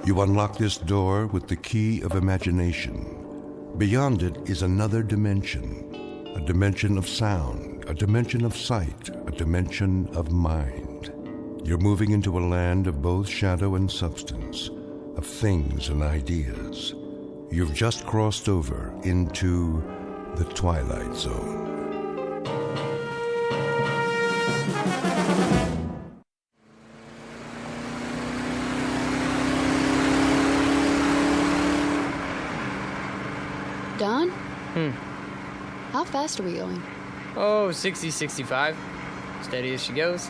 You unlock this door with the key of imagination. Beyond it is another dimension, a dimension of sound, a dimension of sight, a dimension of mind. You're moving into a land of both shadow and substance, of things and ideas. You've just crossed over into the Twilight Zone. Don? How fast are we going? Oh, 60, 65. Steady as she goes.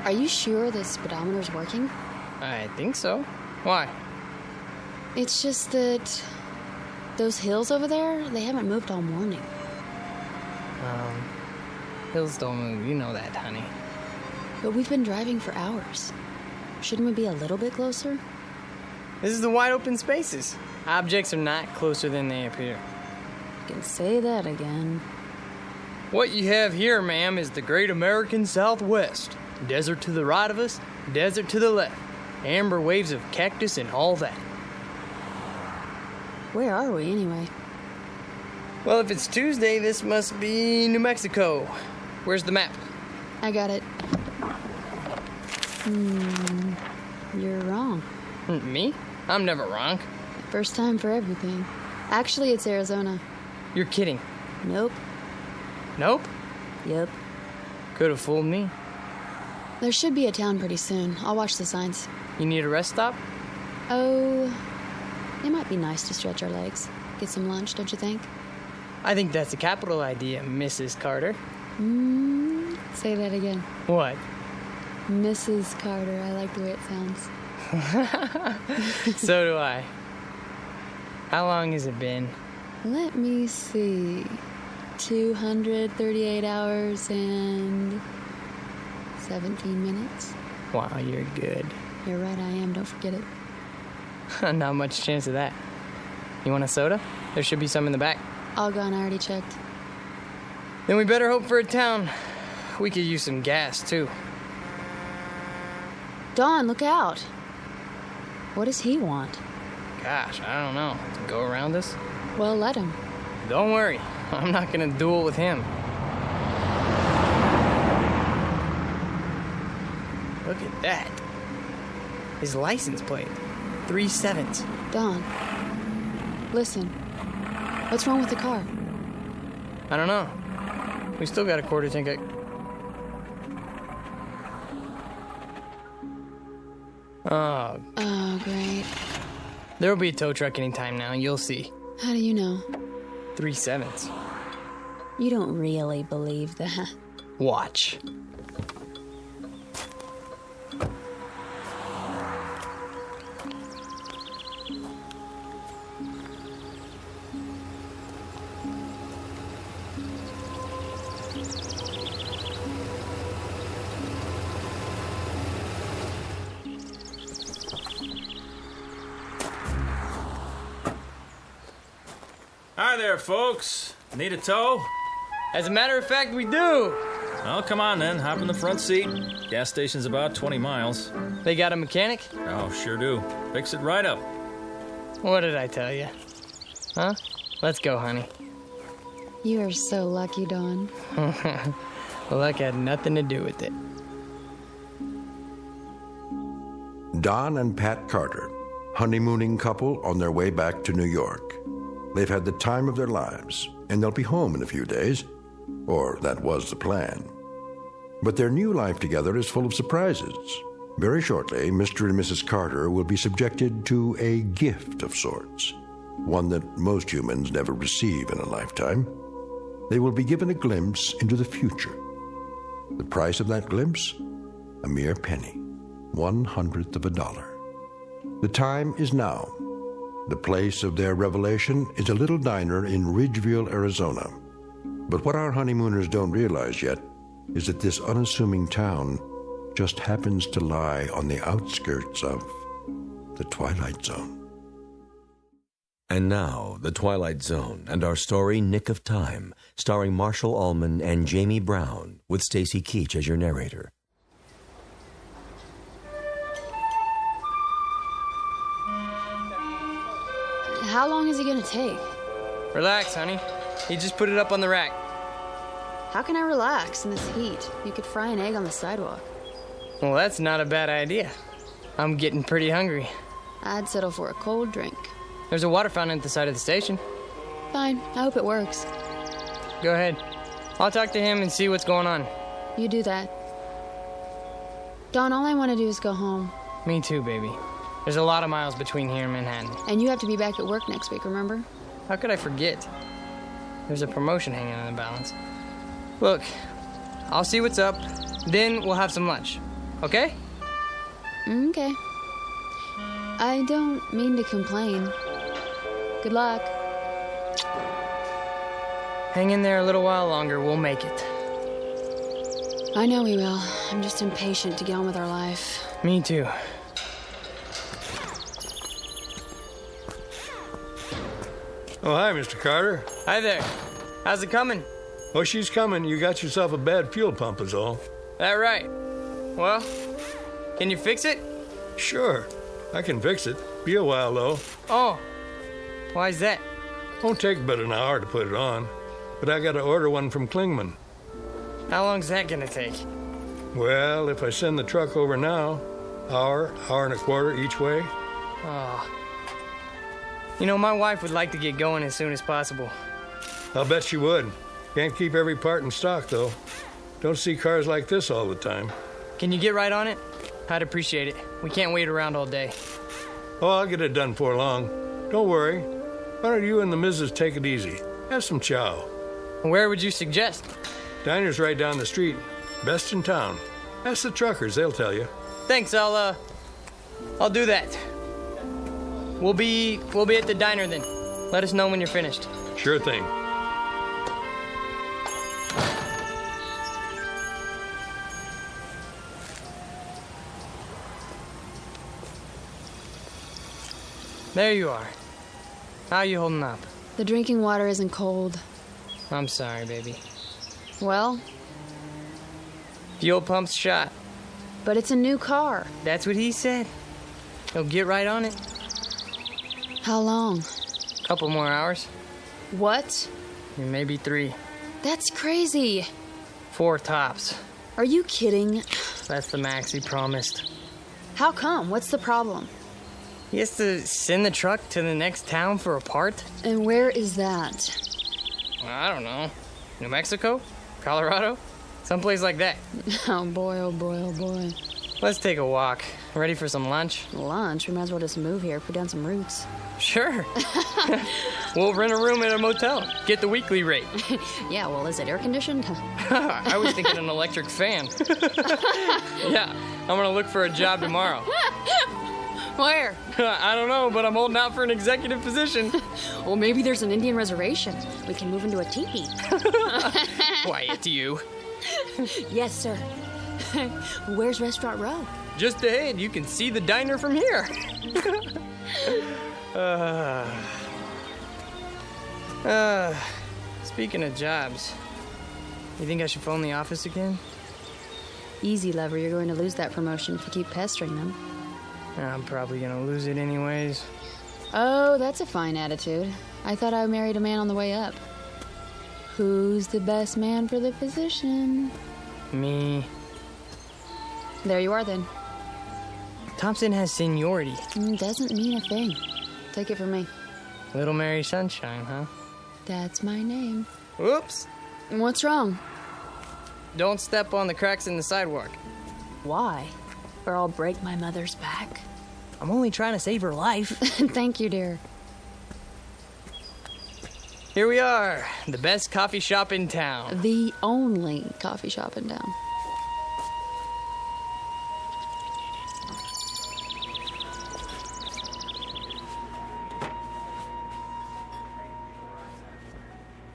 Are you sure the speedometer's working? I think so. Why? It's just that those hills over there, they haven't moved all morning. Hills don't move, you know that, honey. But we've been driving for hours. Shouldn't we be a little bit closer? This is the wide open spaces. Objects are not closer than they appear. You can say that again. What you have here, ma'am, is the great American Southwest. Desert to the right of us, desert to the left. Amber waves of cactus and all that. Where are we, anyway? Well, if it's Tuesday, this must be New Mexico. Where's the map? I got it. You're wrong. Me? I'm never wrong. First time for everything. Actually, it's Arizona. You're kidding. Nope. Nope? Yep. Could have fooled me. There should be a town pretty soon. I'll watch the signs. You need a rest stop? Oh, it might be nice to stretch our legs. Get some lunch, don't you think? I think that's a capital idea, Mrs. Carter. Say that again. What? Mrs. Carter. I like the way it sounds. So do I. How long has it been? Let me see. 238 hours and 17 minutes. Wow, you're good. You're right, I am. Don't forget it. Not much chance of that. You want a soda? There should be some in the back. All gone. I already checked. Then we better hope for a town. We could use some gas, too. Dawn, look out. What does he want? Gosh, I don't know. Go around us? Well, let him. Don't worry. I'm not gonna duel with him. Look at that. His license plate. 3 7s. Dawn, listen. What's wrong with the car? I don't know. We still got a quarter tank. Oh, great. There'll be a tow truck anytime now, you'll see. How do you know? 3 7s. You don't really believe that. Watch. Hi there, folks. Need a tow? As a matter of fact, we do. Well, come on then. Hop in the front seat. Gas station's about 20 miles. They got a mechanic? Oh, sure do. Fix it right up. What did I tell you? Huh? Let's go, honey. You are so lucky, Dawn. Luck had nothing to do with it. Don and Pat Carter, honeymooning couple on their way back to New York. They've had the time of their lives, and they'll be home in a few days. Or that was the plan. But their new life together is full of surprises. Very shortly, Mr. and Mrs. Carter will be subjected to a gift of sorts, one that most humans never receive in a lifetime. They will be given a glimpse into the future. The price of that glimpse? A mere penny, 1/100th of a dollar. The time is now. The place of their revelation is a little diner in Ridgeville, Arizona. But what our honeymooners don't realize yet is that this unassuming town just happens to lie on the outskirts of the Twilight Zone. And now, The Twilight Zone and our story, Nick of Time, starring Marshall Allman and Jamie Brown, with Stacy Keach as your narrator. How long is he gonna take? Relax, honey. He just put it up on the rack. How can I relax in this heat? You could fry an egg on the sidewalk. Well, that's not a bad idea. I'm getting pretty hungry. I'd settle for a cold drink. There's a water fountain at the side of the station. Fine, I hope it works. Go ahead. I'll talk to him and see what's going on. You do that. Dawn, all I want to do is go home. Me too, baby. There's a lot of miles between here and Manhattan. And you have to be back at work next week, remember? How could I forget? There's a promotion hanging in the balance. Look, I'll see what's up, then we'll have some lunch. Okay? Okay. I don't mean to complain. Good luck. Hang in there a little while longer, we'll make it. I know we will. I'm just impatient to get on with our life. Me too. Oh, hi, Mr. Carter. Hi there. How's it coming? Oh, she's coming. You got yourself a bad fuel pump is all. That right. Well, can you fix it? Sure, I can fix it. Be a while, though. Oh, why's that? Won't take but an hour to put it on. But I got to order one from Klingman. How long's that gonna take? Well, if I send the truck over now, hour and a quarter each way. Oh. You know, my wife would like to get going as soon as possible. I'll bet she would. Can't keep every part in stock, though. Don't see cars like this all the time. Can you get right on it? I'd appreciate it. We can't wait around all day. Oh, I'll get it done before long. Don't worry. Why don't you and the missus take it easy? Have some chow. Where would you suggest? Diner's right down the street. Best in town. Ask the truckers, they'll tell you. Thanks, I'll do that. We'll be at the diner then. Let us know when you're finished. Sure thing. There you are. How you holding up? The drinking water isn't cold. I'm sorry, baby. Well, Fuel pump's shot. but it's a new car. That's what he said. He'll get right on it. How long? Couple more hours. What? Maybe 3. That's crazy. 4 tops. Are you kidding? That's the max he promised. How come? What's the problem? He has to send the truck to the next town for a part? And where is that? I don't know. New Mexico? Colorado? Someplace like that. Oh boy, oh boy, oh boy. Let's take a walk. Ready for some lunch? Lunch? We might as well just move here, put down some roots. Sure. We'll rent a room at a motel. Get the weekly rate. Yeah, well, is it air conditioned? I was thinking an electric fan. Yeah, I'm gonna look for a job tomorrow. Where? I don't know, but I'm holding out for an executive position. Well, maybe there's an Indian reservation. We can move into a teepee. Quiet, you. Yes, sir. Where's Restaurant Row? Just ahead, you can see the diner from here. Speaking of jobs, you think I should phone the office again? Easy, lover. You're going to lose that promotion if you keep pestering them. I'm probably gonna lose it anyways. Oh, that's a fine attitude. I thought I married a man on the way up. Who's the best man for the position? Me. There you are, then. Thompson has seniority. Doesn't mean a thing. Take it from me. Little Mary Sunshine, huh? That's my name. Whoops. What's wrong? Don't step on the cracks in the sidewalk. Why? Or I'll break my mother's back. I'm only trying to save her life. Thank you, dear. Here we are, the best coffee shop in town. The only coffee shop in town.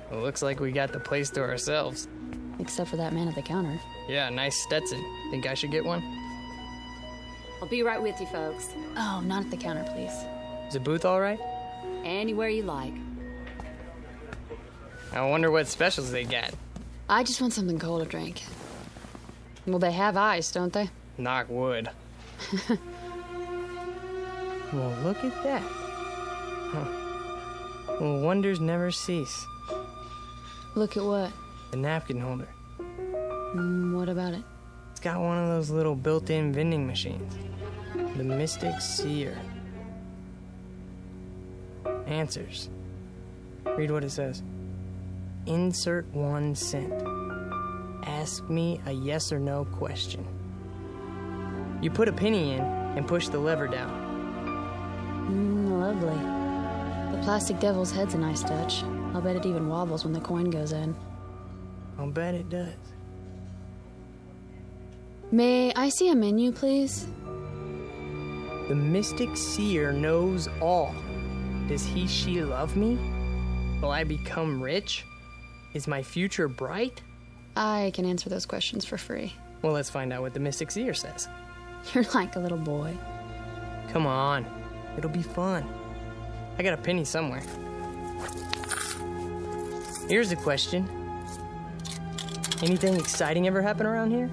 Well, looks like we got the place to ourselves. Except for that man at the counter. Yeah, nice Stetson. Think I should get one? I'll be right with you, folks. Oh, not at the counter, please. Is the booth all right? Anywhere you like. I wonder what specials they got. I just want something cold to drink. Well, they have ice, don't they? Knock wood. Well, look at that. Huh. Wonders never cease. Look at what? The napkin holder. What about it? It's got one of those little built-in vending machines. The mystic seer. Answers. Read what it says. Insert 1 cent. Ask me a yes or no question. You put a penny in and push the lever down. Lovely. The plastic devil's head's a nice touch. I'll bet it even wobbles when the coin goes in. I'll bet it does. May I see a menu, please? The mystic seer knows all. Does he, she love me? Will I become rich? Is my future bright? I can answer those questions for free. Well, let's find out what the mystic seer says. You're like a little boy. Come on. It'll be fun. I got a penny somewhere. Here's a question. Anything exciting ever happen around here?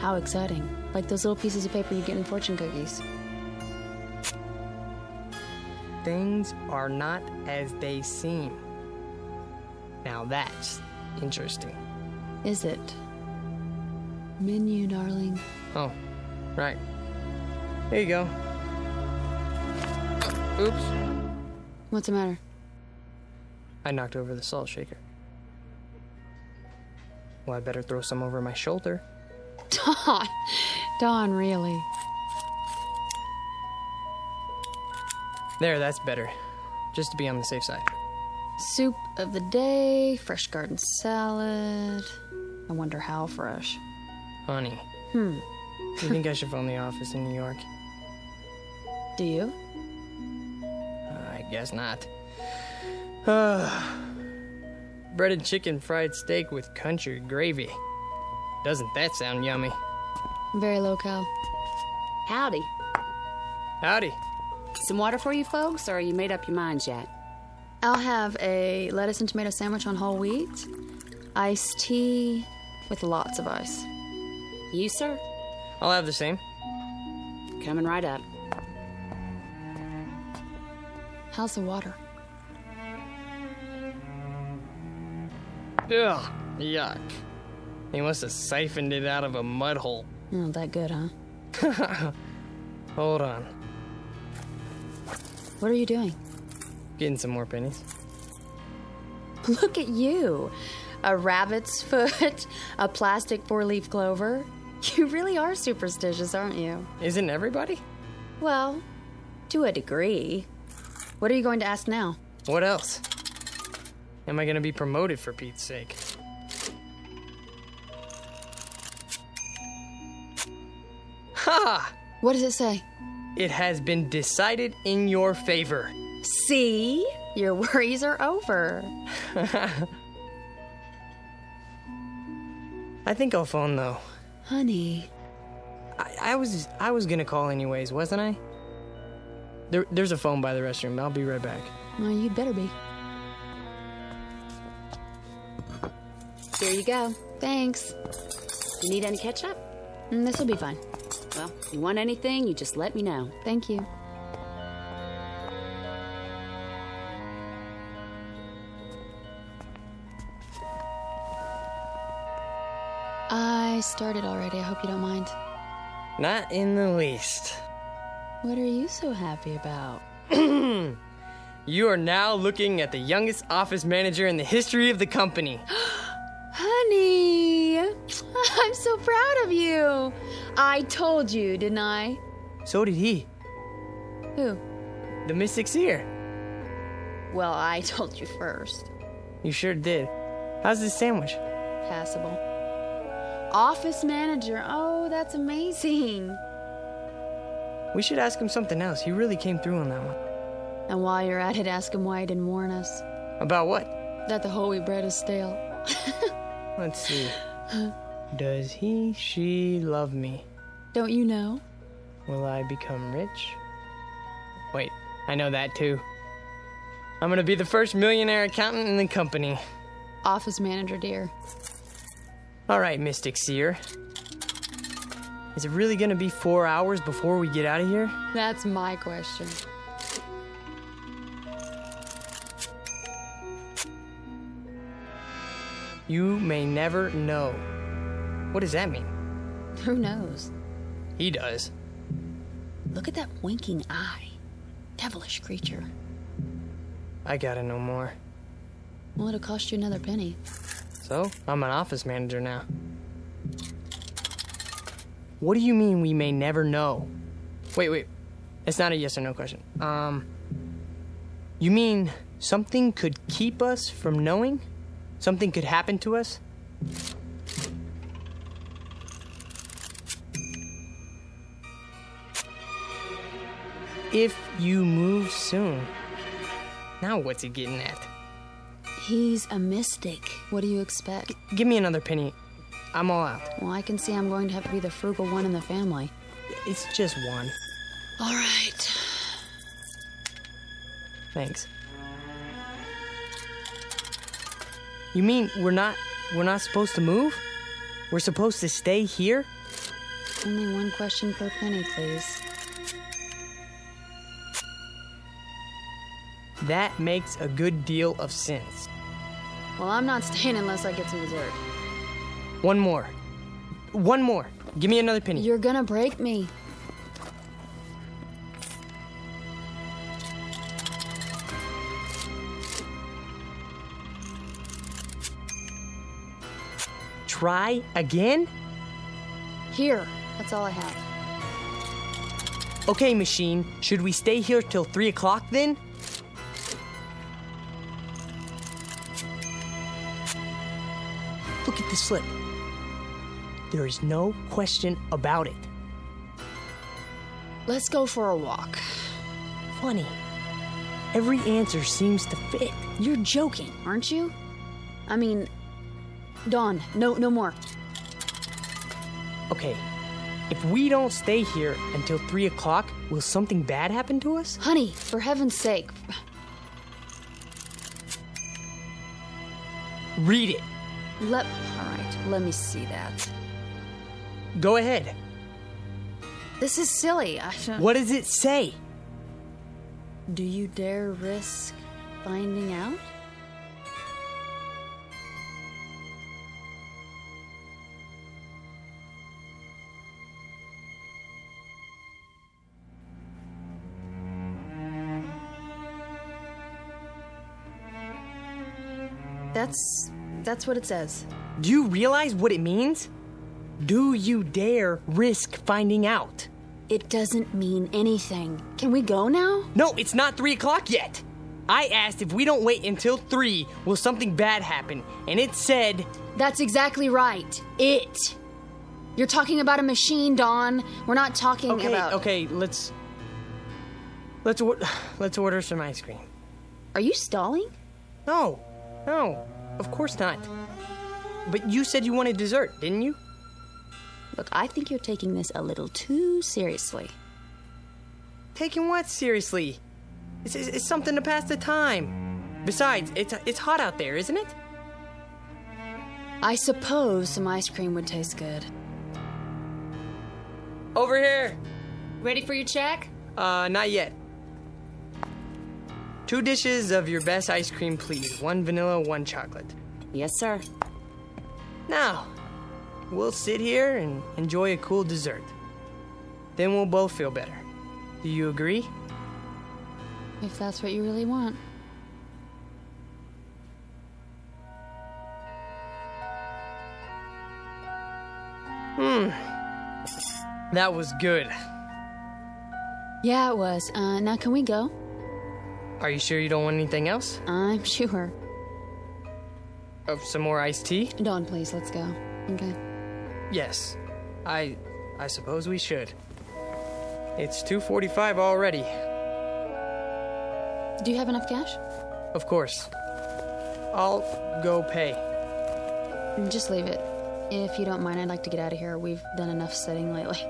How exciting. Like those little pieces of paper you get in fortune cookies. Things are not as they seem. Now that's interesting. Is it? Menu, darling. Oh, right. Here you go. Oops. What's the matter? I knocked over the salt shaker. Well, I better throw some over my shoulder. Dawn, really? There, that's better. Just to be on the safe side. Soup of the day, fresh garden salad. I wonder how fresh. Honey. You think I should phone the office in New York? Do you? I guess not. Breaded chicken fried steak with country gravy. Doesn't that sound yummy? Very low-cal. Howdy. Howdy. Some water for you folks, or you made up your minds yet? I'll have a lettuce and tomato sandwich on whole wheat, iced tea with lots of ice. You, sir? I'll have the same. Coming right up. How's the water? Ugh, yuck. He must have siphoned it out of a mud hole. Not that good, huh? Hold on. What are you doing? Getting some more pennies. Look at you. A rabbit's foot, a plastic 4-leaf clover. You really are superstitious, aren't you? Isn't everybody? Well, to a degree. What are you going to ask now? What else? Am I gonna be promoted for Pete's sake? Ha! What does it say? It has been decided in your favor. See? Your worries are over. I think I'll phone though. Honey. I was gonna call anyways, wasn't I? There's a phone by the restroom. I'll be right back. Well, you'd better be. Here you go. Thanks. You need any ketchup? This'll be fine. Well, if you want anything, you just let me know. Thank you. I started already. I hope you don't mind. Not in the least. What are you so happy about? You are now looking at the youngest office manager in the history of the company. Honey, I'm so proud of you. I told you, didn't I? So did he. Who? The Mystic Seer. Well, I told you first. You sure did. How's this sandwich? Passable. Office manager. Oh, that's amazing. We should ask him something else. He really came through on that one. And while you're at it, ask him why he didn't warn us. About what? That the whole wheat bread is stale. Let's see. Does he, she love me? Don't you know? Will I become rich? Wait, I know that too. I'm gonna be the first millionaire accountant in the company. Office manager, dear. All right, Mystic Seer. Is it really gonna be 4 hours before we get out of here? That's my question. You may never know. What does that mean? Who knows? He does. Look at that winking eye. Devilish creature. I gotta know more. Well, it'll cost you another penny. So, I'm an office manager now. What do you mean we may never know? Wait. It's not a yes or no question. You mean something could keep us from knowing? Something could happen to us? If you move soon. Now what's he getting at? He's a mystic. What do you expect? Give me another penny. I'm all out. Well, I can see I'm going to have to be the frugal one in the family. It's just one. All right. Thanks. You mean we're not supposed to move? We're supposed to stay here? Only one question per penny, please. That makes a good deal of sense. Well, I'm not staying unless I get some dessert. One more. Give me another penny. You're gonna break me. Try again? Here. That's all I have. Okay, machine. Should we stay here till 3 o'clock then? Look at the slip. There is no question about it. Let's go for a walk. Funny. Every answer seems to fit. You're joking, aren't you? I mean, Dawn, no more. Okay, if we don't stay here until 3 o'clock, will something bad happen to us? Honey, for heaven's sake. Read it. All right, let me see that. Go ahead. This is silly. What does it say? Do you dare risk finding out? That's what it says. Do you realize what it means? Do you dare risk finding out? It doesn't mean anything. Can we go now? No, it's not 3 o'clock yet. I asked if we don't wait until 3, will something bad happen? And it said... That's exactly right. It. You're talking about a machine, Dawn. We're not talking about... Okay, let's order some ice cream. Are you stalling? No, of course not. But you said you wanted dessert, didn't you? Look, I think you're taking this a little too seriously. Taking what seriously? It's something to pass the time. Besides, it's hot out there, isn't it? I suppose some ice cream would taste good. Over here. Ready for your check? Not yet. 2 dishes of your best ice cream, please. 1 vanilla, 1 chocolate. Yes, sir. Now, we'll sit here and enjoy a cool dessert. Then we'll both feel better. Do you agree? If that's what you really want. That was good. Yeah, it was. Now can we go? Are you sure you don't want anything else? I'm sure. Some more iced tea? Dawn, please, let's go. Okay. Yes. I suppose we should. It's 2:45 already. Do you have enough cash? Of course. I'll go pay. Just leave it. If you don't mind, I'd like to get out of here. We've done enough sitting lately.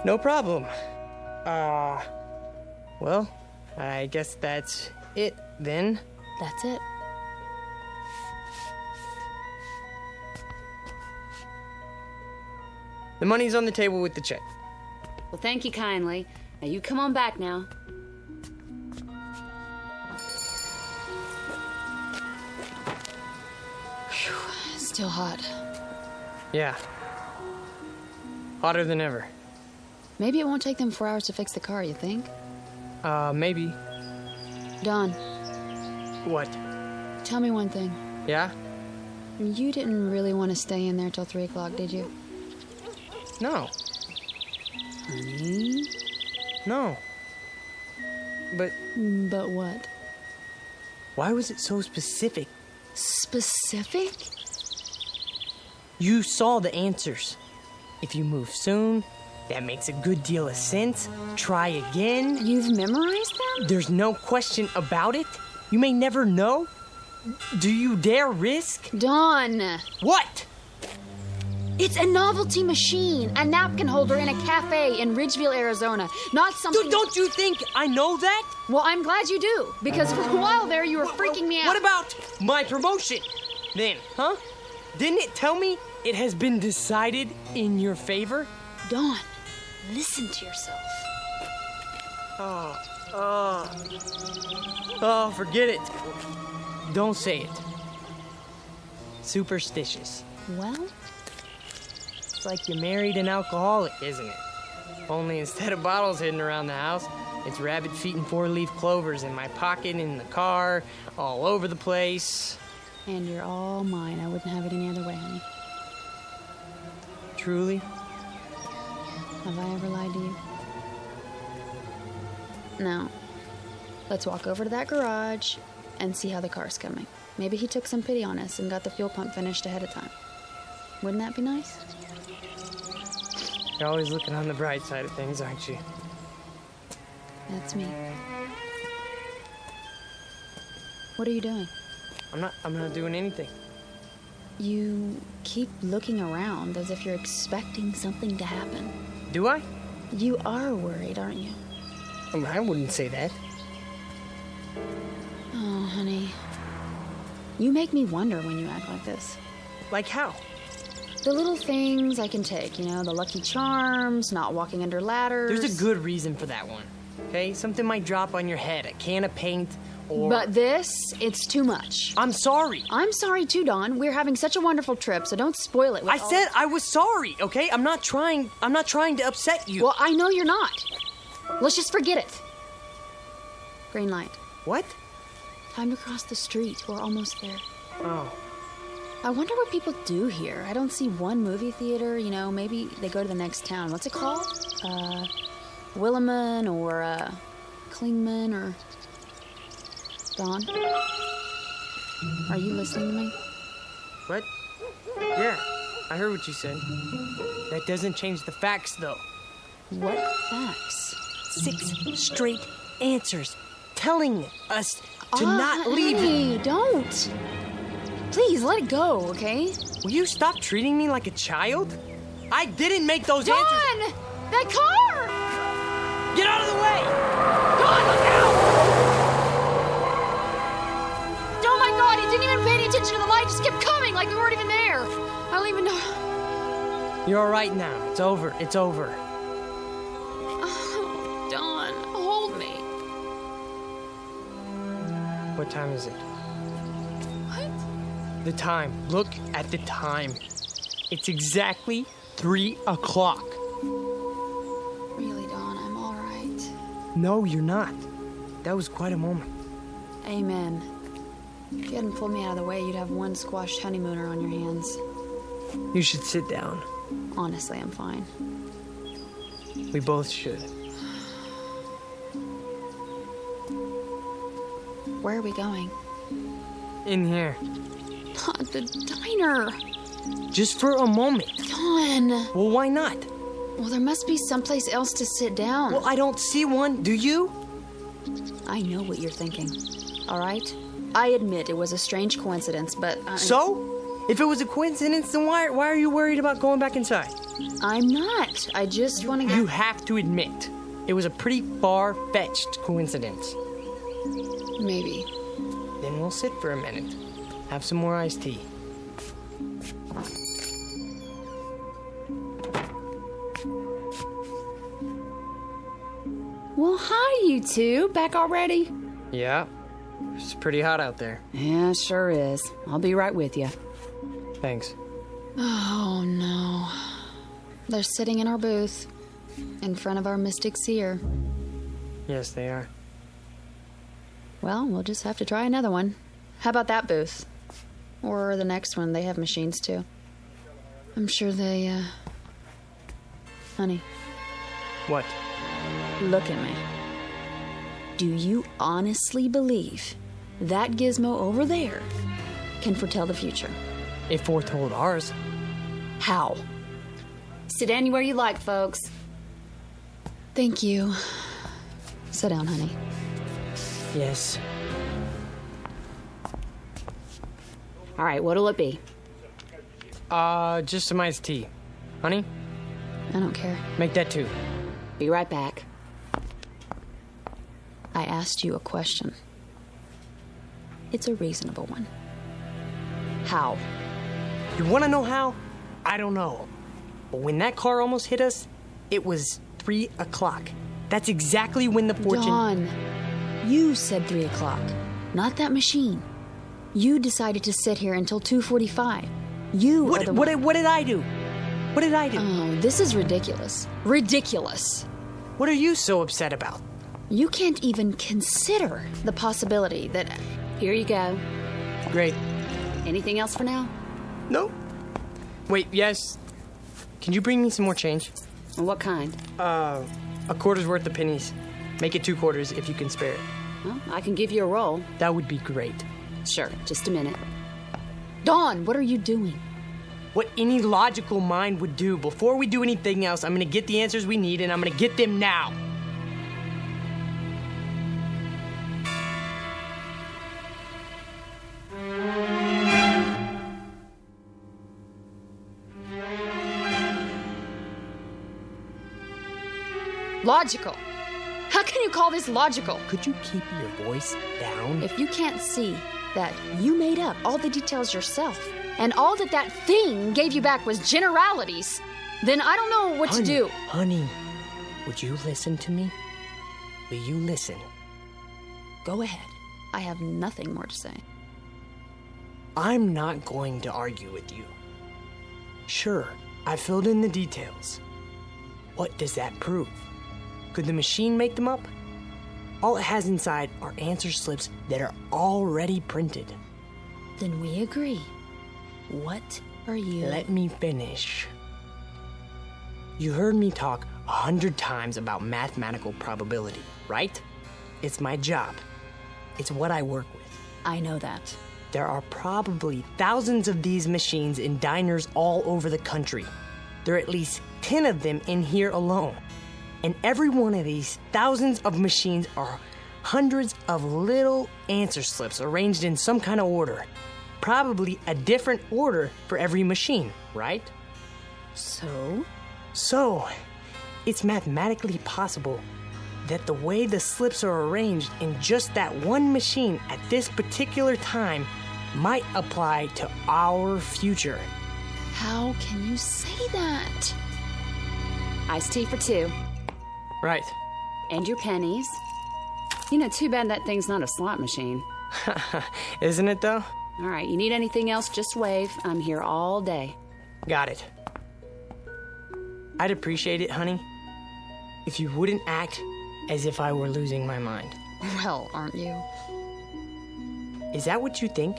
No problem. Well, I guess that's it then. That's it. The money's on the table with the check. Well, thank you kindly. Now you come on back now. Still hot. Yeah. Hotter than ever. Maybe it won't take them 4 hours to fix the car, you think? Maybe. Don, What? tell me one thing. Yeah? You didn't really want to stay in there till 3 o'clock, did you? No. Honey? No. But But what? why was it so specific? Specific? You saw the answers. If you move soon, that makes a good deal of sense. Try again. You've memorized them? There's no question about it. You may never know. Do you dare risk? Don! What? It's a novelty machine, a napkin holder in a cafe in Ridgeville, Arizona. Not something... Don't you think I know that? Well, I'm glad you do, because for a while there you were freaking me out. What about my promotion? Then, huh? Didn't it tell me it has been decided in your favor? Don, listen to yourself. Oh, forget it. Don't say it. Superstitious. Well, It's like you married an alcoholic, isn't it? Only instead of bottles hidden around the house, it's rabbit feet and four-leaf clovers in my pocket, in the car, all over the place. and you're all mine. I wouldn't have it any other way, honey. Truly? Have I ever lied to you? Now, let's walk over to that garage and see how the car's coming. Maybe he took some pity on us and got the fuel pump finished ahead of time. Wouldn't that be nice? You're always looking on the bright side of things, aren't you? That's me. What are you doing? I'm not doing anything. You keep looking around as if you're expecting something to happen. Do I? You are worried, aren't you? I wouldn't say that. Oh, honey. You make me wonder when you act like this. Like how? The little things I can take, you know, the Lucky Charms, not walking under ladders. There's a good reason for that one. Okay? Something might drop on your head, a can of paint, or... But this, it's too much. I'm sorry. I'm sorry too, Dawn. We're having such a wonderful trip, so don't spoil it with I said I was sorry, okay? I'm not trying to upset you. Well, I know you're not. Let's just forget it. Green light. What? Time to cross the street. We're almost there. Oh. I wonder what people do here. I don't see one movie theater. You know, maybe they go to the next town. What's it called? Williman or, Klingman or... Dawn? Are you listening to me? What? Yeah, I heard what you said. That doesn't change the facts, though. What facts? 6 straight answers telling us to not leave. Hey, don't. Please, let it go, okay? Will you stop treating me like a child? I didn't make those answers. Dawn! That car! Get out of the way! Dawn, look out! Oh my God, he didn't even pay any attention to the light. Just kept coming like we weren't even there. I don't even know. You're all right now. It's over. It's over. Oh, Dawn, hold me. What time is it? What? The time. Look at the time. It's exactly 3 o'clock. Really, Dawn, I'm all right. No, you're not. That was quite a moment. Amen. If you hadn't pulled me out of the way, you'd have one squashed honeymooner on your hands. You should sit down. Honestly, I'm fine. We both should. Where are we going? In here. Not the diner. Just for a moment. Dawn. Well, why not? Well, there must be someplace else to sit down. Well, I don't see one. Do you? I know what you're thinking. All right? I admit it was a strange coincidence, but... So? If it was a coincidence, then why are you worried about going back inside? I'm not. I just want to get... You have to admit, it was a pretty far-fetched coincidence. Maybe. Then we'll sit for a minute. Have some more iced tea. Well, hi, you two. Back already? Yeah. It's pretty hot out there. Yeah, sure is. I'll be right with you. Thanks. Oh, no. They're sitting in our booth, in front of our mystic seer. Yes, they are. Well, we'll just have to try another one. How about that booth? Or the next one. They have machines, too. I'm sure they, Honey. What? Look at me. Do you honestly believe that gizmo over there can foretell the future? It foretold ours. How? Sit anywhere you like, folks. Thank you. Sit down, honey. Yes. All right, what'll it be? Just some iced tea. Honey, I don't care. make that 2. Be right back. I asked you a question. It's a reasonable one. How? You want to know how? I don't know. But when that car almost hit us, it was 3 o'clock. That's exactly when the fortune... Dawn, you said 3 o'clock, not that machine. You decided to sit here until 2:45. You are the one... What did I do? What did I do? Oh, this is ridiculous. Ridiculous. What are you so upset about? You can't even consider the possibility that... Here you go. Great. Anything else for now? No. Wait, yes. Can you bring me some more change? What kind? A quarter's worth of pennies. Make it 2 quarters if you can spare it. Well, I can give you a roll. That would be great. Sure, just a minute. Dawn, what are you doing? What any logical mind would do. Before we do anything else, I'm gonna get the answers we need, and I'm gonna get them now. Logical. How can you call this logical? Could you keep your voice down? If you can't see that you made up all the details yourself, and all that thing gave you back was generalities, then I don't know what to do. Honey, would you listen to me? Will you listen? Go ahead. I have nothing more to say. I'm not going to argue with you. Sure, I filled in the details. What does that prove? Could the machine make them up? All it has inside are answer slips that are already printed. Then we agree. What are you... Let me finish. You heard me talk 100 times about mathematical probability, right? It's my job. It's what I work with. I know that. There are probably thousands of these machines in diners all over the country. There are at least 10 of them in here alone. And every one of these thousands of machines are hundreds of little answer slips arranged in some kind of order. Probably a different order for every machine, right? So, it's mathematically possible that the way the slips are arranged in just that one machine at this particular time might apply to our future. how can you say that? Iced tea for 2. Right. And your pennies. You know, too bad that thing's not a slot machine. Isn't it, though? All right, you need anything else, just wave. I'm here all day. Got it. I'd appreciate it, honey, if you wouldn't act as if I were losing my mind. Well, aren't you? Is that what you think?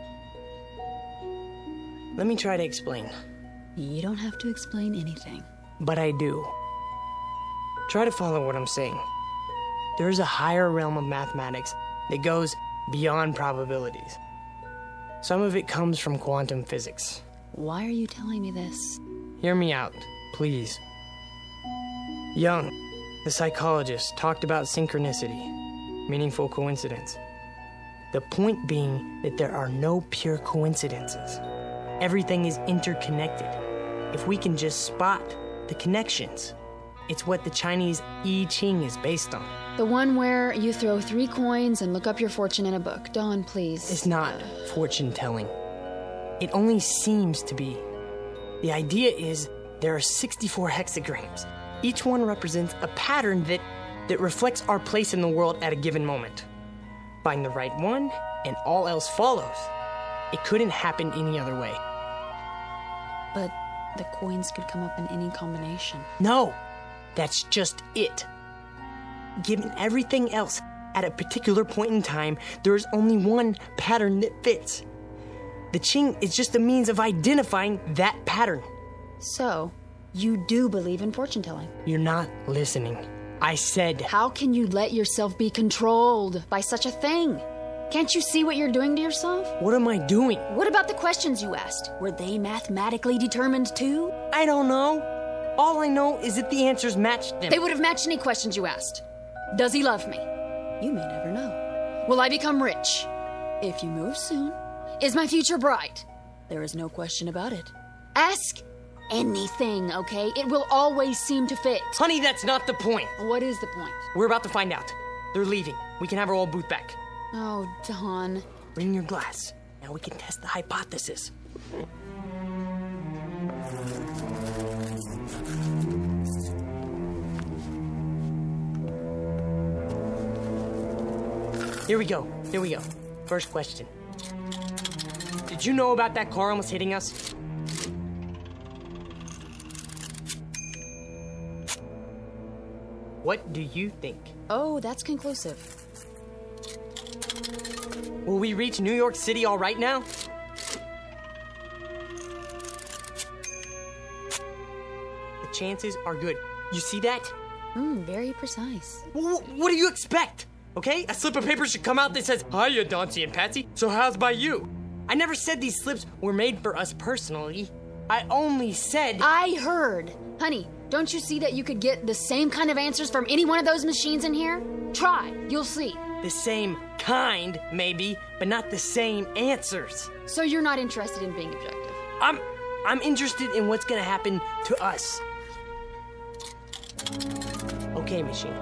Let me try to explain. You don't have to explain anything. But I do. Try to follow what I'm saying. There is a higher realm of mathematics that goes beyond probabilities. Some of it comes from quantum physics. Why are you telling me this? Hear me out, please. Jung, the psychologist, talked about synchronicity, meaningful coincidence. The point being that there are no pure coincidences. Everything is interconnected. If we can just spot the connections, it's what the Chinese I Ching is based on. The one where you throw 3 coins and look up your fortune in a book. Dawn, please. It's not fortune telling. It only seems to be. The idea is there are 64 hexagrams. Each one represents a pattern that that reflects our place in the world at a given moment. Find the right one, and all else follows. It couldn't happen any other way. But the coins could come up in any combination. No, that's just it. Given everything else, at a particular point in time, there is only one pattern that fits. The Qing is just a means of identifying that pattern. So, you do believe in fortune telling? You're not listening. I said... How can you let yourself be controlled by such a thing? Can't you see what you're doing to yourself? What am I doing? What about the questions you asked? Were they mathematically determined too? I don't know. All I know is that the answers matched them. They would have matched any questions you asked. Does he love me? You may never know. Will I become rich? If you move soon. Is my future bright? There is no question about it. Ask anything, okay? It will always seem to fit. Honey, that's not the point. What is the point? We're about to find out. They're leaving. We can have our old booth back. Oh, Don. Bring your glass. Now we can test the hypothesis. Here we go. First question. Did you know about that car almost hitting us? What do you think? Oh, that's conclusive. Will we reach New York City all right now? The chances are good. You see that? Very precise. What do you expect? Okay? A slip of paper should come out that says, "Hiya, Dauncey and Patsy. So how's by you?" I never said these slips were made for us personally. I only said... I heard. Honey, don't you see that you could get the same kind of answers from any one of those machines in here? Try. You'll see. The same kind, maybe, but not the same answers. So you're not interested in being objective? I'm interested in what's gonna happen to us. Okay, machine.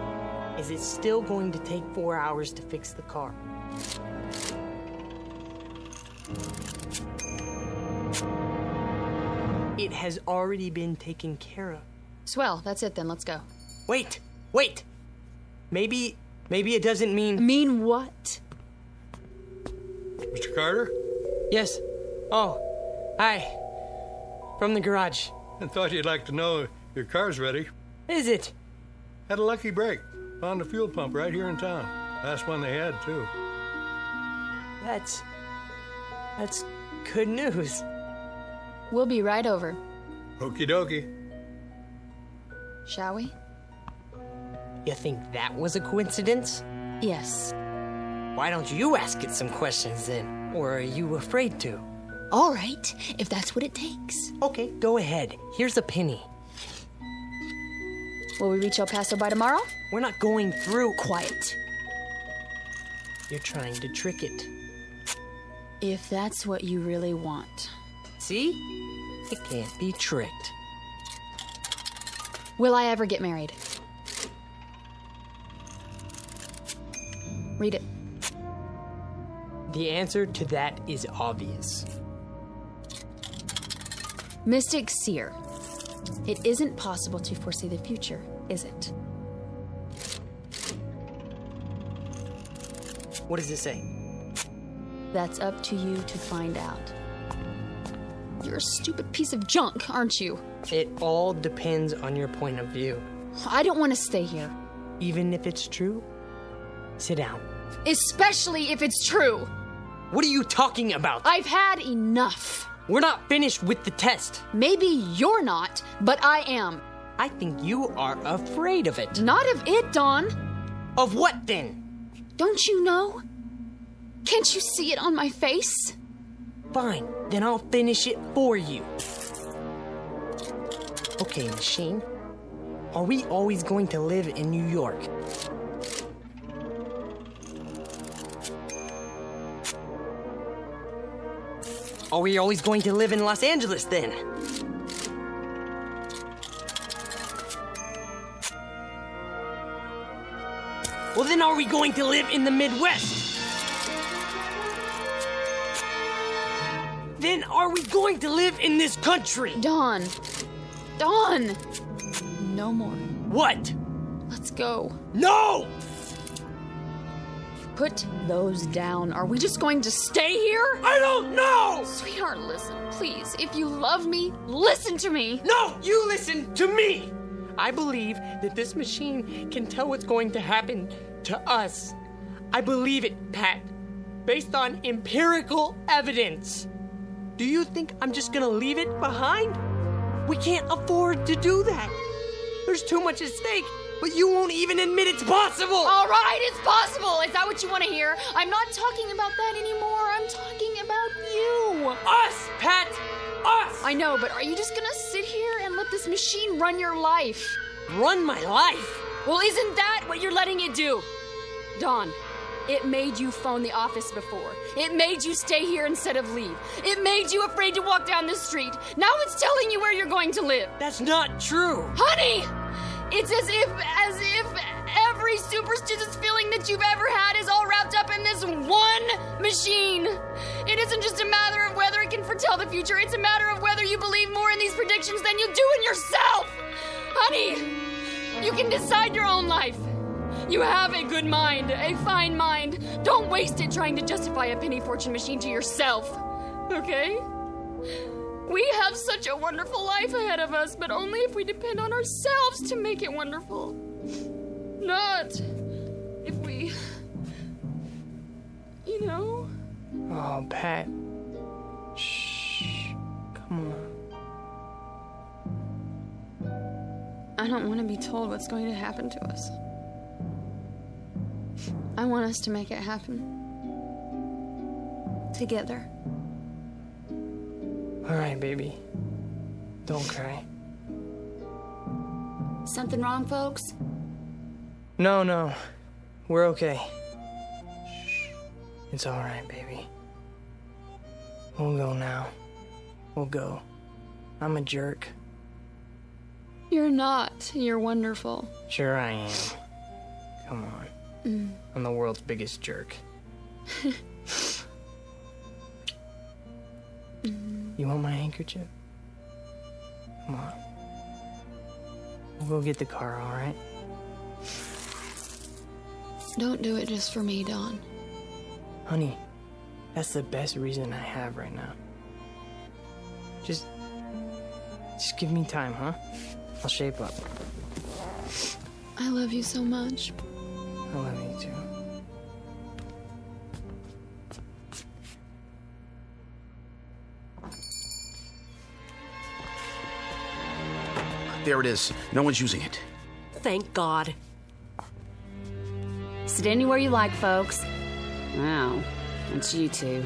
Is it still going to take 4 hours to fix the car? It has already been taken care of. Swell, that's it then, let's go. Wait! Maybe it doesn't mean... Mean what? Mr. Carter? Yes. Oh, hi. From the garage. I thought you'd like to know your car's ready. Is it? Had a lucky break. Found a fuel pump right here in town. Last one they had, too. That's good news. We'll be right over. Okie dokie. Shall we? You think that was a coincidence? Yes. Why don't you ask it some questions then? Or are you afraid to? All right, if that's what it takes. Okay, go ahead. Here's a penny. Will we reach El Paso by tomorrow? We're not going through... Quiet. You're trying to trick it. If that's what you really want. See? It can't be tricked. Will I ever get married? Read it. The answer to that is obvious. Mystic Seer. It isn't possible to foresee the future, is it? What does it say? That's up to you to find out. You're a stupid piece of junk, aren't you? It all depends on your point of view. I don't want to stay here. Even if it's true? Sit down. Especially if it's true. What are you talking about? I've had enough. We're not finished with the test. Maybe you're not, but I am. I think you are afraid of it. Not of it, Dawn. Of what then? Don't you know? Can't you see it on my face? Fine, then I'll finish it for you. Okay, machine. Are we always going to live in New York? Are we always going to live in Los Angeles then? Well, then are we going to live in the Midwest? Then are we going to live in this country? Dawn. Dawn! No more. What? Let's go. No! Put those down. Are we just going to stay here? I don't know! Sweetheart, listen, please. If you love me, listen to me. No, you listen to me! I believe that this machine can tell what's going to happen to us. I believe it, Pat, based on empirical evidence. Do you think I'm just gonna leave it behind? We can't afford to do that. There's too much at stake, but you won't even admit it's possible! All right, it's possible. Is that what you want to hear? I'm not talking about that anymore. I'm talking about you. Us, Pat! Us! I know, but are you just gonna sit here and let this machine run your life? Run my life? Well, isn't that what you're letting it do? Dawn, it made you phone the office before. It made you stay here instead of leave. It made you afraid to walk down the street. Now it's telling you where you're going to live. That's not true. Honey! It's as if every superstitious feeling that you've ever had is all wrapped up in this one machine. It isn't just a matter of whether it can foretell the future. It's a matter of whether you believe more in these predictions than you do in yourself. Honey, you can decide your own life. You have a good mind, a fine mind. Don't waste it trying to justify a penny fortune machine to yourself, okay? We have such a wonderful life ahead of us, but only if we depend on ourselves to make it wonderful. Not if we, you know? Oh, Pat. Shh. Come on. I don't want to be told what's going to happen to us. I want us to make it happen. Together. All right, baby. Don't cry. Something wrong, folks? No. We're okay. It's all right, baby. We'll go now. We'll go. I'm a jerk. You're not. You're wonderful. Sure I am. Come on. I'm the world's biggest jerk. You want my handkerchief? Come on. We'll go get the car, all right? Don't do it just for me, Dawn. Honey, that's the best reason I have right now. Just give me time, huh? I'll shape up. I love you so much. I love you too. There it is. No one's using it. Thank God. Sit anywhere you like, folks. Wow, it's you two.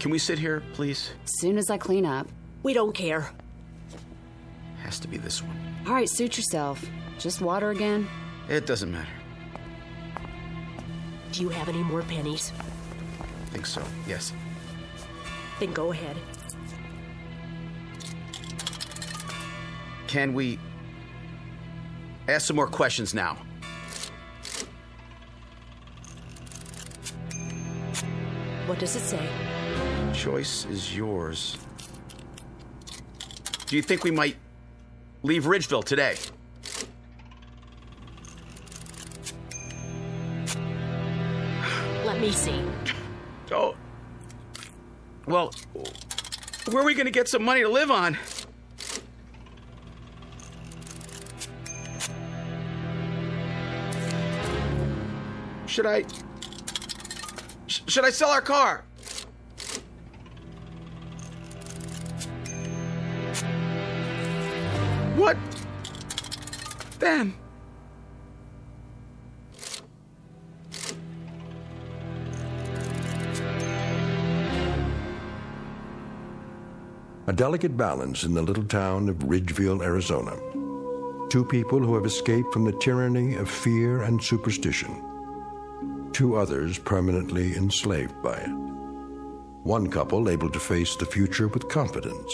Can we sit here, please? Soon as I clean up. We don't care. Has to be this one. All right, suit yourself. Just water again? It doesn't matter. Do you have any more pennies? I think so, yes. Then go ahead. Can we ask some more questions now? What does it say? Choice is yours. Do you think we might leave Ridgeville today? Let me see. Oh. Well, where are we going to get some money to live on? Should I sell our car? What? Then? A delicate balance in the little town of Ridgeville, Arizona. Two people who have escaped from the tyranny of fear and superstition. Two others permanently enslaved by it. One couple able to face the future with confidence.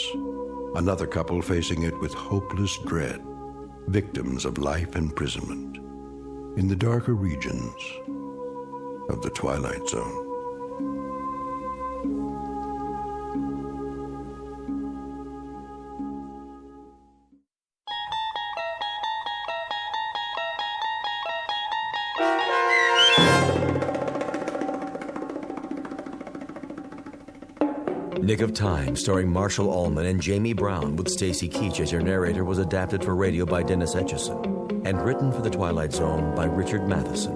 Another couple facing it with hopeless dread. Victims of life imprisonment in the darker regions of the Twilight Zone. Nick of Time, starring Marshall Allman and Jamie Brown with Stacy Keach as your narrator, was adapted for radio by Dennis Etchison and written for The Twilight Zone by Richard Matheson.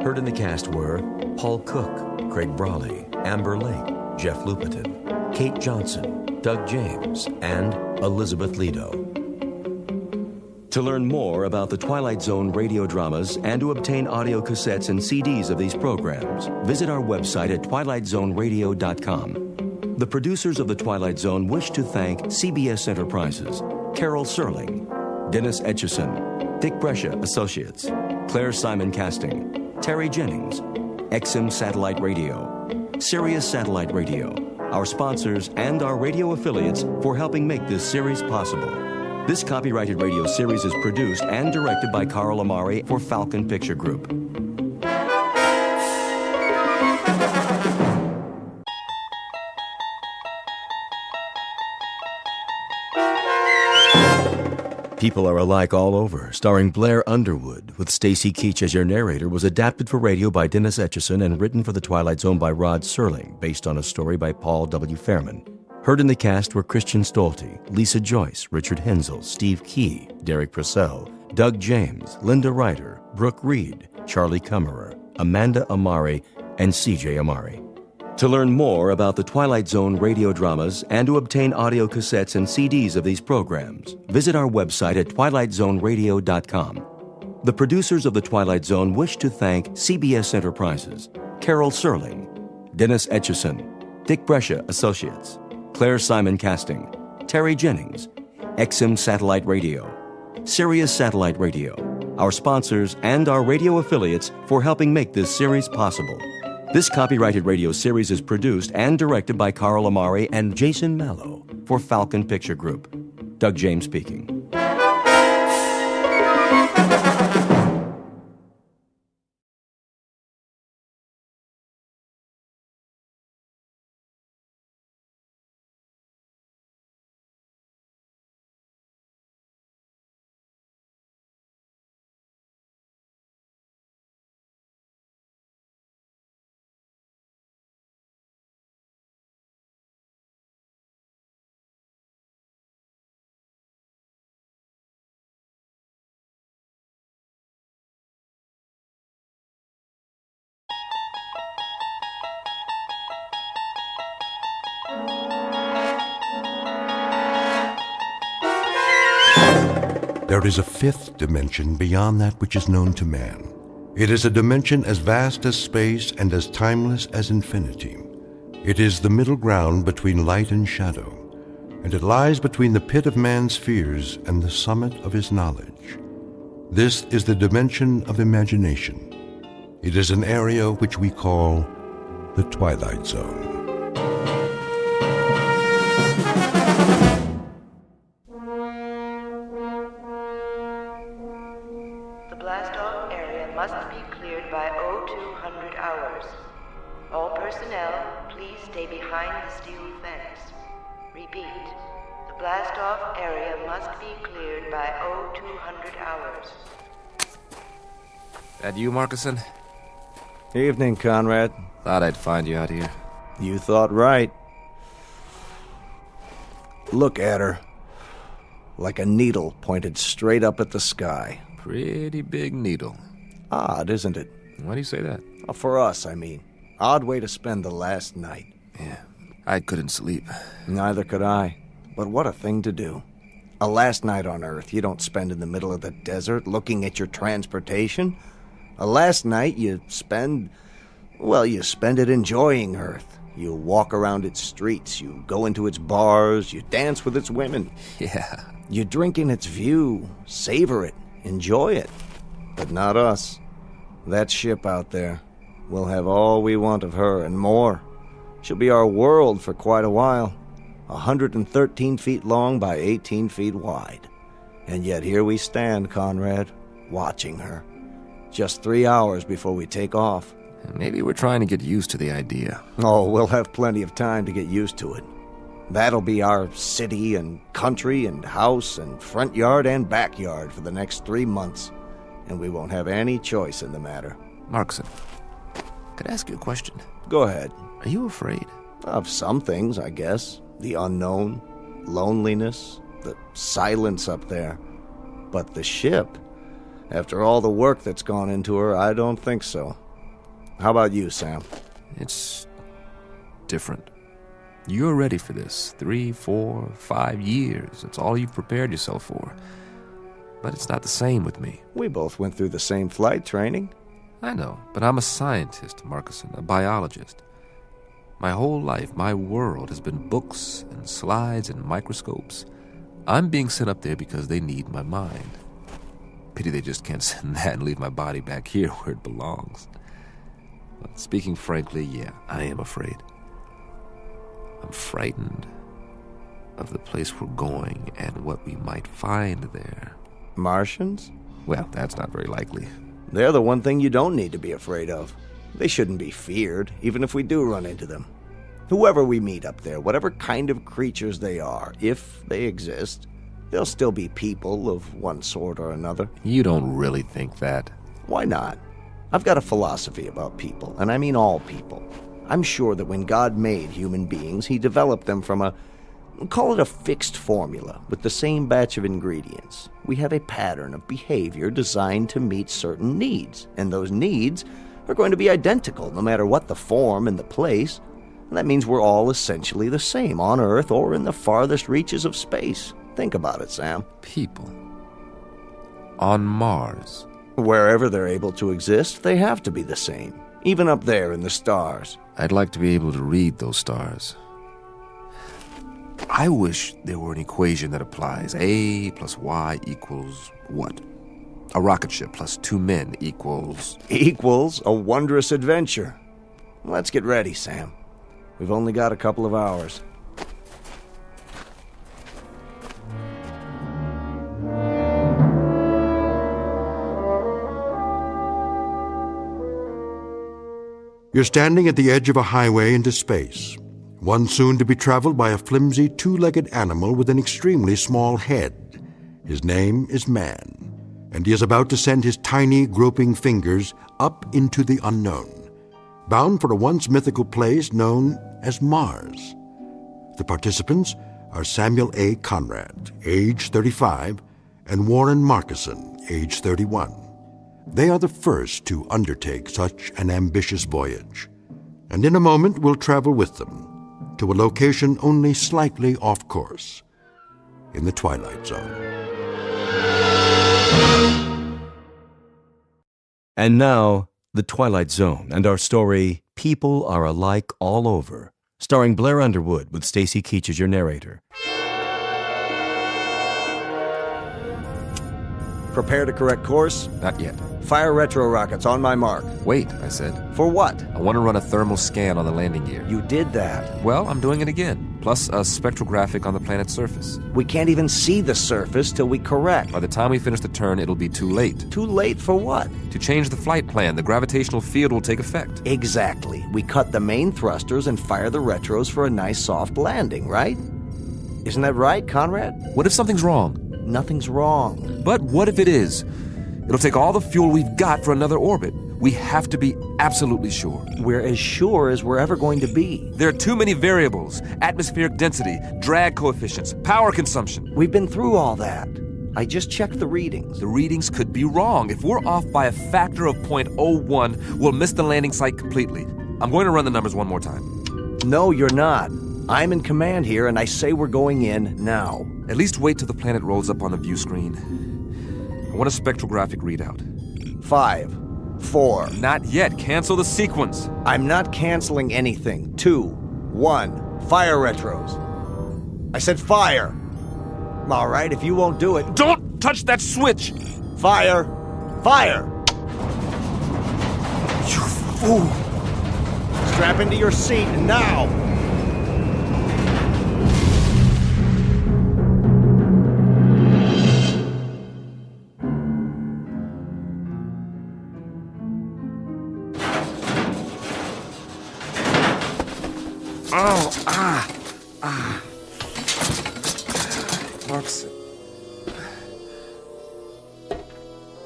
Heard in the cast were Paul Cook, Craig Brawley, Amber Lake, Jeff Lupetin, Kate Johnson, Doug James, and Elizabeth Lido. To learn more about the Twilight Zone radio dramas and to obtain audio cassettes and CDs of these programs, visit our website at twilightzoneradio.com. The producers of The Twilight Zone wish to thank CBS Enterprises, Carol Serling, Dennis Etchison, Dick Brescia Associates, Claire Simon Casting, Terry Jennings, XM Satellite Radio, Sirius Satellite Radio, our sponsors and our radio affiliates for helping make this series possible. This copyrighted radio series is produced and directed by Carl Amari for Falcon Picture Group. People Are Alike All Over, starring Blair Underwood, with Stacy Keach as your narrator, was adapted for radio by Dennis Etchison and written for The Twilight Zone by Rod Serling, based on a story by Paul W. Fairman. Heard in the cast were Christian Stolte, Lisa Joyce, Richard Hensel, Steve Key, Derek Purcell, Doug James, Linda Ryder, Brooke Reed, Charlie Kummerer, Amanda Amari, and C.J. Amari. To learn more about the Twilight Zone radio dramas and to obtain audio cassettes and CDs of these programs, visit our website at twilightzoneradio.com. The producers of The Twilight Zone wish to thank CBS Enterprises, Carol Serling, Dennis Etchison, Dick Brescia Associates, Claire Simon Casting, Terry Jennings, XM Satellite Radio, Sirius Satellite Radio, our sponsors and our radio affiliates for helping make this series possible. This copyrighted radio series is produced and directed by Carl Amari and Jason Mallow for Falcon Picture Group. Doug James speaking. There is a fifth dimension beyond that which is known to man. It is a dimension as vast as space and as timeless as infinity. It is the middle ground between light and shadow, and it lies between the pit of man's fears and the summit of his knowledge. This is the dimension of imagination. It is an area which we call the Twilight Zone. Blast-off area must be cleared by 0200 hours. All personnel, please stay behind the steel fence. Repeat, the blast-off area must be cleared by 0200 hours. That you, Markison? Evening, Conrad. Thought I'd find you out here. You thought right. Look at her. Like a needle pointed straight up at the sky. Pretty big needle. Odd, isn't it? Why do you say that? For us, I mean. Odd way to spend the last night. Yeah, I couldn't sleep. Neither could I. But what a thing to do. A last night on Earth you don't spend in the middle of the desert looking at your transportation. A last night you spend it enjoying Earth. You walk around its streets, you go into its bars, you dance with its women. Yeah. You drink in its view, savor it, enjoy it. But not us. That ship out there. We'll have all we want of her and more. She'll be our world for quite a while. 113 feet long by 18 feet wide. And yet here we stand, Conrad, watching her. Just 3 hours before we take off. Maybe we're trying to get used to the idea. Oh, we'll have plenty of time to get used to it. That'll be our city and country and house and front yard and backyard for the next 3 months. And we won't have any choice in the matter. Markson, could I ask you a question? Go ahead. Are you afraid? Of some things, I guess. The unknown, loneliness, the silence up there. But the ship, after all the work that's gone into her, I don't think so. How about you, Sam? It's different. You're ready for this. 3, 4, 5 years. It's all you've prepared yourself for. But it's not the same with me. We both went through the same flight training. I know, but I'm a scientist, Marcuson, a biologist. My whole life, my world has been books and slides and microscopes. I'm being sent up there because they need my mind. Pity they just can't send that and leave my body back here where it belongs. But speaking frankly, yeah, I am afraid. I'm frightened of the place we're going and what we might find there. Martians? Well, that's not very likely. They're the one thing you don't need to be afraid of. They shouldn't be feared, even if we do run into them. Whoever we meet up there, whatever kind of creatures they are, if they exist, they'll still be people of one sort or another. You don't really think that? Why not? I've got a philosophy about people, and I mean all people. I'm sure that when God made human beings, he developed them from call it a fixed formula, with the same batch of ingredients. We have a pattern of behavior designed to meet certain needs, and those needs are going to be identical no matter what the form and the place. And that means we're all essentially the same on Earth or in the farthest reaches of space. Think about it, Sam. People. On Mars. Wherever they're able to exist, they have to be the same, even up there in the stars. I'd like to be able to read those stars. I wish there were an equation that applies. A plus Y equals what? A rocket ship plus 2 men equals... Equals a wondrous adventure. Let's get ready, Sam. We've only got a couple of hours. You're standing at the edge of a highway into space, one soon to be traveled by a flimsy two-legged animal with an extremely small head. His name is Man, and he is about to send his tiny, groping fingers up into the unknown, bound for a once mythical place known as Mars. The participants are Samuel A. Conrad, age 35, and Warren Marcuson, age 31. They are the first to undertake such an ambitious voyage, and in a moment we'll travel with them to a location only slightly off course, in the Twilight Zone. And now, the Twilight Zone and our story, People Are Alike All Over, starring Blair Underwood with Stacy Keach as your narrator. Prepare to correct course? Not yet. Fire retro rockets on my mark. Wait, I said. For what? I want to run a thermal scan on the landing gear. You did that. Well, I'm doing it again. Plus a spectrographic on the planet's surface. We can't even see the surface till we correct. By the time we finish the turn, it'll be too late. Too late for what? To change the flight plan, the gravitational field will take effect. Exactly. We cut the main thrusters and fire the retros for a nice soft landing, right? Isn't that right, Conrad? What if something's wrong? Nothing's wrong. But what if it is? It'll take all the fuel we've got for another orbit. We have to be absolutely sure. We're as sure as we're ever going to be. There are too many variables. Atmospheric density, drag coefficients, power consumption. We've been through all that. I just checked the readings. The readings could be wrong. If we're off by a factor of 0.01, we'll miss the landing site completely. I'm going to run the numbers one more time. No, you're not. I'm in command here, and I say we're going in now. At least wait till the planet rolls up on the view screen. I want a spectrographic readout. 5, 4. Not yet. Cancel the sequence. I'm not canceling anything. 2, 1. Fire retros. I said fire. All right, if you won't do it... Don't touch that switch! Fire! Fire! You fool! Strap into your seat now!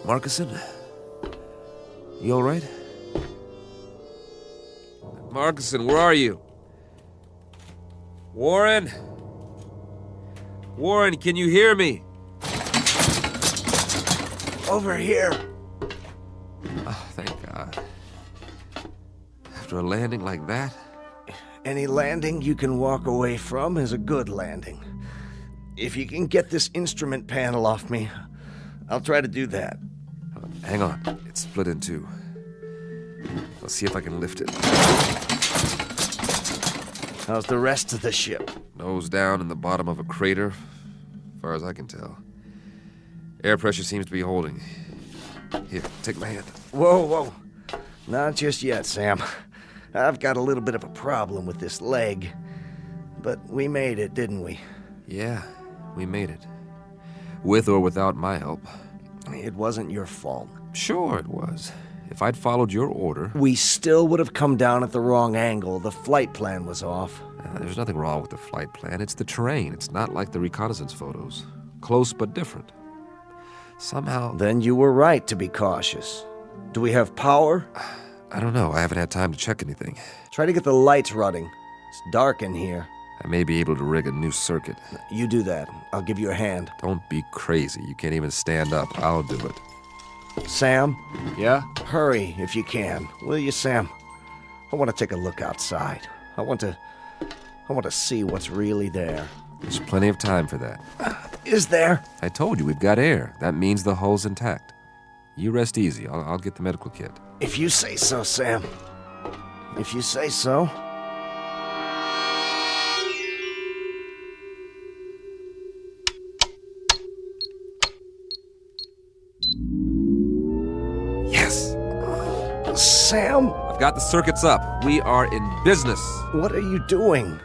Marcuson? You all right? Marcuson, where are you? Warren? Warren, can you hear me? Over here. Oh, thank God. After a landing like that? Any landing you can walk away from is a good landing. If you can get this instrument panel off me, I'll try to do that. Hang on. It's split in two. I'll see if I can lift it. How's the rest of the ship? Nose down in the bottom of a crater, as far as I can tell. Air pressure seems to be holding. Here, take my hand. Whoa. Not just yet, Sam. I've got a little bit of a problem with this leg. But we made it, didn't we? Yeah, we made it. With or without my help. It wasn't your fault. Sure it was. If I'd followed your order... We still would have come down at the wrong angle. The flight plan was off. There's nothing wrong with the flight plan. It's the terrain. It's not like the reconnaissance photos. Close but different. Somehow... Then you were right to be cautious. Do we have power? I don't know. I haven't had time to check anything. Try to get the lights running. It's dark in here. I may be able to rig a new circuit. You do that. I'll give you a hand. Don't be crazy. You can't even stand up. I'll do it. Sam? Yeah? Hurry if you can. Will you, Sam? I want to take a look outside. I want to see what's really there. There's plenty of time for that. Is there? I told you, we've got air. That means the hull's intact. You rest easy. I'll get the medical kit. If you say so, Sam. If you say so. Yes! Sam? I've got the circuits up. We are in business. What are you doing?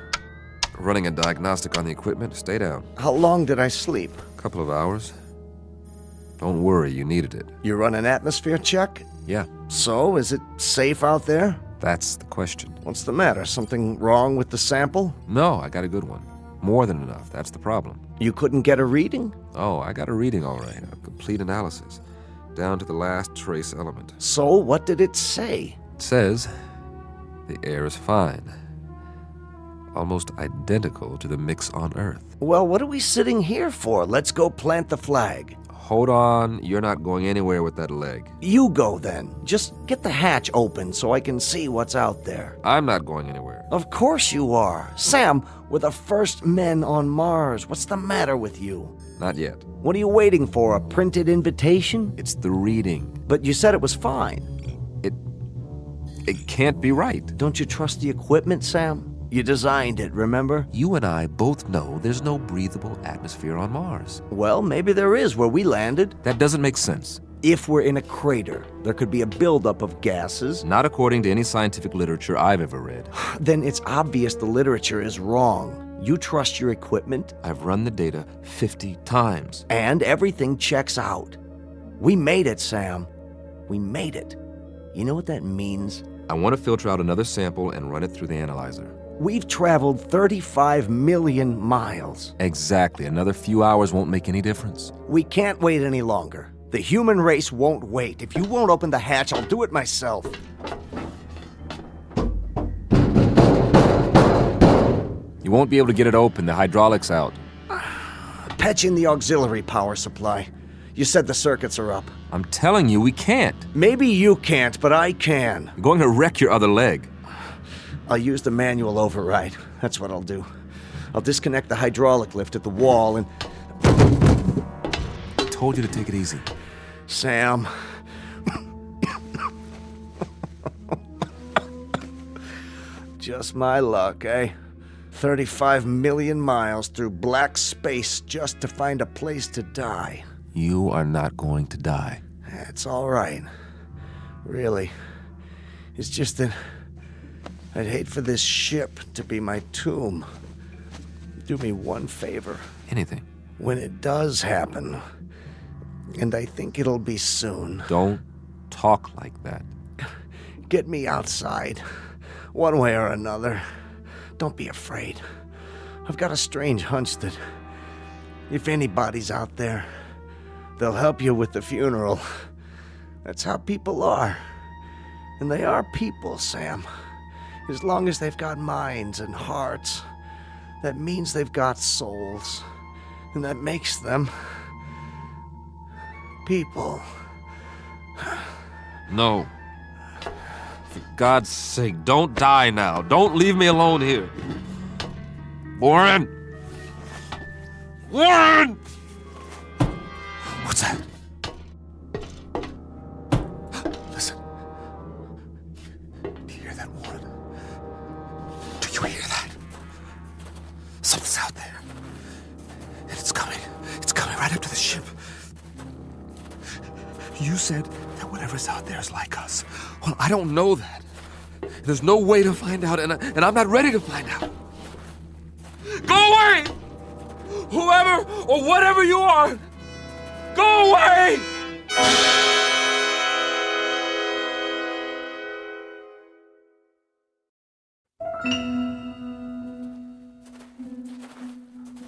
Running a diagnostic on the equipment. Stay down. How long did I sleep? A couple of hours. Don't worry, you needed it. You run an atmosphere check? Yeah. So, is it safe out there? That's the question. What's the matter? Something wrong with the sample? No, I got a good one. More than enough. That's the problem. You couldn't get a reading? Oh, I got a reading all right. A complete analysis. Down to the last trace element. So, what did it say? It says the air is fine. Almost identical to the mix on Earth. Well, what are we sitting here for? Let's go plant the flag. Hold on. You're not going anywhere with that leg. You go then. Just get the hatch open so I can see what's out there. I'm not going anywhere. Of course you are. Sam, we're the first men on Mars. What's the matter with you? Not yet. What are you waiting for, a printed invitation? It's the reading. But you said it was fine. It can't be right. Don't you trust the equipment, Sam? You designed it, remember? You and I both know there's no breathable atmosphere on Mars. Well, maybe there is where we landed. That doesn't make sense. If we're in a crater, there could be a buildup of gases. Not according to any scientific literature I've ever read. Then it's obvious the literature is wrong. You trust your equipment? I've run the data 50 times. And everything checks out. We made it, Sam. We made it. You know what that means? I want to filter out another sample and run it through the analyzer. We've traveled 35 million miles. Exactly. Another few hours won't make any difference. We can't wait any longer. The human race won't wait. If you won't open the hatch, I'll do it myself. You won't be able to get it open. The hydraulics out. Patch in the auxiliary power supply. You said the circuits are up. I'm telling you, we can't. Maybe you can't, but I can. You're going to wreck your other leg. I'll use the manual override. That's what I'll do. I'll disconnect the hydraulic lift at the wall and... I told you to take it easy. Sam. Just my luck, eh? 35 million miles through black space just to find a place to die. You are not going to die. It's all right. Really. It's just that I'd hate for this ship to be my tomb. Do me one favor. Anything. When it does happen, and I think it'll be soon. Don't talk like that. Get me outside, one way or another. Don't be afraid. I've got a strange hunch that if anybody's out there, they'll help you with the funeral. That's how people are. And they are people, Sam. As long as they've got minds and hearts, that means they've got souls. And that makes them people. No. For God's sake, don't die now. Don't leave me alone here. Warren! Warren! What's that? Listen. Do you hear that, Warren? Do you hear that? Something's out there. And it's coming. It's coming right up to the ship. You said that whatever's out there is like us. Well, I don't know that. There's no way to find out, and I'm not ready to find out. Go away! Whoever or whatever you are, go away!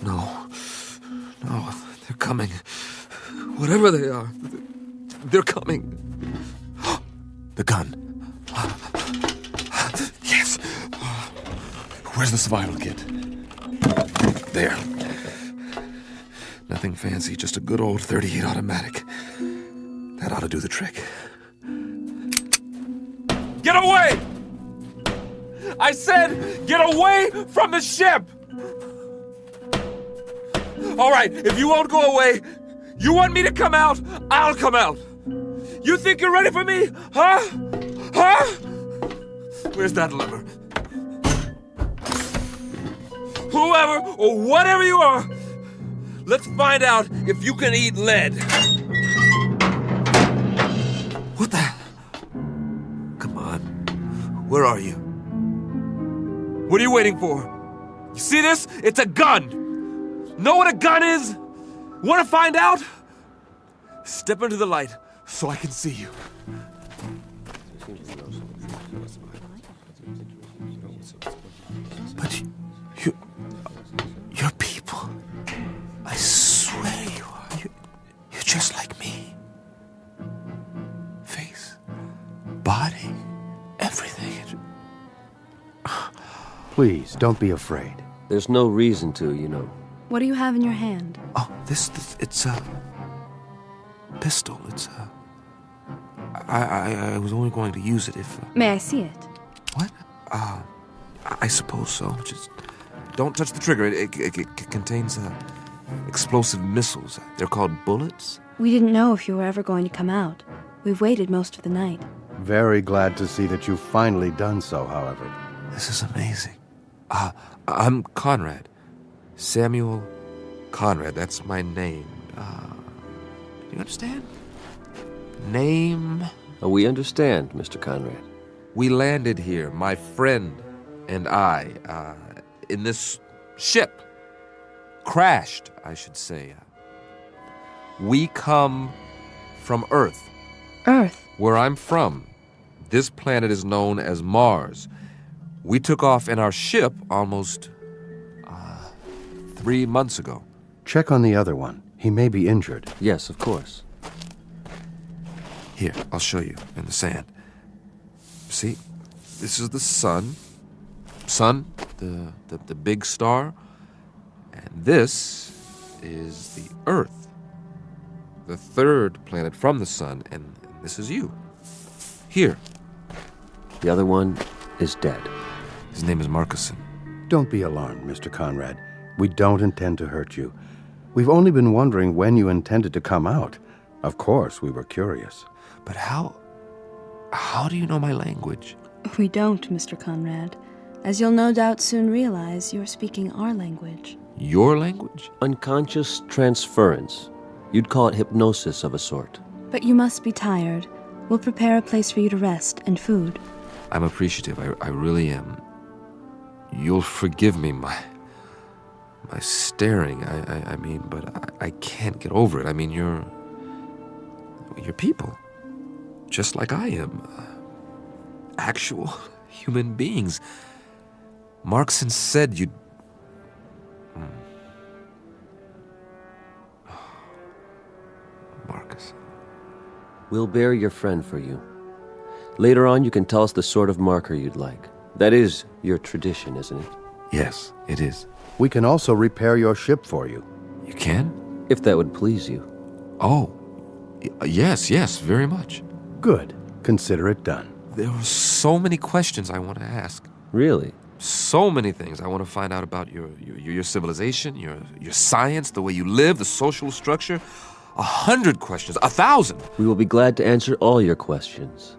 No, they're coming. Whatever they are, they're coming. The gun. Yes. Where's the survival kit? There. Nothing fancy, just a good old .38 automatic. That ought to do the trick. Get away! I said, get away from the ship! All right, if you won't go away, you want me to come out, I'll come out. You think you're ready for me? Huh? Huh? Where's that lever? Whoever or whatever you are, let's find out if you can eat lead. What the? Come on. Where are you? What are you waiting for? You see this? It's a gun. Know what a gun is? Want to find out? Step into the light so I can see you. But you're people. I swear you are. You're just like me. Face, body, everything. Please, don't be afraid. There's no reason to, you know. What do you have in your hand? Oh, this it's a pistol. It's I was only going to use it if... May I see it? What? I suppose so. Just don't touch the trigger. It contains explosive missiles. They're called bullets. We didn't know if you were ever going to come out. We've waited most of the night. Very glad to see that you've finally done so, however. This is amazing. I'm Conrad. Samuel Conrad. That's my name. Do you understand? Name? We understand, Mr. Conrad. We landed here, my friend and I, in this ship. Crashed, I should say. We come from Earth. Earth? Where I'm from. This planet is known as Mars. We took off in our ship almost 3 months ago. Check on the other one. He may be injured. Yes, of course. Here, I'll show you in the sand. See? This is the sun. Sun, the big star. And this is the Earth. The third planet from the sun, and this is you. Here. The other one is dead. His name is Marcuson. Don't be alarmed, Mr. Conrad. We don't intend to hurt you. We've only been wondering when you intended to come out. Of course, we were curious. But how do you know my language? We don't, Mr. Conrad. As you'll no doubt soon realize, you're speaking our language. Your language? Unconscious transference. You'd call it hypnosis of a sort. But you must be tired. We'll prepare a place for you to rest and food. I'm appreciative. I really am. You'll forgive me my staring. I mean, but I can't get over it. I mean, you're people. Just like I am. Actual human beings. Marcuson said you'd... Marcus. We'll bear your friend for you. Later on, you can tell us the sort of marker you'd like. That is your tradition, isn't it? Yes, it is. We can also repair your ship for you. You can? If that would please you. Oh, yes, very much. Good. Consider it done. There are so many questions I want to ask. Really? So many things I want to find out about your civilization, your science, the way you live, the social structure. 100 questions, 1,000. We will be glad to answer all your questions.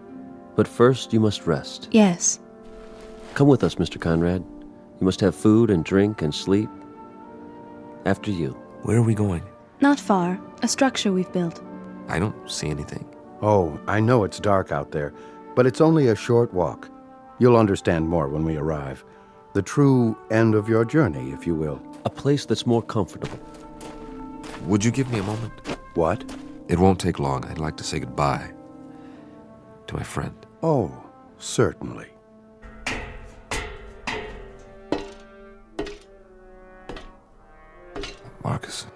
But first, you must rest. Yes. Come with us, Mr. Conrad. You must have food and drink and sleep. After you. Where are we going? Not far. A structure we've built. I don't see anything. Oh, I know it's dark out there, but it's only a short walk. You'll understand more when we arrive. The true end of your journey, if you will. A place that's more comfortable. Would you give me a moment? What? It won't take long. I'd like to say goodbye to my friend. Oh, certainly. Marcus,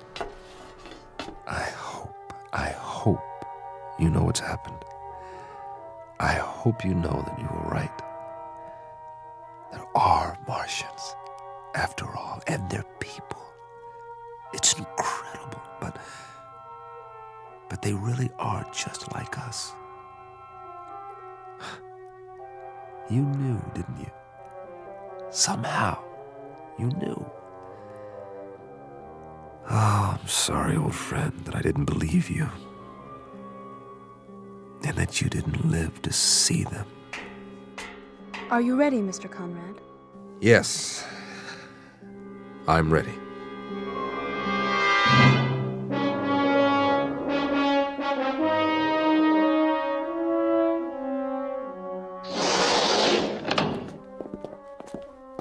I hope you know what's happened. I hope you know that you were right. There are Martians, after all, and they're people. It's incredible, but they really are just like us. You knew, didn't you? Somehow, you knew. Oh, I'm sorry, old friend, that I didn't believe you. And that you didn't live to see them. Are you ready, Mr. Conrad? Yes, I'm ready.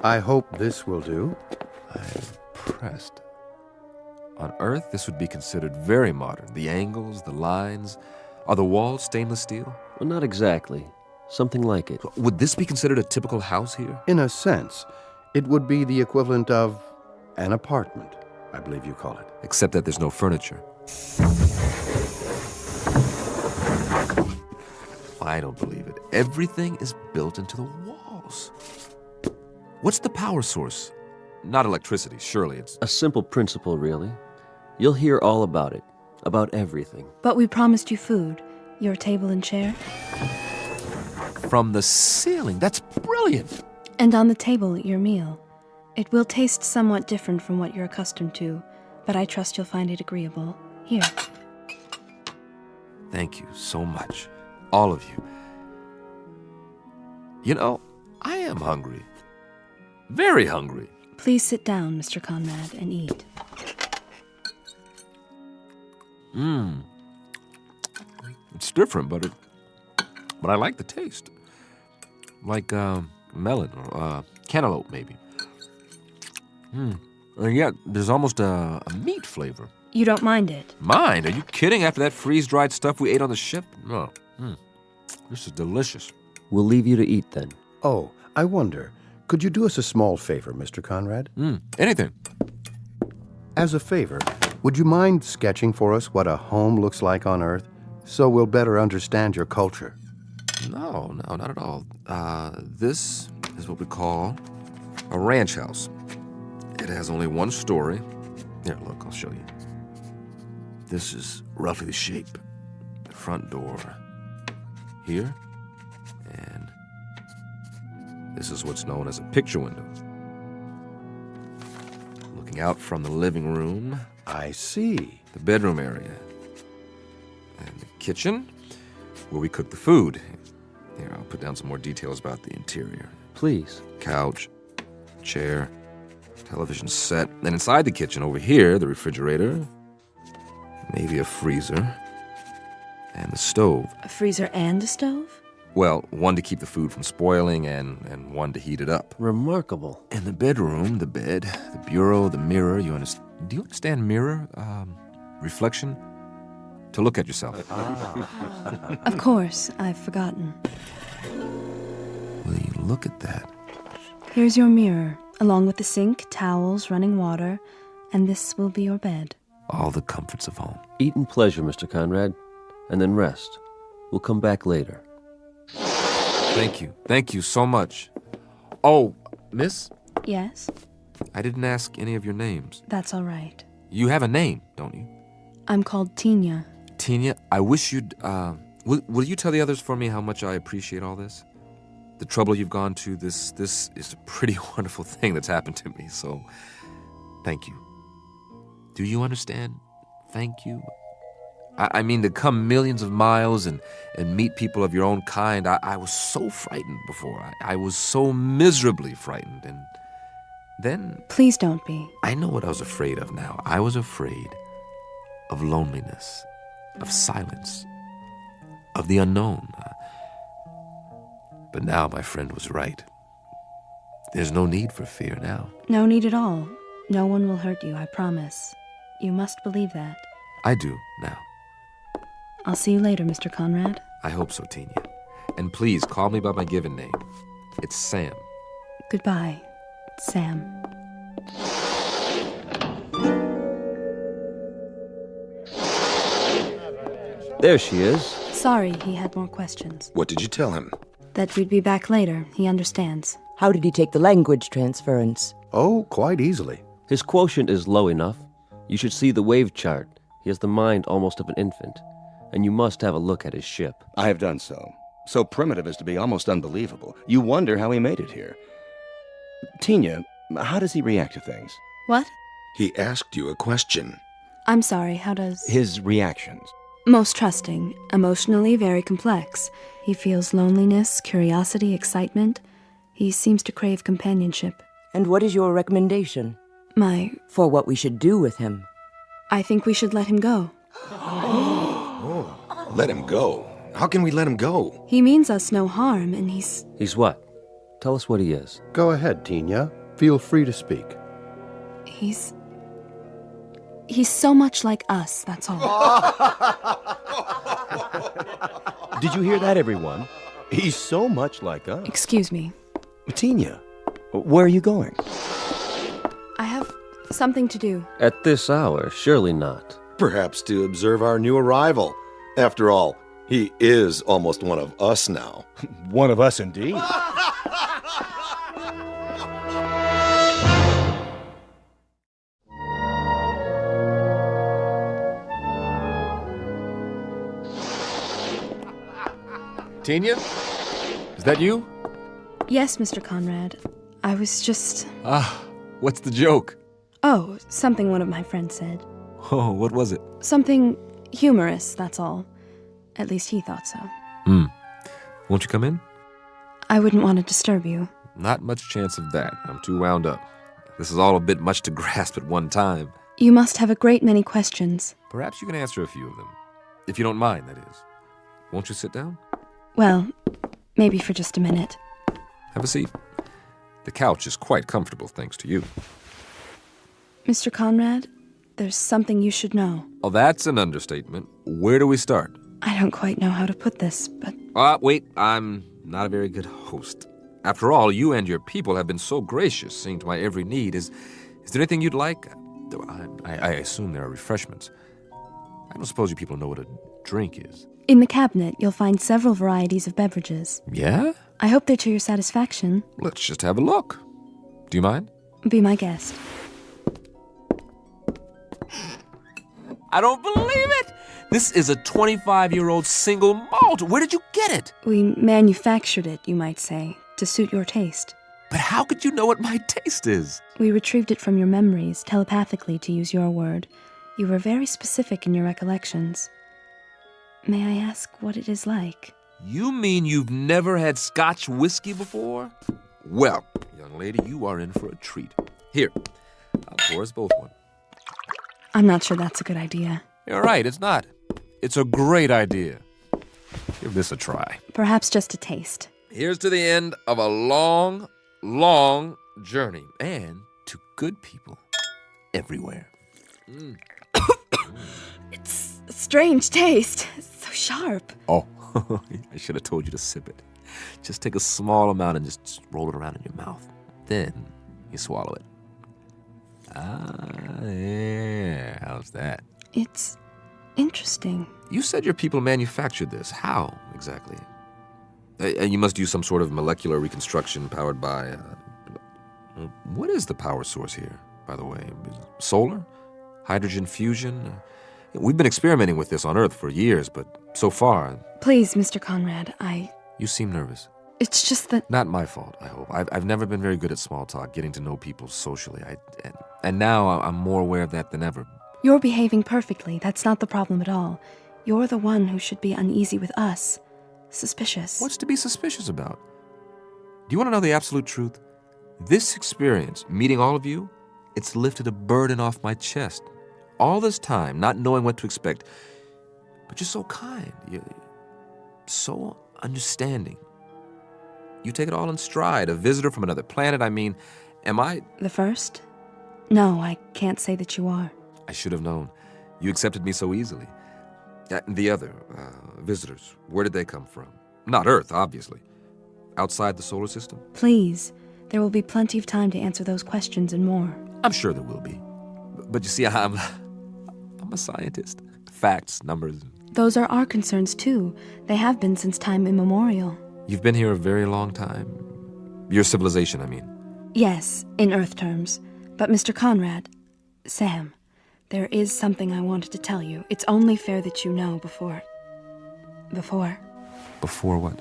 I hope this will do. I'm impressed. On Earth, this would be considered very modern. The angles, the lines. Are the walls stainless steel? Well, not exactly. Something like it. Would this be considered a typical house here? In a sense, it would be the equivalent of an apartment, I believe you call it. Except that there's no furniture. I don't believe it. Everything is built into the walls. What's the power source? Not electricity, surely it's... A simple principle, really. You'll hear all about it. About everything. But we promised you food. Your table and chair. From the ceiling. That's brilliant. And on the table, your meal. It will taste somewhat different from what you're accustomed to, but I trust you'll find it agreeable. Here. Thank you so much. All of you. You know, I am hungry. Very hungry. Please sit down, Mr. Conrad, and eat. It's different, but I like the taste. Like melon or cantaloupe, maybe. And yet, there's almost a meat flavor. You don't mind it? Mind? Are you kidding? After that freeze-dried stuff we ate on the ship? No. This is delicious. We'll leave you to eat then. Oh, I wonder, could you do us a small favor, Mr. Conrad? Anything. As a favor, would you mind sketching for us what a home looks like on Earth, so we'll better understand your culture? No, not at all. This is what we call a ranch house. It has only one story. Here, look, I'll show you. This is roughly the shape. The front door here, and this is what's known as a picture window. Looking out from the living room. I see. The bedroom area. And the kitchen, where we cook the food. Here, I'll put down some more details about the interior. Please. Couch, chair, television set. And inside the kitchen, over here, the refrigerator, maybe a freezer, and the stove. A freezer and a stove? Well, one to keep the food from spoiling and one to heat it up. Remarkable. In the bedroom, the bed, the bureau, the mirror. Do you understand mirror? Reflection? To look at yourself. Of course, I've forgotten. Will you look at that? Here's your mirror, along with the sink, towels, running water, and this will be your bed. All the comforts of home. Eat in pleasure, Mr. Conrad, and then rest. We'll come back later. Thank you. Thank you so much. Oh, miss? Yes? I didn't ask any of your names. That's all right. You have a name, don't you? I'm called Tina. Tina, I wish you'd, will you tell the others for me how much I appreciate all this? The trouble you've gone to, this is a pretty wonderful thing that's happened to me, so thank you. Do you understand? Thank you. I mean, to come millions of miles and meet people of your own kind, I was so frightened before. I was so miserably frightened, and then... Please don't be. I know what I was afraid of now. I was afraid of loneliness, of silence, of the unknown. But now my friend was right. There's no need for fear now. No need at all. No one will hurt you, I promise. You must believe that. I do now. I'll see you later, Mr. Conrad. I hope so, Tina. And please call me by my given name. It's Sam. Goodbye, Sam. There she is. Sorry, he had more questions. What did you tell him? That we'd be back later. He understands. How did he take the language transference? Oh, quite easily. His quotient is low enough. You should see the wave chart. He has the mind almost of an infant. And you must have a look at his ship. I have done so. So primitive as to be almost unbelievable. You wonder how he made it here. Tina, how does he react to things? What? He asked you a question. I'm sorry, how does... His reactions. Most trusting, emotionally very complex. He feels loneliness, curiosity, excitement. He seems to crave companionship. And what is your recommendation? For what we should do with him? I think we should let him go. Let him go? How can we let him go? He means us no harm, and he's... He's what? Tell us what he is. Go ahead, Tina. Feel free to speak. He's so much like us, that's all. Did you hear that, everyone? He's so much like us. Excuse me. Tina, where are you going? I have something to do. At this hour, surely not. Perhaps to observe our new arrival. After all, he is almost one of us now. One of us indeed. Tina? Is that you? Yes, Mr. Conrad. I was just... What's the joke? Oh, something one of my friends said. Oh, what was it? Something humorous, that's all. At least he thought so. Won't you come in? I wouldn't want to disturb you. Not much chance of that. I'm too wound up. This is all a bit much to grasp at one time. You must have a great many questions. Perhaps you can answer a few of them. If you don't mind, that is. Won't you sit down? Well, maybe for just a minute. Have a seat. The couch is quite comfortable, thanks to you. Mr. Conrad, there's something you should know. Oh, that's an understatement. Where do we start? I don't quite know how to put this, but... Wait, I'm not a very good host. After all, you and your people have been so gracious, seeing to my every need. Is there anything you'd like? I assume there are refreshments. I don't suppose you people know what a drink is. In the cabinet, you'll find several varieties of beverages. Yeah? I hope they're to your satisfaction. Let's just have a look. Do you mind? Be my guest. I don't believe it! This is a 25-year-old single malt. Where did you get it? We manufactured it, you might say, to suit your taste. But how could you know what my taste is? We retrieved it from your memories, telepathically, to use your word. You were very specific in your recollections. May I ask what it is like? You mean you've never had Scotch whiskey before? Well, young lady, you are in for a treat. Here, I'll pour us both one. I'm not sure that's a good idea. You're right, it's not. It's a great idea. Give this a try. Perhaps just a taste. Here's to the end of a long, long journey. And to good people everywhere. It's a strange taste. It's so sharp. Oh, I should have told you to sip it. Just take a small amount and just roll it around in your mouth. Then you swallow it. Yeah. How's that? It's interesting. You said your people manufactured this. How, exactly? And you must use some sort of molecular reconstruction powered by What is the power source here, by the way? Solar? Hydrogen fusion? We've been experimenting with this on Earth for years, but so far... Please, Mr. Conrad, You seem nervous. It's just that... Not my fault, I hope. I've never been very good at small talk, getting to know people socially. And now I'm more aware of that than ever. You're behaving perfectly. That's not the problem at all. You're the one who should be uneasy with us. Suspicious. What's to be suspicious about? Do you want to know the absolute truth? This experience, meeting all of you, it's lifted a burden off my chest. All this time, not knowing what to expect. But you're so kind. You're so understanding. You take it all in stride. A visitor from another planet, I mean, am I... The first? No, I can't say that you are. I should have known. You accepted me so easily. The other visitors, where did they come from? Not Earth, obviously. Outside the solar system? Please. There will be plenty of time to answer those questions and more. I'm sure there will be. But you see, I'm a scientist. Facts, numbers. Those are our concerns, too. They have been since time immemorial. You've been here a very long time. Your civilization, I mean. Yes, in Earth terms. But Mr. Conrad, Sam, there is something I wanted to tell you. It's only fair that you know before... Before what?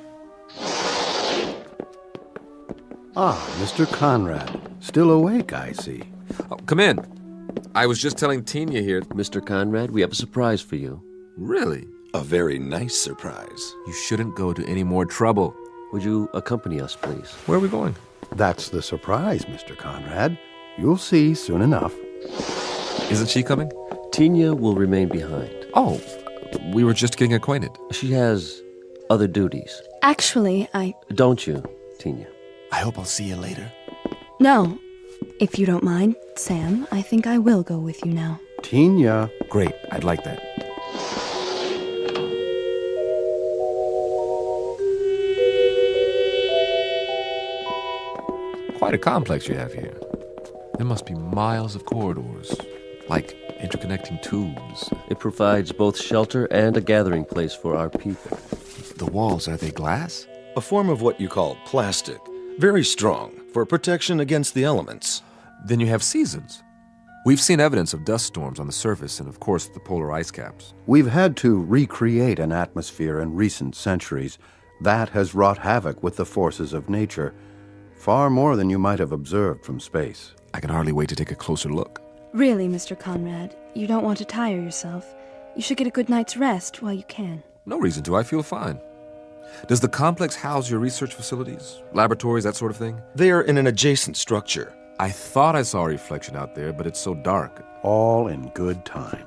Ah, Mr. Conrad. Still awake, I see. Oh, come in. I was just telling Tina here... Mr. Conrad, we have a surprise for you. Really? A very nice surprise. You shouldn't go to any more trouble. Would you accompany us, please? Where are we going? That's the surprise, Mr. Conrad. You'll see soon enough. Isn't she coming? Tina will remain behind. Oh, we were just getting acquainted. She has other duties. Actually, Don't you, Tina? I hope I'll see you later. No. If you don't mind, Sam, I think I will go with you now. Tina. Great, I'd like that. Quite a complex you have here. There must be miles of corridors, like interconnecting tubes. It provides both shelter and a gathering place for our people. The walls, are they glass? A form of what you call plastic. Very strong, for protection against the elements. Then you have seasons. We've seen evidence of dust storms on the surface and, of course, the polar ice caps. We've had to recreate an atmosphere in recent centuries. That has wrought havoc with the forces of nature. Far more than you might have observed from space. I can hardly wait to take a closer look. Really, Mr. Conrad, you don't want to tire yourself. You should get a good night's rest while you can. No reason to. I feel fine. Does the complex house your research facilities, laboratories, that sort of thing? They are in an adjacent structure. I thought I saw a reflection out there, but it's so dark. All in good time.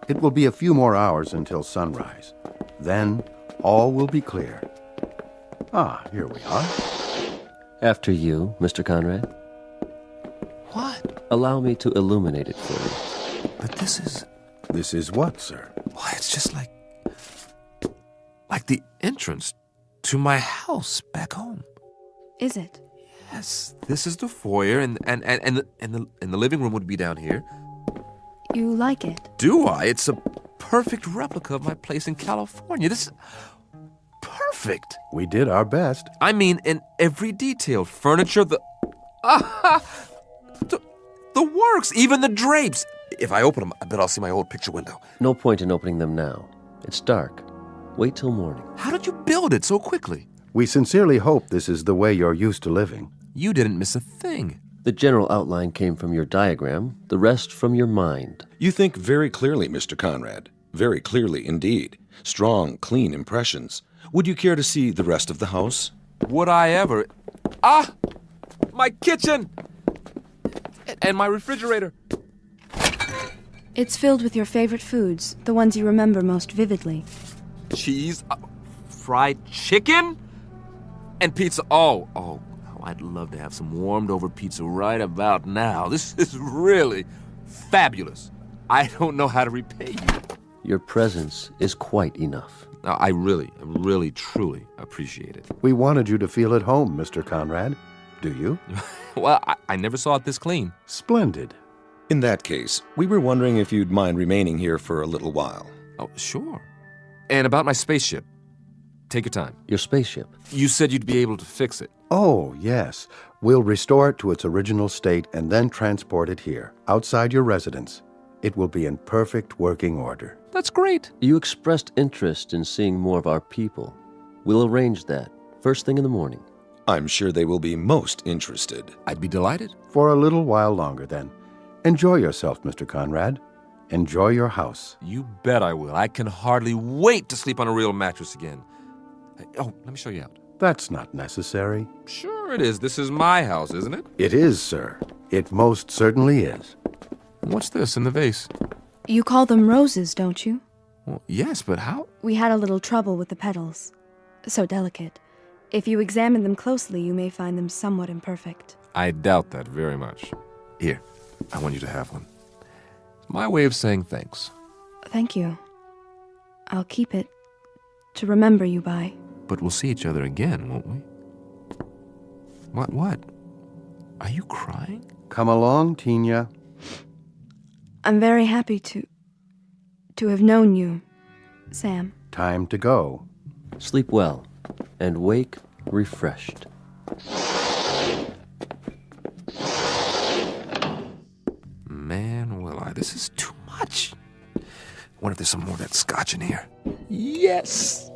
It will be a few more hours until sunrise. Then, all will be clear. Ah, here we are. After you, Mr. Conrad. What? Allow me to illuminate it for you. But this is... This is what, sir? Why, it's just like the entrance to my house back home. Is it? Yes, this is the foyer, and the living room would be down here. You like it? Do I? It's a perfect replica of my place in California. This is perfect. We did our best. I mean, in every detail. Furniture, the works, even the drapes. If I open them, I bet I'll see my old picture window. No point in opening them now. It's dark. Wait till morning. How did you build it so quickly? We sincerely hope this is the way you're used to living. You didn't miss a thing. The general outline came from your diagram, the rest from your mind. You think very clearly, Mr. Conrad. Very clearly indeed. Strong, clean impressions. Would you care to see the rest of the house? Would I ever? Ah! My kitchen! And my refrigerator. It's filled with your favorite foods, the ones you remember most vividly. Cheese, fried chicken, and pizza. Oh, I'd love to have some warmed over pizza right about now. This is really fabulous. I don't know how to repay you. Your presence is quite enough. I really, truly appreciate it. We wanted you to feel at home, Mr. Conrad. Do you? Well, I never saw it this clean. Splendid. In that case, we were wondering if you'd mind remaining here for a little while. Oh, sure. And about my spaceship. Take your time. Your spaceship? You said you'd be able to fix it. Oh, yes. We'll restore it to its original state and then transport it here, outside your residence. It will be in perfect working order. That's great. You expressed interest in seeing more of our people. We'll arrange that, first thing in the morning. I'm sure they will be most interested. I'd be delighted. For a little while longer, then. Enjoy yourself, Mr. Conrad. Enjoy your house. You bet I will. I can hardly wait to sleep on a real mattress again. Oh, let me show you out. That's not necessary. Sure it is. This is my house, isn't it? It is, sir. It most certainly is. What's this in the vase? You call them roses, don't you? Well, yes, but how? We had a little trouble with the petals. So delicate. If you examine them closely, you may find them somewhat imperfect. I doubt that very much. Here, I want you to have one. It's my way of saying thanks. Thank you. I'll keep it to remember you by. But we'll see each other again, won't we? What? Are you crying? Come along, Tina. I'm very happy to have known you, Sam. Time to go. Sleep well, and wake refreshed. Man, this is too much. I wonder if there's some more of that scotch in here. Yes!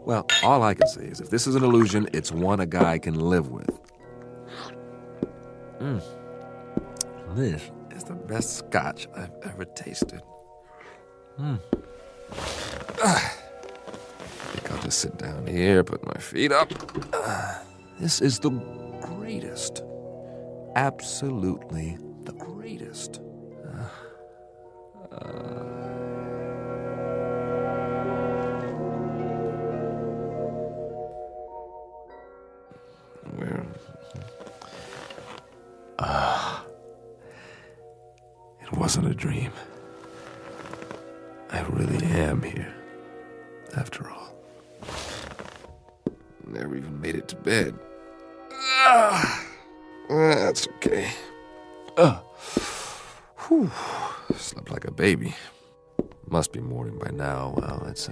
Well, all I can say is if this is an illusion, it's one a guy can live with. This is the best scotch I've ever tasted. I think I'll just sit down here, put my feet up. This is the greatest. Absolutely the greatest. It wasn't a dream. I really am here, after all. Never even made it to bed. That's okay. Slept like a baby. Must be morning by now. Well, let's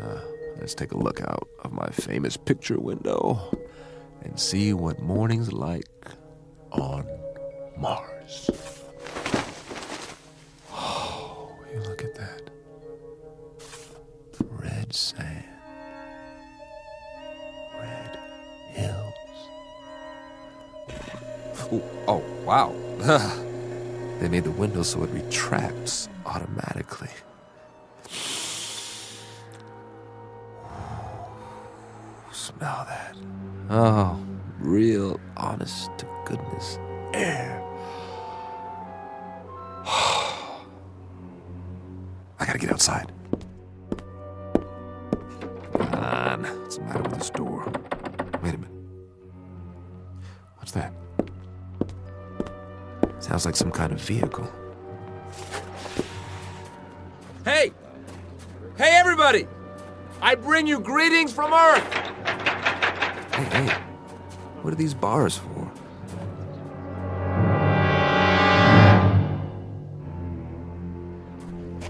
take a look out of my famous picture window and see what morning's like on Mars. Oh, you look at that. Red sand. Red hills. Ooh, oh, wow. They made the window so it retracts automatically. Smell that. Oh, real honest to goodness air. I gotta get outside. Come on. What's the matter with this door? Wait a minute. What's that? Sounds like some kind of vehicle. Hey! Hey, everybody! I bring you greetings from Earth! Hey, what are these bars for?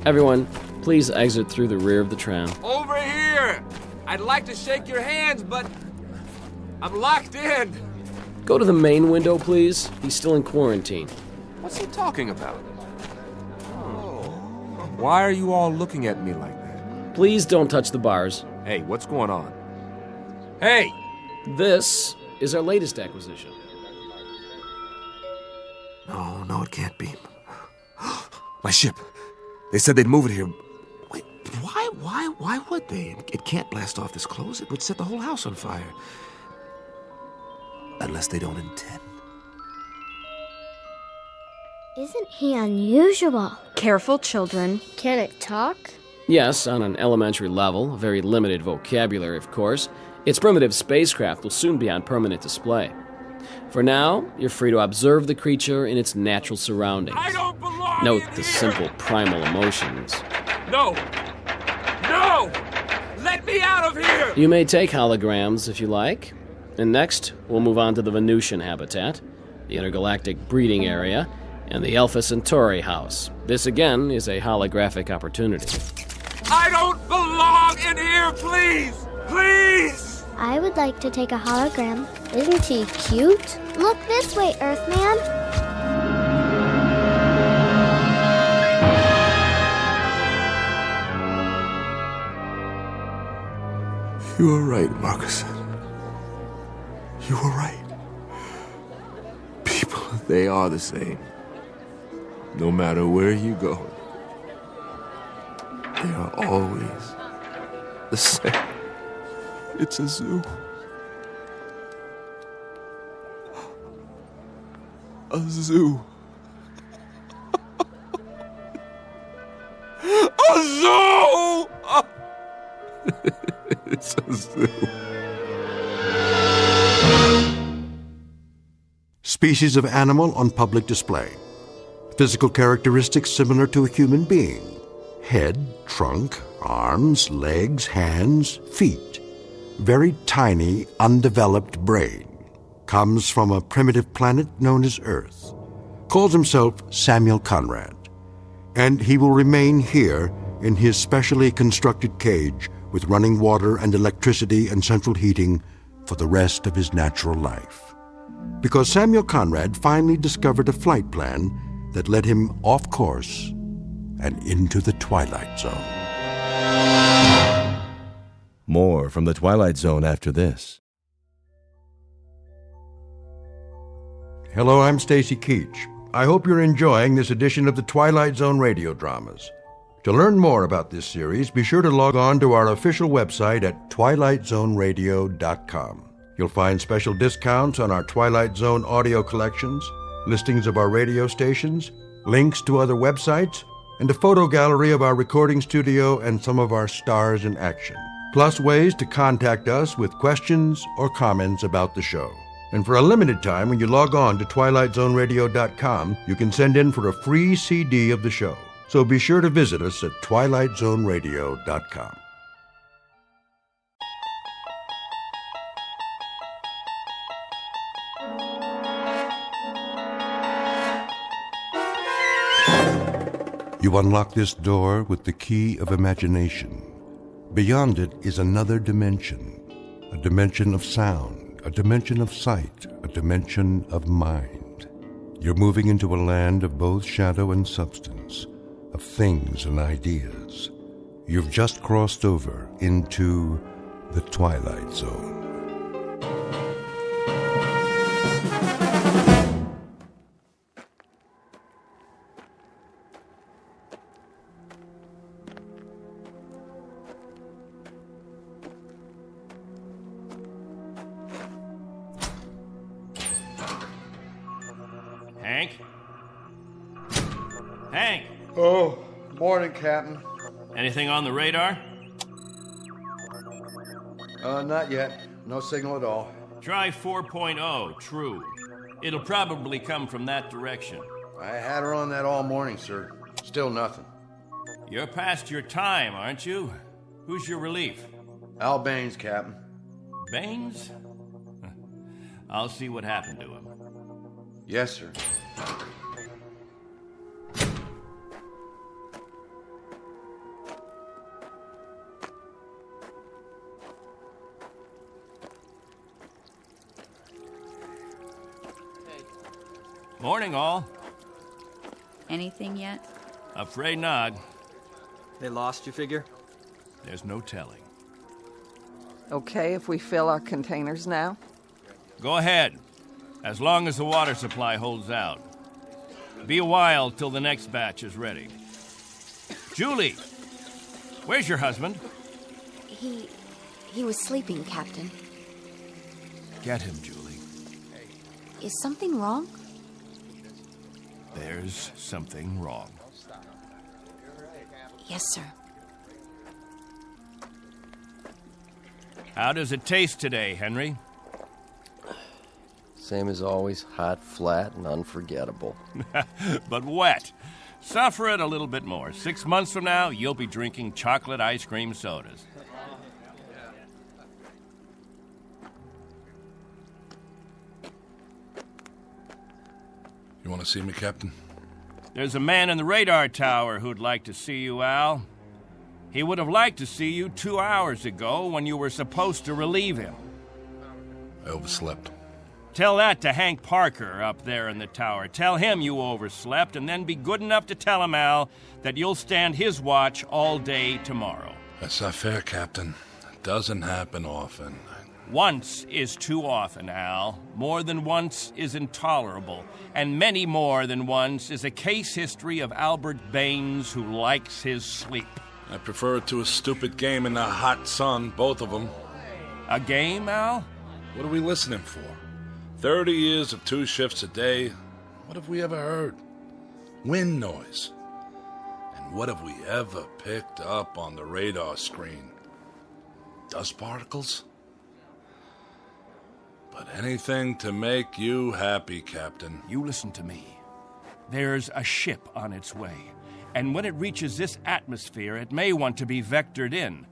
Everyone, please exit through the rear of the tram. Over here! I'd like to shake your hands, but I'm locked in. Go to the main window, please. He's still in quarantine. What's he talking about? Why are you all looking at me like that? Please don't touch the bars. Hey, what's going on? Hey! This is our latest acquisition. No, it can't be. My ship. They said they'd move it here. Wait, why would they? It can't blast off this close. It would set the whole house on fire. Unless they don't intend. Isn't he unusual? Careful, children. Can it talk? Yes, on an elementary level, a very limited vocabulary, of course. Its primitive spacecraft will soon be on permanent display. For now, you're free to observe the creature in its natural surroundings. I don't belong Note in the here. simple primal emotions. No! Let me out of here! You may take holograms if you like. And next, we'll move on to the Venusian habitat, the intergalactic breeding area, and the Alpha Centauri house. This, again, is a holographic opportunity. I don't belong in here, please! Please! I would like to take a hologram. Isn't he cute? Look this way, Earthman. You were right, Marcus. You were right. People, they are the same. No matter where you go, they are always the same. It's a zoo. A zoo. A zoo! It's a zoo. Species of animal on public display. Physical characteristics similar to a human being. Head, trunk, arms, legs, hands, feet. Very tiny, undeveloped brain. Comes from a primitive planet known as Earth. Calls himself Samuel Conrad. And he will remain here in his specially constructed cage with running water and electricity and central heating for the rest of his natural life. Because Samuel Conrad finally discovered a flight plan that led him off course and into the Twilight Zone. More from the Twilight Zone after this. Hello, I'm Stacy Keach. I hope you're enjoying this edition of the Twilight Zone radio dramas. To learn more about this series, be sure to log on to our official website at twilightzoneradio.com. You'll find special discounts on our Twilight Zone audio collections, listings of our radio stations, links to other websites, and a photo gallery of our recording studio and some of our stars in action. Plus ways to contact us with questions or comments about the show. And for a limited time, when you log on to twilightzoneradio.com, you can send in for a free CD of the show. So be sure to visit us at twilightzoneradio.com. You unlock this door with the key of imagination. Beyond it is another dimension, a dimension of sound, a dimension of sight, a dimension of mind. You're moving into a land of both shadow and substance, of things and ideas. You've just crossed over into the Twilight Zone. Hank? Hank! Oh, morning, Captain. Anything on the radar? Not yet. No signal at all. Try 4.0, true. It'll probably come from that direction. I had her on that all morning, sir. Still nothing. You're past your time, aren't you? Who's your relief? Al Baines, Captain. Baines? I'll see what happened to him. Yes, sir. Morning, all. Anything yet? Afraid not. They lost, you figure? There's no telling. Okay if we fill our containers now? Go ahead, as long as the water supply holds out. Be a while till the next batch is ready. Julie, where's your husband? He was sleeping, Captain. Get him, Julie. Is something wrong? There's something wrong. Yes, sir. How does it taste today, Henry? Same as always, hot, flat, and unforgettable. But wet. Suffer it a little bit more. 6 months from now, you'll be drinking chocolate ice cream sodas. You want to see me, Captain? There's a man in the radar tower who'd like to see you, Al. He would have liked to see you 2 hours ago when you were supposed to relieve him. I overslept. Tell that to Hank Parker up there in the tower. Tell him you overslept, and then be good enough to tell him, Al, that you'll stand his watch all day tomorrow. That's not fair, Captain. It doesn't happen often. Once is too often, Al. More than once is intolerable. And many more than once is a case history of Albert Baines who likes his sleep. I prefer it to a stupid game in the hot sun, both of them. A game, Al? What are we listening for? 30 years of 2 shifts a day. What have we ever heard? Wind noise. And what have we ever picked up on the radar screen? Dust particles? But anything to make you happy, Captain. You listen to me. There's a ship on its way, and when it reaches this atmosphere, it may want to be vectored in.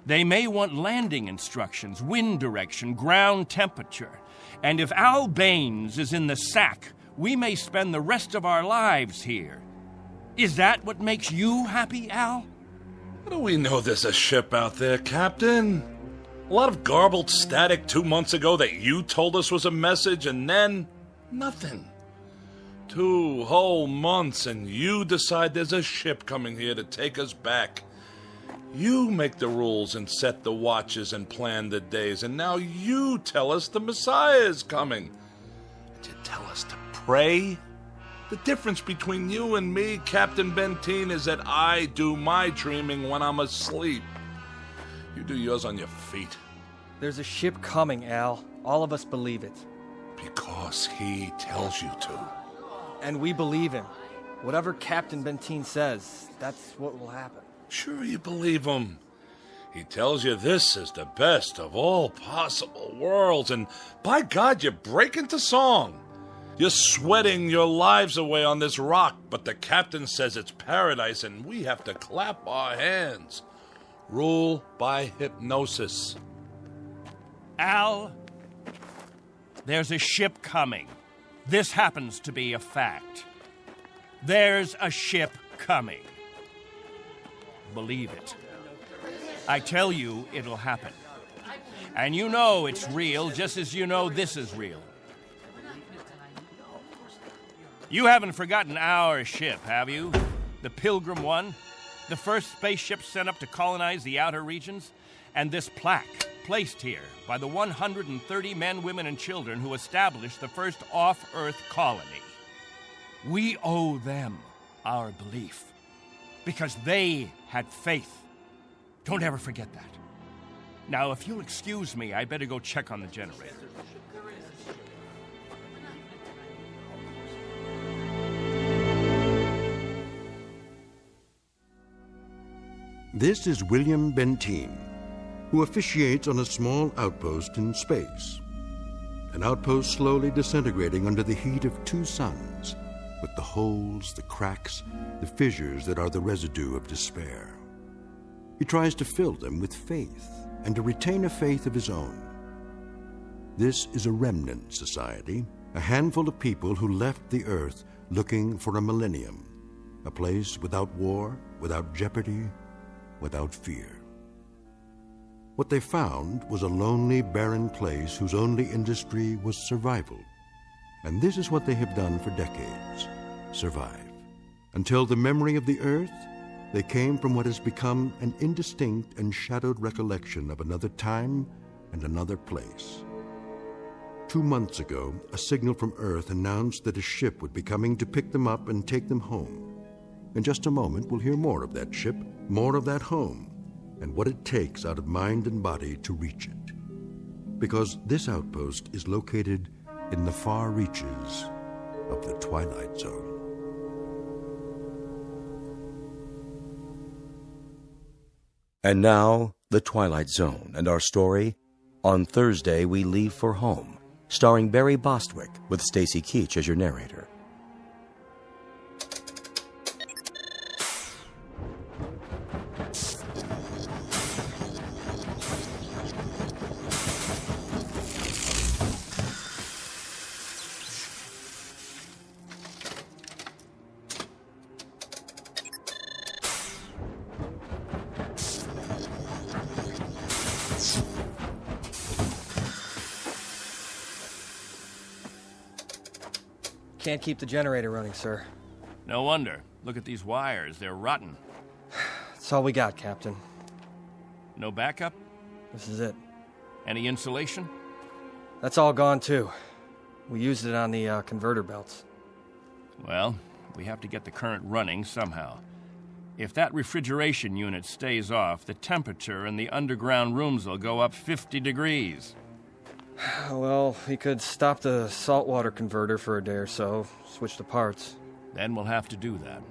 They may want landing instructions, wind direction, ground temperature. And if Al Baines is in the sack, we may spend the rest of our lives here. Is that what makes you happy, Al? How do we know there's a ship out there, Captain? A lot of garbled static 2 months ago that you told us was a message, and then nothing. 2 whole months, and you decide there's a ship coming here to take us back. You make the rules and set the watches and plan the days, and now you tell us the Messiah is coming. And you tell us to pray? The difference between you and me, Captain Benteen, is that I do my dreaming when I'm asleep. You do yours on your feet. There's a ship coming, Al. All of us believe it. Because he tells you to. And we believe him. Whatever Captain Benteen says, that's what will happen. Sure you believe him. He tells you this is the best of all possible worlds, and by God, you break into song. You're sweating your lives away on this rock, but the captain says it's paradise, and we have to clap our hands. Rule by hypnosis. Al, there's a ship coming. This happens to be a fact. There's a ship coming. Believe it. I tell you, it'll happen. And you know it's real, just as you know this is real. You haven't forgotten our ship, have you? The Pilgrim 1? The first spaceship sent up to colonize the outer regions? And this plaque, placed here by the 130 men, women, and children who established the first off-Earth colony. We owe them our belief. Because they had faith. Don't ever forget that. Now, if you'll excuse me, I better go check on the generator. This is William Benteen, who officiates on a small outpost in space. An outpost slowly disintegrating under the heat of 2 suns, with the holes, the cracks, the fissures that are the residue of despair. He tries to fill them with faith and to retain a faith of his own. This is a remnant society, a handful of people who left the earth looking for a millennium, a place without war, without jeopardy, without fear. What they found was a lonely, barren place whose only industry was survival. And this is what they have done for decades, survive. Until the memory of the earth, they came from what has become an indistinct and shadowed recollection of another time and another place. 2 months ago, a signal from Earth announced that a ship would be coming to pick them up and take them home. In just a moment, we'll hear more of that ship, more of that home, and what it takes out of mind and body to reach it. Because this outpost is located in the far reaches of the Twilight Zone. And now, The Twilight Zone, and our story, On Thursday We Leave for Home, starring Barry Bostwick, with Stacy Keach as your narrator. Can't keep the generator running, sir. No wonder. Look at these wires. They're rotten. That's all we got, Captain. No backup? This is it. Any insulation? That's all gone, too. We used it on the converter belts. Well, we have to get the current running somehow. If that refrigeration unit stays off, the temperature in the underground rooms will go up 50 degrees. Well, we could stop the saltwater converter for a day or so, switch the parts. Then we'll have to do that.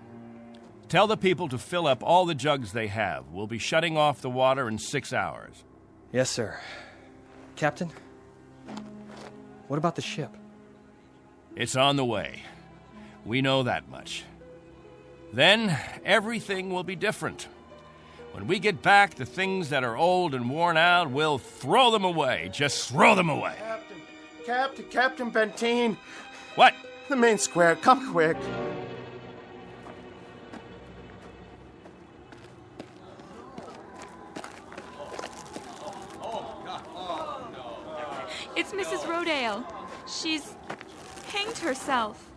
Tell the people to fill up all the jugs they have. We'll be shutting off the water in 6 hours. Yes, sir. Captain, what about the ship? It's on the way. We know that much. Then everything will be different. When we get back, the things that are old and worn out, we'll throw them away. Just throw them away. Captain Benteen. What? The main square. Come quick. It's Mrs. Rodale. She's hanged herself.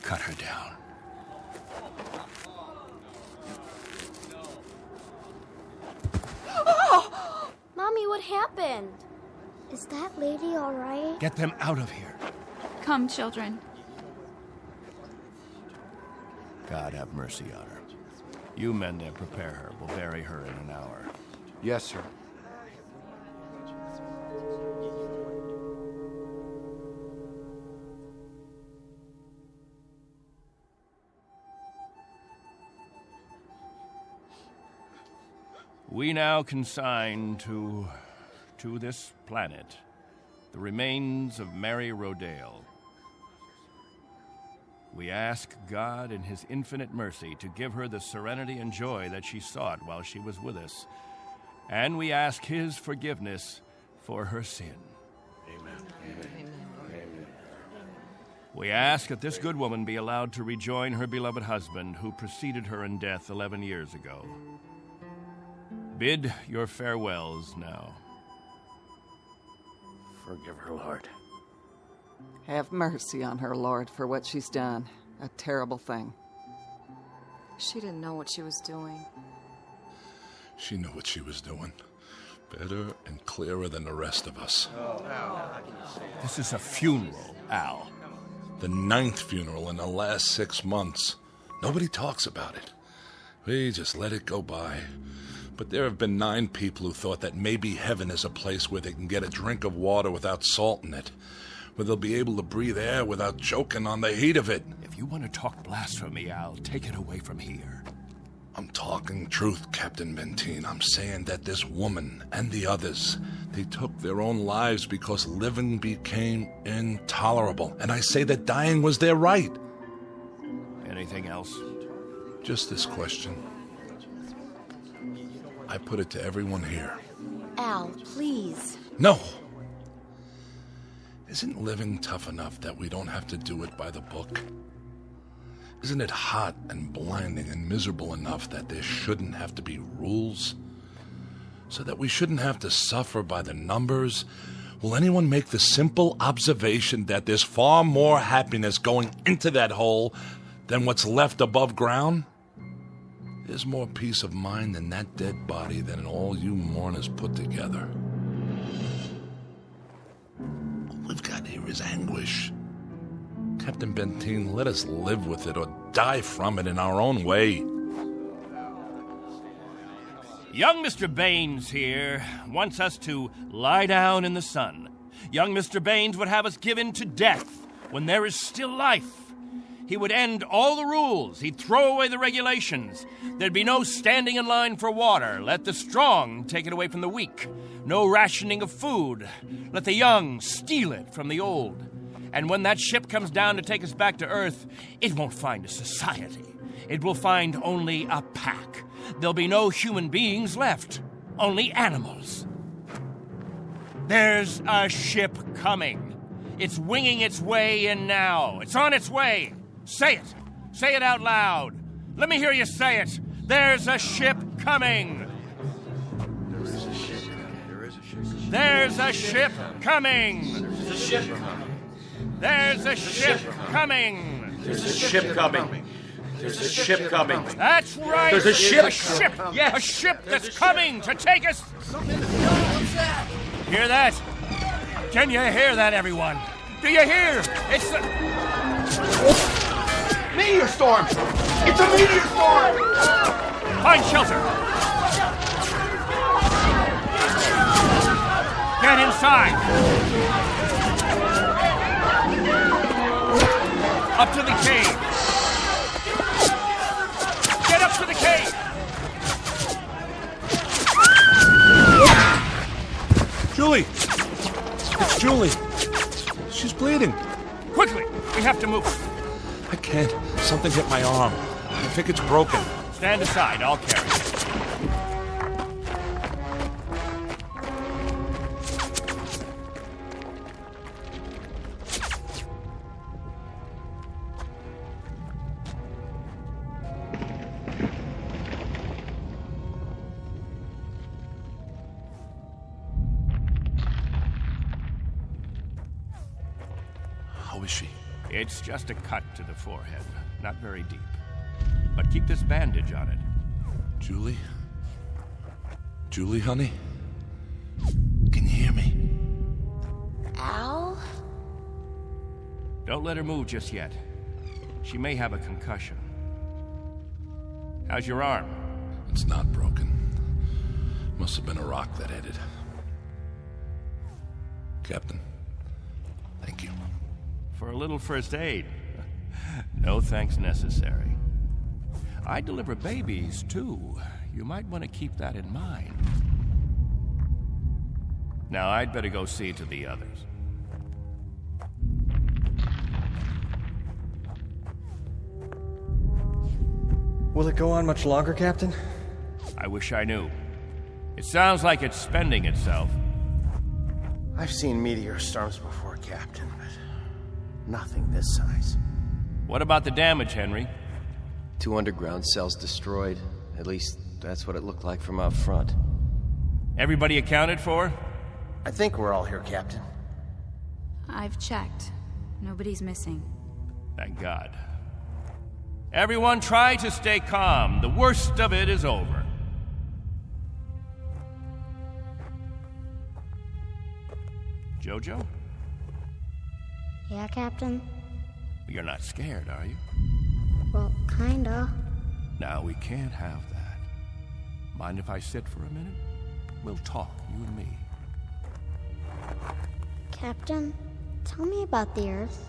Cut her down. Oh! Mommy, what happened? Is that lady all right? Get them out of here. Come, children. God have mercy on her. You men there prepare her. We'll bury her in an hour. Yes, sir. We now consign to this planet the remains of Mary Rodale. We ask God in His infinite mercy to give her the serenity and joy that she sought while she was with us. And we ask His forgiveness for her sin. Amen. We ask that this good woman be allowed to rejoin her beloved husband who preceded her in death 11 years ago. Bid your farewells now. Forgive her, Lord. Have mercy on her, Lord, for what she's done. A terrible thing. She didn't know what she was doing. She knew what she was doing. Better and clearer than the rest of us. This is a funeral, Al. The 9th funeral in the last 6 months. Nobody talks about it. We just let it go by. But there have been 9 people who thought that maybe heaven is a place where they can get a drink of water without salt in it, where they'll be able to breathe air without choking on the heat of it. If you want to talk blasphemy, Al, take it away from here. I'm talking truth, Captain Benteen. I'm saying that this woman and the others, they took their own lives because living became intolerable. And I say that dying was their right. Anything else? Just this question. I put it to everyone here. Al, please. No! Isn't living tough enough that we don't have to do it by the book? Isn't it hot and blinding and miserable enough that there shouldn't have to be rules? So that we shouldn't have to suffer by the numbers? Will anyone make the simple observation that there's far more happiness going into that hole than what's left above ground? There's more peace of mind in that dead body than in all you mourners put together. All we've got here is anguish. Captain Benteen, let us live with it or die from it in our own way. Young Mr. Baines here wants us to lie down in the sun. Young Mr. Baines would have us given to death when there is still life. He would end all the rules. He'd throw away the regulations. There'd be no standing in line for water. Let the strong take it away from the weak. No rationing of food. Let the young steal it from the old. And when that ship comes down to take us back to Earth, it won't find a society. It will find only a pack. There'll be no human beings left. Only animals. There's a ship coming. It's winging its way in now. It's on its way. Say it. Say it out loud. Let me hear you say it. There's a ship coming. There's a ship coming. There's a ship coming. There's a ship coming. There's a ship coming! There's a ship coming. There's a ship coming. That's right! There's a ship! A ship! Yes! A ship that's coming to take us! Hear that? Can you hear that, everyone? Do you hear? It's the... Meteor storm! It's a meteor storm! Find shelter! Get inside! Up to the cave! Get up to the cave! Julie! It's Julie. She's bleeding. Quickly! We have to move. I can't. Something hit my arm. I think it's broken. Stand aside. I'll carry it. How is she? It's just a cut to the forehead. Not very deep. But keep this bandage on it. Julie? Julie, honey? Can you hear me? Al? Don't let her move just yet. She may have a concussion. How's your arm? It's not broken. Must have been a rock that hit it. Captain, thank you. For a little first aid. No thanks necessary. I deliver babies, too. You might want to keep that in mind. Now, I'd better go see to the others. Will it go on much longer, Captain? I wish I knew. It sounds like it's spending itself. I've seen meteor storms before, Captain, but nothing this size. What about the damage, Henry? 2 underground cells destroyed. At least, that's what it looked like from out front. Everybody accounted for? I think we're all here, Captain. I've checked. Nobody's missing. Thank God. Everyone try to stay calm. The worst of it is over. Jojo? Yeah, Captain? You're not scared, are you? Well, kinda. Now, we can't have that. Mind if I sit for a minute? We'll talk, you and me. Captain, tell me about the Earth.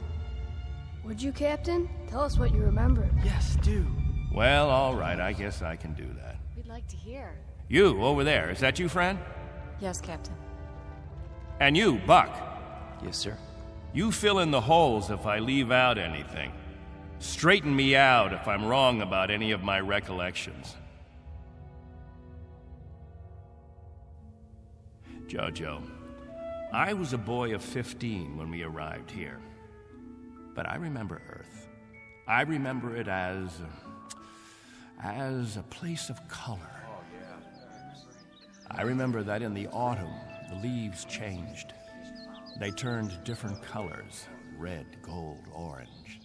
Would you, Captain? Tell us what you remember. Yes, do. Well, all right, I guess I can do that. We'd like to hear. You, over there, is that you, friend? Yes, Captain. And you, Buck. Yes, sir. You fill in the holes if I leave out anything. Straighten me out if I'm wrong about any of my recollections. Jojo, I was a boy of 15 when we arrived here. But I remember Earth. I remember it as a place of color. I remember that in the autumn, the leaves changed. They turned different colors, red, gold, orange.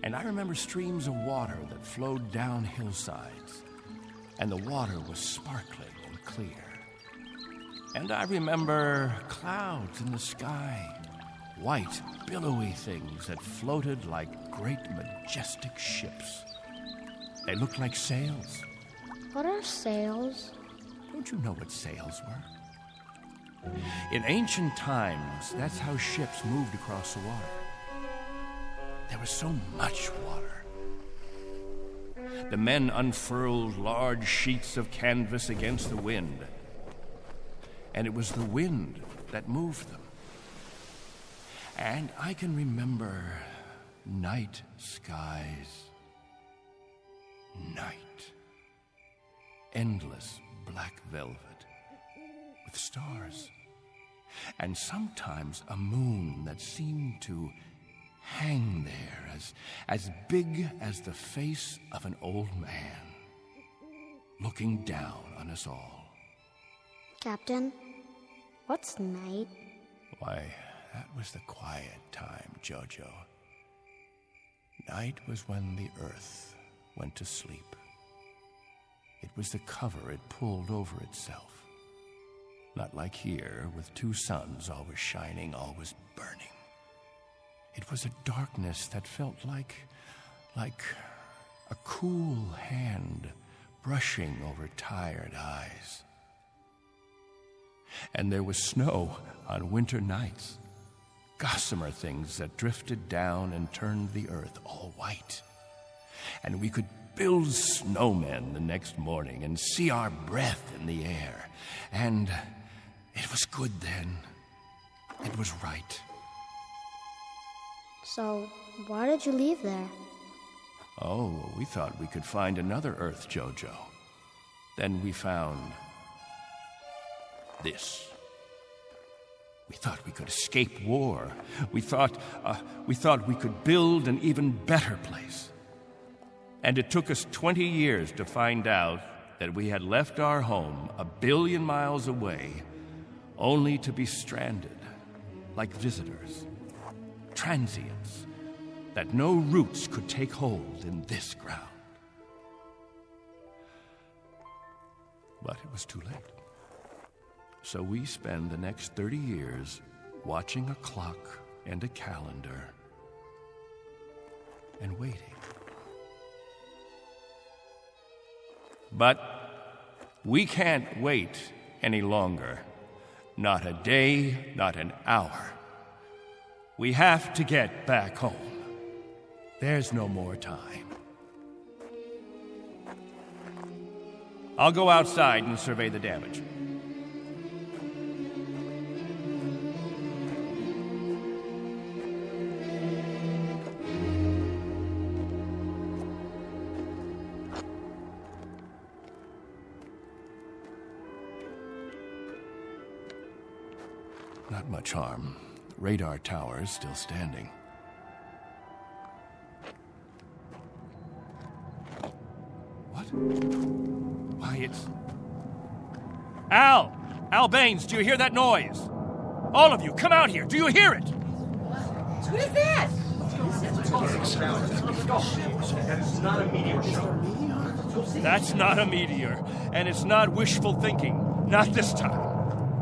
And I remember streams of water that flowed down hillsides, and the water was sparkling and clear. And I remember clouds in the sky, white, billowy things that floated like great, majestic ships. They looked like sails. What are sails? Don't you know what sails were? In ancient times, that's how ships moved across the water. There was so much water. The men unfurled large sheets of canvas against the wind, and it was the wind that moved them. And I can remember night skies. Night. Endless black velvet with stars. And sometimes a moon that seemed to hang there as big as the face of an old man, looking down on us all. Captain, what's night? Why, That was the quiet time, Jojo. Night was when the earth went to sleep. It was the cover it pulled over itself. Not like here, with two suns always shining, always burning. It was a darkness that felt like a cool hand brushing over tired eyes. And there was snow on winter nights, gossamer things that drifted down and turned the earth all white. And we could build snowmen the next morning and see our breath in the air. And it was good then. It was right. So, why did you leave there? Oh, we thought we could find another Earth, Jojo. Then we found this. We thought we could escape war. We thought we could build an even better place. And it took us 20 years to find out that we had left our home 1 billion miles away, only to be stranded, like visitors, transients, that no roots could take hold in this ground. But it was too late. So we spend the next 30 years watching a clock and a calendar and waiting. But we can't wait any longer. Not a day, not an hour. We have to get back home. There's no more time. I'll go outside and survey the damage. Not much harm. Radar tower's still standing. What? Why, it's... Al! Al Baines, do you hear that noise? All of you, come out here. Do you hear it? What is that? That's not a meteor, and it's not wishful thinking. Not this time.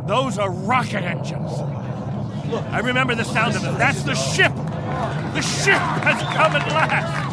Those are rocket engines. I remember the sound of it. That's the ship. The ship has come at last.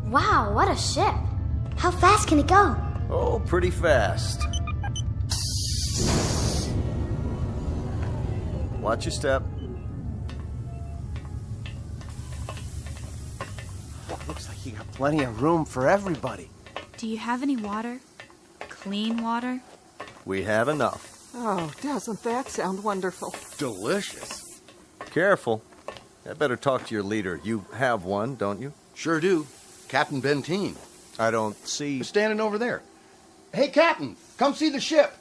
Wow, what a ship. How fast can it go? Oh, pretty fast. Watch your step. Looks like you got plenty of room for everybody. Do you have any water? Clean water? We have enough. Oh, doesn't that sound wonderful? Delicious. Careful. I better talk to your leader. You have one, don't you? Sure do. Captain Benteen. I don't see... Standing over there. Hey, Captain, come see the ship.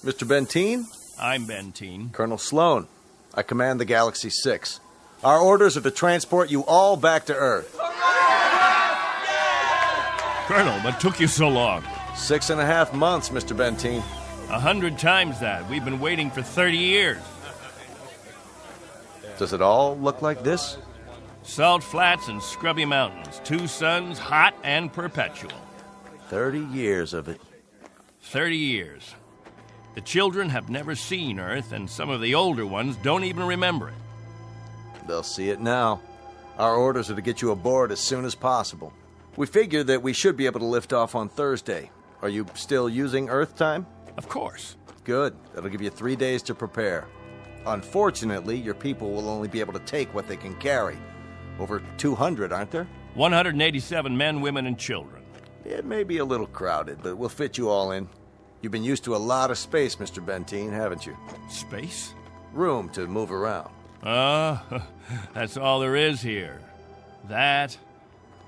Mr. Benteen? I'm Benteen. Colonel Sloan. I command the Galaxy 6. Our orders are to transport you all back to Earth. Colonel, what took you so long? 6.5 months, Mr. Benteen. 100 times that. We've been waiting for 30 years. Does it all look like this? Salt flats and scrubby mountains. 2 suns, hot and perpetual. 30 years of it. 30 years. The children have never seen Earth, and some of the older ones don't even remember it. They'll see it now. Our orders are to get you aboard as soon as possible. We figure that we should be able to lift off on Thursday. Are you still using Earth time? Of course. Good. That'll give you 3 days to prepare. Unfortunately, your people will only be able to take what they can carry. Over 200, aren't there? 187 men, women, and children. It may be a little crowded, but we'll fit you all in. You've been used to a lot of space, Mr. Benteen, haven't you? Space? Room to move around. That's all there is here. That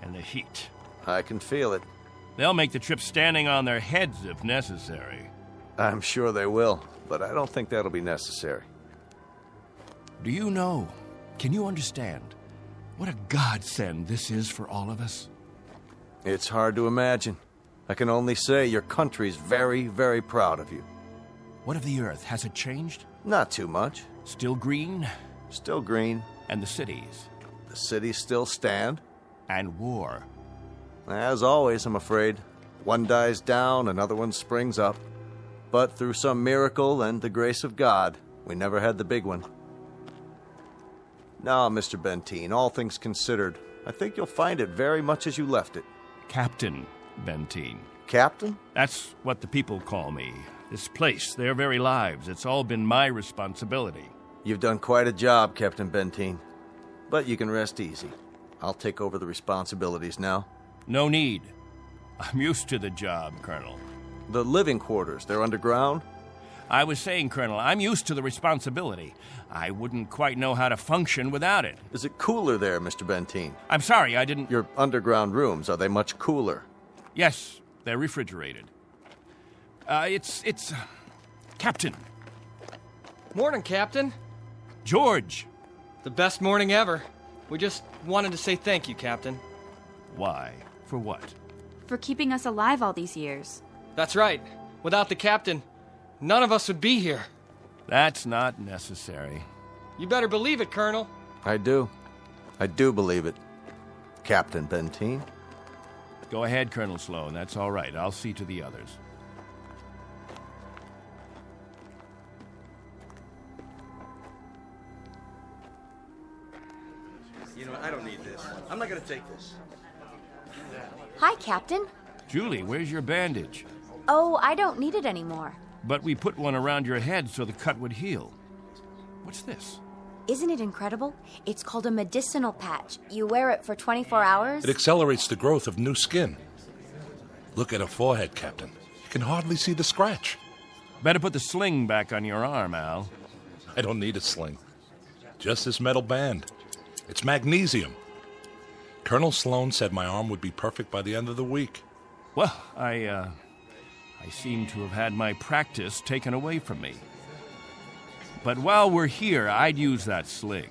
and the heat. I can feel it. They'll make the trip standing on their heads if necessary. I'm sure they will, but I don't think that'll be necessary. Do you know, can you understand what a godsend this is for all of us? It's hard to imagine. I can only say your country's very, very proud of you. What of the Earth? Has it changed? Not too much. Still green? Still green. And the cities? The cities still stand. And war? As always, I'm afraid. One dies down, another one springs up. But through some miracle and the grace of God, we never had the big one. Now, Mr. Benteen, all things considered, I think you'll find it very much as you left it. Captain Benteen. Captain? That's what the people call me. This place, their very lives, it's all been my responsibility. You've done quite a job, Captain Benteen. But you can rest easy. I'll take over the responsibilities now. No need. I'm used to the job, Colonel. The living quarters, they're underground? I was saying, Colonel, I'm used to the responsibility. I wouldn't quite know how to function without it. Is it cooler there, Mr. Benteen? I'm sorry, I didn't... Your underground rooms, are they much cooler? Yes, they're refrigerated. It's... Captain. Morning, Captain. George. The best morning ever. We just wanted to say thank you, Captain. Why? For what? For keeping us alive all these years. That's right. Without the Captain, none of us would be here. That's not necessary. You better believe it, Colonel. I do. I do believe it. Captain Benteen. Go ahead, Colonel Sloan. That's all right. I'll see to the others. You know, I don't need this. I'm not gonna take this. Hi, Captain. Julie, where's your bandage? Oh, I don't need it anymore. But we put one around your head so the cut would heal. What's this? Isn't it incredible? It's called a medicinal patch. You wear it for 24 hours. It accelerates the growth of new skin. Look at her forehead, Captain. You can hardly see the scratch. Better put the sling back on your arm, Al. I don't need a sling. Just this metal band. It's magnesium. Colonel Sloan said my arm would be perfect by the end of the week. Well, I seem to have had my practice taken away from me. But while we're here, I'd use that sling.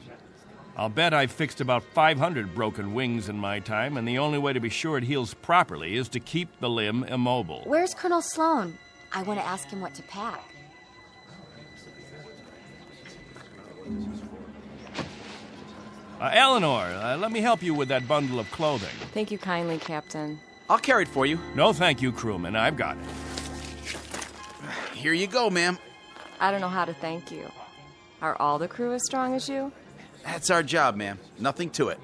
I'll bet I've fixed about 500 broken wings in my time, and the only way to be sure it heals properly is to keep the limb immobile. Where's Colonel Sloan? I want to ask him what to pack. Eleanor, let me help you with that bundle of clothing. Thank you kindly, Captain. I'll carry it for you. No, thank you, crewman. I've got it. Here you go, ma'am. I don't know how to thank you. Are all the crew as strong as you? That's our job, ma'am. Nothing to it.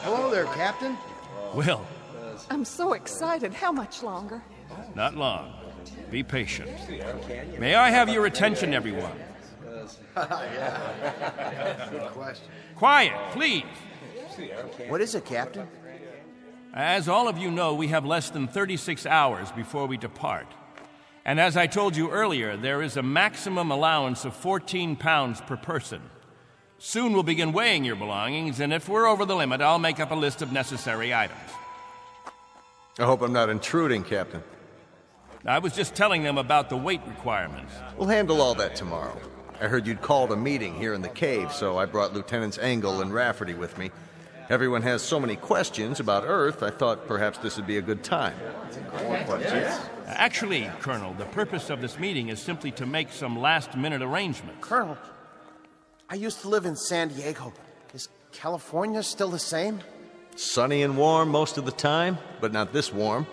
Hello there, Captain. Will. I'm so excited. How much longer? Not long. Be patient. May I have your attention, everyone? Good question. Quiet, please. What is it, Captain? As all of you know, we have less than 36 hours before we depart. And as I told you earlier, there is a maximum allowance of 14 pounds per person. Soon we'll begin weighing your belongings, and if we're over the limit, I'll make up a list of necessary items. I hope I'm not intruding, Captain. I was just telling them about the weight requirements. We'll handle all that tomorrow. I heard you'd called a meeting here in the cave, so I brought Lieutenants Engel and Rafferty with me. Everyone has so many questions about Earth, I thought perhaps this would be a good time. Actually, Colonel, the purpose of this meeting is simply to make some last-minute arrangements. Colonel, I used to live in San Diego. Is California still the same? Sunny and warm most of the time, but not this warm.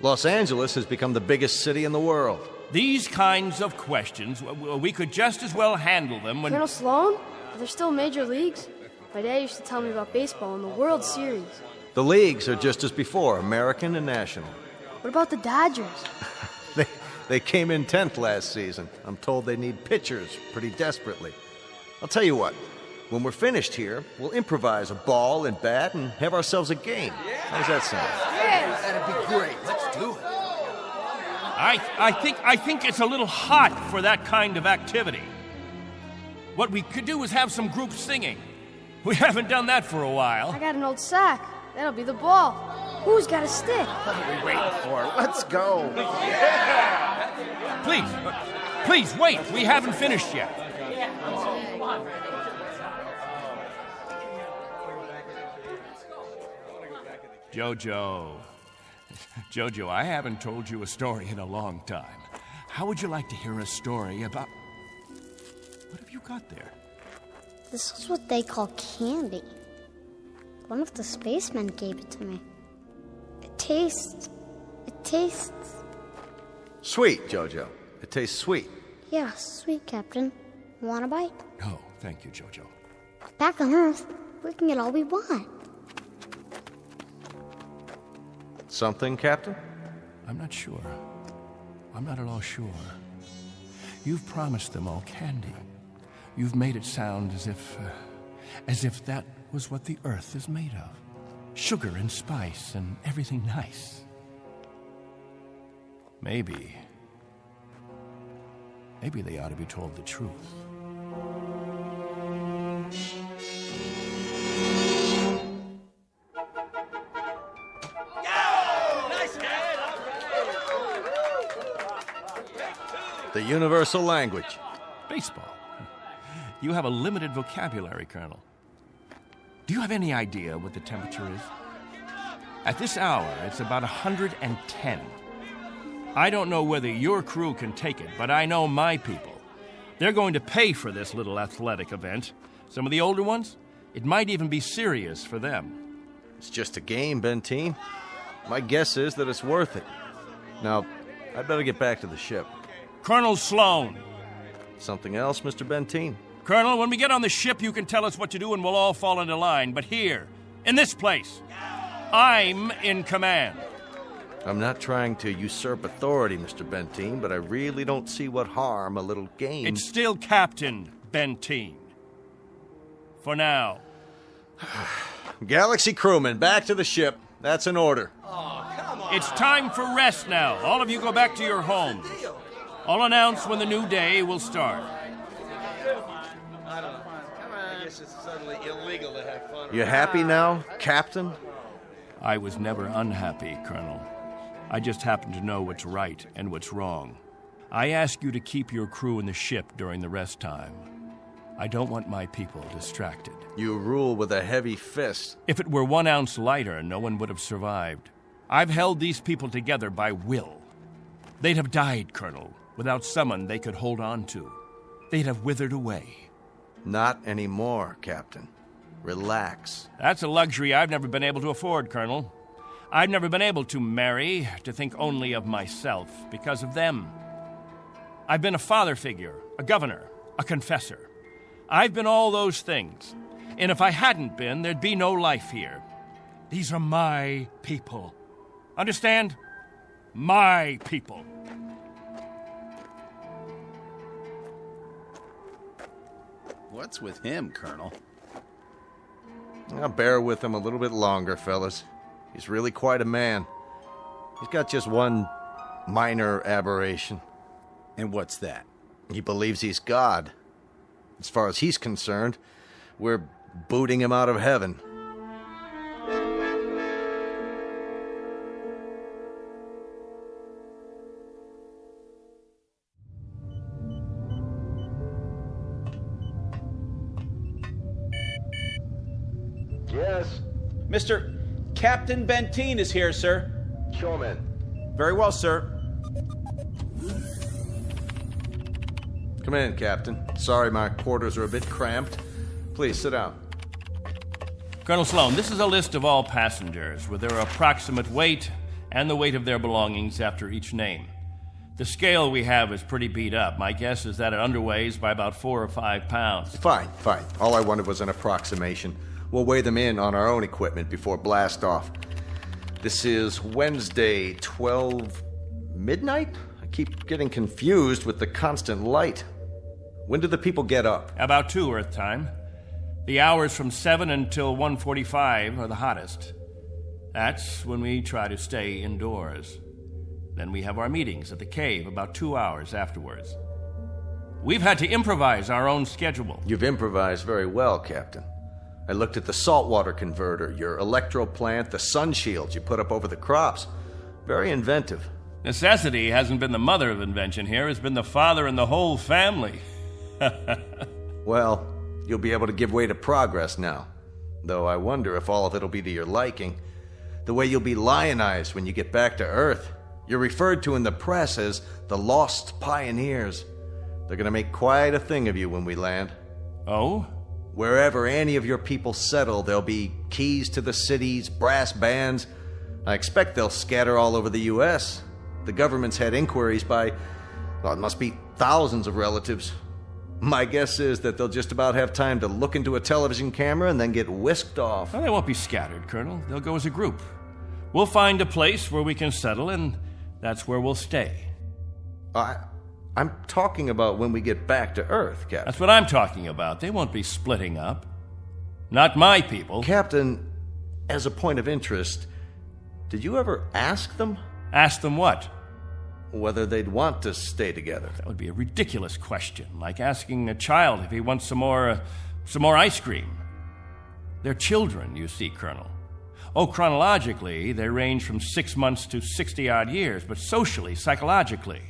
Los Angeles has become the biggest city in the world. These kinds of questions, we could just as well handle them when... Colonel Sloan? Are there still major leagues? My dad used to tell me about baseball and the World Series. The leagues are just as before, American and national. What about the Dodgers? They came in 10th last season. I'm told they need pitchers pretty desperately. I'll tell you what. When we're finished here, we'll improvise a ball and bat and have ourselves a game. How's that sound? Yeah, that'd be great. Let's do it. I think it's a little hot for that kind of activity. What we could do is have some group singing. We haven't done that for a while. I got an old sack. That'll be the ball. Who's got a stick? What are we waiting for? Let's go. Yeah. Please, wait. We haven't finished yet. Jojo, I haven't told you a story in a long time. How would you like to hear a story about... What have you got there? This is what they call candy. One of the spacemen gave it to me. It tastes... Sweet, Jojo. It tastes sweet. Yeah, sweet, Captain. Want a bite? Oh, thank you, Jojo. Back on Earth, we can get all we want. Something, Captain? I'm not sure. I'm not at all sure. You've promised them all candy. You've made it sound as if that was what the Earth is made of. Sugar and spice and everything nice. Maybe they ought to be told the truth. The universal language. Baseball. You have a limited vocabulary, Colonel. Do you have any idea what the temperature is? At this hour, it's about 110. I don't know whether your crew can take it, but I know my people. They're going to pay for this little athletic event. Some of the older ones, it might even be serious for them. It's just a game, Benteen. My guess is that it's worth it. Now, I'd better get back to the ship. Colonel Sloan. Something else, Mr. Benteen? Colonel, when we get on the ship, you can tell us what to do and we'll all fall into line. But here, in this place, I'm in command. I'm not trying to usurp authority, Mr. Benteen, but I really don't see what harm a little game... It's still Captain Benteen. For now. Galaxy crewmen, back to the ship. That's an order. Oh, come on. It's time for rest now. All of you go back to your homes. I'll announce when the new day will start. I don't know. I guess it's suddenly illegal to have fun. You happy now, Captain? I was never unhappy, Colonel. I just happen to know what's right and what's wrong. I ask you to keep your crew in the ship during the rest time. I don't want my people distracted. You rule with a heavy fist. If it were 1 ounce lighter, no one would have survived. I've held these people together by will. They'd have died, Colonel, without someone they could hold on to. They'd have withered away. Not anymore, Captain. Relax. That's a luxury I've never been able to afford, Colonel. I've never been able to marry, to think only of myself, because of them. I've been a father figure, a governor, a confessor. I've been all those things. And if I hadn't been, there'd be no life here. These are my people. Understand? My people. What's with him, Colonel? I'll bear with him a little bit longer, fellas. He's really quite a man. He's got just one minor aberration. And what's that? He believes he's God. As far as he's concerned, we're booting him out of heaven. Yes? Mr. Captain Benteen is here, sir. Show him in. Very well, sir. Come in, Captain. Sorry my quarters are a bit cramped. Please, sit down. Colonel Sloan, this is a list of all passengers with their approximate weight and the weight of their belongings after each name. The scale we have is pretty beat up. My guess is that it underweighs by about 4 or 5 pounds. Fine. All I wanted was an approximation. We'll weigh them in on our own equipment before blast off. This is Wednesday, 12 midnight? I keep getting confused with the constant light. When do the people get up? About 2 Earth time. The hours from 7 until 1:45 are the hottest. That's when we try to stay indoors. Then we have our meetings at the cave about 2 hours afterwards. We've had to improvise our own schedule. You've improvised very well, Captain. I looked at the saltwater converter, your electro plant, the sun shields you put up over the crops. Very inventive. Necessity hasn't been the mother of invention here. It's been the father and the whole family. Well, you'll be able to give way to progress now. Though I wonder if all of it'll be to your liking. The way you'll be lionized when you get back to Earth. You're referred to in the press as the Lost Pioneers. They're gonna make quite a thing of you when we land. Oh? Wherever any of your people settle, there'll be keys to the cities, brass bands. I expect they'll scatter all over the U.S. The government's had inquiries by, well, it must be thousands of relatives. My guess is that they'll just about have time to look into a television camera and then get whisked off. Well, they won't be scattered, Colonel. They'll go as a group. We'll find a place where we can settle, and that's where we'll stay. I'm talking about when we get back to Earth, Captain. That's what I'm talking about. They won't be splitting up. Not my people. Captain, as a point of interest, did you ever ask them? Ask them what? Whether they'd want to stay together. That would be a ridiculous question, like asking a child if he wants some more ice cream. They're children, you see, Colonel. Oh, chronologically, they range from 6 months to 60-odd years, but socially, psychologically,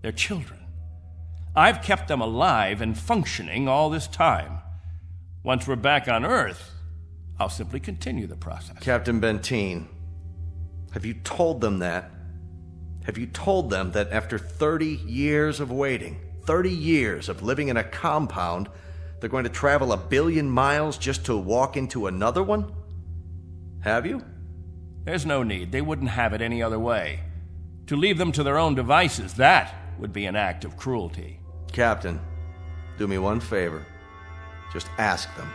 they're children. I've kept them alive and functioning all this time. Once we're back on Earth, I'll simply continue the process. Captain Benteen, have you told them that? Have you told them that after 30 years of waiting, 30 years of living in a compound, they're going to travel 1 billion miles just to walk into another one? Have you? There's no need. They wouldn't have it any other way. To leave them to their own devices, that would be an act of cruelty. Captain, do me one favor. Just ask them.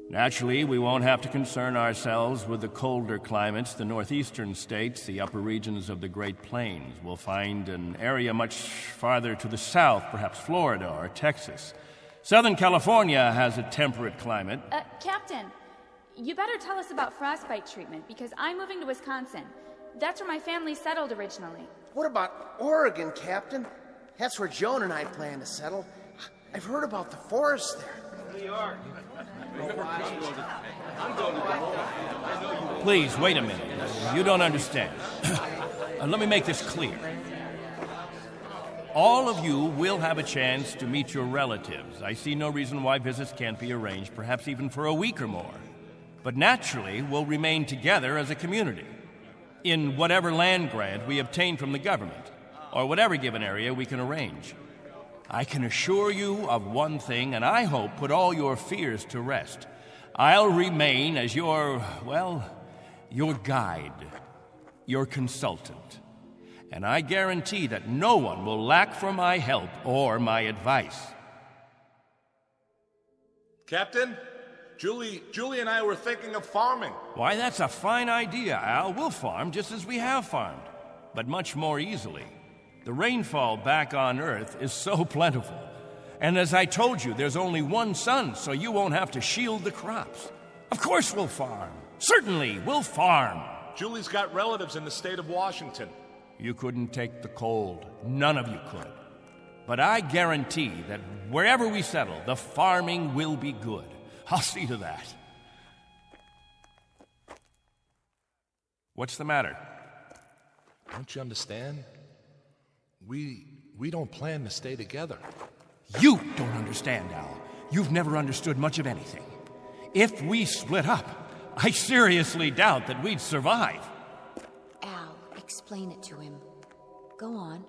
Naturally, we won't have to concern ourselves with the colder climates, the northeastern states, the upper regions of the Great Plains. We'll find an area much farther to the south, perhaps Florida or Texas. Southern California has a temperate climate. Captain, you better tell us about frostbite treatment, because I'm moving to Wisconsin. That's where my family settled originally. What about Oregon, Captain? That's where Joan and I plan to settle. I've heard about the forests there. New York. Please, wait a minute. You don't understand. Let me make this clear. All of you will have a chance to meet your relatives. I see no reason why visits can't be arranged, perhaps even for a week or more. But naturally, we'll remain together as a community in whatever land grant we obtain from the government, or whatever given area we can arrange. I can assure you of one thing, and I hope put all your fears to rest. I'll remain as your guide, your consultant. And I guarantee that no one will lack for my help or my advice. Captain, Julie and I were thinking of farming. Why, that's a fine idea, Al. We'll farm just as we have farmed, but much more easily. The rainfall back on Earth is so plentiful. And as I told you, there's only one sun, so you won't have to shield the crops. Of course we'll farm. Certainly, we'll farm. Julie's got relatives in the state of Washington. You couldn't take the cold. None of you could. But I guarantee that wherever we settle, the farming will be good. I'll see to that. What's the matter? Don't you understand? We don't plan to stay together. You don't understand, Al. You've never understood much of anything. If we split up, I seriously doubt that we'd survive. Al, explain it to him. Go on.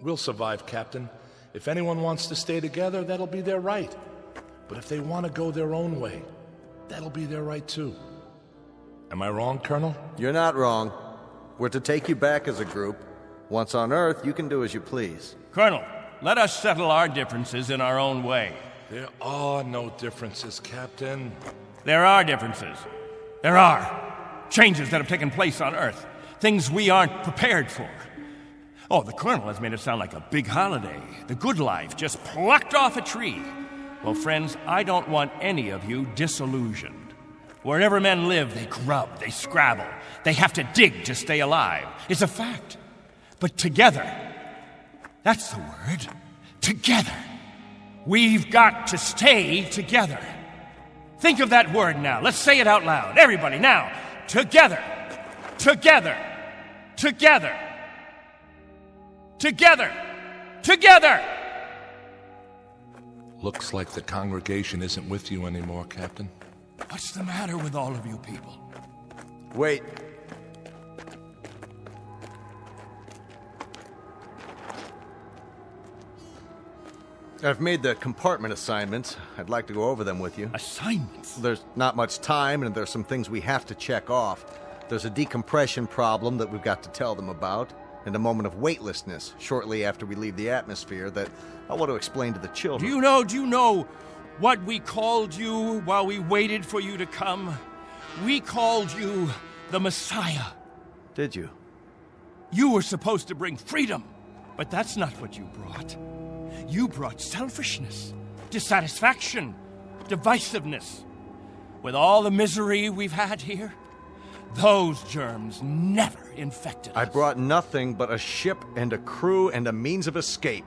We'll survive, Captain. If anyone wants to stay together, that'll be their right. But if they want to go their own way, that'll be their right too. Am I wrong, Colonel? You're not wrong. We're to take you back as a group. Once on Earth, you can do as you please. Colonel, let us settle our differences in our own way. There are no differences, Captain. There are differences. There are. Changes that have taken place on Earth. Things we aren't prepared for. Oh, the Colonel has made it sound like a big holiday. The good life just plucked off a tree. Well, friends, I don't want any of you disillusioned. Wherever men live, they grub, they scrabble. They have to dig to stay alive. It's a fact. But together, that's the word, together. We've got to stay together. Think of that word now. Let's say it out loud. Everybody, now. Together. Together. Together. Together. Together. Looks like the congregation isn't with you anymore, Captain. What's the matter with all of you people? Wait. I've made the compartment assignments. I'd like to go over them with you. Assignments? There's not much time, and there's some things we have to check off. There's a decompression problem that we've got to tell them about, and a moment of weightlessness shortly after we leave the atmosphere that I want to explain to the children. Do you know what we called you while we waited for you to come? We called you the Messiah. Did you? You were supposed to bring freedom, but that's not what you brought. You brought selfishness, dissatisfaction, divisiveness. With all the misery we've had here, those germs never infected us. I brought nothing but a ship and a crew and a means of escape.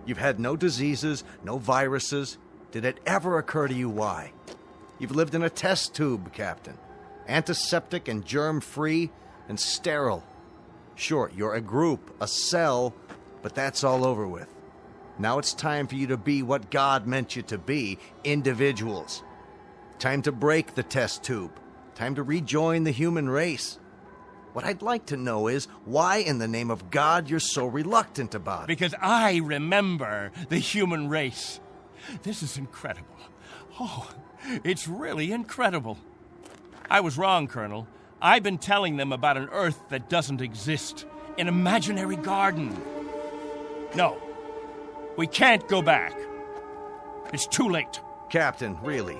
You've had no diseases, no viruses. Did it ever occur to you why? You've lived in a test tube, Captain. Antiseptic and germ-free and sterile. Sure, you're a group, a cell, but that's all over with. Now it's time for you to be what God meant you to be, individuals. Time to break the test tube. Time to rejoin the human race. What I'd like to know is why in the name of God you're so reluctant about it. Because I remember the human race. This is incredible. Oh, it's really incredible. I was wrong, Colonel. I've been telling them about an Earth that doesn't exist. An imaginary garden. No. We can't go back. It's too late. Captain, really?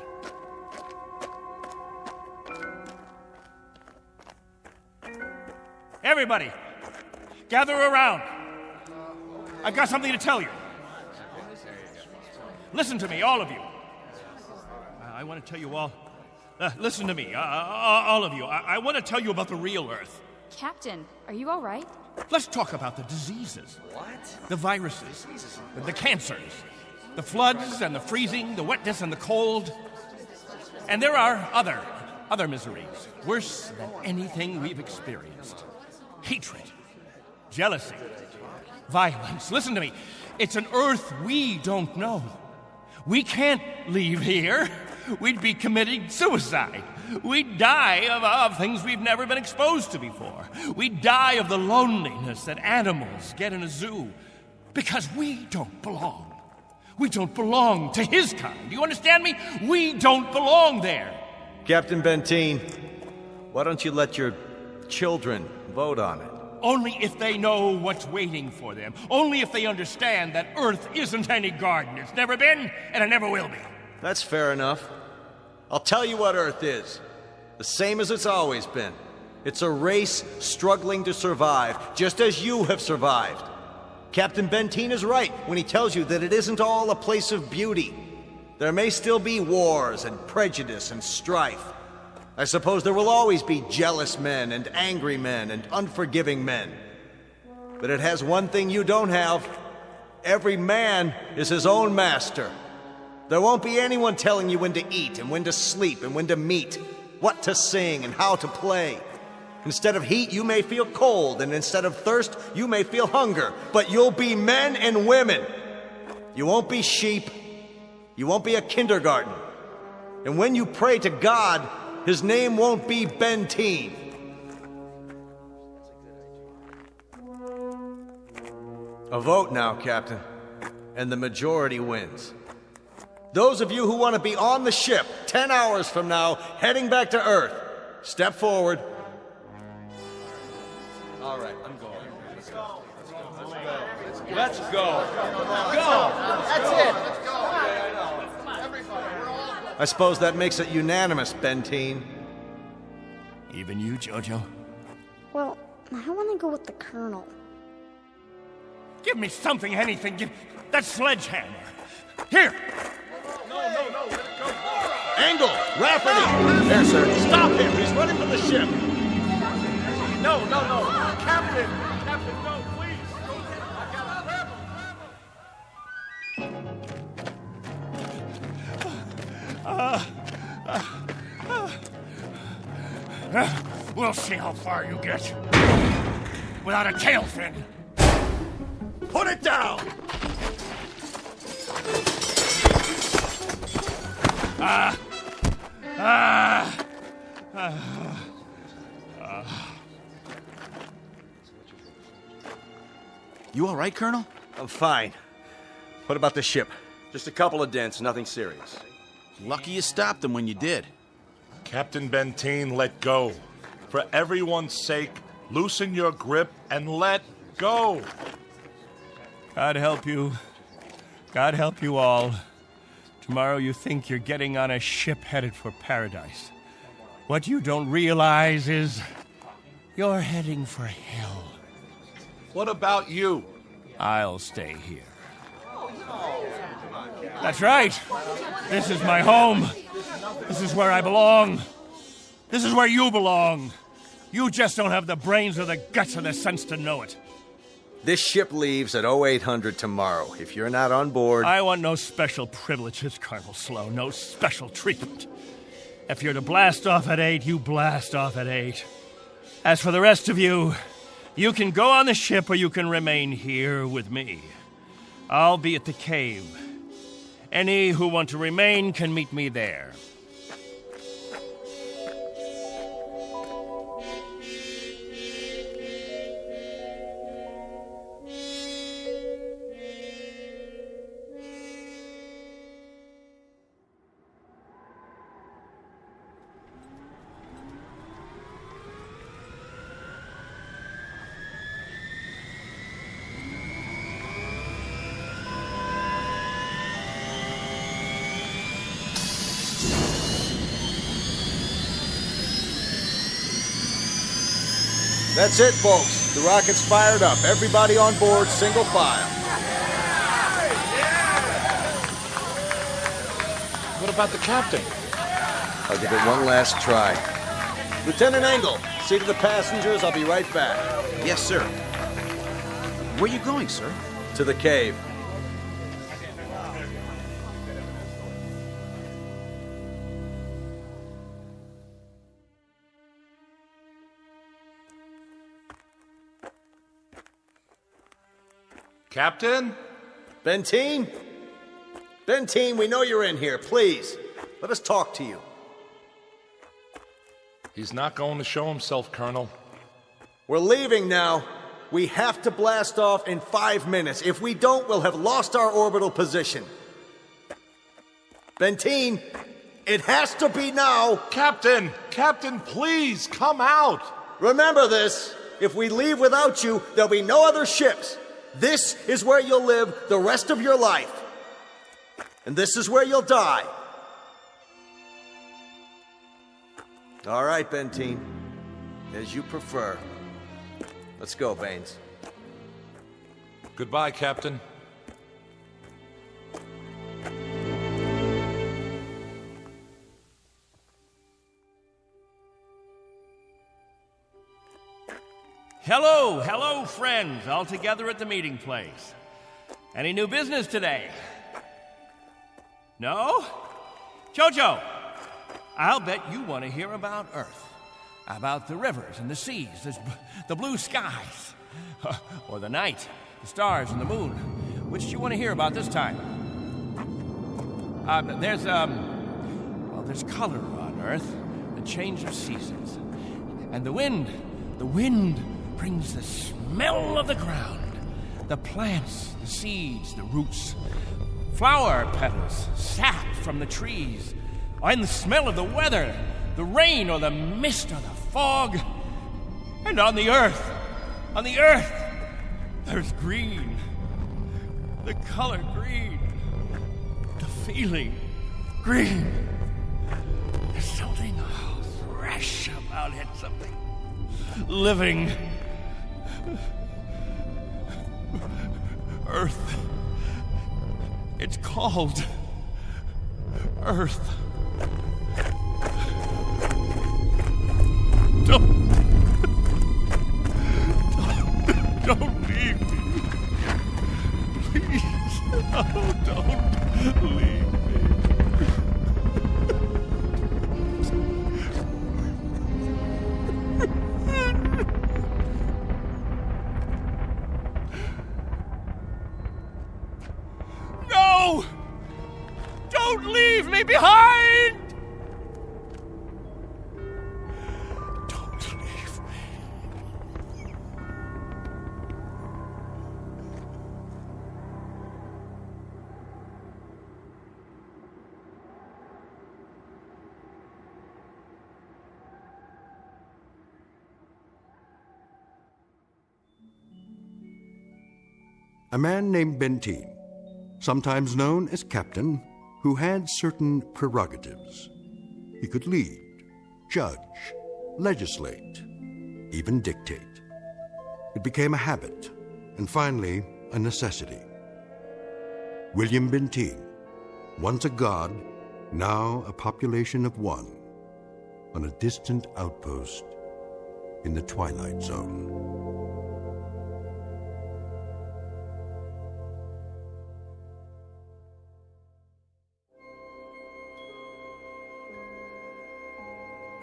Everybody, gather around. I've got something to tell you. Listen to me, all of you. I want to tell you all. Listen to me, all of you. I want to tell you about the real Earth. Captain, are you all right? Let's talk about the diseases. What? The viruses, the cancers, the floods and the freezing, the wetness and the cold. And there are other miseries, worse than anything we've experienced. Hatred, jealousy, violence. Listen to me. It's an Earth we don't know. We can't leave here. We'd be committing suicide. We'd die of things we've never been exposed to before. We'd die of the loneliness that animals get in a zoo. Because we don't belong. We don't belong to his kind. Do you understand me? We don't belong there. Captain Benteen, why don't you let your children vote on it? Only if they know what's waiting for them. Only if they understand that Earth isn't any garden. It's never been, and it never will be. That's fair enough. I'll tell you what Earth is. The same as it's always been. It's a race struggling to survive, just as you have survived. Captain Benteen is right when he tells you that it isn't all a place of beauty. There may still be wars and prejudice and strife. I suppose there will always be jealous men and angry men and unforgiving men. But it has one thing you don't have. Every man is his own master. There won't be anyone telling you when to eat and when to sleep and when to meet, what to sing and how to play. Instead of heat, you may feel cold, and instead of thirst, you may feel hunger. But you'll be men and women. You won't be sheep. You won't be a kindergarten. And when you pray to God, his name won't be Benteen. A vote now, Captain, and the majority wins. Those of you who want to be on the ship 10 hours from now, heading back to Earth, step forward. All right, I'm going. Let's go. Let's go. Let's go. Go. That's it. Let's go. I suppose that makes it unanimous, Benteen. Even you, Jojo? Well, I want to go with the Colonel. Give me something, anything. Give that sledgehammer. Here! No, let it go. Angle! Rafferty! There, sir. Stop him! He's running from the ship! No. Captain, no, please! We'll see how far you get. Without a tail fin. Put it down! You all right, Colonel? I'm fine. What about the ship? Just a couple of dents, nothing serious. Lucky you stopped them when you did. Captain Benteen, let go. For everyone's sake, loosen your grip and let go. God help you. God help you all. Tomorrow you think you're getting on a ship headed for paradise. What you don't realize is you're heading for hell. What about you? I'll stay here. That's right. This is my home. This is where I belong. This is where you belong. You just don't have the brains or the guts or the sense to know it. This ship leaves at 0800 tomorrow. If you're not on board... I want no special privileges, Colonel Slow. No special treatment. If you're to blast off at 8, you blast off at 8. As for the rest of you, you can go on the ship or you can remain here with me. I'll be at the cave. Any who want to remain can meet me there. That's it, folks. The rocket's fired up. Everybody on board, single file. What about the captain? I'll give it one last try. Lieutenant Engel, see to the passengers. I'll be right back. Yes, sir. Where are you going, sir? To the cave. Captain? Benteen? Benteen, we know you're in here. Please, let us talk to you. He's not going to show himself, Colonel. We're leaving now. We have to blast off in 5 minutes. If we don't, we'll have lost our orbital position. Benteen, it has to be now. Captain, please, come out. Remember this. If we leave without you, there'll be no other ships. This is where you'll live the rest of your life. And this is where you'll die. All right, Benteen. As you prefer. Let's go, Baines. Goodbye, Captain. Hello, friends, all together at the meeting place. Any new business today? No? Jojo, I'll bet you want to hear about Earth. About the rivers and the seas, the blue skies, or the night, the stars and the moon. Which do you want to hear about this time? There's color on Earth, the change of seasons. And the wind brings the smell of the ground, the plants, the seeds, the roots, flower petals, sap from the trees, and the smell of the weather, the rain or the mist or the fog. And on the earth, there's green, the color green, the feeling green. something fresh about it, something living. Earth. It's called Earth. Don't leave me. Please. Oh, don't leave me. No! Don't leave me behind! Don't leave me. A man named Benteen, sometimes known as Captain, who had certain prerogatives. He could lead, judge, legislate, even dictate. It became a habit, and finally, a necessity. William Benteen, once a god, now a population of one, on a distant outpost in the Twilight Zone.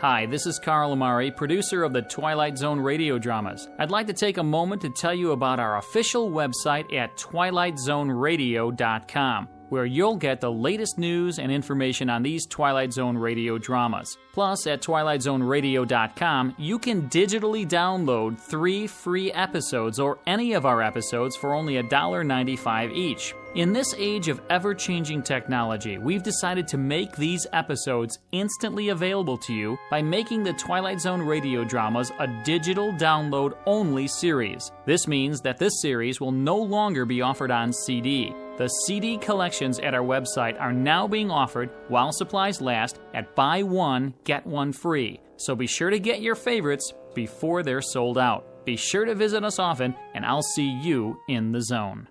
Hi, this is Carl Amari, producer of the Twilight Zone radio dramas. I'd like to take a moment to tell you about our official website at twilightzoneradio.com, where you'll get the latest news and information on these Twilight Zone radio dramas. Plus, at twilightzoneradio.com, you can digitally download 3 free episodes or any of our episodes for only $1.95 each. In this age of ever-changing technology, we've decided to make these episodes instantly available to you by making the Twilight Zone radio dramas a digital download-only series. This means that this series will no longer be offered on CD. The CD collections at our website are now being offered while supplies last at buy one, get one free. So be sure to get your favorites before they're sold out. Be sure to visit us often, and I'll see you in the zone.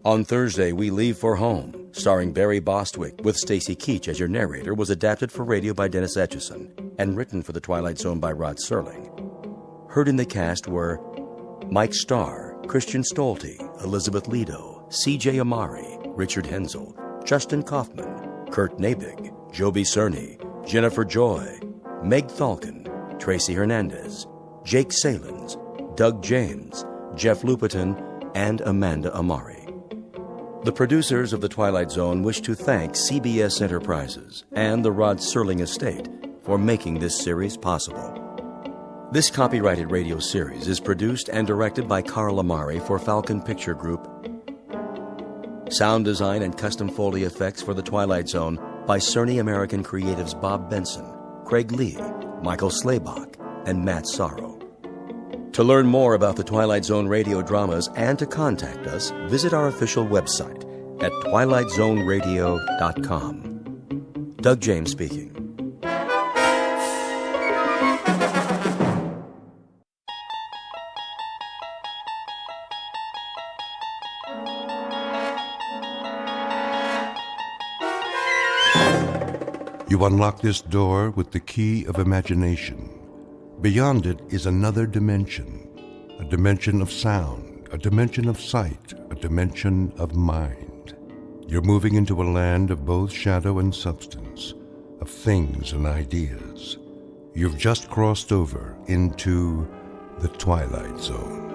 On Thursday, We Leave for Home, starring Barry Bostwick with Stacy Keach as your narrator, was adapted for radio by Dennis Etchison and written for The Twilight Zone by Rod Serling. Heard in the cast were Mike Starr, Christian Stolte, Elizabeth Lido, C.J. Amari, Richard Hensel, Justin Kaufman, Kurt Nabig, Joby Cerny, Jennifer Joy, Meg Thalken, Tracy Hernandez, Jake Salins, Doug James, Jeff Lupetin, and Amanda Amari. The producers of The Twilight Zone wish to thank CBS Enterprises and the Rod Serling Estate for making this series possible. This copyrighted radio series is produced and directed by Carl Amari for Falcon Picture Group. Sound design and custom Foley effects for The Twilight Zone by Cerny American Creatives Bob Benson, Craig Lee, Michael Slaybach, and Matt Sorrow. To learn more about the Twilight Zone radio dramas and to contact us, visit our official website at twilightzoneradio.com. Doug James speaking. You unlock this door with the key of imagination. Beyond it is another dimension, a dimension of sound, a dimension of sight, a dimension of mind. You're moving into a land of both shadow and substance, of things and ideas. You've just crossed over into the Twilight Zone.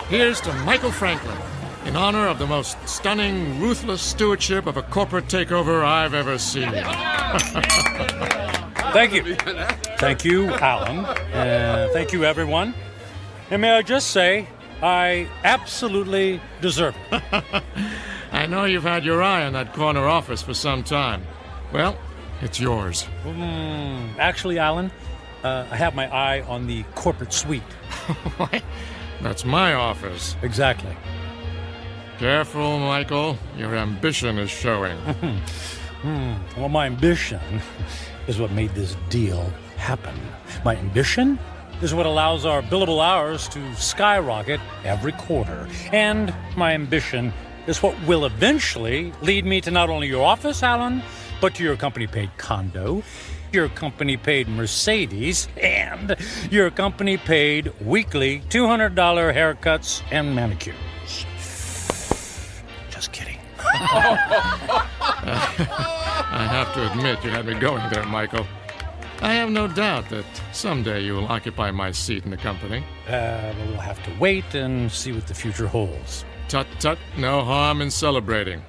Here's to Michael Franklin, in honor of the most stunning, ruthless stewardship of a corporate takeover I've ever seen. Thank you. Thank you, Alan. Thank you, everyone. And may I just say, I absolutely deserve it. I know you've had your eye on that corner office for some time. Well, it's yours. Actually, Alan, I have my eye on the corporate suite. What? That's my office. Exactly. Careful, Michael. Your ambition is showing. Well, my ambition is what made this deal happen. My ambition is what allows our billable hours to skyrocket every quarter. And my ambition is what will eventually lead me to not only your office, Alan, but to your company-paid condo, your company-paid Mercedes, and your company-paid weekly $200 haircuts and manicures. Just kidding. I have to admit you had me going there, Michael. I have no doubt that someday you will occupy my seat in the company. We'll have to wait and see what the future holds. Tut, tut, no harm in celebrating.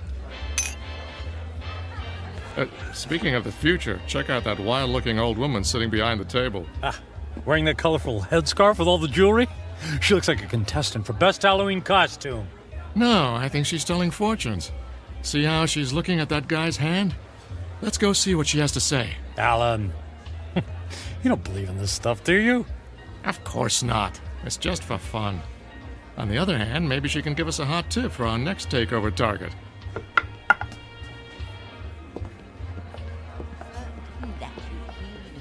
Speaking of the future, check out that wild-looking old woman sitting behind the table. Wearing that colorful headscarf with all the jewelry? She looks like a contestant for Best Halloween Costume. No, I think she's telling fortunes. See how she's looking at that guy's hand? Let's go see what she has to say. Alan, you don't believe in this stuff, do you? Of course not. It's just for fun. On the other hand, maybe she can give us a hot tip for our next takeover target.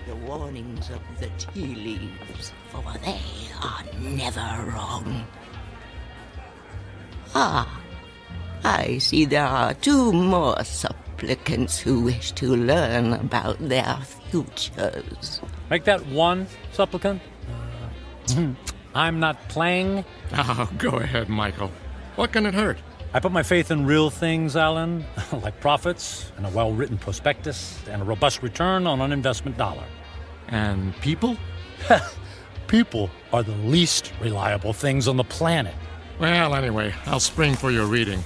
The warnings of the tea leaves, for they are never wrong. I see there are 2 more supplicants who wish to learn about their futures. Make that 1 supplicant. I'm not playing. Oh, go ahead, Michael. What can it hurt? I put my faith in real things, Alan, like profits and a well-written prospectus and a robust return on an investment dollar. And people? People are the least reliable things on the planet. Well, anyway, I'll spring for your reading.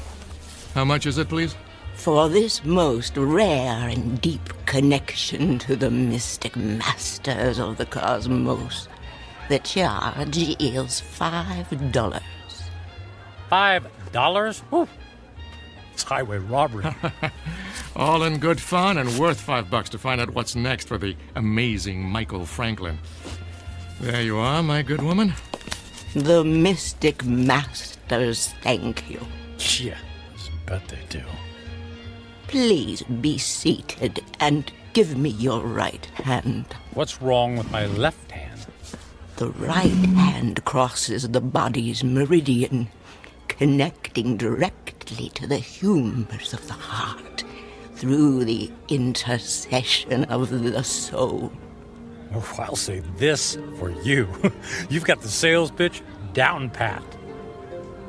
How much is it, please? For this most rare and deep connection to the mystic masters of the cosmos, the charge is $5. $5? Ooh. It's highway robbery. All in good fun and worth $5 to find out what's next for the amazing Michael Franklin. There you are, my good woman. The mystic masters thank you. Yeah, I bet they do. Please be seated and give me your right hand. What's wrong with my left hand? The right hand crosses the body's meridian, connecting directly to the humors of the heart through the intercession of the soul. Oh, I'll say this for you. You've got the sales pitch down pat.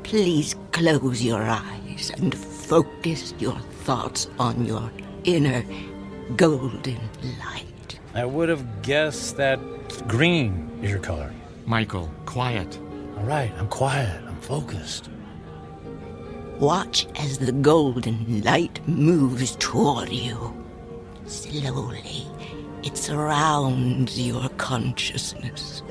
Please close your eyes and focus your thoughts on your inner golden light. I would have guessed that green is your color. Michael, quiet. All right, I'm quiet. I'm focused. Watch as the golden light moves toward you. Slowly, it surrounds your consciousness.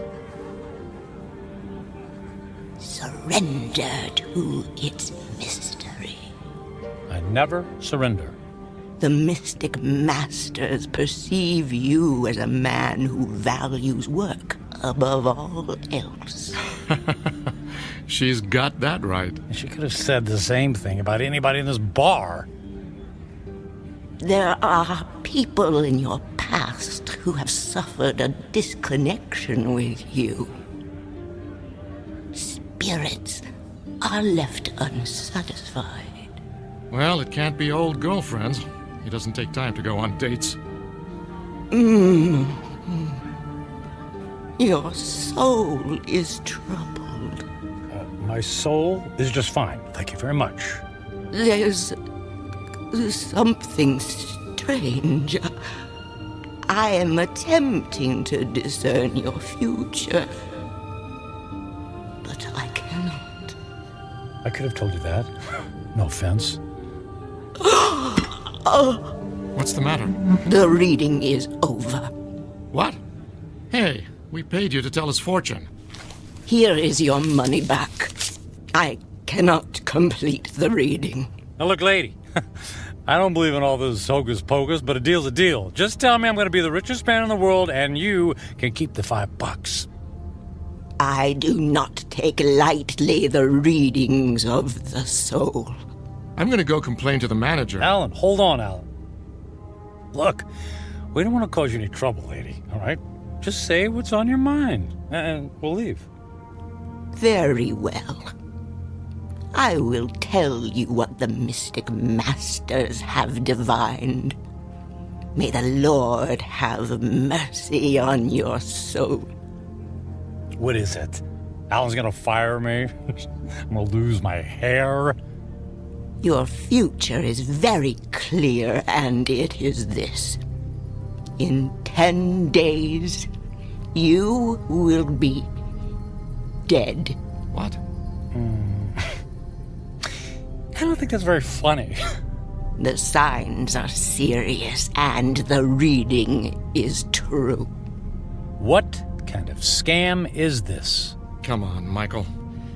Surrender to its mystery. I never surrender. The mystic masters perceive you as a man who values work above all else. She's got that right. She could have said the same thing about anybody in this bar. There are people in your past who have suffered a disconnection with you. Spirits are left unsatisfied. Well, it can't be old girlfriends. It doesn't take time to go on dates. Your soul is troubled. My soul is just fine. Thank you very much. There's something strange. I am attempting to discern your future, but I cannot. I could have told you that. No offense. Oh. What's the matter? The reading is over. What? Hey, we paid you to tell us fortune. Here is your money back. I cannot complete the reading. Now look, lady, I don't believe in all this hocus pocus, but a deal's a deal. Just tell me I'm going to be the richest man in the world, and you can keep the $5. I do not take lightly the readings of the soul. I'm going to go complain to the manager. Alan, hold on, Alan. Look, we don't want to cause you any trouble, lady, all right? Just say what's on your mind, and we'll leave. Very well. I will tell you what the mystic masters have divined. May the Lord have mercy on your soul. What is it? Alan's gonna fire me? I'm gonna lose my hair? Your future is very clear, and it is this. In 10 days, you will be dead. What? I don't think that's very funny. The signs are serious, and the reading is true. What kind of scam is this? Come on, Michael.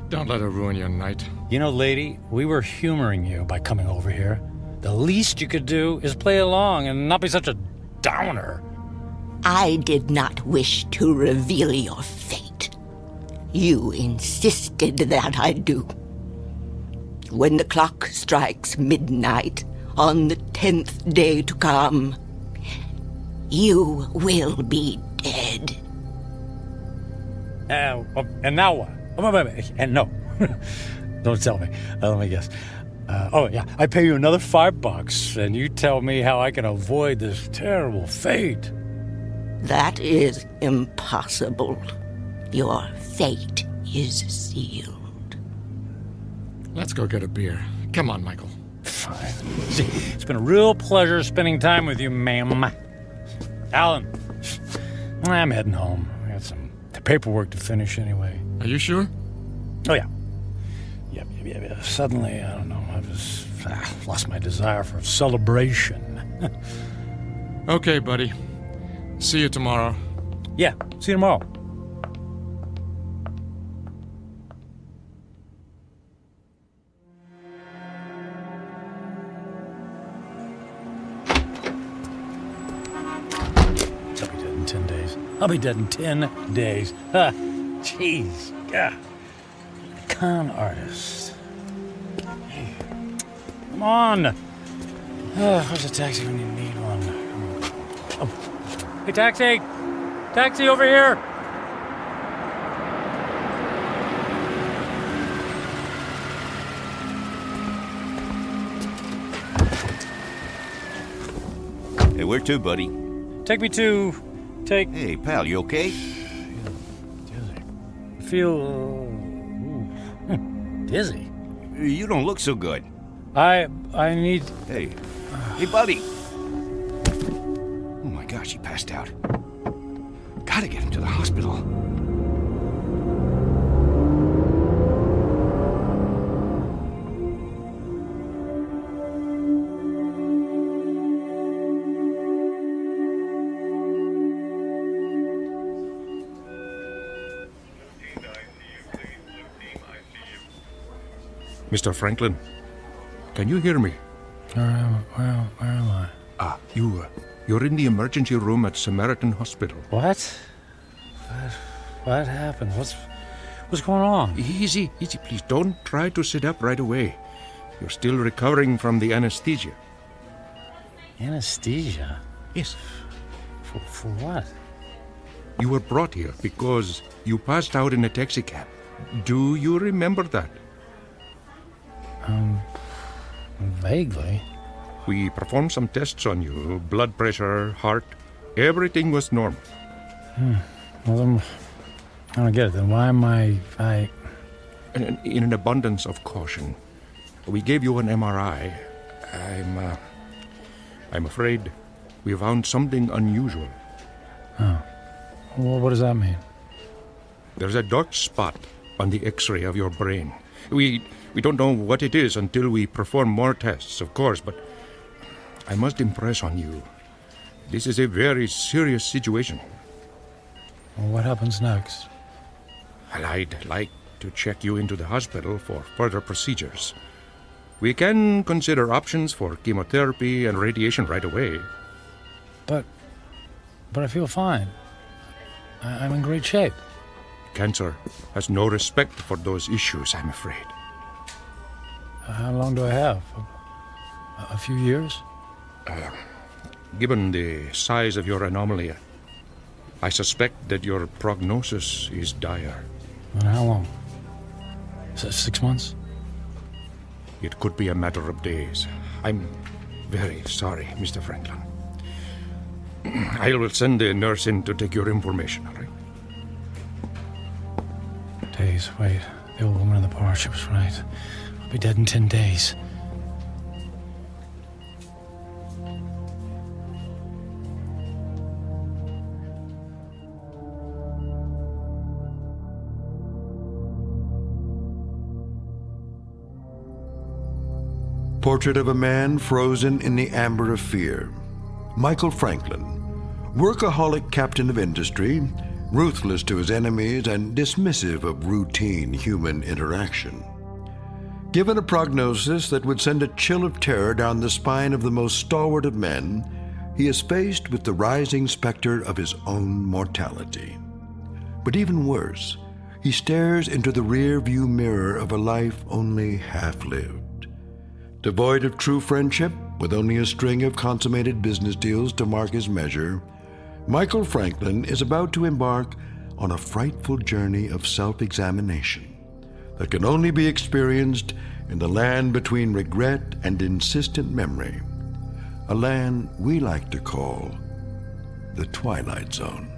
Don't let it ruin your night. You know, lady, we were humoring you by coming over here. The least you could do is play along and not be such a downer. I did not wish to reveal your fate. You insisted that I do. When the clock strikes midnight on the 10th day to come, you will be dead. And now what? And no. Don't tell me. Let me guess. I pay you another $5, and you tell me how I can avoid this terrible fate. That is impossible. Your fate is sealed. Let's go get a beer. Come on, Michael. Fine. See, it's been a real pleasure spending time with you, ma'am. Alan, I'm heading home. I got some paperwork to finish anyway. Are you sure? Oh, yeah. Yep. Suddenly, I don't know, I just lost my desire for celebration. Okay, buddy. See you tomorrow. Yeah, see you tomorrow. I'll be dead in 10 days. Jeez. Yeah. Con artist. Hey. Come on. Where's a taxi when you need one? Oh. Hey, taxi! Taxi over here! Hey, where to, buddy? Take me to... Hey, pal, you okay? Feel dizzy. You don't look so good. I need... Hey, buddy. Oh my gosh, he passed out. Gotta get him to the hospital. Mr. Franklin, can you hear me? Where am I? You're in the emergency room at Samaritan Hospital. What? What happened? What's going on? Easy, please. Don't try to sit up right away. You're still recovering from the anesthesia. Anesthesia? Yes. For what? You were brought here because you passed out in a taxicab. Do you remember that? Vaguely. We performed some tests on you. Blood pressure, heart. Everything was normal. Well, then, I don't get it. Then why am I... In an abundance of caution, we gave you an MRI. I'm afraid we found something unusual. Oh. Well, what does that mean? There's a dark spot on the X-ray of your brain. We don't know what it is until we perform more tests, of course, but I must impress on you. This is a very serious situation. Well, what happens next? Well, I'd like to check you into the hospital for further procedures. We can consider options for chemotherapy and radiation right away. But I feel fine. I'm in great shape. Cancer has no respect for those issues, I'm afraid. How long do I have? A few years? Given the size of your anomaly, I suspect that your prognosis is dire. And how long? 6 months? It could be a matter of days. I'm very sorry, Mr. Franklin. I will send a nurse in to take your information, all right? Days, wait. The old woman in the bar, she was right. I'll be dead in 10 days. Portrait of a man frozen in the amber of fear. Michael Franklin, workaholic captain of industry, ruthless to his enemies and dismissive of routine human interaction. Given a prognosis that would send a chill of terror down the spine of the most stalwart of men, he is faced with the rising specter of his own mortality. But even worse, he stares into the rear-view mirror of a life only half-lived. Devoid of true friendship, with only a string of consummated business deals to mark his measure, Michael Franklin is about to embark on a frightful journey of self-examination that can only be experienced in the land between regret and insistent memory, a land we like to call the Twilight Zone.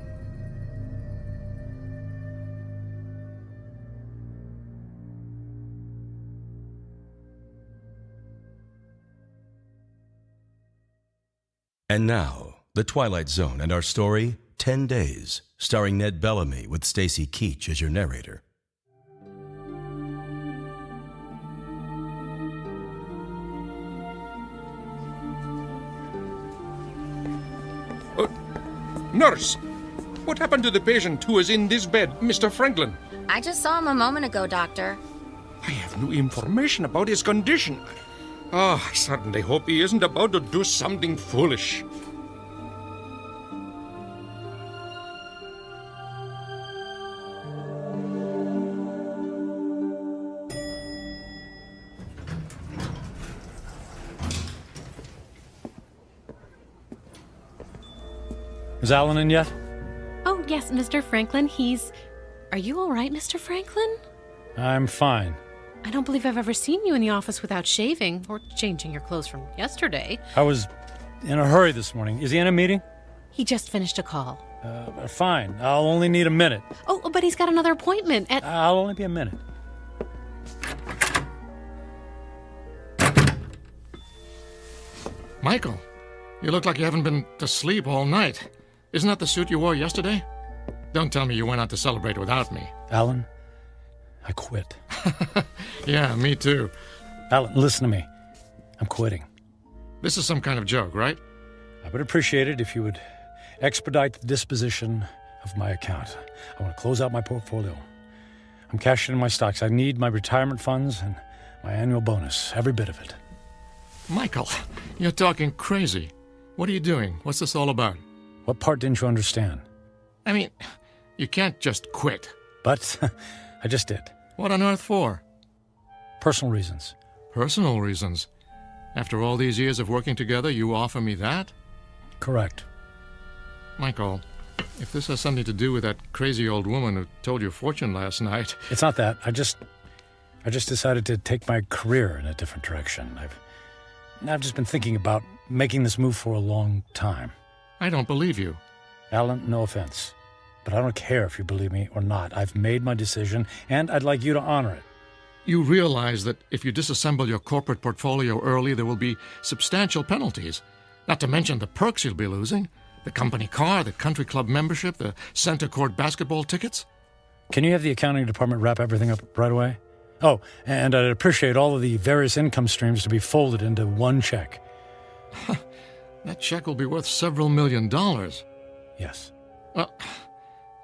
And now, The Twilight Zone and our story, 10 Days, starring Ned Bellamy with Stacy Keach as your narrator. Nurse! What happened to the patient who is in this bed, Mr. Franklin? I just saw him a moment ago, Doctor. I have new information about his condition. Oh, I certainly hope he isn't about to do something foolish. Is Alan in yet? Oh, yes, Mr. Franklin. Are you all right, Mr. Franklin? I'm fine. I don't believe I've ever seen you in the office without shaving or changing your clothes from yesterday. I was in a hurry this morning. Is he in a meeting? He just finished a call. Fine. I'll only need a minute. Oh, but he's got another appointment at... I'll only be a minute. Michael, you look like you haven't been to sleep all night. Isn't that the suit you wore yesterday? Don't tell me you went out to celebrate without me. Alan, I quit. Yeah, me too. Alan, listen to me. I'm quitting. This is some kind of joke, right? I would appreciate it if you would expedite the disposition of my account. I want to close out my portfolio. I'm cashing in my stocks. I need my retirement funds and my annual bonus, every bit of it. Michael, you're talking crazy. What are you doing? What's this all about? What part didn't you understand? I mean, you can't just quit. But I just did. What on earth for? Personal reasons. Personal reasons? After all these years of working together, you offer me that? Correct. Michael, if this has something to do with that crazy old woman who told your fortune last night... It's not that. I just decided to take my career in a different direction. I've just been thinking about making this move for a long time. I don't believe you. Alan, no offense, but I don't care if you believe me or not. I've made my decision, and I'd like you to honor it. You realize that if you disassemble your corporate portfolio early, there will be substantial penalties. Not to mention the perks you'll be losing. The company car, the country club membership, the center court basketball tickets. Can you have the accounting department wrap everything up right away? Oh, and I'd appreciate all of the various income streams to be folded into one check. That check will be worth several $1 million. Yes. Well,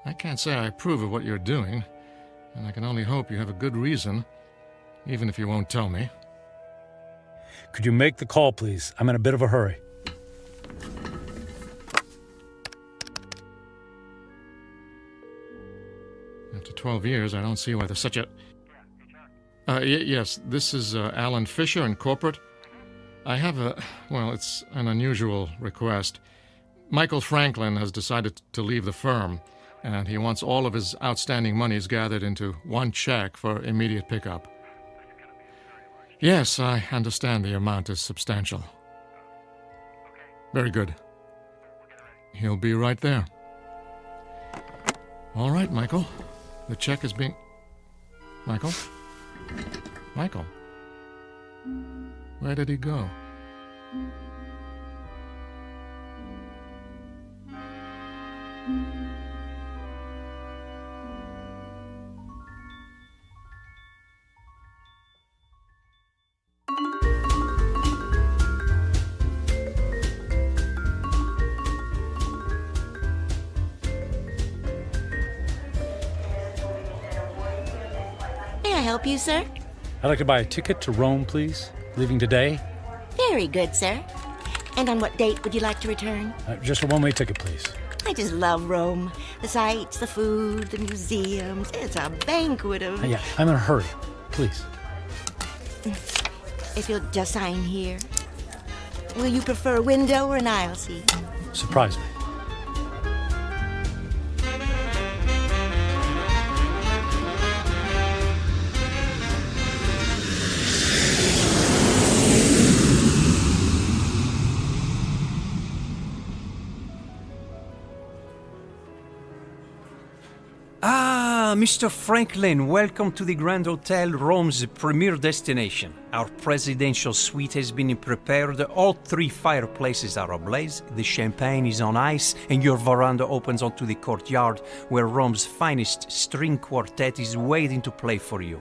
I can't say I approve of what you're doing, and I can only hope you have a good reason, even if you won't tell me. Could you make the call, please? I'm in a bit of a hurry. After 12 years, I don't see why there's such a... yes, this is Alan Fisher in corporate. I have it's an unusual request. Michael Franklin has decided to leave the firm, and he wants all of his outstanding monies gathered into one check for immediate pickup. Yes, I understand the amount is substantial. Very good. He'll be right there. All right, Michael. The check is being... Michael? Michael? Where did he go? May I help you, sir? I'd like to buy a ticket to Rome, please. Leaving today. Very good, sir. And on what date would you like to return? Just a one-way ticket, please. I just love Rome. The sights, the food, the museums. It's a banquet of... Yeah, I'm in a hurry. Please. If you'll just sign here. Will you prefer a window or an aisle seat? Surprise me. Mr. Franklin, welcome to the Grand Hotel, Rome's premier destination. Our presidential suite has been prepared. All 3 fireplaces are ablaze, the champagne is on ice, and your veranda opens onto the courtyard where Rome's finest string quartet is waiting to play for you.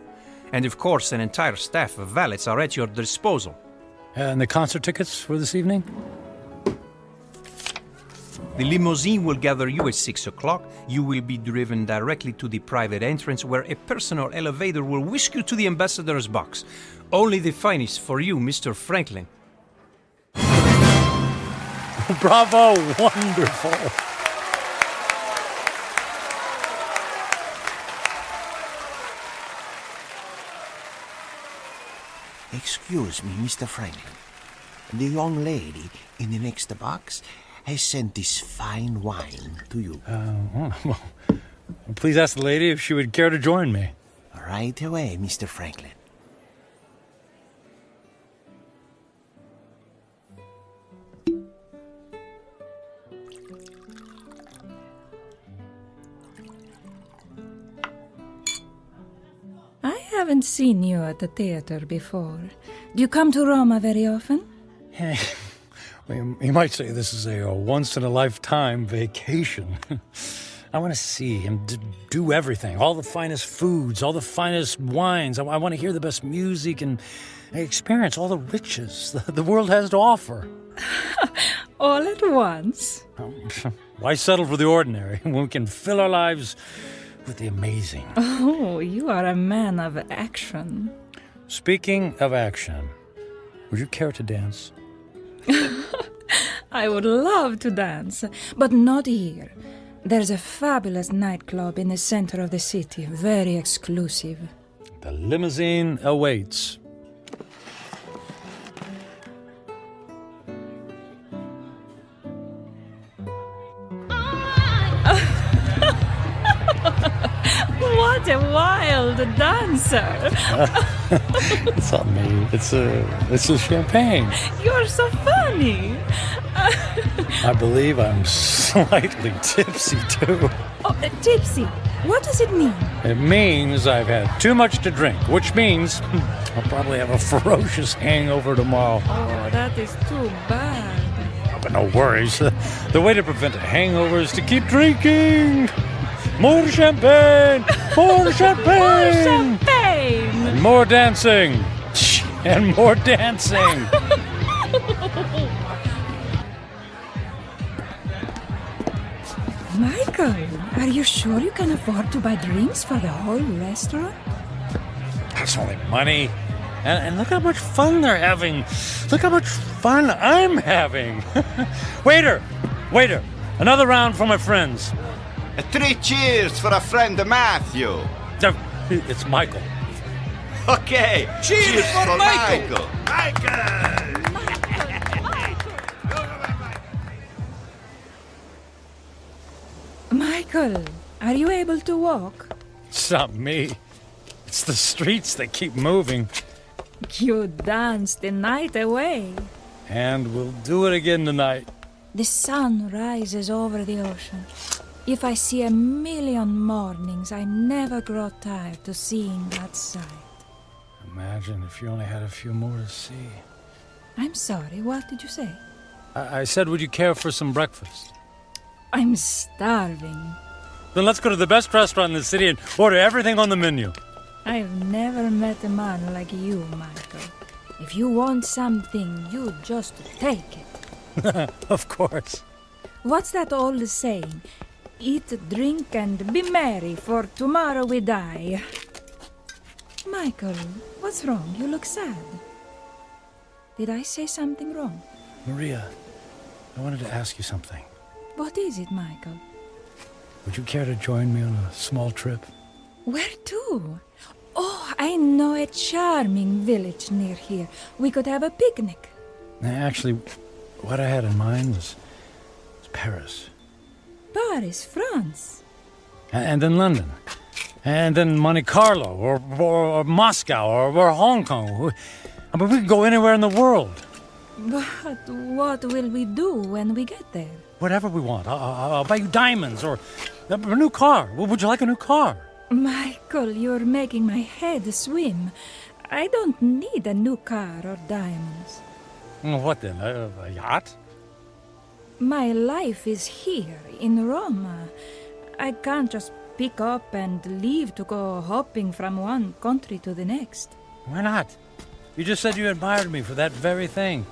And of course, an entire staff of valets are at your disposal. And the concert tickets for this evening? The limousine will gather you at 6 o'clock. You will be driven directly to the private entrance where a personal elevator will whisk you to the ambassador's box. Only the finest for you, Mr. Franklin. Bravo! Wonderful! Excuse me, Mr. Franklin. The young lady in the next box has sent this fine wine to you. Well, please ask the lady if she would care to join me. Right away, Mr. Franklin. I haven't seen you at the theater before. Do you come to Roma very often? You might say this is a once-in-a-lifetime vacation. I want to see him do everything, all the finest foods, all the finest wines. I want to hear the best music and experience all the riches the world has to offer. All at once? Why settle for the ordinary when we can fill our lives with the amazing? Oh, you are a man of action. Speaking of action, would you care to dance? I would love to dance, but not here. There's a fabulous nightclub in the center of the city, very exclusive. The limousine awaits. What a wild dancer! It's not me. It's the champagne. You're so funny. I believe I'm slightly tipsy too. Oh, tipsy. What does it mean? It means I've had too much to drink, which means I'll probably have a ferocious hangover tomorrow. Oh, that is too bad. But no worries. The way to prevent a hangover is to keep drinking. More champagne! More champagne! More champagne! And more dancing! And more dancing! Michael, are you sure you can afford to buy drinks for the whole restaurant? That's only money. And look how much fun they're having. Look how much fun I'm having. Waiter! Another round for my friends. 3 cheers for a friend Matthew. It's Michael. Okay, cheers for Michael. Michael, are you able to walk? It's not me. It's the streets that keep moving. You danced the night away. And we'll do it again tonight. The sun rises over the ocean. If I see 1,000,000 mornings, I never grow tired to seeing that sight. Imagine if you only had a few more to see. I'm sorry, what did you say? I said, would you care for some breakfast? I'm starving. Then let's go to the best restaurant in the city and order everything on the menu. I've never met a man like you, Michael. If you want something, you just take it. Of course. What's that old saying? Eat, drink, and be merry, for tomorrow we die. Michael, what's wrong? You look sad. Did I say something wrong? Maria, I wanted to ask you something. What is it, Michael? Would you care to join me on a small trip? Where to? Oh, I know a charming village near here. We could have a picnic. Actually, what I had in mind was Paris. Paris, France. And then London. And then Monte Carlo, or Moscow, or Hong Kong. I mean, we could go anywhere in the world. But what will we do when we get there? Whatever we want. I'll buy you diamonds, or a new car. Would you like a new car? Michael, you're making my head swim. I don't need a new car or diamonds. What then? A yacht? My life is here, in Rome. I can't just pick up and leave to go hopping from one country to the next. Why not? You just said you admired me for that very thing.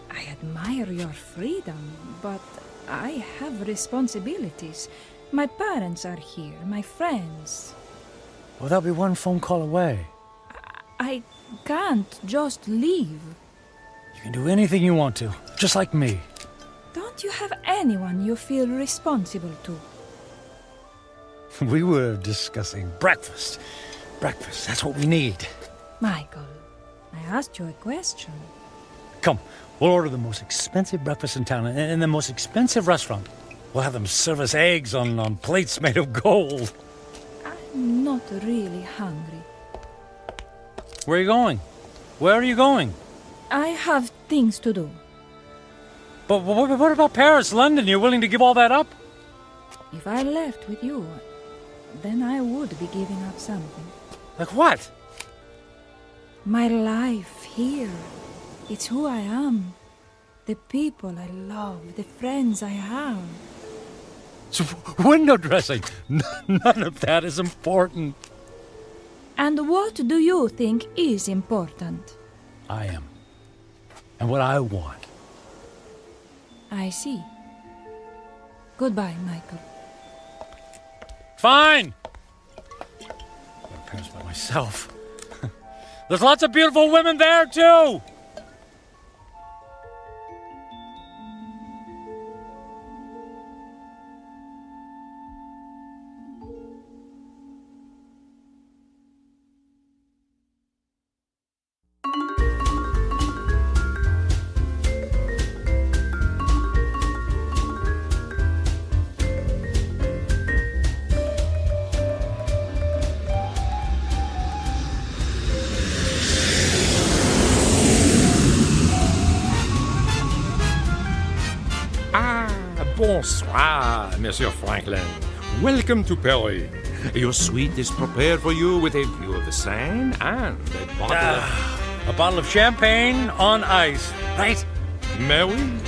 I admire your freedom, but I have responsibilities. My parents are here, my friends. Well, they'll be one phone call away. I can't just leave. You can do anything you want to, just like me. Don't you have anyone you feel responsible to? We were discussing breakfast. Breakfast, that's what we need. Michael, I asked you a question. Come, we'll order the most expensive breakfast in town in the most expensive restaurant. We'll have them serve us eggs on plates made of gold. I'm not really hungry. Where are you going? Where are you going? I have things to do. But what about Paris, London? You're willing to give all that up? If I left with you, then I would be giving up something. Like what? My life here. It's who I am. The people I love, the friends I have. So window dressing. None of that is important. And what do you think is important? I am. And what I want. I see. Goodbye, Michael. Fine! I'm going to Paris by myself. There's lots of beautiful women there, too! Bonsoir, Monsieur Franklin. Welcome to Paris. Your suite is prepared for you with a view of the Seine and a bottle of champagne on ice, right? Mais oui.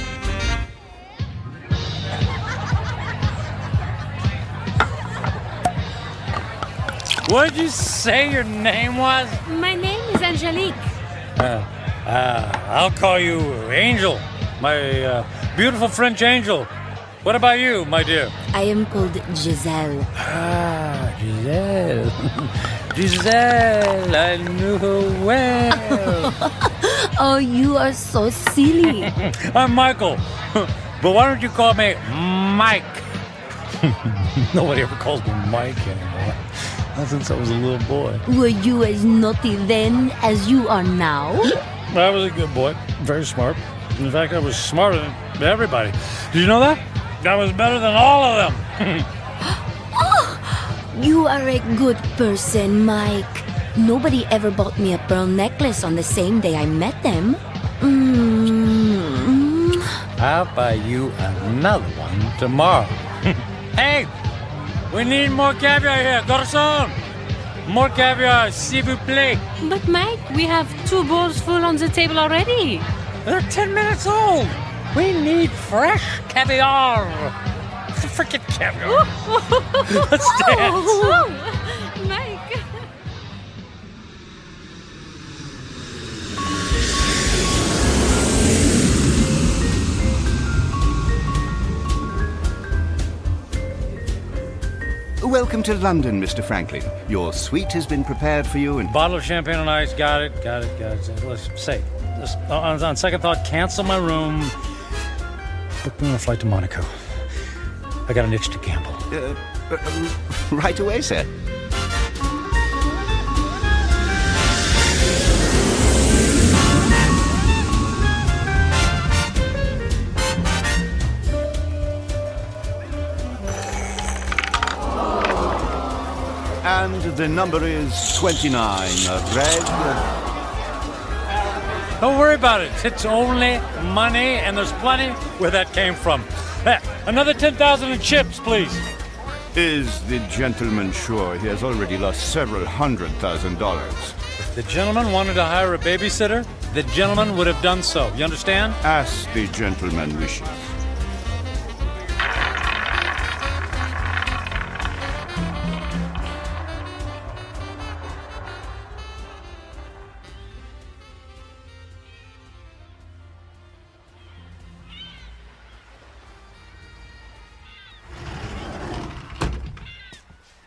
What did you say your name was? My name is Angelique. I'll call you Angel. My beautiful French angel. What about you, my dear? I am called Giselle. Ah, Giselle. Giselle, I knew her well. Oh, you are so silly. I'm Michael. But why don't you call me Mike? Nobody ever calls me Mike anymore. Not since I was a little boy. Were you as naughty then as you are now? I was a good boy. Very smart. In fact, I was smarter than everybody. Did you know that? I was better than all of them. Oh, you are a good person, Mike. Nobody ever bought me a pearl necklace on the same day I met them. I'll buy you another one tomorrow. Hey, we need more caviar here. Garçon! More caviar, s'il vous plaît. But Mike, we have 2 bowls full on the table already. They're 10 minutes old. We need fresh caviar. Freaking caviar. Let's dance. Mike. Welcome to London, Mr. Franklin. Your suite has been prepared for you and... Bottle of champagne on ice. Got it. Let's say, on second thought, cancel my room. Book me on a flight to Monaco. I got an itch to gamble. Right away, sir. And the number is 29, red. Don't worry about it. It's only money, and there's plenty where that came from. Another 10,000 in chips, please. Is the gentleman sure he has already lost several $100,000? If the gentleman wanted to hire a babysitter, the gentleman would have done so. You understand? As the gentleman wishes.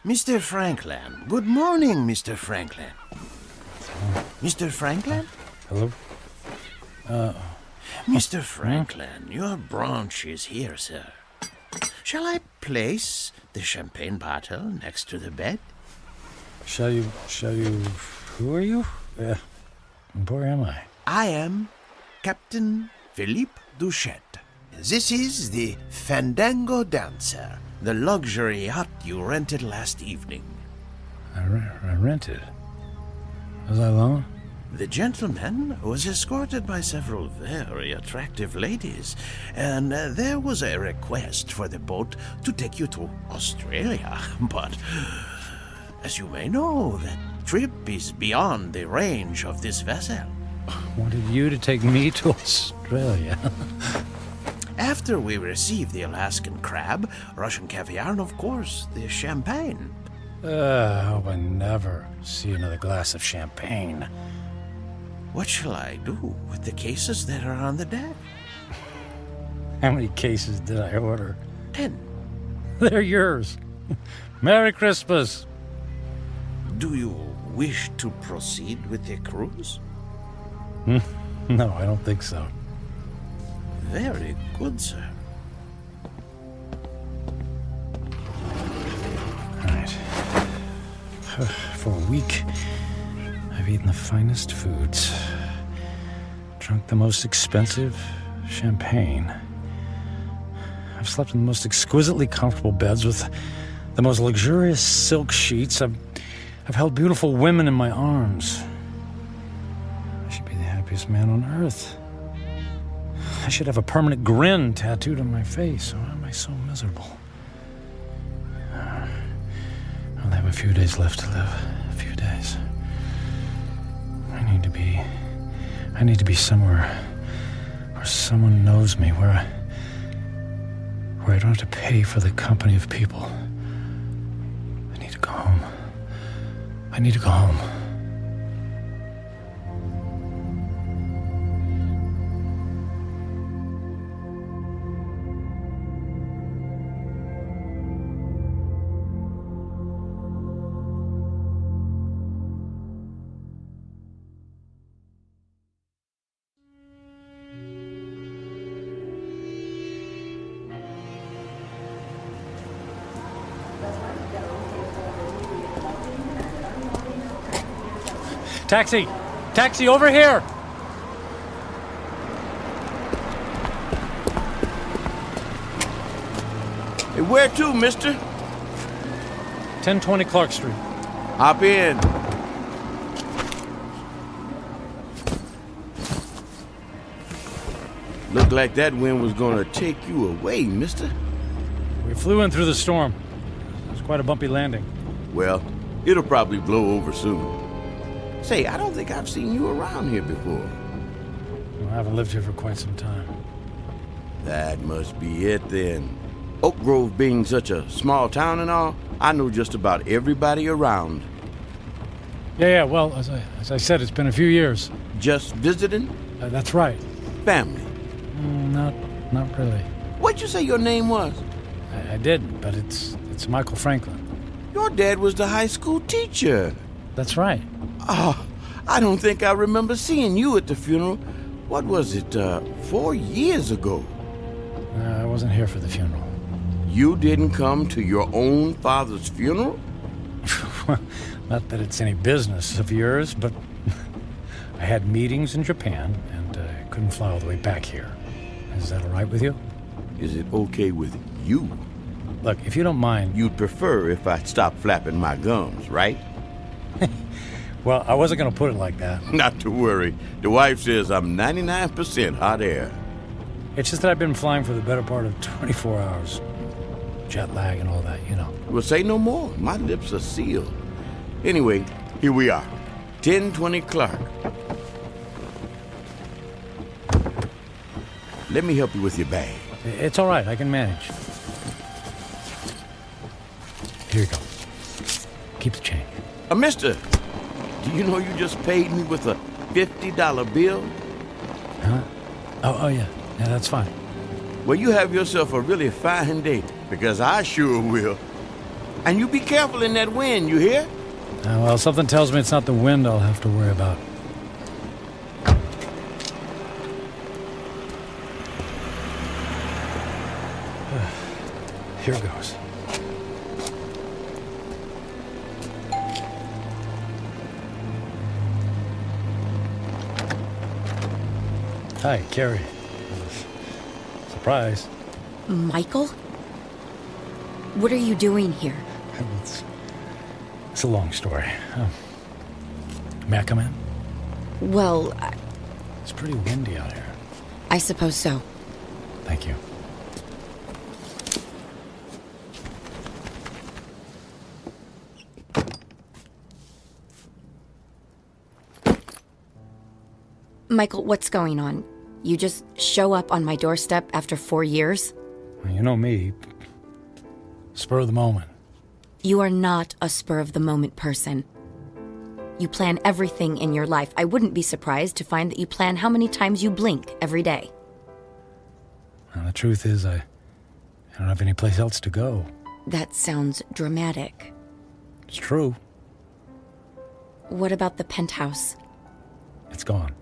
Mr. Franklin. Good morning, Mr. Franklin. Mr. Franklin? Hello? Mr. Franklin, your branch is here, sir. Shall I place the champagne bottle next to the bed? Shall you... Who are you? Where am I? I am Captain Philippe Duchette. This is the Fandango Dancer, the luxury yacht you rented last evening. I rented? Was I alone? The gentleman was escorted by several very attractive ladies, and there was a request for the boat to take you to Australia. But, as you may know, that trip is beyond the range of this vessel. Wanted you to take me to Australia. After we received the Alaskan crab, Russian caviar, and of course, the champagne. I hope I never see another glass of champagne. What shall I do with the cases that are on the deck? How many cases did I order? 10. They're yours. Merry Christmas. Do you wish to proceed with the cruise? No, I don't think so. Very good, sir. All right. For a week, I've eaten the finest foods, drunk the most expensive champagne. I've slept in the most exquisitely comfortable beds with the most luxurious silk sheets. I've held beautiful women in my arms. I should be the happiest man on earth. I should have a permanent grin tattooed on my face. Why am I so miserable? I'll have a few days left to live. A few days. I need to be somewhere where someone knows me, where I don't have to pay for the company of people. I need to go home. I need to go home. Taxi! Taxi, over here! Hey, where to, mister? 1020 Clark Street. Hop in. Looked like that wind was gonna take you away, mister. We flew in through the storm. It was quite a bumpy landing. Well, it'll probably blow over soon. Say, I don't think I've seen you around here before. Well, I haven't lived here for quite some time. That must be it then. Oak Grove being such a small town and all, I know just about everybody around. Yeah, well, as I said, it's been a few years. Just visiting? That's right. Family? Not really. What'd you say your name was? I didn't, but it's Michael Franklin. Your dad was the high school teacher. That's right. Oh, I don't think I remember seeing you at the funeral. What was it, 4 years ago? I wasn't here for the funeral. You didn't come to your own father's funeral? Not that it's any business of yours, but I had meetings in Japan and couldn't fly all the way back here. Is that all right with you? Is it okay with you? Look, if you don't mind... You'd prefer if I stopped flapping my gums, right? Well, I wasn't going to put it like that. Not to worry. The wife says I'm 99% hot air. It's just that I've been flying for the better part of 24 hours. Jet lag and all that, you know. Well, say no more. My lips are sealed. Anyway, here we are. 1020 Clark. Let me help you with your bag. It's all right. I can manage. Here you go. Keep the change. Mister, do you know you just paid me with a $50 bill? Huh? Oh, yeah. Yeah, that's fine. Well, you have yourself a really fine day, because I sure will. And you be careful in that wind, you hear? Well, something tells me it's not the wind I'll have to worry about. Here goes. Hi, Carrie. Surprise. Michael? What are you doing here? It's a long story. May I come in? Well, It's pretty windy out here. I suppose so. Thank you. Michael, what's going on? You just show up on my doorstep after 4 years? Well, you know me. Spur of the moment. You are not a spur-of-the-moment person. You plan everything in your life. I wouldn't be surprised to find that you plan how many times you blink every day. Well, the truth is, I don't have any place else to go. That sounds dramatic. It's true. What about the penthouse? It's gone.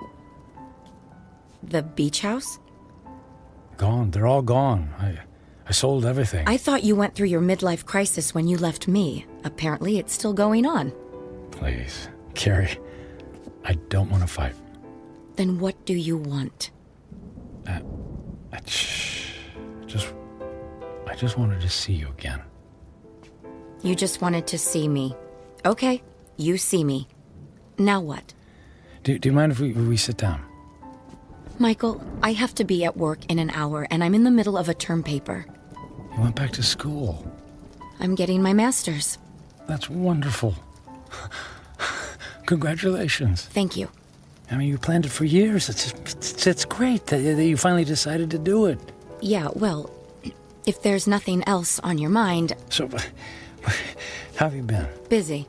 The beach house? Gone. They're all gone. I sold everything. I thought you went through your midlife crisis when you left me. Apparently, it's still going on. Please, Carrie, I don't want to fight. Then what do you want? I just wanted to see you again. You just wanted to see me. Okay, you see me. Now what? Do you mind if we sit down? Michael, I have to be at work in an hour, and I'm in the middle of a term paper. You went back to school. I'm getting my master's. That's wonderful. Congratulations. Thank you. I mean, you planned it for years. It's great that you finally decided to do it. Yeah, well, if there's nothing else on your mind... So, how have you been? Busy.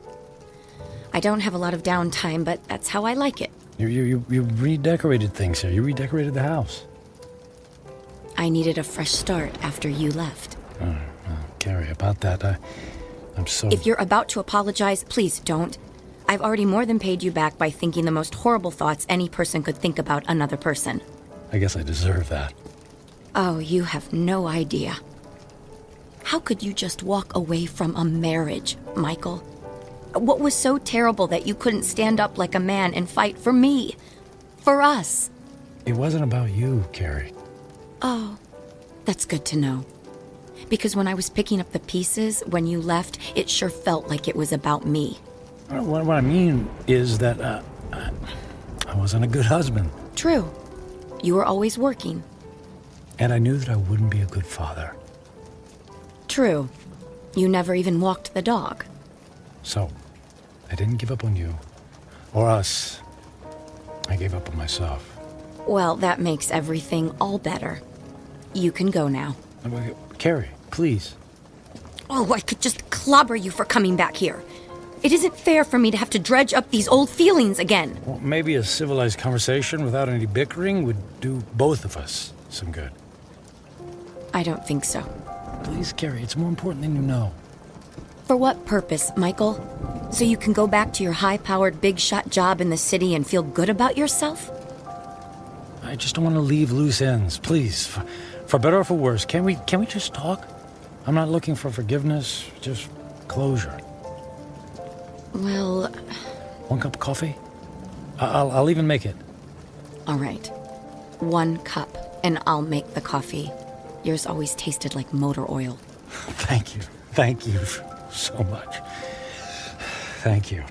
I don't have a lot of downtime, but that's how I like it. You redecorated things here. You redecorated the house. I needed a fresh start after you left. Oh, Carrie, about that, I'm so... If you're about to apologize, please don't. I've already more than paid you back by thinking the most horrible thoughts any person could think about another person. I guess I deserve that. Oh, you have no idea. How could you just walk away from a marriage, Michael? What was so terrible that you couldn't stand up like a man and fight for me? For us? It wasn't about you, Carrie. Oh, that's good to know. Because when I was picking up the pieces, when you left, it sure felt like it was about me. What I mean is that I wasn't a good husband. True. You were always working. And I knew that I wouldn't be a good father. True. You never even walked the dog. So, I didn't give up on you. Or us. I gave up on myself. Well, that makes everything all better. You can go now. Carrie, please. Oh, I could just clobber you for coming back here. It isn't fair for me to have to dredge up these old feelings again. Well, maybe a civilized conversation without any bickering would do both of us some good. I don't think so. Please, Carrie, it's more important than you know. For what purpose, Michael? So you can go back to your high-powered, big-shot job in the city and feel good about yourself? I just don't want to leave loose ends. Please, for better or for worse, can we just talk? I'm not looking for forgiveness, just closure. Well... One cup of coffee? I'll even make it. All right. 1 cup, and I'll make the coffee. Yours always tasted like motor oil. Thank you. Thank you so much. Thank you.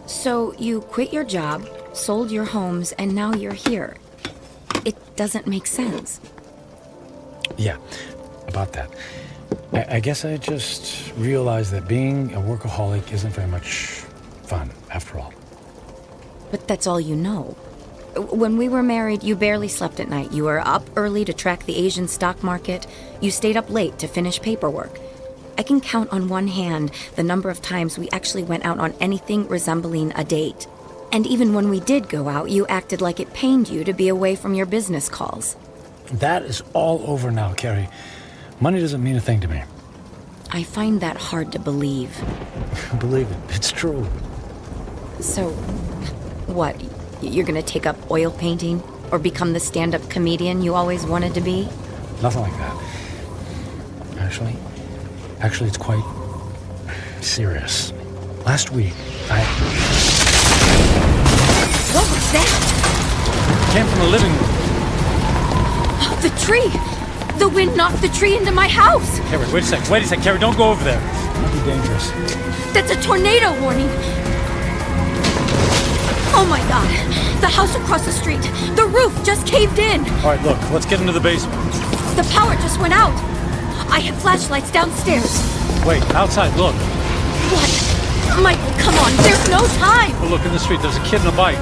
So you quit your job, sold your homes, and now you're here. It doesn't make sense. Yeah, about that. I guess I just realized that being a workaholic isn't very much fun, after all. But that's all you know. When we were married, you barely slept at night. You were up early to track the Asian stock market. You stayed up late to finish paperwork. I can count on one hand the number of times we actually went out on anything resembling a date. And even when we did go out, you acted like it pained you to be away from your business calls. That is all over now, Carrie. Money doesn't mean a thing to me. I find that hard to believe. Believe it. It's true. So, what? You're gonna take up oil painting? Or become the stand-up comedian you always wanted to be? Nothing like that. Actually, it's quite serious. Last week, What was that? Came from the living room. Oh, the tree! The wind knocked the tree into my house! Carrie, wait a sec, Carrie, don't go over there. It might be dangerous. That's a tornado warning! Oh my god! The house across the street! The roof just caved in! Alright, look, let's get into the basement. The power just went out! I have flashlights downstairs. Wait, outside, look. What? Michael, come on, there's no time! Oh, look, in the street, there's a kid in a bike.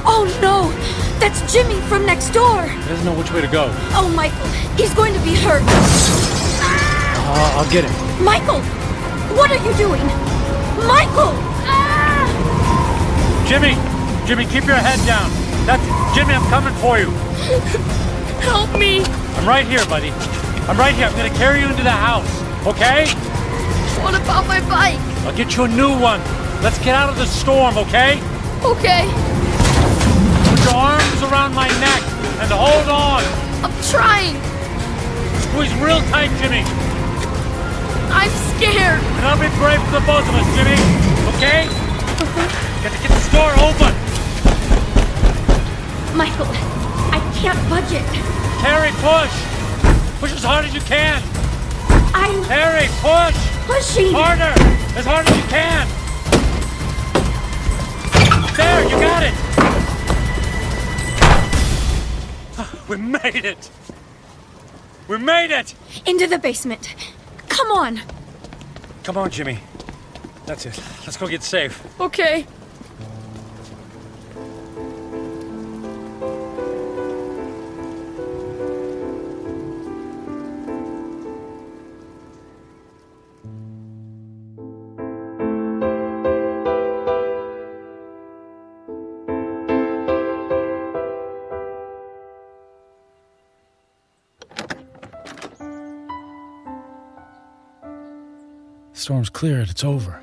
Oh no! That's Jimmy from next door! He doesn't know which way to go. Oh, Michael, he's going to be hurt. I'll get him. Michael! What are you doing? Michael! Jimmy, keep your head down. Jimmy, I'm coming for you. Help me! I'm right here, buddy. I'm right here. I'm gonna carry you into the house, okay? What about my bike? I'll get you a new one. Let's get out of the storm, okay? Okay. Put your arms around my neck and hold on. I'm trying. Squeeze real tight, Jimmy. I'm scared. And I'll be brave for the both of us, Jimmy. Okay? Got to get this door open. Michael, I can't budge it. Carrie, push. Push as hard as you can. Carrie, push. Pushing. Harder. As hard as you can. There, you got it. We made it. We made it. Into the basement. Come on. Come on, Jimmy. That's it. Let's go get safe. Okay. Storm's cleared. It's over.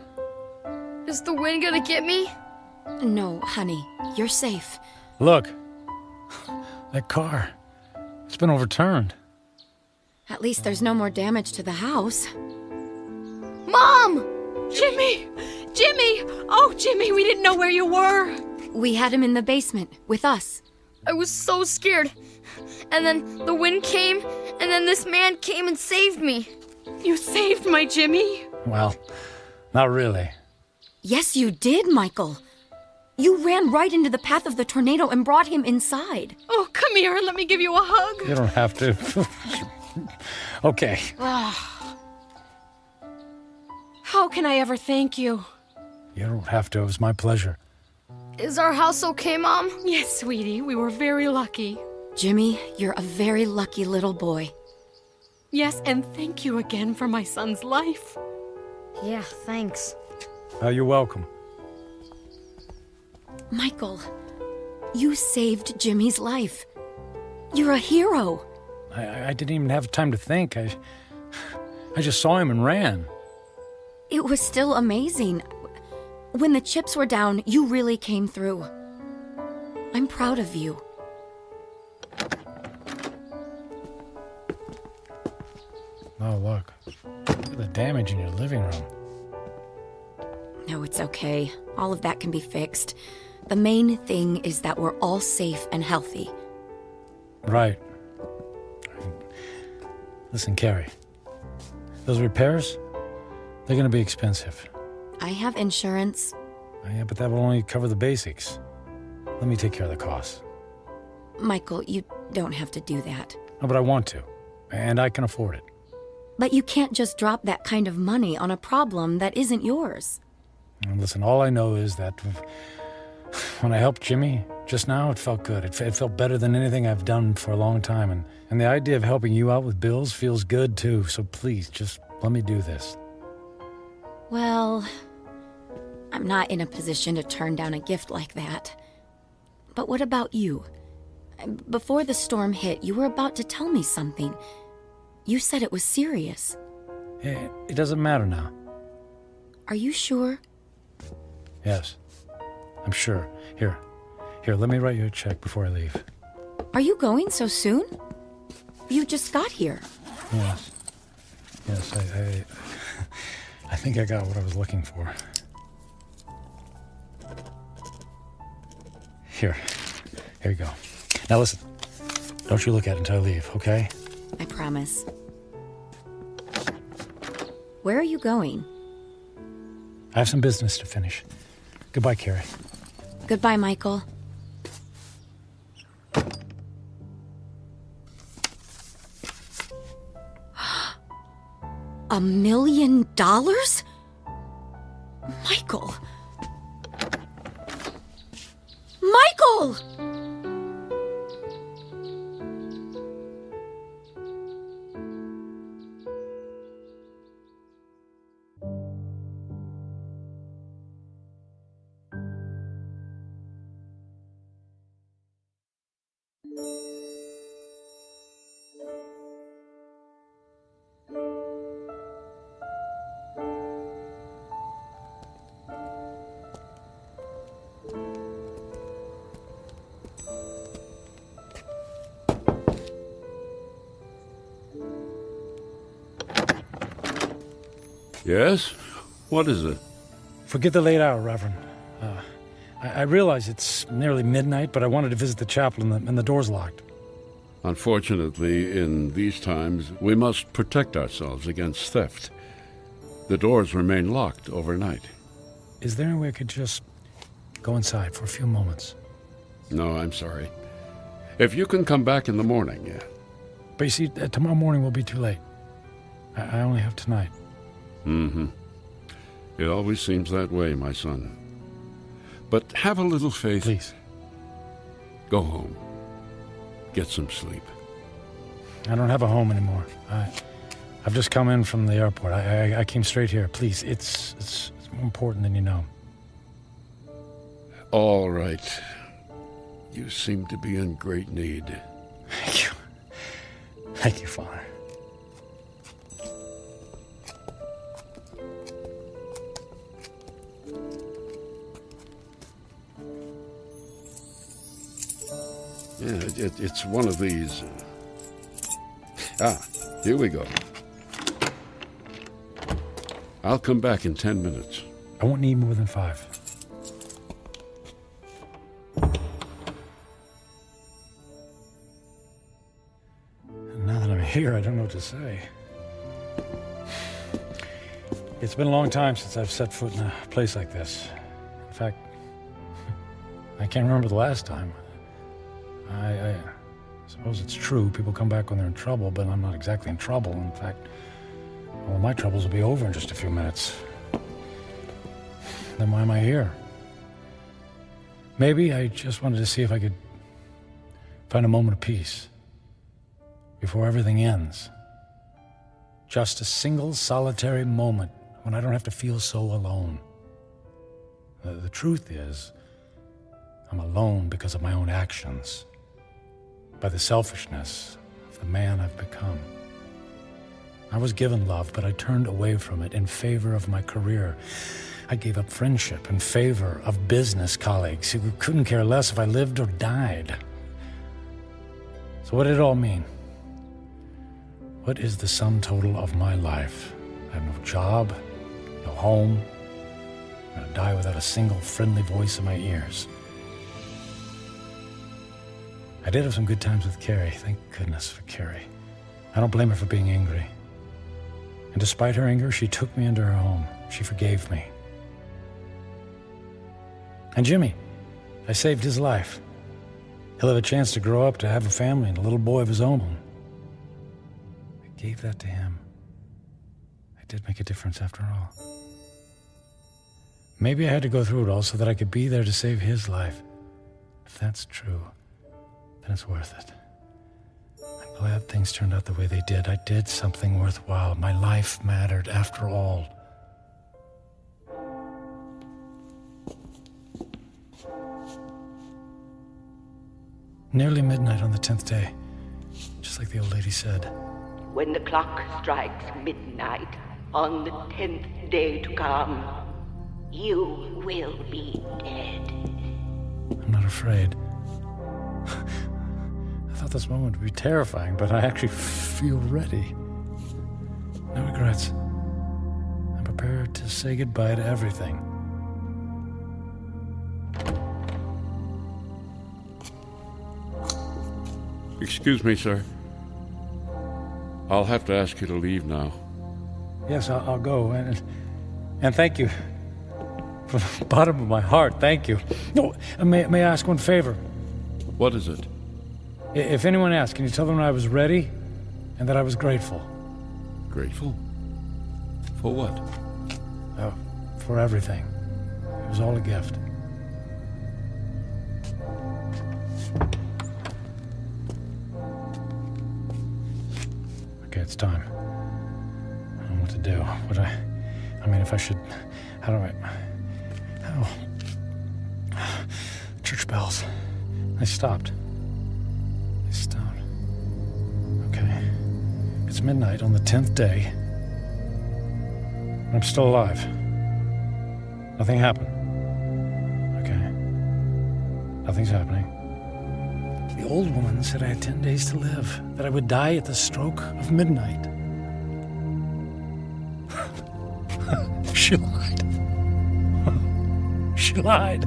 Is the wind gonna get me? No, honey. You're safe. Look. That car. It's been overturned. At least there's no more damage to the house. Mom! Jimmy! Jimmy! Oh, Jimmy, we didn't know where you were. We had him in the basement with us. I was so scared. And then the wind came, and then this man came and saved me. You saved my Jimmy? Well, not really. Yes, you did, Michael. You ran right into the path of the tornado and brought him inside. Oh, come here and let me give you a hug. You don't have to. Okay. How can I ever thank you? You don't have to. It was my pleasure. Is our house okay, Mom? Yes, sweetie. We were very lucky. Jimmy, you're a very lucky little boy. Yes, and thank you again for my son's life. Yeah, thanks. You're welcome. Michael, you saved Jimmy's life. You're a hero. I didn't even have time to think. I just saw him and ran. It was still amazing. When the chips were down, you really came through. I'm proud of you. Oh, look. Look at the damage in your living room. No, it's okay. All of that can be fixed. The main thing is that we're all safe and healthy. Right. Listen, Carrie. Those repairs, they're going to be expensive. I have insurance. Yeah, but that will only cover the basics. Let me take care of the costs. Michael, you don't have to do that. No, but I want to. And I can afford it. But you can't just drop that kind of money on a problem that isn't yours. And listen, all I know is that when I helped Jimmy just now, it felt good. It felt better than anything I've done for a long time. And the idea of helping you out with bills feels good, too. So please, just let me do this. Well, I'm not in a position to turn down a gift like that. But what about you? Before the storm hit, you were about to tell me something. You said it was serious. It doesn't matter now. Are you sure? Yes, I'm sure. Here, let me write you a check before I leave. Are you going so soon? You just got here. Yes, I think I got what I was looking for. Here you go. Now listen, don't you look at it until I leave, okay? I promise. Where are you going? I have some business to finish. Goodbye, Carrie. Goodbye, Michael. $1 million? Michael! Michael! Yes? What is it? Forget the late hour, Reverend. I realize it's nearly midnight, but I wanted to visit the chapel and the door's locked. Unfortunately, in these times, we must protect ourselves against theft. The doors remain locked overnight. Is there any way I could just go inside for a few moments? No, I'm sorry. If you can come back in the morning, yeah. But you see, tomorrow morning will be too late. I only have tonight. Mm-hmm. It always seems that way, my son. But have a little faith. Please. Go home. Get some sleep. I don't have a home anymore. I've just come in from the airport. I came straight here. Please, it's more important than you know. All right. You seem to be in great need. Thank you. Thank you, Father. Yeah, it's one of these. Here we go. I'll come back in 10 minutes. I won't need more than 5. And now that I'm here, I don't know what to say. It's been a long time since I've set foot in a place like this. In fact, I can't remember the last time. I suppose it's true. People come back when they're in trouble, but I'm not exactly in trouble. In fact, all of my troubles will be over in just a few minutes. Then why am I here? Maybe I just wanted to see if I could find a moment of peace before everything ends. Just a single solitary moment when I don't have to feel so alone. The truth is, I'm alone because of my own actions, by the selfishness of the man I've become. I was given love, but I turned away from it in favor of my career. I gave up friendship in favor of business colleagues who couldn't care less if I lived or died. So what did it all mean? What is the sum total of my life? I have no job, no home. I'm going to die without a single friendly voice in my ears. I did have some good times with Carrie. Thank goodness for Carrie. I don't blame her for being angry. And despite her anger, she took me into her home. She forgave me. And Jimmy, I saved his life. He'll have a chance to grow up, to have a family, and a little boy of his own. I gave that to him. I did make a difference after all. Maybe I had to go through it all so that I could be there to save his life. If that's true, then it's worth it. I'm glad things turned out the way they did. I did something worthwhile. My life mattered after all. Nearly midnight on the 10th day, just like the old lady said. When the clock strikes midnight on the 10th day to come, you will be dead. I'm not afraid. I thought this moment would be terrifying, but I actually feel ready. No regrets. I'm prepared to say goodbye to everything. Excuse me, sir. I'll have to ask you to leave now. Yes, I'll go, and thank you. From the bottom of my heart, thank you. No, may I ask one favor? What is it? If anyone asks, can you tell them I was ready and that I was grateful? Grateful? For what? For everything. It was all a gift. Okay, it's time. I don't know what to do. I mean, if I should... How do I... Church bells. They stopped. Okay. It's midnight on the 10th day. And I'm still alive. Nothing happened. Okay. Nothing's happening. The old woman said I had 10 days to live, that I would die at the stroke of midnight. She lied. She lied.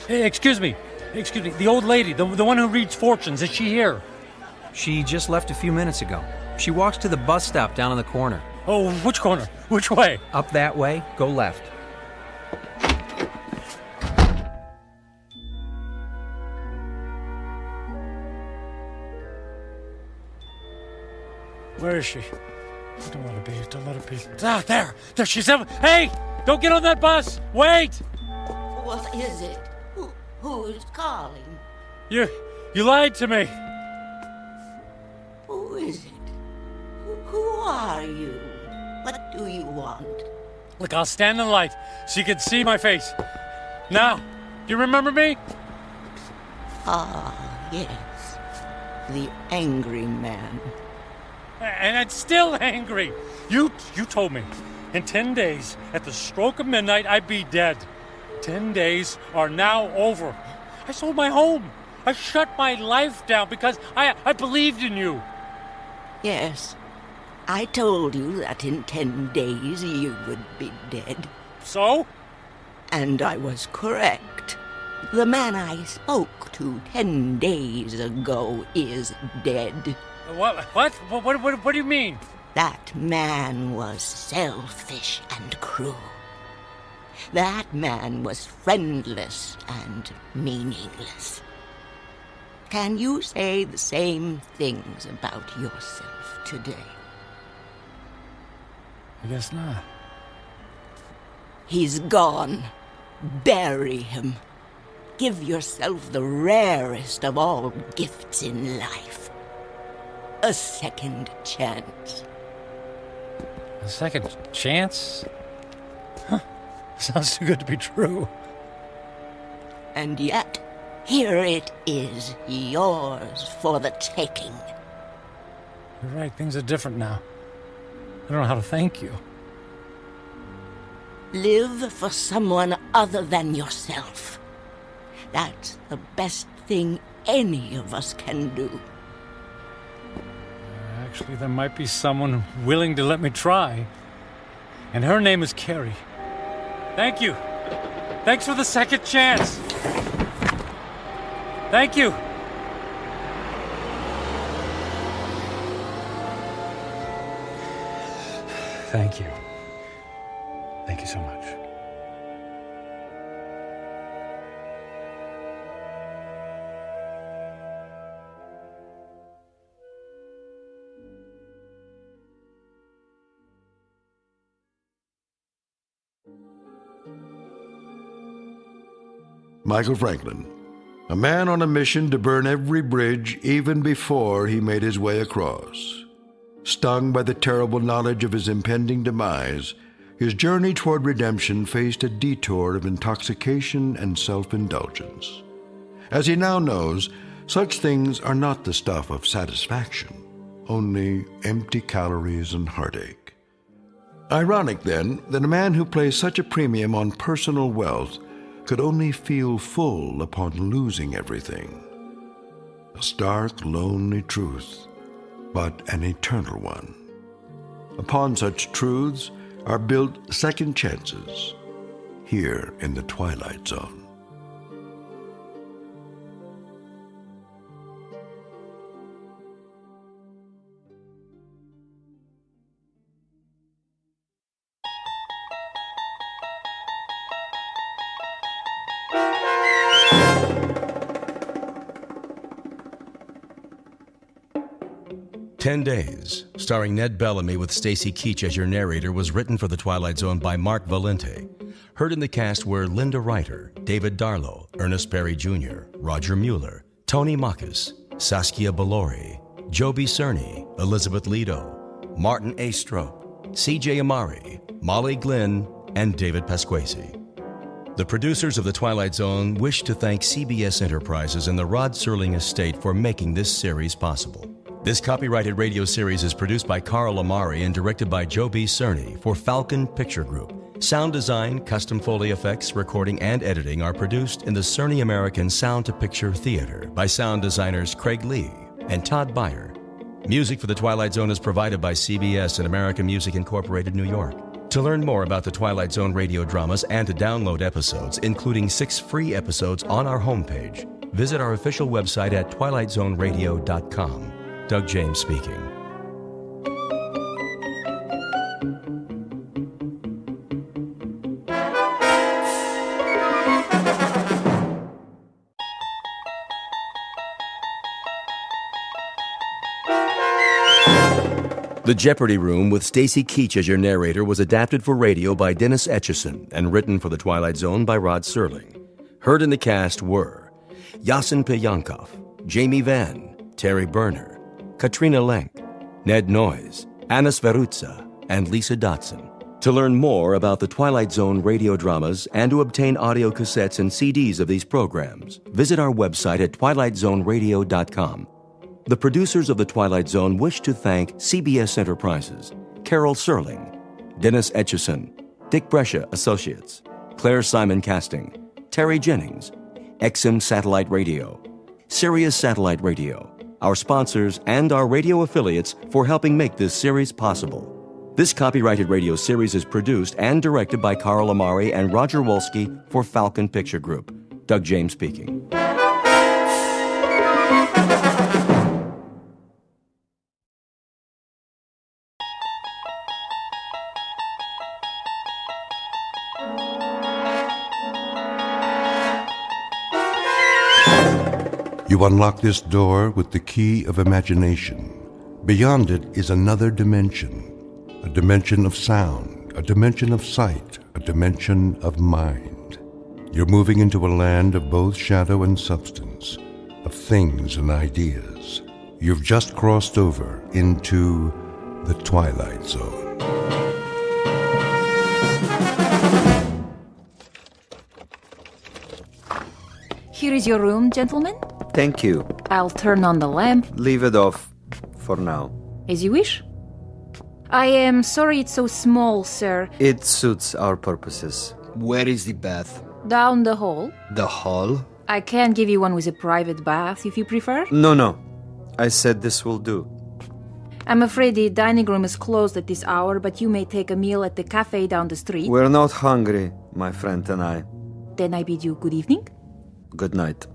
Hey, excuse me. The old lady, the one who reads fortunes, is she here? She just left a few minutes ago. She walks to the bus stop down on the corner. Oh, which corner? Which way? Up that way, go left. Where is she? I don't want to be. Don't let her be. Ah, there! There she's up. Hey! Don't get on that bus! Wait! What is it? Who's calling? You lied to me! Who is it? Who are you? What do you want? Look, I'll stand in the light so you can see my face. Now, do you remember me? Ah, yes. The angry man. And I'm still angry. You told me in 10 days, at the stroke of midnight, I'd be dead. 10 days are now over. I sold my home. I shut my life down because I believed in you. Yes. I told you that in 10 days you would be dead. So? And I was correct. The man I spoke to 10 days ago is dead. What do you mean? That man was selfish and cruel. That man was friendless and meaningless. Can you say the same things about yourself today? I guess not. He's gone. Bury him. Give yourself the rarest of all gifts in life. A second chance. A second chance? Huh. Sounds too good to be true. And yet, here it is, yours for the taking. You're right, things are different now. I don't know how to thank you. Live for someone other than yourself. That's the best thing any of us can do. Actually, there might be someone willing to let me try. And her name is Carrie. Thank you. Thanks for the second chance. Thank you. Thank you. Thank you so much. Michael Franklin, a man on a mission to burn every bridge even before he made his way across. Stung by the terrible knowledge of his impending demise, his journey toward redemption faced a detour of intoxication and self-indulgence. As he now knows, such things are not the stuff of satisfaction, only empty calories and heartache. Ironic, then, that a man who placed such a premium on personal wealth could only feel full upon losing everything. A stark, lonely truth, but an eternal one. Upon such truths are built second chances here in the Twilight Zone. "10 Days," starring Ned Bellamy with Stacy Keach as your narrator, was written for The Twilight Zone by Mark Valente. Heard in the cast were Linda Ryder, David Darlow, Ernest Berry Jr., Roger Mueller, Tony Makis, Saskia Balori, Joby Cerny, Elizabeth Lido, Martin A. Strope, C.J. Amari, Molly Glynn, and David Pasquesi. The producers of The Twilight Zone wish to thank CBS Enterprises and the Rod Serling estate for making this series possible. This copyrighted radio series is produced by Carl Amari and directed by Joby Cerny for Falcon Picture Group. Sound design, custom Foley effects, recording, and editing are produced in the Cerny American Sound to Picture Theater by sound designers Craig Lee and Todd Beyer. Music for The Twilight Zone is provided by CBS and American Music Incorporated, New York. To learn more about the Twilight Zone radio dramas and to download episodes, including 6 free episodes on our homepage, visit our official website at twilightzoneradio.com. Doug James speaking. The Jeopardy Room with Stacy Keach as your narrator was adapted for radio by Dennis Etchison and written for The Twilight Zone by Rod Serling. Heard in the cast were Yasin Piyankov, Jamie Vann, Terry Berner, Katrina Lenk, Ned Noyes, Anna Sverutza, and Lisa Dotson. To learn more about the Twilight Zone radio dramas and to obtain audio cassettes and CDs of these programs, visit our website at twilightzoneradio.com. The producers of The Twilight Zone wish to thank CBS Enterprises, Carol Serling, Dennis Etchison, Dick Brescia Associates, Claire Simon Casting, Terry Jennings, XM Satellite Radio, Sirius Satellite Radio, our sponsors, and our radio affiliates for helping make this series possible. This copyrighted radio series is produced and directed by Carl Amari and Roger Wolski for Falcon Picture Group. Doug James speaking. You unlock this door with the key of imagination. Beyond it is another dimension. A dimension of sound, a dimension of sight, a dimension of mind. You're moving into a land of both shadow and substance, of things and ideas. You've just crossed over into the Twilight Zone. Here is your room, gentlemen. Thank you. I'll turn on the lamp. Leave it off for now. As you wish. I am sorry it's so small, sir. It suits our purposes. Where is the bath? Down the hall. The hall? I can give you one with a private bath if you prefer. No. I said this will do. I'm afraid the dining room is closed at this hour, but you may take a meal at the cafe down the street. We're not hungry, my friend and I. Then I bid you good evening. Good night.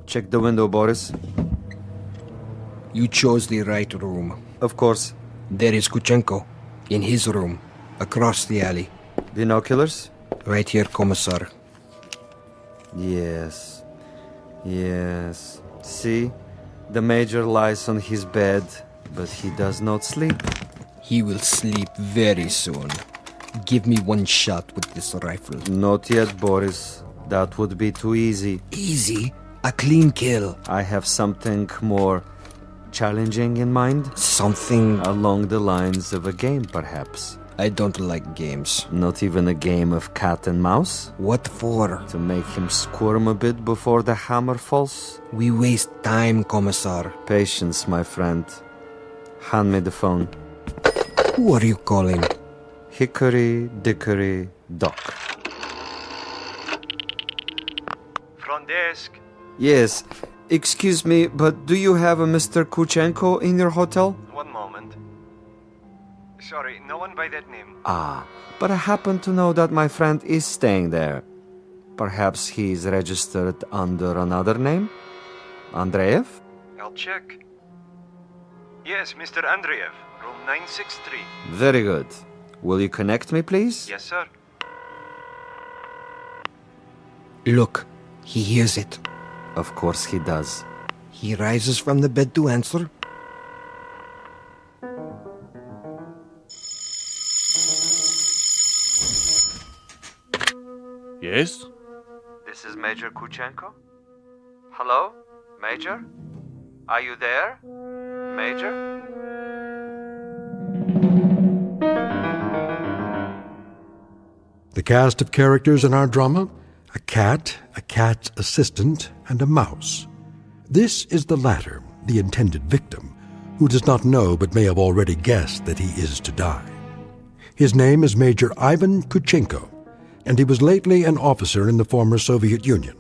Check the window, Boris. You chose the right room. Of course. There is Kuchenko, in his room, across the alley. Binoculars? Right here, Commissar. Yes. See? The Major lies on his bed, but he does not sleep. He will sleep very soon. Give me one shot with this rifle. Not yet, Boris. That would be too easy. Easy? A clean kill. I have something more challenging in mind. Something along the lines of a game, perhaps. I don't like games. Not even a game of cat and mouse? What for? To make him squirm a bit before the hammer falls? We waste time, Commissar. Patience, my friend. Hand me the phone. Who are you calling? Hickory Dickory Dock. Front desk. Yes. Excuse me, but do you have a Mr. Kuchenko in your hotel? One moment. Sorry, no one by that name. But I happen to know that my friend is staying there. Perhaps he's registered under another name? Andreev? I'll check. Yes, Mr. Andreev, room 963. Very good. Will you connect me, please? Yes, sir. Look, he hears it. Of course he does. He rises from the bed to answer. Yes? This is Major Kuchenko. Hello? Major? Are you there? Major? The cast of characters in our drama: a cat's assistant, and a mouse. This is the latter, the intended victim, who does not know but may have already guessed that he is to die. His name is Major Ivan Kuchenko, and he was lately an officer in the former Soviet Union.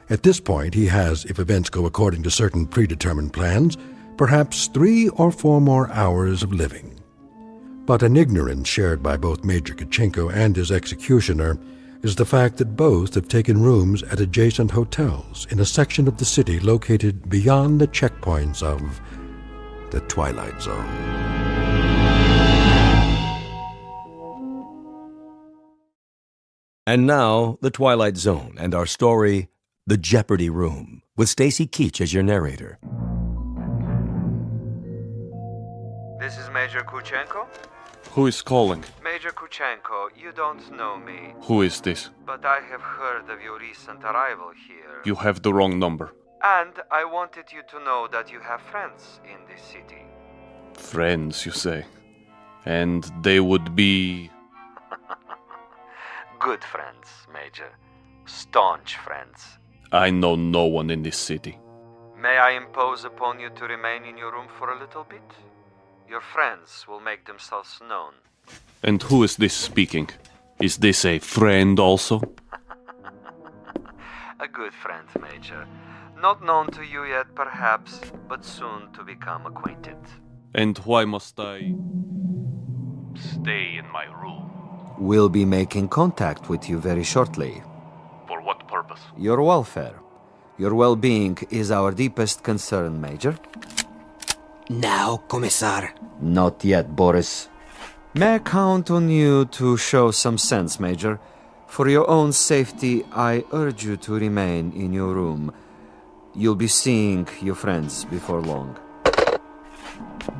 At this point, he has, if events go according to certain predetermined plans, perhaps 3 or 4 more hours of living. But an ignorance shared by both Major Kuchenko and his executioner is the fact that both have taken rooms at adjacent hotels in a section of the city located beyond the checkpoints of the Twilight Zone. And now, The Twilight Zone and our story, The Jeopardy Room, with Stacy Keach as your narrator. This is Major Kuchenko? Who is calling? Major Kuchenko, you don't know me. Who is this? But I have heard of your recent arrival here. You have the wrong number. And I wanted you to know that you have friends in this city. Friends, you say? And they would be... Good friends, Major. Staunch friends. I know no one in this city. May I impose upon you to remain in your room for a little bit? Your friends will make themselves known. And who is this speaking? Is this a friend also? A good friend, Major. Not known to you yet, perhaps, but soon to become acquainted. And why must I stay in my room? We'll be making contact with you very shortly. For what purpose? Your welfare. Your well-being is our deepest concern, Major. Now, Commissar. Not yet, Boris. May I count on you to show some sense, Major? For your own safety, I urge you to remain in your room. You'll be seeing your friends before long.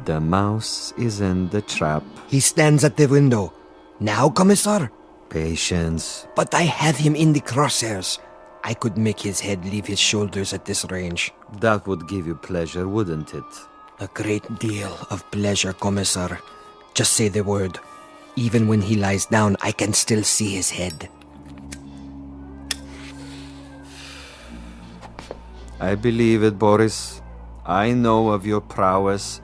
The mouse is in the trap. He stands at the window. Now, Commissar? Patience. But I have him in the crosshairs. I could make his head leave his shoulders at this range. That would give you pleasure, wouldn't it? A great deal of pleasure, Commissar. Just say the word. Even when he lies down, I can still see his head. I believe it, Boris. I know of your prowess,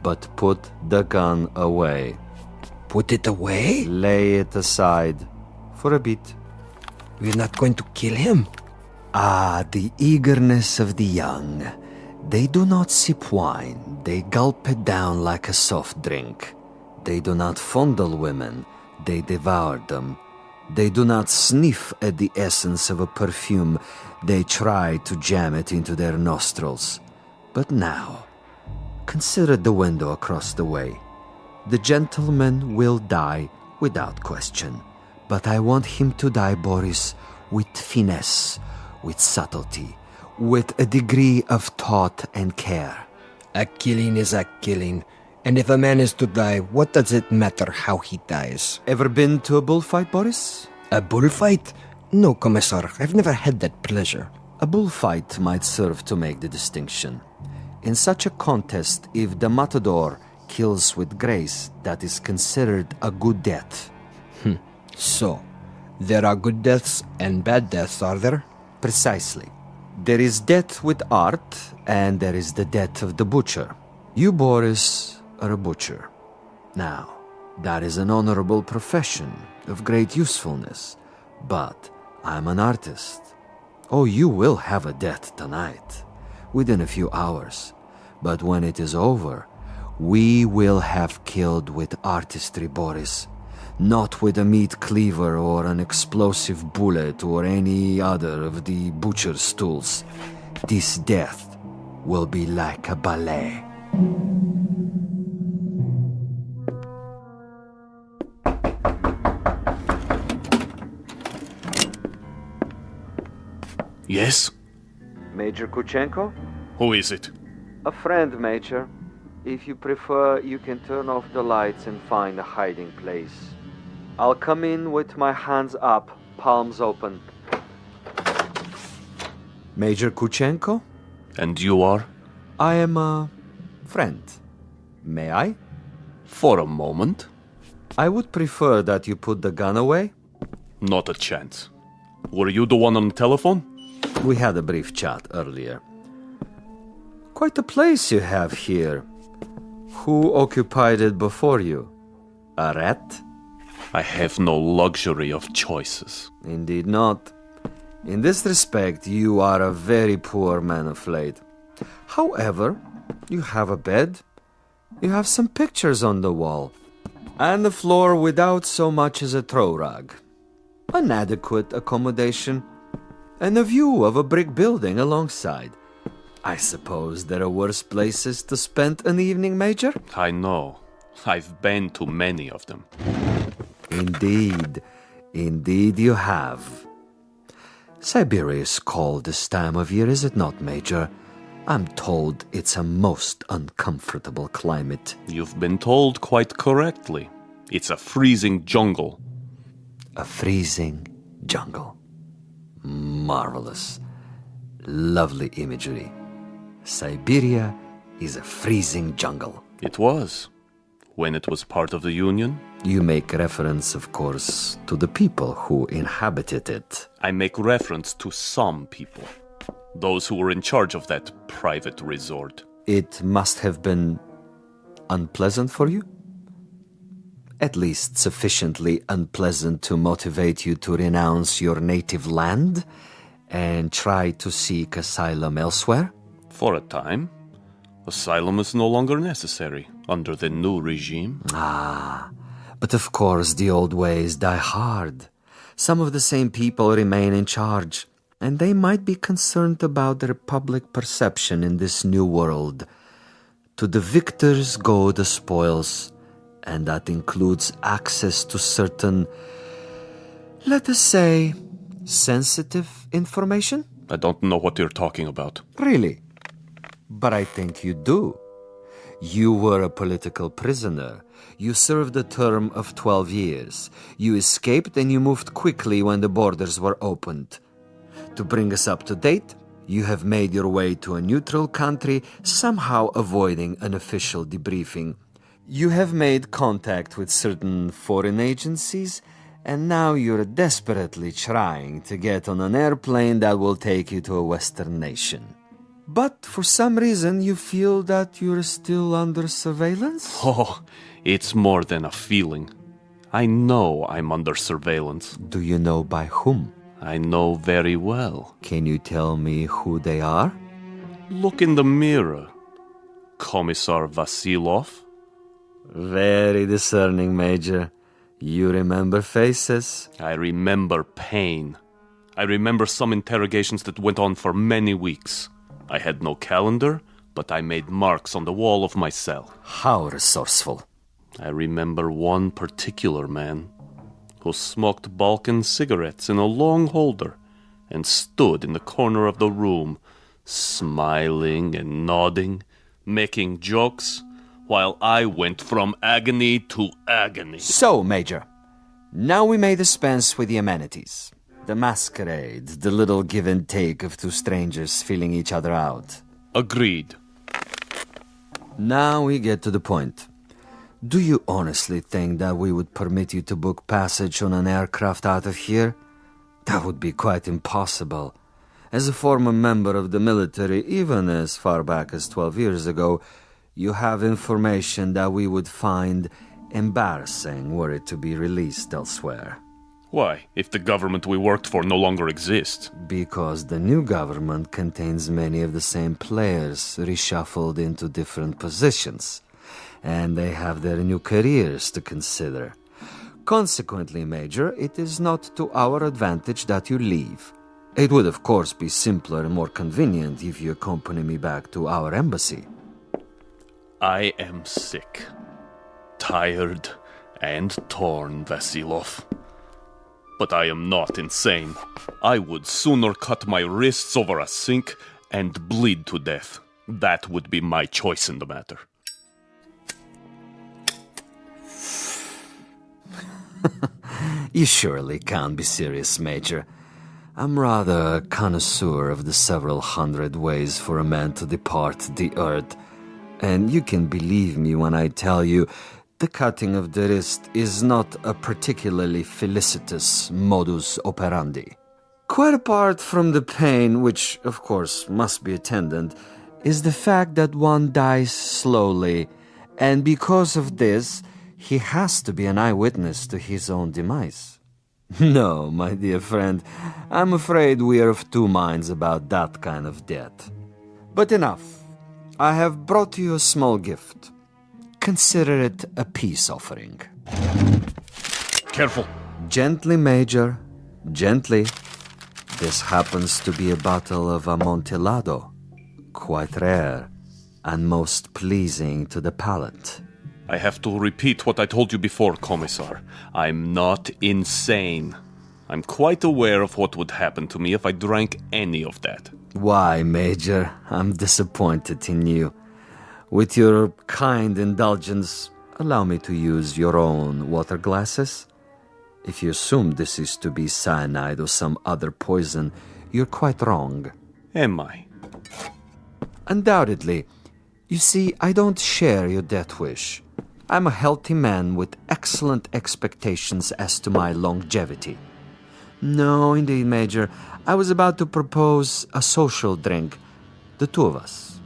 but put the gun away. Put it away? Lay it aside. For a bit. We're not going to kill him? Ah, the eagerness of the young. They do not sip wine. They gulp it down like a soft drink. They do not fondle women. They devour them. They do not sniff at the essence of a perfume. They try to jam it into their nostrils. But now, consider the window across the way. The gentleman will die without question. But I want him to die, Boris, with finesse, with subtlety, with a degree of thought and care. A killing is a killing. And if a man is to die, what does it matter how he dies? Ever been to a bullfight, Boris? A bullfight? No, Commissar. I've never had that pleasure. A bullfight might serve to make the distinction. In such a contest, if the matador kills with grace, that is considered a good death. So, there are good deaths and bad deaths, are there? Precisely. There is death with art, and there is the death of the butcher. You, Boris, are a butcher. Now, that is an honorable profession of great usefulness, but I'm an artist. Oh, you will have a death tonight, within a few hours. But when it is over, we will have killed with artistry, Boris. Not with a meat cleaver or an explosive bullet or any other of the butcher's tools. This death will be like a ballet. Yes? Major Kuchenko? Who is it? A friend, Major. If you prefer, you can turn off the lights and find a hiding place. I'll come in with my hands up, palms open. Major Kuchenko? And you are? I am a friend. May I? For a moment. I would prefer that you put the gun away. Not a chance. Were you the one on the telephone? We had a brief chat earlier. Quite a place you have here. Who occupied it before you? A rat? I have no luxury of choices. Indeed not. In this respect, you are a very poor man of late. However, you have a bed, you have some pictures on the wall, and the floor without so much as a throw rug. An adequate accommodation, and a view of a brick building alongside. I suppose there are worse places to spend an evening, Major? I know. I've been to many of them. Indeed. Indeed you have. Siberia is cold this time of year, is it not, Major? I'm told it's a most uncomfortable climate. You've been told quite correctly. It's a freezing jungle. A freezing jungle. Marvelous. Lovely imagery. Siberia is a freezing jungle. It was. When it was part of the Union. You make reference, of course, to the people who inhabited it. I make reference to some people. Those who were in charge of that private resort. It must have been unpleasant for you? At least sufficiently unpleasant to motivate you to renounce your native land and try to seek asylum elsewhere? For a time. Asylum is no longer necessary under the new regime. But of course the old ways die hard. Some of the same people remain in charge, and they might be concerned about their public perception in this new world. To the victors go the spoils, and that includes access to certain, let us say, sensitive information? I don't know what you're talking about. Really? But I think you do. You were a political prisoner. You served a term of 12 years. You escaped and you moved quickly when the borders were opened. To bring us up to date, you have made your way to a neutral country, somehow avoiding an official debriefing. You have made contact with certain foreign agencies, and now you're desperately trying to get on an airplane that will take you to a Western nation. But for some reason, you feel that you're still under surveillance? Oh, it's more than a feeling. I know I'm under surveillance. Do you know by whom? I know very well. Can you tell me who they are? Look in the mirror. Commissar Vasilov. Very discerning, Major. You remember faces? I remember pain. I remember some interrogations that went on for many weeks. I had no calendar, but I made marks on the wall of my cell. How resourceful. I remember one particular man who smoked Balkan cigarettes in a long holder and stood in the corner of the room, smiling and nodding, making jokes, while I went from agony to agony. So, Major, now we may dispense with the amenities. The masquerade, the little give and take of two strangers feeling each other out. Agreed. Now we get to the point. Do you honestly think that we would permit you to book passage on an aircraft out of here? That would be quite impossible. As a former member of the military, even as far back as 12 years ago, you have information that we would find embarrassing were it to be released elsewhere. Why, if the government we worked for no longer exists? Because the new government contains many of the same players reshuffled into different positions, and they have their new careers to consider. Consequently, Major, it is not to our advantage that you leave. It would, of course, be simpler and more convenient if you accompany me back to our embassy. I am sick, tired, and torn, Vasilov. But I am not insane. I would sooner cut my wrists over a sink and bleed to death. That would be my choice in the matter. You surely can't be serious, Major. I'm rather a connoisseur of the several hundred ways for a man to depart the earth. And you can believe me when I tell you the cutting of the wrist is not a particularly felicitous modus operandi. Quite apart from the pain, which of course must be attendant, is the fact that one dies slowly, and because of this, he has to be an eyewitness to his own demise. No, my dear friend, I'm afraid we are of two minds about that kind of death. But enough. I have brought you a small gift. Consider it a peace offering. Careful. Gently, Major. Gently. This happens to be a bottle of Amontillado. Quite rare and most pleasing to the palate. I have to repeat what I told you before, Commissar. I'm not insane. I'm quite aware of what would happen to me if I drank any of that. Why, Major? I'm disappointed in you. With your kind indulgence, allow me to use your own water glasses. If you assume this is to be cyanide or some other poison, you're quite wrong. Am I? Undoubtedly. You see, I don't share your death wish. I'm a healthy man with excellent expectations as to my longevity. No, indeed, Major. I was about to propose a social drink. The two of us.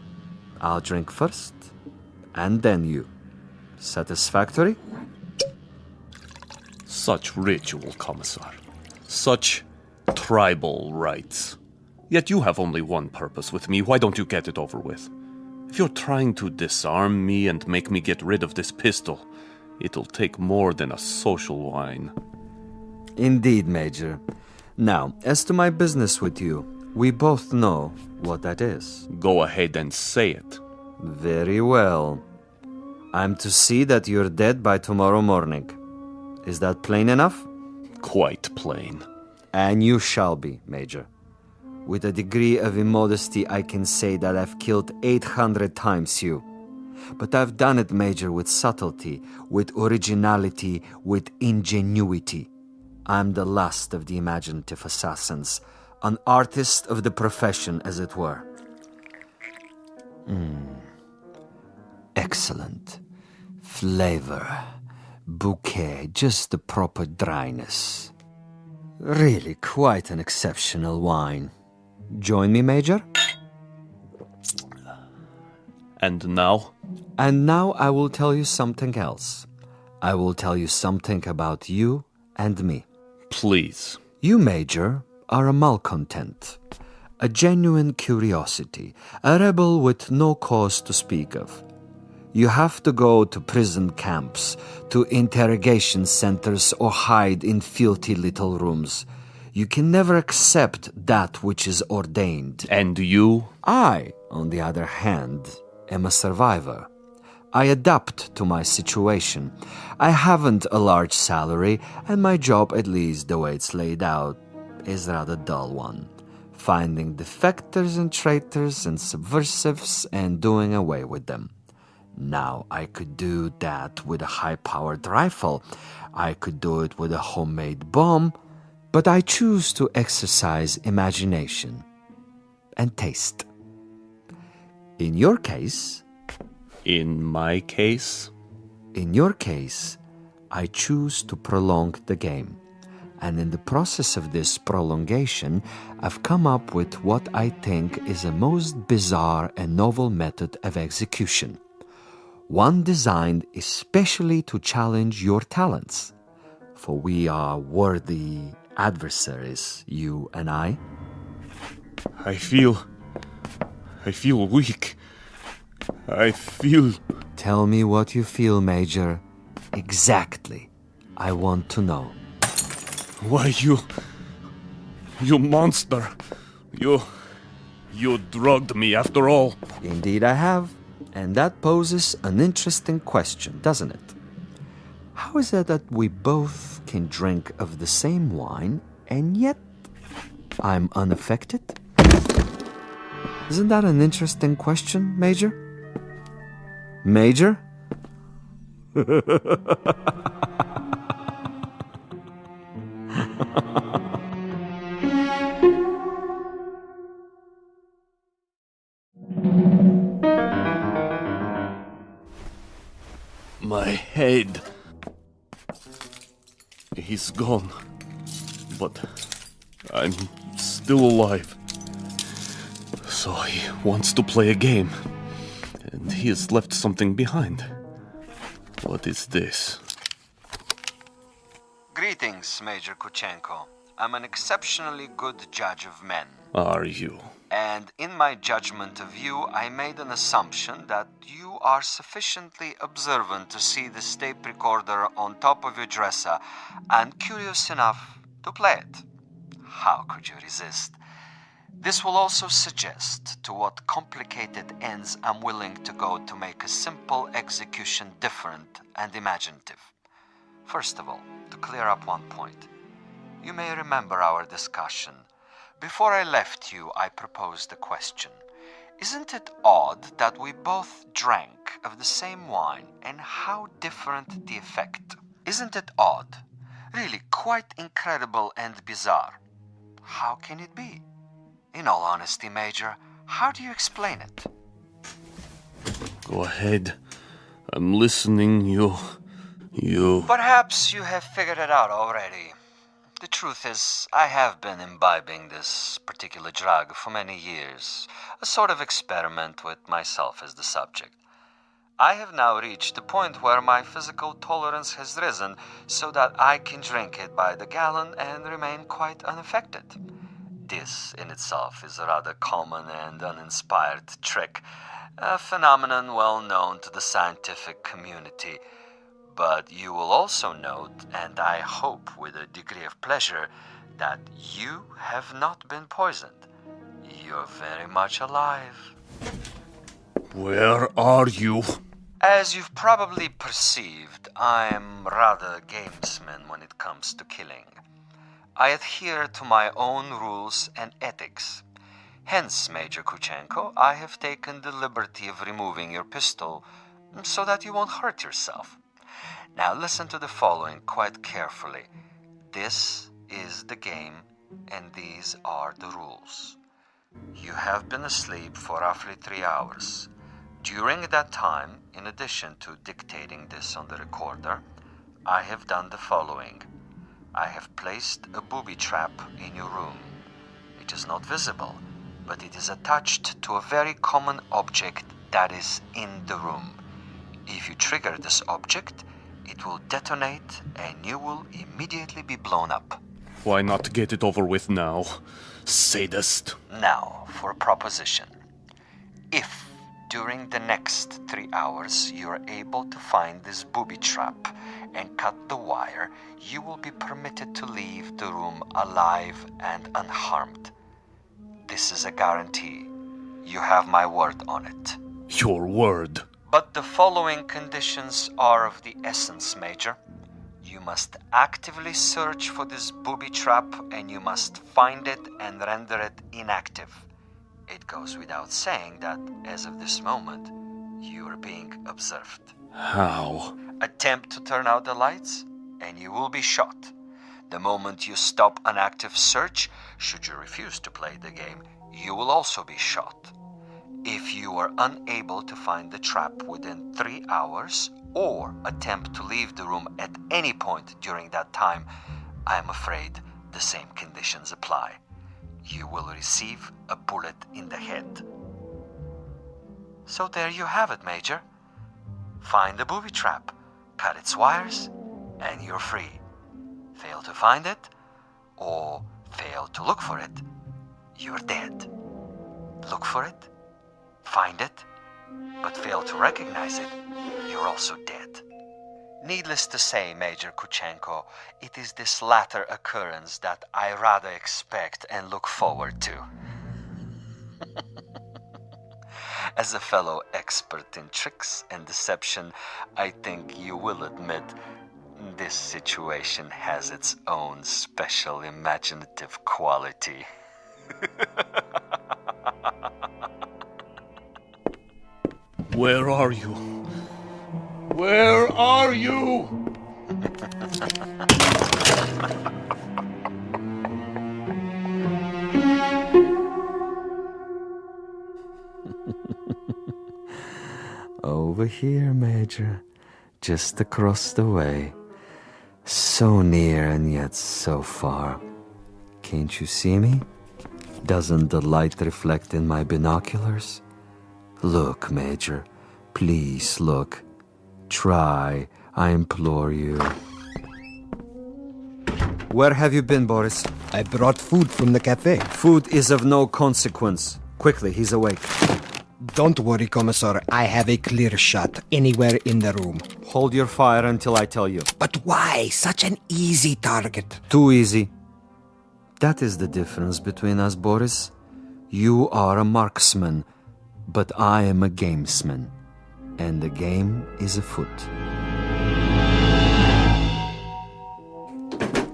I'll drink first, and then you. Satisfactory? Such ritual, Commissar. Such tribal rites. Yet you have only one purpose with me. Why don't you get it over with? If you're trying to disarm me and make me get rid of this pistol, it'll take more than a social wine. Indeed, Major. Now, as to my business with you, we both know what that is. Go ahead and say it. Very well. I'm to see that you're dead by tomorrow morning. Is that plain enough? Quite plain. And you shall be, Major. With a degree of immodesty, I can say that I've killed 800 times you. But I've done it, Major, with subtlety, with originality, with ingenuity. I'm the last of the imaginative assassins, an artist of the profession, as it were. Excellent. Flavor. Bouquet, just the proper dryness. Really quite an exceptional wine. Join me, Major? And now? And now I will tell you something else. I will tell you something about you and me. Please. You, Major, are a malcontent, a genuine curiosity, a rebel with no cause to speak of. You have to go to prison camps, to interrogation centers, or hide in filthy little rooms. You can never accept that which is ordained. And you? I, on the other hand, am a survivor. I adapt to my situation. I haven't a large salary, and my job, at least the way it's laid out, is a rather dull one. Finding defectors and traitors and subversives and doing away with them. Now, I could do that with a high-powered rifle. I could do it with a homemade bomb. But I choose to exercise imagination and taste. In your case... In my case? In your case, I choose to prolong the game. And in the process of this prolongation, I've come up with what I think is a most bizarre and novel method of execution. One designed especially to challenge your talents. For we are worthy adversaries, you and I. I feel weak. I feel... Tell me what you feel, Major. Exactly. I want to know. Why, you monster. You drugged me after all. Indeed I have. And that poses an interesting question, doesn't it? How is it that we both can drink of the same wine, and yet I'm unaffected? Isn't that an interesting question, Major? Major? My head. He's gone. But I'm still alive. So he wants to play a game. And he has left something behind. What is this? Greetings, Major Kuchenko. I'm an exceptionally good judge of men. Are you? And in my judgment of you, I made an assumption that you are sufficiently observant to see the tape recorder on top of your dresser and curious enough to play it. How could you resist? This will also suggest to what complicated ends I'm willing to go to make a simple execution different and imaginative. First of all, to clear up one point. You may remember our discussion. Before I left you, I proposed a question. Isn't it odd that we both drank of the same wine and how different the effect? Isn't it odd? Really quite incredible and bizarre. How can it be? In all honesty, Major, how do you explain it? Go ahead. I'm listening. You. Perhaps you have figured it out already. The truth is, I have been imbibing this particular drug for many years, a sort of experiment with myself as the subject. I have now reached the point where my physical tolerance has risen so that I can drink it by the gallon and remain quite unaffected. This in itself is a rather common and uninspired trick, a phenomenon well known to the scientific community. But you will also note, and I hope with a degree of pleasure, that you have not been poisoned. You're very much alive. Where are you? As you've probably perceived, I'm rather a gamesman when it comes to killing. I adhere to my own rules and ethics. Hence, Major Kuchenko, I have taken the liberty of removing your pistol so that you won't hurt yourself. Now listen to the following quite carefully. This is the game, and these are the rules. You have been asleep for roughly 3 hours. During that time, in addition to dictating this on the recorder, I have done the following. I have placed a booby trap in your room. It is not visible, but it is attached to a very common object that is in the room. If you trigger this object, it will detonate and you will immediately be blown up. Why not get it over with now, sadist? Now, for a proposition. If during the next 3 hours you are able to find this booby trap and cut the wire, you will be permitted to leave the room alive and unharmed. This is a guarantee. You have my word on it. Your word? But the following conditions are of the essence, Major. You must actively search for this booby trap and you must find it and render it inactive. It goes without saying that, as of this moment, you are being observed. How? Attempt to turn out the lights and you will be shot. The moment you stop an active search, should you refuse to play the game, you will also be shot. If you are unable to find the trap within 3 hours or attempt to leave the room at any point during that time, I am afraid the same conditions apply. You will receive a bullet in the head. So there you have it, Major. Find the booby trap, cut its wires, and you're free. Fail to find it, or fail to look for it, you're dead. Look for it, find it, but fail to recognize it, you're also dead. Needless to say, Major Kuchenko, it is this latter occurrence that I rather expect and look forward to. As a fellow expert in tricks and deception, I think you will admit this situation has its own special imaginative quality. Where are you? Where are you? Over here, Major. Just across the way. So near and yet so far. Can't you see me? Doesn't the light reflect in my binoculars? Look, Major. Please look. Try, I implore you. Where have you been, Boris? I brought food from the cafe. Food is of no consequence. Quickly, he's awake. Don't worry, Commissar. I have a clear shot anywhere in the room. Hold your fire until I tell you. But why? Such an easy target. Too easy. That is the difference between us, Boris. You are a marksman, but I am a gamesman. And the game is afoot.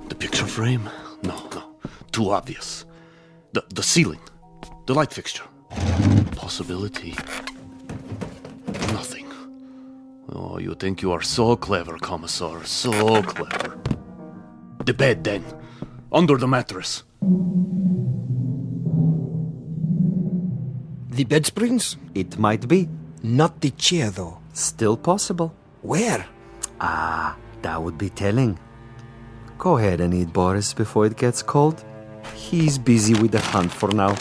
The picture frame? No. Too obvious. The ceiling. The light fixture. Possibility. Nothing. Oh, you think you are so clever, Commissar. So clever. The bed, then. Under the mattress. The bed springs? It might be. Not the chair, though. Still possible. Where? Ah, that would be telling. Go ahead and eat, Boris, before it gets cold. He's busy with the hunt for now.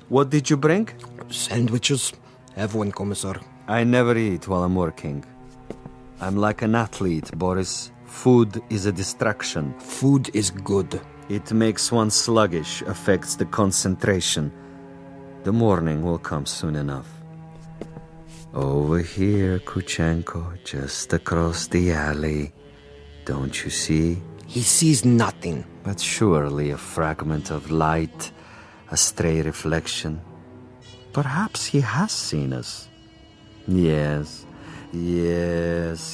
What did you bring? Sandwiches. Have one, Commissar. I never eat while I'm working. I'm like an athlete, Boris. Food is a distraction. Food is good. It makes one sluggish, affects the concentration. The morning will come soon enough. Over here, Kuchenko, just across the alley. Don't you see? He sees nothing. But surely a fragment of light, a stray reflection. Perhaps he has seen us. Yes,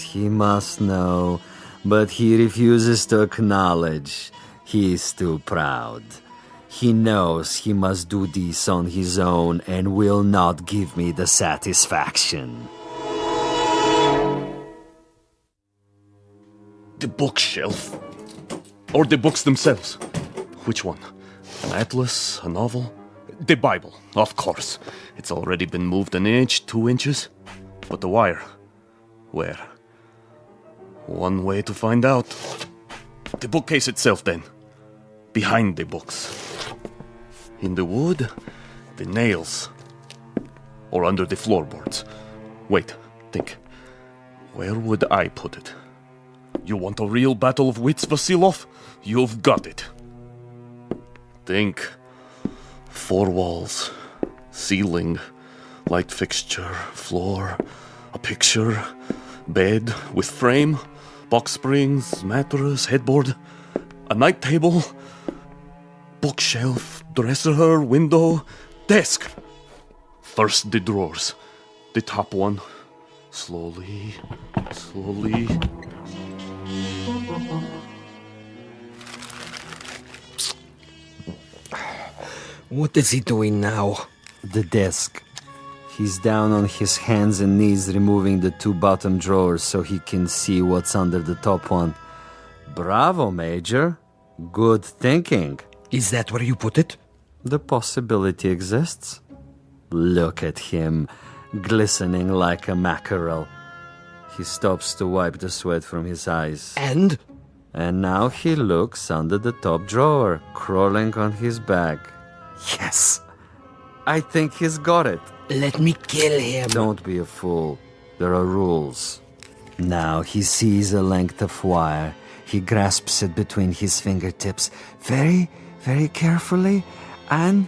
he must know, but he refuses to acknowledge. He is too proud. He knows he must do this on his own and will not give me the satisfaction. The bookshelf. Or the books themselves. Which one? An atlas? A novel? The Bible, of course. It's already been moved an inch, 2 inches. But the wire? Where? One way to find out. The bookcase itself, then. Behind the books. In the wood, the nails. Or under the floorboards. Wait, think. Where would I put it? You want a real battle of wits, Vasilov? You've got it. Think. 4 walls. Ceiling. Light fixture. Floor. A picture. Bed with frame. Box springs. Mattress. Headboard. A night table. Bookshelf. Dresser. Window. Desk. First the drawers. The top one. Slowly. What is he doing now? The desk. He's down on his hands and knees removing the 2 bottom drawers so he can see what's under the top one. Bravo, Major. Good thinking. Is that where you put it? The possibility exists. Look at him, glistening like a mackerel. He stops to wipe the sweat from his eyes. And now he looks under the top drawer, crawling on his back. Yes! I think he's got it. Let me kill him. Don't be a fool. There are rules. Now he sees a length of wire. He grasps it between his fingertips very, very carefully, and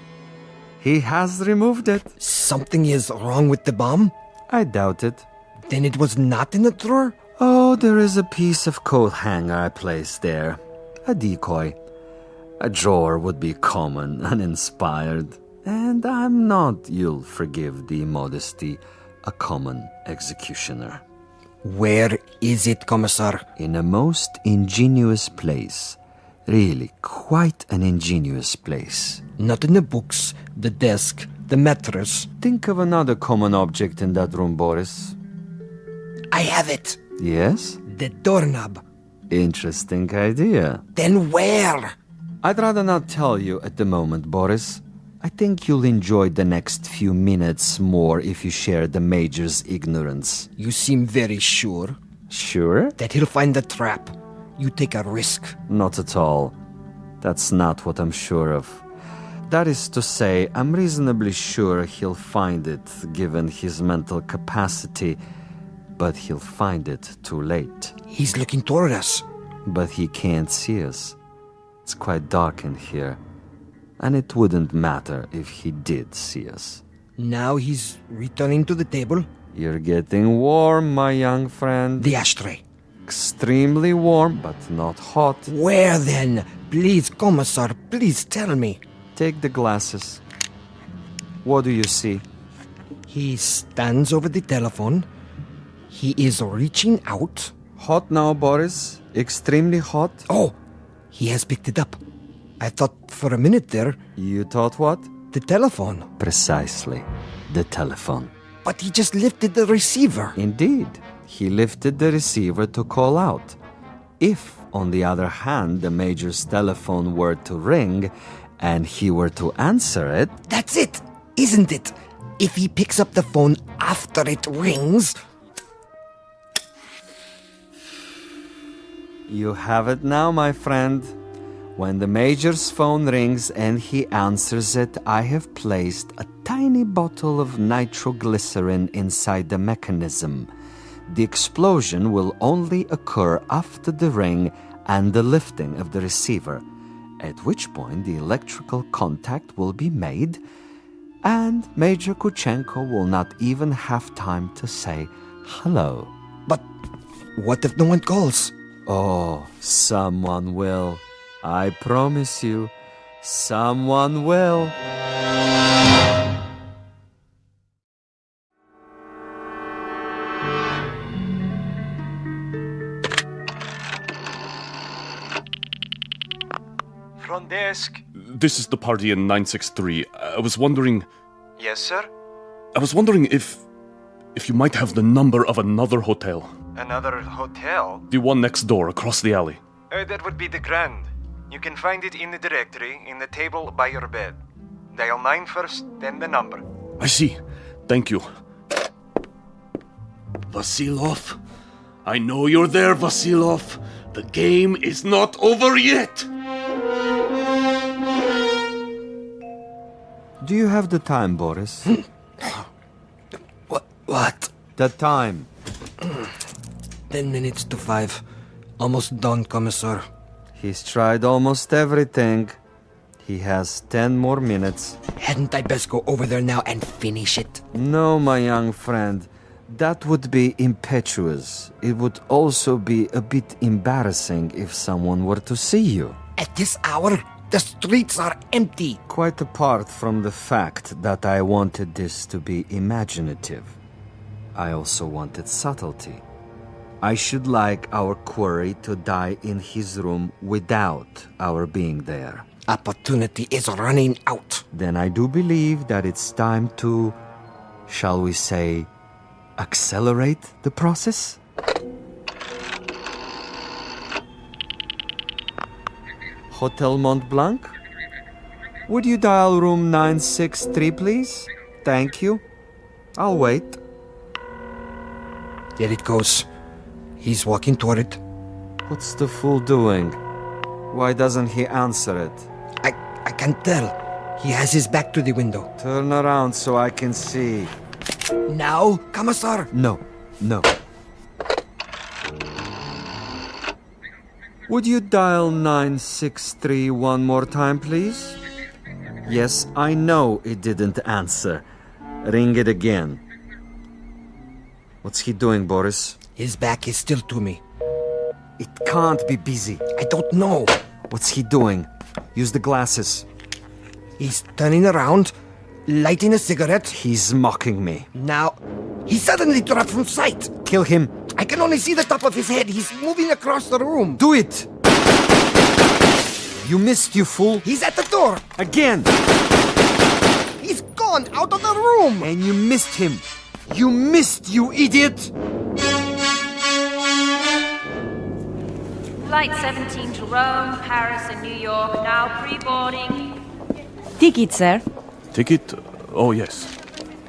he has removed it. Something is wrong with the bomb? I doubt it. Then it was not in the drawer? Oh, there is a piece of coat hanger I placed there. A decoy. A drawer would be common, uninspired. And I'm not, you'll forgive the immodesty, a common executioner. Where is it, Commissar? In a most ingenious place. Really, quite an ingenious place. Not in the books, the desk, the mattress. Think of another common object in that room, Boris. I have it. Yes? The doorknob. Interesting idea. Then where? I'd rather not tell you at the moment, Boris. I think you'll enjoy the next few minutes more if you share the Major's ignorance. You seem very sure. Sure? That he'll find the trap. You take a risk. Not at all. That's not what I'm sure of. That is to say, I'm reasonably sure he'll find it, given his mental capacity. But he'll find it too late. He's looking toward us. But he can't see us. It's quite dark in here. And it wouldn't matter if he did see us. Now he's returning to the table. You're getting warm, my young friend. The ashtray. Extremely warm, but not hot. Where then? Please, Commissar, please tell me. Take the glasses. What do you see? He stands over the telephone. He is reaching out. Hot now, Boris. Extremely hot. Oh, he has picked it up. I thought for a minute there... You thought what? The telephone. Precisely. The telephone. But he just lifted the receiver. Indeed. He lifted the receiver to call out. If, on the other hand, the Major's telephone were to ring, and he were to answer it... That's it, isn't it? If he picks up the phone after it rings... You have it now, my friend. When the Major's phone rings and he answers it, I have placed a tiny bottle of nitroglycerin inside the mechanism. The explosion will only occur after the ring and the lifting of the receiver, at which point the electrical contact will be made, and Major Kuchenko will not even have time to say hello. But what if no one calls? Oh, someone will. I promise you, someone will. Front desk. This is the party in 963. I was wondering... Yes, sir? I was wondering if you might have the number of another hotel. Another hotel? The one next door, across the alley. That would be the Grand. You can find it in the directory, in the table by your bed. Dial 9 first, then the number. I see. Thank you. Vasilov? I know you're there, Vasilov. The game is not over yet. Do you have the time, Boris? What? The time. 10 minutes to 5. Almost done, Commissar. He's tried almost everything. He has 10 more minutes. Hadn't I best go over there now and finish it? No, my young friend. That would be impetuous. It would also be a bit embarrassing if someone were to see you. At this hour, the streets are empty. Quite apart from the fact that I wanted this to be imaginative, I also wanted subtlety. I should like our quarry to die in his room without our being there. Opportunity is running out. Then I do believe that it's time to, shall we say, accelerate the process? Hotel Mont Blanc? Would you dial room 963, please? Thank you. I'll wait. There it goes. He's walking toward it. What's the fool doing? Why doesn't he answer it? I can't tell. He has his back to the window. Turn around so I can see. Now, Commissar? No. Would you dial 963 one more time, please? Yes, I know it didn't answer. Ring it again. What's he doing, Boris? His back is still to me. It can't be busy. I don't know. What's he doing? Use the glasses. He's turning around, lighting a cigarette. He's mocking me. Now, he suddenly dropped from sight. Kill him. I can only see the top of his head. He's moving across the room. Do it! You missed, you fool. He's at the door. Again. He's gone out of the room. And you missed him. You missed, you idiot! Flight 17 to Rome, Paris, and New York, now pre-boarding. Ticket, sir. Ticket? Oh, yes.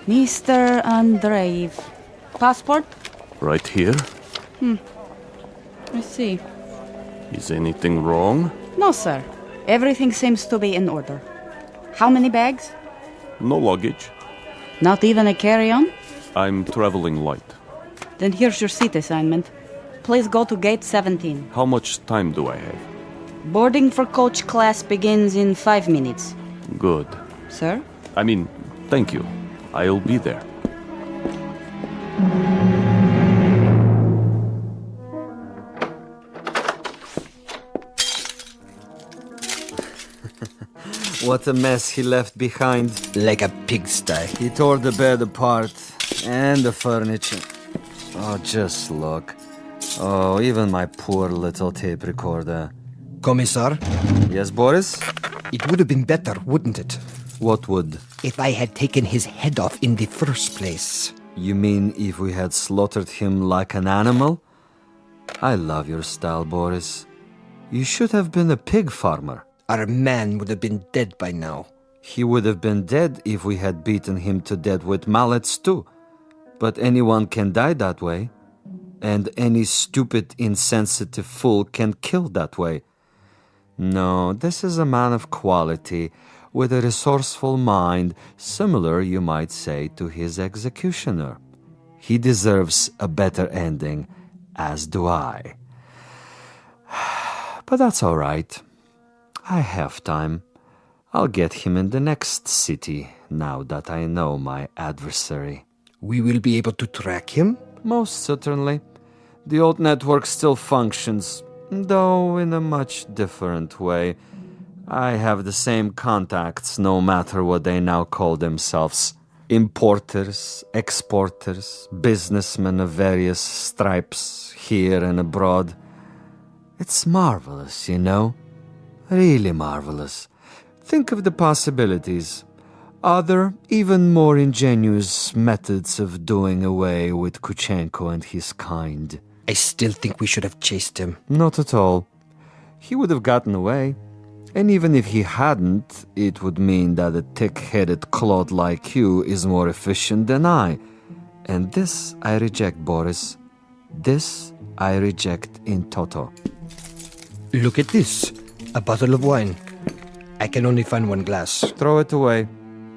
Mr. Andreev. Passport? Right here? I see. Is anything wrong? No, sir. Everything seems to be in order. How many bags? No luggage. Not even a carry-on? I'm traveling light. Then here's your seat assignment. Please go to gate 17. How much time do I have? Boarding for coach class begins in 5 minutes. Good. Sir? Thank you. I'll be there. What a mess he left behind. Like a pigsty. He tore the bed apart. And the furniture. Oh, just look. Oh, even my poor little tape recorder. Commissar? Yes, Boris? It would have been better, wouldn't it? What would? If I had taken his head off in the first place. You mean if we had slaughtered him like an animal? I love your style, Boris. You should have been a pig farmer. Our man would have been dead by now. He would have been dead if we had beaten him to death with mallets too. But anyone can die that way. And any stupid, insensitive fool can kill that way. No, this is a man of quality, with a resourceful mind, similar, you might say, to his executioner. He deserves a better ending, as do I. But that's all right. I have time. I'll get him in the next city, now that I know my adversary. We will be able to track him? Most certainly. The old network still functions, though in a much different way. I have the same contacts, no matter what they now call themselves. Importers, exporters, businessmen of various stripes, here and abroad. It's marvelous, you know. Really marvelous. Think of the possibilities. Other, even more ingenious methods of doing away with Kuchenko and his kind. I still think we should have chased him. Not at all. He would have gotten away. And even if he hadn't, it would mean that a thick-headed clod like you is more efficient than I. And this I reject, Boris. This I reject in toto. Look at this. A bottle of wine. I can only find one glass. Throw it away.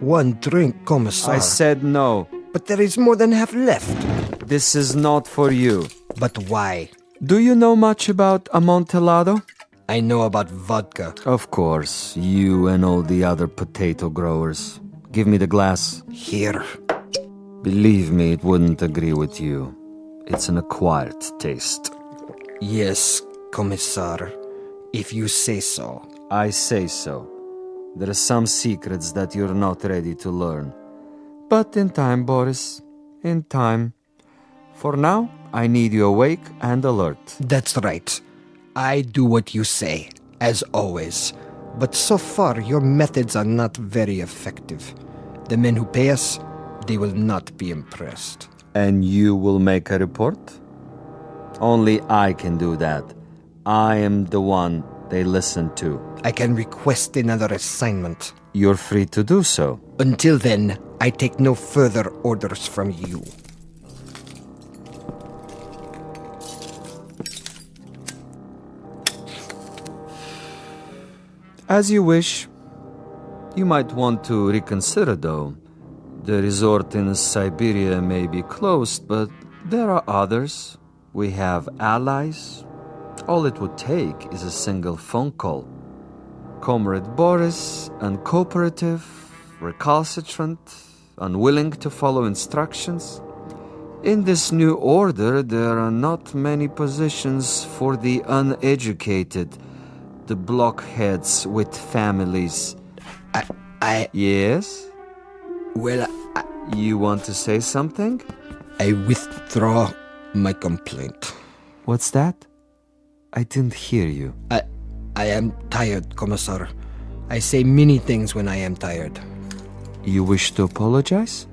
One drink, Commissar. I said no. But there is more than half left. This is not for you. But why? Do you know much about Amontillado? I know about vodka. Of course, you and all the other potato growers. Give me the glass. Here. Believe me, it wouldn't agree with you. It's an acquired taste. Yes, Commissar. If you say so. I say so. There are some secrets that you're not ready to learn. But in time, Boris. In time. For now, I need you awake and alert. That's right. I do what you say, as always. But so far, your methods are not very effective. The men who pay us, they will not be impressed. And you will make a report? Only I can do that. I am the one they listen to. I can request another assignment. You're free to do so. Until then, I take no further orders from you. As you wish. You might want to reconsider, though. The resort in Siberia may be closed, but there are others. We have allies. All it would take is a single phone call. Comrade Boris, uncooperative, recalcitrant, unwilling to follow instructions. In this new order, there are not many positions for the uneducated, the blockheads with families. Yes? Well, You want to say something? I withdraw my complaint. What's that? I didn't hear you. I am tired, Commissar. I say many things when I am tired. You wish to apologize?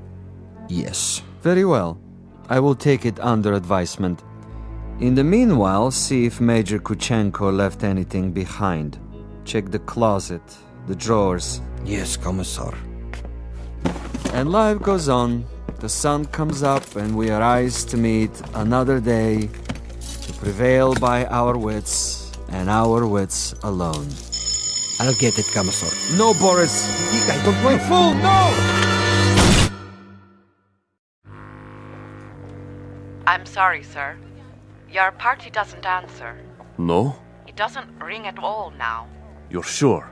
Yes. Very well. I will take it under advisement. In the meanwhile, see if Major Kuchenko left anything behind. Check the closet, the drawers. Yes, Commissar. And life goes on. The sun comes up and we arise to meet another day, to prevail by our wits and our wits alone. I'll get it, Commissar. No, Boris! I don't want... You fool, no! I'm sorry, sir. Your party doesn't answer. No? It doesn't ring at all now. You're sure?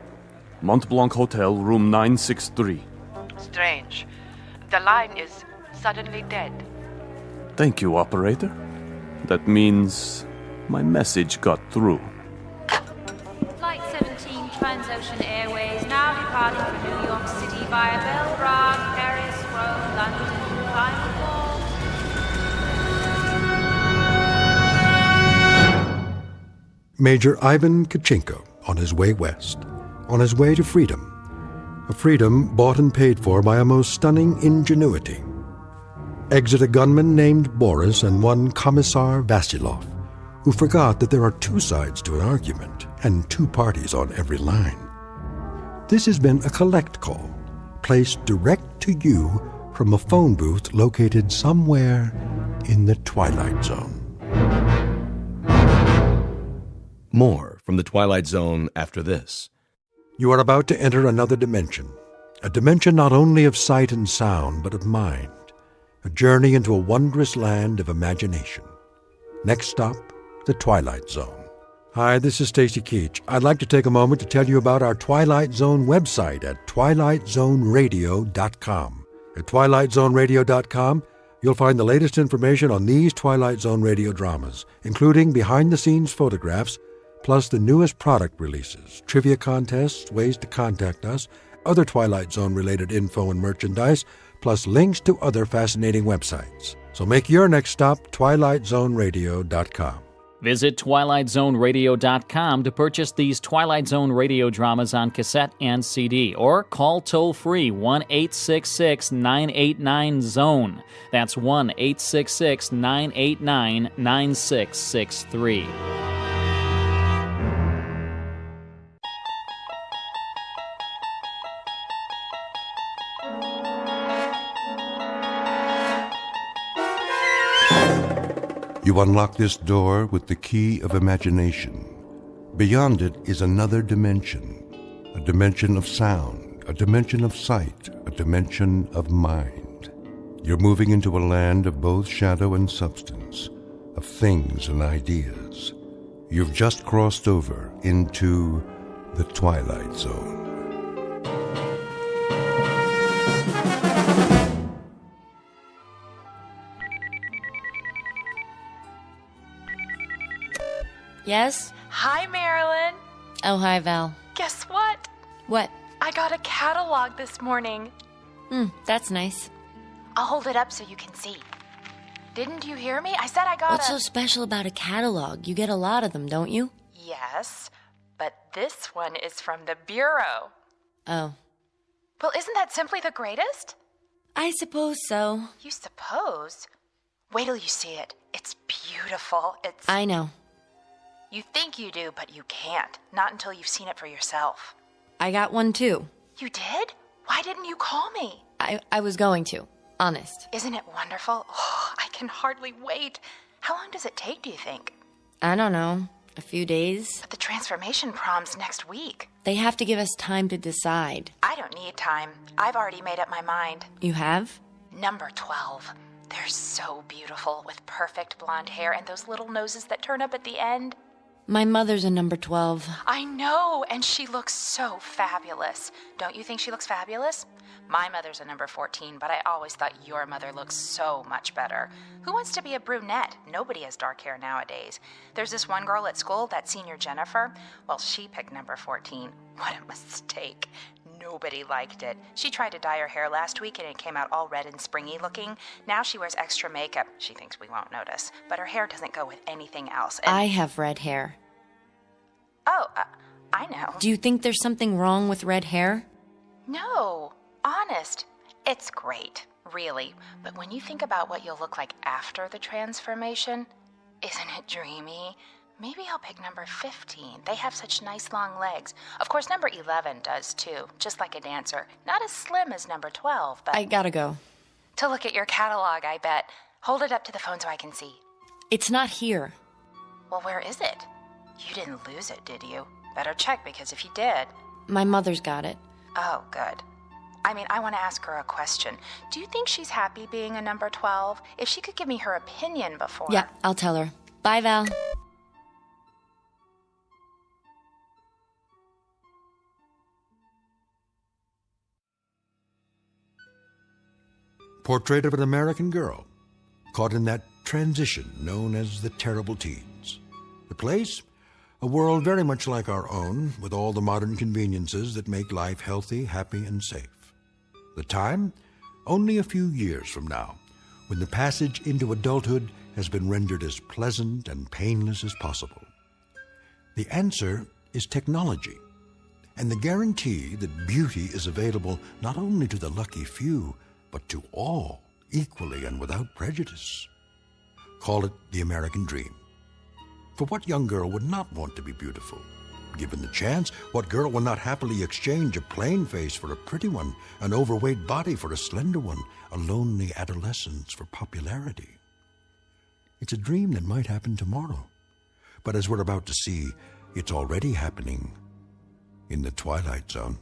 Mont Blanc Hotel, room 963. Strange. The line is suddenly dead. Thank you, operator. That means my message got through. Flight 17 Transocean Airways now departing for New York City via Belgrade, Paris, Rome, London, final call. Major Ivan Kuchenko on his way west, on his way to freedom. A freedom bought and paid for by a most stunning ingenuity. Exit a gunman named Boris and one Commissar Vasilov, who forgot that there are two sides to an argument and two parties on every line. This has been a collect call, placed direct to you from a phone booth located somewhere in the Twilight Zone. More from the Twilight Zone after this. You are about to enter another dimension, a dimension not only of sight and sound, but of mind, a journey into a wondrous land of imagination. Next stop, the Twilight Zone. Hi, this is Stacy Keach. I'd like to take a moment to tell you about our Twilight Zone website at twilightzoneradio.com. At twilightzoneradio.com, you'll find the latest information on these Twilight Zone radio dramas, including behind-the-scenes photographs, plus the newest product releases, trivia contests, ways to contact us, other Twilight Zone-related info and merchandise, plus links to other fascinating websites. So make your next stop twilightzoneradio.com. Visit twilightzoneradio.com to purchase these Twilight Zone radio dramas on cassette and CD, or call toll-free 1-866-989-ZONE. That's 1-866-989-9663. You unlock this door with the key of imagination. Beyond it is another dimension, a dimension of sound, a dimension of sight, a dimension of mind. You're moving into a land of both shadow and substance, of things and ideas. You've just crossed over into the Twilight Zone. Yes? Hi, Marilyn. Oh, hi, Val. Guess what? What? I got a catalog this morning. That's nice. I'll hold it up so you can see. Didn't you hear me? I said I got What's so special about a catalog? You get a lot of them, don't you? Yes, but this one is from the Bureau. Oh. Well, isn't that simply the greatest? I suppose so. You suppose? Wait till you see it. It's beautiful. I know. You think you do, but you can't. Not until you've seen it for yourself. I got one, too. You did? Why didn't you call me? I was going to. Honest. Isn't it wonderful? Oh, I can hardly wait. How long does it take, do you think? I don't know. A few days. But the transformation prom's next week. They have to give us time to decide. I don't need time. I've already made up my mind. You have? Number 12. They're so beautiful, with perfect blonde hair and those little noses that turn up at the end. My mother's a number 12. I know, and she looks so fabulous. Don't you think she looks fabulous? My mother's a number 14, but I always thought your mother looks so much better. Who wants to be a brunette? Nobody has dark hair nowadays. There's this one girl at school, that senior Jennifer. Well, she picked number 14. What a mistake. Nobody liked it. She tried to dye her hair last week and it came out all red and springy looking. Now she wears extra makeup. She thinks we won't notice, but her hair doesn't go with anything else. I have red hair. Oh, I know. Do you think there's something wrong with red hair? No, honest. It's great, really. But when you think about what you'll look like after the transformation, isn't it dreamy? Maybe I'll pick number 15. They have such nice long legs. Of course, number 11 does too, just like a dancer. Not as slim as number 12, but... I gotta go. To look at your catalog, I bet. Hold it up to the phone so I can see. It's not here. Well, where is it? You didn't lose it, did you? Better check, because if you did... My mother's got it. Oh, good. I mean, I want to ask her a question. Do you think she's happy being a number 12? If she could give me her opinion before... Yeah, I'll tell her. Bye, Val. Portrait of an American girl caught in that transition known as the terrible teens. The place? A world very much like our own, with all the modern conveniences that make life healthy, happy, and safe. The time? Only a few years from now, when the passage into adulthood has been rendered as pleasant and painless as possible. The answer is technology, and the guarantee that beauty is available not only to the lucky few, but to all, equally and without prejudice. Call it the American dream. For what young girl would not want to be beautiful? Given the chance, what girl will not happily exchange a plain face for a pretty one, an overweight body for a slender one, a lonely adolescence for popularity? It's a dream that might happen tomorrow. But as we're about to see, it's already happening in the Twilight Zone.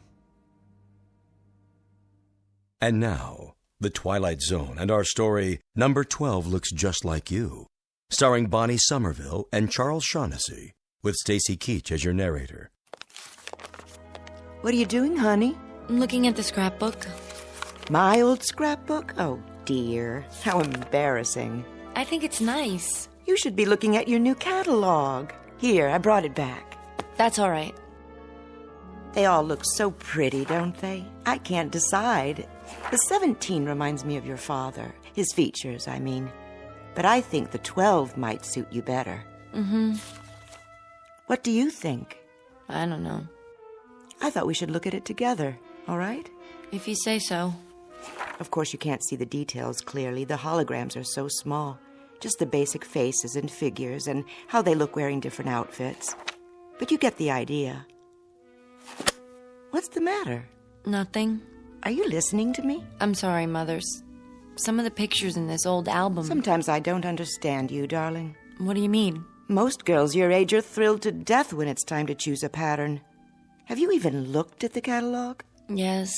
And now, The Twilight Zone and our story, Number 12 Looks Just Like You, starring Bonnie Somerville and Charles Shaughnessy, with Stacy Keach as your narrator. What are you doing, honey? I'm looking at the scrapbook. My old scrapbook? Oh, dear. How embarrassing. I think it's nice. You should be looking at your new catalog. Here, I brought it back. That's all right. They all look so pretty, don't they? I can't decide. The 17 reminds me of your father. His features, I mean. But I think the 12 might suit you better. Mm-hmm. What do you think? I don't know. I thought we should look at it together, all right? If you say so. Of course, you can't see the details clearly. The holograms are so small. Just the basic faces and figures and how they look wearing different outfits. But you get the idea. What's the matter? Nothing. Are you listening to me? I'm sorry, Mothers. Some of the pictures in this old album... Sometimes I don't understand you, darling. What do you mean? Most girls your age are thrilled to death when it's time to choose a pattern. Have you even looked at the catalog? Yes.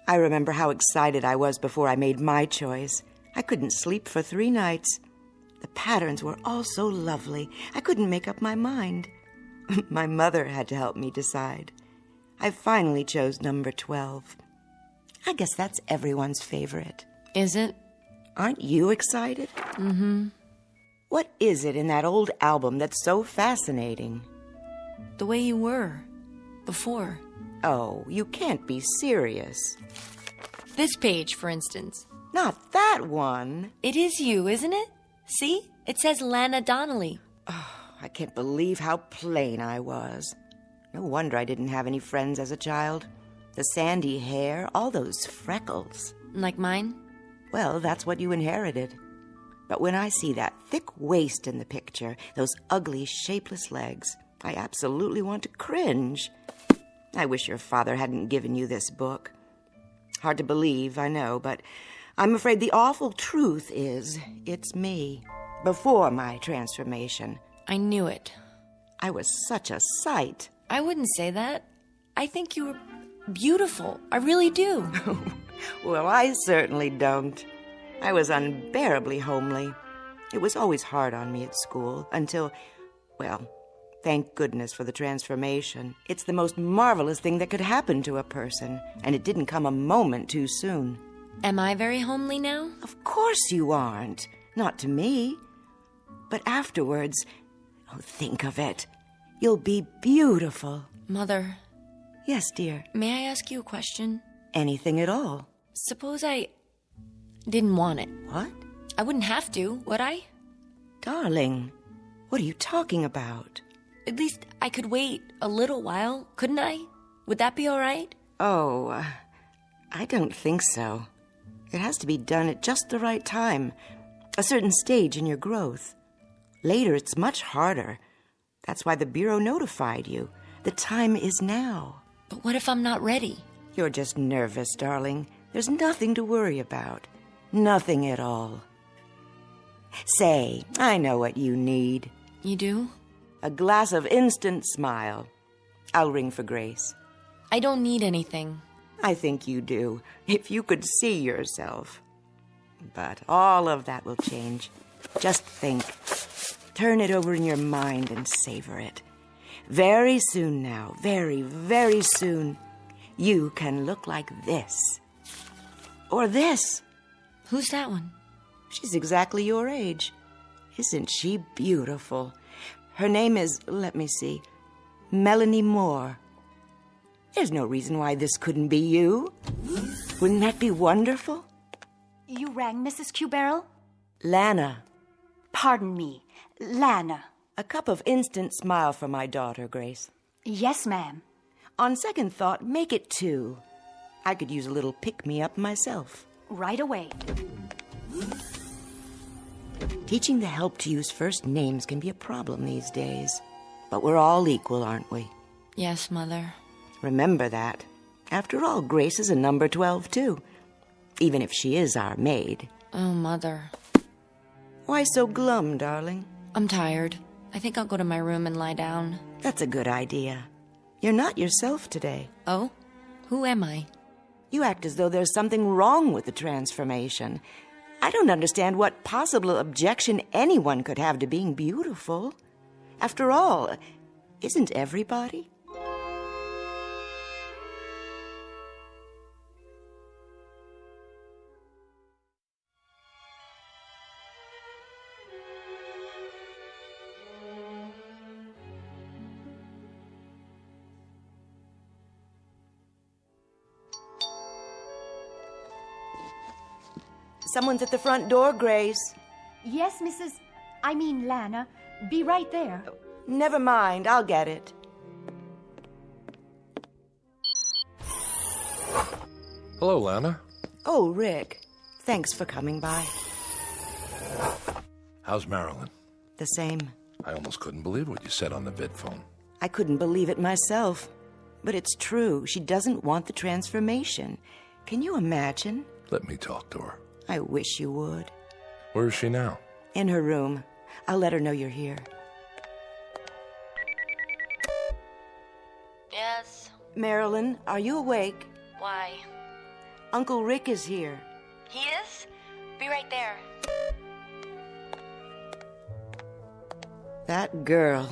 I remember how excited I was before I made my choice. I couldn't sleep for 3 nights. The patterns were all so lovely, I couldn't make up my mind. My mother had to help me decide. I finally chose number 12. I guess that's everyone's favorite. Is it? Aren't you excited? Mm-hmm. What is it in that old album that's so fascinating? The way you were. Before. Oh, you can't be serious. This page, for instance. Not that one. It is you, isn't it? See? It says Lana Donnelly. Oh, I can't believe how plain I was. No wonder I didn't have any friends as a child. The sandy hair, all those freckles. Like mine? Well, that's what you inherited. But when I see that thick waist in the picture, those ugly, shapeless legs, I absolutely want to cringe. I wish your father hadn't given you this book. Hard to believe, I know, but I'm afraid the awful truth is it's me, before my transformation. I knew it. I was such a sight. I wouldn't say that. I think you were beautiful. I really do. Well, I certainly don't. I was unbearably homely. It was always hard on me at school until, well, thank goodness for the transformation. It's the most marvelous thing that could happen to a person, and it didn't come a moment too soon. Am I very homely now? Of course you aren't. Not to me. But afterwards, oh, think of it. You'll be beautiful. Mother. Yes, dear. May I ask you a question? Anything at all. Suppose I didn't want it. What? I wouldn't have to, would I? Darling, what are you talking about? At least I could wait a little while, couldn't I? Would that be all right? Oh, I don't think so. It has to be done at just the right time, a certain stage in your growth. Later, it's much harder. That's why the Bureau notified you. The time is now. But what if I'm not ready? You're just nervous, darling. There's nothing to worry about. Nothing at all. Say, I know what you need. You do? A glass of instant smile. I'll ring for Grace. I don't need anything. I think you do, if you could see yourself. But all of that will change. Just think. Turn it over in your mind and savor it. Very soon now, very, very soon, you can look like this. Or this. Who's that one? She's exactly your age. Isn't she beautiful? Her name is, let me see, Melanie Moore. There's no reason why this couldn't be you. Wouldn't that be wonderful? You rang, Mrs. Q-Barrel? Lana. Pardon me, Lana. A cup of instant smile for my daughter, Grace. Yes, ma'am. On second thought, make it 2. I could use a little pick-me-up myself. Right away. Teaching the help to use first names can be a problem these days. But we're all equal, aren't we? Yes, Mother. Remember that. After all, Grace is a number 12, too. Even if she is our maid. Oh, Mother. Why so glum, darling? I'm tired. I think I'll go to my room and lie down. That's a good idea. You're not yourself today. Oh? Who am I? You act as though there's something wrong with the transformation. I don't understand what possible objection anyone could have to being beautiful. After all, isn't everybody? Someone's at the front door, Grace. Yes, Lana. Be right there. Never mind, I'll get it. Hello, Lana. Oh, Rick. Thanks for coming by. How's Marilyn? The same. I almost couldn't believe what you said on the vid phone. I couldn't believe it myself. But it's true. She doesn't want the transformation. Can you imagine? Let me talk to her. I wish you would. Where is she now? In her room. I'll let her know you're here. Yes. Marilyn, are you awake? Why? Uncle Rick is here. He is? Be right there. That girl.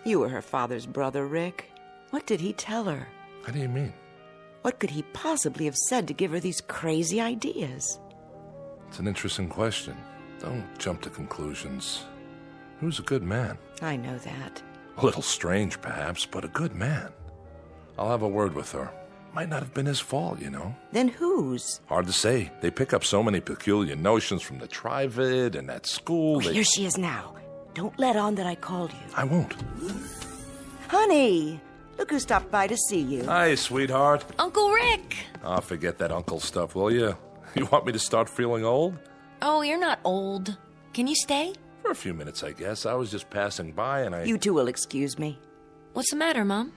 You were her father's brother, Rick. What did he tell her? How do you mean? What could he possibly have said to give her these crazy ideas? It's an interesting question. Don't jump to conclusions. He was a good man. I know that. A little strange, perhaps, but a good man. I'll have a word with her. Might not have been his fault, you know. Then whose? Hard to say. They pick up so many peculiar notions from the Trivid and at school. Here she is now. Don't let on that I called you. I won't. Honey, look who stopped by to see you. Hi, sweetheart. Uncle Rick! Oh, forget that uncle stuff, will you? You want me to start feeling old? Oh, you're not old. Can you stay? For a few minutes, I guess. I was just passing by and I... You two will excuse me. What's the matter, Mom?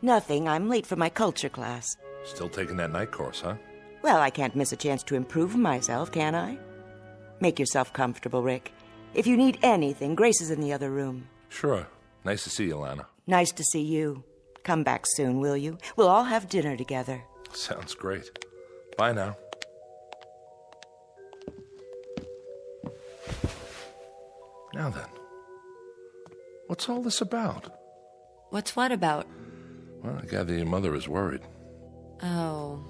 Nothing. I'm late for my culture class. Still taking that night course, huh? Well, I can't miss a chance to improve myself, can I? Make yourself comfortable, Rick. If you need anything, Grace is in the other room. Sure. Nice to see you, Lana. Nice to see you. Come back soon, will you? We'll all have dinner together. Sounds great. Bye now. Now then, what's all this about? What's what about? Well, I gather your mother is worried. Oh.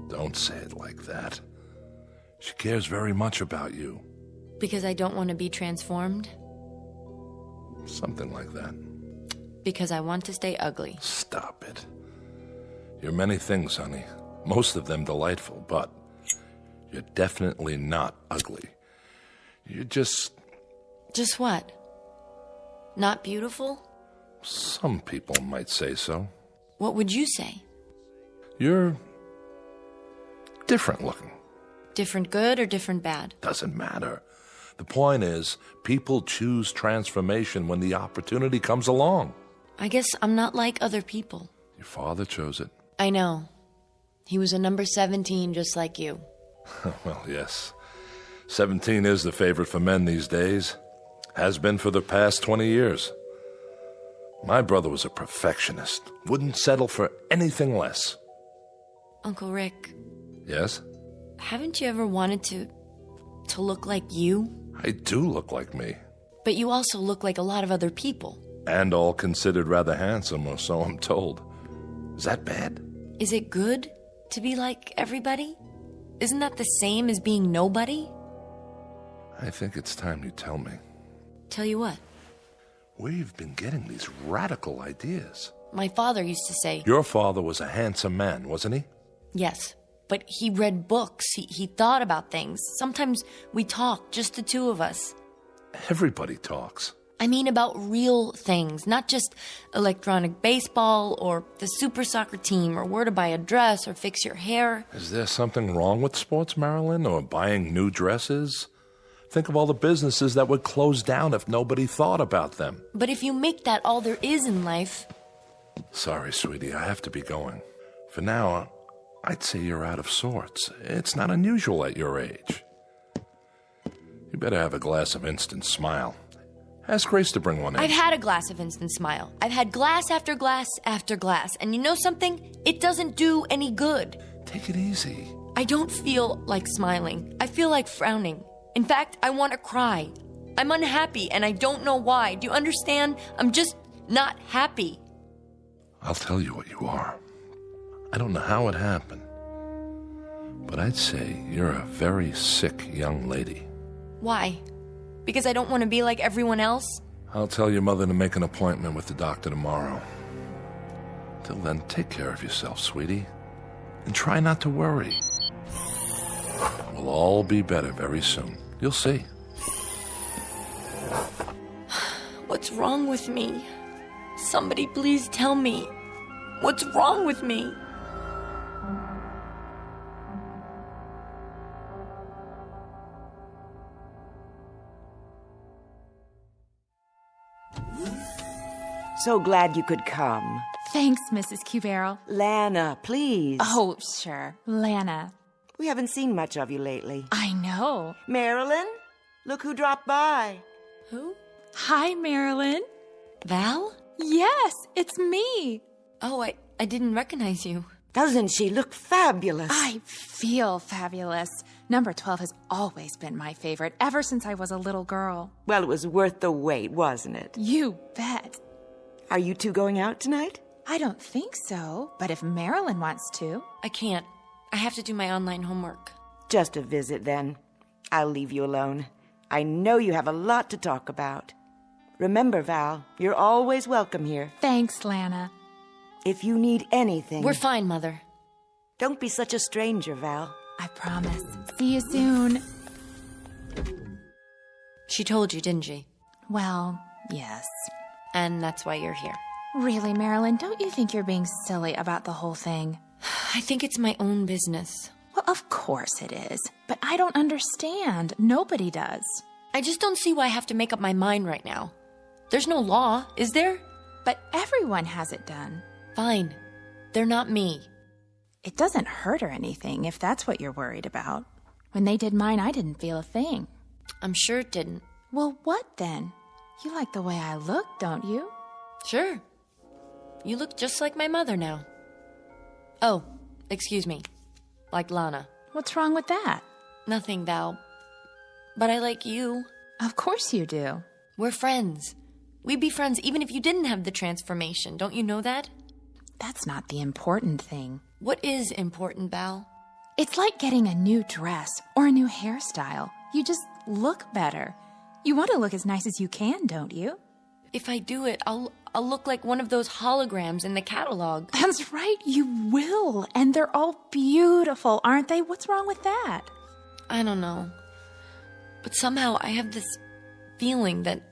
Don't say it like that. She cares very much about you. Because I don't want to be transformed? Something like that. Because I want to stay ugly. Stop it. You're many things, honey. Most of them delightful, but you're definitely not ugly. You're just... Just what? Not beautiful? Some people might say so. What would you say? You're different looking. Different good or different bad? Doesn't matter. The point is, people choose transformation when the opportunity comes along. I guess I'm not like other people. Your father chose it. I know. He was a number 17 just like you. Well, yes. 17 is the favorite for men these days. Has been for the past 20 years. My brother was a perfectionist. Wouldn't settle for anything less. Uncle Rick. Yes? Haven't you ever wanted to look like you? I do look like me. But you also look like a lot of other people. And all considered rather handsome, or so I'm told. Is that bad? Is it good to be like everybody? Isn't that the same as being nobody? I think it's time you tell me. Tell you what? Where you've been getting these radical ideas. My father used to say... Your father was a handsome man, wasn't he? Yes, but he read books. He thought about things. Sometimes we talk, just the two of us. Everybody talks. I mean about real things, not just electronic baseball or the super soccer team or where to buy a dress or fix your hair. Is there something wrong with sports, Marilyn, or buying new dresses? Think of all the businesses that would close down if nobody thought about them. But if you make that all there is in life, Sorry, sweetie, I have to be going. For now, I'd say you're out of sorts. It's not unusual at your age. You better have a glass of instant smile. Ask Grace to bring one in. I've had a glass of instant smile. I've had glass after glass after glass. And you know something? It doesn't do any good. Take it easy. I don't feel like smiling. I feel like frowning. In fact, I want to cry. I'm unhappy, and I don't know why. Do you understand? I'm just not happy. I'll tell you what you are. I don't know how it happened, but I'd say you're a very sick young lady. Why? Because I don't want to be like everyone else? I'll tell your mother to make an appointment with the doctor tomorrow. Till then, take care of yourself, sweetie, and try not to worry. We'll all be better very soon. You'll see. What's wrong with me? Somebody please tell me. What's wrong with me? So glad you could come. Thanks, Mrs. Cubero. Lana, please. Oh, sure. Lana. We haven't seen much of you lately. I know. Marilyn, look who dropped by. Who? Hi, Marilyn. Val? Yes, it's me. Oh, I didn't recognize you. Doesn't she look fabulous? I feel fabulous. Number 12 has always been my favorite, ever since I was a little girl. Well, it was worth the wait, wasn't it? You bet. Are you two going out tonight? I don't think so, but if Marilyn wants to. I can't. I have to do my online homework. Just a visit, then. I'll leave you alone. I know you have a lot to talk about. Remember, Val, you're always welcome here. Thanks, Lana. If you need anything... We're fine, Mother. Don't be such a stranger, Val. I promise. See you soon. She told you, didn't she? Well, yes. And that's why you're here. Really, Marilyn, don't you think you're being silly about the whole thing? I think it's my own business. Well, of course it is. But I don't understand. Nobody does. I just don't see why I have to make up my mind right now. There's no law, is there? But everyone has it done. Fine. They're not me. It doesn't hurt or anything, if that's what you're worried about. When they did mine, I didn't feel a thing. I'm sure it didn't. Well, what then? You like the way I look, don't you? Sure. You look just like my mother now. Oh, excuse me. Like Lana. What's wrong with that? Nothing, Val. But I like you. Of course you do. We're friends. We'd be friends even if you didn't have the transformation. Don't you know that? That's not the important thing. What is important, Val? It's like getting a new dress or a new hairstyle. You just look better. You want to look as nice as you can, don't you? If I do it, I'll look like one of those holograms in the catalog. That's right, you will. And they're all beautiful, aren't they? What's wrong with that? I don't know. But somehow I have this feeling that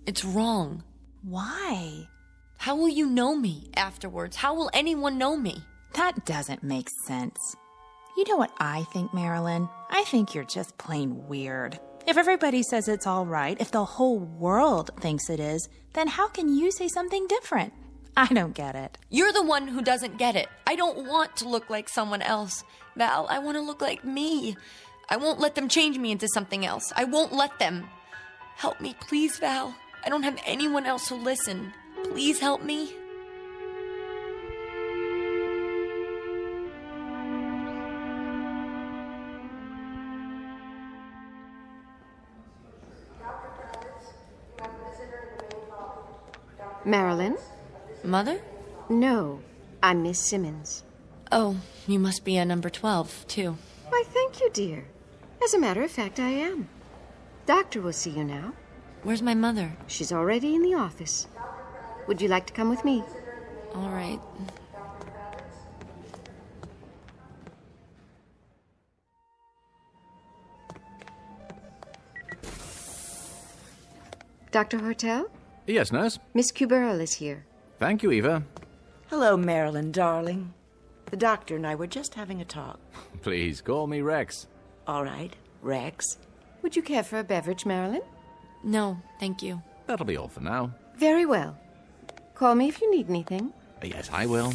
it's wrong. Why? How will you know me afterwards? How will anyone know me? That doesn't make sense. You know what I think, Marilyn? I think you're just plain weird. If everybody says it's all right, if the whole world thinks it is, then how can you say something different? I don't get it. You're the one who doesn't get it. I don't want to look like someone else. Val, I want to look like me. I won't let them change me into something else. I won't let them. Help me, please, Val. I don't have anyone else who'll listen. Please help me. Marilyn? Mother? No, I'm Miss Simmons. Oh, you must be a number 12, too. Why, thank you, dear. As a matter of fact, I am. Doctor will see you now. Where's my mother? She's already in the office. Would you like to come with me? All right. Dr. Hortel? Yes, nurse? Miss Cuberl is here. Thank you, Eva. Hello, Marilyn, darling. The doctor and I were just having a talk. Please, call me Rex. All right, Rex. Would you care for a beverage, Marilyn? No, thank you. That'll be all for now. Very well. Call me if you need anything. Yes, I will.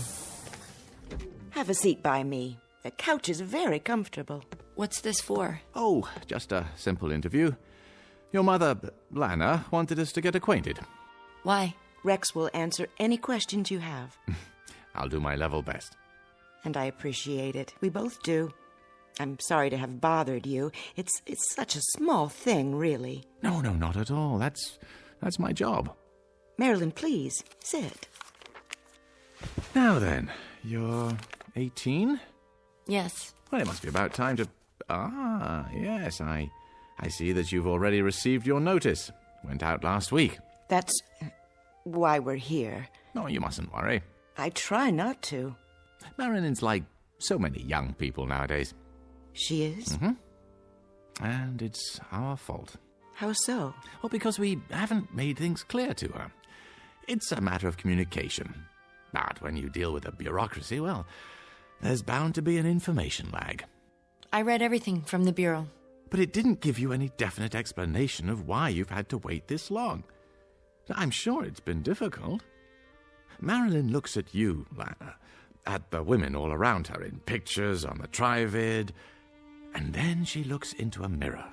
Have a seat by me. The couch is very comfortable. What's this for? Oh, just a simple interview. Your mother, Lana, wanted us to get acquainted. Why? Rex will answer any questions you have. I'll do my level best. And I appreciate it. We both do. I'm sorry to have bothered you. It's such a small thing, really. No, not at all. That's my job. Marilyn, please, sit. Now then, you're 18? Yes. Well, it must be about time to... Ah, yes, I see that you've already received your notice. Went out last week. That's why we're here. No, you mustn't worry. I try not to. Marilyn's like so many young people nowadays. She is? Mm-hmm. And it's our fault. How so? Well, because we haven't made things clear to her. It's a matter of communication. But when you deal with a bureaucracy, well, there's bound to be an information lag. I read everything from the Bureau. But it didn't give you any definite explanation of why you've had to wait this long. I'm sure it's been difficult. Marilyn looks at you, Lana, at the women all around her in pictures on the Trivid, and then she looks into a mirror.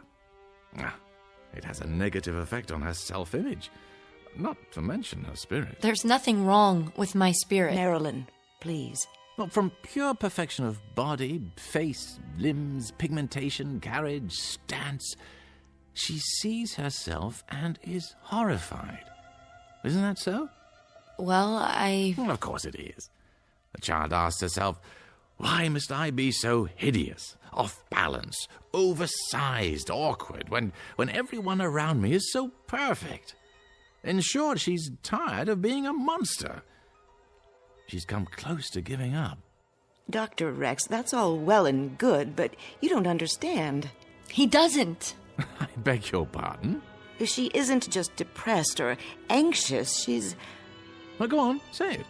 It has a negative effect on her self-image, not to mention her spirit. There's nothing wrong with my spirit. Marilyn, please. Well, from pure perfection of body, face, limbs, pigmentation, carriage, stance, she sees herself and is horrified. Isn't that so? Well, Well, of course it is. The child asks herself, why must I be so hideous, off balance, oversized, awkward, when everyone around me is so perfect? In short, she's tired of being a monster. She's come close to giving up. Dr. Rex, that's all well and good, but you don't understand. He doesn't. I beg your pardon? She isn't just depressed or anxious, she's... Well, go on, say it.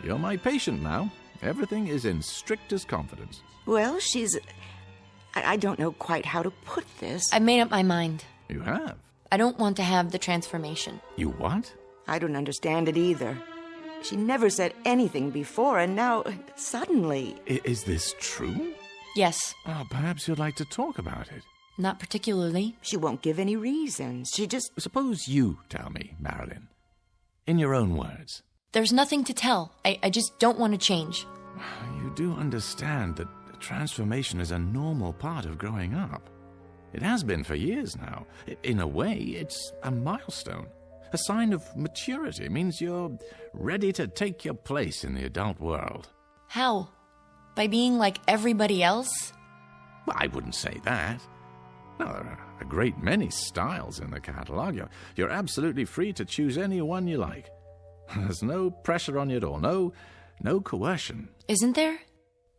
You're my patient now. Everything is in strictest confidence. Well, she's... I don't know quite how to put this. I made up my mind. You have? I don't want to have the transformation. You what? I don't understand it either. She never said anything before, and now, suddenly... Is this true? Yes. Oh, perhaps you'd like to talk about it. Not particularly. She won't give any reasons. She just... Suppose you tell me, Marilyn. In your own words. There's nothing to tell. I just don't want to change. You do understand that transformation is a normal part of growing up. It has been for years now. In a way, it's a milestone. A sign of maturity. It means you're ready to take your place in the adult world. How? By being like everybody else? Well, I wouldn't say that. No, there are a great many styles in the catalogue. You're absolutely free to choose any one you like. There's no pressure on you at all. No coercion. Isn't there?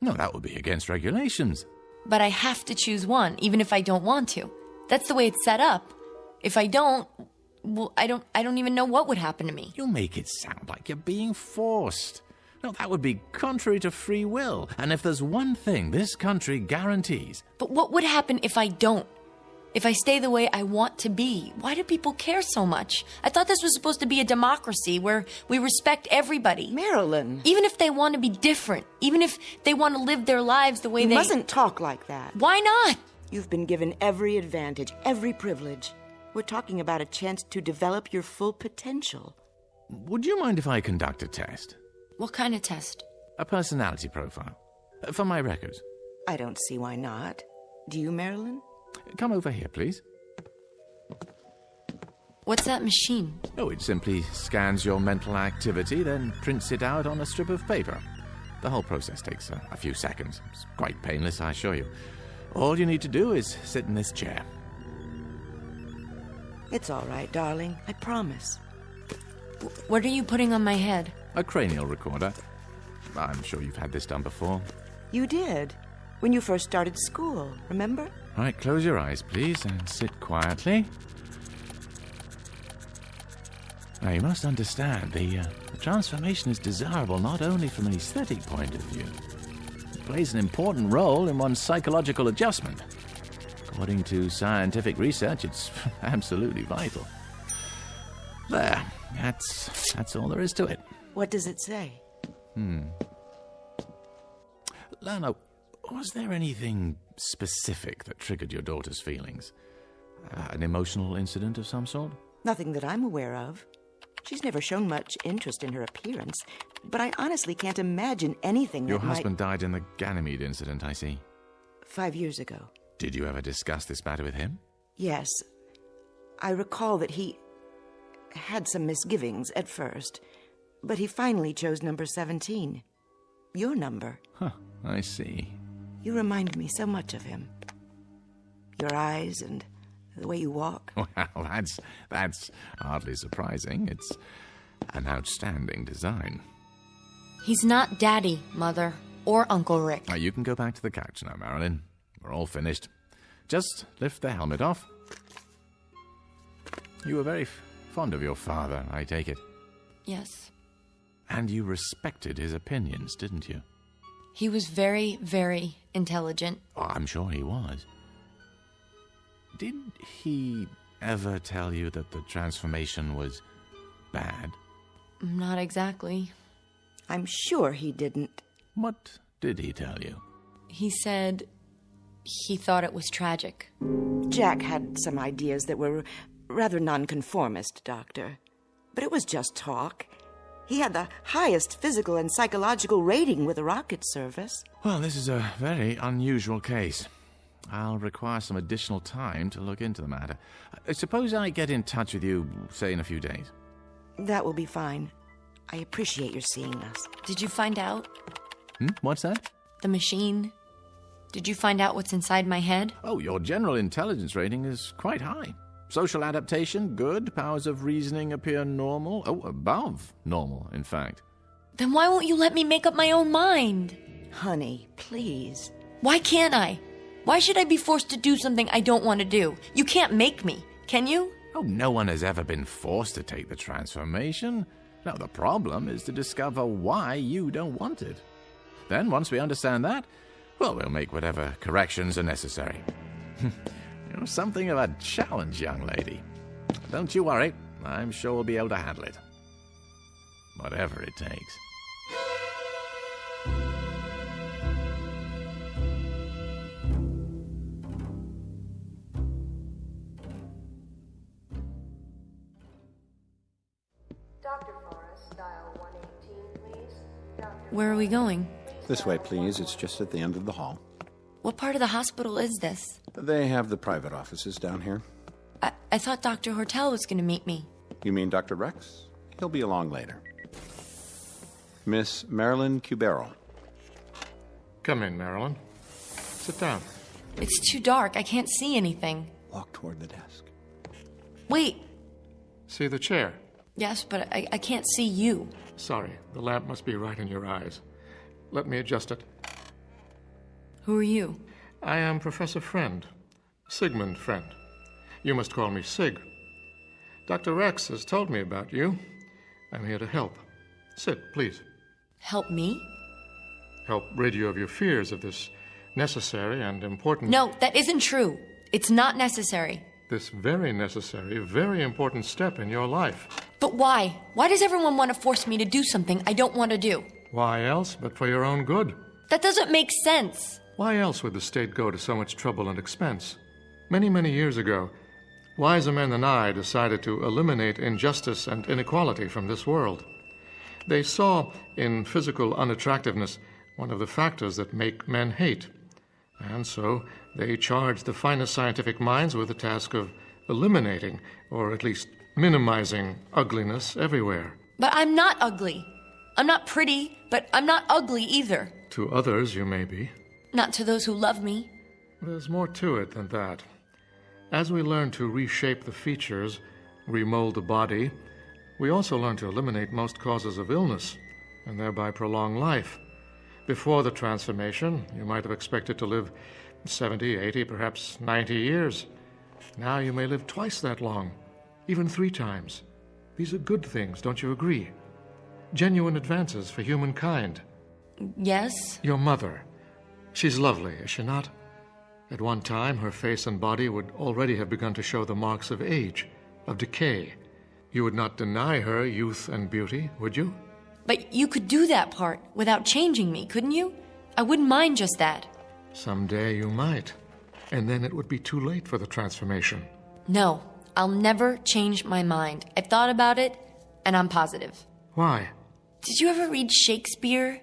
No, that would be against regulations. But I have to choose one, even if I don't want to. That's the way it's set up. If I don't, well, I don't even know what would happen to me. You make it sound like you're being forced. No, that would be contrary to free will. And if there's one thing this country guarantees... But what would happen if I don't? If I stay the way I want to be? Why do people care so much? I thought this was supposed to be a democracy where we respect everybody. Marilyn. Even if they want to be different. Even if they want to live their lives the way You they... mustn't talk like that. Why not? You've been given every advantage, every privilege. We're talking about a chance to develop your full potential. Would you mind if I conduct a test? What kind of test? A personality profile. For my records. I don't see why not. Do you, Marilyn? Come over here, please. What's that machine? Oh, it simply scans your mental activity, then prints it out on a strip of paper. The whole process takes a few seconds. It's quite painless, I assure you. All you need to do is sit in this chair. It's all right, darling. I promise. What are you putting on my head? A cranial recorder. I'm sure you've had this done before. You did. When you first started school, remember? All right, close your eyes, please, and sit quietly. Now, you must understand, the transformation is desirable not only from an aesthetic point of view. It plays an important role in one's psychological adjustment. According to scientific research, it's absolutely vital. There, that's all there is to it. What does it say? Lana, was there anything specific that triggered your daughter's feelings? An emotional incident of some sort? Nothing that I'm aware of. She's never shown much interest in her appearance, but I honestly can't imagine anything Your that husband died in the Ganymede incident, I see. 5 years ago. Did you ever discuss this matter with him? Yes. I recall that he had some misgivings at first, but he finally chose number 17. Your number. Huh, I see. You remind me so much of him. Your eyes and the way you walk. Well, that's hardly surprising. It's an outstanding design. He's not Daddy, Mother, or Uncle Rick. Now, you can go back to the couch now, Marilyn. We're all finished. Just lift the helmet off. You were very fond of your father, I take it. Yes. And you respected his opinions, didn't you? He was very, very intelligent. Oh, I'm sure he was. Did he ever tell you that the transformation was bad? Not exactly. I'm sure he didn't. What did he tell you? He said he thought it was tragic. Jack had some ideas that were rather nonconformist, Doctor. But it was just talk. He had the highest physical and psychological rating with the rocket service. Well, this is a very unusual case. I'll require some additional time to look into the matter. Suppose I get in touch with you, say, in a few days. That will be fine. I appreciate your seeing us. Did you find out? What's that? The machine. Did you find out what's inside my head? Oh, your general intelligence rating is quite high. Social adaptation, good. Powers of reasoning appear normal. Oh, above normal, in fact. Then why won't you let me make up my own mind? Honey, please. Why can't I? Why should I be forced to do something I don't want to do? You can't make me, can you? Oh, no one has ever been forced to take the transformation. No, the problem is to discover why you don't want it. Then, once we understand that, well, we'll make whatever corrections are necessary. You're something of a challenge, young lady. Don't you worry. I'm sure we'll be able to handle it. Whatever it takes. Where are we going? This way, please. It's just at the end of the hall. What part of the hospital is this? They have the private offices down here. I thought Dr. Hortel was going to meet me. You mean Dr. Rex? He'll be along later. Miss Marilyn Cubero. Come in, Marilyn. Sit down. It's too dark. I can't see anything. Walk toward the desk. Wait. See the chair? Yes, but I can't see you. Sorry, the lamp must be right in your eyes. Let me adjust it. Who are you? I am Professor Friend. Sigmund Friend. You must call me Sig. Dr. Rex has told me about you. I'm here to help. Sit, please. Help me? Help rid you of your fears of this necessary and important... No, that isn't true. It's not necessary. This very necessary, very important step in your life. But why? Why does everyone want to force me to do something I don't want to do? Why else but for your own good? That doesn't make sense. Why else would the state go to so much trouble and expense? Many, many years ago, wiser men than I decided to eliminate injustice and inequality from this world. They saw in physical unattractiveness one of the factors that make men hate. And so they charged the finest scientific minds with the task of eliminating, or at least minimizing, ugliness everywhere. But I'm not ugly. I'm not pretty, but I'm not ugly either. To others, you may be. Not to those who love me. There's more to it than that. As we learn to reshape the features, remold the body, we also learn to eliminate most causes of illness, and thereby prolong life. Before the transformation, you might have expected to live 70, 80, perhaps 90 years. Now you may live twice that long, even 3 times. These are good things, don't you agree? Genuine advances for humankind. Yes? Your mother. She's lovely, is she not? At one time, her face and body would already have begun to show the marks of age, of decay. You would not deny her youth and beauty, would you? But you could do that part without changing me, couldn't you? I wouldn't mind just that. Someday you might. And then it would be too late for the transformation. No, I'll never change my mind. I've thought about it, and I'm positive. Why? Did you ever read Shakespeare?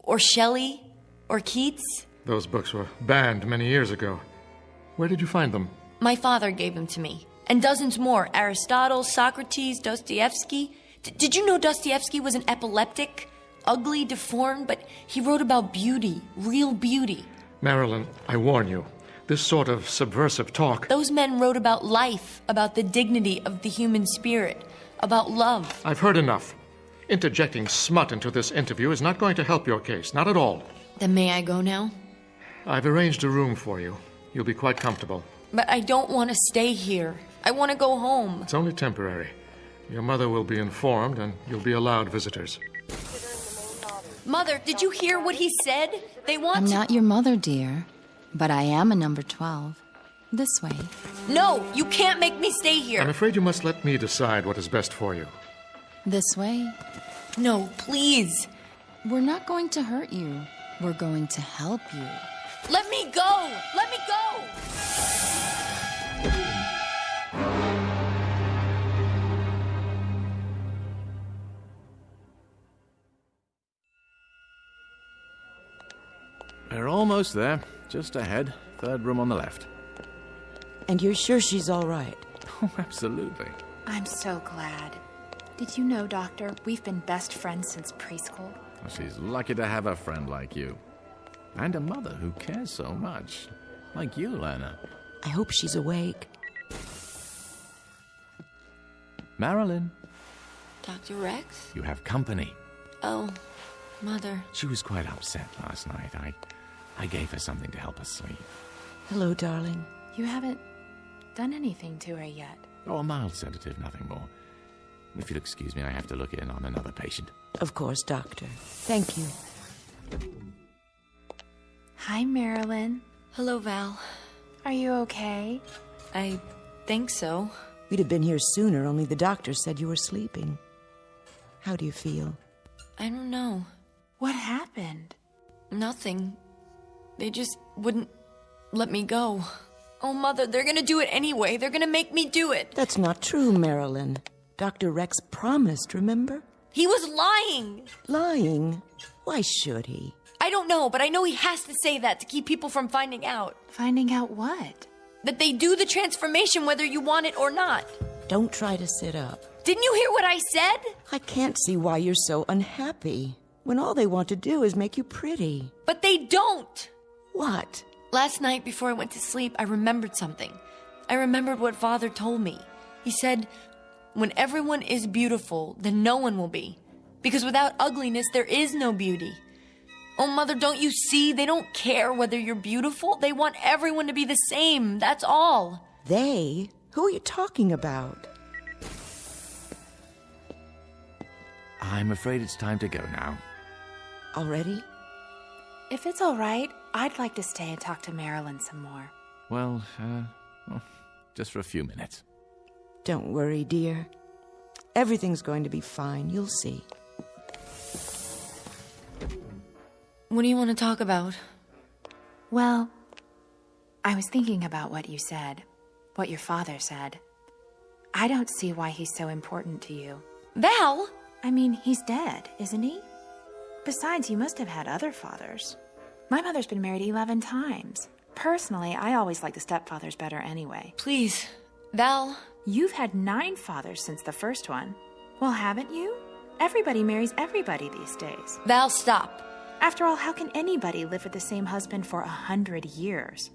Or Shelley? Or Keats? Those books were banned many years ago. Where did you find them? My father gave them to me. And dozens more. Aristotle, Socrates, Dostoevsky. Did you know Dostoevsky was an epileptic? Ugly, deformed, but he wrote about beauty. Real beauty. Marilyn, I warn you. This sort of subversive talk... Those men wrote about life, about the dignity of the human spirit, about love. I've heard enough. Interjecting smut into this interview is not going to help your case, not at all. Then may I go now? I've arranged a room for you. You'll be quite comfortable. But I don't want to stay here. I want to go home. It's only temporary. Your mother will be informed, and you'll be allowed visitors. Mother, did you hear what he said? They want I'm not your mother, dear. But I am a number 12. This way. No, you can't make me stay here. I'm afraid you must let me decide what is best for you. This way. No, please. We're not going to hurt you. We're going to help you. Let me go! Let me go! We're almost there. Just ahead. Third room on the left. And you're sure she's all right? Oh, absolutely. I'm so glad. Did you know, Doctor, we've been best friends since preschool? Well, she's lucky to have a friend like you. And a mother who cares so much. Like you, Lana. I hope she's awake. Marilyn. Dr. Rex? You have company. Oh, Mother. She was quite upset last night. I gave her something to help her sleep. Hello, darling. You haven't done anything to her yet. Oh, a mild sedative, nothing more. If you'll excuse me, I have to look in on another patient. Of course, Doctor. Thank you. Hi, Marilyn. Hello, Val. Are you okay? I think so. We'd have been here sooner, only the doctor said you were sleeping. How do you feel? I don't know. What happened? Nothing. They just wouldn't let me go. Oh, Mother, they're gonna do it anyway. They're gonna make me do it. That's not true, Marilyn. Dr. Rex promised, remember? He was lying. Lying? Why should he? I don't know, but I know he has to say that to keep people from finding out. Finding out what? That they do the transformation whether you want it or not. Don't try to sit up. Didn't you hear what I said? I can't see why you're so unhappy, when all they want to do is make you pretty. But they don't. What? Last night before I went to sleep, I remembered something. I remembered what Father told me. He said, when everyone is beautiful, then no one will be. Because without ugliness, there is no beauty. Oh, Mother, don't you see? They don't care whether you're beautiful. They want everyone to be the same. That's all. They? Who are you talking about? I'm afraid it's time to go now. Already? If it's all right, I'd like to stay and talk to Marilyn some more. Well, just for a few minutes. Don't worry, dear. Everything's going to be fine. You'll see. What do you want to talk about? Well, I was thinking about what you said, what your father said. I don't see why he's so important to you. Val! I mean, he's dead, isn't he? Besides, you must have had other fathers. My mother's been married 11 times. Personally, I always like the stepfathers better anyway. Please, Val. You've had 9 fathers since the first one. Well, haven't you? Everybody marries everybody these days. Val, stop. After all, how can anybody live with the same husband for 100 years?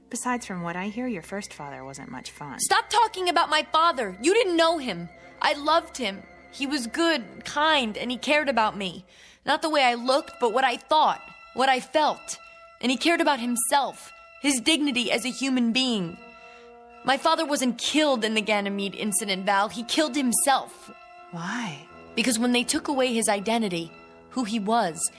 Besides, from what I hear, your first father wasn't much fun. Stop talking about my father. You didn't know him. I loved him. He was good, kind, and he cared about me. Not the way I looked, but what I thought, what I felt. And he cared about himself, his dignity as a human being. My father wasn't killed in the Ganymede incident, Val. He killed himself. Why? Because when they took away his identity, who he was,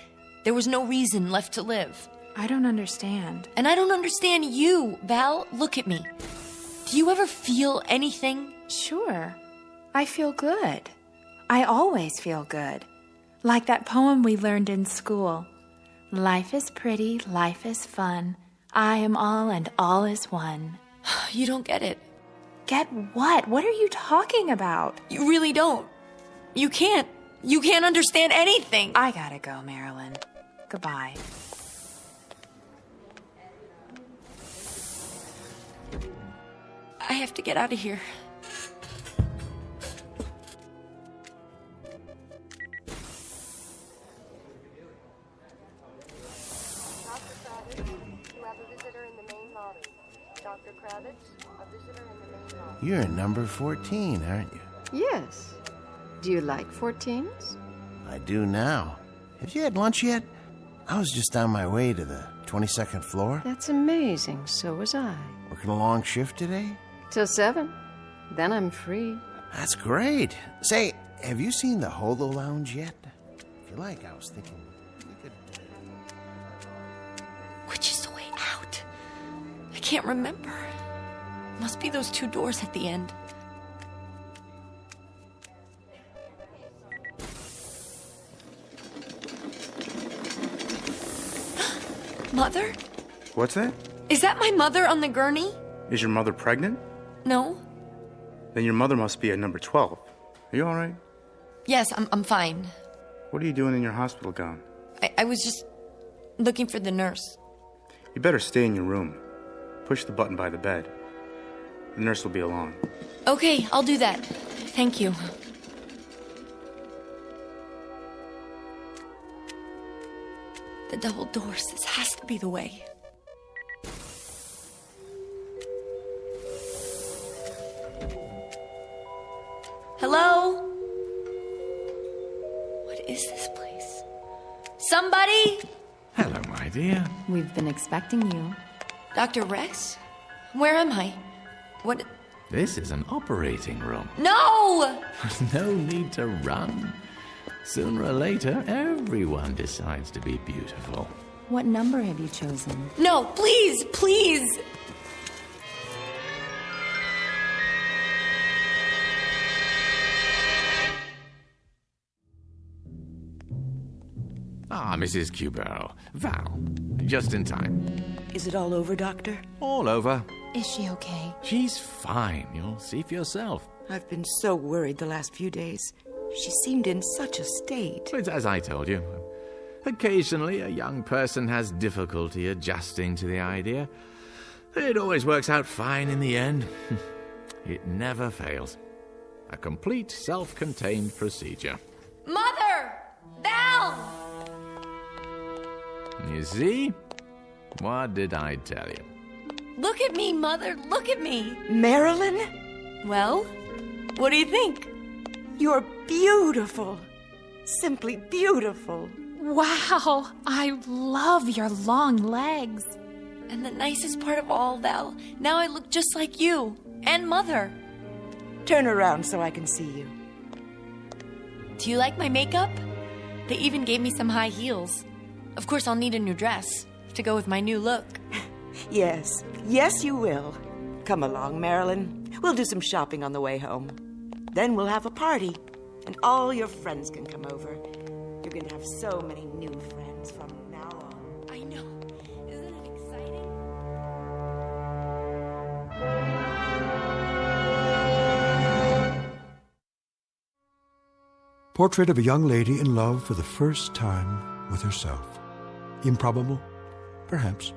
there was no reason left to live. I don't understand. And I don't understand you, Val. Look at me. Do you ever feel anything? Sure. I feel good. I always feel good. Like that poem we learned in school. Life is pretty, life is fun. I am all and all is one. You don't get it. Get what? What are you talking about? You really don't. You can't. You can't understand anything. I gotta go, Marilyn. Goodbye. I have to get out of here. You're number 14, aren't you? Yes. Do you like 14s? I do now. Have you had lunch yet? I was just on my way to the 22nd floor. That's amazing. So was I. Working a long shift today? Till 7. Then I'm free. That's great. Say, have you seen the Holo Lounge yet? If you like, I was thinking we could... Which is the way out? I can't remember. Must be those 2 doors at the end. Mother? What's that? Is that my mother on the gurney? Is your mother pregnant? No. Then your mother must be at number 12. Are you all right? Yes, I'm fine. What are you doing in your hospital gown? I was just looking for the nurse. You better stay in your room. Push the button by the bed. The nurse will be along. Okay, I'll do that. Thank you. The double doors. This has to be the way. Hello? What is this place? Somebody? Hello, my dear. We've been expecting you. Dr. Rex? Where am I? What? This is an operating room. No! No need to run. Sooner or later, everyone decides to be beautiful. What number have you chosen? No, please, please! Ah, Mrs. Cubero. Val, just in time. Is it all over, Doctor? All over. Is she okay? She's fine. You'll see for yourself. I've been so worried the last few days. She seemed in such a state. It's as I told you. Occasionally, a young person has difficulty adjusting to the idea. It always works out fine in the end. It never fails. A complete self-contained procedure. Mother! Val! You see? What did I tell you? Look at me, Mother. Look at me. Marilyn? Well, what do you think? You're beautiful. Simply beautiful. Wow, I love your long legs. And the nicest part of all, Val, now I look just like you and Mother. Turn around so I can see you. Do you like my makeup? They even gave me some high heels. Of course, I'll need a new dress to go with my new look. Yes, yes you will. Come along, Marilyn. We'll do some shopping on the way home. Then we'll have a party, and all your friends can come over. You're going to have so many new friends from now on. I know. Isn't it exciting? Portrait of a young lady in love for the first time with herself. Improbable? Perhaps.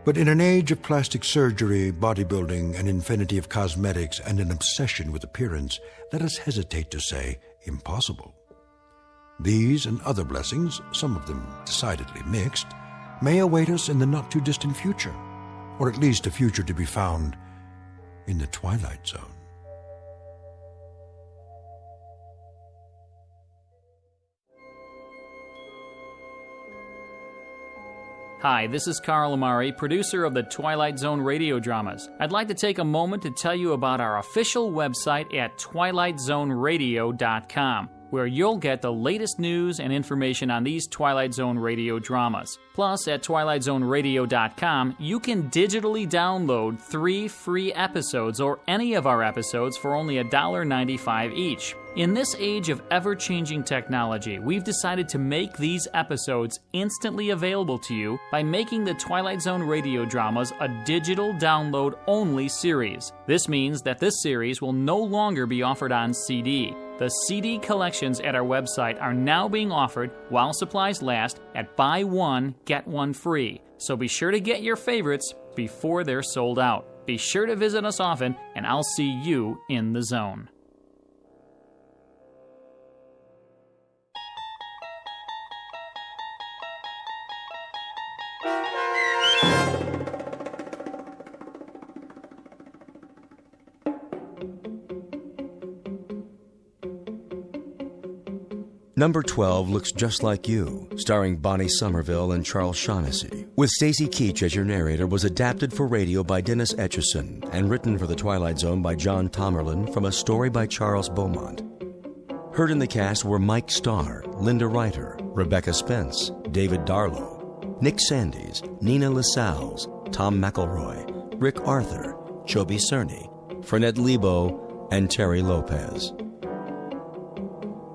But in an age of plastic surgery, bodybuilding, an infinity of cosmetics, and an obsession with appearance, let us hesitate to say impossible. These and other blessings, some of them decidedly mixed, may await us in the not-too-distant future, or at least a future to be found in the Twilight Zone. Hi, this is Carl Amari, producer of the Twilight Zone radio dramas. I'd like to take a moment to tell you about our official website at twilightzoneradio.com. where you'll get the latest news and information on these Twilight Zone radio dramas. Plus, at twilightzoneradio.com, you can digitally download 3 free episodes or any of our episodes for only $1.95 each. In this age of ever-changing technology, we've decided to make these episodes instantly available to you by making the Twilight Zone radio dramas a digital download-only series. This means that this series will no longer be offered on CD. The CD collections at our website are now being offered while supplies last at buy one, get one free. So be sure to get your favorites before they're sold out. Be sure to visit us often, and I'll see you in the zone. Number 12 Looks Just Like You, starring Bonnie Somerville and Charles Shaughnessy, with Stacy Keach as your narrator, was adapted for radio by Dennis Etchison and written for The Twilight Zone by John Tomerlin from a story by Charles Beaumont. Heard in the cast were Mike Starr, Linda Reiter, Rebecca Spence, David Darlow, Nick Sandys, Nina Lascelles, Tom McElroy, Rick Arthur, Chobi Cerny, Fernette Lebo, and Terry Lopez.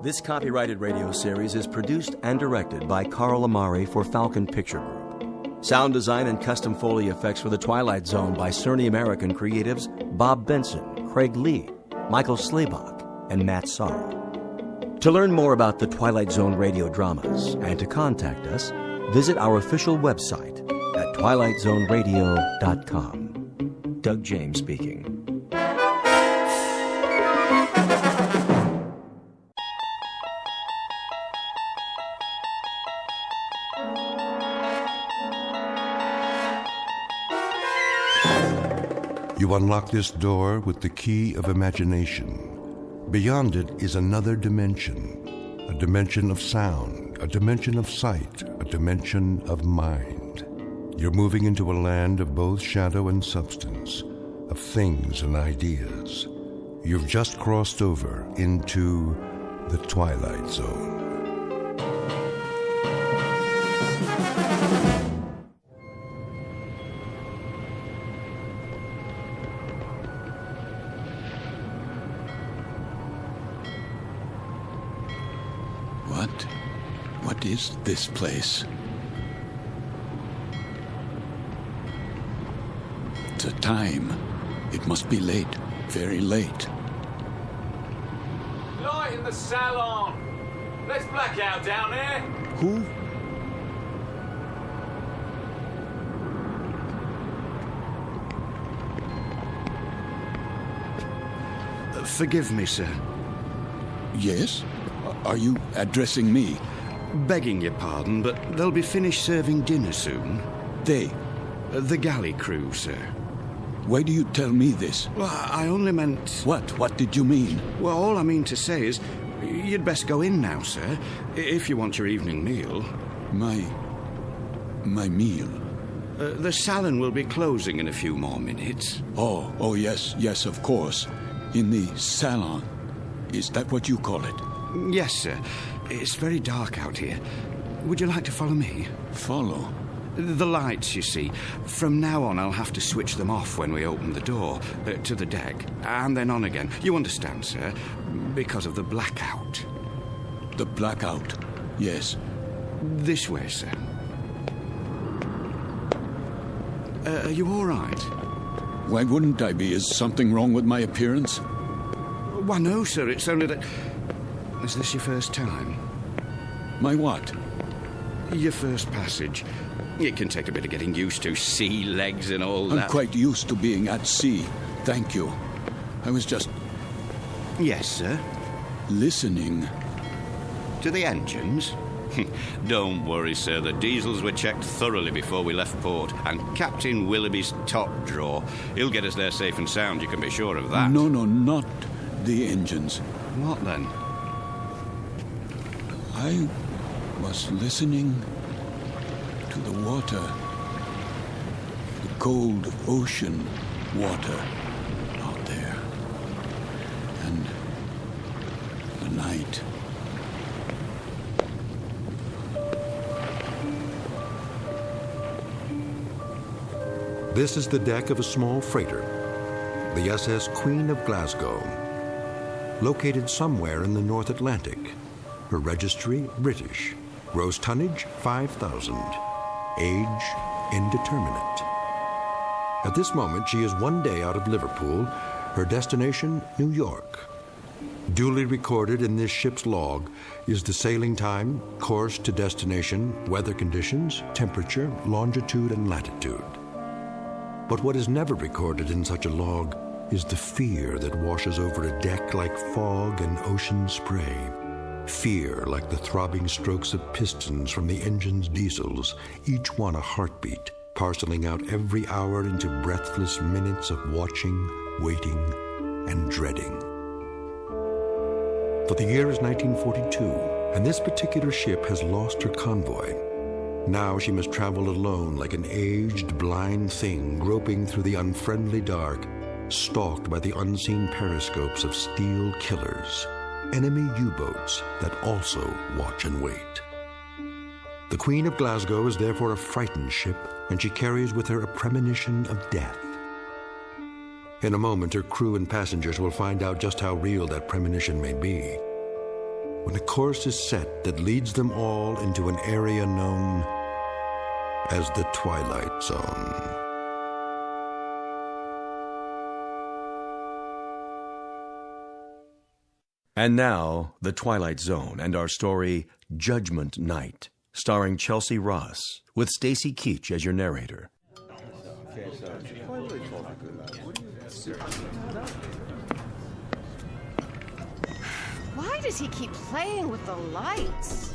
This copyrighted radio series is produced and directed by Carl Amari for Falcon Picture Group. Sound design and custom Foley effects for The Twilight Zone by Cerny American creatives Bob Benson, Craig Lee, Michael Slaybach, and Matt Sorrell. To learn more about the Twilight Zone radio dramas and to contact us, visit our official website at twilightzoneradio.com. Doug James speaking. You unlock this door with the key of imagination. Beyond it is another dimension, a dimension of sound, a dimension of sight, a dimension of mind. You're moving into a land of both shadow and substance, of things and ideas. You've just crossed over into the Twilight Zone. What is this place? The time. It must be late. Very late. Light in the salon. Let's black out down there. Who? Forgive me, sir. Yes? Are you addressing me? Begging your pardon, but they'll be finished serving dinner soon. They? The galley crew, sir. Why do you tell me this? Well, I only meant... What? What did you mean? Well, all I mean to say is, you'd best go in now, sir, if you want your evening meal. My meal? The salon will be closing in a few more minutes. Oh, yes, of course. In the salon. Is that what you call it? Yes, sir. It's very dark out here. Would you like to follow me? Follow? The lights, you see. From now on, I'll have to switch them off when we open the door to the deck, and then on again. You understand, sir? Because of the blackout. The blackout? Yes. This way, sir. Are you all right? Why wouldn't I be? Is something wrong with my appearance? Why, no, sir. It's only that... Is this your first time? My what? Your first passage. It can take a bit of getting used to. Sea legs and all that. I'm quite used to being at sea. Thank you. I was just... Yes, sir? Listening. To the engines? Don't worry, sir. The diesels were checked thoroughly before we left port. And Captain Willoughby's top drawer. He'll get us there safe and sound, you can be sure of that. No, not the engines. What then? I was listening to the water, the cold ocean water out there, and the night This is the deck of a small freighter, the SS Queen of Glasgow, located somewhere in the North Atlantic. Her registry, British. Gross tonnage, 5,000. Age, indeterminate. At this moment, she is 1 day out of Liverpool. Her destination, New York. Duly recorded in this ship's log is the sailing time, course to destination, weather conditions, temperature, longitude, and latitude. But what is never recorded in such a log is the fear that washes over a deck like fog and ocean spray. Fear like the throbbing strokes of pistons from the engine's diesels, each one a heartbeat, parceling out every hour into breathless minutes of watching, waiting, and dreading. For the year is 1942, and this particular ship has lost her convoy. Now she must travel alone like an aged, blind thing groping through the unfriendly dark, stalked by the unseen periscopes of steel killers, enemy U-boats that also watch and wait. The Queen of Glasgow is therefore a frightened ship, and she carries with her a premonition of death. In a moment, her crew and passengers will find out just how real that premonition may be, when a course is set that leads them all into an area known as the Twilight Zone. And now, The Twilight Zone and our story, Judgment Night, starring Chelsea Ross, with Stacy Keach as your narrator. Why does he keep playing with the lights?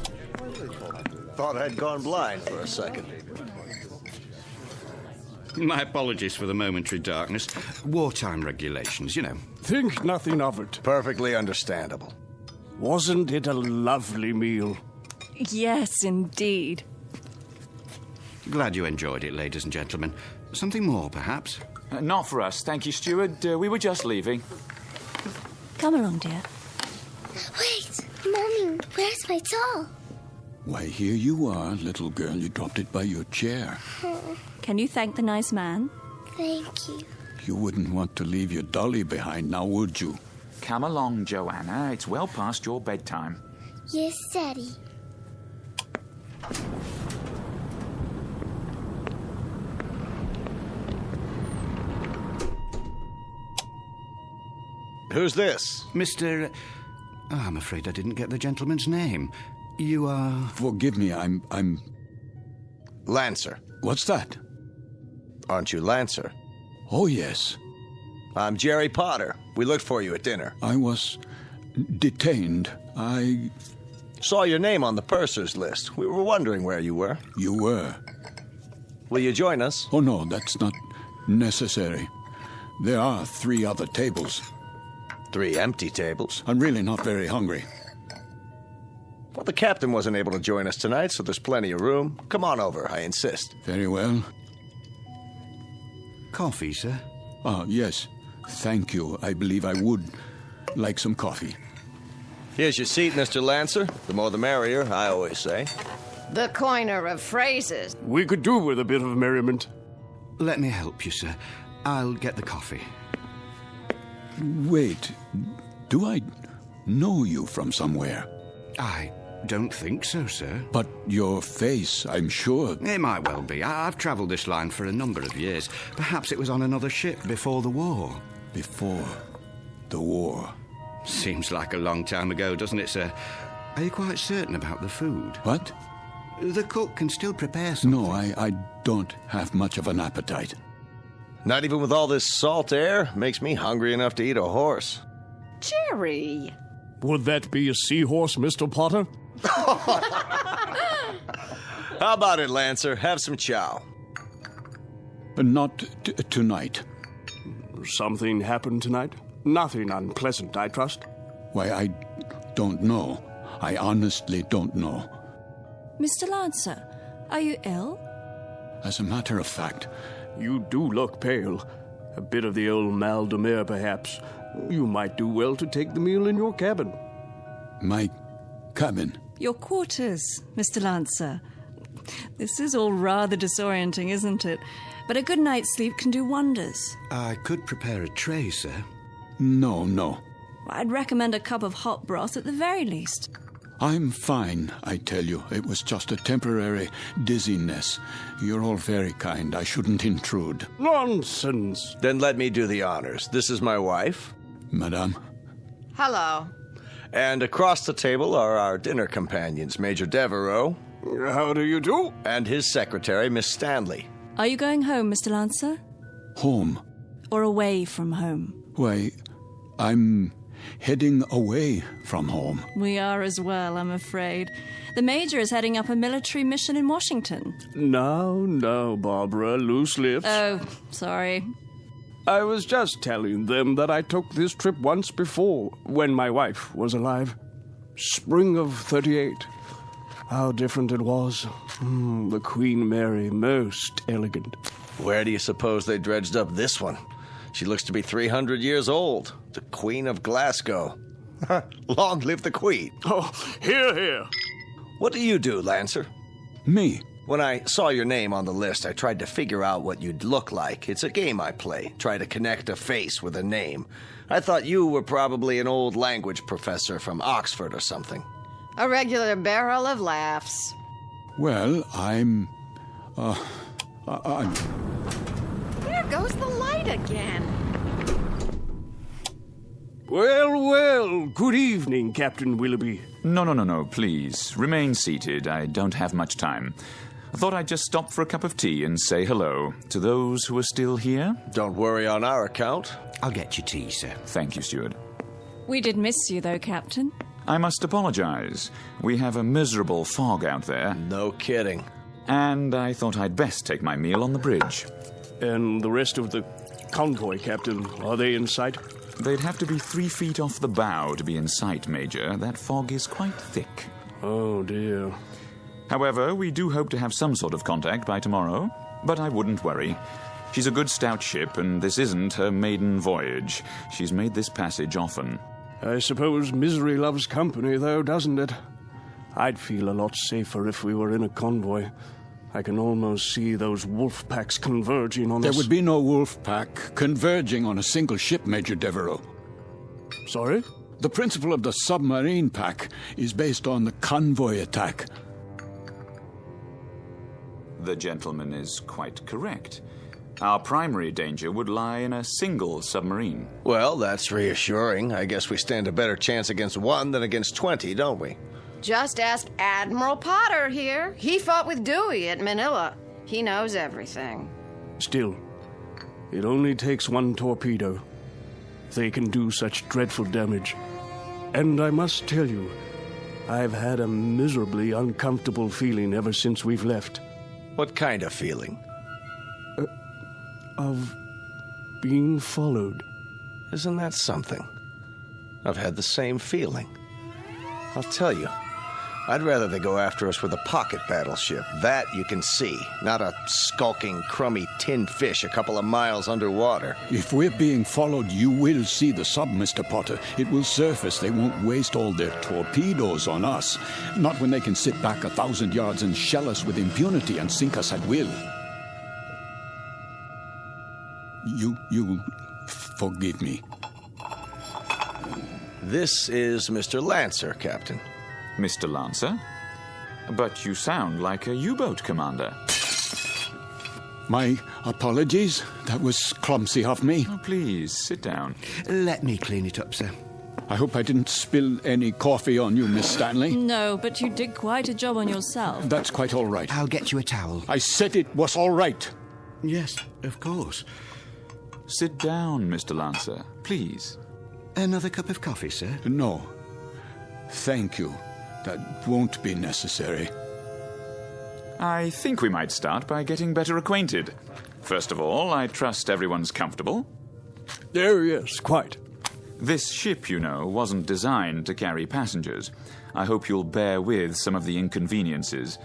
Thought I'd gone blind for a second. My apologies for the momentary darkness. Wartime regulations, you know. Think nothing of it. Perfectly understandable. Wasn't it a lovely meal? Yes, indeed. Glad you enjoyed it, ladies and gentlemen. Something more, perhaps? Not for us, thank you, steward. We were just leaving. Come along, dear. Wait, Mommy, where's my doll? Why, here you are, little girl. You dropped it by your chair. Can you thank the nice man? Thank you. You wouldn't want to leave your dolly behind now, would you? Come along, Joanna. It's well past your bedtime. Yes, Daddy. Who's this? Mr. I'm afraid I didn't get the gentleman's name. You are... Forgive me, I'm... Lancer. What's that? Aren't you Lancer? Oh, yes. I'm Jerry Potter. We looked for you at dinner. I was detained. I saw your name on the purser's list. We were wondering where you were. You were. Will you join us? Oh, no, that's not necessary. There are 3 other tables. 3 empty tables? I'm really not very hungry. Well, the captain wasn't able to join us tonight, so there's plenty of room. Come on over, I insist. Very well. Coffee, sir? Yes. Thank you. I believe I would like some coffee. Here's your seat, Mr. Lancer. The more the merrier, I always say. The coiner of phrases. We could do with a bit of merriment. Let me help you, sir. I'll get the coffee. Wait. Do I know you from somewhere? I don't think so, sir. But your face, I'm sure. It might well be. I've travelled this line for a number of years. Perhaps it was on another ship before the war. Before the war? Seems like a long time ago, doesn't it, sir? Are you quite certain about the food? What? The cook can still prepare something. No, I don't have much of an appetite. Not even with all this salt air? Makes me hungry enough to eat a horse. Jerry! Would that be a seahorse, Mr. Potter? How about it, Lancer? Have some chow. Not tonight. Something happened tonight? Nothing unpleasant, I trust? Why, I don't know. I honestly don't know. Mr. Lancer, are you ill? As a matter of fact... You do look pale. A bit of the old mal de mer, perhaps. You might do well to take the meal in your cabin. My cabin? Your quarters, Mr. Lancer. This is all rather disorienting, isn't it? but a good night's sleep can do wonders. I could prepare a tray, sir. No. I'd recommend a cup of hot broth at the very least. I'm fine, I tell you. It was just a temporary dizziness. You're all very kind. I shouldn't intrude. Nonsense. Then let me do the honors. This is my wife. Madame. Hello. And across the table are our dinner companions, Major Devereaux. How do you do? And his secretary, Miss Stanley. Are you going home, Mr. Lancer? Home? Or away from home? Why, I'm heading away from home. We are as well, I'm afraid. The Major is heading up a military mission in Washington. Now, Barbara, loose lips. Oh, sorry. I was just telling them that I took this trip once before, when my wife was alive. Spring of 38. How different it was. The Queen Mary, most elegant. Where do you suppose they dredged up this one? She looks to be 300 years old. The Queen of Glasgow. Long live the Queen. Oh, hear, hear. What do you do, Lancer? Me? When I saw your name on the list, I tried to figure out what you'd look like. It's a game I play. Try to connect a face with a name. I thought you were probably an old language professor from Oxford or something. A regular barrel of laughs. Well, I'm... There goes the light again. Well, good evening, Captain Willoughby. No, please. Remain seated. I don't have much time. I thought I'd just stop for a cup of tea and say hello to those who are still here. Don't worry on our account. I'll get you tea, sir. Thank you, steward. We did miss you, though, Captain. I must apologize. We have a miserable fog out there. No kidding. And I thought I'd best take my meal on the bridge. And the rest of the convoy, Captain, are they in sight? They'd have to be 3 feet off the bow to be in sight, Major. That fog is quite thick. Oh, dear. However, we do hope to have some sort of contact by tomorrow. But I wouldn't worry. She's a good stout ship, and this isn't her maiden voyage. She's made this passage often. I suppose misery loves company, though, doesn't it? I'd feel a lot safer if we were in a convoy. I can almost see those wolf packs converging on us. There would be no wolf pack converging on a single ship, Major Devereaux. Sorry? The principle of the submarine pack is based on the convoy attack. The gentleman is quite correct. Our primary danger would lie in a single submarine. Well, that's reassuring. I guess we stand a better chance against one than against 20, don't we? Just ask Admiral Potter here. He fought with Dewey at Manila. He knows everything. Still, it only takes one torpedo. They can do such dreadful damage. And I must tell you, I've had a miserably uncomfortable feeling ever since we've left. What kind of feeling? Of being followed. Isn't that something? I've had the same feeling. I'll tell you, I'd rather they go after us with a pocket battleship. That you can see, not a skulking, crummy tin fish a couple of miles underwater. If we're being followed, you will see the sub, Mr. Potter. It will surface. They won't waste all their torpedoes on us. Not when they can sit back 1,000 yards and shell us with impunity and sink us at will. You forgive me. This is Mr. Lancer, Captain. Mr. Lancer? But you sound like a U-boat commander. My apologies. That was clumsy of me. Oh, please, sit down. Let me clean it up, sir. I hope I didn't spill any coffee on you, Miss Stanley. No, but you did quite a job on yourself. That's quite all right. I'll get you a towel. I said it was all right. Yes, of course. Sit down, Mr. Lancer, please. Another cup of coffee, sir? No. Thank you. That won't be necessary. I think we might start by getting better acquainted. First of all, I trust everyone's comfortable. Yes, quite. This ship, you know, wasn't designed to carry passengers. I hope you'll bear with some of the inconveniences.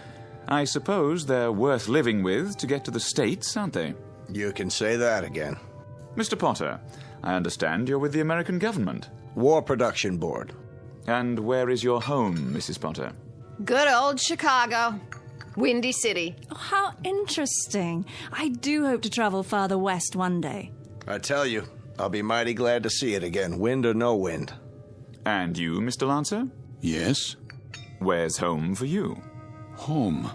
I suppose they're worth living with to get to the States, aren't they? You can say that again. Mr. Potter, I understand you're with the American government. War Production Board. And where is your home, Mrs. Potter? Good old Chicago. Windy City. Oh, how interesting. I do hope to travel farther west one day. I tell you, I'll be mighty glad to see it again, wind or no wind. And you, Mr. Lancer? Yes? Where's home for you? Home?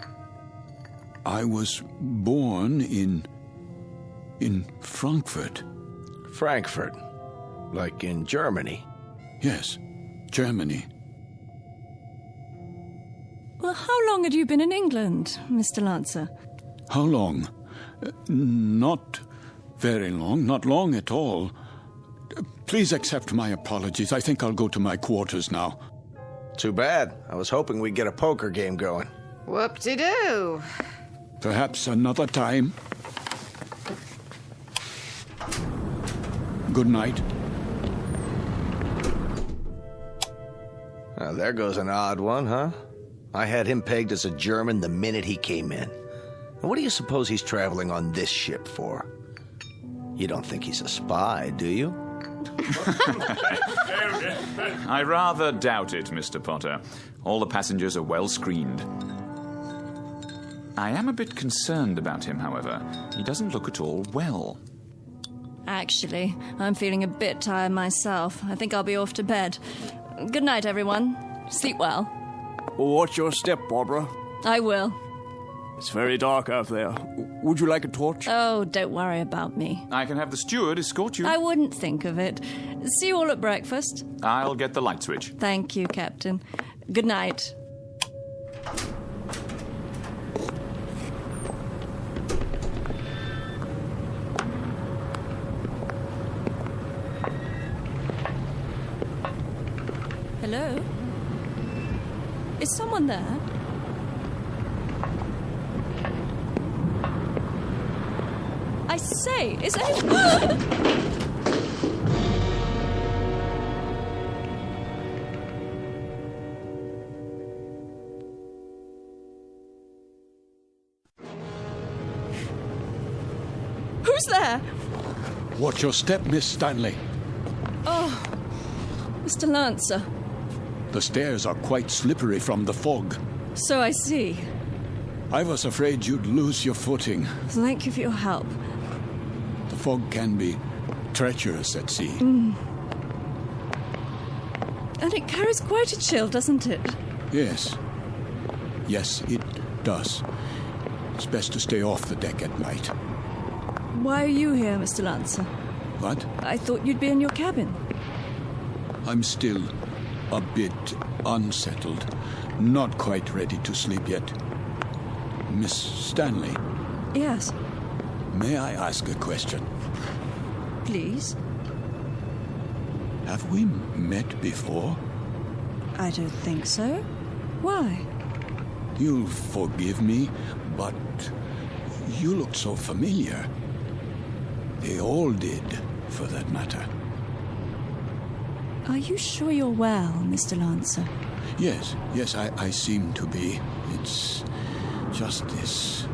I was born in Frankfurt. Frankfurt? Like in Germany? Yes, Germany. Well, how long had you been in England, Mr. Lancer? How long? Not very long, not long at all. Please accept my apologies. I think I'll go to my quarters now. Too bad. I was hoping we'd get a poker game going. Whoop-de-doo. Perhaps another time. Good night. There goes an odd one, huh? I had him pegged as a German the minute he came in. And what do you suppose he's traveling on this ship for? You don't think he's a spy, do you? I rather doubt it, Mr. Potter. All the passengers are well screened. I am a bit concerned about him, however. He doesn't look at all well. Actually, I'm feeling a bit tired myself. I think I'll be off to bed. Good night, everyone. Sleep well. Watch your step, Barbara. I will. It's very dark out there. Would you like a torch? Oh, don't worry about me. I can have the steward escort you. I wouldn't think of it. See you all at breakfast. I'll get the light switch. Thank you, Captain. Good night. Hello? Is someone there? I say, is anyone... Who's there? Watch your step, Miss Stanley. Oh, Mr. Lancer. The stairs are quite slippery from the fog. So I see. I was afraid you'd lose your footing. Thank you for your help. The fog can be treacherous at sea. And it carries quite a chill, doesn't it? Yes. Yes, it does. It's best to stay off the deck at night. Why are you here, Mr. Lancer? What? I thought you'd be in your cabin. I'm still a bit unsettled. Not quite ready to sleep yet. Miss Stanley? Yes. May I ask a question? Please. Have we met before? I don't think so. Why? You'll forgive me, but you looked so familiar. They all did, for that matter. Are you sure you're well, Mr. Lancer? Yes, I seem to be. It's just this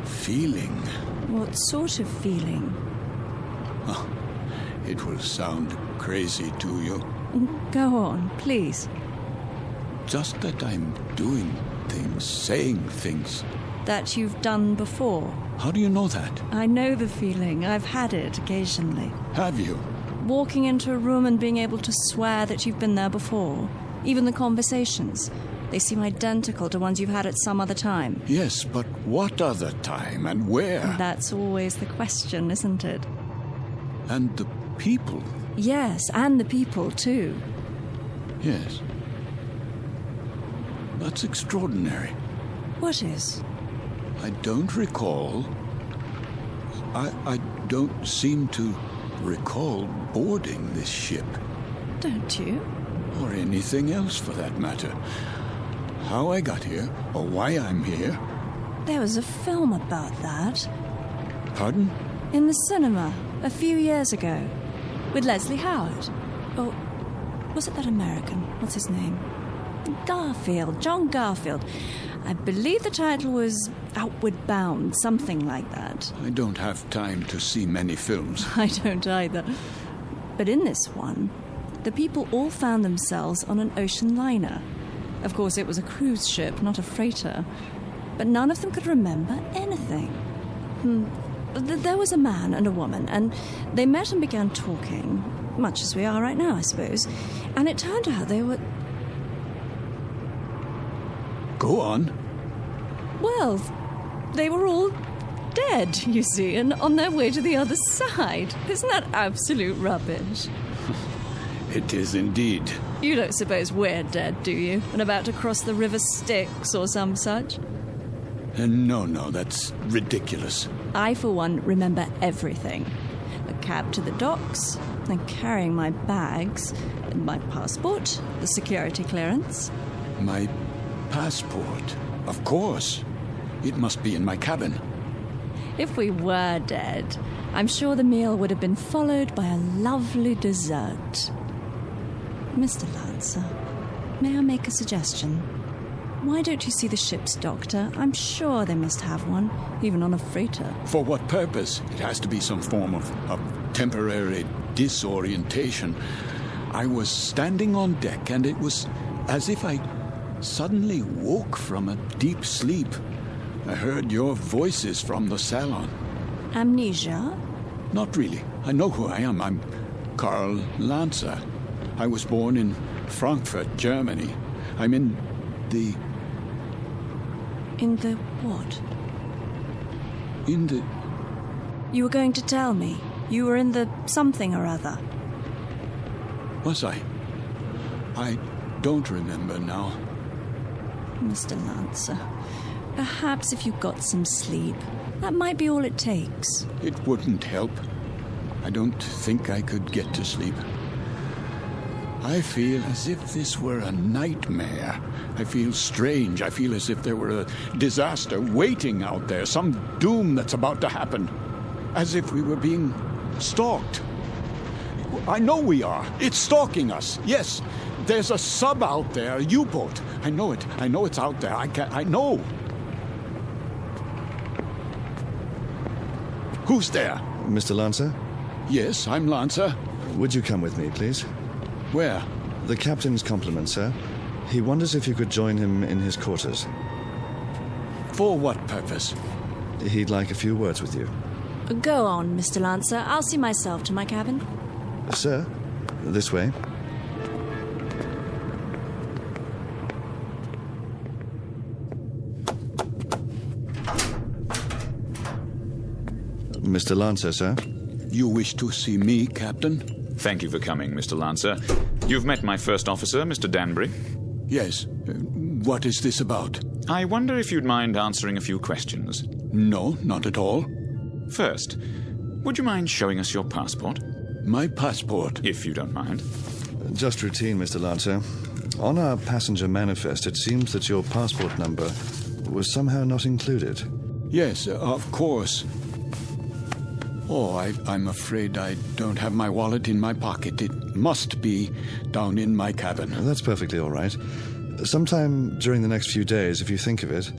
feeling. What sort of feeling? Oh, it will sound crazy to you. Go on, please. Just that I'm doing things, saying things. That you've done before. How do you know that? I know the feeling. I've had it occasionally. Have you? Walking into a room and being able to swear that you've been there before. Even the conversations. They seem identical to ones you've had at some other time. Yes, but what other time and where? That's always the question, isn't it? And the people? Yes, and the people, too. Yes. That's extraordinary. What is? I don't recall. I don't seem to recall boarding this ship. Don't you? Or anything else, for that matter. How I got here, or why I'm here. There was a film about that. Pardon? In the cinema, a few years ago. With Leslie Howard. Or was it that American? What's his name? Garfield. John Garfield. I believe the title was Outward Bound, something like that. I don't have time to see many films. I don't either. But in this one, the people all found themselves on an ocean liner. Of course, it was a cruise ship, not a freighter. but none of them could remember anything. There was a man and a woman, and they met and began talking, much as we are right now, I suppose. And it turned out they were... Go on. Well, they were all dead, you see, and on their way to the other side. Isn't that absolute rubbish? It is indeed. You don't suppose we're dead, do you? And about to cross the River Styx or some such? No, that's ridiculous. I, for one, remember everything. The cab to the docks, and carrying my bags, my passport, the security clearance. My passport? Of course. It must be in my cabin. If we were dead, I'm sure the meal would have been followed by a lovely dessert. Mr. Lancer, may I make a suggestion? Why don't you see the ship's doctor? I'm sure they must have one, even on a freighter. For what purpose? It has to be some form of temporary disorientation. I was standing on deck, and it was as if I suddenly woke from a deep sleep. I heard your voices from the salon. Amnesia? Not really. I know who I am. I'm Karl Lancer. I was born in Frankfurt, Germany. I'm in the... In the what? In the... You were going to tell me. You were in the something or other. Was I? I don't remember now. Mr. Lancer, perhaps if you got some sleep, that might be all it takes. It wouldn't help. I don't think I could get to sleep. I feel as if this were a nightmare. I feel strange. I feel as if there were a disaster waiting out there, some doom that's about to happen. As if we were being stalked. I know we are. It's stalking us. Yes, there's a sub out there, a U-boat. I know it. I know it's out there. I know. Who's there? Mr. Lancer? Yes, I'm Lancer. Would you come with me, please? Where? The captain's compliments, sir. He wonders if you could join him in his quarters. For what purpose? He'd like a few words with you. Go on, Mr. Lancer. I'll see myself to my cabin. Sir, this way. Mr. Lancer, sir. You wish to see me, Captain? Thank you for coming, Mr. Lancer. You've met my first officer, Mr. Danbury. Yes. What is this about? I wonder if you'd mind answering a few questions. No, not at all. First, would you mind showing us your passport? My passport? If you don't mind. Just routine, Mr. Lancer. On our passenger manifest, it seems that your passport number was somehow not included. Yes, of course. Oh, I'm afraid I don't have my wallet in my pocket. It must be down in my cabin. That's perfectly all right. Sometime during the next few days, if you think of it,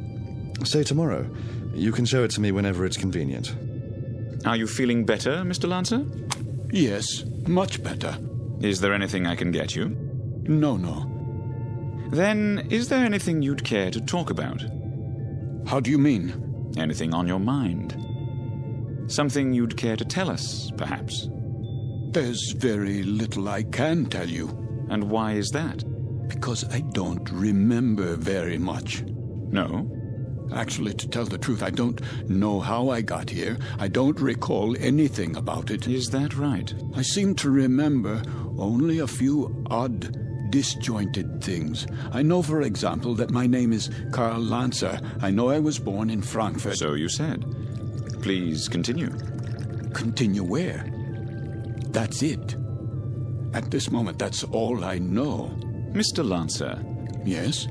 say tomorrow. You can show it to me whenever it's convenient. Are you feeling better, Mr. Lancer? Yes, much better. Is there anything I can get you? No. Then, is there anything you'd care to talk about? How do you mean? Anything on your mind? Something you'd care to tell us, perhaps? There's very little I can tell you. And why is that? Because I don't remember very much. No? Actually, to tell the truth, I don't know how I got here. I don't recall anything about it. Is that right? I seem to remember only a few odd, disjointed things. I know, for example, that my name is Karl Lancer. I know I was born in Frankfurt. So you said. Please continue. Continue where? That's it. At this moment, that's all I know. Mr. Lancer. Yes?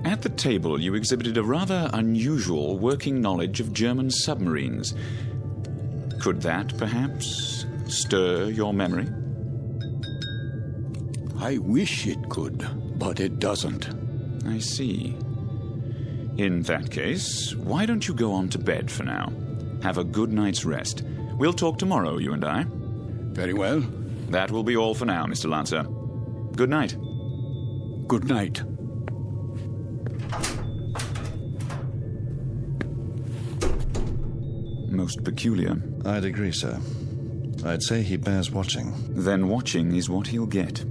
At the table, you exhibited a rather unusual working knowledge of German submarines. Could that, perhaps, stir your memory? I wish it could, but it doesn't. I see. In that case, why don't you go on to bed for now? Have a good night's rest. We'll talk tomorrow, you and I. Very well. That will be all for now, Mr. Lancer. Good night. Good night. Most peculiar. I'd agree, sir. I'd say he bears watching. Then watching is what he'll get.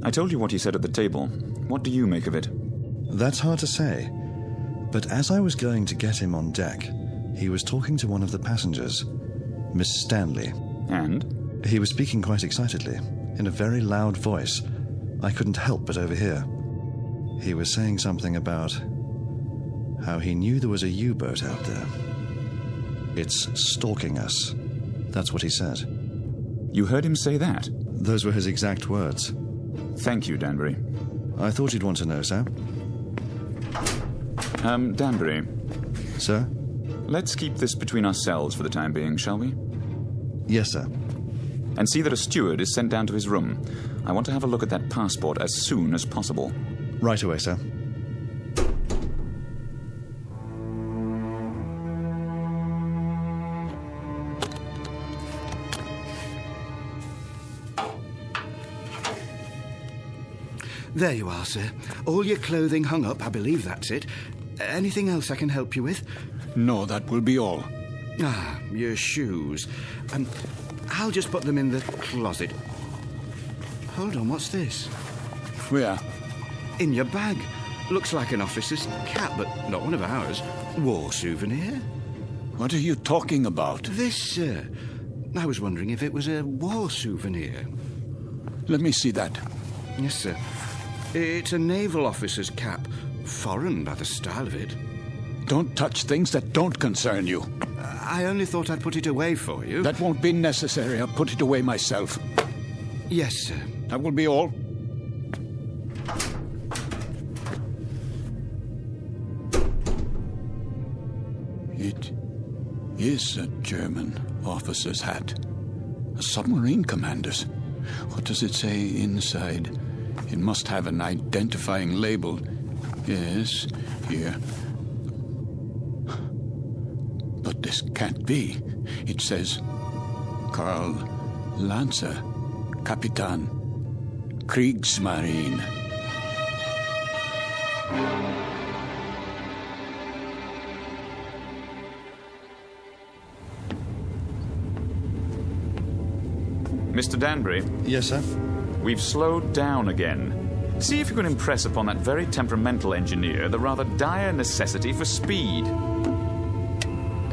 I told you what he said at the table. What do you make of it? That's hard to say. But as I was going to get him on deck, he was talking to one of the passengers, Miss Stanley. And? He was speaking quite excitedly, in a very loud voice. I couldn't help but overhear. He was saying something about how he knew there was a U-boat out there. It's stalking us. That's what he said. You heard him say that? Those were his exact words. Thank you, Danbury. I thought you'd want to know, sir. Danbury. Sir? Let's keep this between ourselves for the time being, shall we? Yes, sir. And see that a steward is sent down to his room. I want to have a look at that passport as soon as possible. Right away, sir. There you are, sir. All your clothing hung up, I believe that's it. Anything else I can help you with? No, that will be all. Ah, your shoes. I'll just put them in the closet. Hold on, what's this? Where? In your bag. Looks like an officer's cap, but not one of ours. War souvenir. What are you talking about? This, sir. I was wondering if it was a war souvenir. Let me see that. Yes, sir. It's a naval officer's cap. Foreign by the style of it. Don't touch things that don't concern you. I only thought I'd put it away for you. That won't be necessary. I'll put it away myself. Yes, sir. That will be all. It is a German officer's hat. A submarine commander's. What does it say inside? It must have an identifying label. Yes, here. But this can't be. It says, Karl Lanzer, Kapitan, Kriegsmarine. Mr. Danbury? Yes, sir? We've slowed down again. See if you can impress upon that very temperamental engineer the rather dire necessity for speed.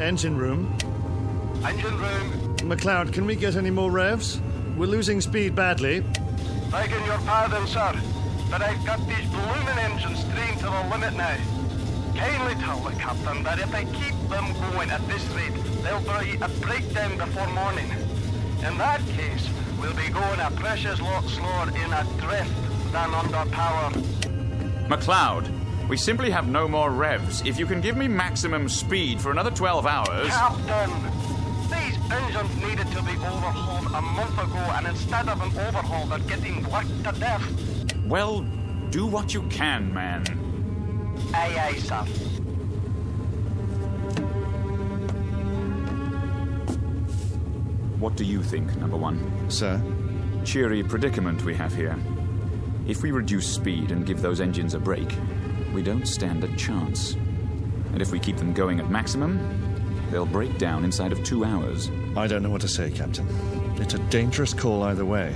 Engine room. Engine room. McLeod, can we get any more revs? We're losing speed badly. Begging your pardon, sir, but I've got these blooming engines trained to the limit now. Kindly tell the captain that if I keep them going at this rate, they'll be a breakdown before morning. In that case, we'll be going a precious lot slower in a drift than under power. McLeod, we simply have no more revs. If you can give me maximum speed for another 12 hours... Captain! These engines needed to be overhauled a month ago, and instead of an overhaul, they're getting worked to death. Well, do what you can, man. Aye, aye, sir. What do you think, number one? Sir? Cheery predicament we have here. If we reduce speed and give those engines a break, we don't stand a chance. And if we keep them going at maximum, they'll break down inside of 2 hours. I don't know what to say, Captain. It's a dangerous call either way.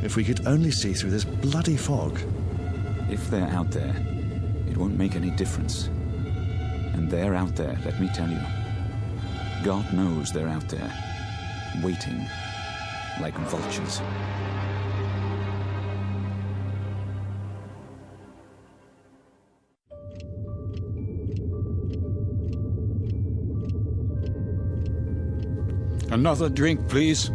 If we could only see through this bloody fog. If they're out there, it won't make any difference. And they're out there, let me tell you. God knows they're out there, waiting like vultures. Another drink, please.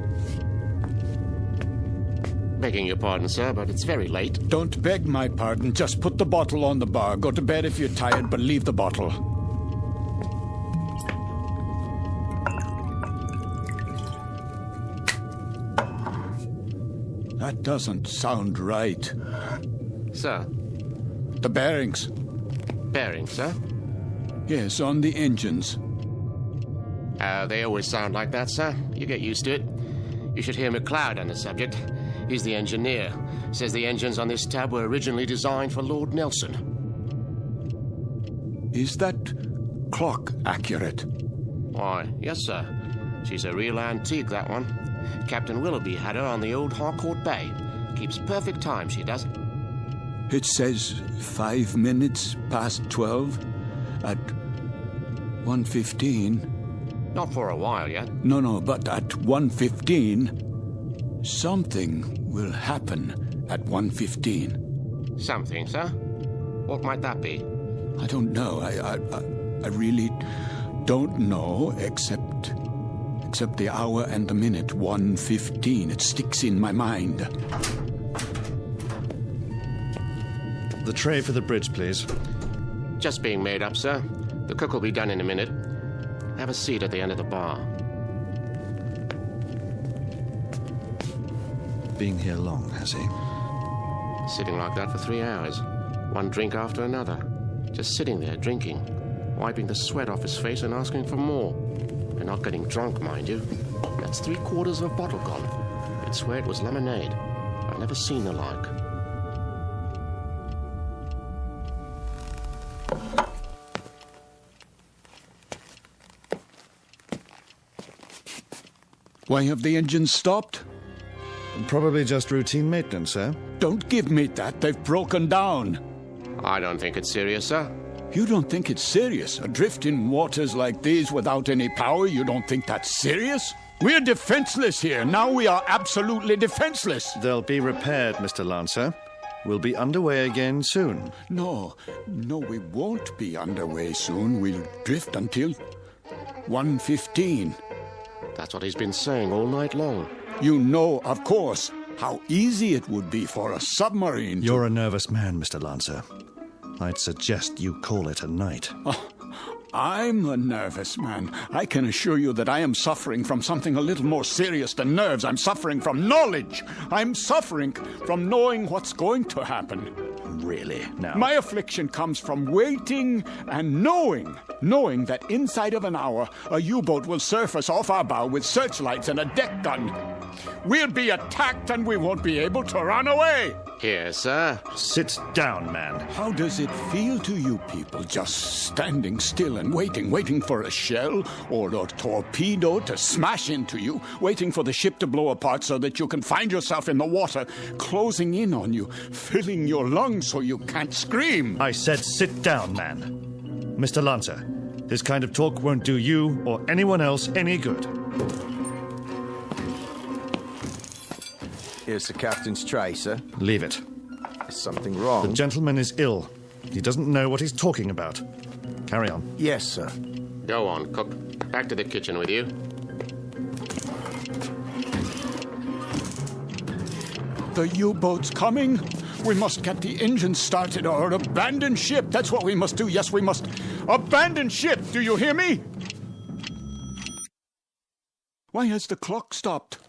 Begging your pardon, sir, but it's very late. Don't beg my pardon. Just put the bottle on the bar. Go to bed if you're tired, but leave the bottle. That doesn't sound right. Sir? The bearings. Bearings, sir? Yes, on the engines. They always sound like that, sir. You get used to it. You should hear McLeod on the subject. He's the engineer. Says the engines on this tab were originally designed for Lord Nelson. Is that clock accurate? Why, yes, sir. She's a real antique, that one. Captain Willoughby had her on the old Harcourt Bay. Keeps perfect time, she does. It says 5 minutes past 12 at 1:15. Not for a while yet. No, but at 1:15, something will happen at 1:15. Something, sir? What might that be? I don't know. I really don't know, except the hour and the minute, 1:15. It sticks in my mind. The tray for the bridge, please. Just being made up, sir. The cook will be done in a minute. Have a seat at the end of the bar. Been here long, has he? Sitting like that for 3 hours. One drink after another. Just sitting there, drinking. Wiping the sweat off his face and asking for more. And not getting drunk, mind you. That's 3/4 of a bottle gone. I'd swear it was lemonade. I've never seen the like. Why have the engines stopped? Probably just routine maintenance, sir. Don't give me that. They've broken down. I don't think it's serious, sir. You don't think it's serious? Adrift in waters like these without any power, you don't think that's serious? We're defenseless here. Now we are absolutely defenseless. They'll be repaired, Mr. Lancer. We'll be underway again soon. No, we won't be underway soon. We'll drift until 1:15. That's what he's been saying all night long. You know, of course, how easy it would be for a submarine to... You're a nervous man, Mr. Lancer. I'd suggest you call it a night. Oh, I'm a nervous man. I can assure you that I am suffering from something a little more serious than nerves. I'm suffering from knowledge. I'm suffering from knowing what's going to happen. Really? Now? My affliction comes from waiting and knowing that inside of an hour, a U-boat will surface off our bow with searchlights and a deck gun. We'll be attacked and we won't be able to run away. Here, sir. Sit down, man. How does it feel to you people just standing still and waiting for a shell or a torpedo to smash into you, waiting for the ship to blow apart so that you can find yourself in the water, closing in on you, filling your lungs so you can't scream? I said sit down, man. Mr. Lancer, this kind of talk won't do you or anyone else any good. Here's the captain's tray, sir. Leave it. Is something wrong? The gentleman is ill. He doesn't know what he's talking about. Carry on. Yes, sir. Go on, cook. Back to the kitchen with you. The U-boat's coming. We must get the engine started or abandon ship. That's what we must do. Yes, we must abandon ship. Do you hear me? Why has the clock stopped?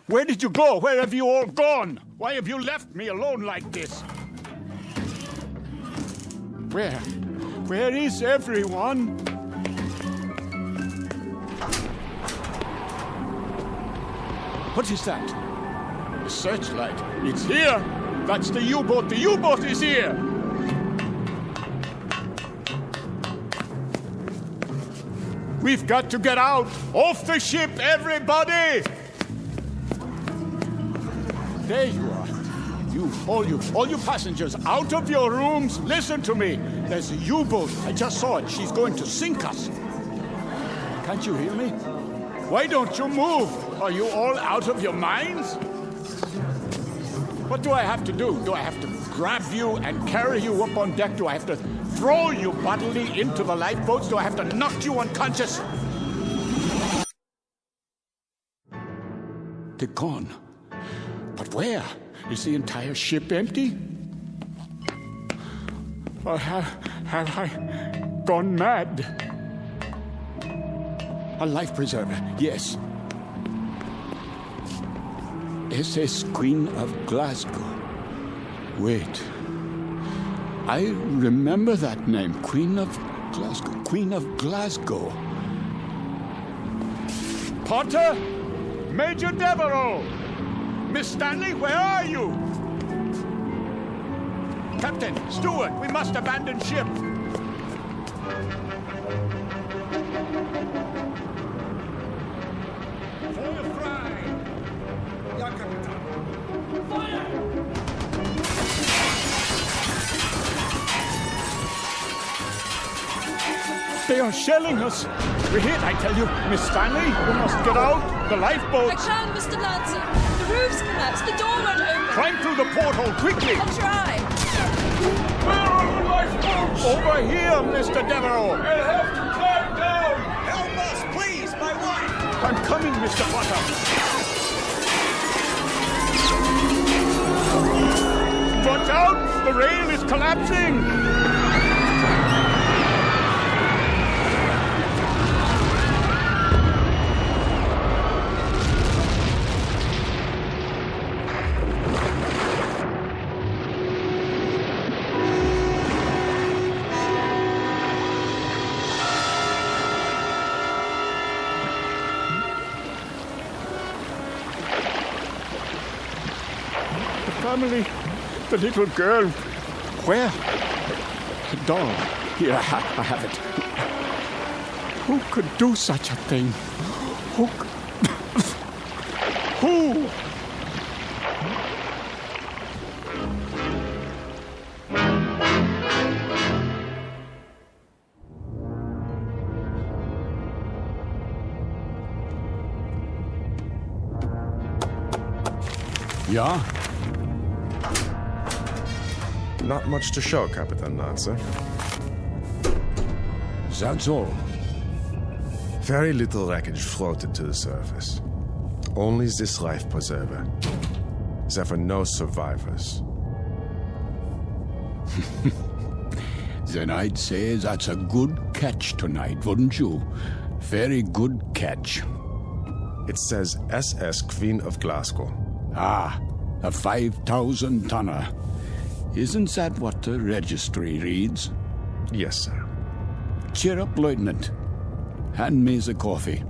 Where did you go? Where have you all gone? Why have you left me alone like this? Where is everyone? What is that? The searchlight. It's here. That's the U-boat. The U-boat is here. We've got to get out. Off the ship, everybody. There you are. All you passengers, out of your rooms. Listen to me. There's a U-boat. I just saw it. She's going to sink us. Can't you hear me? Why don't you move? Are you all out of your minds? What do I have to do? Do I have to grab you and carry you up on deck? Do I have to throw you bodily into the lifeboats? Do I have to knock you unconscious? They're gone. But where? Is the entire ship empty? Or have I gone mad? A life preserver, yes. SS Queen of Glasgow. Wait. I remember that name. Queen of Glasgow. Queen of Glasgow. Potter? Major Devereaux! Miss Stanley, where are you? Captain, steward, we must abandon ship. They are shelling us. We're hit, I tell you. Miss Stanley, you must get out. The lifeboat. I can, Mr. Lancer. The roof's collapsed. The door won't open. Climb through the porthole quickly. I'll try. Where are the lifeboats? Over here, Mr. Devereaux. I'll have to climb down. Help us, please, my wife. I'm coming, Mr. Potter. Watch out! The rail is collapsing! Family, the little girl. Where? The doll. Here, I have it. Who could do such a thing? Who? Who? Ja? Not much to show, Captain Lancer. That's all. Very little wreckage floated to the surface. Only this life preserver. There were no survivors. Then I'd say that's a good catch tonight, wouldn't you? Very good catch. It says SS Queen of Glasgow. Ah, a 5,000-tonner. Isn't that what the registry reads? Yes, sir. Cheer up, Lieutenant. Hand me the coffee.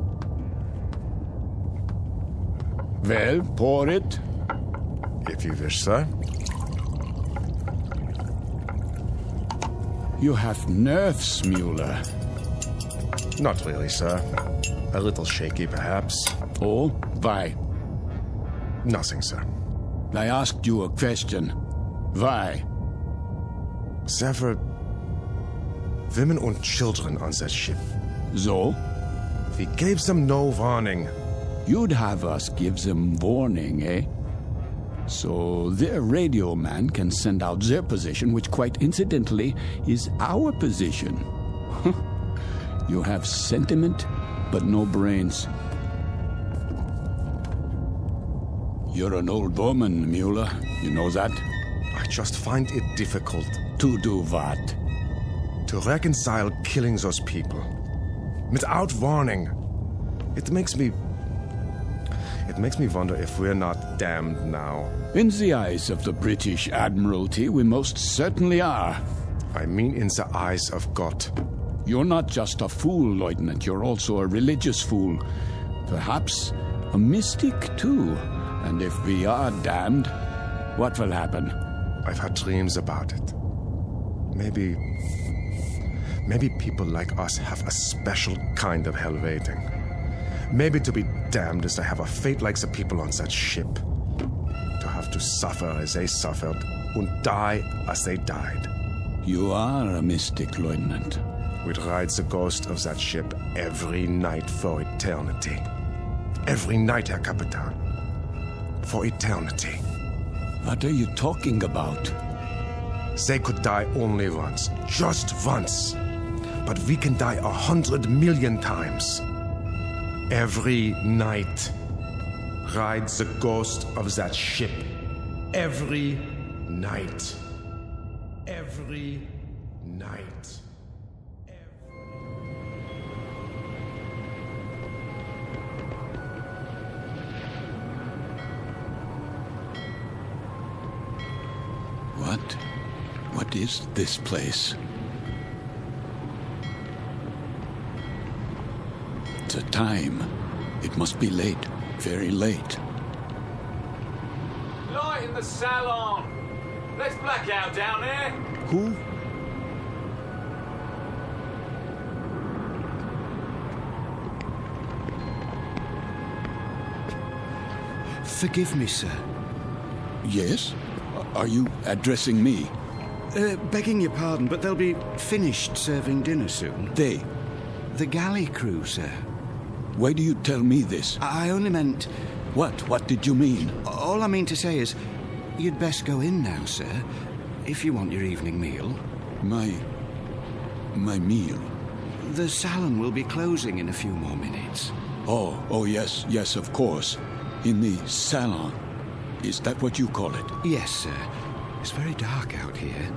Well, pour it. If you wish, sir. You have nerves, Mueller. Not really, sir. A little shaky, perhaps. Oh, why? Nothing, sir. I asked you a question. Why? There were women and children on that ship. So? We gave them no warning. You'd have us give them warning, eh? So their radio man can send out their position, which quite incidentally is our position. You have sentiment, but no brains. You're an old woman, Mueller. You know that? I just find it difficult. To do what? To reconcile killing those people. Without warning. It makes me wonder if we're not damned now. In the eyes of the British Admiralty, we most certainly are. I mean in the eyes of God. You're not just a fool, Lieutenant. You're also a religious fool. Perhaps a mystic, too. And if we are damned, what will happen? I've had dreams about it. Maybe people like us have a special kind of hell waiting. Maybe to be damned is to have a fate like the people on that ship. To have to suffer as they suffered and die as they died. You are a mystic, Lieutenant. We'd ride the ghost of that ship every night for eternity. Every night, Herr Capitan. For eternity. What are you talking about? They could die only once. Just once. But we can die 100 million times. Every night. Ride the ghost of that ship. Every night. Every night. What is this place? The time. It must be late. Very late. Light in the salon. Let's black out down there. Who? Forgive me, sir. Yes? Are you addressing me? Begging your pardon, but they'll be finished serving dinner soon. They? The galley crew, sir. Why do you tell me this? I only meant... What? What did you mean? All I mean to say is, you'd best go in now, sir, if you want your evening meal. My meal? The salon will be closing in a few more minutes. Oh, yes, of course. In the salon. Is that what you call it? Yes, sir. It's very dark out here.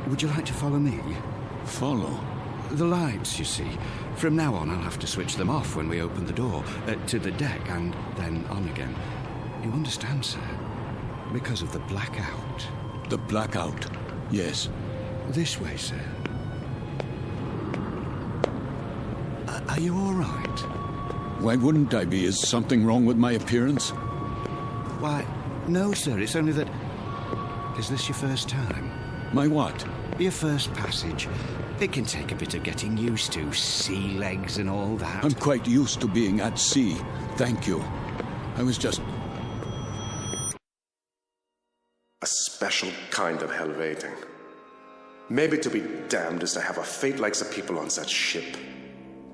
Would you like to follow me? Follow? The lights, you see. From now on, I'll have to switch them off when we open the door, to the deck, and then on again. You understand, sir? Because of the blackout. The blackout, yes. This way, sir. Are you all right? Why wouldn't I be? Is something wrong with my appearance? Why, no, sir. It's only that... Is this your first time? My what? Your first passage. It can take a bit of getting used to. Sea legs and all that. I'm quite used to being at sea. Thank you. I was just... A special kind of helveting. Maybe to be damned is to have a fate like the people on that ship.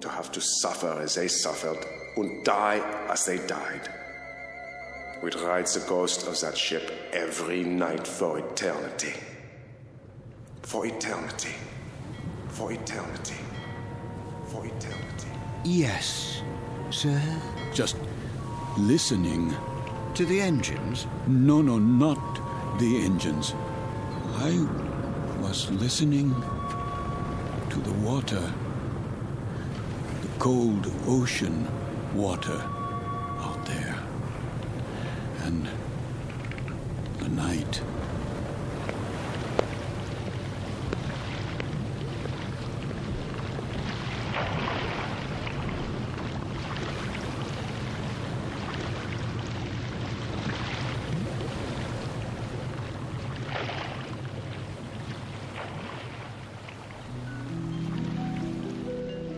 To have to suffer as they suffered and die as they died. We'd ride the ghost of that ship every night for eternity. For eternity. For eternity. For eternity. Yes, sir? Just listening. To the engines? No, not the engines. I was listening to the water. The cold ocean water out there. And the night.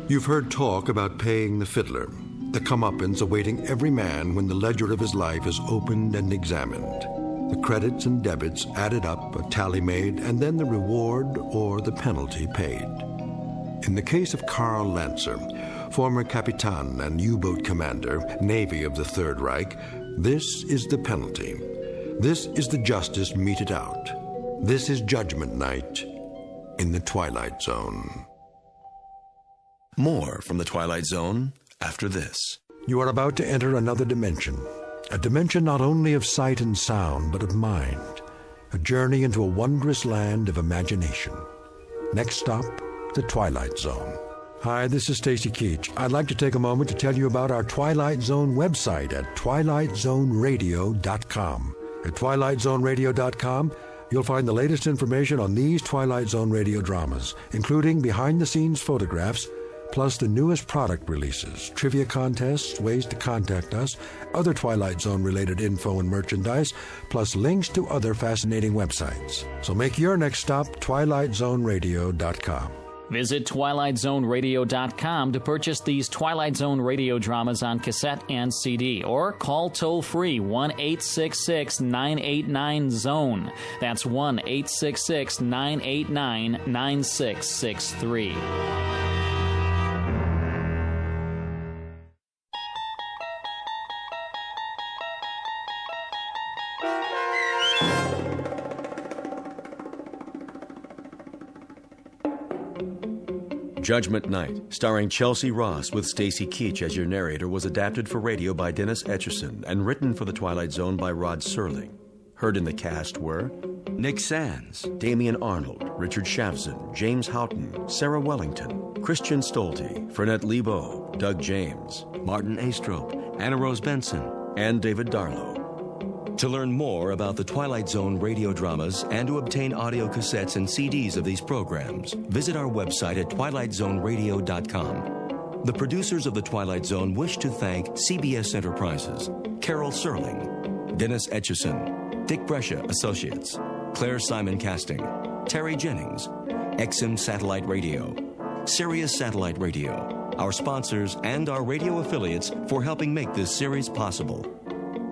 You've heard talk about paying the fiddler, the comeuppance awaiting every man when the ledger of his life is opened and examined. The credits and debits added up, a tally made, and then the reward or the penalty paid. In the case of Karl Lancer, former Capitan and U-boat commander, Navy of the Third Reich, this is the penalty. This is the justice meted out. This is Judgment Night in the Twilight Zone. More from the Twilight Zone after this. You are about to enter another dimension. A dimension not only of sight and sound, but of mind. A journey into a wondrous land of imagination. Next stop, the Twilight Zone. Hi, this is Stacy Keach. I'd like to take a moment to tell you about our Twilight Zone website at twilightzoneradio.com. At twilightzoneradio.com, you'll find the latest information on these Twilight Zone radio dramas, including behind-the-scenes photographs, plus the newest product releases, trivia contests, ways to contact us, other Twilight Zone-related info and merchandise, plus links to other fascinating websites. So make your next stop twilightzoneradio.com. Visit twilightzoneradio.com to purchase these Twilight Zone radio dramas on cassette and CD, or call toll-free 1-866-989-ZONE. That's 1-866-989-9663. Judgment Night, starring Chelsea Ross with Stacy Keach as your narrator, was adapted for radio by Dennis Etchison and written for The Twilight Zone by Rod Serling. Heard in the cast were Nick Sands, Damian Arnold, Richard Shavzin, James Houghton, Sarah Wellington, Christian Stolte, Fernette Lebo, Doug James, Martin Astrop, Anna Rose Benson, and David Darlow. To learn more about the Twilight Zone radio dramas and to obtain audio cassettes and CDs of these programs, visit our website at twilightzoneradio.com. The producers of The Twilight Zone wish to thank CBS Enterprises, Carol Serling, Dennis Etchison, Dick Brescia Associates, Claire Simon Casting, Terry Jennings, XM Satellite Radio, Sirius Satellite Radio, our sponsors and our radio affiliates for helping make this series possible.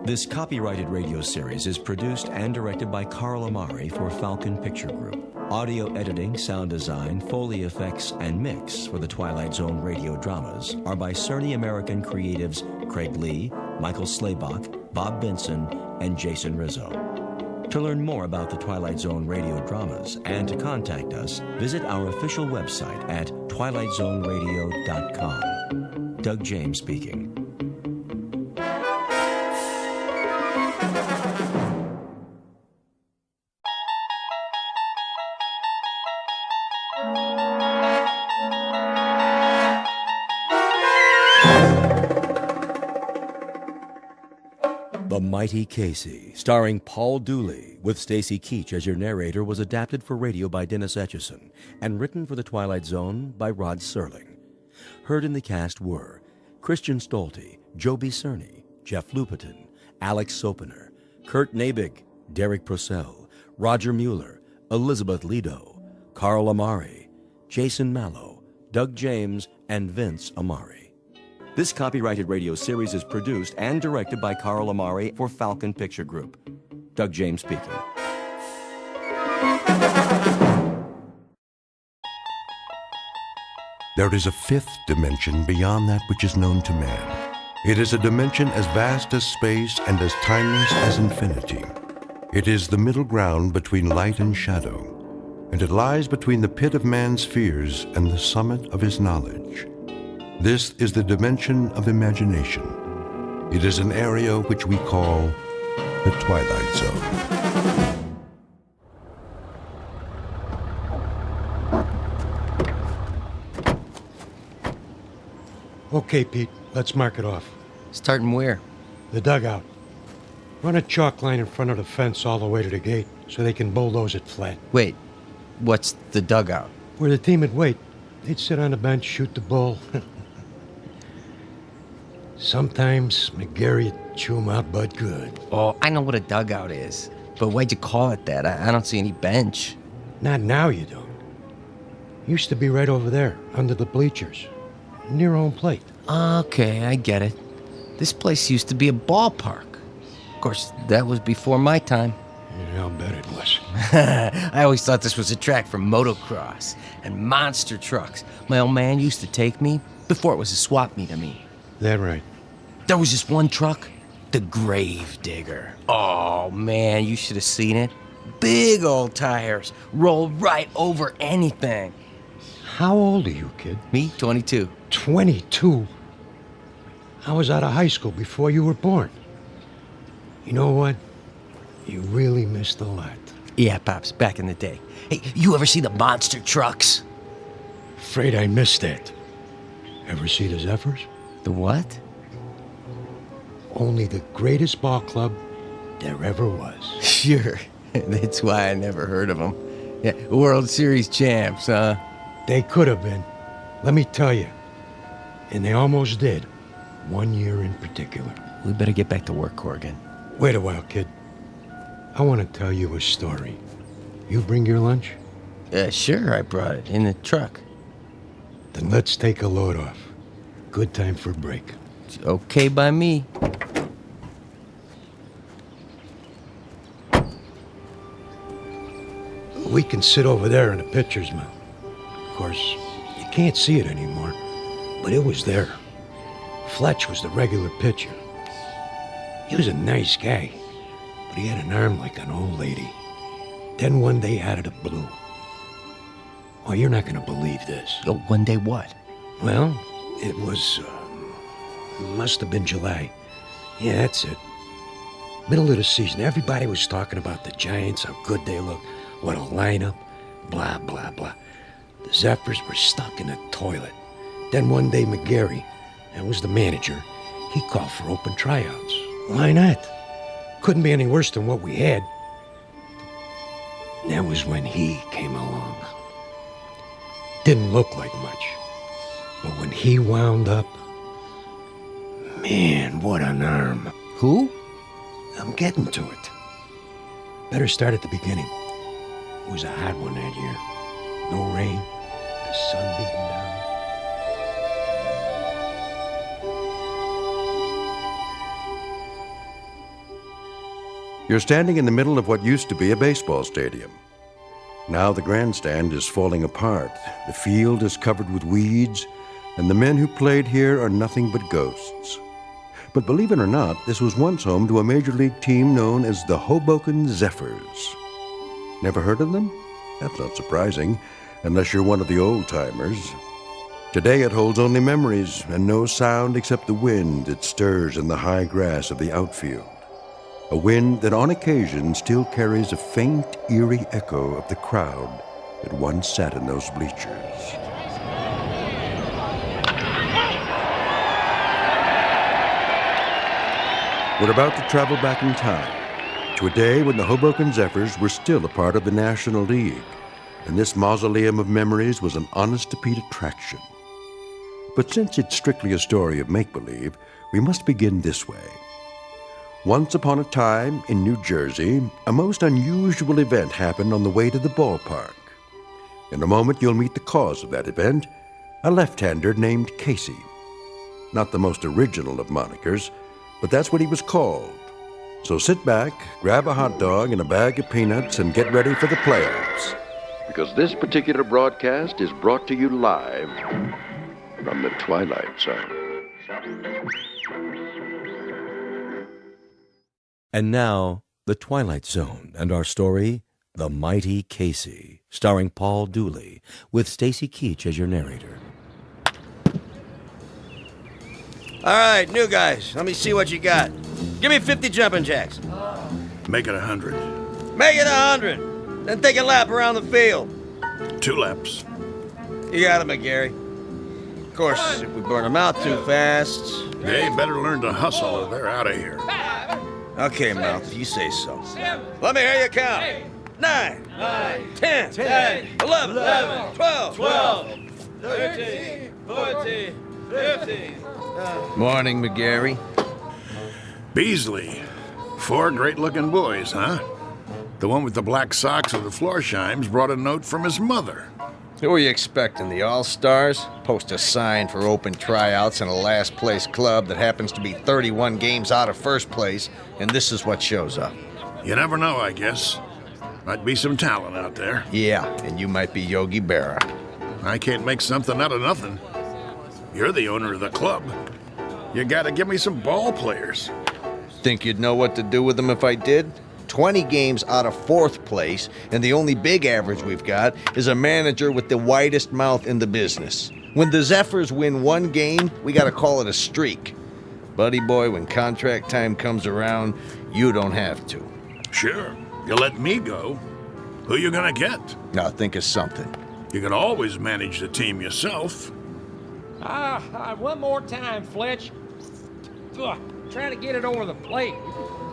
This copyrighted radio series is produced and directed by Carl Amari for Falcon Picture Group. Audio editing, sound design, Foley effects, and mix for the Twilight Zone radio dramas are by Cerny American creatives Craig Lee, Michael Slaybach, Bob Benson, and Jason Rizzo. To learn more about the Twilight Zone radio dramas and to contact us, visit our official website at twilightzoneradio.com. Doug James speaking. The Mighty Casey, starring Paul Dooley, with Stacy Keach as your narrator, was adapted for radio by Dennis Etchison and written for The Twilight Zone by Rod Serling. Heard in the cast were Christian Stolte, Joby Cerny, Jeff Lupetin, Alex Sopener, Kurt Nabig, Derek Purcell, Roger Mueller, Elizabeth Lido, Carl Amari, Jason Mallow, Doug James, and Vince Amari. This copyrighted radio series is produced and directed by Carl Amari for Falcon Picture Group. Doug James speaking. There is a fifth dimension beyond that which is known to man. It is a dimension as vast as space and as timeless as infinity. It is the middle ground between light and shadow, and it lies between the pit of man's fears and the summit of his knowledge. This is the dimension of imagination. It is an area which we call the Twilight Zone. Okay, Pete, let's mark it off. Starting where? The dugout. Run a chalk line in front of the fence all the way to the gate so they can bulldoze it flat. Wait, what's the dugout? Where the team would wait. They'd sit on the bench, shoot the bull. Sometimes McGarry'd chew 'em out but good. Oh, I know what a dugout is. But why'd you call it that? I don't see any bench. Not now, you don't. Used to be right over there, under the bleachers. Near home plate. Okay, I get it. This place used to be a ballpark. Of course, that was before my time. Yeah, I'll bet it was. I always thought this was a track for motocross and monster trucks. My old man used to take me before it was a swap meet of me. That right. There was just one truck, the Grave Digger. Oh, man, you should have seen it. Big old tires, roll right over anything. How old are you, kid? Me, 22. 22? I was out of high school before you were born. You know what? You really missed a lot. Yeah, Pops, back in the day. Hey, you ever see the monster trucks? Afraid I missed that. Ever see the Zephyrs? The what? Only the greatest ball club there ever was. Sure. That's why I never heard of them. Yeah, World Series champs, huh? They could have been. Let me tell you. And they almost did. 1 year in particular. We better get back to work, Corrigan. Wait a while, kid. I want to tell you a story. You bring your lunch? Sure, I brought it in the truck. Then let's take a load off. Good time for a break. It's okay by me. We can sit over there in the pitcher's mound. Of course, you can't see it anymore, but it was there. Fletch was the regular pitcher. He was a nice guy, but he had an arm like an old lady. Then one day out of the blue. Oh, you're not going to believe this. Oh, one day what? Well, it was, must have been July. Yeah, that's it. Middle of the season, everybody was talking about the Giants, how good they look, what a lineup, blah, blah, blah. The Zephyrs were stuck in a toilet. Then one day, McGarry, that was the manager, he called for open tryouts. Why not? Couldn't be any worse than what we had. That was when he came along. Didn't look like much. But when he wound up, man, what an arm. Who? I'm getting to it. Better start at the beginning. It was a hot one that year. No rain, the sun beating down. You're standing in the middle of what used to be a baseball stadium. Now the grandstand is falling apart, the field is covered with weeds, and the men who played here are nothing but ghosts. But believe it or not, this was once home to a major league team known as the Hoboken Zephyrs. Never heard of them? That's not surprising, unless you're one of the old-timers. Today it holds only memories and no sound except the wind that stirs in the high grass of the outfield. A wind that on occasion still carries a faint, eerie echo of the crowd that once sat in those bleachers. We're about to travel back in time to a day when the Hoboken Zephyrs were still a part of the National League, and this mausoleum of memories was an honest-to-Pete attraction. But since it's strictly a story of make-believe, we must begin this way. Once upon a time, in New Jersey, a most unusual event happened on the way to the ballpark. In a moment, you'll meet the cause of that event, a left-hander named Casey. Not the most original of monikers, but that's what he was called. So sit back, grab a hot dog and a bag of peanuts, and get ready for the playoffs. Because this particular broadcast is brought to you live from the Twilight Zone. And now, The Twilight Zone and our story, The Mighty Casey, starring Paul Dooley, with Stacy Keach as your narrator. All right, new guys, let me see what you got. Give me 50 jumping jacks. Make it 100. Make it 100. Then take a lap around the field. 2 laps. You got it, McGarry. Of course, if we burn them out too fast... They better learn to hustle or they're out of here. Okay, Mouth, you say so. Let me hear you count. 9, 10, 11, 12, 13, 14, 15. Morning, McGarry. Beasley. 4 great-looking boys, huh? The one with the black socks and the Florsheim's brought a note from his mother. Who are you expecting, the All-Stars? Post a sign for open tryouts in a last-place club that happens to be 31 games out of first place, and this is what shows up. You never know, I guess. Might be some talent out there. Yeah, and you might be Yogi Berra. I can't make something out of nothing. You're the owner of the club. You gotta give me some ball players. Think you'd know what to do with them if I did? 20 games out of 4th place, and the only big average we've got is a manager with the widest mouth in the business. When the Zephyrs win 1 game, we gotta call it a streak. Buddy boy, when contract time comes around, you don't have to. Sure. You let me go. Who you gonna get? Now think of something. You can always manage the team yourself. One more time, Fletch. Ugh, trying to get it over the plate.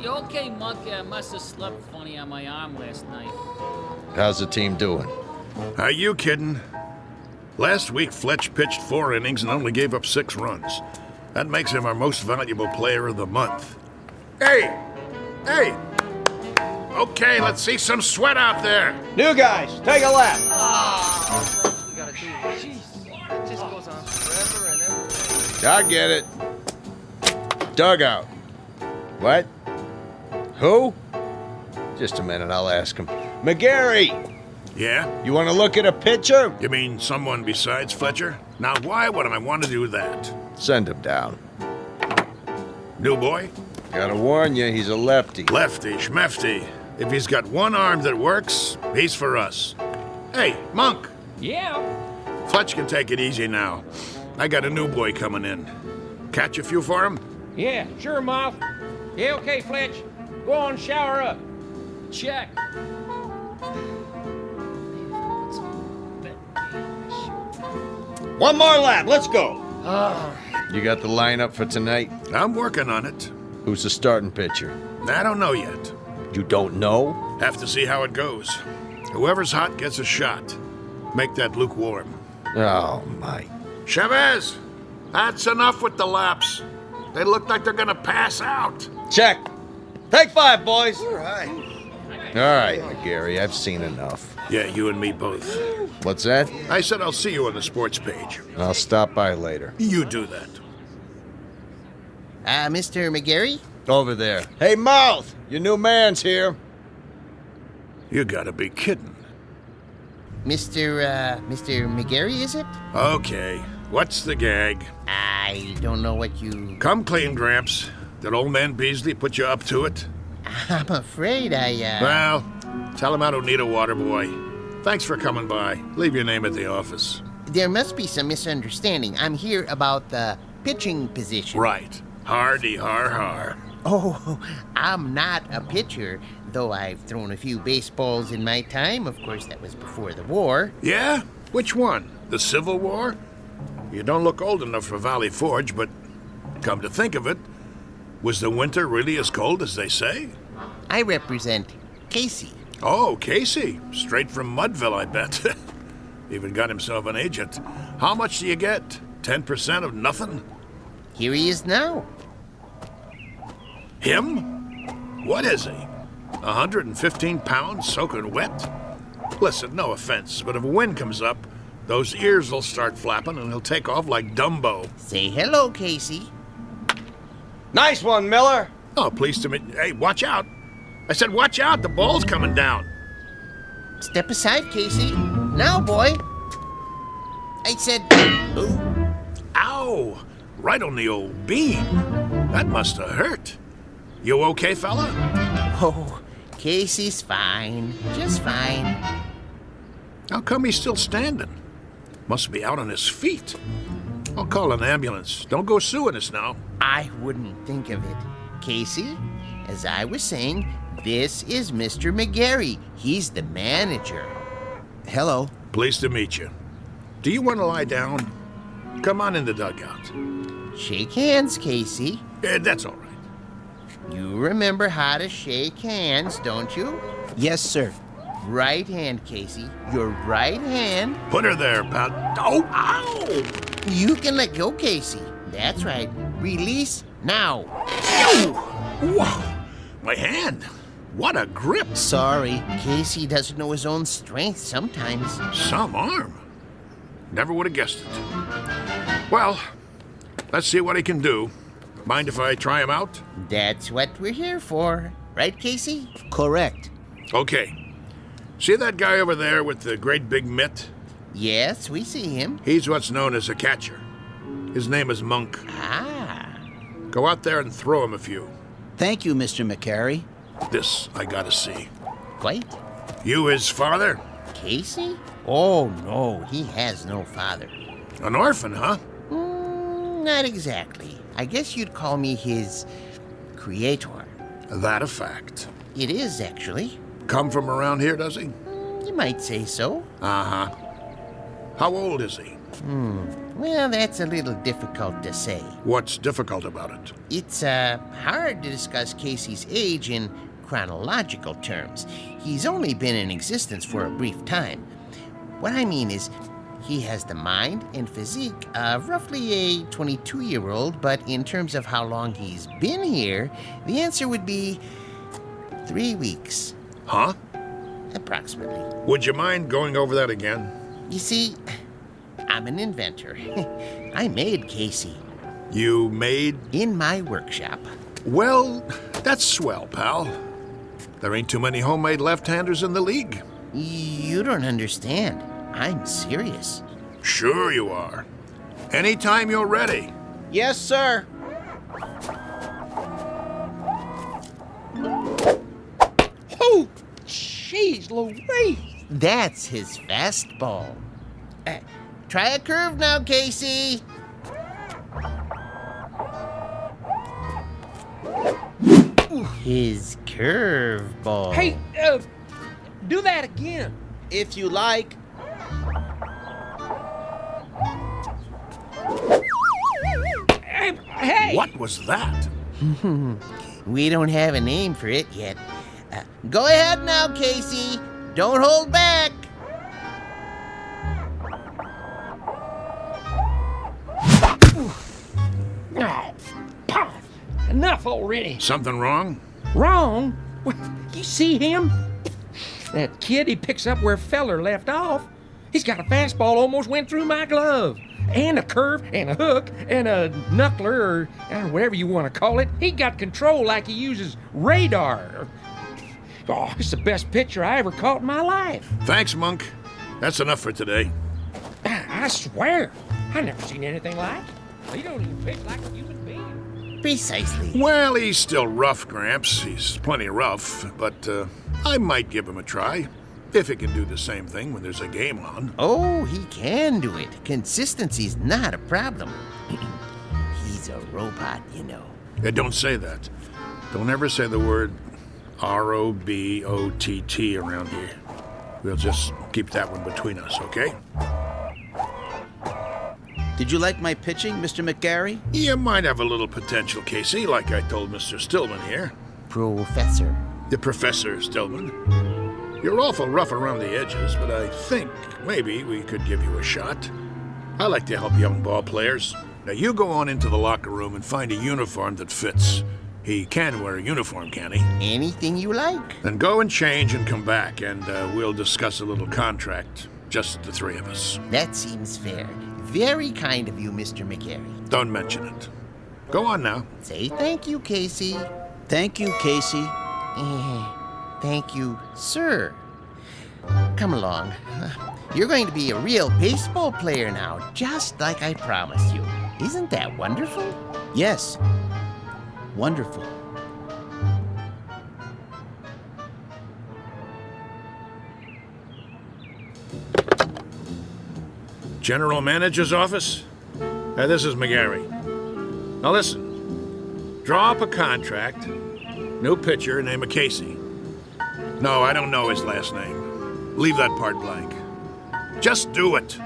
You okay, Monk? I must have slept funny on my arm last night. How's the team doing? Are you kidding? Last week, Fletch pitched 4 innings and only gave up 6 runs. That makes him our most valuable player of the month. Hey! Okay, let's see some sweat out there. New guys, take a lap. We gotta do it. Jeez, it just goes on forever and ever. I get it. Dugout. What? Who? Just a minute, I'll ask him. McGarry! Yeah? You want to look at a pitcher? You mean someone besides Fletcher? Now, why would I want to do that? Send him down. New boy? Gotta warn you, he's a lefty. Lefty, schmefty. If he's got one arm that works, he's for us. Hey, Monk. Yeah? Fletch can take it easy now. I got a new boy coming in. Catch a few for him? Yeah, sure, Mouth. Yeah, okay, Fletch. Go on, shower up. Check. One more lap, let's go. You got the lineup for tonight? I'm working on it. Who's the starting pitcher? I don't know yet. You don't know? Have to see how it goes. Whoever's hot gets a shot. Make that lukewarm. Oh, my. Chavez! That's enough with the laps. They look like they're gonna pass out. Check. Take 5, boys. All right. All right, McGarry, I've seen enough. Yeah, you and me both. What's that? I said I'll see you on the sports page. I'll stop by later. You do that. Mr. McGarry? Over there. Hey, Mouth! Your new man's here. You gotta be kidding. Mr. McGarry, is it? Okay, what's the gag? I don't know what you... Come clean, Gramps. Did old man Beasley put you up to it? I'm afraid Well, tell him I don't need a water boy. Thanks for coming by. Leave your name at the office. There must be some misunderstanding. I'm here about the pitching position. Right. Hardy har har. Oh, I'm not a pitcher, though I've thrown a few baseballs in my time. Of course, that was before the war. Yeah? Which one? The Civil War? You don't look old enough for Valley Forge, but come to think of it, was the winter really as cold as they say? I represent Casey. Oh, Casey. Straight from Mudville, I bet. Even got himself an agent. How much do you get? 10% of nothing? Here he is now. Him? What is he? 115 pounds soaking wet? Listen, no offense, but if a wind comes up, those ears will start flapping and he'll take off like Dumbo. Say hello, Casey. Nice one, Miller. Oh, pleased to meet you. Hey, watch out. I said watch out, the ball's coming down. Step aside, Casey. Now, boy. I said... Ooh. Ow! Right on the old beam. That must have hurt. You okay, fella? Oh, Casey's fine. Just fine. How come he's still standing? Must be out on his feet. I'll call an ambulance. Don't go suing us now. I wouldn't think of it. Casey, as I was saying, this is Mr. McGarry. He's the manager. Hello. Pleased to meet you. Do you want to lie down? Come on in the dugout. Shake hands, Casey. That's all right. You remember how to shake hands, don't you? Yes, sir. Right hand, Casey. Your right hand. Put her there, pal. Oh, ow! You can let go, Casey. That's right. Release now. Whoa! My hand. What a grip. Sorry. Casey doesn't know his own strength sometimes. Some arm. Never would have guessed it. Well, let's see what he can do. Mind if I try him out? That's what we're here for. Right, Casey? Correct. Okay. See that guy over there with the great big mitt? Yes, we see him. He's what's known as a catcher. His name is Monk. Ah. Go out there and throw him a few. Thank you, Mr. McGarry. This I gotta see. Quite. You his father? Casey? Oh, no, he has no father. An orphan, huh? Not exactly. I guess you'd call me his creator. That a fact. It is, actually. Come from around here, does he? You might say so. Uh-huh. How old is he? Well, that's a little difficult to say. What's difficult about it? It's hard to discuss Casey's age in chronological terms. He's only been in existence for a brief time. What I mean is, he has the mind and physique of roughly a 22-year-old, but in terms of how long he's been here, the answer would be 3 weeks. Huh? Approximately. Would you mind going over that again? You see, I'm an inventor. I made Casey. You made? In my workshop. Well, that's swell, pal. There ain't too many homemade left-handers in the league. You don't understand. I'm serious. Sure you are. Anytime you're ready. Yes, sir. Oh, jeez Louise. That's his fastball. Try a curve now, Casey. His curveball. Hey, do that again. If you like. Hey! What was that? We don't have a name for it yet. Go ahead now, Casey. Don't hold back. Oh, enough already. Something wrong? Wrong? You see him? That kid, he picks up where Feller left off. He's got a fastball almost went through my glove. and a curve, and a hook, and a knuckler, or I don't know, whatever you want to call it. He got control like he uses radar. Oh, it's the best picture I ever caught in my life. Thanks, Monk. That's enough for today. I swear, I never seen anything like it. He don't even pitch like a human being. Precisely. Well, he's still rough, Gramps. He's plenty rough, but I might give him a try. If he can do the same thing when there's a game on. Oh, he can do it. Consistency's not a problem. He's a robot, you know. Yeah, don't say that. Don't ever say the word R-O-B-O-T-T around here. We'll just keep that one between us, okay? Did you like my pitching, Mr. McGarry? You might have a little potential, Casey, like I told Mr. Stillman here. Professor. The Professor Stillman. You're awful rough around the edges, but I think maybe we could give you a shot. I like to help young ball players. Now you go on into the locker room and find a uniform that fits. He can wear a uniform, can he? Anything you like. Then go and change and come back, and we'll discuss a little contract. Just the three of us. That seems fair. Very kind of you, Mr. McGarry. Don't mention it. Go on now. Say thank you, Casey. Thank you, Casey. Thank you, sir. Come along. You're going to be a real baseball player now, just like I promised you. Isn't that wonderful? Yes. Wonderful. General Manager's office? This is McGarry. Now listen. Draw up a contract. New pitcher, name of Casey. No, I don't know his last name. Leave that part blank. Just do it.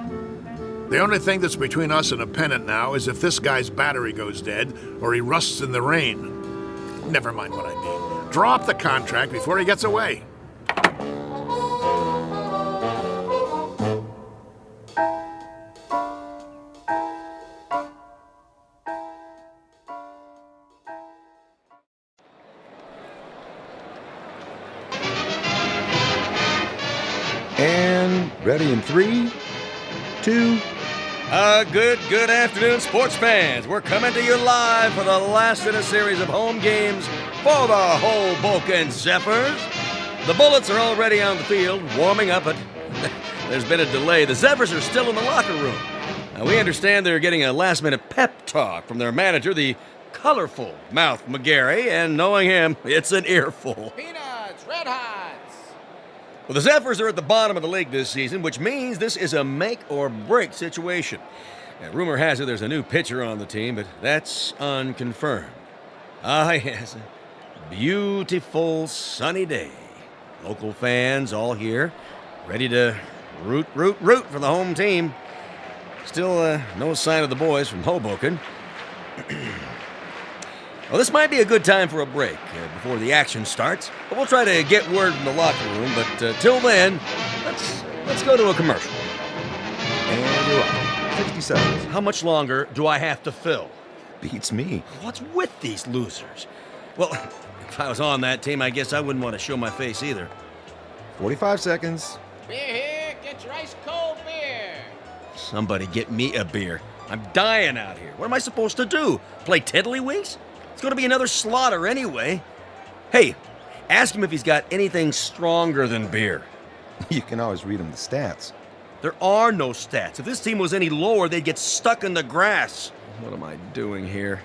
The only thing that's between us and a pennant now is if this guy's battery goes dead or he rusts in the rain. Never mind what I mean. Draw up the contract before he gets away. And ready in 3, 2. Good afternoon, sports fans. We're coming to you live for the last in a series of home games for the Hoboken Zephyrs. The Bullets are already on the field, warming up, but there's been a delay. The Zephyrs are still in the locker room. Now, we understand they're getting a last-minute pep talk from their manager, the colorful Mouth McGarry, and knowing him, it's an earful. Peanuts, Red Hots. Well, the Zephyrs are at the bottom of the league this season, which means this is a make-or-break situation. And rumor has it there's a new pitcher on the team, but that's unconfirmed. Ah, yes, a beautiful sunny day. Local fans all here, ready to root for the home team. Still, no sign of the boys from Hoboken. Well, this might be a good time for a break before the action starts, but we'll try to get word from the locker room. But till then, let's go to a commercial. And you're on. 60 seconds. How much longer do I have to fill? Beats me. What's with these losers? Well, if I was on that team, I guess I wouldn't want to show my face either. 45 seconds. Beer here, get your ice cold beer. Somebody get me a beer. I'm dying out here. What am I supposed to do? Play tiddlywinks? It's going to be another slaughter anyway. Hey, ask him if he's got anything stronger than beer. You can always read him the stats. There are no stats. If this team was any lower, they'd get stuck in the grass. What am I doing here?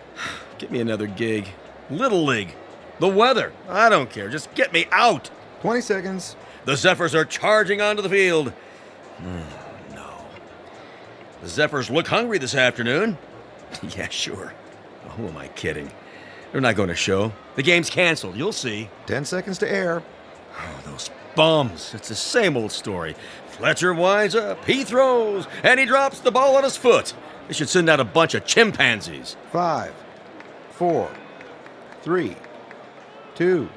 Get me another gig. Little League. The weather. I don't care. Just get me out. 20 seconds. The Zephyrs are charging onto the field. No. The Zephyrs look hungry this afternoon. Yeah, sure. Oh, who am I kidding? They're not going to show. The game's canceled. You'll see. 10 seconds to air. Oh, those bums. It's the same old story. Fletcher winds up, he throws, and he drops the ball on his foot. They should send out a bunch of chimpanzees. 5, 4, 3, 2.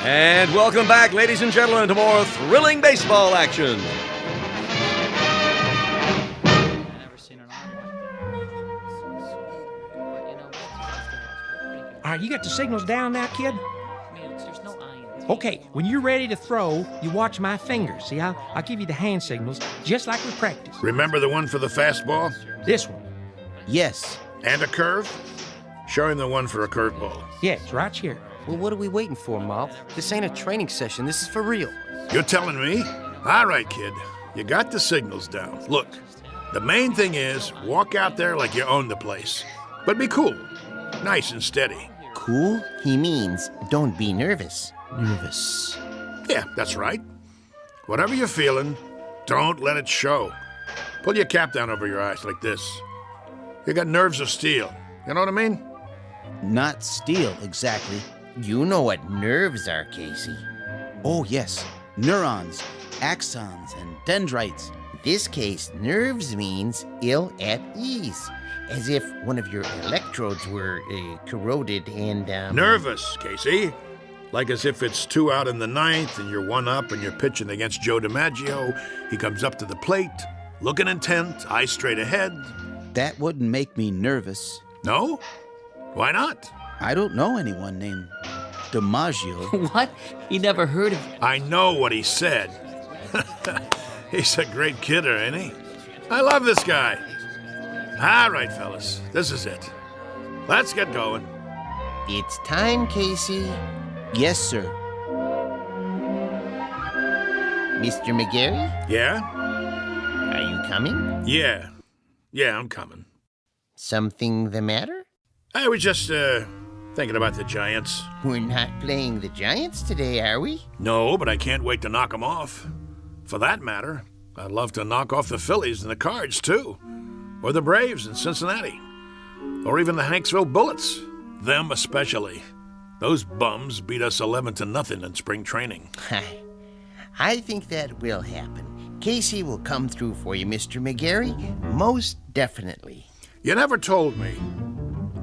And welcome back, ladies and gentlemen, to more thrilling baseball action. All right, you got the signals down now, kid? Okay, when you're ready to throw, you watch my fingers. See, I'll give you the hand signals, just like we practice. Remember the one for the fastball? This one? Yes. And a curve? Show him the one for a curveball. Yeah, it's right here. Well, what are we waiting for, Mom? This ain't a training session. This is for real. You're telling me? All right, kid. You got the signals down. Look, the main thing is walk out there like you own the place. But be cool. Nice and steady. Cool? He means don't be nervous. Nervous. Yeah, that's right. Whatever you're feeling, don't let it show. Pull your cap down over your eyes like this. You got nerves of steel. You know what I mean? Not steel, exactly. You know what nerves are, Casey. Oh, yes. Neurons, axons, and dendrites. This case, nerves means ill at ease. As if one of your electrodes were corroded and, Nervous, Casey. Like as if it's 2 out in the 9th and you're 1 up and you're pitching against Joe DiMaggio. He comes up to the plate, looking intent, eyes straight ahead. That wouldn't make me nervous. No? Why not? I don't know anyone named DiMaggio. What? He never heard of... I know what he said. He's a great kidder, ain't he? I love this guy. All right, fellas, this is it. Let's get going. It's time, Casey. Yes, sir. Mr. McGarry? Yeah? Are you coming? Yeah, I'm coming. Something the matter? I was just, thinking about the Giants. We're not playing the Giants today, are we? No, but I can't wait to knock them off. For that matter, I'd love to knock off the Phillies and the Cards, too. Or the Braves in Cincinnati. Or even the Hanksville Bullets. Them especially. Those bums beat us 11-0 in spring training. I think that will happen. Casey will come through for you, Mr. McGarry. Most definitely. You never told me.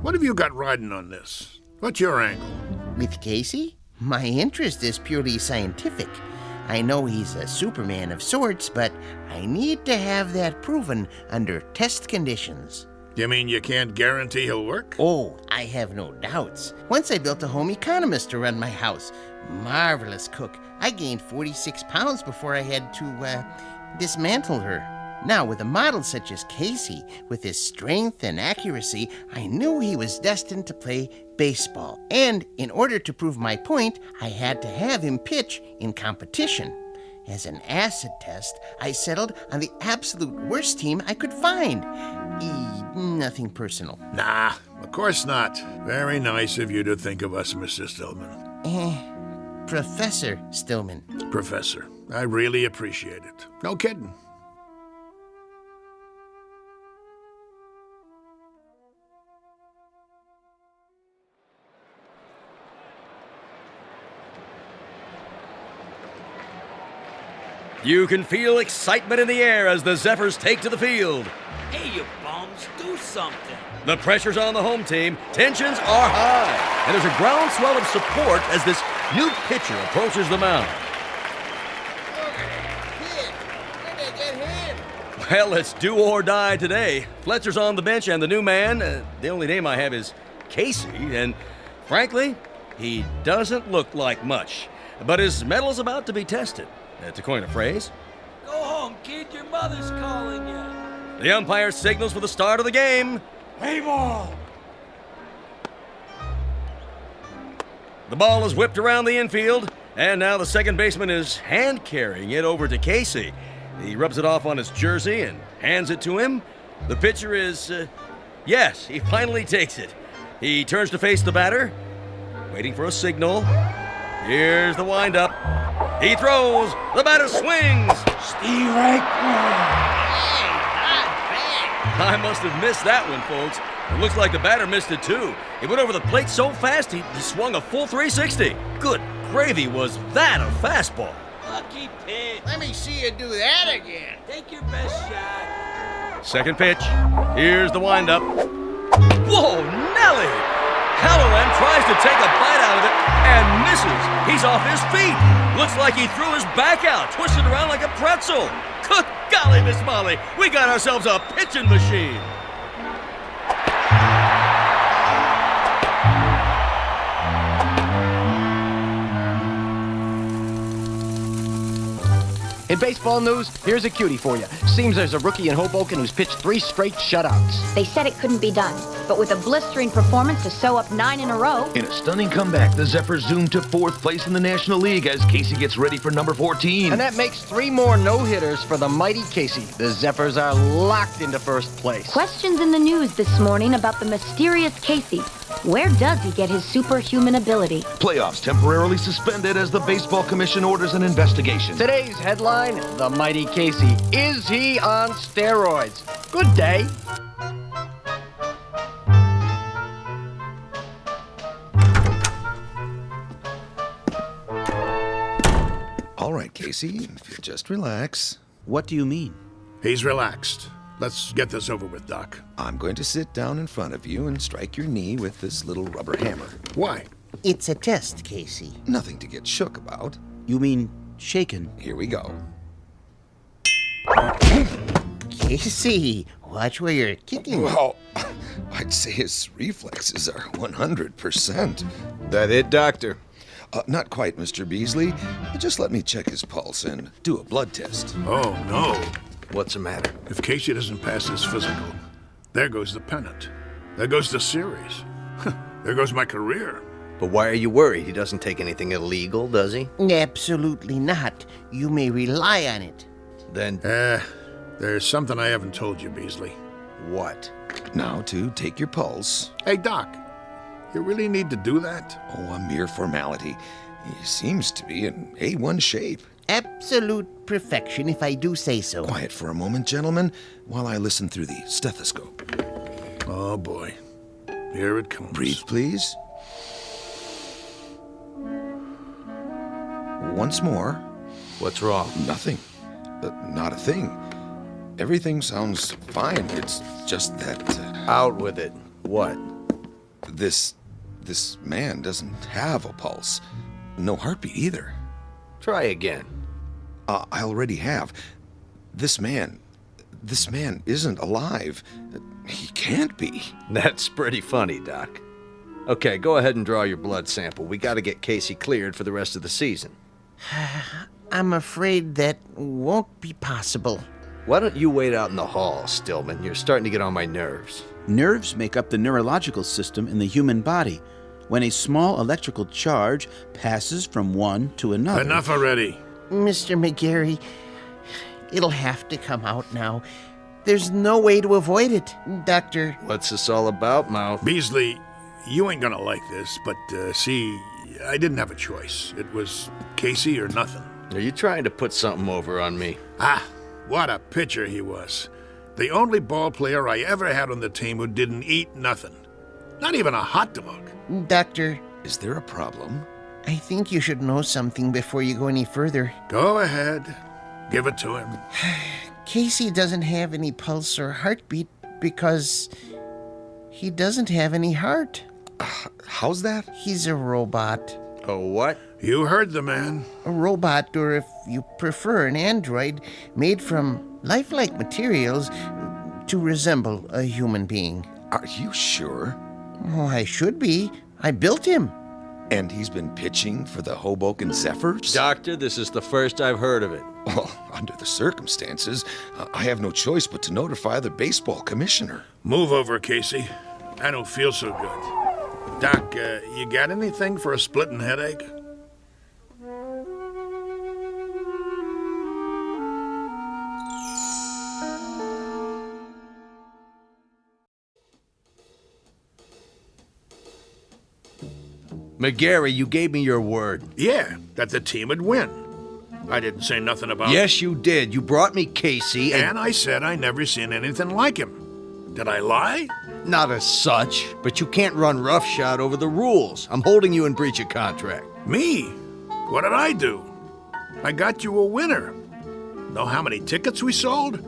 What have you got riding on this? What's your angle? With Casey? My interest is purely scientific. I know he's a Superman of sorts, but I need to have that proven under test conditions. You mean you can't guarantee he'll work? Oh, I have no doubts. Once I built a home economist to run my house. Marvelous cook. I gained 46 pounds before I had to, dismantle her. Now, with a model such as Casey, with his strength and accuracy, I knew he was destined to play baseball. And in order to prove my point, I had to have him pitch in competition. As an acid test, I settled on the absolute worst team I could find. Nothing personal. Nah, of course not. Very nice of you to think of us, Mr. Stillman. Professor Stillman. Professor. I really appreciate it. No kidding. You can feel excitement in the air as the Zephyrs take to the field. Hey, you bums, do something. The pressure's on the home team, tensions are high, and there's a groundswell of support as this new pitcher approaches the mound. Well, it's do or die today. Fletcher's on the bench, and the new man, the only name I have is Casey, and frankly, he doesn't look like much. But his metal's about to be tested, to coin a phrase. Go home, kid, your mother's calling you. The umpire signals for the start of the game. Play ball. The ball is whipped around the infield, and now the second baseman is hand-carrying it over to Casey. He rubs it off on his jersey and hands it to him. The pitcher is, yes, he finally takes it. He turns to face the batter, waiting for a signal. Here's the windup. He throws. The batter swings. Steve right. I must have missed that one, folks. It looks like the batter missed it, too. He went over the plate so fast, he swung a full 360. Good gravy, was that a fastball? Lucky pitch. Let me see you do that again. Take your best shot. Second pitch. Here's the windup. Whoa, Nelly! Halloran tries to take a bite out of it and misses. He's off his feet. Looks like he threw his back out, twisted around like a pretzel. Good golly, Miss Molly, we got ourselves a pitching machine. In baseball news, here's a cutie for you. Seems there's a rookie in Hoboken who's pitched 3 straight shutouts. They said it couldn't be done, but with a blistering performance to sew up 9 in a row. In a stunning comeback, the Zephyrs zoom to 4th place in the National League as Casey gets ready for number 14. And that makes 3 more no-hitters for the mighty Casey. The Zephyrs are locked into 1st place. Questions in the news this morning about the mysterious Casey. Where does he get his superhuman ability? Playoffs temporarily suspended as the Baseball Commission orders an investigation. Today's headline, the mighty Casey. Is he on steroids? Good day. All right, Casey, if you just relax. What do you mean? He's relaxed. Let's get this over with, Doc. I'm going to sit down in front of you and strike your knee with this little rubber hammer. Why? It's a test, Casey. Nothing to get shook about. You mean shaken? Here we go. Casey, watch where you're kicking. Well, I'd say his reflexes are 100%. That it, Doctor? Not quite, Mr. Beasley. Just let me check his pulse and do a blood test. Oh, no. What's the matter? If Casey doesn't pass his physical, there goes the pennant. There goes the series. There goes my career. But why are you worried? He doesn't take anything illegal, does he? Absolutely not. You may rely on it. Then... there's something I haven't told you, Beasley. What? Now to take your pulse. Hey, Doc, you really need to do that? Oh, a mere formality. He seems to be in A1 shape. Absolute perfection, if I do say so. Quiet for a moment, gentlemen, while I listen through the stethoscope. Oh, boy. Here it comes. Breathe, please. Once more. What's wrong? Nothing. Not a thing. Everything sounds fine. It's just that... Out with it. What? This man doesn't have a pulse. No heartbeat either. Try again. I already have. This man isn't alive. He can't be. That's pretty funny, Doc. Okay, go ahead and draw your blood sample. We gotta get Casey cleared for the rest of the season. I'm afraid that won't be possible. Why don't you wait out in the hall, Stillman? You're starting to get on my nerves. Nerves make up the neurological system in the human body. When a small electrical charge passes from one to another... Enough already. Mr. McGarry, it'll have to come out now. There's no way to avoid it, Doctor. What's this all about, Mouth? Beasley, you ain't gonna like this, but see, I didn't have a choice. It was Casey or nothing. Are you trying to put something over on me? What a pitcher he was. The only ball player I ever had on the team who didn't eat nothing. Not even a hot dog. Doctor. Is there a problem? I think you should know something before you go any further. Go ahead. Give it to him. Casey doesn't have any pulse or heartbeat because he doesn't have any heart. How's that? He's a robot. A what? You heard the man. A robot, or if you prefer, an android made from lifelike materials to resemble a human being. Are you sure? Oh, I should be. I built him. And he's been pitching for the Hoboken Zephyrs? Doctor, this is the first I've heard of it. Well, under the circumstances, I have no choice but to notify the baseball commissioner. Move over, Casey. I don't feel so good. Doc, you got anything for a splitting headache? McGarry, you gave me your word. Yeah, that the team would win. I didn't say nothing about... Yes, you did. You brought me Casey and I said I never seen anything like him. Did I lie? Not as such, but you can't run roughshod over the rules. I'm holding you in breach of contract. Me? What did I do? I got you a winner. Know how many tickets we sold?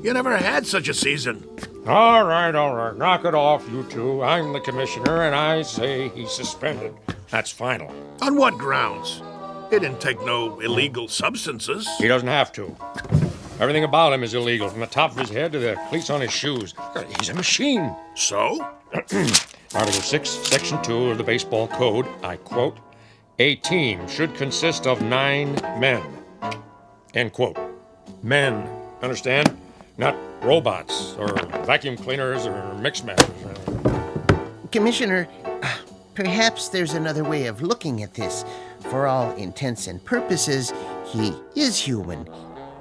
You never had such a season. All right. Knock it off, you two. I'm the commissioner, and I say he's suspended. That's final. On what grounds? He didn't take no illegal substances. He doesn't have to. Everything about him is illegal, from the top of his head to the cleats on his shoes. He's a machine. So? Article 6, Section 2 of the Baseball Code, I quote, "A team should consist of 9 men." End quote. Men, understand? Not robots or vacuum cleaners or mix masters. Commissioner, perhaps there's another way of looking at this. For all intents and purposes, he is human.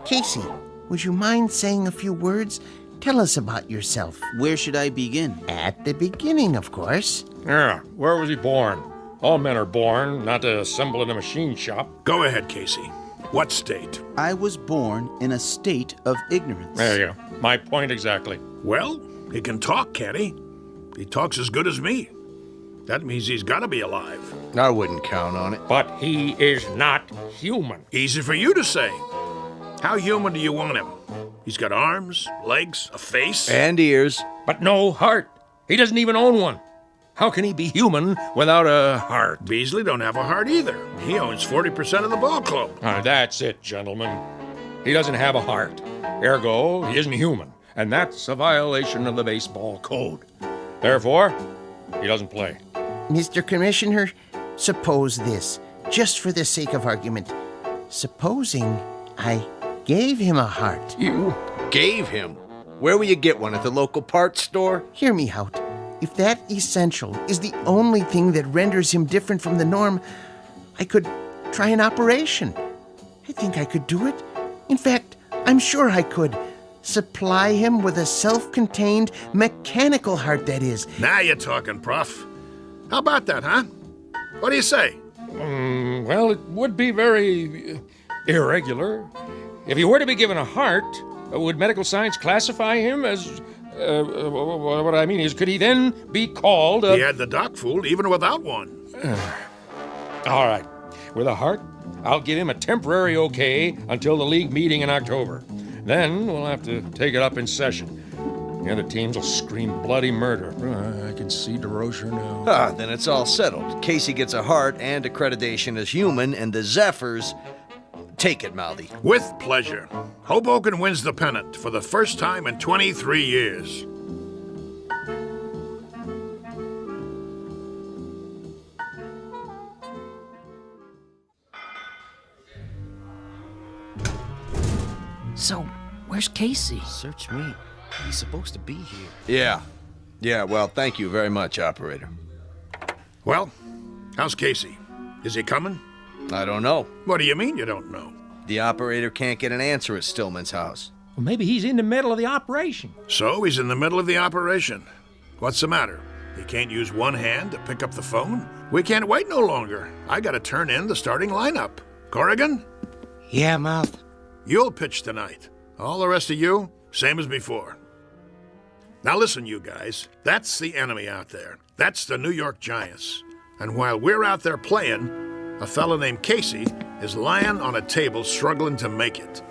Casey, would you mind saying a few words? Tell us about yourself. Where should I begin? At the beginning, of course. Yeah, where was he born? All men are born, not to assemble in a machine shop. Go ahead, Casey. What state? I was born in a state of ignorance. There you go. My point exactly. Well, he can talk, can't he? He talks as good as me. That means he's got to be alive. I wouldn't count on it. But he is not human. Easy for you to say. How human do you want him? He's got arms, legs, a face. And ears. But no heart. He doesn't even own one. How can he be human without a heart? Beasley don't have a heart either. He owns 40% of the ball club. That's it, gentlemen. He doesn't have a heart. Ergo, he isn't human. And that's a violation of the baseball code. Therefore, he doesn't play. Mr. Commissioner, suppose this, just for the sake of argument. Supposing I gave him a heart. You gave him? Where will you get one? At the local parts store? Hear me out. If that essential is the only thing that renders him different from the norm, I could try an operation. I think I could do it. In fact, I'm sure I could. Supply him with a self-contained mechanical heart, that is. Now you're talking, Prof. How about that, huh? What do you say? Well, it would be very irregular. If he were to be given a heart, would medical science classify him as... what I mean is, could he then be called a... He had the doc fooled even without one. All right. With a heart, I'll give him a temporary okay until the league meeting in October. Then we'll have to take it up in session. The other teams will scream bloody murder. I can see DeRocher now. Then it's all settled. Casey gets a heart and accreditation as human, and the Zephyrs... Take it, Mouthy. With pleasure. Hoboken wins the pennant for the first time in 23 years. So, where's Casey? Search me. He's supposed to be here. Yeah, well, thank you very much, operator. Well, how's Casey? Is he coming? I don't know. What do you mean you don't know? The operator can't get an answer at Stillman's house. Well, maybe he's in the middle of the operation. So he's in the middle of the operation. What's the matter? He can't use one hand to pick up the phone? We can't wait no longer. I gotta turn in the starting lineup. Corrigan? Yeah, Mouth? You'll pitch tonight. All the rest of you, same as before. Now listen, you guys. That's the enemy out there. That's the New York Giants. And while we're out there playing, a fella named Casey is lying on a table struggling to make it.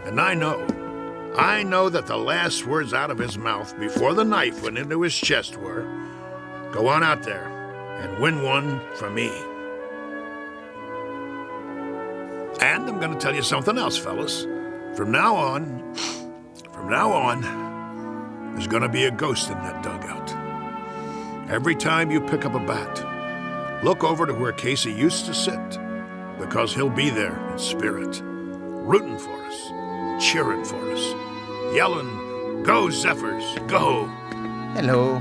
And I know that the last words out of his mouth before the knife went into his chest were, "Go on out there and win one for me." And I'm going to tell you something else, fellas. From now on, there's going to be a ghost in that dugout. Every time you pick up a bat, look over to where Casey used to sit, because he'll be there in spirit, rooting for us, cheering for us, yelling, "Go, Zephyrs, go!" Hello.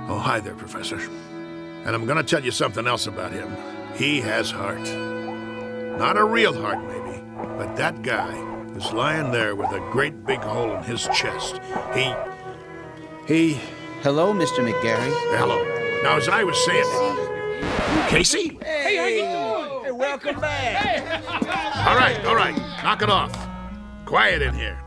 Oh, hi there, Professor. And I'm going to tell you something else about him. He has heart. Not a real heart, maybe, but that guy who's lying there with a great big hole in his chest, he... Hello, Mr. McGarry. Hello. Now, as I was saying... Casey? Hey, how you doing? Hey, welcome back. All right. Knock it off. Quiet in here.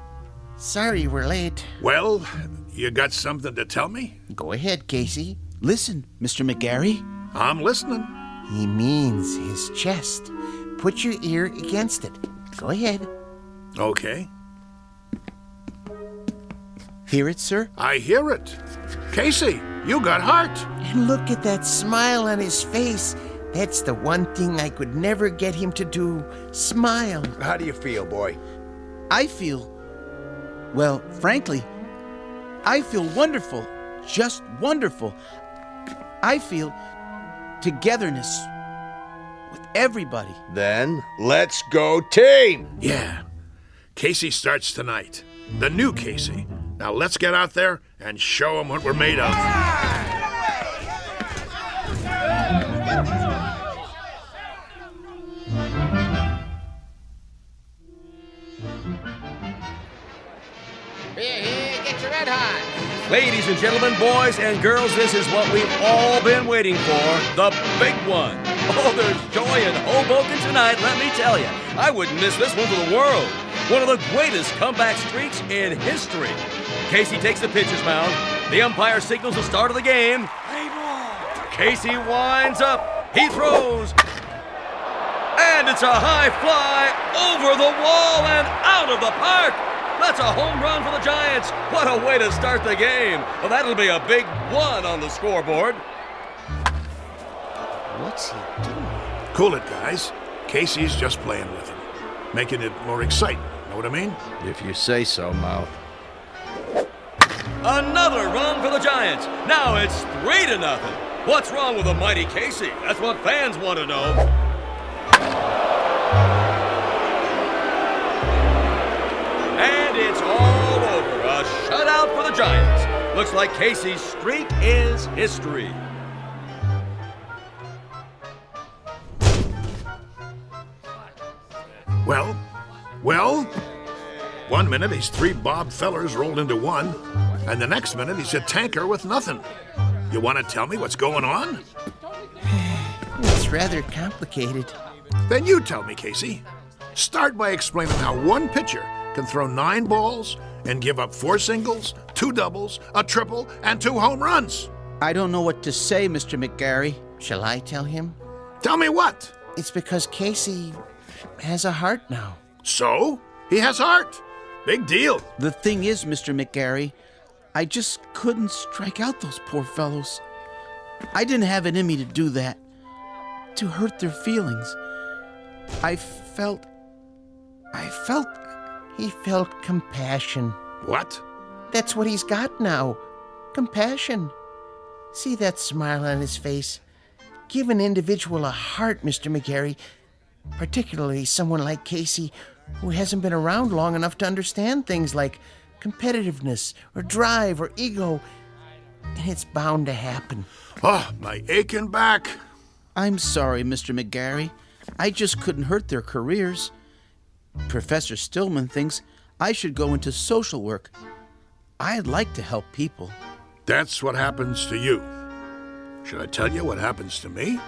Sorry we're late. Well, you got something to tell me? Go ahead, Casey. Listen, Mr. McGarry. I'm listening. He means his chest. Put your ear against it. Go ahead. Okay. Hear it, sir? I hear it. Casey, you got heart. And look at that smile on his face. That's the one thing I could never get him to do. Smile. How do you feel, boy? I feel... Well, frankly, I feel wonderful. Just wonderful. I feel togetherness with everybody. Then, let's go team! Yeah, Casey starts tonight. The new Casey. Now let's get out there and show him what we're made of. Here, get your red hot. Ladies and gentlemen, boys and girls, this is what we've all been waiting for, the big one. Oh, there's joy in Hoboken tonight, let me tell you. I wouldn't miss this one for the world. One of the greatest comeback streaks in history. Casey takes the pitcher's mound. The umpire signals the start of the game. Casey winds up. He throws. And it's a high fly over the wall and out of the park. That's a home run for the Giants. What a way to start the game. Well, that'll be a big 1 on the scoreboard. What's he doing? Cool it, guys. Casey's just playing with him, making it more exciting. Know what I mean? If you say so, Mouth. Another run for the Giants. Now it's 3-0. What's wrong with the mighty Casey? That's what fans want to know. And it's all over. A shutout for the Giants. Looks like Casey's streak is history. Well, 1 minute he's 3 Bob Fellers rolled into 1, and the next minute he's a tanker with nothing. You want to tell me what's going on? It's rather complicated. Then you tell me, Casey. Start by explaining how one pitcher can throw 9 balls and give up 4 singles, 2 doubles, a triple, and 2 home runs. I don't know what to say, Mr. McGarry. Shall I tell him? Tell me what? It's because Casey has a heart now. So? He has heart. Big deal. The thing is, Mr. McGarry, I just couldn't strike out those poor fellows. I didn't have it in me to do that, to hurt their feelings. He felt compassion. What? That's what he's got now. Compassion. See that smile on his face? Give an individual a heart, Mr. McGarry, particularly someone like Casey, who hasn't been around long enough to understand things like competitiveness or drive or ego, and it's bound to happen. Oh, my aching back. I'm sorry, Mr. McGarry. I just couldn't hurt their careers. Professor Stillman thinks I should go into social work. I'd like to help people. That's what happens to you. Should I tell you what happens to me?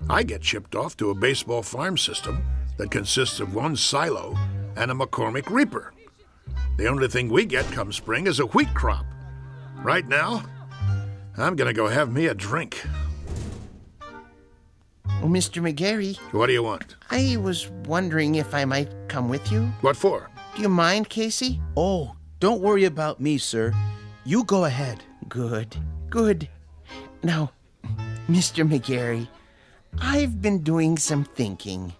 I get shipped off to a baseball farm system that consists of 1 silo and a McCormick Reaper. The only thing we get come spring is a wheat crop. Right now, I'm gonna go have me a drink. Oh, Mr. McGarry. What do you want? I was wondering if I might come with you. What for? Do you mind, Casey? Oh, don't worry about me, sir. You go ahead. Good. Now, Mr. McGarry, I've been doing some thinking.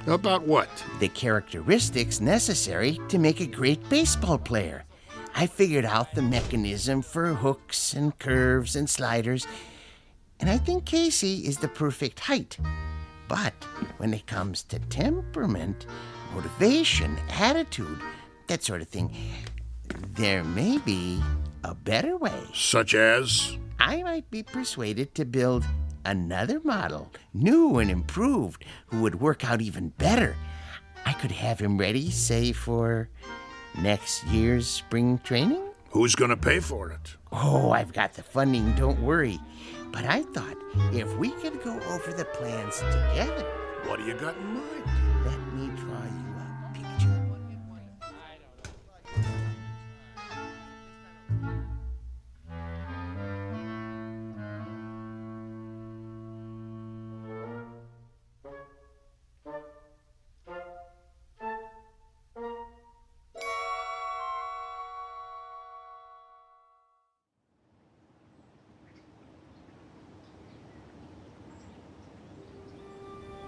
About what? The characteristics necessary to make a great baseball player. I figured out the mechanism for hooks and curves and sliders, and I think Casey is the perfect height. But when it comes to temperament, motivation, attitude, that sort of thing, there may be a better way. Such as? I might be persuaded to build another model, new and improved, who would work out even better. I could have him ready, say, for next year's spring training. Who's gonna pay for it? Oh, I've got the funding, don't worry. But I thought if we could go over the plans together. What do you got in mind? Let me draw you a picture.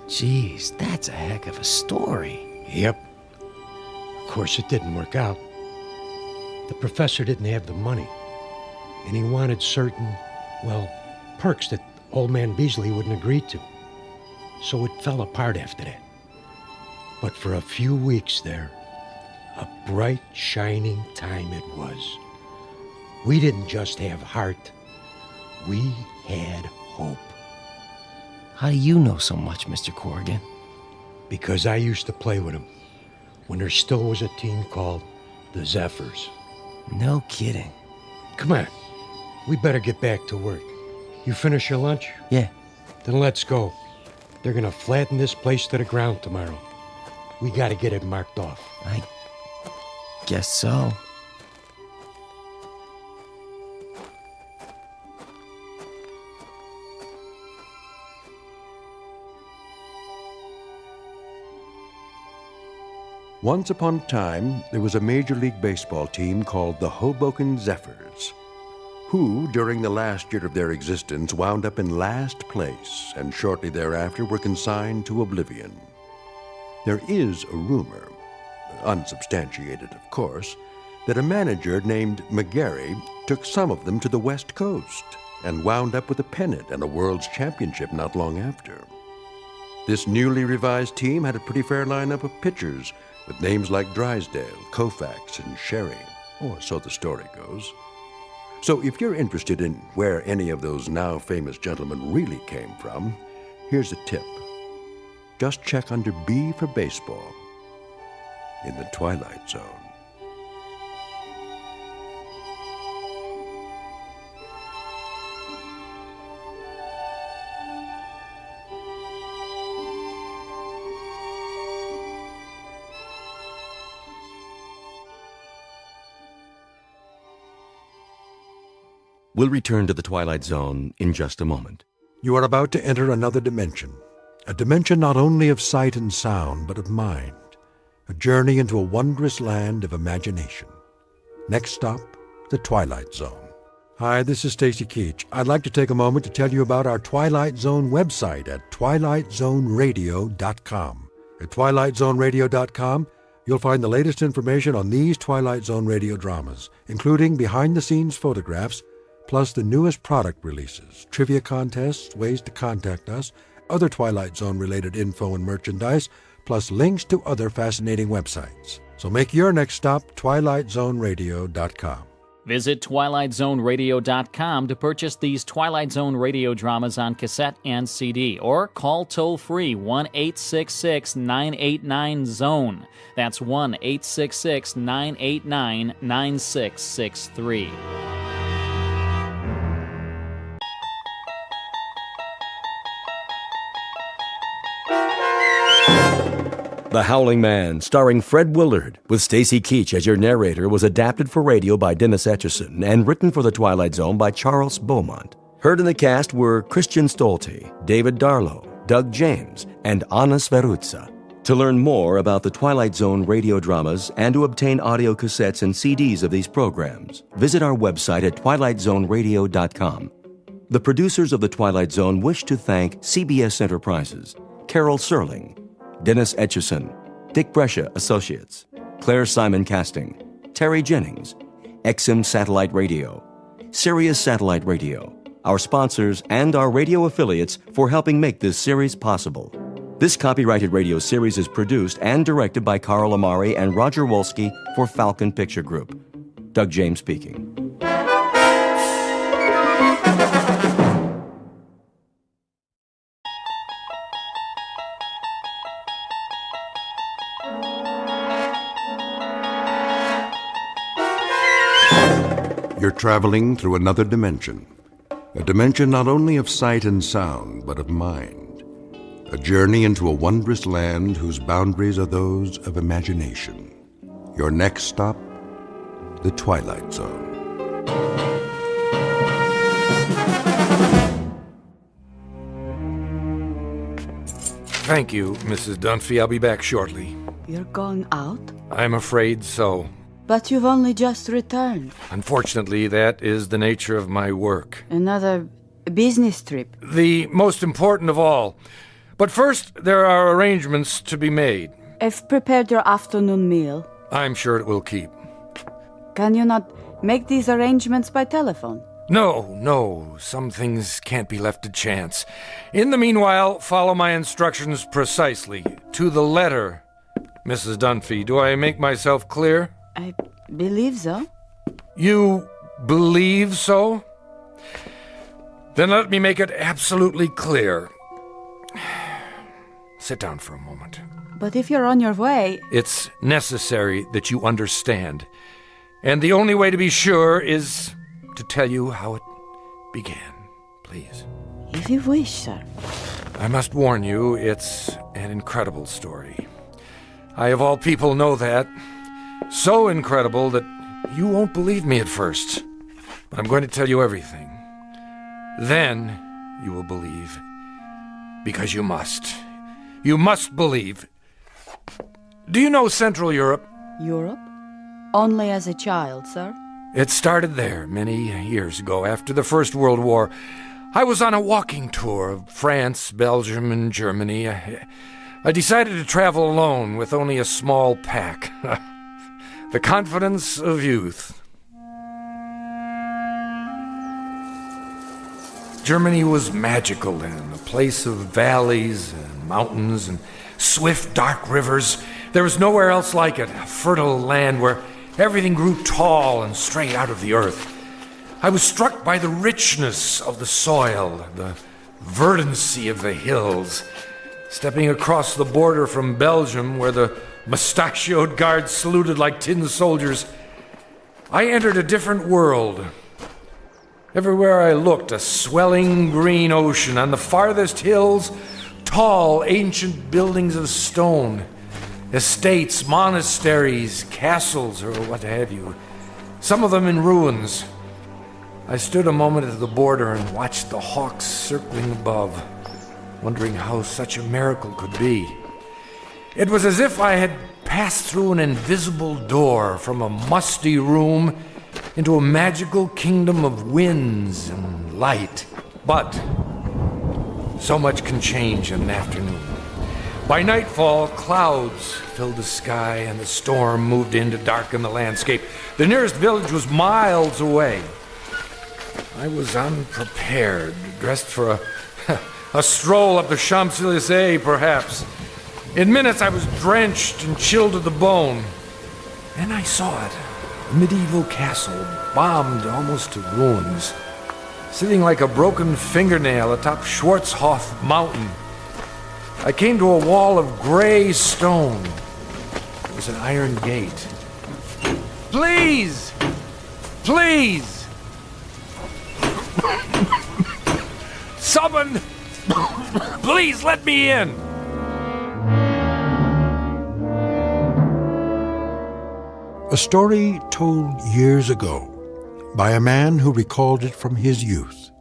Geez, that's a heck of a story. Yep. Of course, it didn't work out. The professor didn't have the money, and he wanted certain, well, perks that old man Beasley wouldn't agree to. So it fell apart after that. But for a few weeks there, A bright, shining time it was. We didn't just have heart. We had hope. How do you know so much, Mr. Corrigan? Because I used to play with them when there still was a team called the Zephyrs. No kidding. Come on. We better get back to work. You finish your lunch? Yeah. Then let's go. They're gonna flatten this place to the ground tomorrow. We gotta get it marked off. I guess so. Once upon a time, there was a Major League Baseball team called the Hoboken Zephyrs, who, during the last year of their existence, wound up in last place and shortly thereafter were consigned to oblivion. There is a rumor, unsubstantiated of course, that a manager named McGarry took some of them to the West Coast and wound up with a pennant and a World's Championship not long after. This newly revised team had a pretty fair lineup of pitchers with names like Drysdale, Koufax, and Sherry, or so the story goes. So if you're interested in where any of those now famous gentlemen really came from, here's a tip. Just check under B for baseball in the Twilight Zone. We'll return to the Twilight Zone in just a moment. You are about to enter another dimension, a dimension not only of sight and sound, but of mind, a journey into a wondrous land of imagination. Next stop, the Twilight Zone. Hi, this is Stacy Keach. I'd like to take a moment to tell you about our Twilight Zone website at twilightzoneradio.com. At twilightzoneradio.com, you'll find the latest information on these Twilight Zone radio dramas, including behind-the-scenes photographs, plus the newest product releases, trivia contests, ways to contact us, other Twilight Zone-related info and merchandise, plus links to other fascinating websites. So make your next stop twilightzoneradio.com. Visit twilightzoneradio.com to purchase these Twilight Zone radio dramas on cassette and CD, or call toll-free 1-866-989-ZONE. That's 1-866-989-9663. The Howling Man, starring Fred Willard, with Stacy Keach as your narrator, was adapted for radio by Dennis Etchison and written for The Twilight Zone by Charles Beaumont. Heard in the cast were Christian Stolte, David Darlow, Doug James, and Anna Sverutza. To learn more about the Twilight Zone radio dramas and to obtain audio cassettes and CDs of these programs, visit our website at twilightzoneradio.com. The producers of The Twilight Zone wish to thank CBS Enterprises, Rod Serling, Dennis Etchison, Dick Brescia Associates, Claire Simon Casting, Terry Jennings, XM Satellite Radio, Sirius Satellite Radio, our sponsors, and our radio affiliates for helping make this series possible. This copyrighted radio series is produced and directed by Carl Amari and Roger Wolski for Falcon Picture Group. Doug James speaking. You're traveling through another dimension. A dimension not only of sight and sound, but of mind. A journey into a wondrous land whose boundaries are those of imagination. Your next stop, the Twilight Zone. Thank you, Mrs. Dunphy. I'll be back shortly. You're going out? I'm afraid so. But you've only just returned. Unfortunately, that is the nature of my work. Another business trip. The most important of all. But first, there are arrangements to be made. I've prepared your afternoon meal. I'm sure it will keep. Can you not make these arrangements by telephone? No. Some things can't be left to chance. In the meanwhile, follow my instructions precisely, to the letter. Mrs. Dunphy. Do I make myself clear? I believe so. You believe so? Then let me make it absolutely clear. Sit down for a moment. But if you're on your way... It's necessary that you understand. And the only way to be sure is to tell you how it began. Please. If you wish, sir. I must warn you, it's an incredible story. I, of all people, know that. So incredible that you won't believe me at first. But I'm going to tell you everything. Then you will believe. Because you must. You must believe. Do you know Central Europe? Europe? Only as a child, sir. It started there many years ago, after the First World War. I was on a walking tour of France, Belgium, and Germany. I decided to travel alone with only a small pack. The confidence of youth. Germany was magical then, a place of valleys and mountains and swift, dark rivers. There was nowhere else like it, a fertile land where everything grew tall and straight out of the earth. I was struck by the richness of the soil, the verdancy of the hills. Stepping across the border from Belgium, where the mustachioed guards saluted like tin soldiers, I entered a different world. Everywhere I looked, a swelling green ocean. On the farthest hills, tall, ancient buildings of stone. Estates, monasteries, castles, or what have you. Some of them in ruins. I stood a moment at the border and watched the hawks circling above, wondering how such a miracle could be. It was as if I had passed through an invisible door from a musty room into a magical kingdom of winds and light. But so much can change in an afternoon. By nightfall, clouds filled the sky and the storm moved in to darken the landscape. The nearest village was miles away. I was unprepared, dressed for a stroll up the Champs-Élysées, perhaps. In minutes, I was drenched and chilled to the bone. Then I saw it. A medieval castle, bombed almost to ruins, sitting like a broken fingernail atop Schwarzhof Mountain. I came to a wall of gray stone. There was an iron gate. Please! Please! Someone! Please let me in! A story told years ago by a man who recalled it from his youth.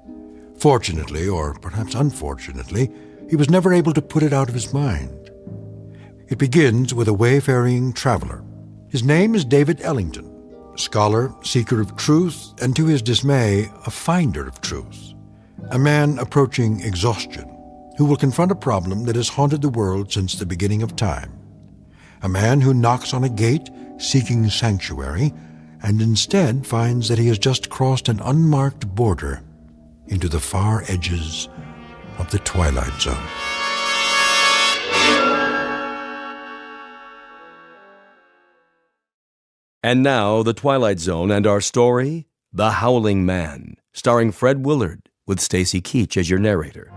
Fortunately, or perhaps unfortunately, he was never able to put it out of his mind. It begins with a wayfaring traveler. His name is David Ellington, scholar, seeker of truth, and to his dismay, a finder of truth. A man approaching exhaustion, who will confront a problem that has haunted the world since the beginning of time. A man who knocks on a gate seeking sanctuary, and instead finds that he has just crossed an unmarked border into the far edges of the Twilight Zone. And now, The Twilight Zone and our story, The Howling Man, starring Fred Willard, with Stacy Keach as your narrator.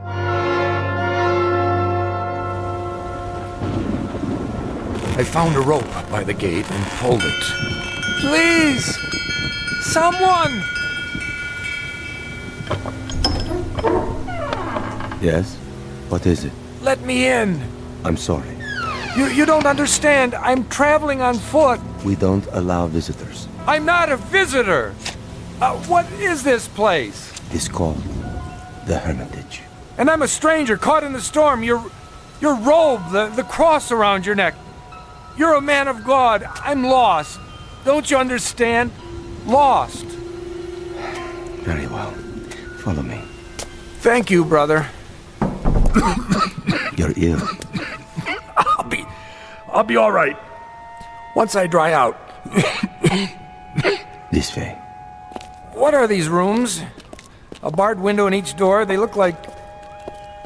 I found a rope by the gate and pulled it. Please! Someone! Yes? What is it? Let me in! I'm sorry. You don't understand. I'm traveling on foot. We don't allow visitors. I'm not a visitor! What is this place? It's called the Hermitage. And I'm a stranger caught in the storm. Your robe, the cross around your neck. You're a man of God. I'm lost. Don't you understand? Lost. Very well. Follow me. Thank you, brother. You're ill. I'll be all right. Once I dry out. This way. What are these rooms? A barred window in each door. They look like,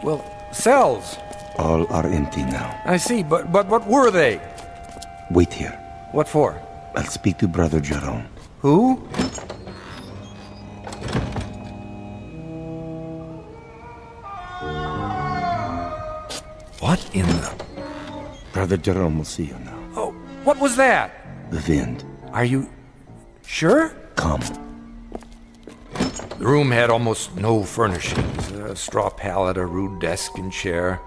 well, cells. All are empty now. I see, but what were they? Wait here. What for? I'll speak to Brother Jerome. Who? What in the... Brother Jerome will see you now. Oh, what was that? The wind. Are you sure? Come. The room had almost no furnishings. A straw pallet, a rude desk and chair,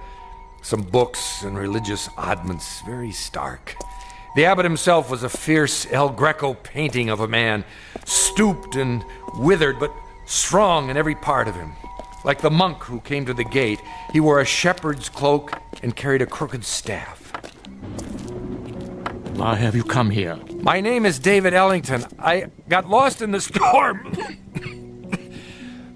some books and religious oddments, very stark. The abbot himself was a fierce El Greco painting of a man, stooped and withered, but strong in every part of him. Like the monk who came to the gate, he wore a shepherd's cloak and carried a crooked staff. Why have you come here? My name is David Ellington. I got lost in the storm.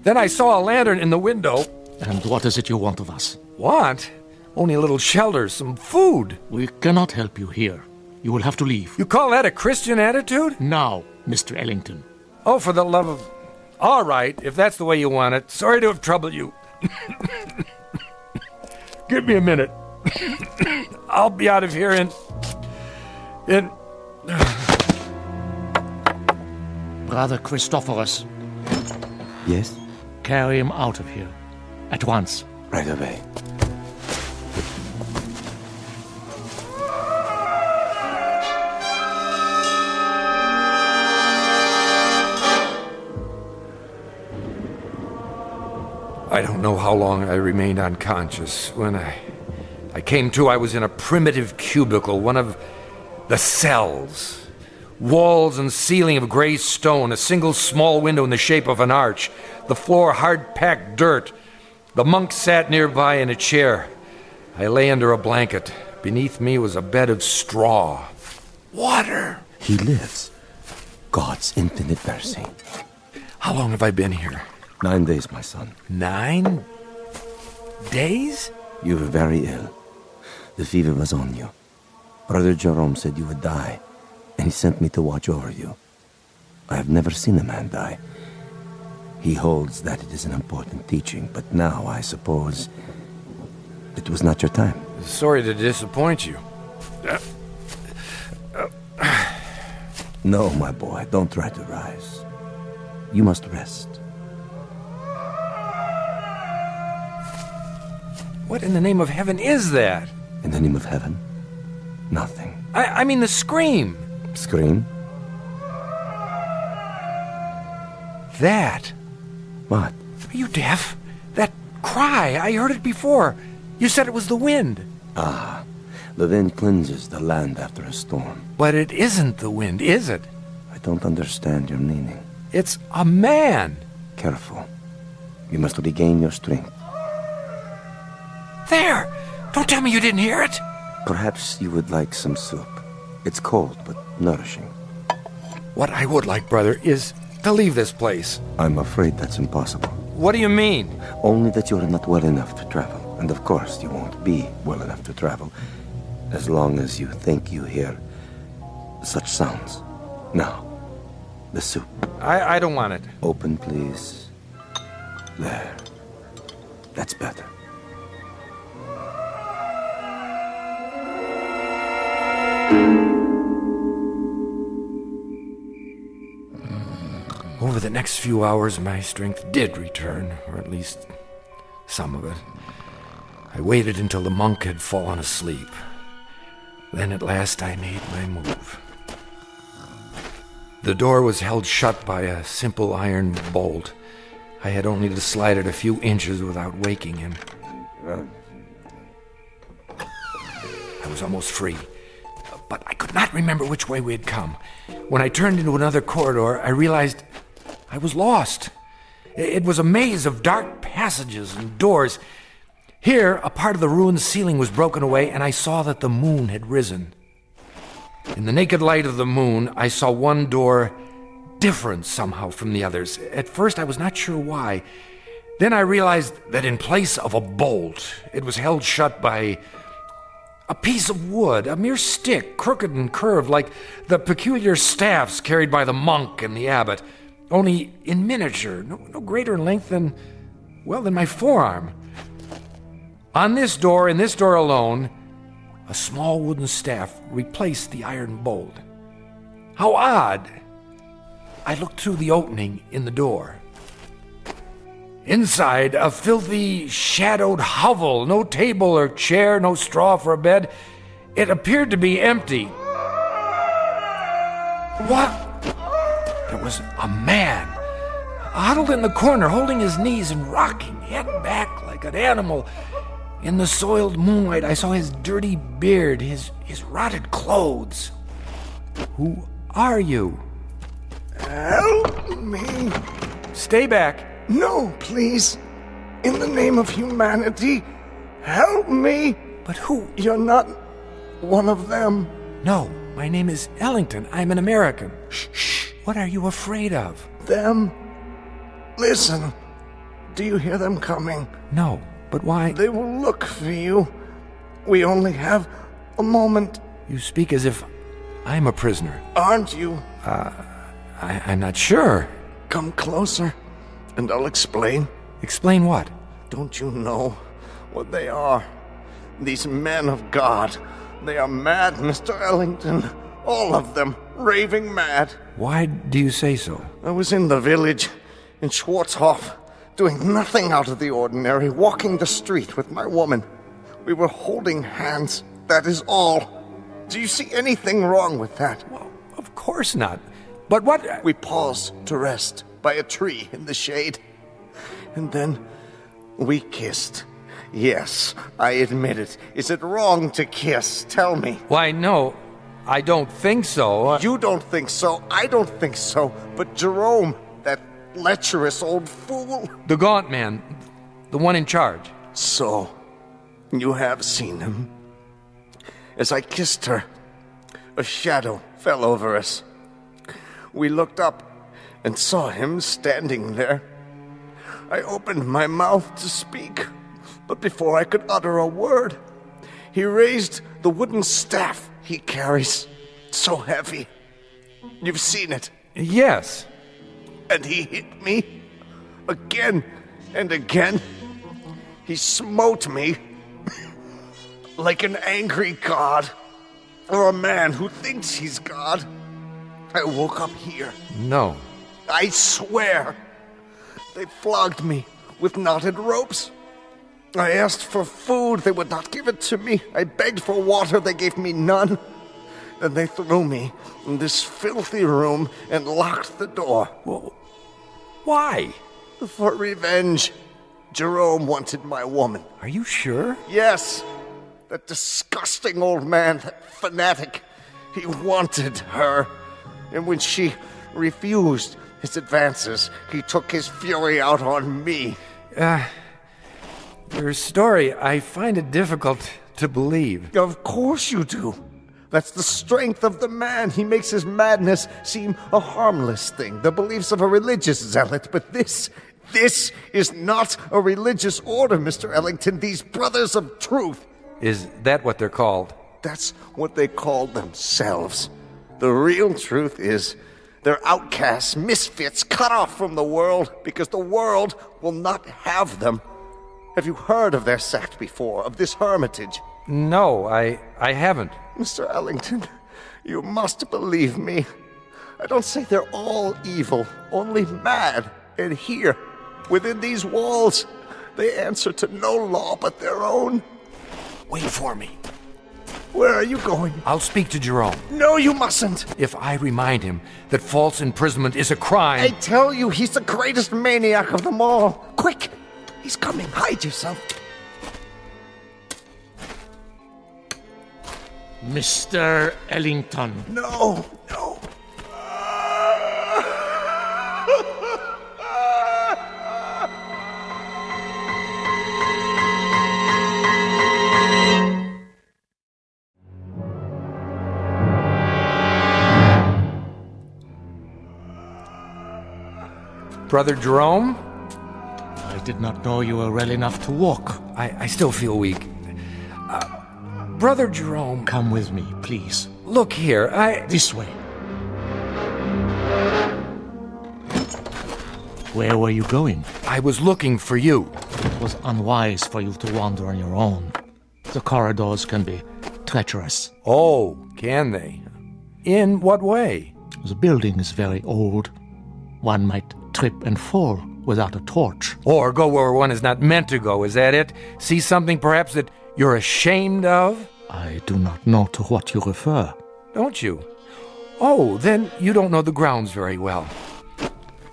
Then I saw a lantern in the window. And what is it you want of us? Want? Only a little shelter, some food. We cannot help you here. You will have to leave. You call that a Christian attitude? Now, Mr. Ellington. Oh, for the love of... All right, if that's the way you want it. Sorry to have troubled you. Give me a minute. I'll be out of here in... Brother Christophorus. Yes? Carry him out of here. At once. Right away. I don't know how long I remained unconscious. When I came to, I was in a primitive cubicle, one of the cells. Walls and ceiling of gray stone, a single small window in the shape of an arch, the floor hard-packed dirt. The monk sat nearby in a chair. I lay under a blanket. Beneath me was a bed of straw. Water! He lives. God's infinite mercy. How long have I been here? 9 days, my son. 9 days? You were very ill. The fever was on you. Brother Jerome said you would die, and he sent me to watch over you. I have never seen a man die. He holds that it is an important teaching, but now I suppose it was not your time. Sorry to disappoint you. No, my boy, don't try to rise. You must rest. What in the name of heaven is that? In the name of heaven? Nothing. I mean the scream. Scream? That. What? Are you deaf? That cry, I heard it before. You said it was the wind. Ah, the wind cleanses the land after a storm. But it isn't the wind, is it? I don't understand your meaning. It's a man. Careful. You must regain your strength. There! Don't tell me you didn't hear it. Perhaps you would like some soup. It's cold, but nourishing. What I would like, brother, is to leave this place. I'm afraid that's impossible. What do you mean? Only that you're not well enough to travel. And of course, you won't be well enough to travel as long as you think you hear such sounds. Now, the soup. I don't want it. Open, please. There. That's better. Over the next few hours, my strength did return, or at least some of it. I waited until the monk had fallen asleep. Then at last I made my move. The door was held shut by a simple iron bolt. I had only to slide it a few inches without waking him. I was almost free, but I could not remember which way we had come. When I turned into another corridor, I realized I was lost. It was a maze of dark passages and doors. Here, a part of the ruined ceiling was broken away, and I saw that the moon had risen. In the naked light of the moon, I saw one door different somehow from the others. At first, I was not sure why. Then I realized that in place of a bolt, it was held shut by a piece of wood, a mere stick, crooked and curved, like the peculiar staffs carried by the monk and the abbot, only in miniature, no greater in length than my forearm. On this door, in this door alone, a small wooden staff replaced the iron bolt. How odd! I looked through the opening in the door. Inside, a filthy, shadowed hovel. No table or chair, no straw for a bed. It appeared to be empty. What? There was a man, huddled in the corner, holding his knees and rocking, head back like an animal. In the soiled moonlight, I saw his dirty beard, his rotted clothes. Who are you? Help me. Stay back. No, please. In the name of humanity, help me. But who? You're not one of them. No, my name is Ellington. I'm an American. Shh. What are you afraid of? Them. Listen. Do you hear them coming? No, but why? They will look for you. We only have a moment. You speak as if I'm a prisoner. Aren't you? I'm not sure. Come closer, and I'll explain. Explain what? Don't you know what they are? These men of God. They are mad, Mr. Ellington. All of them, raving mad. Why do you say so? I was in the village, in Schwarzhof, doing nothing out of the ordinary, walking the street with my woman. We were holding hands, that is all. Do you see anything wrong with that? Well, of course not. But what? We paused to rest by a tree in the shade. And then we kissed. Yes, I admit it. Is it wrong to kiss? Tell me. Why, no, I don't think so. You don't think so. I don't think so. But Jerome, that lecherous old fool. The gaunt man, the one in charge. So, you have seen him. As I kissed her, a shadow fell over us. We looked up and saw him standing there. I opened my mouth to speak, but before I could utter a word, he raised the wooden staff he carries, so heavy. You've seen it. Yes. And he hit me again and again. He smote me like an angry god, or a man who thinks he's God. I woke up here. No. I swear. They flogged me with knotted ropes. I asked for food. They would not give it to me. I begged for water. They gave me none. Then they threw me in this filthy room and locked the door. Well, why? For revenge. Jerome wanted my woman. Are you sure? Yes. That disgusting old man, that fanatic. He wanted her. And when she refused his advances, he took his fury out on me. Your story, I find it difficult to believe. Of course you do. That's the strength of the man. He makes his madness seem a harmless thing, the beliefs of a religious zealot. But this is not a religious order, Mr. Ellington. These brothers of truth. Is that what they're called? That's what they call themselves. The real truth is they're outcasts, misfits, cut off from the world because the world will not have them. Have you heard of their sect before, of this hermitage? No, I haven't. Mr. Ellington, you must believe me. I don't say they're all evil, only mad. And here, within these walls, they answer to no law but their own. Wait for me. Where are you going? I'll speak to Jerome. No, you mustn't. If I remind him that false imprisonment is a crime... I tell you, he's the greatest maniac of them all. Quick! He's coming. Hide yourself. Mr. Ellington. No. Brother Jerome? I did not know you were well enough to walk. I still feel weak. Brother Jerome... Come with me, please. Look here, This way. Where were you going? I was looking for you. It was unwise for you to wander on your own. The corridors can be treacherous. Oh, can they? In what way? The building is very old. One might trip and fall without a torch. Or go where one is not meant to go, is that it? See something perhaps that you're ashamed of? I do not know to what you refer. Don't you? Oh, then you don't know the grounds very well.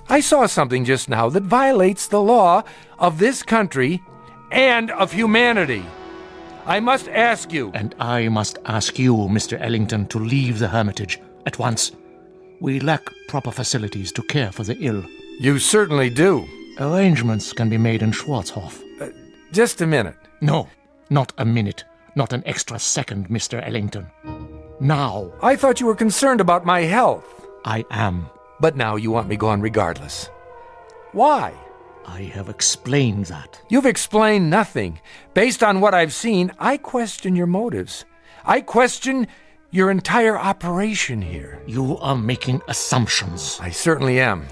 I saw something just now that violates the law of this country and of humanity. I must ask you. And I must ask you, Mr. Ellington, to leave the Hermitage at once. We lack proper facilities to care for the ill. You certainly do. Arrangements can be made in Schwarzhof. Just a minute. No, not a minute. Not an extra second, Mr. Ellington. Now. I thought you were concerned about my health. I am. But now you want me gone regardless. Why? I have explained that. You've explained nothing. Based on what I've seen, I question your motives. I question your entire operation here. You are making assumptions. I certainly am.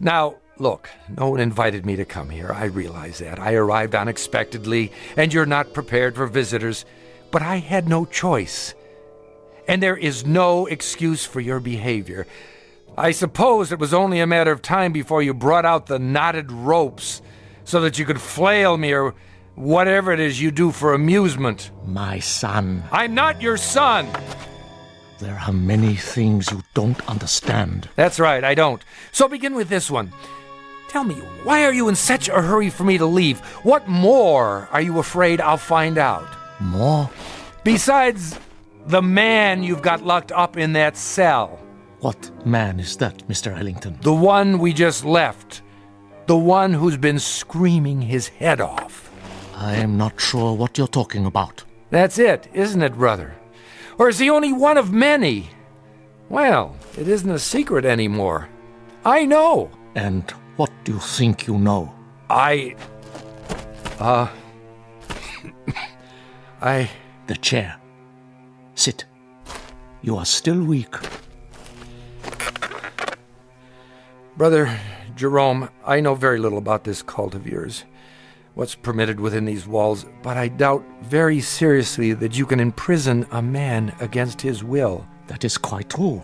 Now, look, no one invited me to come here. I realize that. I arrived unexpectedly, and you're not prepared for visitors. But I had no choice. And there is no excuse for your behavior. I suppose it was only a matter of time before you brought out the knotted ropes so that you could flail me or whatever it is you do for amusement. My son. I'm not your son! There are many things you don't understand. That's right, I don't. So begin with this one. Tell me, why are you in such a hurry for me to leave? What more are you afraid I'll find out? More? Besides the man you've got locked up in that cell. What man is that, Mr. Ellington? The one we just left. The one who's been screaming his head off. I am not sure what you're talking about. That's it, isn't it, brother? Or is he only one of many? Well, it isn't a secret anymore. I know. And what do you think you know? I... The chair. Sit. You are still weak. Brother Jerome, I know very little about this cult of yours, what's permitted within these walls, but I doubt very seriously that you can imprison a man against his will. That is quite true.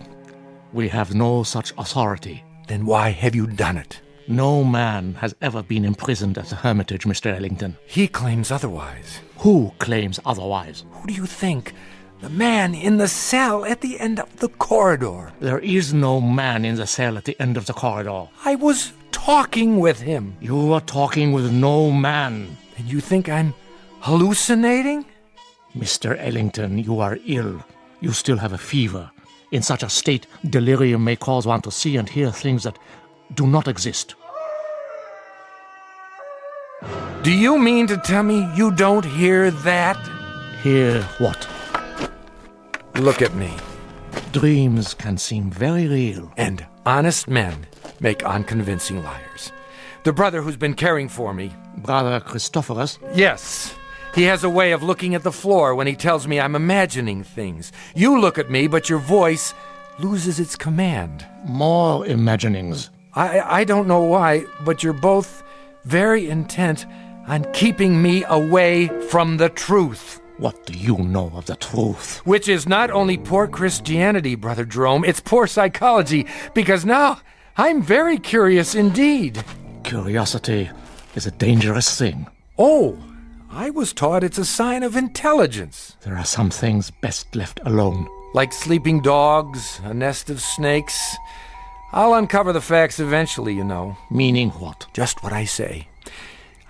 We have no such authority. Then why have you done it? No man has ever been imprisoned at the Hermitage, Mr. Ellington. He claims otherwise. Who claims otherwise? Who do you think? The man in the cell at the end of the corridor. There is no man in the cell at the end of the corridor. I was talking with him. You were talking with no man. And you think I'm hallucinating? Mr. Ellington, you are ill. You still have a fever. In such a state, delirium may cause one to see and hear things that do not exist. Do you mean to tell me you don't hear that? Hear what? Look at me. Dreams can seem very real. And honest men make unconvincing liars. The brother who's been caring for me. Brother Christophorus? Yes. He has a way of looking at the floor when he tells me I'm imagining things. You look at me, but your voice loses its command. More imaginings. I don't know why, but you're both very intent on keeping me away from the truth. What do you know of the truth? Which is not only poor Christianity, Brother Jerome, it's poor psychology, because now I'm very curious indeed. Curiosity is a dangerous thing. Oh, I was taught it's a sign of intelligence. There are some things best left alone. Like sleeping dogs, a nest of snakes. I'll uncover the facts eventually, you know. Meaning what? Just what I say.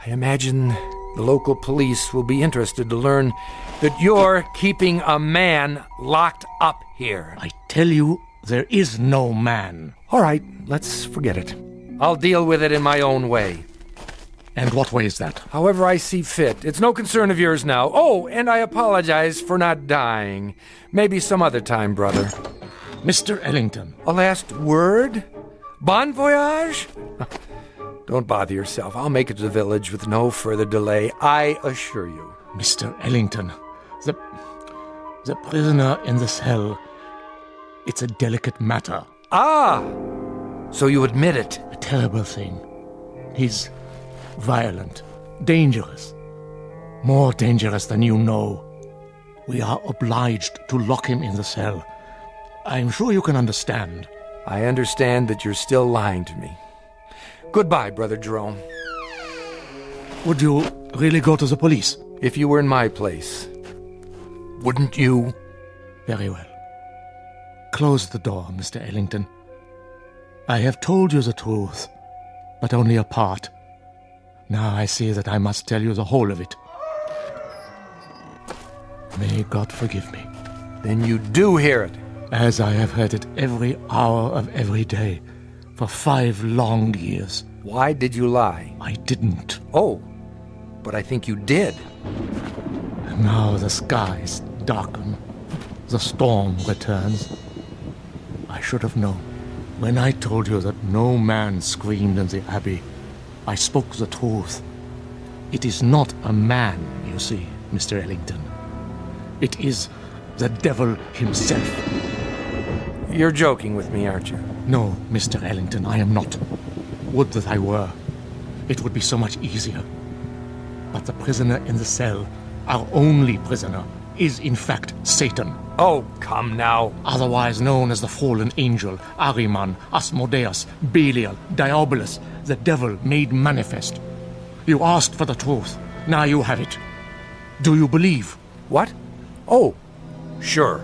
I imagine the local police will be interested to learn that you're keeping a man locked up here. I tell you, there is no man. All right, let's forget it. I'll deal with it in my own way. And what way is that? However I see fit. It's no concern of yours now. Oh, and I apologize for not dying. Maybe some other time, brother. Mr. Ellington. A last word? Bon voyage? Don't bother yourself. I'll make it to the village with no further delay, I assure you. Mr. Ellington, the prisoner in the cell, it's a delicate matter. Ah! So you admit it? A terrible thing. He's violent, dangerous. More dangerous than you know. We are obliged to lock him in the cell. I'm sure you can understand. I understand that you're still lying to me. Goodbye, Brother Jerome. Would you really go to the police? If you were in my place, wouldn't you? Very well. Close the door, Mr. Ellington. I have told you the truth, but only a part. Now I see that I must tell you the whole of it. May God forgive me. Then you do hear it. As I have heard it every hour of every day for 5 long years. Why did you lie? I didn't. Oh, but I think you did. And now the skies darken. The storm returns. I should have known. When I told you that no man screamed in the Abbey, I spoke the truth. It is not a man, you see, Mr. Ellington. It is the devil himself. You're joking with me, aren't you? No, Mr. Ellington, I am not. Would that I were. It would be so much easier. But the prisoner in the cell, our only prisoner, is in fact Satan. Oh, come now. Otherwise known as the fallen angel, Ahriman, Asmodeus, Belial, Diabolus, the devil made manifest. You asked for the truth. Now you have it. Do you believe? What? Oh, sure.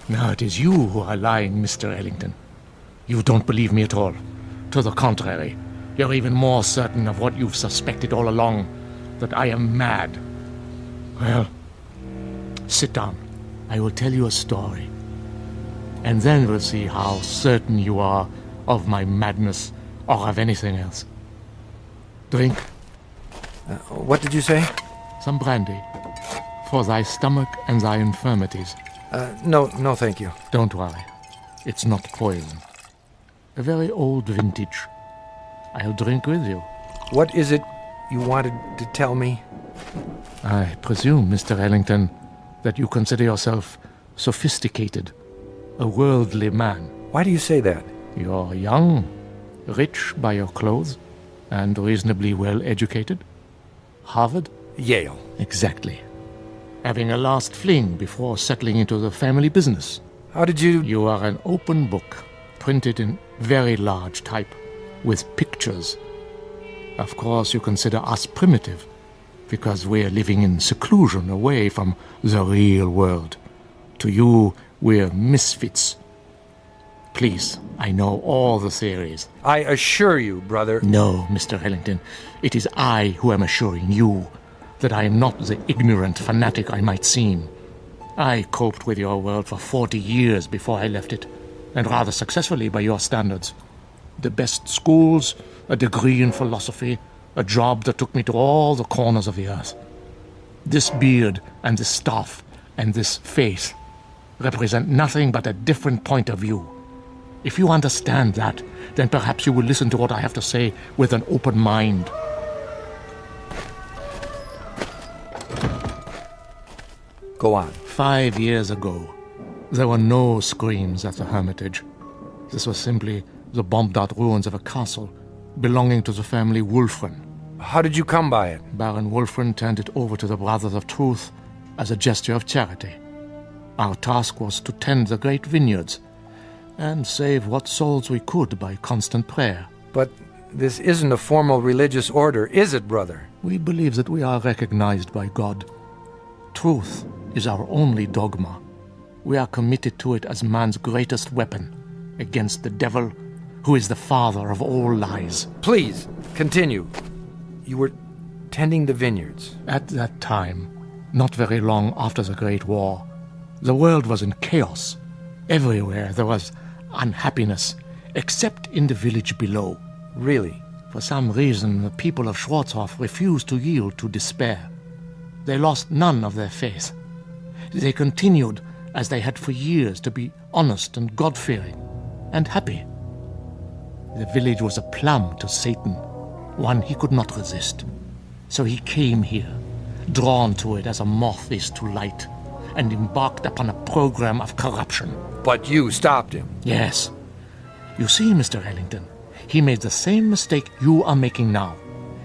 Now it is you who are lying, Mr. Ellington. You don't believe me at all. To the contrary, you're even more certain of what you've suspected all along, that I am mad. Well, sit down. I will tell you a story. And then we'll see how certain you are of my madness or of anything else. Drink. What did you say? Some brandy. For thy stomach and thy infirmities. No, thank you. Don't worry. It's not poison. A very old vintage. I'll drink with you. What is it you wanted to tell me? I presume, Mr. Ellington, that you consider yourself sophisticated, a worldly man. Why do you say that? You're young, rich by your clothes, and reasonably well educated. Harvard? Yale. Exactly. Having a last fling before settling into the family business. How did you... You are an open book, printed in very large type, with pictures. Of course, you consider us primitive, because we're living in seclusion away from the real world. To you, we're misfits. Please, I know all the theories. I assure you, brother... No, Mr. Ellington, it is I who am assuring you that I am not the ignorant fanatic I might seem. I coped with your world for 40 years before I left it, and rather successfully by your standards. The best schools, a degree in philosophy, a job that took me to all the corners of the earth. This beard and this staff and this face represent nothing but a different point of view. If you understand that, then perhaps you will listen to what I have to say with an open mind. Go on. 5 years ago, there were no screams at the Hermitage. This was simply the bombed-out ruins of a castle belonging to the family Wulfren. How did you come by it? Baron Wulfren turned it over to the Brothers of Truth as a gesture of charity. Our task was to tend the great vineyards and save what souls we could by constant prayer. But this isn't a formal religious order, is it, brother? We believe that we are recognized by God. Truth is our only dogma. We are committed to it as man's greatest weapon against the devil, who is the father of all lies. Please, continue. You were tending the vineyards. At that time, not very long after the Great War, the world was in chaos. Everywhere there was unhappiness, except in the village below. Really? For some reason, the people of Schwarzhof refused to yield to despair. They lost none of their faith. They continued, as they had for years, to be honest and God-fearing and happy. The village was a plum to Satan, one he could not resist. So he came here, drawn to it as a moth is to light, and embarked upon a program of corruption. But you stopped him. Yes. You see, Mr. Ellington, he made the same mistake you are making now.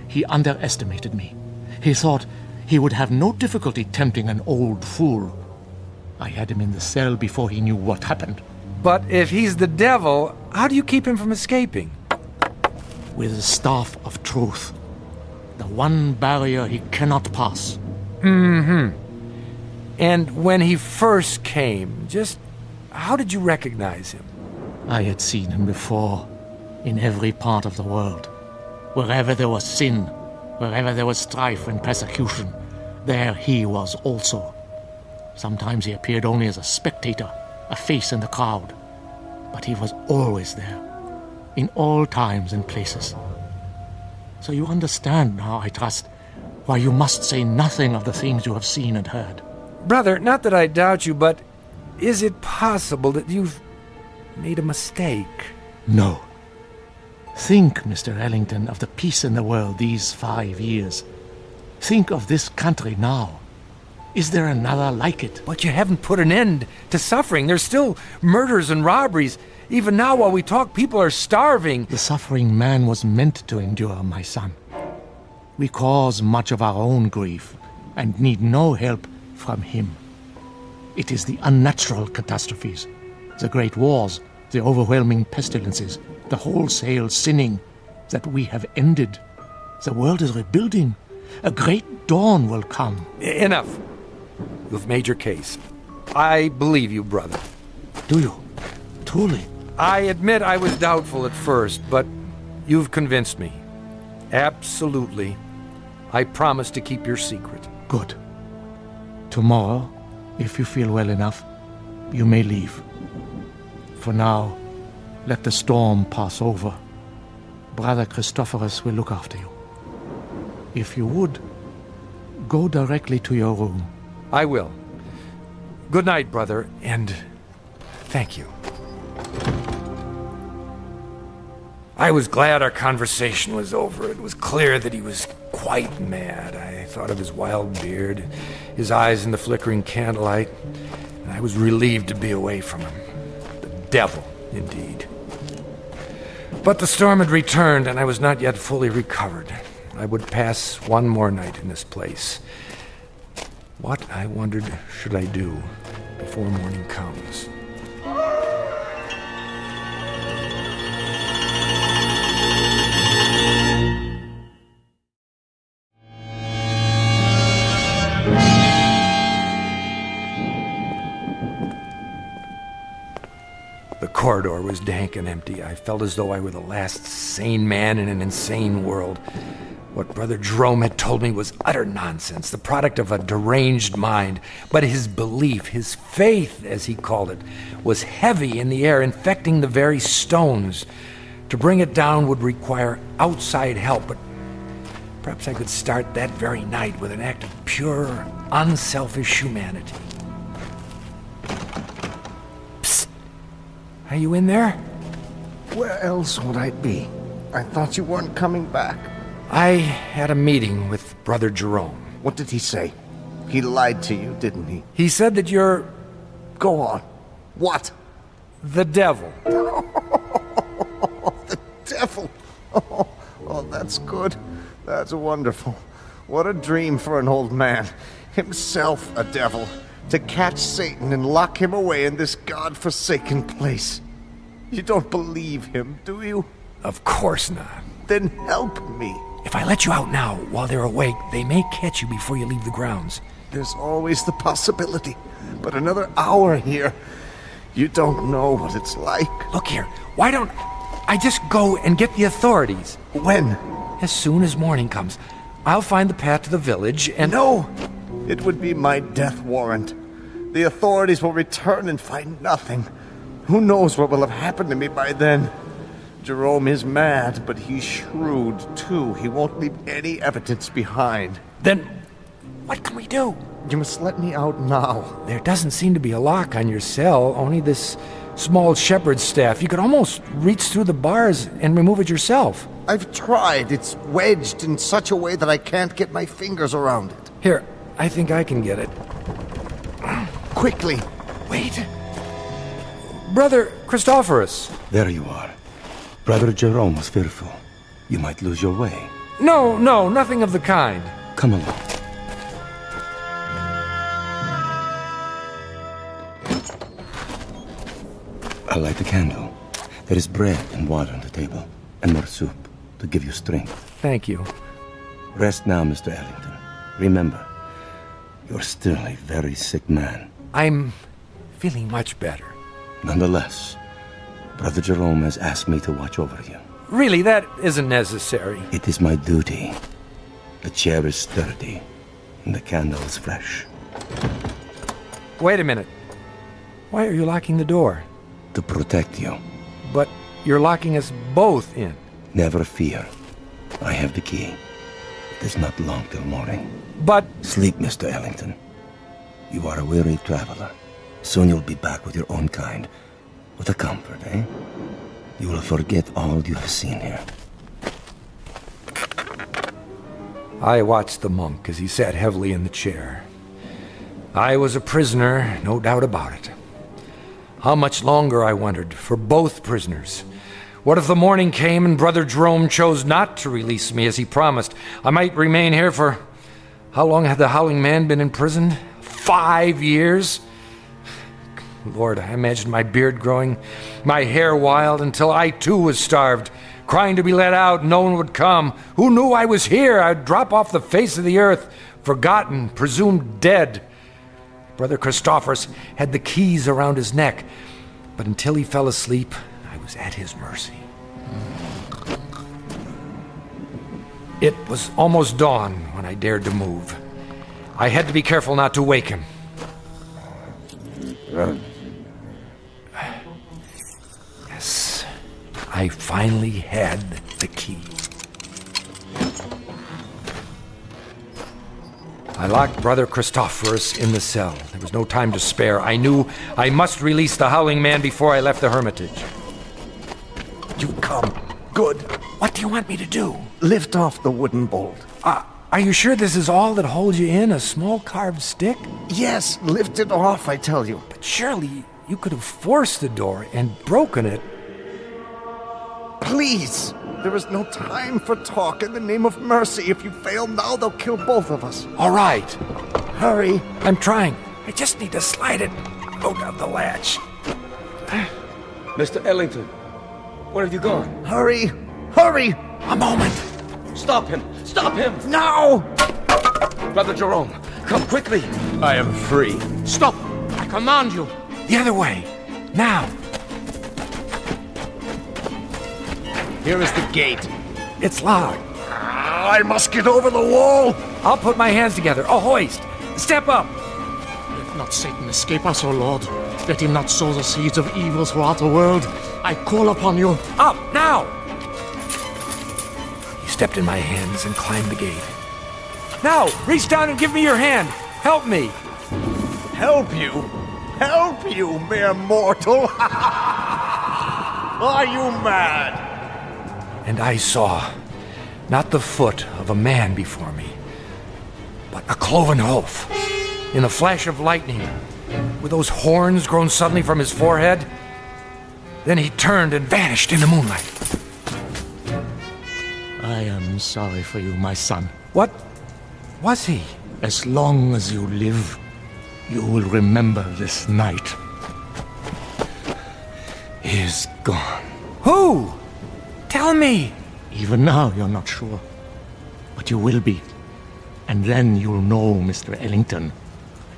He underestimated me. He thought he would have no difficulty tempting an old fool. I had him in the cell before he knew what happened. But if he's the devil, how do you keep him from escaping? With the staff of truth. The one barrier he cannot pass. Mm-hmm. And when he first came, just how did you recognize him? I had seen him before, in every part of the world. Wherever there was sin, wherever there was strife and persecution, there he was also. Sometimes he appeared only as a spectator, a face in the crowd. But he was always there, in all times and places. So you understand now, I trust, why you must say nothing of the things you have seen and heard. Brother, not that I doubt you, but is it possible that you've made a mistake? No. Think, Mr. Ellington, of the peace in the world these 5 years. Think of this country now. Is there another like it? But you haven't put an end to suffering. There's still murders and robberies. Even now, while we talk, people are starving. The suffering man was meant to endure, my son. We cause much of our own grief and need no help from him. It is the unnatural catastrophes, the great wars, the overwhelming pestilences, the wholesale sinning that we have ended. The world is rebuilding. A great dawn will come. Enough. You've made your case. I believe you, brother. Do you? Truly? I admit I was doubtful at first, but you've convinced me. Absolutely. I promise to keep your secret. Good. Tomorrow, if you feel well enough, you may leave. For now, let the storm pass over. Brother Christophorus will look after you. If you would, go directly to your room. I will. Good night, brother, and thank you. I was glad our conversation was over. It was clear that he was quite mad. I thought of his wild beard, his eyes in the flickering candlelight, and I was relieved to be away from him. The devil, indeed. But the storm had returned, and I was not yet fully recovered. I would pass one more night in this place. What, I wondered, should I do before morning comes? The corridor was dank and empty. I felt as though I were the last sane man in an insane world. What Brother Jerome had told me was utter nonsense, the product of a deranged mind. But his belief, his faith, as he called it, was heavy in the air, infecting the very stones. To bring it down would require outside help, but perhaps I could start that very night with an act of pure, unselfish humanity. Psst! Are you in there? Where else would I be? I thought you weren't coming back. I had a meeting with Brother Jerome. What did he say? He lied to you, didn't he? He said that you're... Go on. What? The devil. The devil. Oh, that's good. That's wonderful. What a dream for an old man. Himself a devil. To catch Satan and lock him away in this God-forsaken place. You don't believe him, do you? Of course not. Then help me. If I let you out now, while they're awake, they may catch you before you leave the grounds. There's always the possibility. But another hour here, you don't know what it's like. Look here, why don't I just go and get the authorities? When? As soon as morning comes. I'll find the path to the village and... No! It would be my death warrant. The authorities will return and find nothing. Who knows what will have happened to me by then? Jerome is mad, but he's shrewd, too. He won't leave any evidence behind. Then, what can we do? You must let me out now. There doesn't seem to be a lock on your cell, only this small shepherd's staff. You could almost reach through the bars and remove it yourself. I've tried. It's wedged in such a way that I can't get my fingers around it. Here, I think I can get it. Quickly. Wait. Brother Christophorus. There you are. Brother Jerome was fearful. You might lose your way. No, nothing of the kind. Come along. I'll light the candle. There is bread and water on the table, and more soup to give you strength. Thank you. Rest now, Mr. Ellington. Remember, you're still a very sick man. I'm feeling much better. Nonetheless, Brother Jerome has asked me to watch over you. Really, that isn't necessary. It is my duty. The chair is sturdy, and the candle is fresh. Wait a minute. Why are you locking the door? To protect you. But you're locking us both in. Never fear. I have the key. It is not long till morning. But... Sleep, Mr. Ellington. You are a weary traveler. Soon you'll be back with your own kind. With a comfort, eh? You will forget all you have seen here. I watched the monk as he sat heavily in the chair. I was a prisoner, no doubt about it. How much longer, I wondered, for both prisoners? What if the morning came and Brother Jerome chose not to release me as he promised? I might remain here for... How long had the Howling Man been in prison? 5 years? Lord, I imagined my beard growing, my hair wild, until I too was starved, crying to be let out. No one would come. Who knew I was here? I'd drop off the face of the earth, forgotten, presumed dead. Brother Christophorus had the keys around his neck, but until he fell asleep, I was at his mercy. It was almost dawn when I dared to move. I had to be careful not to wake him. Yes, I finally had the key. I locked Brother Christophorus in the cell. There was no time to spare. I knew I must release the Howling Man before I left the hermitage. You've come. Good. What do you want me to do? Lift off the wooden bolt. Are you sure this is all that holds you in? A small carved stick? Yes, lift it off, I tell you. But surely you could have forced the door and broken it. Please! There is no time for talk. In the name of mercy, if you fail now, they'll kill both of us. All right. Hurry. I'm trying. I just need to slide it out of the latch. Mr. Ellington, where have you gone? Hurry! Hurry! A moment. Stop him! Stop him! No! Brother Jerome, come quickly. I am free. Stop! I command you. The other way. Now. Here is the gate. It's locked. I must get over the wall. I'll put my hands together. A hoist. Step up. Let not Satan escape us, O Lord. Let him not sow the seeds of evil throughout the world. I call upon you. Up, now! He stepped in my hands and climbed the gate. Now, reach down and give me your hand. Help me. Help you? Help you, mere mortal? Are you mad? And I saw not the foot of a man before me, but a cloven hoof. In a flash of lightning, with those horns grown suddenly from his forehead, then he turned and vanished in the moonlight. I am sorry for you, my son. What was he? As long as you live, you will remember this night. He is gone. Who? Tell me! Even now, you're not sure. But you will be. And then you'll know, Mr. Ellington.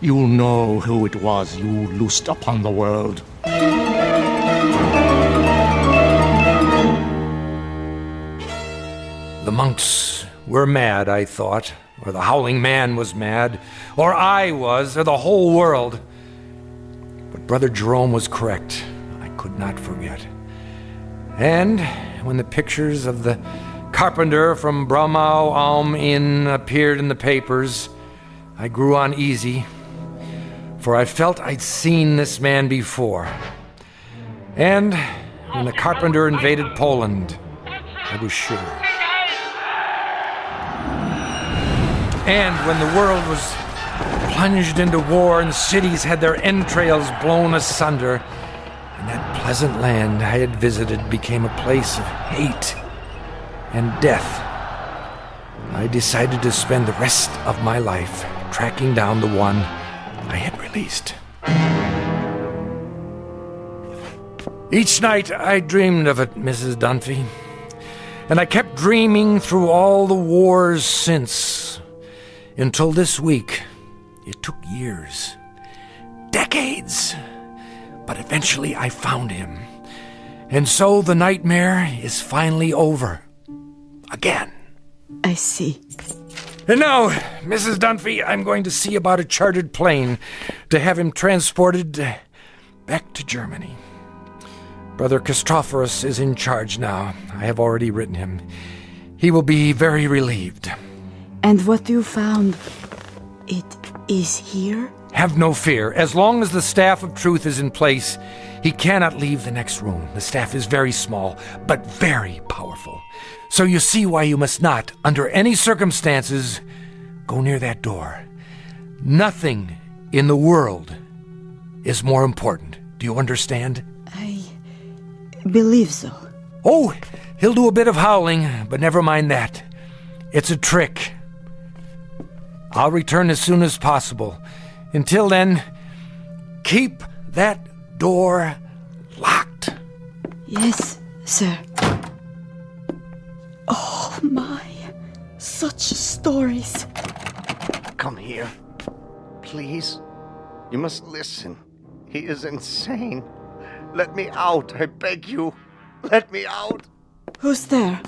You'll know who it was you loosed upon the world. The monks were mad, I thought. Or the Howling Man was mad. Or I was, or the whole world. But Brother Jerome was correct. I could not forget. And when the pictures of the carpenter from Bromau Alm Inn appeared in the papers, I grew uneasy, for I felt I'd seen this man before. And when the carpenter invaded Poland, I was sure. And when the world was plunged into war and cities had their entrails blown asunder, and that pleasant land I had visited became a place of hate and death, I decided to spend the rest of my life tracking down the one I had released. Each night I dreamed of it, Mrs. Dunphy. And I kept dreaming through all the wars since. Until this week. It took years. Decades. But eventually I found him. And so the nightmare is finally over. Again. I see. And now, Mrs. Dunphy, I'm going to see about a chartered plane to have him transported back to Germany. Brother Christophorus is in charge now. I have already written him. He will be very relieved. And what you found, it is here? Have no fear. As long as the staff of truth is in place, he cannot leave the next room. The staff is very small, but very powerful. So you see why you must not, under any circumstances, go near that door. Nothing in the world is more important. Do you understand? I believe so. Oh, he'll do a bit of howling, but never mind that. It's a trick. I'll return as soon as possible. Until then, keep that door locked. Yes, sir. Oh, my. Such stories. Come here. Please. You must listen. He is insane. Let me out, I beg you. Let me out. Who's there?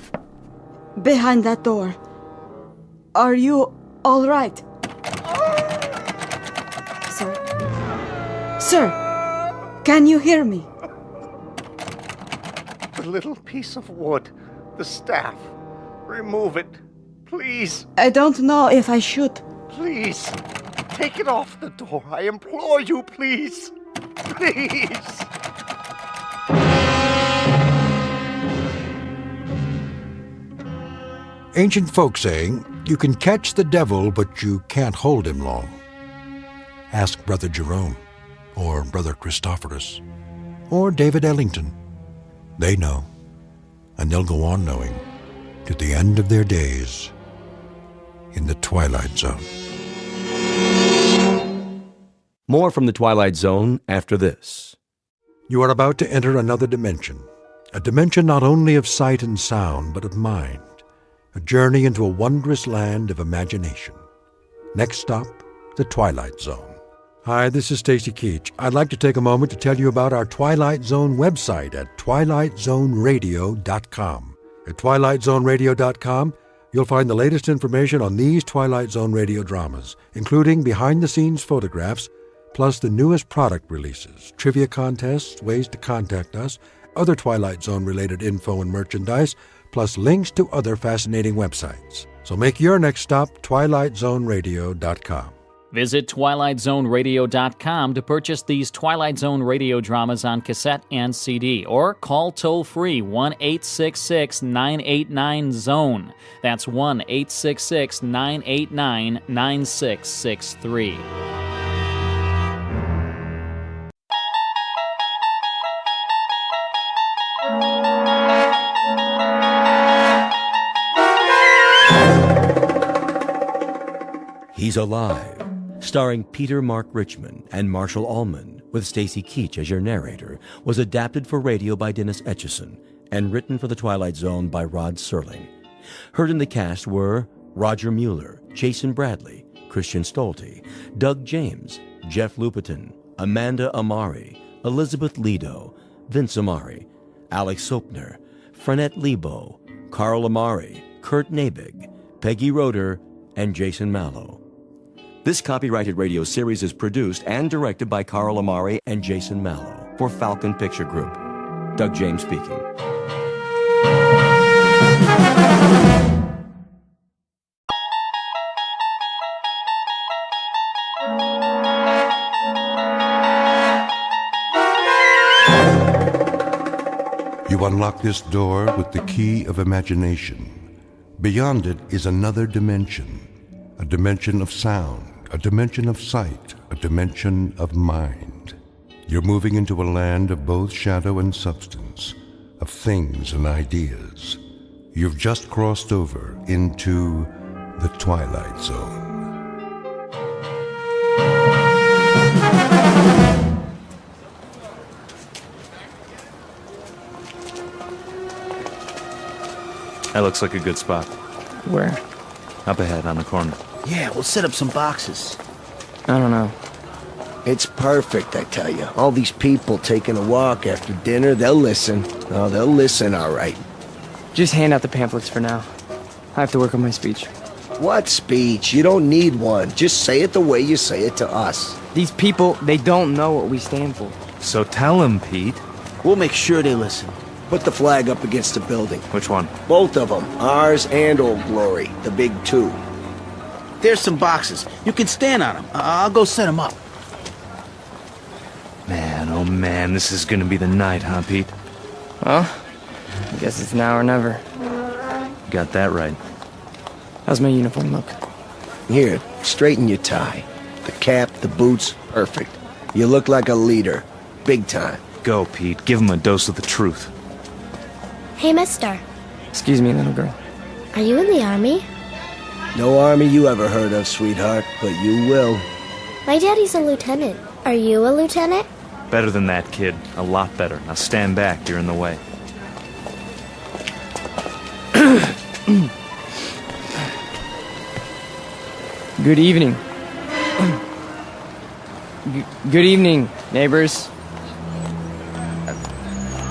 Behind that door. Are you all right? Sir, can you hear me? The little piece of wood, the staff. Remove it, please. I don't know if I should. Please, take it off the door. I implore you, please. Please. Ancient folk saying, you can catch the devil, but you can't hold him long. Ask Brother Jerome, or Brother Christophorus, or David Ellington. They know, and they'll go on knowing, to the end of their days in the Twilight Zone. More from the Twilight Zone after this. You are about to enter another dimension, a dimension not only of sight and sound, but of mind, a journey into a wondrous land of imagination. Next stop, the Twilight Zone. Hi, this is Stacy Keach. I'd like to take a moment to tell you about our Twilight Zone website at twilightzoneradio.com. At twilightzoneradio.com, you'll find the latest information on these Twilight Zone radio dramas, including behind-the-scenes photographs, plus the newest product releases, trivia contests, ways to contact us, other Twilight Zone-related info and merchandise, plus links to other fascinating websites. So make your next stop twilightzoneradio.com. Visit twilightzoneradio.com to purchase these Twilight Zone radio dramas on cassette and CD, or call toll-free 1-866-989-ZONE. That's 1-866-989-9663. He's Alive, starring Peter Mark Richmond and Marshall Allman, with Stacy Keach as your narrator, was adapted for radio by Dennis Etchison and written for The Twilight Zone by Rod Serling. Heard in the cast were Roger Mueller, Jason Bradley, Christian Stolte, Doug James, Jeff Lupetin, Amanda Amari, Elizabeth Lido, Vince Amari, Alex Sopner, Frenette Lebo, Carl Amari, Kurt Nabig, Peggy Roeder, and Jason Mallow. This copyrighted radio series is produced and directed by Carl Amari and Jason Mallow for Falcon Picture Group. Doug James speaking. You unlock this door with the key of imagination. Beyond it is another dimension, a dimension of sound, a dimension of sight, a dimension of mind. You're moving into a land of both shadow and substance, of things and ideas. You've just crossed over into the Twilight Zone. That looks like a good spot. Where? Up ahead on the corner. Yeah, we'll set up some boxes. I don't know. It's perfect, I tell you. All these people taking a walk after dinner, they'll listen. Oh, they'll listen, all right. Just hand out the pamphlets for now. I have to work on my speech. What speech? You don't need one. Just say it the way you say it to us. These people, they don't know what we stand for. So tell them, Pete. We'll make sure they listen. Put the flag up against the building. Which one? Both of them. Ours and Old Glory. The big two. There's some boxes. You can stand on them. I'll go set them up. Man, oh man, this is gonna be the night, huh, Pete? Well, I guess it's now or never. Got that right. How's my uniform look? Here, straighten your tie. The cap, the boots, perfect. You look like a leader. Big time. Go, Pete. Give him a dose of the truth. Hey, mister. Excuse me, little girl. Are you in the army? No army you ever heard of, sweetheart, but you will. My daddy's a lieutenant. Are you a lieutenant? Better than that, kid. A lot better. Now stand back. You're in the way. Good evening. Good evening, neighbors.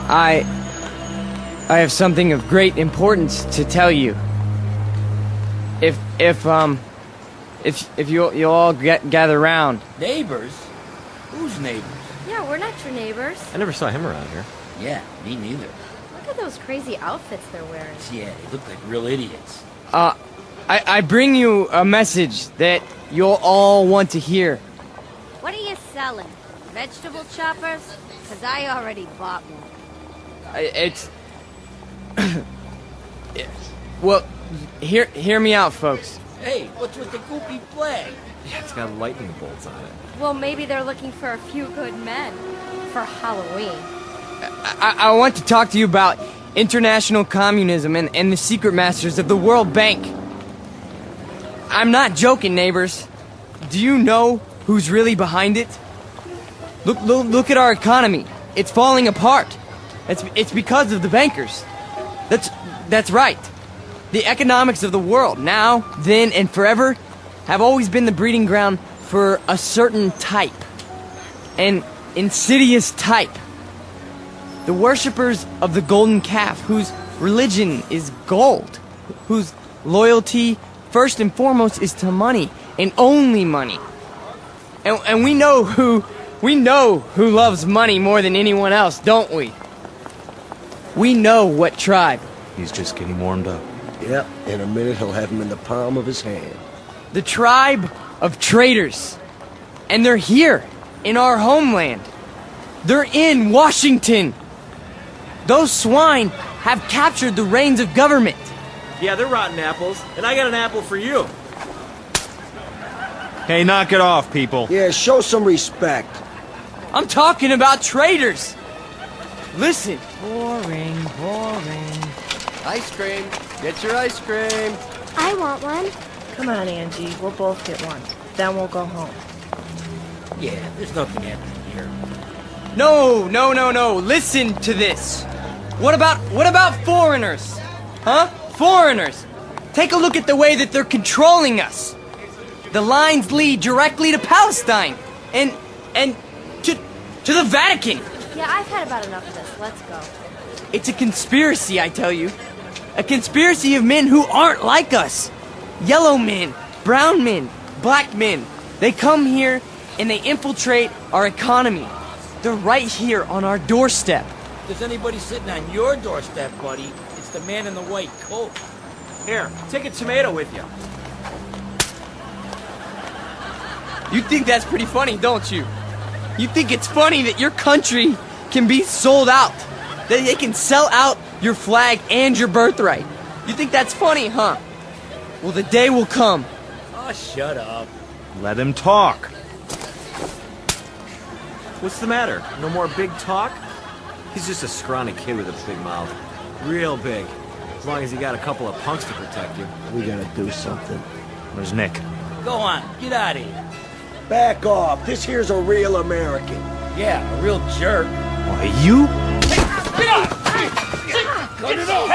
I have something of great importance to tell you. If you'll all gather round. Neighbors? Who's neighbors? Yeah, we're not your neighbors. I never saw him around here. Yeah, me neither. Look at those crazy outfits they're wearing. Yeah, they look like real idiots. I bring you a message that you'll all want to hear. What are you selling? Vegetable choppers? Because I already bought one. It's... Well, hear me out, folks. Hey, what's with the goopy flag? Yeah, it's got lightning bolts on it. Well, maybe they're looking for a few good men for Halloween. I want to talk to you about international communism and the secret masters of the World Bank. I'm not joking, neighbors. Do you know who's really behind it? Look at our economy. It's falling apart. It's because of the bankers. That's right. The economics of the world, now, then, and forever, have always been the breeding ground for a certain type. An insidious type. The worshippers of the golden calf, whose religion is gold, whose loyalty, first and foremost, is to money, and only money. And we know who loves money more than anyone else, don't we? We know what tribe. He's just getting warmed up. Yep, in a minute he'll have him in the palm of his hand. The tribe of traitors. And they're here, in our homeland. They're in Washington. Those swine have captured the reins of government. Yeah, they're rotten apples, and I got an apple for you. Hey, knock it off, people. Yeah, show some respect. I'm talking about traitors. Listen. Boring. Ice cream. Get your ice cream. I want one. Come on, Angie. We'll both get one. Then we'll go home. Yeah, there's nothing happening here. No. Listen to this. What about foreigners? Huh? Foreigners. Take a look at the way that they're controlling us. The lines lead directly to Palestine and to the Vatican. Yeah, I've had about enough of this. Let's go. It's a conspiracy, I tell you. A conspiracy of men who aren't like us. Yellow men, brown men, black men. They come here and they infiltrate our economy. They're right here on our doorstep. If there's anybody sitting on your doorstep, buddy, it's the man in the white coat. Here, take a tomato with you. You think that's pretty funny, don't you? You think it's funny that your country can be sold out? That they can sell out your flag and your birthright? You think that's funny, huh? Well, the day will come. Oh, shut up. Let him talk. What's the matter? No more big talk? He's just a scrawny kid with a big mouth. Real big. As long as he got a couple of punks to protect you. We gotta do something. Where's Nick? Go on, get out of here. Back off. This here's a real American. Yeah, a real jerk. Why, you? Get off! Cut it off!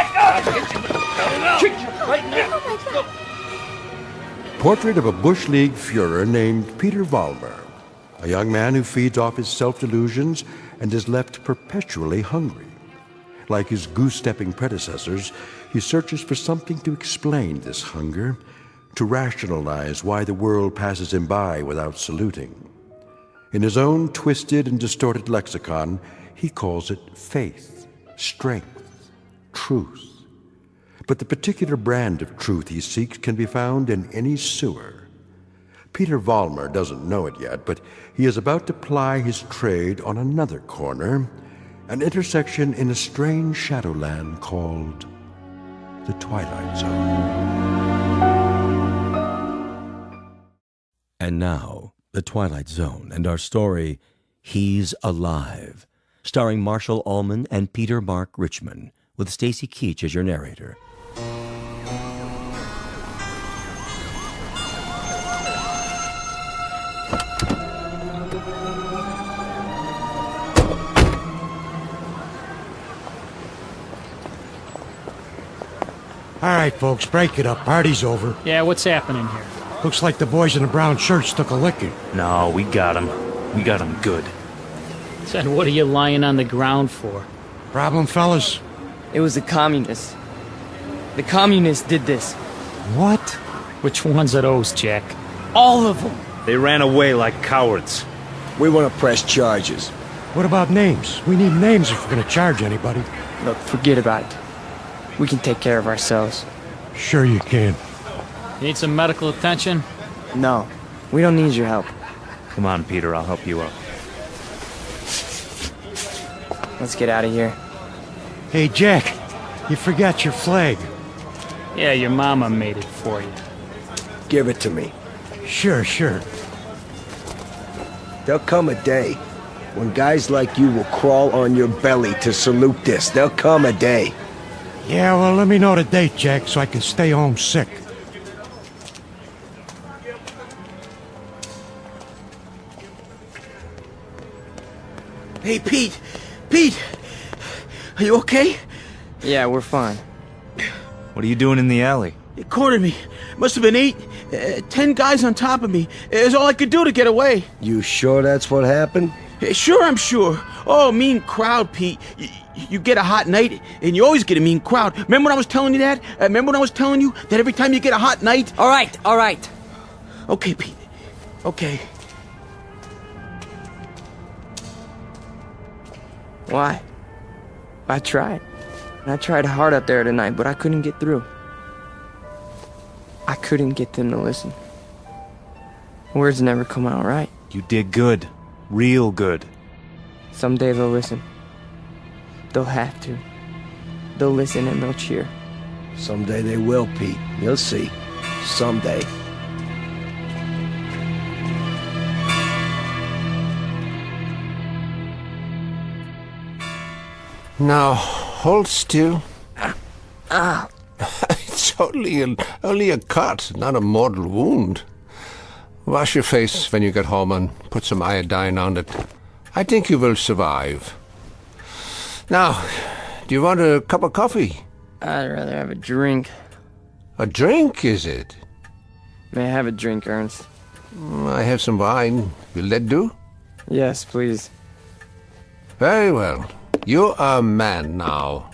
portrait of a Bush League Führer named Peter Vollmer, a young man who feeds off his self-delusions and is left perpetually hungry. Like his goose-stepping predecessors, he searches for something to explain this hunger, to rationalize why the world passes him by without saluting. In his own twisted and distorted lexicon, he calls it faith, strength, truth. But the particular brand of truth he seeks can be found in any sewer. Peter Vollmer doesn't know it yet, but he is about to ply his trade on another corner, an intersection in a strange shadowland called the Twilight Zone. And now, the Twilight Zone and our story, He's Alive, starring Marshall Allman and Peter Mark Richmond, with Stacy Keach as your narrator. All right, folks, break it up. Party's over. Yeah, what's happening here? Looks like the boys in the brown shirts took a licking. No, we got him. We got him good. Then what are you lying on the ground for? Problem, fellas? It was the communists. The communists did this. What? Which ones are those, Jack? All of them. They ran away like cowards. We want to press charges. What about names? We need names if we're going to charge anybody. Look, forget about it. We can take care of ourselves. Sure you can. Need some medical attention? No, we don't need your help. Come on, Peter, I'll help you out. Let's get out of here. Hey, Jack, you forgot your flag. Yeah, your mama made it for you. Give it to me. Sure. There'll come a day when guys like you will crawl on your belly to salute this. There'll come a day. Yeah, well, let me know the date, Jack, so I can stay home sick. Hey, Pete! Pete! Are you okay? Yeah, we're fine. What are you doing in the alley? It cornered me. Must have been 10 guys on top of me. It was all I could do to get away. You sure that's what happened? Sure, I'm sure. Oh, mean crowd, Pete. You get a hot night, and you always get a mean crowd. Remember when I was telling you that? Remember when I was telling you that every time you get a hot night... All right. Okay, Pete. Okay. Why? I tried. I tried hard out there tonight, but I couldn't get through. I couldn't get them to listen. Words never come out right. You did good. Real good. Someday they'll listen. They'll have to. They'll listen and they'll cheer. Someday they will, Pete. You'll see. Someday. Now, hold still. It's only a cut, not a mortal wound. Wash your face when you get home and put some iodine on it. I think you will survive. Now, do you want a cup of coffee? I'd rather have a drink. A drink, is it? May I have a drink, Ernst? I have some wine. Will that do? Yes, please. Very well. You are a man now.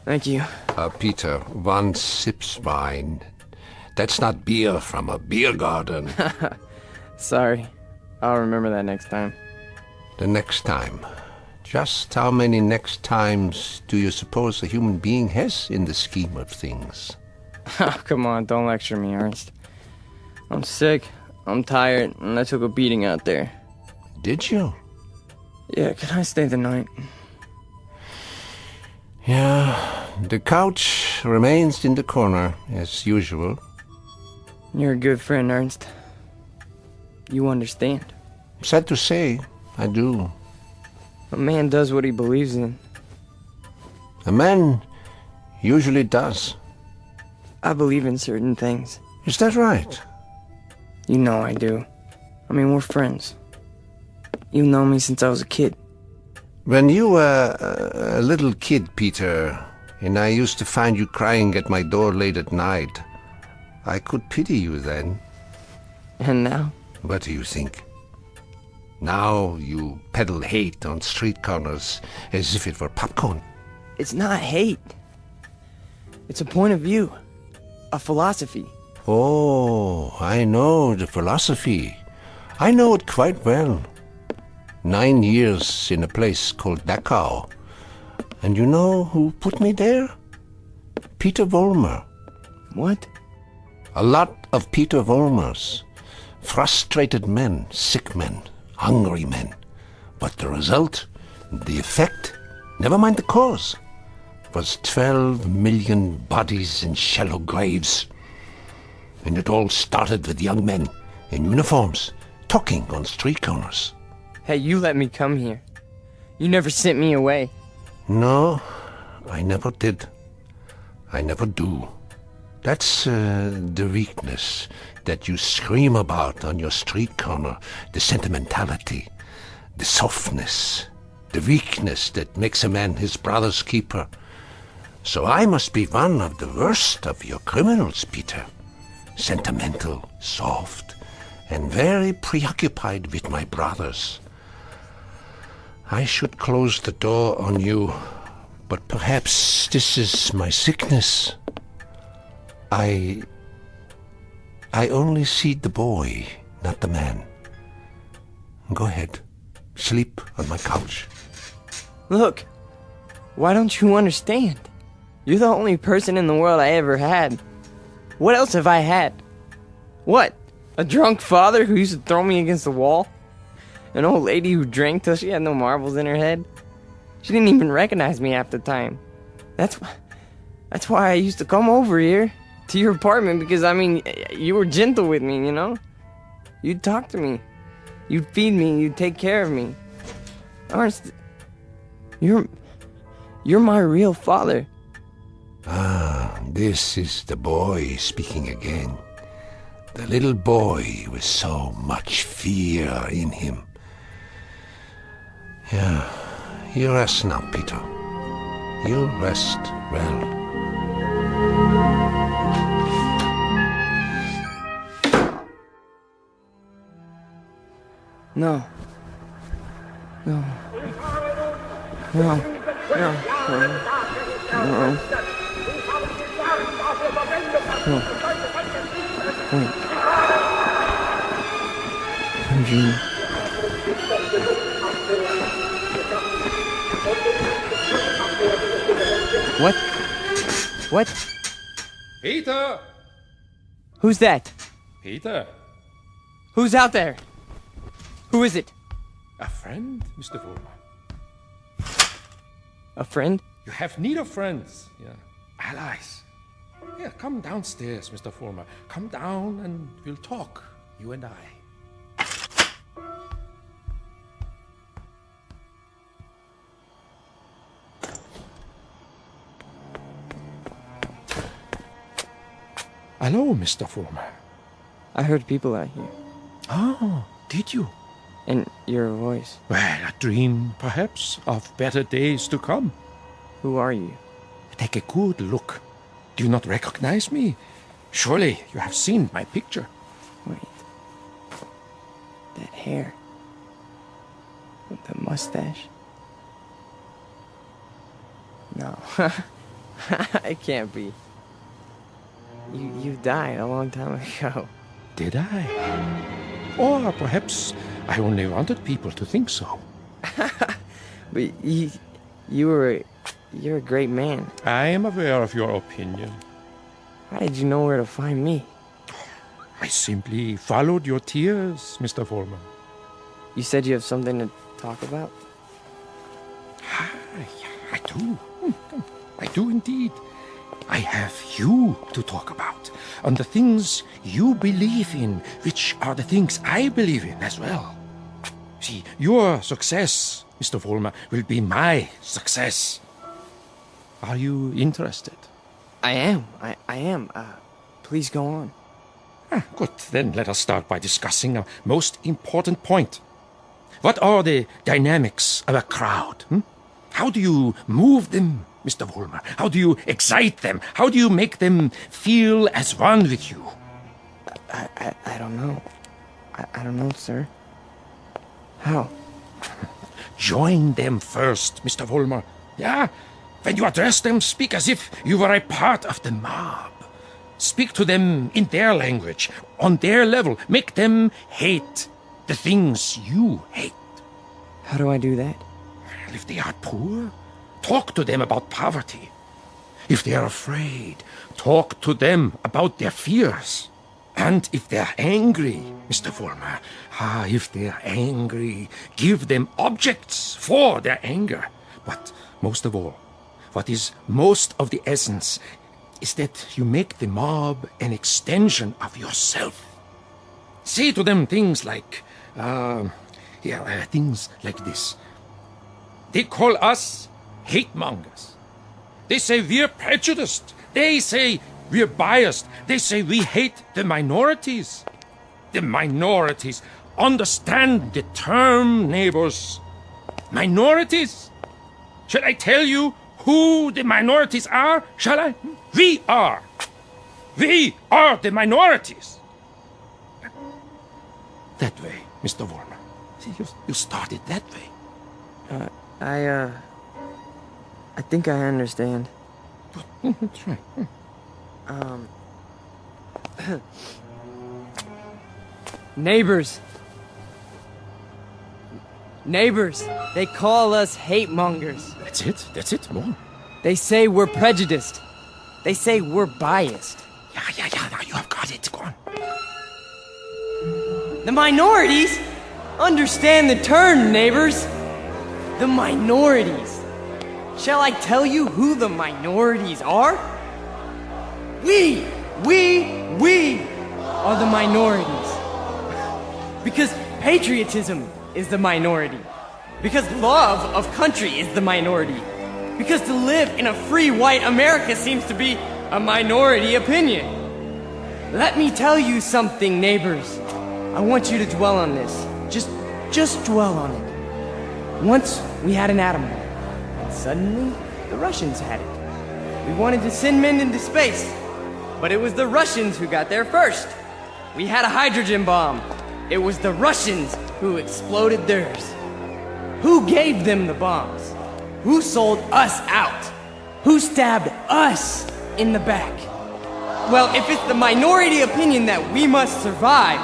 Thank you. Peter, one sips wine. That's not beer from a beer garden. Sorry. I'll remember that next time. The next time. Just how many next times do you suppose a human being has in the scheme of things? Oh, come on, don't lecture me, Ernst. I'm sick, I'm tired, and I took a beating out there. Did you? Yeah, can I stay the night? Yeah, the couch remains in the corner, as usual. You're a good friend, Ernst. You understand. Sad to say, I do. A man does what he believes in. A man usually does. I believe in certain things. Is that right? You know I do. I mean, we're friends. You've known me since I was a kid. When you were a little kid, Peter, and I used to find you crying at my door late at night, I could pity you then. And now? What do you think? Now you peddle hate on street corners as if it were popcorn. It's not hate. It's a point of view. A philosophy. Oh, I know the philosophy. I know it quite well. 9 years in a place called Dachau. And you know who put me there? Peter Vollmer. What? A lot of Peter Vollmers. Frustrated men, sick men, hungry men. But the result, the effect, never mind the cause, was 12 million bodies in shallow graves. And it all started with young men in uniforms, talking on street corners. Hey, you let me come here. You never sent me away. No, I never did. I never do. That's the weakness that you scream about on your street corner, the sentimentality, the softness, the weakness that makes a man his brother's keeper. So I must be one of the worst of your criminals, Peter. Sentimental, soft, and very preoccupied with my brothers. I should close the door on you, but perhaps this is my sickness. I only see the boy, not the man. Go ahead. Sleep on my couch. Look, why don't you understand? You're the only person in the world I ever had. What else have I had? What? A drunk father who used to throw me against the wall? An old lady who drank till she had no marbles in her head? She didn't even recognize me half the time. That's why I used to come over here to your apartment, because, I mean, you were gentle with me, you know? You'd talk to me. You'd feed me. You'd take care of me. Ernst, you're my real father. Ah, this is the boy speaking again. The little boy with so much fear in him. Yeah, you rest now, Peter. You rest well. No. No. No. No. No. No. Wait. Eugene. What? What? Peter! Who's that? Peter? Who's out there? Who is it? A friend, Mr. Vollmer. A friend? You have need of friends, yeah. Allies. Yeah, come downstairs, Mr. Vollmer. Come down and we'll talk, you and I. Hello, Mr. Vollmer. I heard people out here. Oh, did you? And your voice. Well, a dream, perhaps, of better days to come. Who are you? Take a good look. Do you not recognize me? Surely you have seen my picture. Wait. That hair. With the mustache. No. It can't be. You died a long time ago. Did I? Or perhaps I only wanted people to think so. But you're a great man. I am aware of your opinion. How did you know where to find me? I simply followed your tears, Mr. Vollmer. You said you have something to talk about? I do. I do indeed. I have you to talk about, on the things you believe in, which are the things I believe in as well. See, your success, Mr. Vollmer, will be my success. Are you interested? I am. Please go on. Good, then let us start by discussing a most important point. What are the dynamics of a crowd? How do you move them, Mr. Vollmer? How do you excite them? How do you make them feel as one with you? I don't know. I don't know, sir. How? Join them first, Mr. Vollmer. Yeah? When you address them, speak as if you were a part of the mob. Speak to them in their language, on their level. Make them hate the things you hate. How do I do that? If they are poor, talk to them about poverty. If they are afraid, talk to them about their fears. And if they are angry, Mr. Vollmer, if they are angry, give them objects for their anger. But most of all, what is most of the essence is that you make the mob an extension of yourself. Say to them things like, things like this. They call us hate mongers. They say we're prejudiced. They say we're biased. They say we hate the minorities. The minorities. Understand the term, neighbors. Minorities. Shall I tell you who the minorities are? Shall I? We are. We are the minorities. That way, Mr. Vollmer. See, you started that way. I think I understand. That's right. Neighbors. Neighbors. They call us hate mongers. That's it. More. They say we're prejudiced. They say we're biased. Yeah. Now you have got it. Go on. The minorities? Understand the term, neighbors. The minorities. Shall I tell you who the minorities are? We are the minorities. Because patriotism is the minority. Because love of country is the minority. Because to live in a free white America seems to be a minority opinion. Let me tell you something, neighbors. I want you to dwell on this. Just dwell on it. Once we had an atom bomb, and suddenly the Russians had it. We wanted to send men into space, but it was the Russians who got there first. We had a hydrogen bomb. It was the Russians who exploded theirs. Who gave them the bombs? Who sold us out? Who stabbed us in the back? Well, if it's the minority opinion that we must survive,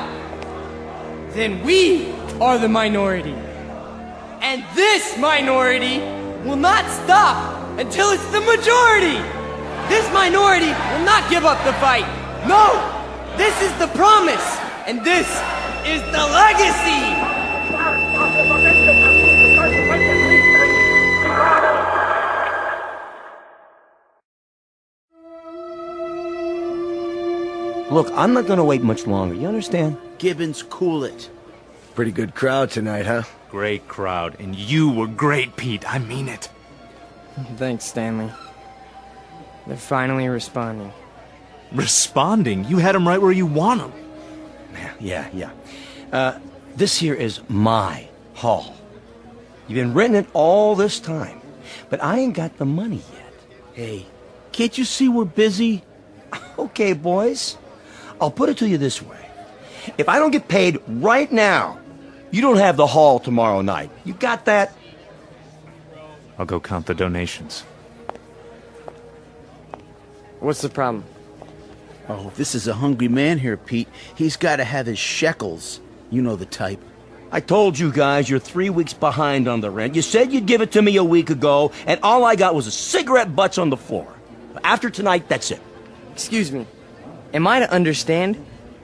then we are the minority. And this minority will not stop until it's the majority. This minority will not give up the fight. No, this is the promise, and this is the legacy. Look, I'm not gonna wait much longer, you understand? Gibbons, cool it. Pretty good crowd tonight, huh? Great crowd, and you were great, Pete. I mean it. Thanks, Stanley. They're finally responding. Responding? You had them right where you want them. Yeah. This here is my hall. You've been renting it all this time, but I ain't got the money yet. Hey, can't you see we're busy? Okay, boys. I'll put it to you this way. If I don't get paid right now, you don't have the hall tomorrow night. You got that? I'll go count the donations. What's the problem? Oh, this is a hungry man here, Pete. He's got to have his shekels. You know the type. I told you guys you're 3 weeks behind on the rent. You said you'd give it to me a week ago, and all I got was a cigarette butts on the floor. After tonight, that's it. Excuse me. Am I to understand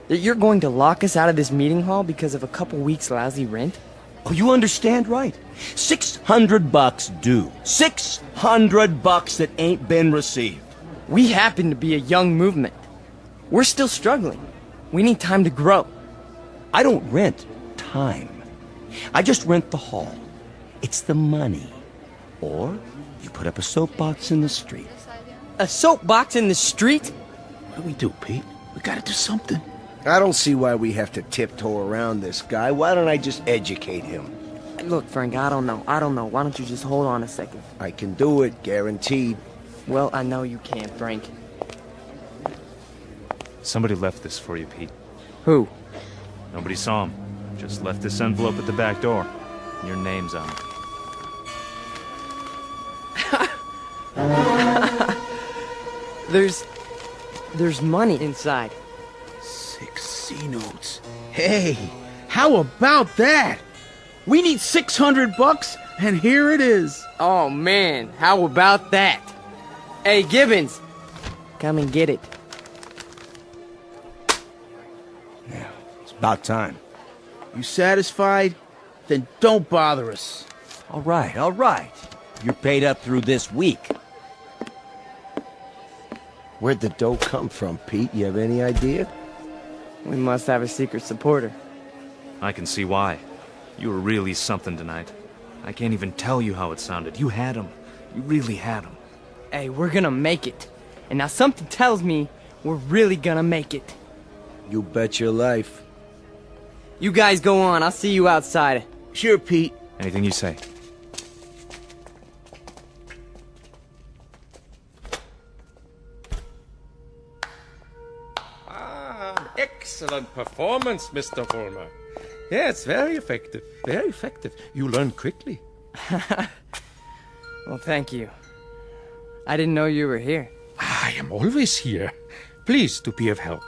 that you're going to lock us out of this meeting hall because of a couple weeks' lousy rent? Oh, you understand right. $600 due. $600 that ain't been received. We happen to be a young movement. We're still struggling. We need time to grow. I don't rent time. I just rent the hall. It's the money. Or you put up a soapbox in the street. A soapbox in the street? What do we do, Pete? We gotta do something. I don't see why we have to tiptoe around this guy. Why don't I just educate him? Look, Frank, I don't know. Why don't you just hold on a second? I can do it, guaranteed. Well, I know you can, Frank. Somebody left this for you, Pete. Who? Nobody saw him. Just left this envelope at the back door. Your name's on it. There's money inside. 6 C-notes. Hey, how about that? We need $600, and here it is. Oh, man, how about that? Hey, Gibbons, come and get it. Yeah, it's about time. You satisfied? Then don't bother us. All right. You're paid up through this week. Where'd the dough come from, Pete? You have any idea? We must have a secret supporter. I can see why. You were really something tonight. I can't even tell you how it sounded. You had him. You really had him. Hey, we're gonna make it. And now something tells me we're really gonna make it. You bet your life. You guys go on. I'll see you outside. Sure, Pete. Anything you say. Excellent performance, Mr. Vollmer. Yes, very effective. Very effective. You learned quickly. Well, thank you. I didn't know you were here. I am always here. Pleased to be of help.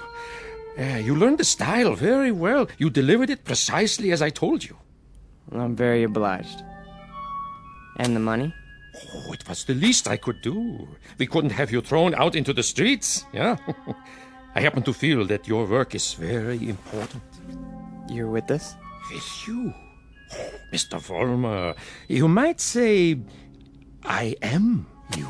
You learned the style very well. You delivered it precisely as I told you. Well, I'm very obliged. And the money? Oh, it was the least I could do. We couldn't have you thrown out into the streets, yeah? I happen to feel that your work is very important. You're with us? With you? Oh, Mr. Vollmer, you might say I am you.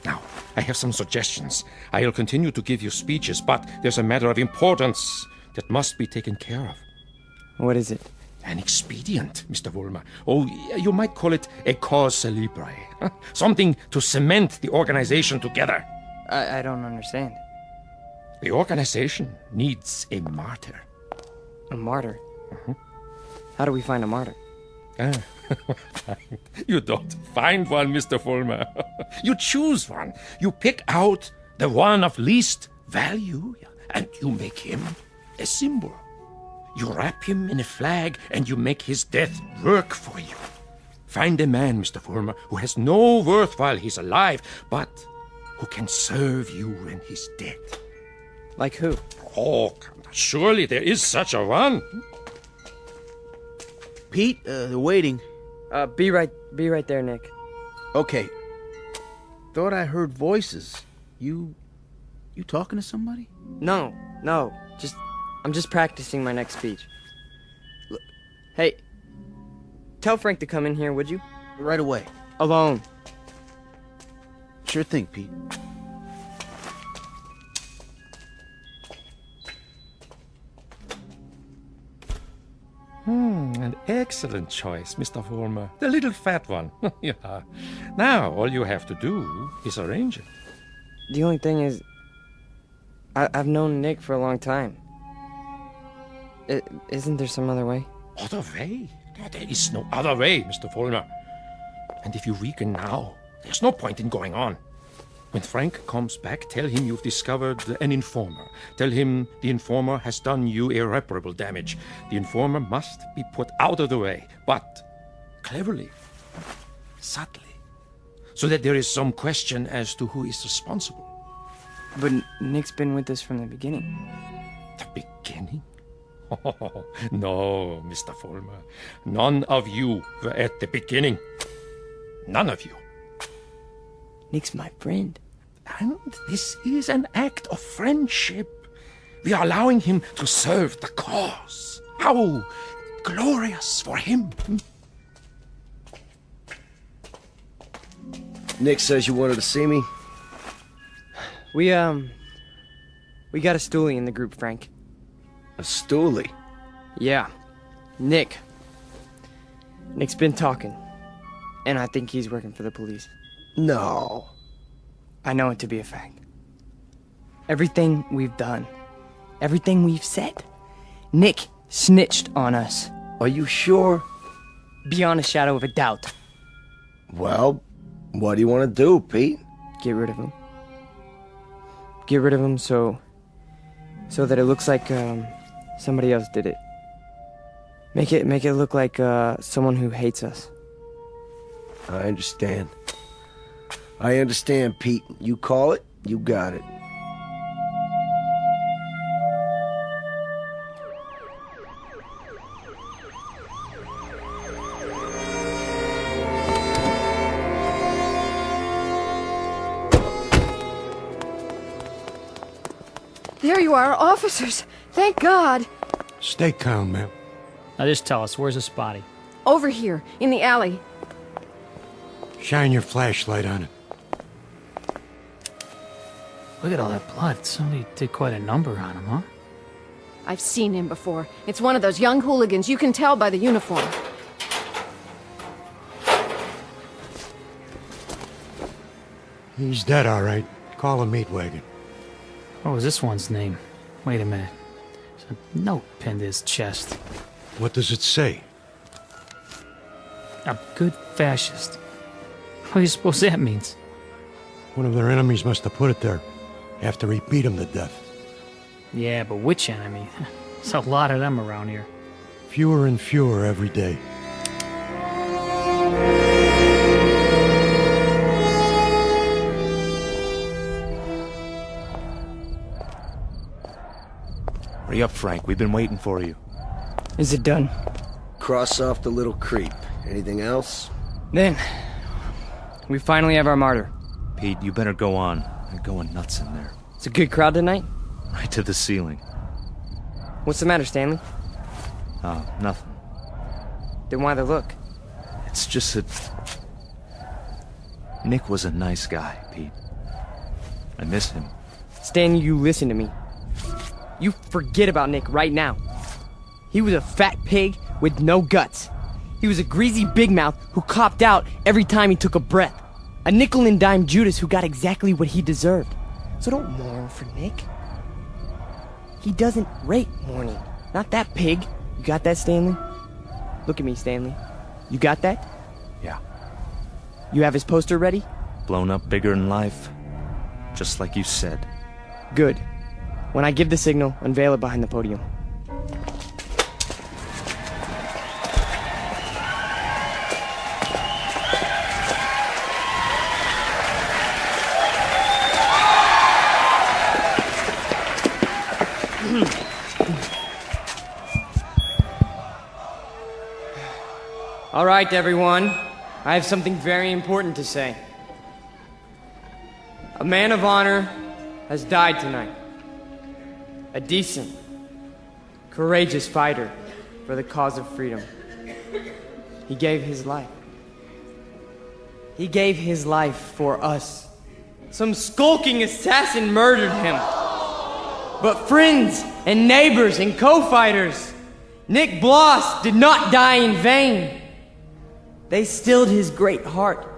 Now, I have some suggestions. I'll continue to give you speeches, but there's a matter of importance that must be taken care of. What is it? An expedient, Mr. Vollmer. Oh, you might call it a cause célèbre. Huh? Something to cement the organization together. I don't understand. The organization needs a martyr. A martyr? How do we find a martyr? You don't find one, Mr. Vollmer. You choose one. You pick out the one of least value, and you make him a symbol. You wrap him in a flag, and you make his death work for you. Find a man, Mr. Vollmer, who has no worth while he's alive, but who can serve you when he's dead. Like who? Oh, surely there is such a one. Pete, they're waiting. Be right there, Nick. Okay. Thought I heard voices. You talking to somebody? No. I'm just practicing my next speech. Look, hey, tell Frank to come in here, would you? Right away. Alone. Sure thing, Pete. An excellent choice, Mr. Vollmer. The little fat one. Yeah. Now, all you have to do is arrange it. The only thing is, I've known Nick for a long time. Isn't there some other way? Other way? No, there is no other way, Mr. Vollmer. And if you weaken now, there's no point in going on. When Frank comes back, tell him you've discovered an informer. Tell him the informer has done you irreparable damage. The informer must be put out of the way, but cleverly, subtly, so that there is some question as to who is responsible. But Nick's been with us from the beginning. The beginning? Oh, no, Mr. Vollmer. None of you were at the beginning. None of you. Nick's my friend. And this is an act of friendship. We are allowing him to serve the cause. How glorious for him. Nick says you wanted to see me? We got a stoolie in the group, Frank. A stoolie? Yeah. Nick's been talking. And I think he's working for the police. No. I know it to be a fact. Everything we've done, everything we've said, Nick snitched on us. Are you sure? Beyond a shadow of a doubt. Well, what do you want to do, Pete? Get rid of him. Get rid of him so that it looks like somebody else did it. Make it look like someone who hates us. I understand. I understand, Pete. You call it, you got it. There you are, officers. Thank God. Stay calm, ma'am. Now just tell us, where's this body? Over here, in the alley. Shine your flashlight on it. Look at all that blood. Somebody did quite a number on him, huh? I've seen him before. It's one of those young hooligans. You can tell by the uniform. He's dead, all right. Call a meat wagon. What was this one's name? Wait a minute. There's a note pinned to his chest. What does it say? A good fascist. What do you suppose that means? One of their enemies must have put it there after he beat him to death. Yeah, but which enemy? There's a lot of them around here. Fewer and fewer every day. Hurry up, Frank. We've been waiting for you. Is it done? Cross off the little creep. Anything else? Then, we finally have our martyr. Pete, you better go on. They're going nuts in there. It's a good crowd tonight? Right to the ceiling. What's the matter, Stanley? Oh, nothing. Then why the look? It's just that... Nick was a nice guy, Pete. I miss him. Stan, you listen to me. You forget about Nick right now. He was a fat pig with no guts. He was a greasy big mouth who copped out every time he took a breath. A nickel and dime Judas who got exactly what he deserved. So don't mourn for Nick. He doesn't rate mourning. Not that pig. You got that, Stanley? Look at me, Stanley. You got that? Yeah. You have his poster ready? Blown up bigger than life. Just like you said. Good. When I give the signal, unveil it behind the podium. All right, everyone. I have something very important to say. A man of honor has died tonight. A decent, courageous fighter for the cause of freedom. He gave his life. He gave his life for us. Some skulking assassin murdered him. But friends and neighbors and co-fighters, Nick Bloss did not die in vain. They stilled his great heart,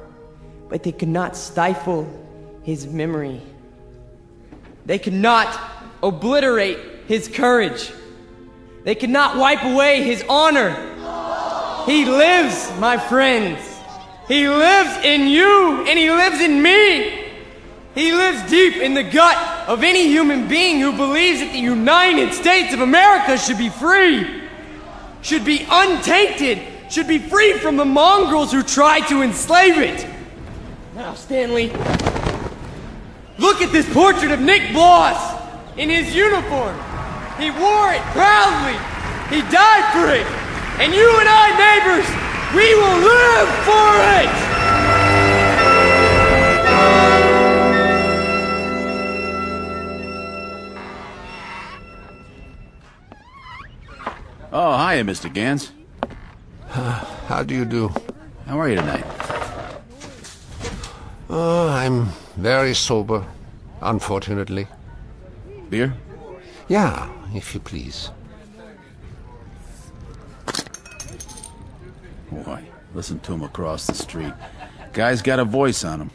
but they could not stifle his memory. They could not obliterate his courage. They could not wipe away his honor. He lives, my friends. He lives in you, and he lives in me. He lives deep in the gut of any human being who believes that the United States of America should be free, should be untainted, should be free from the mongrels who try to enslave it. Now, Stanley, look at this portrait of Nick Bloss in his uniform. He wore it proudly. He died for it. And you and I, neighbors, we will live for it! Oh, hiya, Mr. Gans. How do you do? How are you tonight? I'm very sober, unfortunately. Beer? Yeah, if you please. Boy, listen to him across the street. Guy's got a voice on him.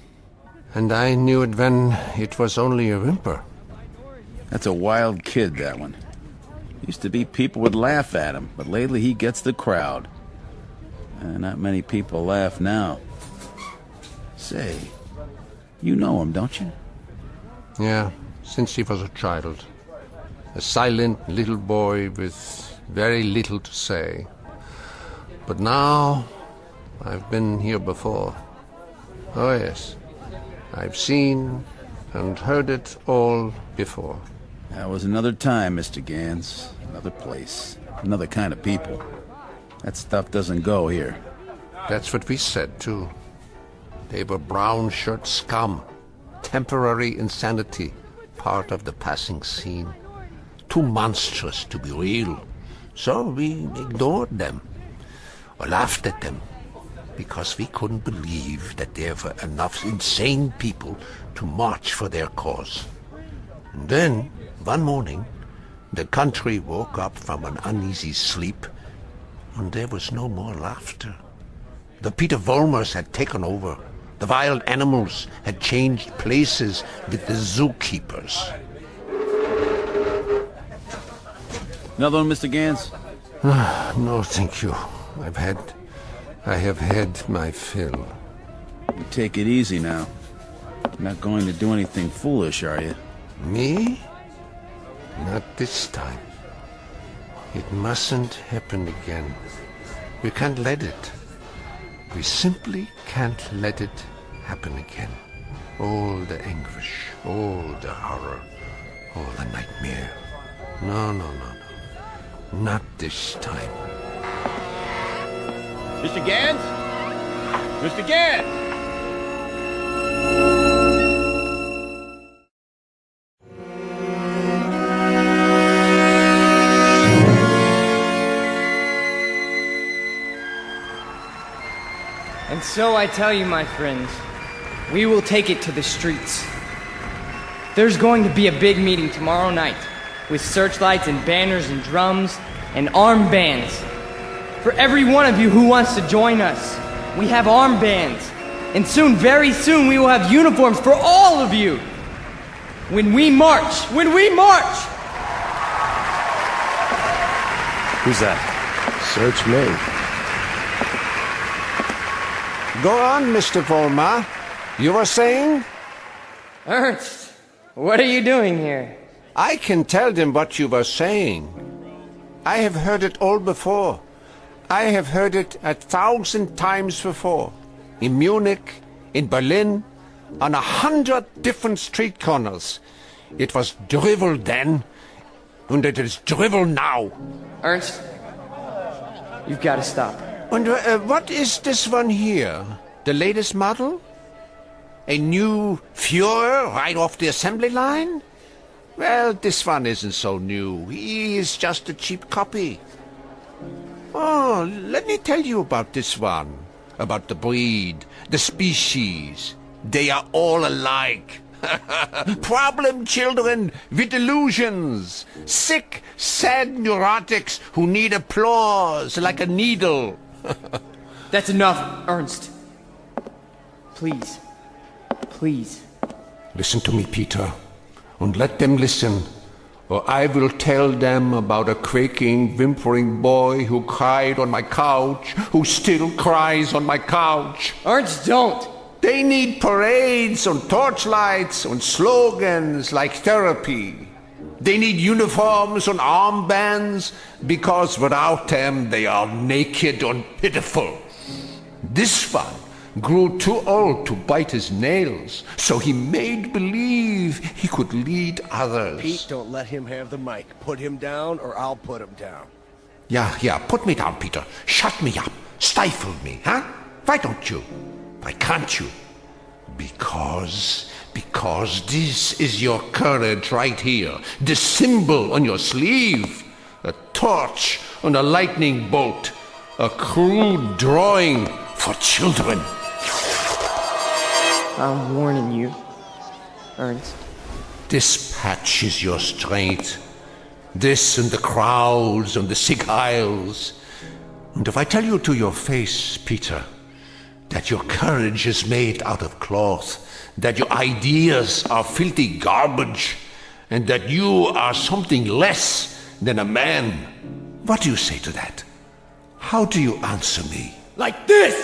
And I knew it when it was only a whimper. That's a wild kid, that one. Used to be people would laugh at him, but lately he gets the crowd. Not many people laugh now. Say, you know him, don't you? Yeah, since he was a child. A silent little boy with very little to say. But now, I've been here before. Oh yes, I've seen and heard it all before. That was another time, Mr. Gans. Another place. Another kind of people. That stuff doesn't go here. That's what we said, too. They were brown shirt scum. Temporary insanity. Part of the passing scene. Too monstrous to be real. So we ignored them. Or laughed at them. Because we couldn't believe that there were enough insane people to march for their cause. And then, one morning, the country woke up from an uneasy sleep, and there was no more laughter. The Peter Volmers had taken over. The wild animals had changed places with the zookeepers. Another one, Mr. Gans? No, thank you. I have had my fill. You take it easy now. You're not going to do anything foolish, are you? Me? Not this time. It mustn't happen again. We can't let it. We simply can't let it happen again. All the anguish, all the horror, all the nightmare. No. Not this time. Mr. Gans? Mr. Gans! And so I tell you, my friends, we will take it to the streets. There's going to be a big meeting tomorrow night with searchlights and banners and drums and armbands. For every one of you who wants to join us, we have armbands. And soon, very soon, we will have uniforms for all of you. When we march! Who's that? Search me. Go on, Mr. Volmar. You were saying? Ernst, what are you doing here? I can tell them what you were saying. I have heard it all before. I have heard it 1,000 times before. In Munich, in Berlin, on 100 different street corners. It was drivel then, and it is drivel now. Ernst, you've got to stop. And what is this one here? The latest model? A new Führer right off the assembly line? Well, this one isn't so new. He is just a cheap copy. Oh, let me tell you about this one. About the breed, the species. They are all alike. Problem children with delusions. Sick, sad neurotics who need applause like a needle. That's enough, Ernst. Please. Please. Listen to me, Peter, and let them listen, or I will tell them about a quaking, whimpering boy who cried on my couch, who still cries on my couch. Ernst, don't! They need parades and torchlights and slogans like therapy. They need uniforms and armbands, because without them they are naked and pitiful. This one grew too old to bite his nails, so he made believe he could lead others. Pete, don't let him have the mic. Put him down, or I'll put him down. Yeah, put me down, Peter. Shut me up. Stifle me, huh? Why don't you? Why can't you? Because this is your courage right here. The symbol on your sleeve. A torch and a lightning bolt. A crude drawing for children. I'm warning you, Ernst. This patch is your strength. This and the crowds and the sick isles. And if I tell you to your face, Peter, that your courage is made out of cloth, that your ideas are filthy garbage, and that you are something less than a man. What do you say to that? How do you answer me? Like this!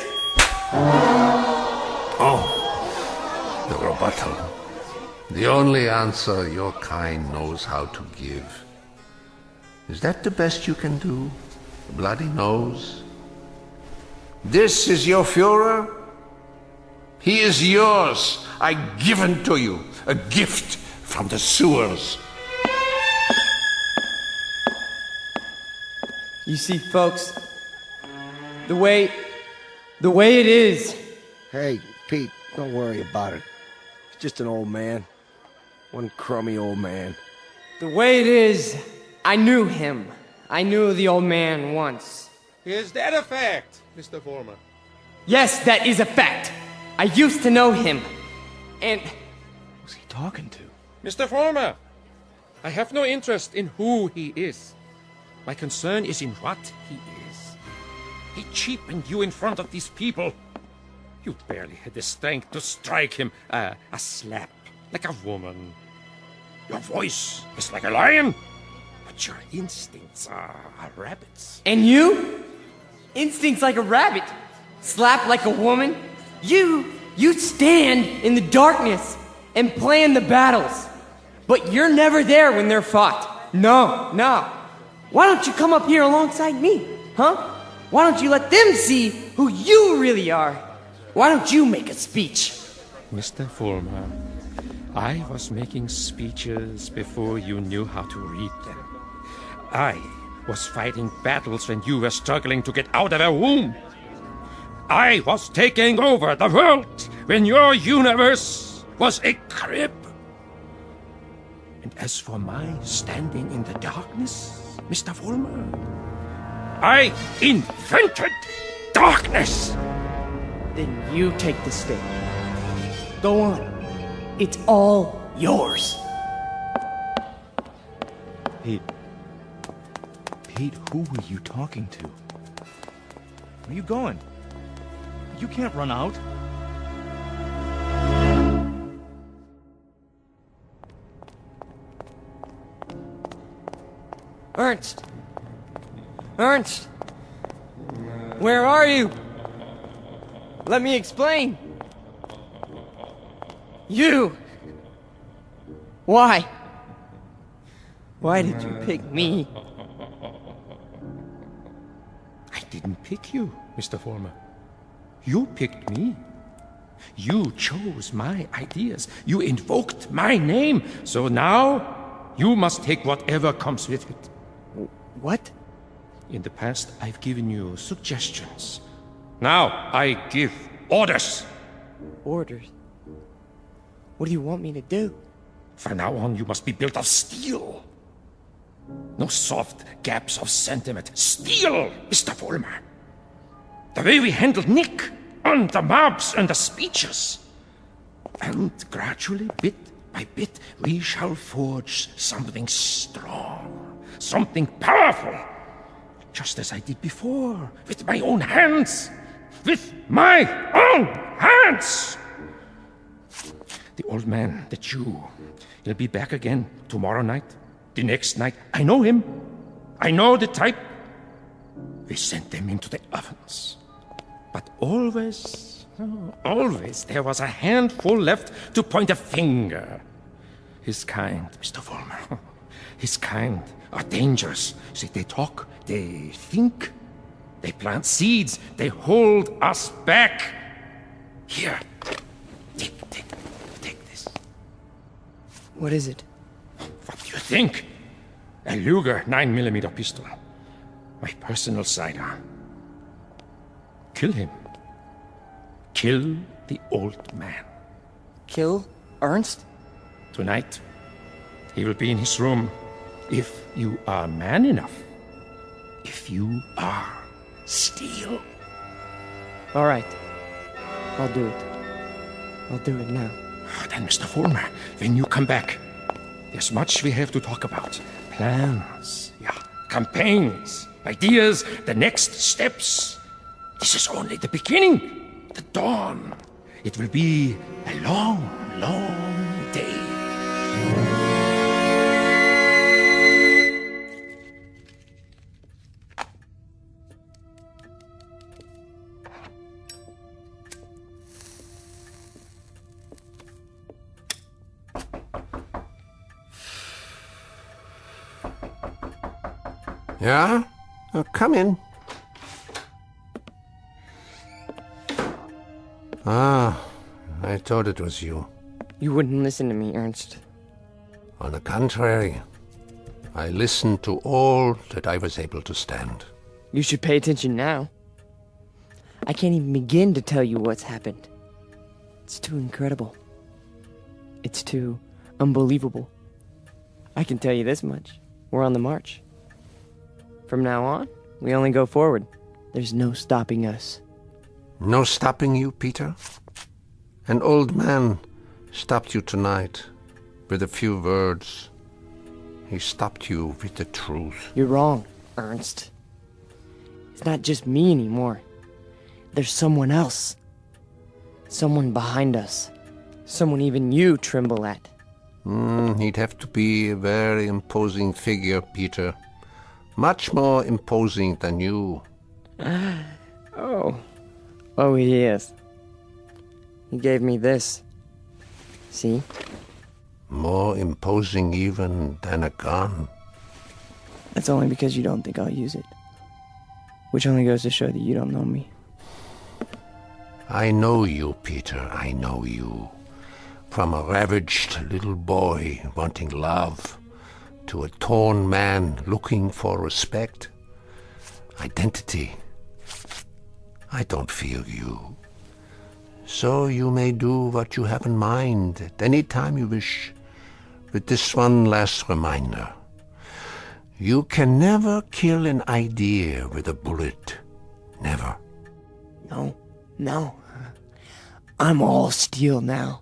Oh, the rebuttal. The only answer your kind knows how to give. Is that the best you can do? A bloody nose? This is your Führer? He is yours. I give him to you. A gift from the sewers. You see, folks, the way it is. Hey, Pete, don't worry about it. He's just an old man. One crummy old man. The way it is, I knew him. I knew the old man once. Is that a fact, Mr. Former? Yes, that is a fact. I used to know him. And... Who's he talking to? Mr. Former, I have no interest in who he is. My concern is in what he is. He cheapened you in front of these people. You barely had the strength to strike him a slap, like a woman. Your voice is like a lion, but your instincts are rabbits. And you? Instincts like a rabbit. Slap like a woman. You stand in the darkness and plan the battles. But you're never there when they're fought. No. Why don't you come up here alongside me, huh? Why don't you let them see who you really are? Why don't you make a speech? Mr. Fulmer, I was making speeches before you knew how to read them. I was fighting battles when you were struggling to get out of a womb. I was taking over the world when your universe was a crib. And as for my standing in the darkness, Mr. Fulmer, I invented darkness. Then you take the stage. Go on. It's all yours. Pete, who were you talking to? Where are you going? You can't run out. Ernst! Ernst! Where are you? Let me explain. You! Why? Why did you pick me? I didn't pick you, Mr. Former. You picked me. You chose my ideas. You invoked my name. So now, you must take whatever comes with it. What? In the past, I've given you suggestions. Now, I give orders. Orders? What do you want me to do? From now on, you must be built of steel. No soft gaps of sentiment. Steel, Mr. Fulmer. The way we handled Nick, and the mobs and the speeches. And gradually, bit by bit, we shall forge something strong, something powerful. Just as I did before, with my own hands. With my own hands! The old man, the Jew, he'll be back again tomorrow night, the next night. I know him. I know the type. We sent them into the ovens. But always, there was a handful left to point a finger. His kind, Mr. Fulmer, his kind are dangerous. See, they talk, they think, they plant seeds, they hold us back. Here, take this. What is it? What do you think? A Luger 9mm pistol. My personal sidearm. Kill him. Kill the old man. Kill Ernst? Tonight, he will be in his room. If you are man enough. If you are steel. All right. I'll do it. I'll do it now. Then, Mr. Fulmer, when you come back, there's much we have to talk about. Plans, campaigns, ideas, the next steps. This is only the beginning. the dawn. It will be a long, long day. Yeah? Come in. Ah, I thought it was you. You wouldn't listen to me, Ernst. On the contrary, I listened to all that I was able to stand. You should pay attention now. I can't even begin to tell you what's happened. It's too incredible. It's too unbelievable. I can tell you this much. We're on the march. From now on, we only go forward. There's no stopping us. No stopping you, Peter? An old man stopped you tonight with a few words. He stopped you with the truth. You're wrong, Ernst. It's not just me anymore. There's someone else. Someone behind us. Someone even you tremble at. He'd have to be a very imposing figure, Peter. Much more imposing than you. Oh, he is. He gave me this. See? More imposing even than a gun. That's only because you don't think I'll use it. Which only goes to show that you don't know me. I know you, Peter, I know you. From a ravaged little boy wanting love to a torn man looking for respect, identity. I don't fear you. So you may do what you have in mind at any time you wish. With this one last reminder. You can never kill an idea with a bullet. Never. No. I'm all steel now.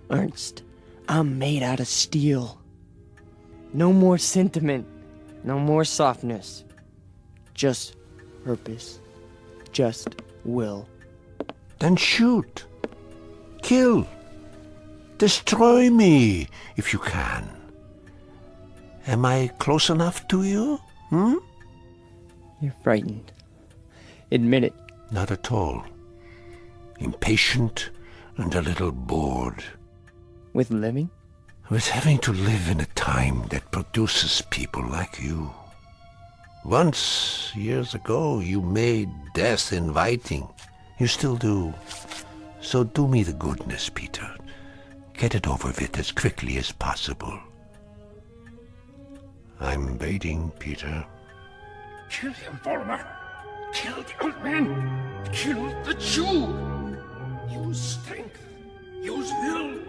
Ernst, I'm made out of steel. No more sentiment. No more softness. Just purpose. Just will. Then shoot. Kill. Destroy me, if you can. Am I close enough to you? You're frightened. Admit it. Not at all. Impatient and a little bored. With living? With having to live in a time that produces people like you. Once, years ago, you made death inviting. You still do. So do me the goodness, Peter. Get it over with as quickly as possible. I'm waiting, Peter. Kill him, Volmer. Kill the old man. Kill the Jew. Use strength. Use will.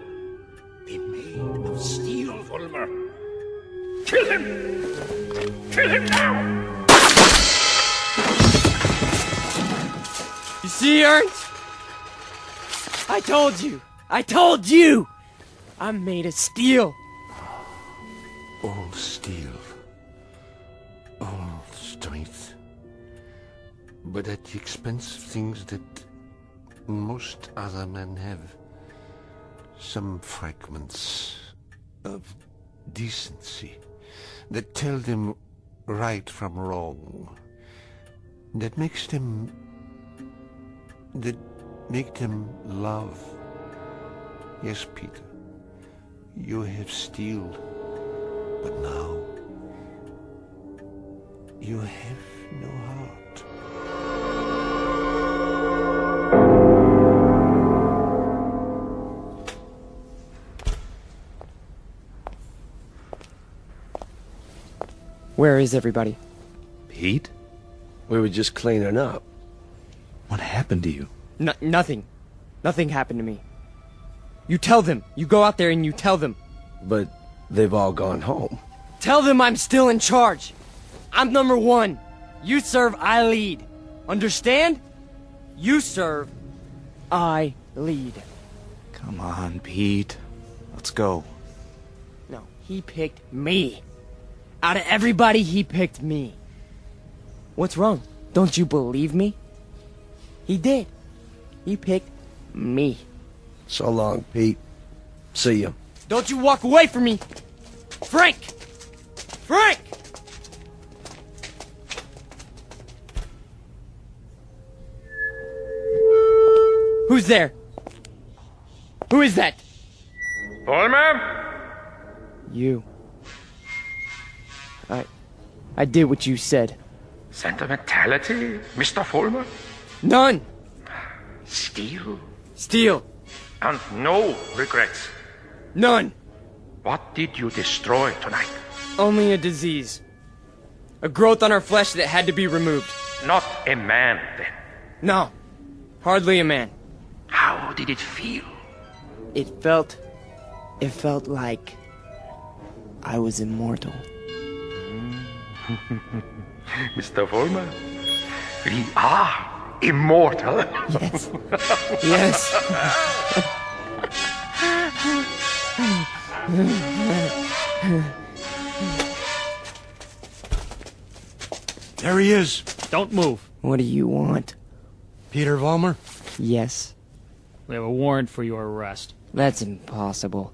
Be made of steel, Volmer. Kill him! Kill him now! You see, Ernst? I told you! I told you! I'm made of steel. All steel. All strength. But at the expense of things that most other men have. Some fragments of decency that tell them right from wrong. That make them love. Yes, Peter, you have steel, but now you have no heart. Where is everybody? Pete? We were just cleaning up. What happened to you? Nothing. Nothing happened to me. You tell them. You go out there and you tell them. But they've all gone home. Tell them I'm still in charge. I'm number one. You serve, I lead. Understand? You serve, I lead. Come on, Pete. Let's go. No, he picked me. Out of everybody, he picked me. What's wrong? Don't you believe me? He did. He picked me. So long, Pete. See ya. Don't you walk away from me! Frank! Frank! Who's there? Who is that? Fulmer? You. I did what you said. Sentimentality, Mr. Fulmer? None! Steal? Steal! And no regrets? None! What did you destroy tonight? Only a disease. A growth on our flesh that had to be removed. Not a man, then? No. Hardly a man. How did it feel? It felt like I was immortal. Mr. Fulmer, we are immortal. Yes. Yes. There he is. Don't move. What do you want? Peter Vollmer? Yes. We have a warrant for your arrest. That's impossible.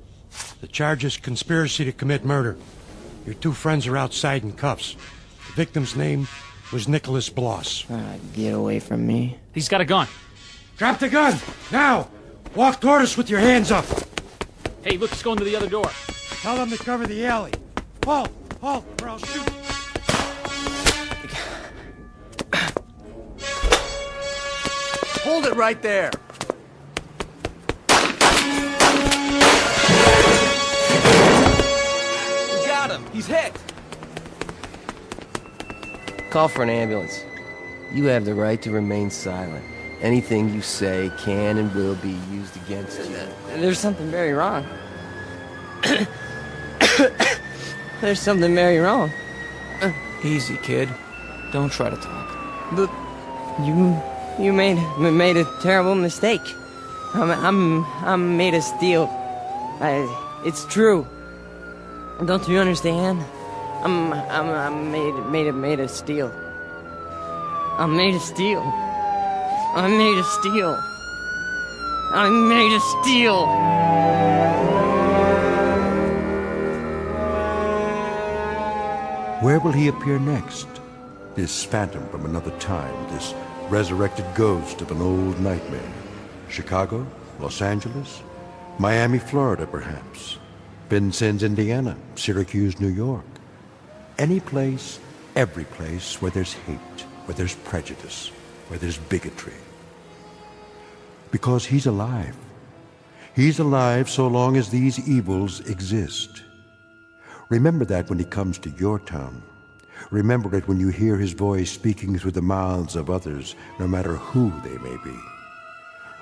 The charge is conspiracy to commit murder. Your two friends are outside in cuffs. The victim's name was Nicholas Bloss. Get away from me. He's got a gun. Drop the gun! Now! Walk toward us with your hands up! Hey, look, he's going to the other door. Tell them to cover the alley. Halt! Halt, or I'll shoot! Hold it right there. We got him. He's hit. Call for an ambulance. You have the right to remain silent. Anything you say can and will be used against you. There's something very wrong. There's something very wrong. Easy, kid. Don't try to talk. But you made a terrible mistake. I'm made of steel. It's true. Don't you understand? I'm made of steel. I'm made of steel. I'm made of steel. I'm made of steel. Where will he appear next? This phantom from another time, this resurrected ghost of an old nightmare. Chicago, Los Angeles, Miami, Florida, perhaps. Vincennes, Indiana, Syracuse, New York. Any place, every place where there's hate, where there's prejudice, where there's bigotry. Because he's alive. He's alive so long as these evils exist. Remember that when he comes to your town. Remember it when you hear his voice speaking through the mouths of others, no matter who they may be.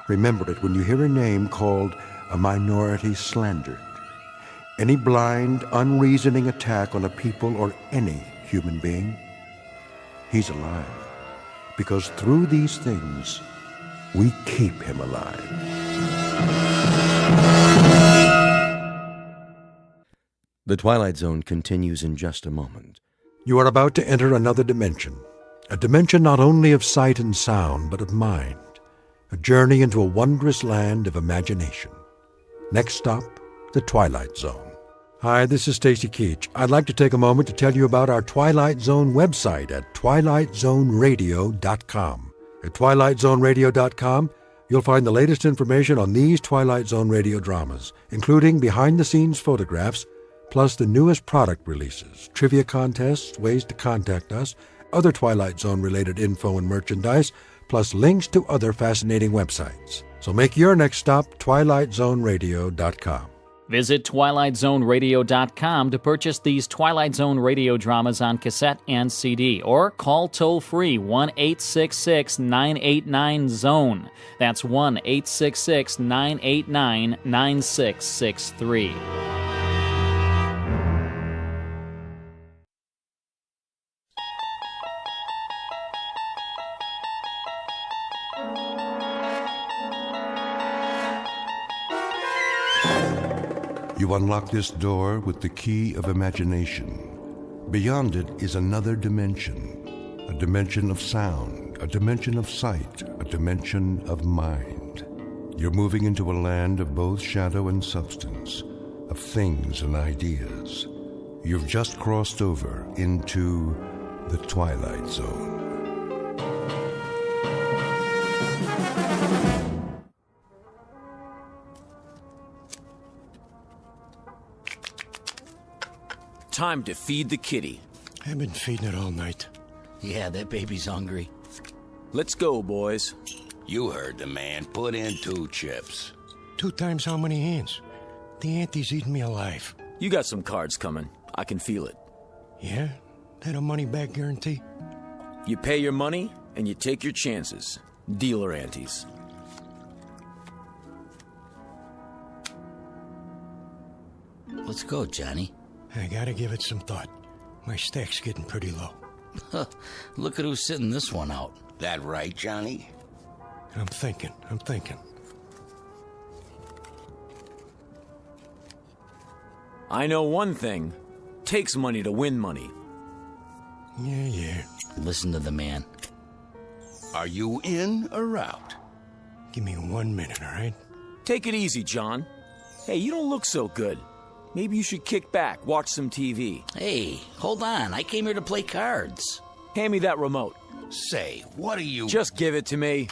Remember it when you hear a name called a minority slandered. Any blind, unreasoning attack on a people or any human being. He's alive. Because through these things, we keep him alive. The Twilight Zone continues in just a moment. You are about to enter another dimension. A dimension not only of sight and sound, but of mind. A journey into a wondrous land of imagination. Next stop, the Twilight Zone. Hi, this is Stacy Keach. I'd like to take a moment to tell you about our Twilight Zone website at twilightzoneradio.com. At twilightzoneradio.com, you'll find the latest information on these Twilight Zone radio dramas, including behind-the-scenes photographs, plus the newest product releases, trivia contests, ways to contact us, other Twilight Zone-related info and merchandise, plus links to other fascinating websites. So make your next stop twilightzoneradio.com. Visit twilightzoneradio.com to purchase these Twilight Zone radio dramas on cassette and CD, or call toll-free 1-866-989-ZONE. That's 1-866-989-9663. You unlock this door with the key of imagination. Beyond it is another dimension. A dimension of sound, a dimension of sight, a dimension of mind. You're moving into a land of both shadow and substance, of things and ideas. You've just crossed over into the Twilight Zone. Time to feed the kitty. I've been feeding it all night. Yeah, that baby's hungry. Let's go, boys. You heard the man. Put in 2 chips. 2 times how many hands? The auntie's eating me alive. You got some cards coming. I can feel it. Yeah? That a money-back guarantee? You pay your money, and you take your chances. Dealer antes. Let's go, Johnny. I gotta give it some thought. My stack's getting pretty low. Look at who's sitting this one out. That right, Johnny? I'm thinking. I know one thing. Takes money to win money. Yeah. Listen to the man. Are you in or out? Give me 1 minute, all right? Take it easy, John. Hey, you don't look so good. Maybe you should kick back, watch some TV. Hey, hold on. I came here to play cards. Hand me that remote. Say, what are you... Just give it to me.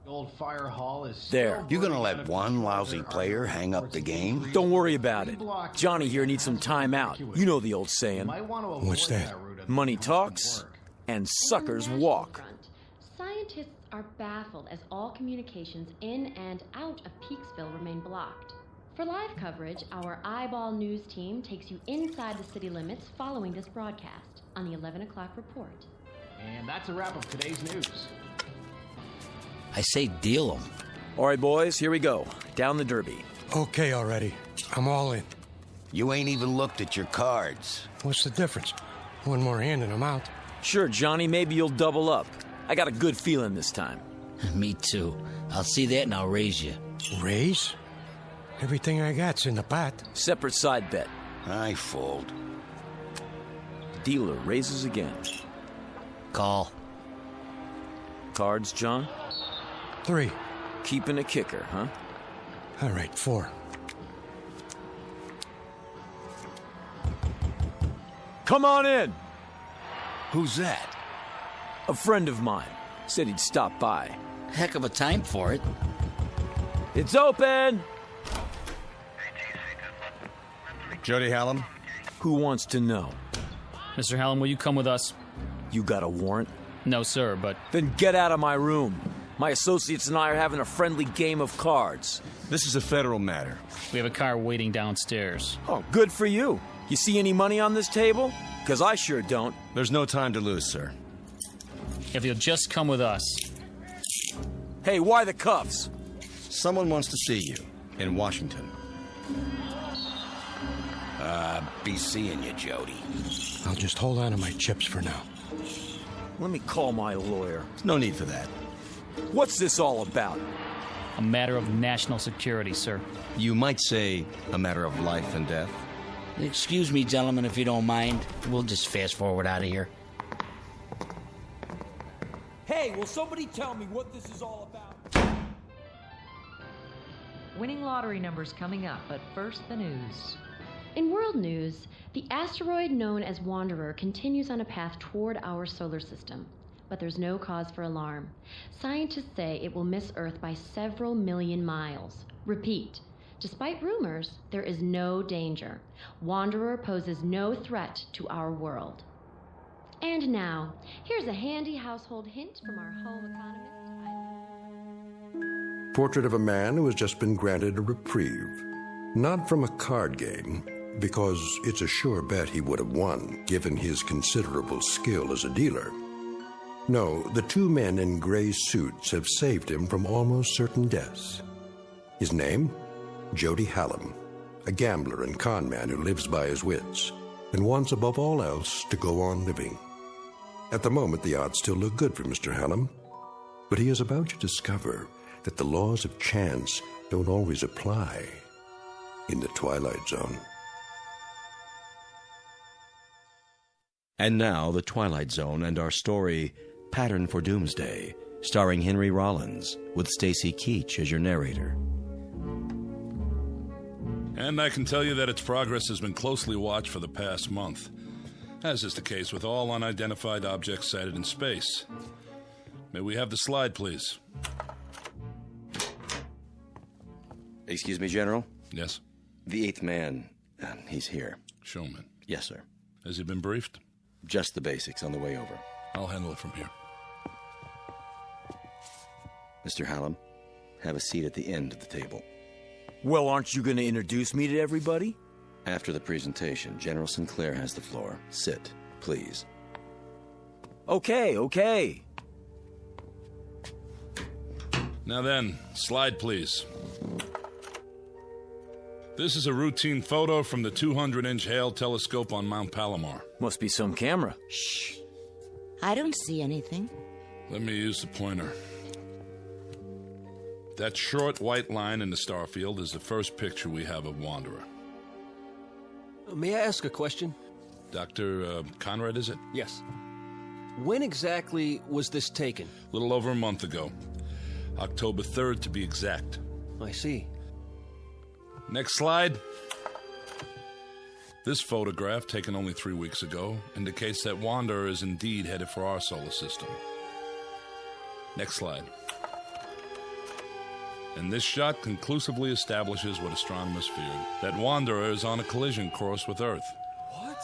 Old fire hall is... There. You gonna let one lousy player hang up the game? Don't worry about it. Johnny here needs some time out. You know the old saying. What's that? Money talks, and suckers walk. Scientists are baffled as all communications in and out of Peaksville remain blocked. For live coverage, our Eyeball News team takes you inside the city limits following this broadcast on the 11 o'clock report. And that's a wrap of today's news. I say deal 'em. All right, boys, here we go. Down the derby. Okay already. I'm all in. You ain't even looked at your cards. What's the difference? 1 more hand and I'm out. Sure, Johnny, maybe you'll double up. I got a good feeling this time. Me too. I'll see that and I'll raise you. Raise? Everything I got's in the pot. Separate side bet. I fold. Dealer raises again. Call. Cards, John? 3. Keeping a kicker, huh? All right, 4. Come on in! Who's that? A friend of mine. Said he'd stop by. Heck of a time for it. It's open! Jody Hallam? Who wants to know? Mr. Hallam, will you come with us? You got a warrant? No, sir, but... Then get out of my room. My associates and I are having a friendly game of cards. This is a federal matter. We have a car waiting downstairs. Oh, good for you. You see any money on this table? Because I sure don't. There's no time to lose, sir. If you'll just come with us. Hey, why the cuffs? Someone wants to see you in Washington. Be seeing you, Jody. I'll just hold on to my chips for now. Let me call my lawyer. No need for that. What's this all about? A matter of national security, sir. You might say a matter of life and death. Excuse me, gentlemen, if you don't mind. We'll just fast forward out of here. Hey, will somebody tell me what this is all about? Winning lottery numbers coming up, but first the news. In world news, the asteroid known as Wanderer continues on a path toward our solar system, but there's no cause for alarm. Scientists say it will miss Earth by several million miles. Repeat, despite rumors, there is no danger. Wanderer poses no threat to our world. And now, here's a handy household hint from our home economist. Portrait of a man who has just been granted a reprieve. Not from a card game, because it's a sure bet he would have won, given his considerable skill as a dealer. No, the 2 men in gray suits have saved him from almost certain deaths. His name? Jody Hallam, a gambler and con man who lives by his wits, and wants above all else to go on living. At the moment, the odds still look good for Mr. Hallam, but he is about to discover that the laws of chance don't always apply in the Twilight Zone. And now, the Twilight Zone and our story, Pattern for Doomsday, starring Henry Rollins, with Stacy Keach as your narrator. And I can tell you that its progress has been closely watched for the past month, as is the case with all unidentified objects sighted in space. May we have the slide, please? Excuse me, General? Yes? The 8th man, he's here. Showman? Yes, sir. Has he been briefed? Just the basics on the way over. I'll handle it from here. Mr. Hallam, have a seat at the end of the table. Well, aren't you going to introduce me to everybody? After the presentation, General Sinclair has the floor. Sit, please. Okay. Now then, slide please. This is a routine photo from the 200-inch Hale telescope on Mount Palomar. Must be some camera. Shh. I don't see anything. Let me use the pointer. That short white line in the star field is the first picture we have of Wanderer. May I ask a question? Dr. Conrad, is it? Yes. When exactly was this taken? A little over a month ago. October 3rd, to be exact. I see. Next slide. This photograph, taken only 3 weeks ago, indicates that Wanderer is indeed headed for our solar system. Next slide. And this shot conclusively establishes what astronomers feared, that Wanderer is on a collision course with Earth. What?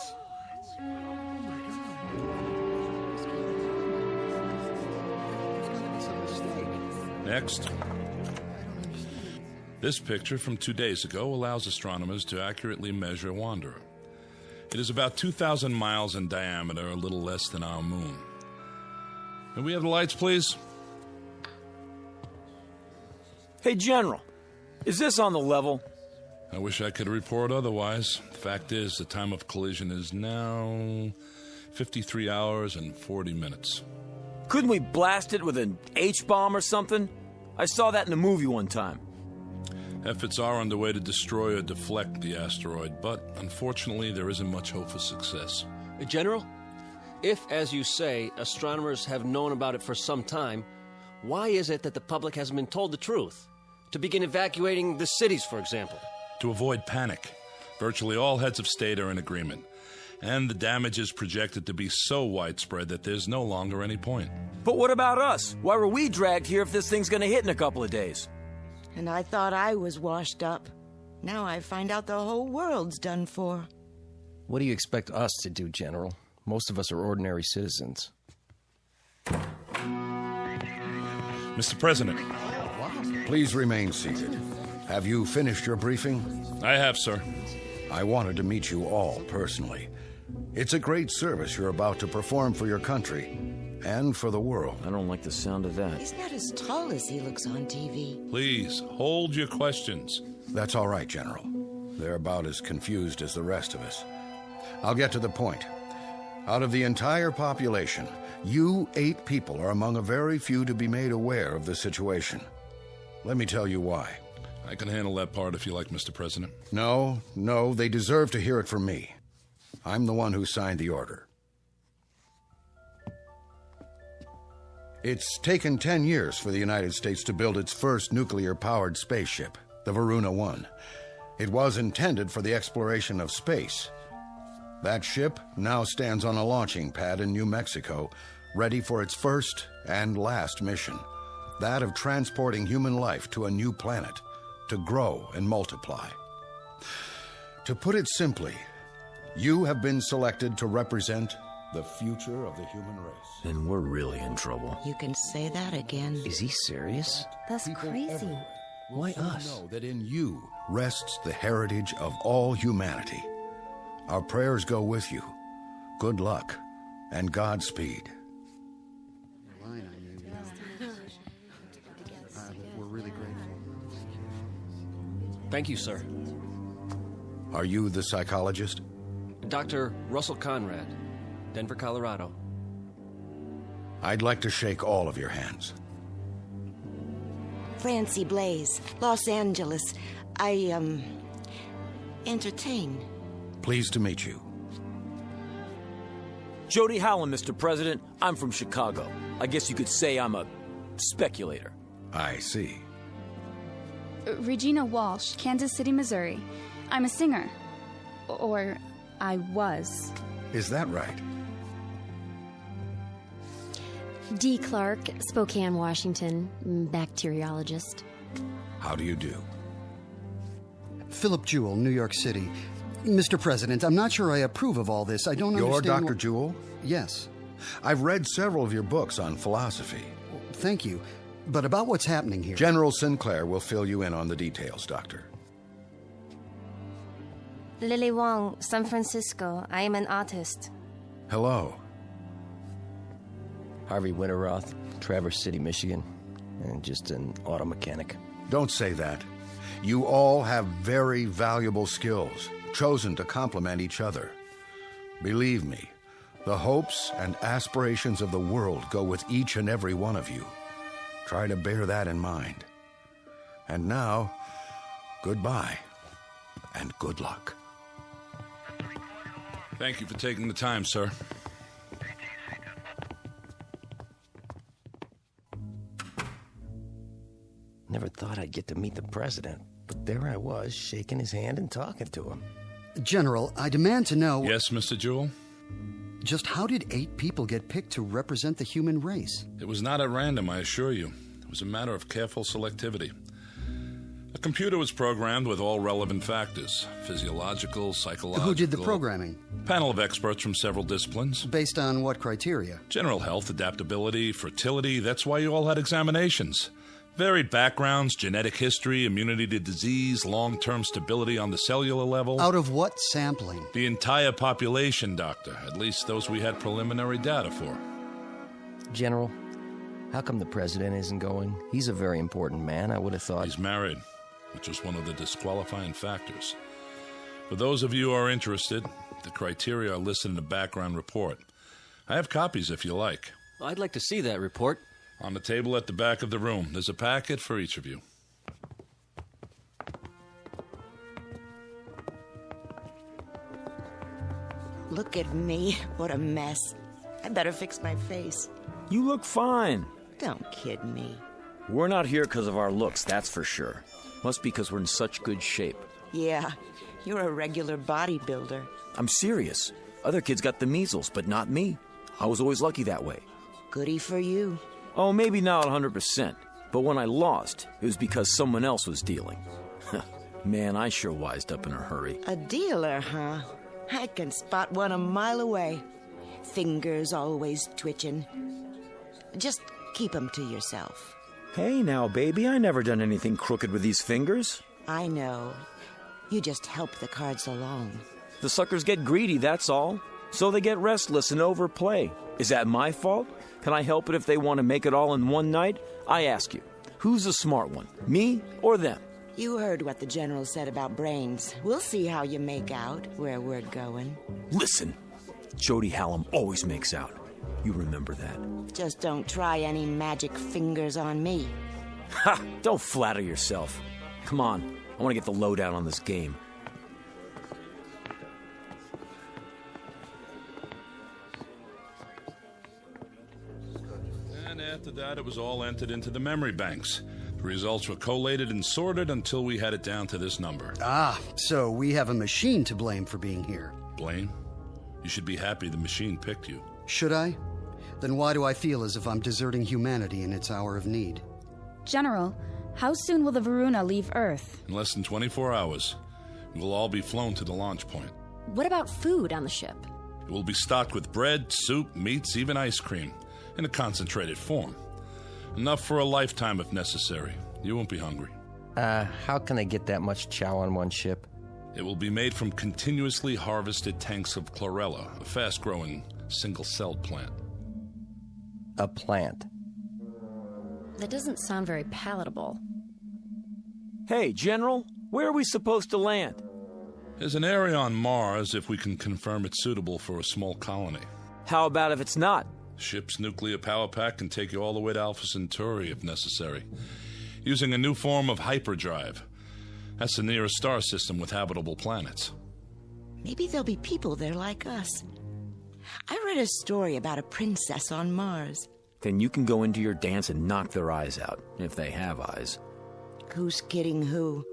Next. This picture from 2 days ago allows astronomers to accurately measure Wanderer. It is about 2,000 miles in diameter, a little less than our moon. May we have the lights, please? Hey, General, is this on the level? I wish I could report otherwise. The fact is, the time of collision is now 53 hours and 40 minutes. Couldn't we blast it with an H-bomb or something? I saw that in a movie one time. Efforts are underway to destroy or deflect the asteroid, but unfortunately there isn't much hope for success. General, if, as you say, astronomers have known about it for some time, why is it that the public hasn't been told the truth? To begin evacuating the cities, for example. To avoid panic. Virtually all heads of state are in agreement. And the damage is projected to be so widespread that there's no longer any point. But what about us? Why were we dragged here if this thing's gonna hit in a couple of days? And I thought I was washed up. Now I find out the whole world's done for. What do you expect us to do, General? Most of us are ordinary citizens. Mr. President. Please remain seated. Have you finished your briefing? I have, sir. I wanted to meet you all personally. It's a great service you're about to perform for your country and for the world. I don't like the sound of that. He's not as tall as he looks on TV. Please, hold your questions. That's all right, General. They're about as confused as the rest of us. I'll get to the point. Out of the entire population, you 8 people are among a very few to be made aware of the situation. Let me tell you why. I can handle that part if you like, Mr. President. No, they deserve to hear it from me. I'm the one who signed the order. It's taken 10 years for the United States to build its first nuclear-powered spaceship, the Varuna 1. It was intended for the exploration of space. That ship now stands on a launching pad in New Mexico, ready for its first and last mission, that of transporting human life to a new planet, to grow and multiply. To put it simply, you have been selected to represent the future of the human race. Then we're really in trouble. You can say that again. Is he serious? That's crazy. Why us? Know that in you rests the heritage of all humanity. Our prayers go with you. Good luck and Godspeed. We're really grateful. Thank you, sir. Are you the psychologist? Dr. Russell Conrad, Denver, Colorado. I'd like to shake all of your hands. Francie Blaze, Los Angeles. I, entertain. Pleased to meet you. Jody Howland, Mr. President. I'm from Chicago. I guess you could say I'm a Speculator. I see. Regina Walsh, Kansas City, Missouri. I'm a singer. Or I was. Is that right? Dee Clark, Spokane, Washington, bacteriologist. How do you do? Philip Jewell, New York City. Mr. President, I'm not sure I approve of all this. I don't understand. You're Dr. Jewell? Yes. I've read several of your books on philosophy. Thank you. But about what's happening here... General Sinclair will fill you in on the details, Doctor. Lily Wong, San Francisco. I am an artist. Hello. Harvey Winterroth, Traverse City, Michigan, and just an auto mechanic. Don't say that. You all have very valuable skills, chosen to complement each other. Believe me, the hopes and aspirations of the world go with each and every one of you. Try to bear that in mind. And now, goodbye, and good luck. Thank you for taking the time, sir. Never thought I'd get to meet the president, but there I was, shaking his hand and talking to him. General, I demand to know... Yes, Mr. Jewell? Just how did 8 people get picked to represent the human race? It was not at random, I assure you. It was a matter of careful selectivity. A computer was programmed with all relevant factors, physiological, psychological... Who did the programming? Panel of experts from several disciplines. Based on what criteria? General health, adaptability, fertility. That's why you all had examinations. Varied backgrounds, genetic history, immunity to disease, long-term stability on the cellular level. Out of what sampling? The entire population, Doctor. At least those we had preliminary data for. General, how come the president isn't going? He's a very important man. I would have thought... He's married, which was one of the disqualifying factors. For those of you who are interested, the criteria are listed in the background report. I have copies if you like. I'd like to see that report. On the table at the back of the room. There's a packet for each of you. Look at me. What a mess. I better fix my face. You look fine. Don't kid me. We're not here because of our looks, that's for sure. Must be because we're in such good shape. Yeah, you're a regular bodybuilder. I'm serious. Other kids got the measles, but not me. I was always lucky that way. Goody for you. Oh, maybe not 100%. But when I lost, it was because someone else was dealing. Man, I sure wised up in a hurry. A dealer, huh? I can spot one a mile away. Fingers always twitching. Just keep 'em to yourself. Hey now, baby, I never done anything crooked with these fingers. I know. You just help the cards along. The suckers get greedy, that's all. So they get restless and overplay. Is that my fault? Can I help it if they want to make it all in one night? I ask you, who's the smart one, me or them? You heard what the general said about brains. We'll see how you make out where we're going. Listen, Jody Hallam always makes out. You remember that. Just don't try any magic fingers on me. Ha! Don't flatter yourself. Come on, I want to get the lowdown on this game. After that, it was all entered into the memory banks. The results were collated and sorted until we had it down to this number. Ah, so we have a machine to blame for being here. Blame? You should be happy the machine picked you. Should I? Then why do I feel as if I'm deserting humanity in its hour of need? General, how soon will the Varuna leave Earth? In less than 24 hours. We'll all be flown to the launch point. What about food on the ship? It will be stocked with bread, soup, meats, even ice cream. In a concentrated form. Enough for a lifetime if necessary. You won't be hungry. How can I get that much chow on one ship? It will be made from continuously harvested tanks of chlorella, a fast-growing, single-celled plant. A plant? That doesn't sound very palatable. Hey, General, where are we supposed to land? There's an area on Mars if we can confirm it's suitable for a small colony. How about if it's not? Ship's nuclear power pack can take you all the way to Alpha Centauri if necessary, using a new form of hyperdrive. That's the nearest star system with habitable planets. Maybe there'll be people there like us. I read a story about a princess on Mars. Then you can go into your dance and knock their eyes out, if they have eyes. Who's kidding who?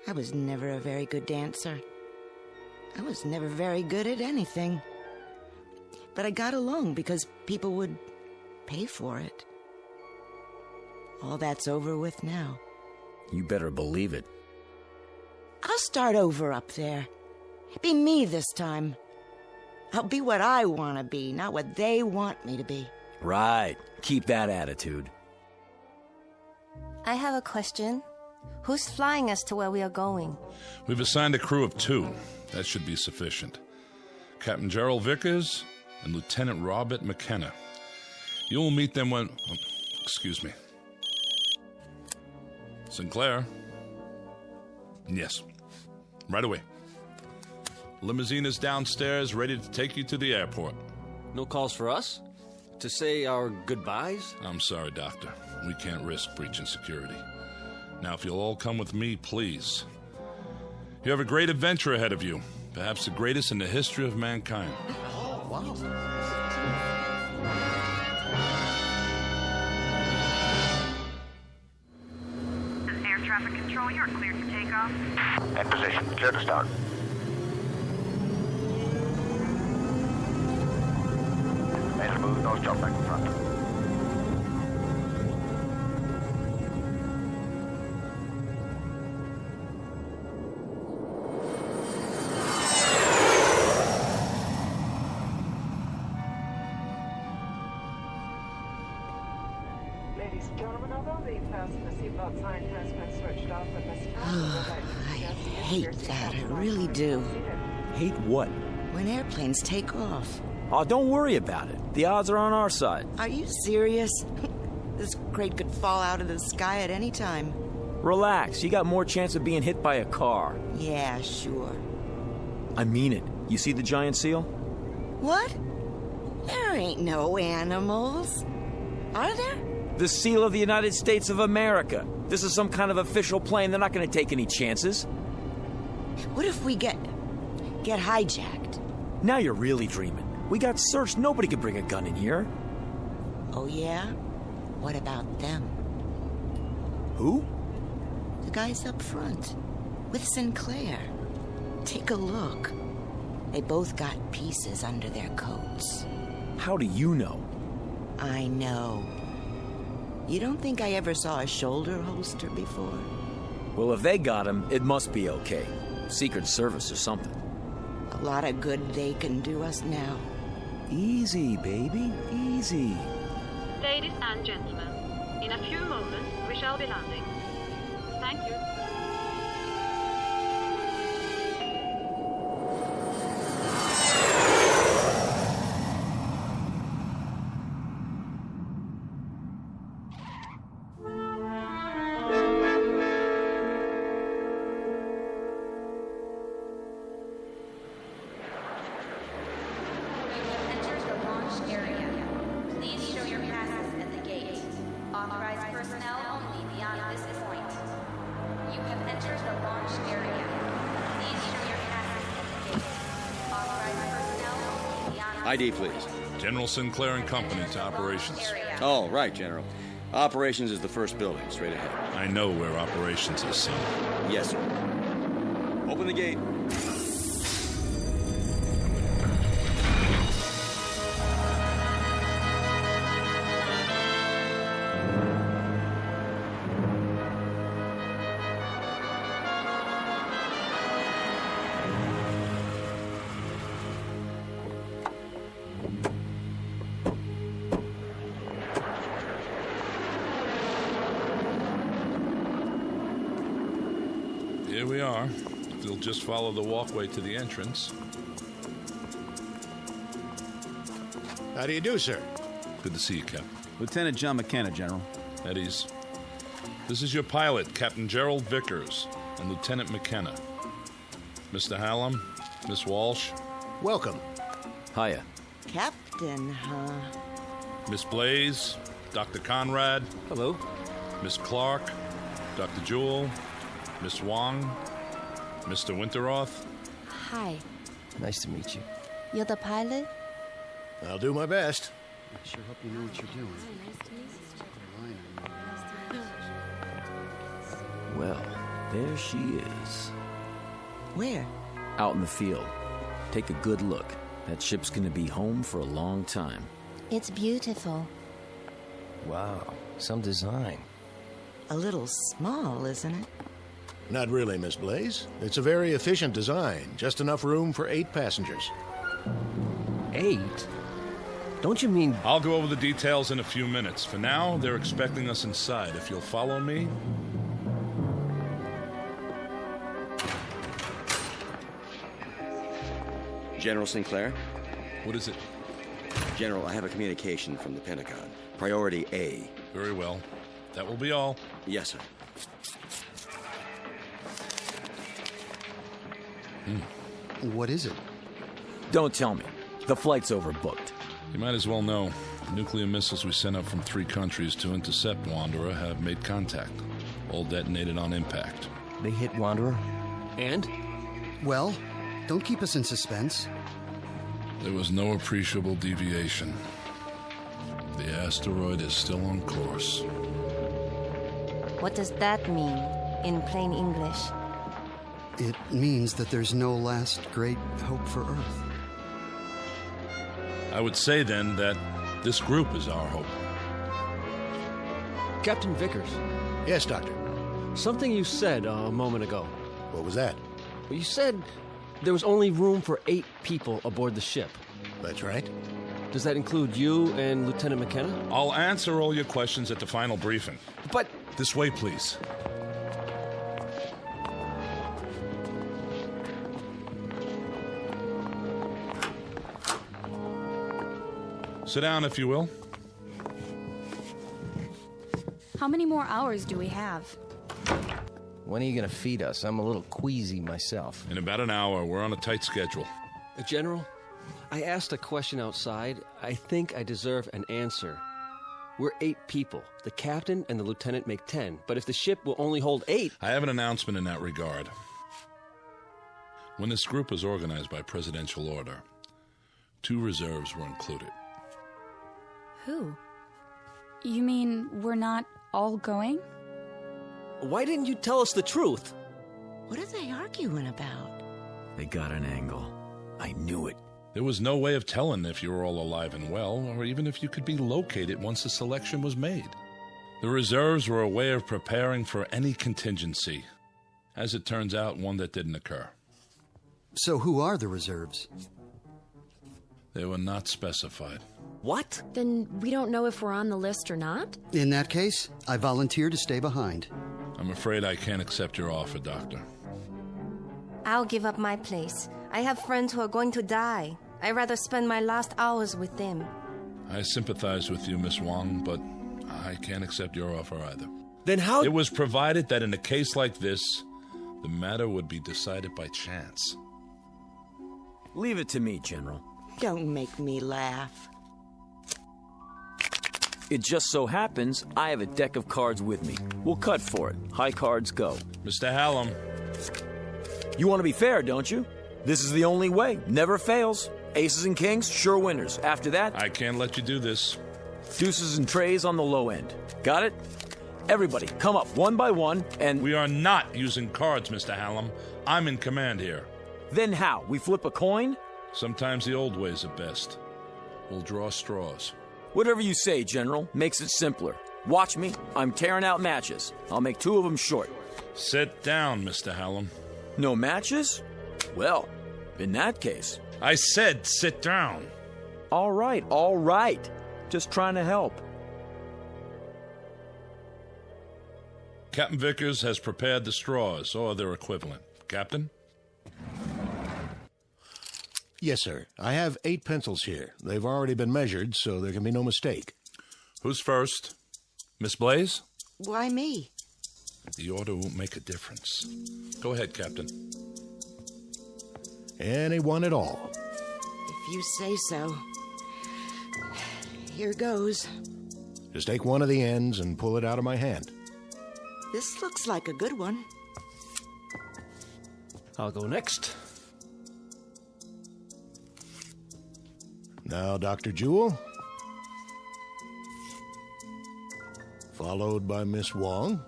I was never a very good dancer. I was never very good at anything. But I got along because people would pay for it. All that's over with now. You better believe it. I'll start over up there. Be me this time. I'll be what I want to be, not what they want me to be. Right. Keep that attitude. I have a question. Who's flying us to where we are going? We've assigned a crew of 2. That should be sufficient. Captain Gerald Vickers and Lieutenant Robert McKenna. You will meet them when... excuse me. Sinclair? Yes. Right away. Limousine is downstairs, ready to take you to the airport. No calls for us? To say our goodbyes? I'm sorry, Doctor. We can't risk breaching security. Now, if you'll all come with me, please. You have a great adventure ahead of you. Perhaps the greatest in the history of mankind. Oh, wow. This is air traffic control. You're cleared for takeoff. In position. Clear to start. Made a move. Nose job back in front. Ladies and gentlemen, although the fasten seatbelt sign has been switched off at this time, I hate that. I really do. Hate what? When airplanes take off. Oh, don't worry about it. The odds are on our side. Are you serious? This crate could fall out of the sky at any time. Relax. You got more chance of being hit by a car. Yeah, sure. I mean it. You see the giant seal? What? There ain't no animals. Are there? The seal of the United States of America. This is some kind of official plane. They're not going to take any chances. What if we get hijacked? Now you're really dreaming. We got searched. Nobody could bring a gun in here. Oh, yeah? What about them? Who? The guys up front. With Sinclair. Take a look. They both got pieces under their coats. How do you know? I know. You don't think I ever saw a shoulder holster before? Well, if they got him, it must be okay. Secret Service or something. A lot of good they can do us now. Easy, baby. Easy. Ladies and gentlemen, in a few moments we shall be landing. Thank you. ID, please. General Sinclair and Company to operations. Oh, right, General. Operations is the first building, straight ahead. I know where operations is, son. Yes, sir. Open the gate. Here we are. If you'll just follow the walkway to the entrance. How do you do, sir? Good to see you, Captain. Lieutenant John McKenna, General. At ease. This is your pilot, Captain Gerald Vickers, and Lieutenant McKenna. Mr. Hallam, Miss Walsh. Welcome. Hiya. Captain, huh? Miss Blaze, Dr. Conrad. Hello. Miss Clark, Dr. Jewell, Miss Wong, Mr. Winteroth. Hi. Nice to meet you. You're the pilot? I'll do my best. I sure hope you know what you're doing. Well, there she is. Where? Out in the field. Take a good look. That ship's gonna be home for a long time. It's beautiful. Wow, some design. A little small, isn't it? Not really, Miss Blaze. It's a very efficient design. Just enough room for 8 passengers. 8? Don't you mean... I'll go over the details in a few minutes. For now, they're expecting us inside. If you'll follow me... General Sinclair? What is it? General, I have a communication from the Pentagon. Priority A. Very well. That will be all. Yes, sir. What is it? Don't tell me. The flight's overbooked. You might as well know. The nuclear missiles we sent up from 3 countries to intercept Wanderer have made contact. All detonated on impact. They hit Wanderer? And? Well, don't keep us in suspense. There was no appreciable deviation. The asteroid is still on course. What does that mean in plain English? It means that there's no last great hope for Earth. I would say then that this group is our hope. Captain Vickers. Yes, Doctor. Something you said a moment ago. What was that? Well, you said there was only room for 8 people aboard the ship. That's right. Does that include you and Lieutenant McKenna? I'll answer all your questions at the final briefing. But... This way, please. Sit down, if you will. How many more hours do we have? When are you going to feed us? I'm a little queasy myself. In about an hour. We're on a tight schedule. General, I asked a question outside. I think I deserve an answer. We're 8 people. The captain and the lieutenant make 10. But if the ship will only hold 8... I have an announcement in that regard. When this group was organized by presidential order, 2 reserves were included. Who? You mean we're not all going? Why didn't you tell us the truth? What are they arguing about? They got an angle. I knew it. There was no way of telling if you were all alive and well, or even if you could be located once the selection was made. The reserves were a way of preparing for any contingency. As it turns out, one that didn't occur. So who are the reserves? They were not specified. What? Then we don't know if we're on the list or not? In that case, I volunteer to stay behind. I'm afraid I can't accept your offer, Doctor. I'll give up my place. I have friends who are going to die. I'd rather spend my last hours with them. I sympathize with you, Miss Wong, but I can't accept your offer either. Then how... It was provided that in a case like this, the matter would be decided by chance. Leave it to me, General. Don't make me laugh. It just so happens I have a deck of cards with me. We'll cut for it. High cards go. Mr. Hallam. You want to be fair, don't you? This is the only way. Never fails. Aces and kings, sure winners. After that... I can't let you do this. Deuces and trays on the low end. Got it? Everybody, come up one by one and... We are not using cards, Mr. Hallam. I'm in command here. Then how? We flip a coin? Sometimes the old ways are best. We'll draw straws. Whatever you say, General. Makes it simpler. Watch me. I'm tearing out matches. I'll make 2 of them short. Sit down, Mr. Hallam. No matches? Well, in that case... I said sit down. All right. Just trying to help. Captain Vickers has prepared the straws, or their equivalent. Captain? Yes, sir. I have 8 pencils here. They've already been measured, so there can be no mistake. Who's first? Miss Blaze? Why me? The order won't make a difference. Go ahead, Captain. Anyone at all. If you say so. Here goes. Just take one of the ends and pull it out of my hand. This looks like a good one. I'll go next. Now, Dr. Jewell, followed by Miss Wong.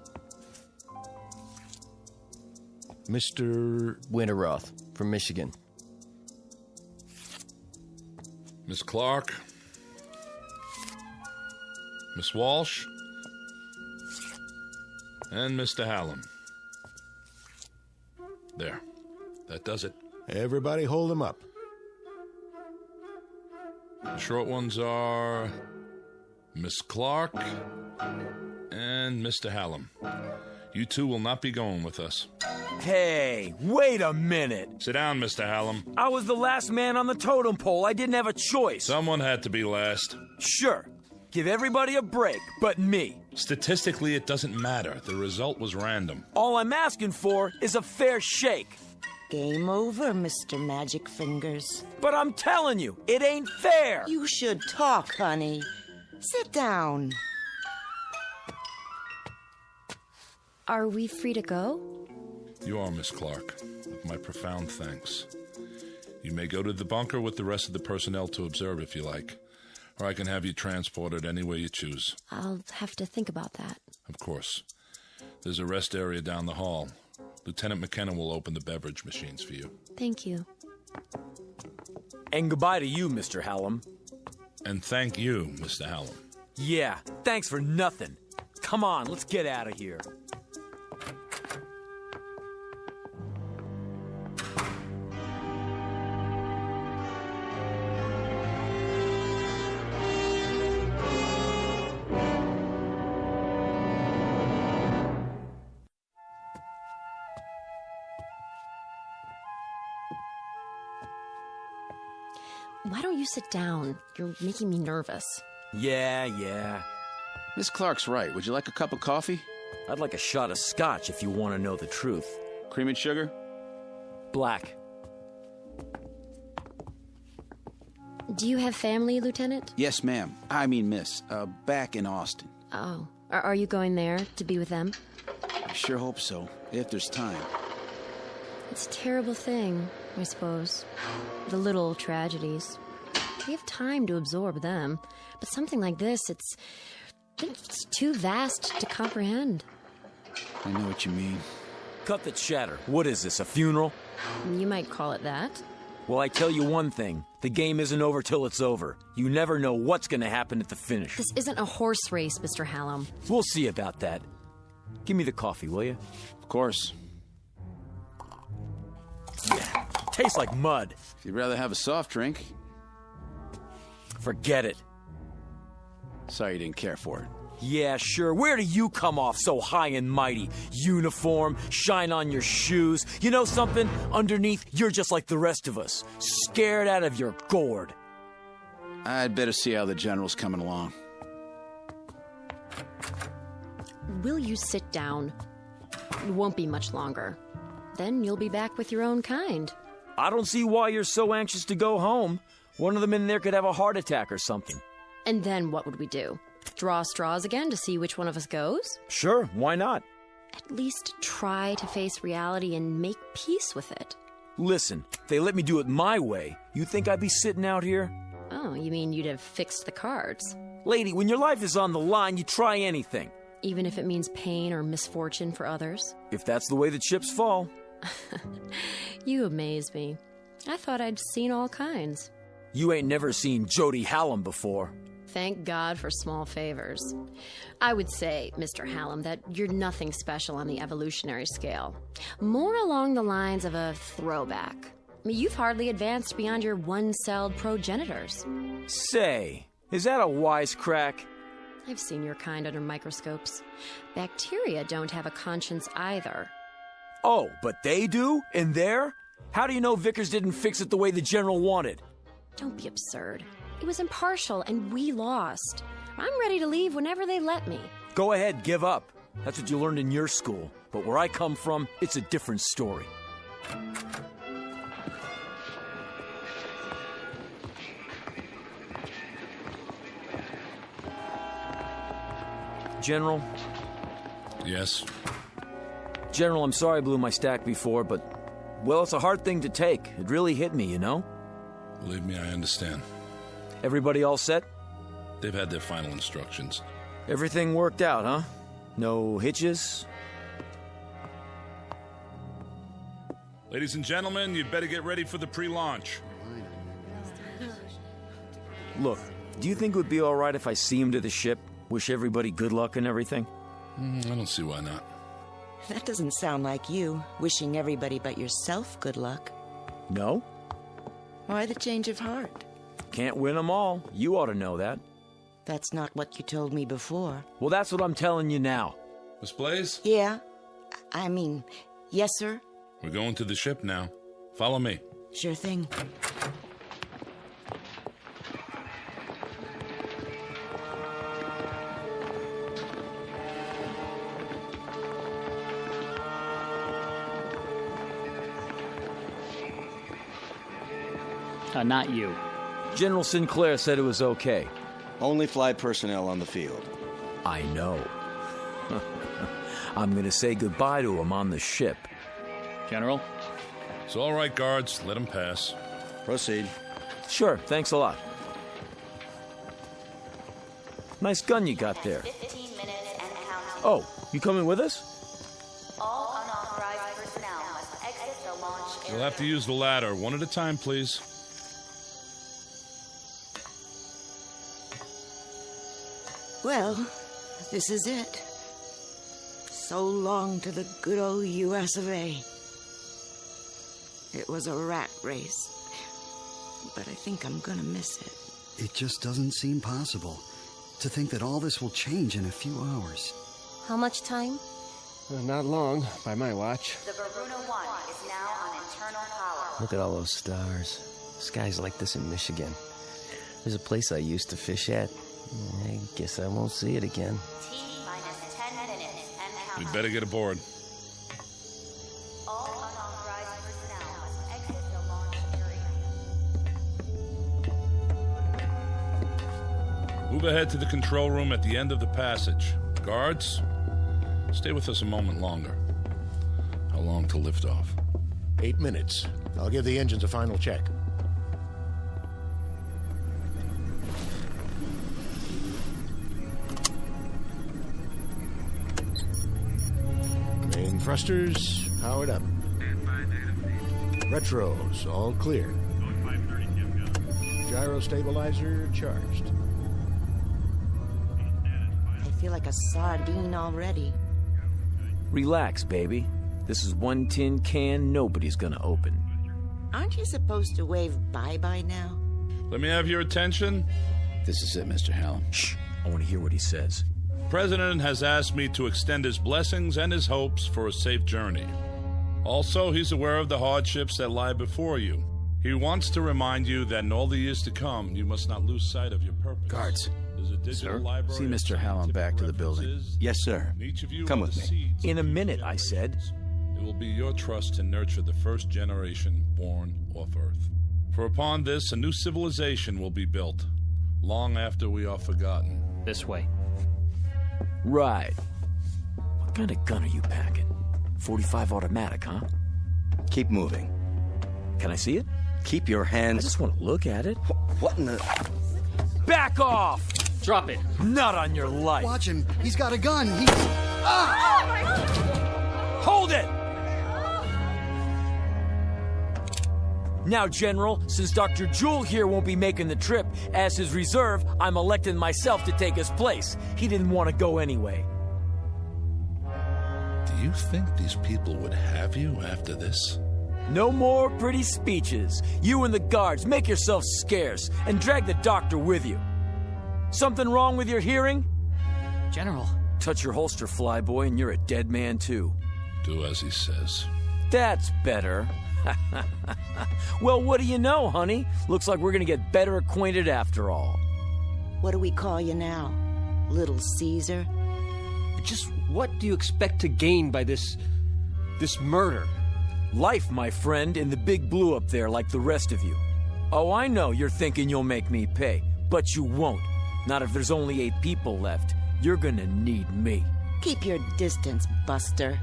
Mr. Winterroth from Michigan. Miss Clark. Miss Walsh. And Mr. Hallam. There. That does it. Everybody hold them up. The short ones are Miss Clark and Mr. Hallam. You two will not be going with us. Hey, wait a minute. Sit down, Mr. Hallam. I was the last man on the totem pole. I didn't have a choice. Someone had to be last. Sure. Give everybody a break, but me. Statistically, it doesn't matter. The result was random. All I'm asking for is a fair shake. Game over, Mr. Magic Fingers. But I'm telling you, it ain't fair. You should talk, honey. Sit down. Are we free to go? You are, Miss Clark, with my profound thanks. You may go to the bunker with the rest of the personnel to observe if you like, or I can have you transported any way you choose. I'll have to think about that. Of course. There's a rest area down the hall. Lieutenant McKenna will open the beverage machines for you. Thank you. And goodbye to you, Mr. Hallam. And thank you, Mr. Hallam. Yeah, thanks for nothing. Come on, let's get out of here. Why don't you sit down? You're making me nervous. Yeah. Miss Clark's right. Would you like a cup of coffee? I'd like a shot of scotch if you want to know the truth. Cream and sugar? Black. Do you have family, Lieutenant? Yes, ma'am. I mean, miss. Back in Austin. Oh. Are you going there to be with them? I sure hope so, if there's time. It's a terrible thing, I suppose. The little tragedies. We have time to absorb them. But something like this, it's too vast to comprehend. I know what you mean. Cut the chatter. What is this, a funeral? You might call it that. Well, I tell you one thing. The game isn't over till it's over. You never know what's going to happen at the finish. This isn't a horse race, Mr. Hallam. We'll see about that. Give me the coffee, will you? Of course. Yeah, tastes like mud. If you'd rather have a soft drink. Forget it. Sorry you didn't care for it. Yeah, sure. Where do you come off so high and mighty? Uniform, shine on your shoes. You know something? Underneath, you're just like the rest of us. Scared out of your gourd. I'd better see how the general's coming along. Will you sit down? It won't be much longer. Then you'll be back with your own kind. I don't see why you're so anxious to go home. One of them in there could have a heart attack or something. And then what would we do? Draw straws again to see which one of us goes? Sure, why not? At least try to face reality and make peace with it. Listen, if they let me do it my way, you think I'd be sitting out here? Oh, you mean you'd have fixed the cards? Lady, when your life is on the line, you try anything. Even if it means pain or misfortune for others? If that's the way the chips fall. You amaze me. I thought I'd seen all kinds. You ain't never seen Jody Hallam before. Thank God for small favors. I would say, Mr. Hallam, that you're nothing special on the evolutionary scale. More along the lines of a throwback. You've hardly advanced beyond your one-celled progenitors. Say, is that a wisecrack? I've seen your kind under microscopes. Bacteria don't have a conscience either. Oh, but they do? In there? How do you know Vickers didn't fix it the way the general wanted? Don't be absurd. It was impartial, and we lost. I'm ready to leave whenever they let me. Go ahead, give up. That's what you learned in your school. But where I come from, it's a different story. General? Yes? General, I'm sorry I blew my stack before, but, well, it's a hard thing to take. It really hit me, you know? Believe me, I understand. Everybody all set? They've had their final instructions. Everything worked out, huh? No hitches? Ladies and gentlemen, you'd better get ready for the pre-launch. Look, do you think it would be all right if I see him to the ship? Wish everybody good luck and everything? I don't see why not. That doesn't sound like you, wishing everybody but yourself good luck. No? Why the change of heart? Can't win them all. You ought to know that. That's not what you told me before. Well, that's what I'm telling you now. Miss Blaze? Yeah. Yes, sir? We're going to the ship now. Follow me. Sure thing. Not you. General Sinclair said it was okay. Only flight personnel on the field. I know. I'm going to say goodbye to him on the ship. General? It's all right, guards. Let him pass. Proceed. Sure, thanks a lot. Nice gun you got there. Oh, you coming with us? All unauthorized personnel must exit the launch area. You'll have to use the ladder. One at a time, please. Well, this is it. So long to the good old U.S. of A. It was a rat race, but I think I'm gonna miss it. It just doesn't seem possible to think that all this will change in a few hours. How much time? Not long, by my watch. The Bruno 1 is now on internal power. Look at all those stars. Skies like this in Michigan. There's a place I used to fish at. I guess I won't see it again. T-minus 10 minutes and counting. We'd better get aboard. All unauthorized personnel must exit the launch area. Move ahead to the control room at the end of the passage. Guards, stay with us a moment longer. How long till liftoff? 8 minutes. I'll give the engines a final check. Main thrusters powered up. Retros all clear. Gyro stabilizer charged. I feel like a sardine already. Relax, baby. This is one tin can nobody's gonna open. Aren't you supposed to wave bye-bye now? Let me have your attention. This is it, Mr. Hallam. Shh. I want to hear what he says. President has asked me to extend his blessings and his hopes for a safe journey. Also, he's aware of the hardships that lie before you. He wants to remind you that in all the years to come, you must not lose sight of your purpose. Guards. There's a digital library. See Mr. Hallam back to the building. Yes, sir. Each of you Come with with me. In a minute, I said. It will be your trust to nurture the first generation born off Earth. For upon this, a new civilization will be built, long after we are forgotten. This way. Right. What kind of gun are you packing? 45 automatic, huh? Keep moving. Can I see it? Keep your hands... I just want to look at it. What in the... Back off! Drop it. Not on your life. Watch him. He's got a gun. He's... Ah! Hold it! Now, General, since Dr. Jewell here won't be making the trip, as his reserve, I'm electing myself to take his place. He didn't want to go anyway. Do you think these people would have you after this? No more pretty speeches. You and the guards, make yourselves scarce, and drag the doctor with you. Something wrong with your hearing? General. Touch your holster, flyboy, and you're a dead man, too. Do as he says. That's better. Well, what do you know, honey? Looks like we're gonna get better acquainted after all. What do we call you now? Little Caesar? Just what do you expect to gain by this murder? Life, my friend, in the big blue up there like the rest of you. Oh, I know you're thinking you'll make me pay, but you won't. Not if there's only 8 people left. You're gonna need me. Keep your distance, Buster.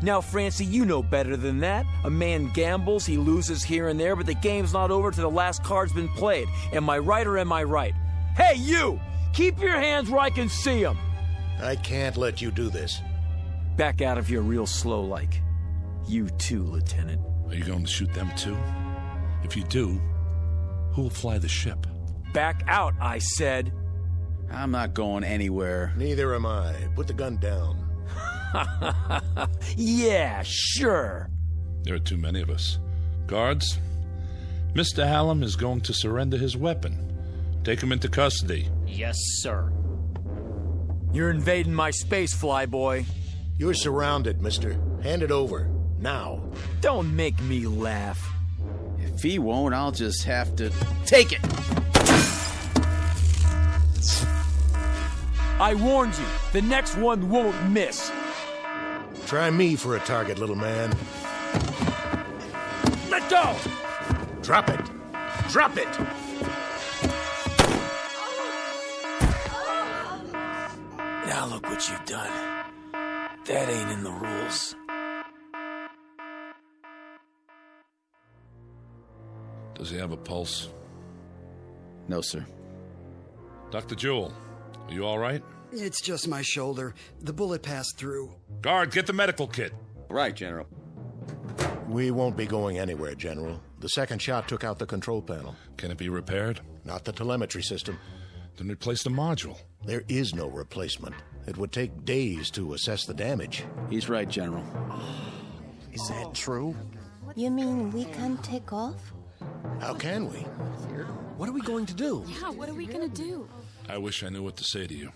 Now, Francie, you know better than that. A man gambles, he loses here and there, but the game's not over till the last card's been played. Am I right or am I right? Hey, you! Keep your hands where I can see them. I can't let you do this. Back out of here real slow like. You too, Lieutenant. Are you going to shoot them too? If you do, who will fly the ship? Back out, I said. I'm not going anywhere. Neither am I. Put the gun down. Yeah, sure. There are too many of us. Guards, Mr. Hallam is going to surrender his weapon. Take him into custody. Yes, sir. You're invading my space, flyboy. You're surrounded, mister. Hand it over. Now. Don't make me laugh. If he won't, I'll just have to take it. I warned you. The next one won't miss. Try me for a target, little man. Let go! Drop it. Drop it! Now look what you've done. That ain't in the rules. Does he have a pulse? No, sir. Dr. Jewell, are you all right? It's just my shoulder. The bullet passed through. Guard, get the medical kit. Right, General. We won't be going anywhere, General. The second shot took out the control panel. Can it be repaired? Not the telemetry system. Then replace the module. There is no replacement. It would take days to assess the damage. He's right, General. Is that true? You mean we can't take off? How can we? What are we going to do? Yeah, what are we gonna do? I wish I knew what to say to you.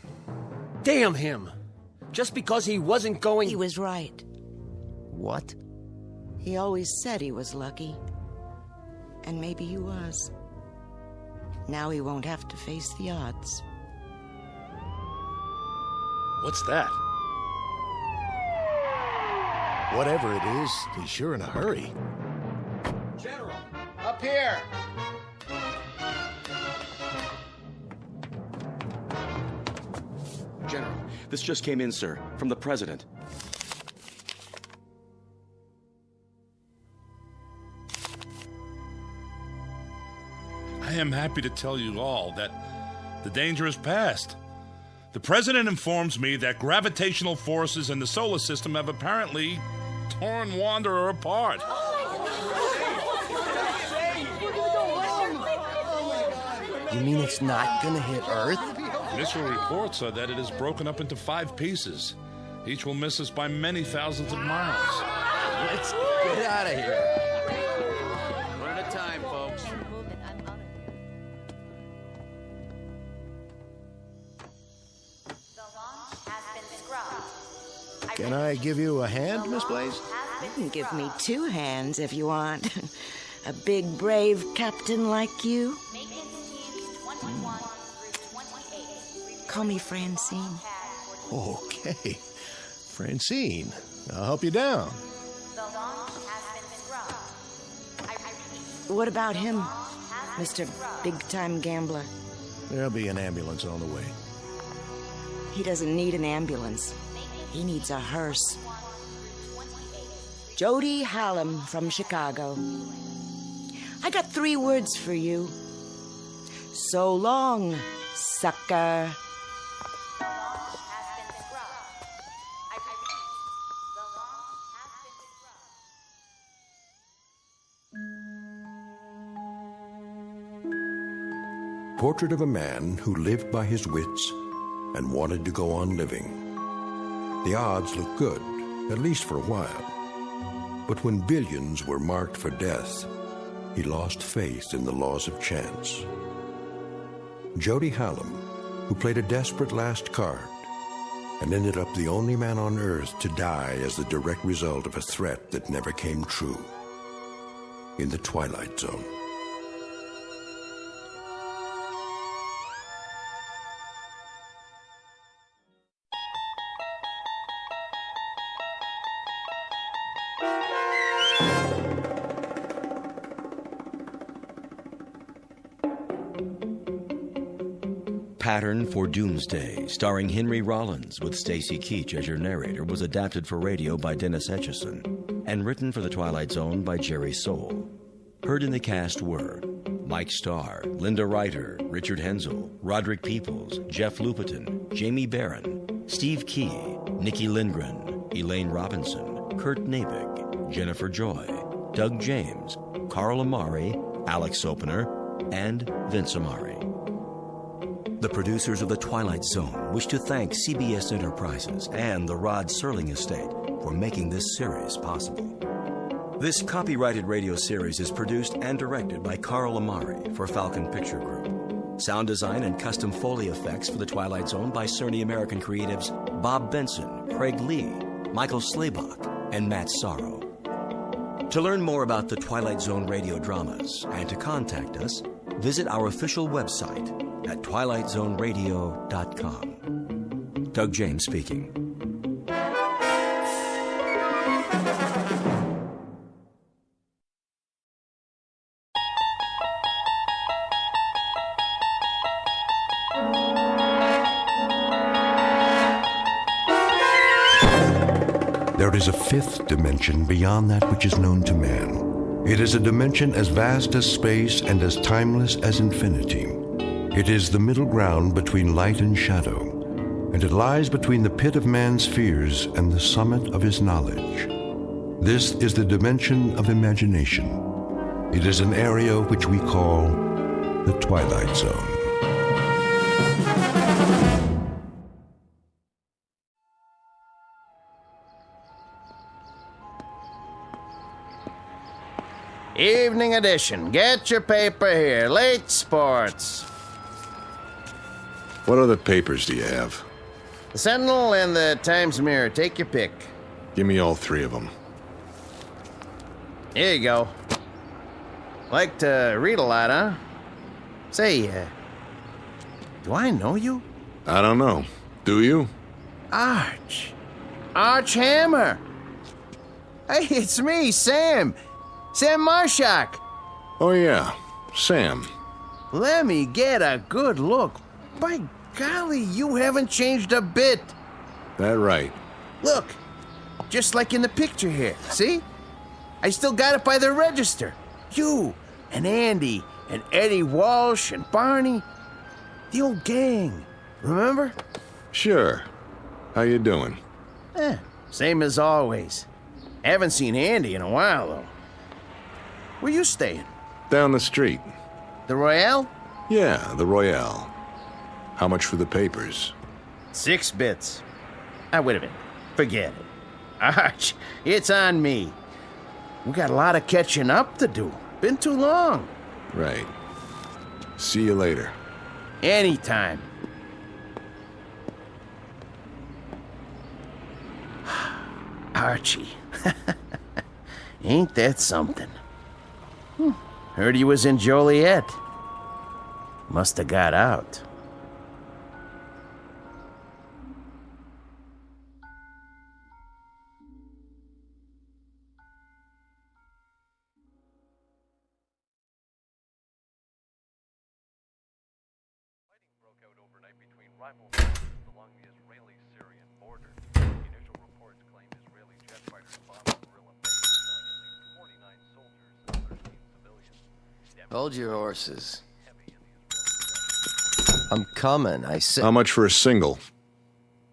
Damn him! Just because he wasn't going... He was right. What? He always said he was lucky. And maybe he was. Now he won't have to face the odds. What's that? Whatever it is, he's sure in a hurry. General, up here! General, this just came in, sir, from the President. I am happy to tell you all that the danger is past. The President informs me that gravitational forces in the solar system have apparently torn Wanderer apart. You mean it's not gonna hit Earth? Initial reports are that it is broken up into 5 pieces. Each will miss us by many thousands of miles. Let's get out of here. One at a time, folks. Can I give you a hand, Miss Blaze? You can give me 2 hands if you want. A big, brave captain like you. Call me Francine. Okay. Francine, I'll help you down. What about him, Mr. Big-Time Gambler? There'll be an ambulance on the way. He doesn't need an ambulance. He needs a hearse. Jody Hallam from Chicago. I got 3 words for you. So long, sucker. Portrait of a man who lived by his wits and wanted to go on living. The odds looked good, at least for a while. But when billions were marked for death, he lost faith in the laws of chance. Jody Hallam, who played a desperate last card and ended up the only man on Earth to die as the direct result of a threat that never came true. In the Twilight Zone. Pattern for Doomsday, starring Henry Rollins with Stacy Keach as your narrator, was adapted for radio by Dennis Etchison and written for The Twilight Zone by Jerry Soule. Heard in the cast were Mike Starr, Linda Ryder, Richard Hensel, Roderick Peoples, Jeff Lupetin, Jamie Barron, Steve Key, Nikki Lindgren, Elaine Robinson, Kurt Nabig, Jennifer Joy, Doug James, Carl Amari, Alex Opener, and Vince Amari. The producers of The Twilight Zone wish to thank CBS Enterprises and the Rod Serling Estate for making this series possible. This copyrighted radio series is produced and directed by Carl Amari for Falcon Picture Group. Sound design and custom Foley effects for The Twilight Zone by Cerny American creatives Bob Benson, Craig Lee, Michael Slaybach, and Matt Sorrow. To learn more about the Twilight Zone radio dramas and to contact us, visit our official website at twilightzoneradio.com. Doug James speaking. There is a fifth dimension beyond that which is known to man. It is a dimension as vast as space and as timeless as infinity. It is the middle ground between light and shadow, and it lies between the pit of man's fears and the summit of his knowledge. This is the dimension of imagination. It is an area which we call the Twilight Zone. Evening edition. Get your paper here. Late sports. What other papers do you have? The Sentinel and the Times Mirror. Take your pick. Give me all three of them. Here you go. Like to read a lot, huh? Say, do I know you? I don't know. Do you? Arch Hammer. Hey, it's me, Sam. Sam Marshak. Oh, yeah. Sam. Let me get a good look. By golly, you haven't changed a bit. That right. Look, just like in the picture here. See? I still got it by the register. You and Andy and Eddie Walsh and Barney. The old gang. Remember? Sure. How you doing? Same as always. Haven't seen Andy in a while, though. Where you staying? Down the street. The Royale? Yeah, the Royale. How much for the papers? 6 bits. Wait a minute. Forget it. Arch, it's on me. We got a lot of catching up to do. Been too long. Right. See you later. Anytime. Archie. Ain't that something? Heard he was in Joliet. Must have got out. Hold your horses. I'm coming, I said. How much for a single?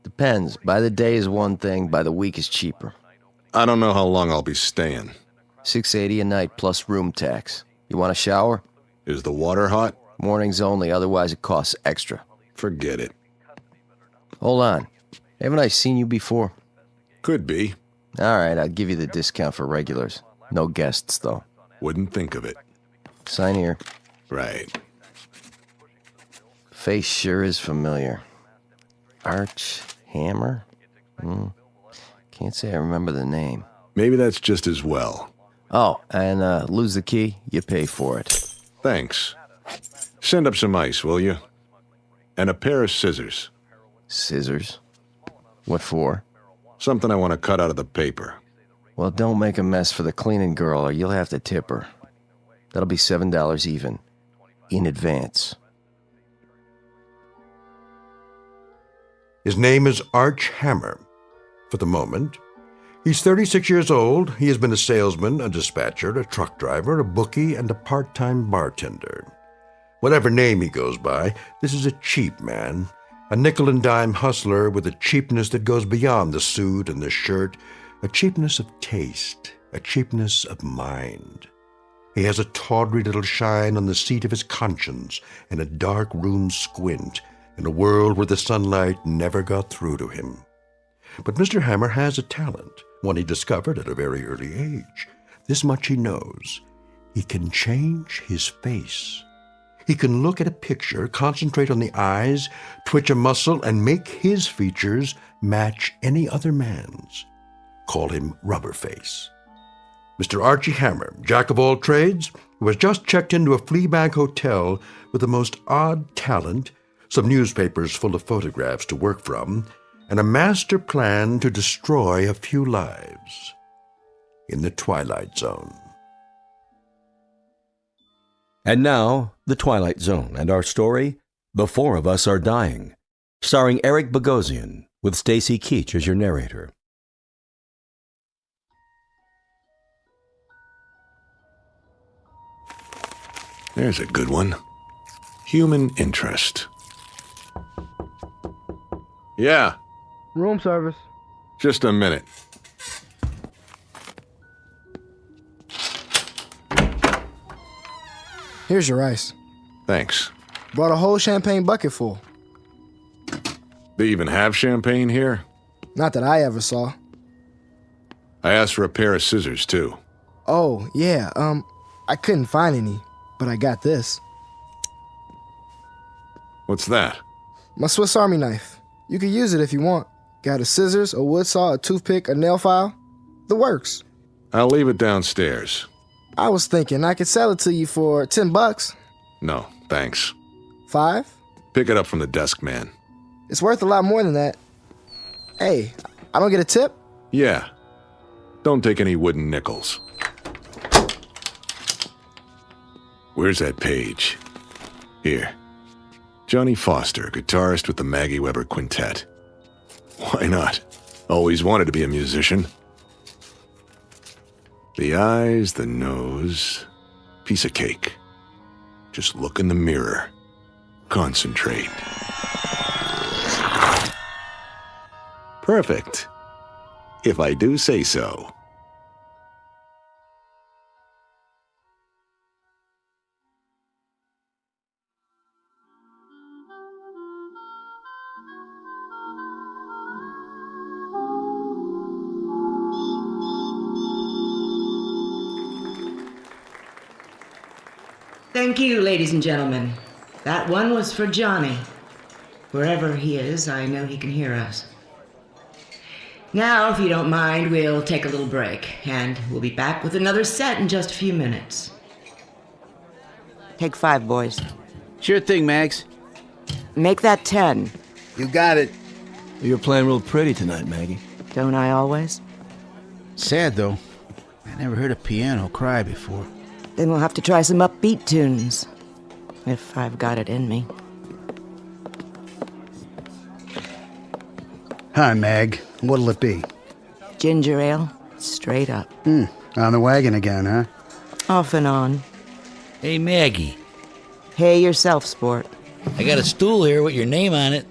Depends. By the day is one thing, by the week is cheaper. I don't know how long I'll be staying. $6.80 a night plus room tax. You want a shower? Is the water hot? Mornings only, otherwise it costs extra. Forget it. Hold on. Haven't I seen you before? Could be. All right, I'll give you the discount for regulars. No guests, though. Wouldn't think of it. Sign here. Right. Face sure is familiar. Arch Hammer? Can't say I remember the name. Maybe that's just as well. Oh, and lose the key, you pay for it. Thanks. Send up some ice, will you? And a pair of scissors. Scissors? What for? Something I want to cut out of the paper. Well, don't make a mess for the cleaning girl or you'll have to tip her. That'll be $7 even. In advance. His name is Arch Hammer. For the moment. He's 36 years old. He has been a salesman, a dispatcher, a truck driver, a bookie, and a part-time bartender. Whatever name he goes by, this is a cheap man, A nickel-and-dime hustler with a cheapness that goes beyond the suit and the shirt, a cheapness of taste, a cheapness of mind. He has a tawdry little shine on the seat of his conscience and a dark room squint in a world where the sunlight never got through to him. But Mr. Hammer has a talent, one he discovered at a very early age. This much he knows. He can change his face. He can look at a picture, concentrate on the eyes, twitch a muscle, and make his features match any other man's. Call him Rubberface. Mr. Archie Hammer, jack of all trades, who has just checked into a Fleabag hotel with the most odd talent, some newspapers full of photographs to work from, and a master plan to destroy a few lives. In the Twilight Zone. And now, The Twilight Zone, and our story, The Four of Us Are Dying, starring Eric Bogosian, with Stacy Keach as your narrator. There's a good one. Human interest. Yeah, Room service. just a minute. Here's your rice. Thanks. Brought a whole champagne bucket full. They even have champagne here? Not that I ever saw. I asked for a pair of scissors, too. Oh, yeah, I couldn't find any, but I got this. What's that? My Swiss Army knife. You can use it if you want. Got a scissors, a wood saw, a toothpick, a nail file. The works. I'll leave it downstairs. I was thinking I could sell it to you for $10. No, thanks. 5? Pick it up from the desk man. It's worth a lot more than that. Hey, I don't get a tip? Yeah. Don't take any wooden nickels. Where's that page? Here. Johnny Foster, guitarist with the Maggie Weber Quintet. Why not? Always wanted to be a musician. The eyes, the nose, piece of cake. Just look in the mirror. Concentrate. Perfect. If I do say so. Thank you, ladies and gentlemen. That one was for Johnny. Wherever he is, I know he can hear us. Now, if you don't mind, we'll take a little break, and we'll be back with another set in just a few minutes. Take 5, boys. Sure thing, Mags. Make that 10. You got it. You're playing real pretty tonight, Maggie. Don't I always? Sad, though. I never heard a piano cry before. Then we'll have to try some upbeat tunes, if I've got it in me. Hi, Mag. What'll it be? Ginger ale, straight up. On the wagon again, huh? Off and on. Hey, Maggie. Hey yourself, sport. I got a stool here with your name on it.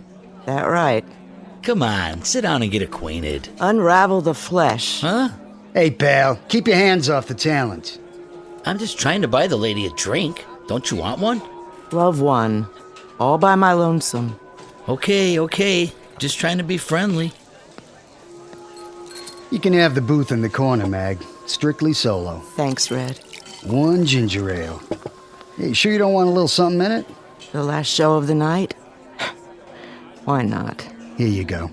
That right. Come on, sit down and get acquainted. Unravel the flesh. Huh? Hey, pal, keep your hands off the talent. I'm just trying to buy the lady a drink. Don't you want one? Love one. All by my lonesome. Okay. Just trying to be friendly. You can have the booth in the corner, Mag. Strictly solo. Thanks, Red. 1 ginger ale. Hey, sure you don't want a little something in it? The last show of the night? Why not? Here you go.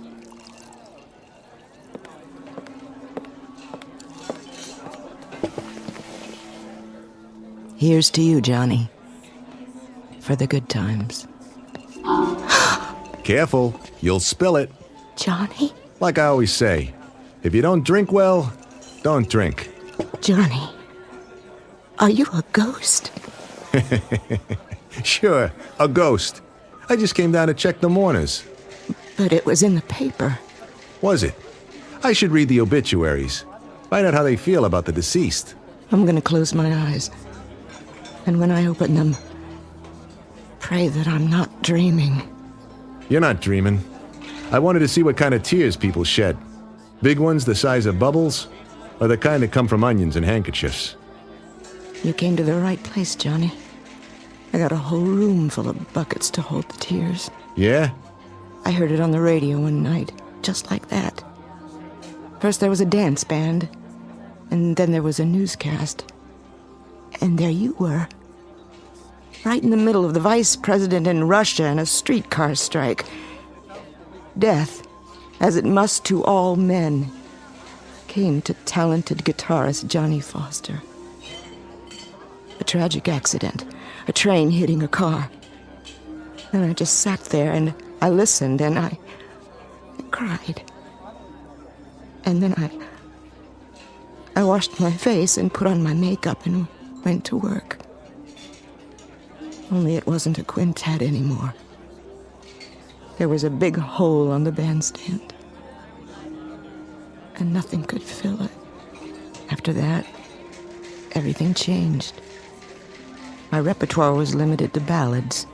Here's to you, Johnny. For the good times. Careful, you'll spill it. Johnny? Like I always say, if you don't drink well, don't drink. Johnny, are you a ghost? Sure, a ghost. I just came down to check the mourners. But it was in the paper. Was it? I should read the obituaries. Find out how they feel about the deceased. I'm gonna close my eyes. And when I open them, pray that I'm not dreaming. You're not dreaming. I wanted to see what kind of tears people shed. Big ones the size of bubbles, or the kind that come from onions and handkerchiefs. You came to the right place, Johnny. I got a whole room full of buckets to hold the tears. Yeah? I heard it on the radio one night, just like that. First there was a dance band, and then there was a newscast. And there you were. Right in the middle of the vice president in Russia and a streetcar strike. Death, as it must to all men, came to talented guitarist Johnny Foster. A tragic accident, a train hitting a car. And I just sat there and I listened and I cried. And then I washed my face and put on my makeup and went to work. Only it wasn't a quintet anymore. There was a big hole on the bandstand. And nothing could fill it. After that, everything changed. My repertoire was limited to ballads.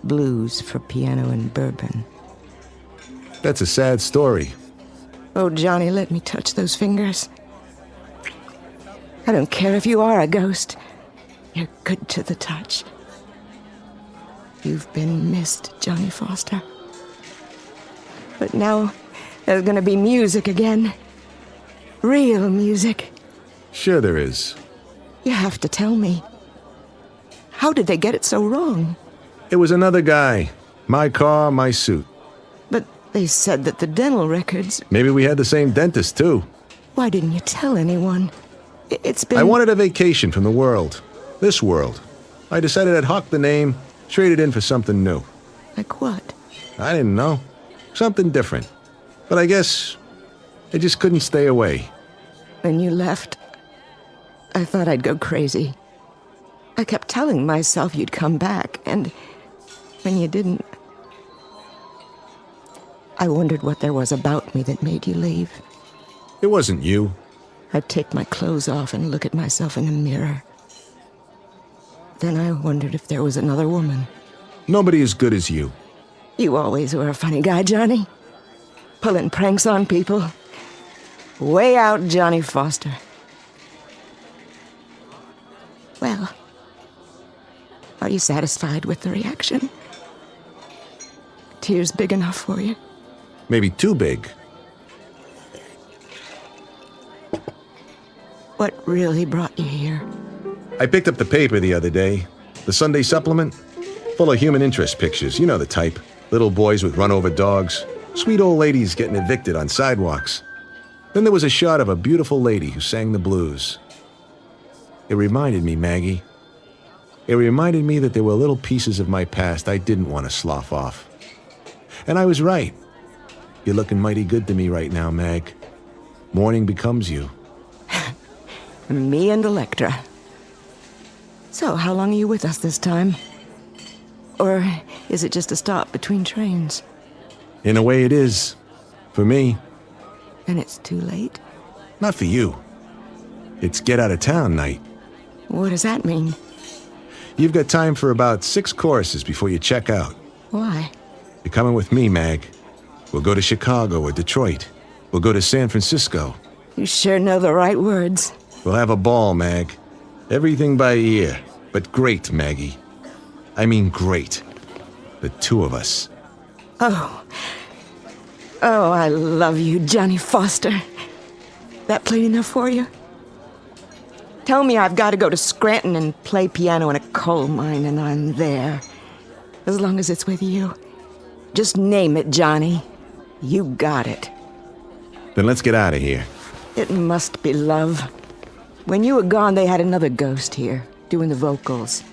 Blues for piano and bourbon. That's a sad story. Oh, Johnny, let me touch those fingers. I don't care if you are a ghost. You're good to the touch. You've been missed, Johnny Foster. But now there's gonna be music again. Real music. Sure there is. You have to tell me. How did they get it so wrong? It was another guy. My car, my suit. But they said that the dental records... Maybe we had the same dentist, too. Why didn't you tell anyone? It's been... I wanted a vacation from the world. This world. I decided I'd hawk the name, trade it in for something new. Like what? I didn't know. Something different. But I guess I just couldn't stay away. When you left, I thought I'd go crazy. I kept telling myself you'd come back, and when you didn't, I wondered what there was about me that made you leave. It wasn't you. I'd take my clothes off and look at myself in the mirror. Then I wondered if there was another woman. Nobody as good as you. You always were a funny guy, Johnny. Pulling pranks on people. Way out, Johnny Foster. Well, are you satisfied with the reaction? Tears big enough for you? Maybe too big. What really brought you here? I picked up the paper the other day. The Sunday supplement. Full of human interest pictures. You know the type. Little boys with run-over dogs. Sweet old ladies getting evicted on sidewalks. Then there was a shot of a beautiful lady who sang the blues. It reminded me, Maggie. It reminded me that there were little pieces of my past I didn't want to slough off. And I was right. You're looking mighty good to me right now, Mag. Morning becomes you. Me and Electra. So, how long are you with us this time? Or is it just a stop between trains? In a way it is. For me. And it's too late? Not for you. It's get out of town night. What does that mean? You've got time for about 6 choruses before you check out. Why? You're coming with me, Mag. We'll go to Chicago or Detroit. We'll go to San Francisco. You sure know the right words. We'll have a ball, Mag. Everything by ear. But great, Maggie. I mean great. The two of us. Oh, I love you, Johnny Foster. That plain enough for you? Tell me I've got to go to Scranton and play piano in a coal mine, and I'm there. As long as it's with you. Just name it, Johnny. You got it. Then let's get out of here. It must be love. When you were gone, they had another ghost here, doing the vocals.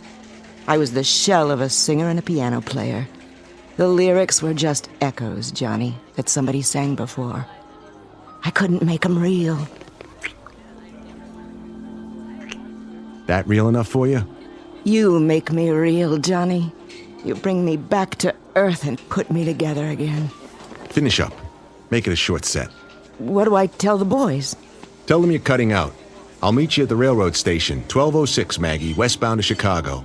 I was the shell of a singer and a piano player. The lyrics were just echoes, Johnny, that somebody sang before. I couldn't make them real. That real enough for you? You make me real, Johnny. You bring me back to Earth and put me together again. Finish up. Make it a short set. What do I tell the boys? Tell them you're cutting out. I'll meet you at the railroad station, 1206, Maggie, westbound to Chicago.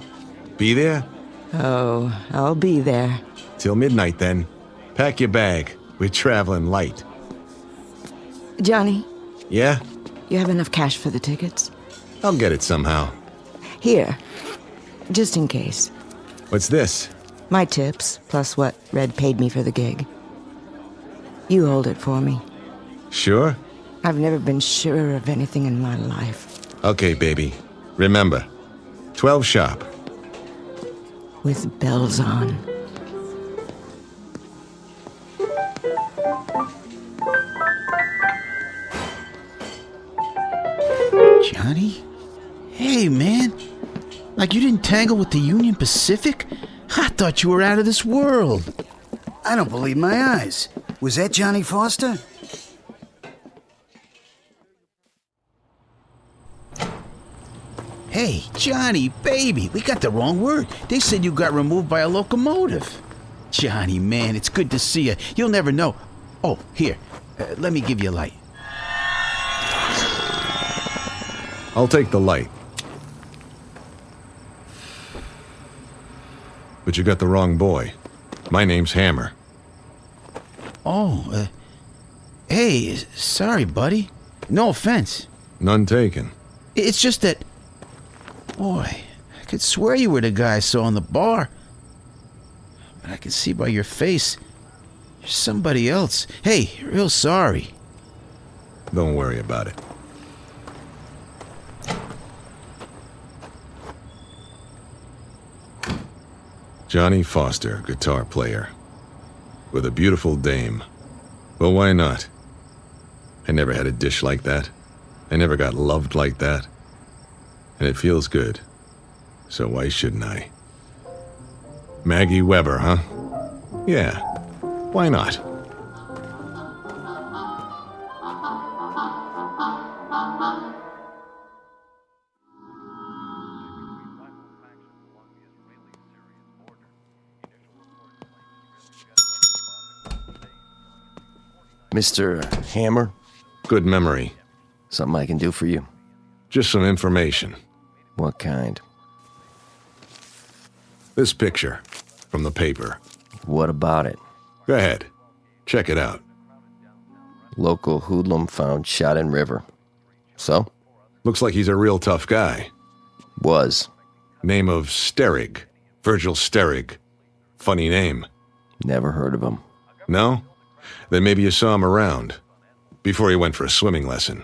Be there? Oh, I'll be there. Till midnight, then. Pack your bag. We're traveling light. Johnny, Yeah? you have enough cash for the tickets? I'll get it somehow. Here, just in case. What's this? My tips, plus what Red paid me for the gig. You hold it for me. Sure? I've never been surer of anything in my life. Okay, baby. Remember, 12 sharp. With bells on. Johnny? Hey, man. Like you didn't tangle with the Union Pacific? I thought you were out of this world. I don't believe my eyes. Was that Johnny Foster? Hey, Johnny, baby, we got the wrong word. They said you got removed by a locomotive. Johnny, man, it's good to see you. You'll never know. Oh, here, let me give you a light. I'll take the light. But you got the wrong boy. My name's Hammer. Oh, hey, sorry, buddy. No offense. None taken. It's just that... Boy, I could swear you were the guy I saw in the bar. But I can see by your face, you're somebody else. Hey, real sorry. Don't worry about it. Johnny Foster, guitar player. With a beautiful dame. Well, why not? I never had a dish like that. I never got loved like that. And it feels good. So why shouldn't I? Maggie Weber, huh? Yeah. Why not? Mr. Hammer? Good memory. Something I can do for you? Just some information. What kind? This picture from the paper. What about it? Go ahead. Check it out. Local hoodlum found shot in river. So? Looks like he's a real tough guy. Was. Name of Sterig. Virgil Sterig. Funny name. Never heard of him. No? Then maybe you saw him around. Before he went for a swimming lesson.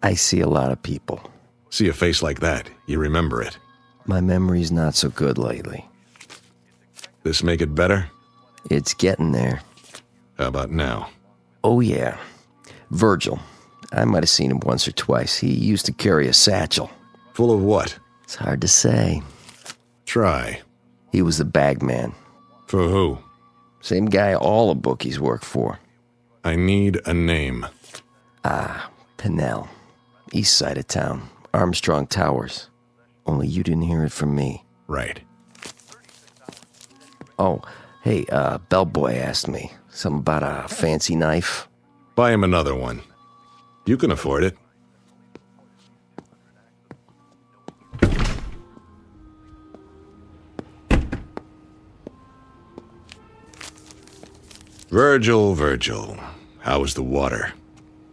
I see a lot of people. See a face like that, you remember it. My memory's not so good lately. This make it better? It's getting there. How about now? Oh, yeah. Virgil. I might have seen him once or twice. He used to carry a satchel. Full of what? It's hard to say. Try. He was the bag man. For who? Same guy all the bookies work for. I need a name. Pinnell. East side of town. Armstrong Towers. Only you didn't hear it from me. Right. Oh, hey, bellboy asked me. Something about a fancy knife. Buy him another one. You can afford it. Virgil, how was the water?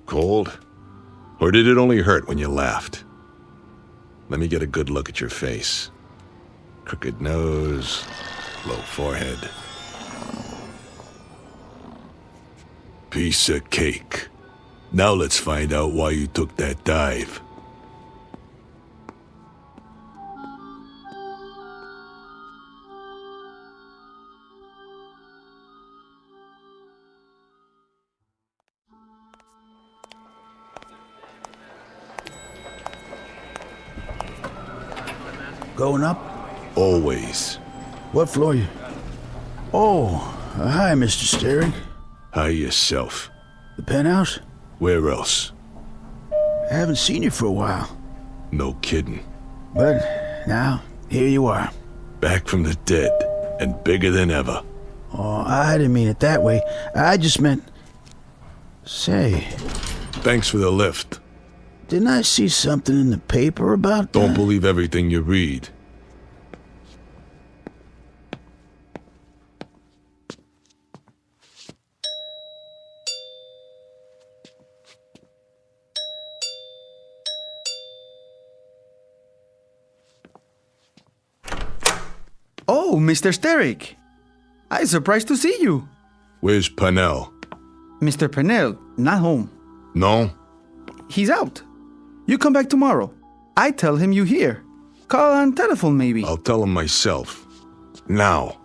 Cold? Or did it only hurt when you laughed? Let me get a good look at your face. Crooked nose, low forehead. Piece of cake. Now let's find out why you took that dive. Going up? Always. What floor you? Oh, hi, Mr. Sterig. Hi yourself. The penthouse? Where else? I haven't seen you for a while. No kidding. But now, here you are. Back from the dead, and bigger than ever. Oh, I didn't mean it that way. I just meant... Say... Thanks for the lift. Didn't I see something in the paper about that? Don't believe everything you read. Oh, Mr. Sterick. I'm surprised to see you. Where's Pennell? Mr. Pennell, not home. No? He's out. You come back tomorrow. I tell him you here. Call on telephone, maybe. I'll tell him myself. Now.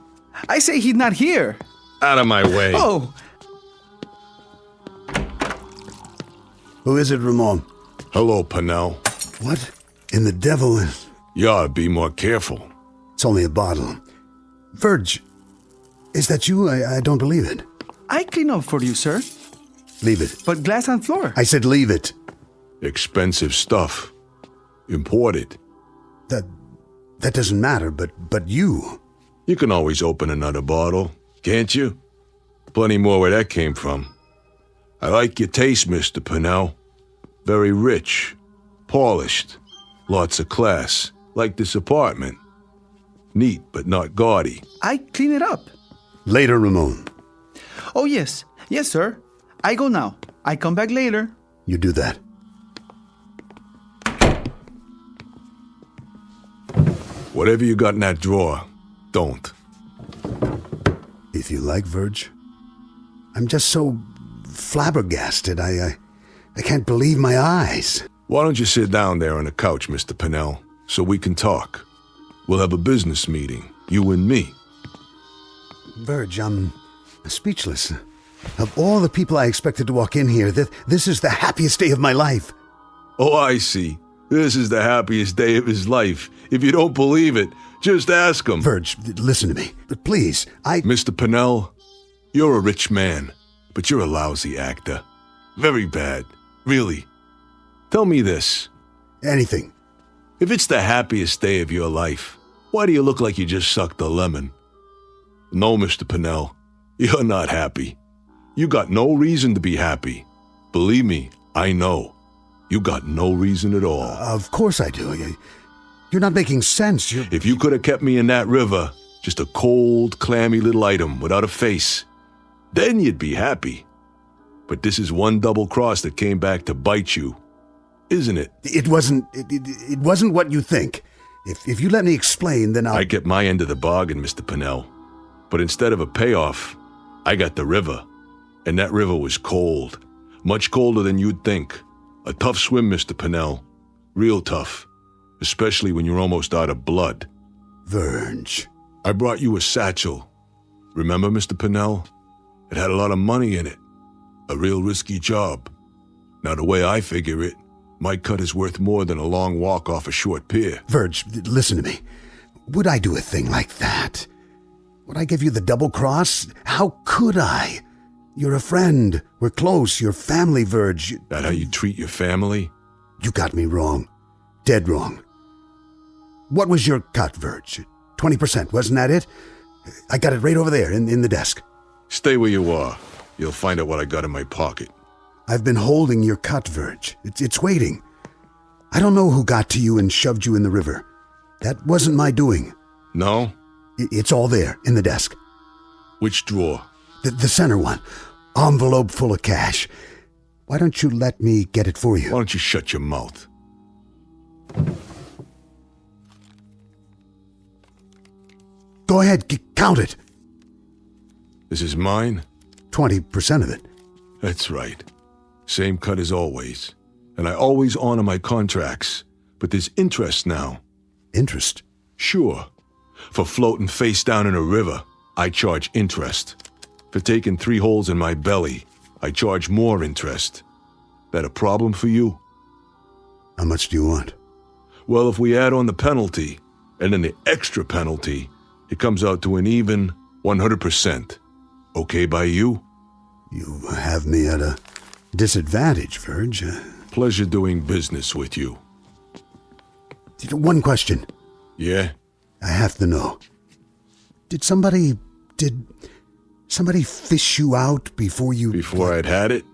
I say he's not here. Out of my way. Oh. Who is it, Ramon? Hello, Pennell. What in the devil is... You ought to be more careful. It's only a bottle. Verge, is that you? I don't believe it. I clean up for you, sir. Leave it. But glass on floor. I said leave it. Expensive stuff. Imported. That doesn't matter, but you... You can always open another bottle, can't you? Plenty more where that came from. I like your taste, Mr. Pennell. Very rich, polished, lots of class, like this apartment. Neat, but not gaudy. I clean it up. Later, Ramon. Oh, yes. Yes, sir. I go now. I come back later. You do that. Whatever you got in that drawer, don't. If you like, Verge. I'm just so flabbergasted. I can't believe my eyes. Why don't you sit down there on the couch, Mr. Pennell, so we can talk? We'll have a business meeting, you and me. Verge, I'm speechless. Of all the people I expected to walk in here, this is the happiest day of my life. Oh, I see. This is the happiest day of his life. If you don't believe it, just ask him. Verge, listen to me. Please, Mr. Pennell, you're a rich man, but you're a lousy actor. Very bad. Really. Tell me this. Anything. If it's the happiest day of your life, why do you look like you just sucked a lemon? No, Mr. Pennell, you're not happy. You got no reason to be happy. Believe me, I know. You got no reason at all. Of course I do. You're not making sense. If you could have kept me in that river, just a cold, clammy little item without a face, then you'd be happy. But this is one double cross that came back to bite you, isn't it? It wasn't what you think. If you let me explain, then I get my end of the bargain, Mr. Pennell. But instead of a payoff, I got the river. And that river was cold. Much colder than you'd think. A tough swim, Mr. Pennell. Real tough. Especially when you're almost out of blood. Verge. I brought you a satchel. Remember, Mr. Pennell? It had a lot of money in it. A real risky job. Now, the way I figure it, my cut is worth more than a long walk off a short pier. Verge, listen to me. Would I do a thing like that? Would I give you the double cross? How could I? You're a friend. We're close. You're family, Verge. That how you treat your family? You got me wrong. Dead wrong. What was your cut, Verge? 20%, wasn't that it? I got it right over there in the desk. Stay where you are. You'll find out what I got in my pocket. I've been holding your cut, Verge. It's waiting. I don't know who got to you and shoved you in the river. That wasn't my doing. No? It's all there in the desk. Which drawer? The center one. Envelope full of cash. Why don't you let me get it for you? Why don't you shut your mouth? Go ahead, count it. This is mine? 20% of it. That's right. Same cut as always. And I always honor my contracts. But there's interest now. Interest? Sure. For floating face down in a river, I charge interest. For taking 3 holes in my belly, I charge more interest. That a problem for you? How much do you want? Well, if we add on the penalty, and then the extra penalty, it comes out to an even 100%. Okay by you? You have me at a disadvantage, Verge. Pleasure doing business with you. One question. Yeah? I have to know. Did somebody fish you out before you... Before I'd had it?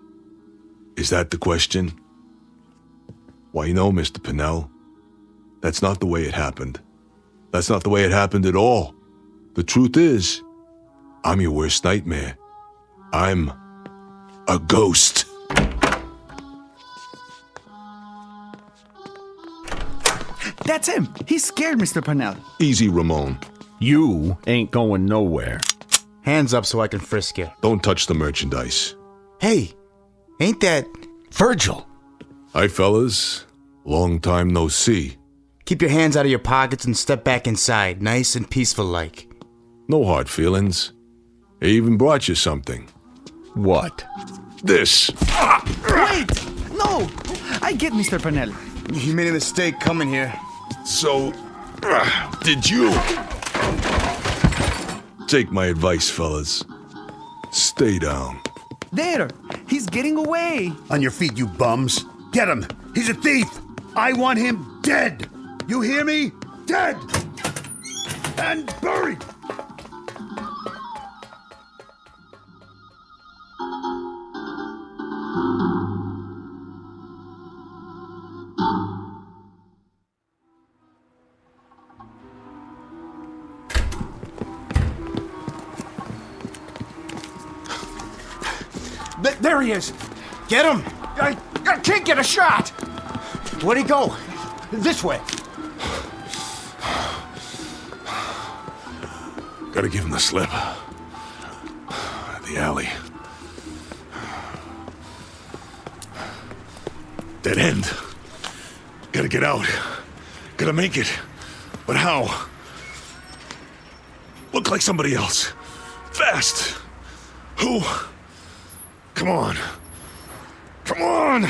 Is that the question? Why, no, Mr. Pennell. That's not the way it happened. That's not the way it happened at all. The truth is, I'm your worst nightmare. I'm a ghost. That's him. He's scared, Mr. Pennell. Easy, Ramon. You ain't going nowhere. Hands up so I can frisk you. Don't touch the merchandise. Hey, ain't that Virgil? Hi, fellas. Long time no see. Keep your hands out of your pockets and step back inside, nice and peaceful like. No hard feelings. I even brought you something. What? This. Wait! No! I get Mr. Pennell. You made a mistake coming here. So, did you? Take my advice, fellas. Stay down. There! He's getting away! On your feet, you bums. Get him! He's a thief! I want him dead! You hear me? Dead! And buried! There he is! Get him! I can't get a shot! Where'd he go? This way. Gotta give him the slip. The alley. Dead end. Gotta get out. Gotta make it. But how? Look like somebody else. Fast. Who? Come on. Come on!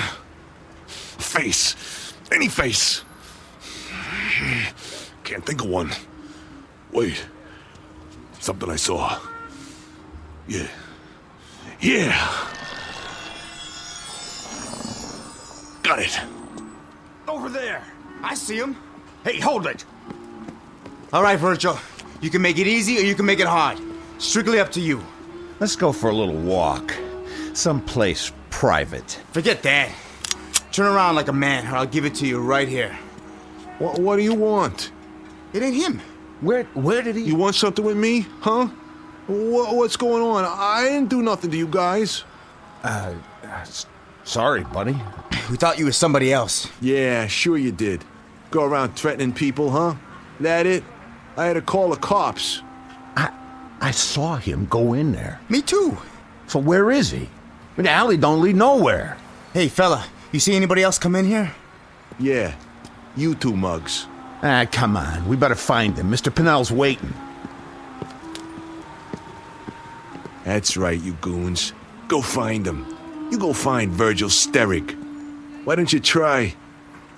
Face. Any face. Can't think of one. Wait. Something I saw. Yeah. Yeah! Got it. Over there. I see him. Hey, hold it. All right, Virgil. You can make it easy or you can make it hard. Strictly up to you. Let's go for a little walk. Someplace private. Forget that. Turn around like a man or I'll give it to you right here. What do you want? It ain't him. Where did he... You want something with me, huh? What's going on? I didn't do nothing to you guys. Sorry, buddy. We thought you were somebody else. Yeah, sure you did. Go around threatening people, huh? That it? I had to call the cops. I saw him go in there. Me too. So where is he? The alley don't lead nowhere. Hey, fella, you see anybody else come in here? Yeah, you two mugs. Come on. We better find him. Mr. Pennell's waiting. That's right, you goons. Go find him. You go find Virgil Steric. Why don't you try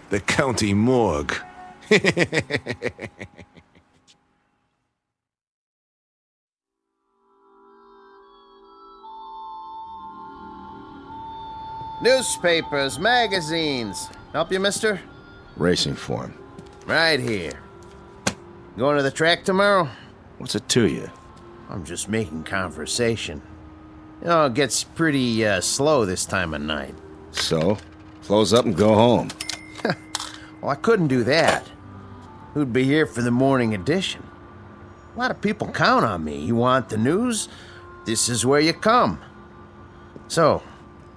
the county morgue? Newspapers, magazines. Help you, mister? Racing form. Right here. Going to the track tomorrow? What's it to you? I'm just making conversation. You know, it gets pretty slow this time of night. So? Close up and go home. Well, I couldn't do that. Who'd be here for the morning edition? A lot of people count on me. You want the news? This is where you come. So,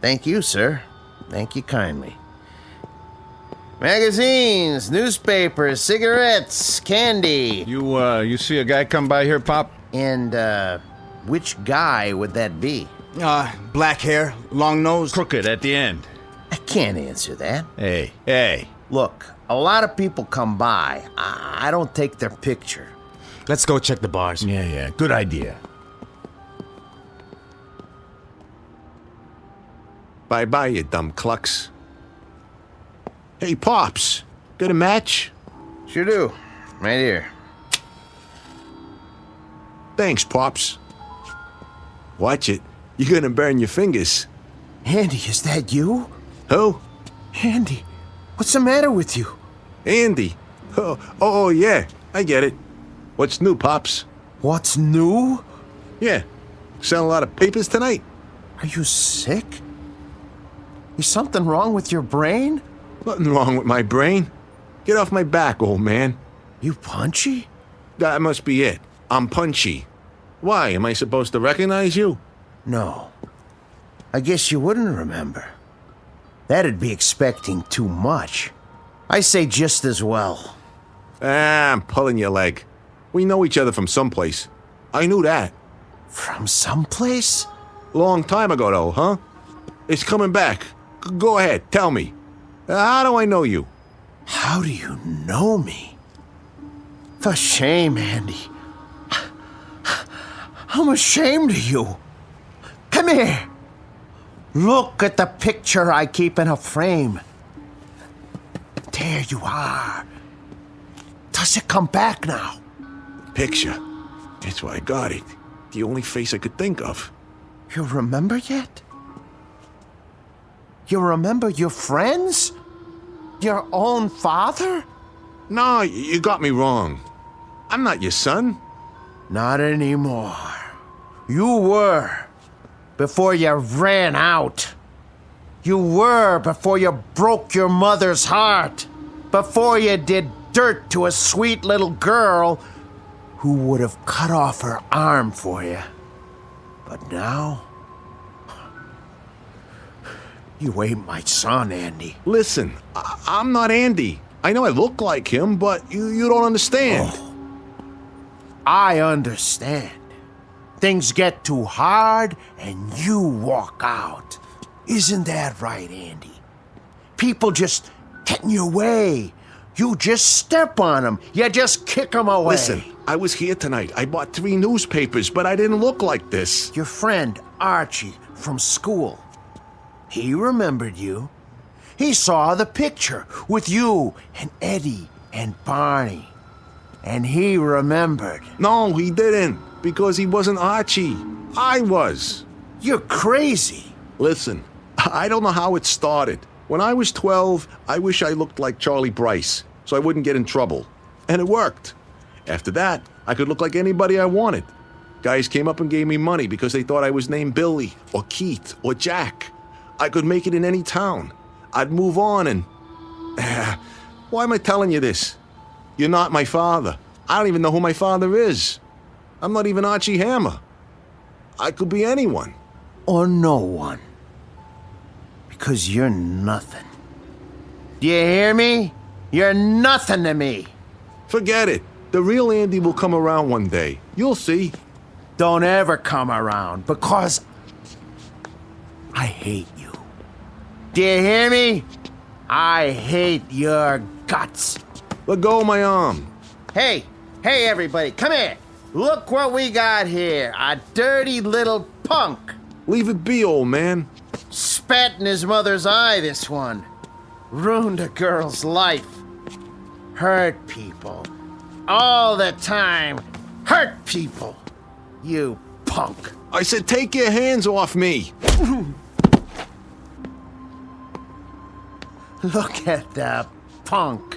thank you, sir. Thank you kindly. Magazines, newspapers, cigarettes, candy. You see a guy come by here, Pop? And, which guy would that be? Black hair, long nose. Crooked at the end. I can't answer that. Hey. Look, a lot of people come by. I don't take their picture. Let's go check the bars. Yeah. Good idea. Bye-bye, you dumb clucks. Hey, Pops. Got a match? Sure do. Right here. Thanks, Pops. Watch it. You're gonna burn your fingers. Andy, is that you? Who? Andy, what's the matter with you? Andy. Oh, yeah. I get it. What's new, Pops? What's new? Yeah. Selling a lot of papers tonight. Are you sick? Is something wrong with your brain? Nothing wrong with my brain. Get off my back, old man. You punchy? That must be it. I'm punchy. Why, am I supposed to recognize you? No. I guess you wouldn't remember. That'd be expecting too much. I say just as well. I'm pulling your leg. We know each other from someplace. I knew that. From someplace? Long time ago, though, huh? It's coming back. Go ahead, tell me. How do I know you? How do you know me? For shame, Andy. I'm ashamed of you. Come here. Look at the picture I keep in a frame. There you are. Does it come back now? Picture. That's why I got it. The only face I could think of. You remember yet? You remember your friends? Your own father? No, you got me wrong. I'm not your son. Not anymore. You were. Before you ran out. You were before you broke your mother's heart. Before you did dirt to a sweet little girl who would have cut off her arm for you. But now, you ain't my son, Andy. Listen, I'm not Andy. I know I look like him, but you don't understand. Oh, I understand. Things get too hard and you walk out. Isn't that right, Andy? People just get in your way. You just step on them. You just kick them away. Listen, I was here tonight. I bought 3 newspapers, but I didn't look like this. Your friend, Archie, from school. He remembered you. He saw the picture with you and Eddie and Barney. And he remembered. No, he didn't. Because he wasn't Archie. I was. You're crazy. Listen, I don't know how it started. When I was 12, I wish I looked like Charlie Bryce, so I wouldn't get in trouble. And it worked. After that, I could look like anybody I wanted. Guys came up and gave me money because they thought I was named Billy, or Keith, or Jack. I could make it in any town. I'd move on and... Why am I telling you this? You're not my father. I don't even know who my father is. I'm not even Archie Hammer. I could be anyone. Or no one. Because you're nothing. Do you hear me? You're nothing to me. Forget it. The real Andy will come around one day. You'll see. Don't ever come around, because I hate you. Do you hear me? I hate your guts. Let go of my arm. Hey, everybody, come here. Look what we got here. A dirty little punk. Leave it be, old man. Spat in his mother's eye, this one. Ruined a girl's life. Hurt people. All the time. Hurt people. You punk. I said take your hands off me. Look at the punk.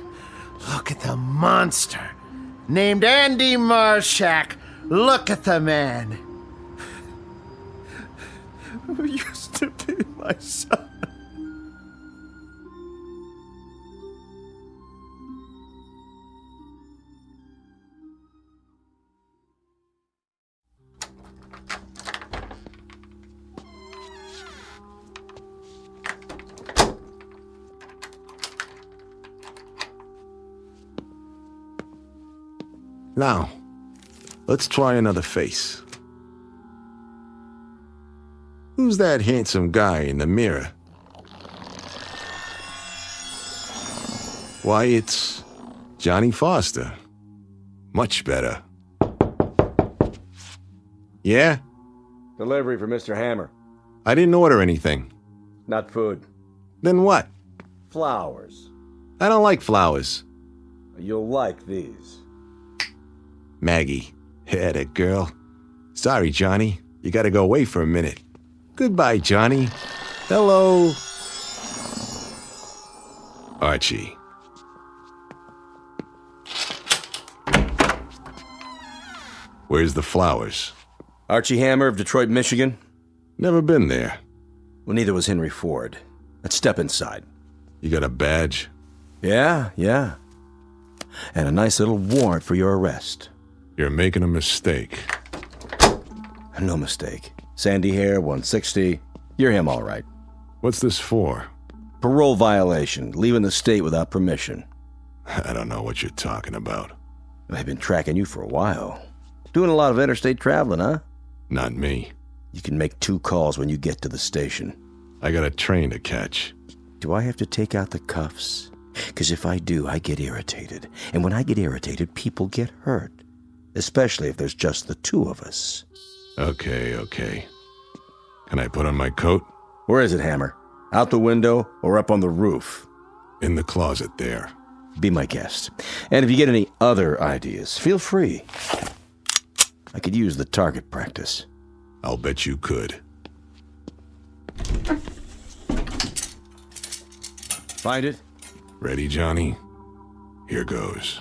Look at the monster. Named Andy Marshak. Look at the man. Who used to be my son. Now, let's try another face. Who's that handsome guy in the mirror? Why, it's Johnny Foster. Much better. Yeah? Delivery for Mr. Hammer. I didn't order anything. Not food. Then what? Flowers. I don't like flowers. You'll like these. Maggie. Yeah, that girl. Sorry, Johnny. You gotta go away for a minute. Goodbye, Johnny. Hello. Archie. Where's the flowers? Archie Hammer of Detroit, Michigan? Never been there. Well, neither was Henry Ford. Let's step inside. You got a badge? Yeah. And a nice little warrant for your arrest. You're making a mistake. No mistake. Sandy hair, 160. You're him, all right. What's this for? Parole violation. Leaving the state without permission. I don't know what you're talking about. I've been tracking you for a while. Doing a lot of interstate traveling, huh? Not me. You can make 2 calls when you get to the station. I got a train to catch. Do I have to take out the cuffs? Because if I do, I get irritated. And when I get irritated, people get hurt. Especially if there's just the 2 of us. Okay. Can I put on my coat? Where is it, Hammer? Out the window or up on the roof? In the closet there. Be my guest. And if you get any other ideas, feel free. I could use the target practice. I'll bet you could. Find it? Ready, Johnny? Here goes.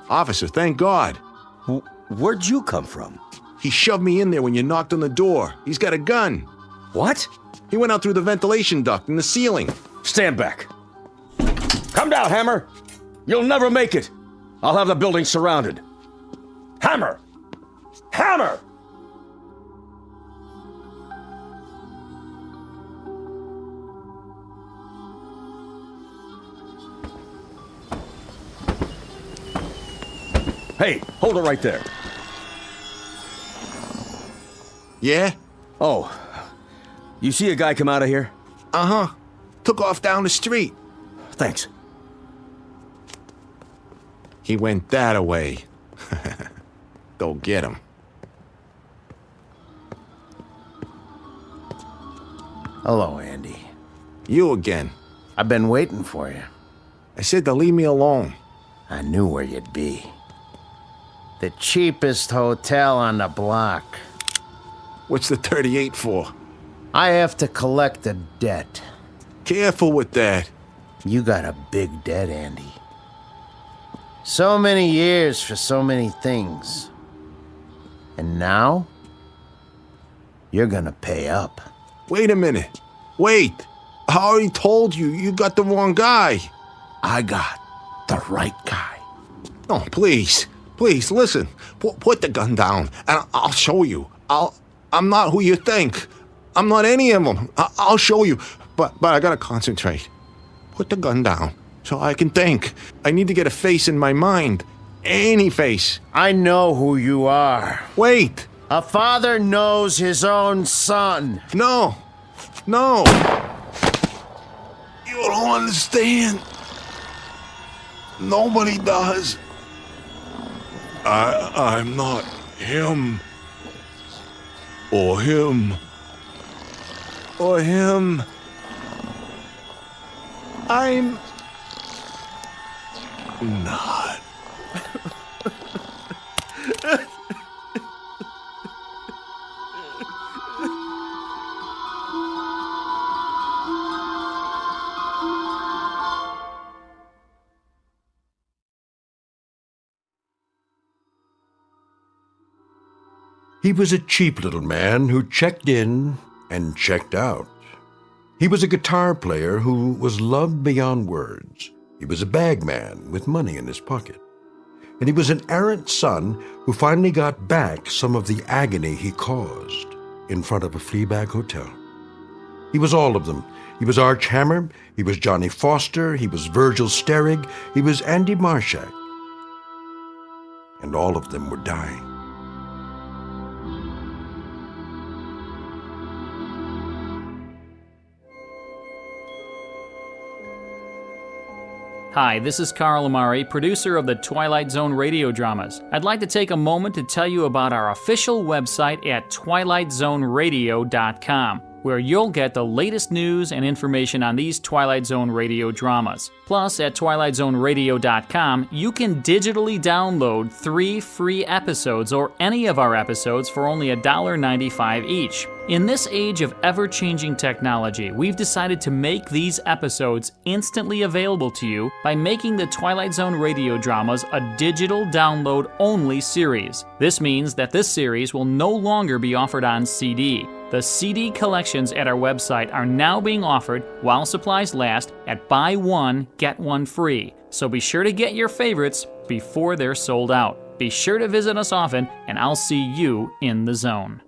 Officer, thank God. Where'd you come from? He shoved me in there when you knocked on the door. He's got a gun. What? He went out through the ventilation duct in the ceiling. Stand back. Come down, Hammer. You'll never make it. I'll have the building surrounded. Hammer! Hammer! Hey, hold it right there. Yeah? Oh, you see a guy come out of here? Uh-huh. Took off down the street. Thanks. He went that way. Go get him. Hello, Andy. You again. I've been waiting for you. I said to leave me alone. I knew where you'd be. The cheapest hotel on the block. What's the 38 for? I have to collect a debt. Careful with that. You got a big debt, Andy. So many years for so many things. And now, you're gonna pay up. Wait a minute. Wait. I already told you, you got the wrong guy. I got the right guy. Oh, please. Please, listen. Put the gun down, and I'll show you. I'm not who you think. I'm not any of them. I'll show you. But I gotta concentrate. Put the gun down so I can think. I need to get a face in my mind. Any face. I know who you are. Wait. A father knows his own son. No. You don't understand. Nobody does. I'm not him. Or him. Or him. I'm not. He was a cheap little man who checked in and checked out. He was a guitar player who was loved beyond words. He was a bagman with money in his pocket. And he was an errant son who finally got back some of the agony he caused in front of a Fleabag hotel. He was all of them. He was Arch Hammer, he was Johnny Foster, he was Virgil Sterrig, he was Andy Marshak. And all of them were dying. Hi, this is Carl Amari, producer of the Twilight Zone radio dramas. I'd like to take a moment to tell you about our official website at twilightzoneradio.com, where you'll get the latest news and information on these Twilight Zone radio dramas. Plus, at twilightzoneradio.com, you can digitally download 3 free episodes or any of our episodes for only $1.95 each. In this age of ever-changing technology, we've decided to make these episodes instantly available to you by making the Twilight Zone radio dramas a digital download-only series. This means that this series will no longer be offered on CD. The CD collections at our website are now being offered, while supplies last, at buy one, get one free. So be sure to get your favorites before they're sold out. Be sure to visit us often, and I'll see you in the zone.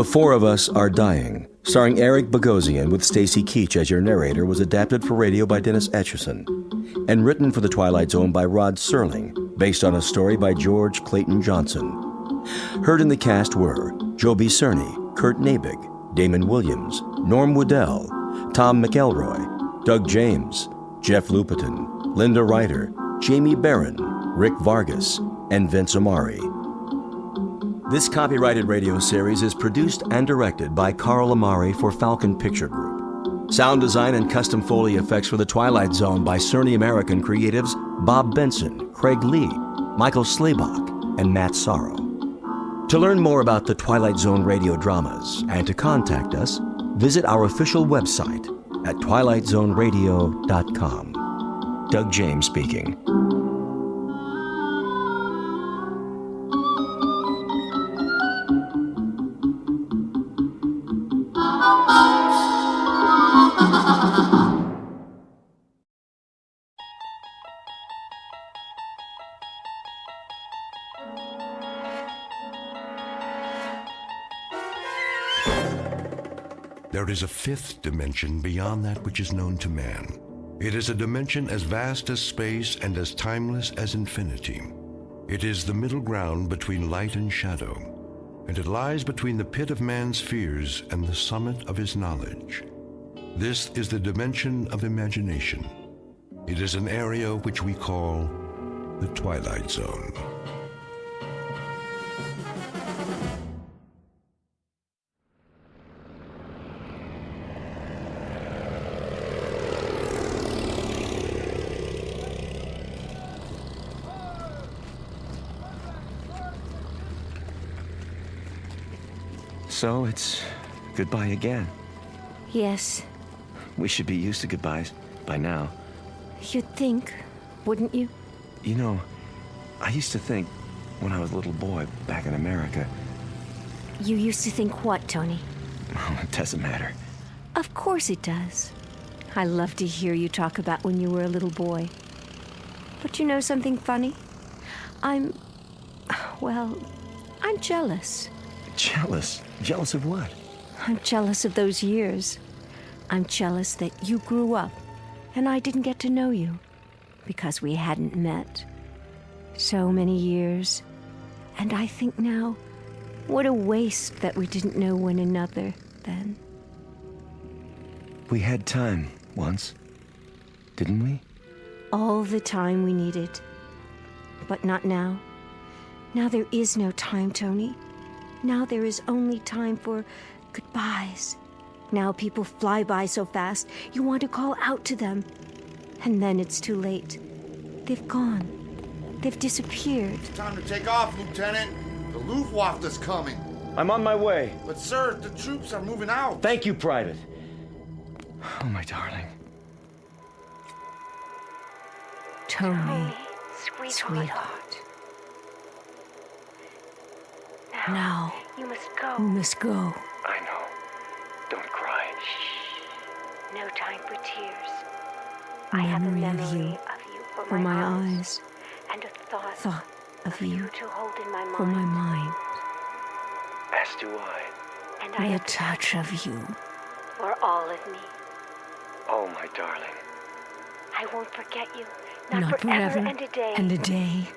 The Four of Us Are Dying, starring Eric Bogosian with Stacy Keach as your narrator, was adapted for radio by Dennis Etchison and written for The Twilight Zone by Rod Serling, based on a story by George Clayton Johnson. Heard in the cast were Joby Cerny, Kurt Nabig, Damon Williams, Norm Woodell, Tom McElroy, Doug James, Jeff Lupetin, Linda Ryder, Jamie Barron, Rick Vargas, and Vince Amari. This copyrighted radio series is produced and directed by Carl Amari for Falcon Picture Group. Sound design and custom Foley effects for The Twilight Zone by Cerny American creatives Bob Benson, Craig Lee, Michael Slaybach, and Matt Sorrow. To learn more about the Twilight Zone radio dramas and to contact us, visit our official website at twilightzoneradio.com. Doug James speaking. There is a fifth dimension beyond that which is known to man. It is a dimension as vast as space and as timeless as infinity. It is the middle ground between light and shadow, and it lies between the pit of man's fears and the summit of his knowledge. This is the dimension of imagination. It is an area which we call the Twilight Zone. So it's goodbye again. Yes. We should be used to goodbyes by now. You'd think, wouldn't you? You know, I used to think when I was a little boy back in America. You used to think what, Tony? Oh, it doesn't matter. Of course it does. I love to hear you talk about when you were a little boy. But you know something funny? I'm jealous. Jealous? Jealous of what? I'm jealous of those years. I'm jealous that you grew up and I didn't get to know you because we hadn't met. So many years. And I think now, what a waste that we didn't know one another then. We had time once, didn't we? All the time we needed. But not now. Now there is no time, Tony. Now there is only time for goodbyes. Now people fly by so fast, you want to call out to them. And then it's too late. They've gone. They've disappeared. It's time to take off, Lieutenant. The Luftwaffe is coming. I'm on my way. But, sir, the troops are moving out. Thank you, Private. Oh, my darling. Tony, sweetheart. Now, you must go. You must go. I know. Don't cry. Shh. No time for tears. I have a memory memory of you for my eyes, and a thought of you to hold in my mind. for my mind, As do I. And and a touch of you. For all of me. Oh, my darling. I won't forget you. Not forever forever and a day. and a day.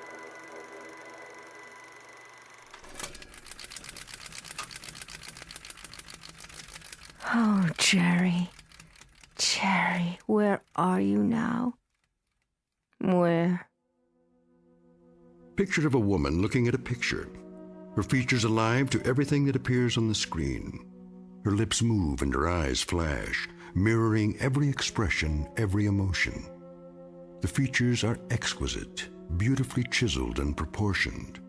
Oh, Jerry. Jerry, where are you now? Where? Picture of a woman looking at a picture. Her features alive to everything that appears on the screen. Her lips move and her eyes flash, mirroring every expression, every emotion. The features are exquisite, beautifully chiseled and proportioned.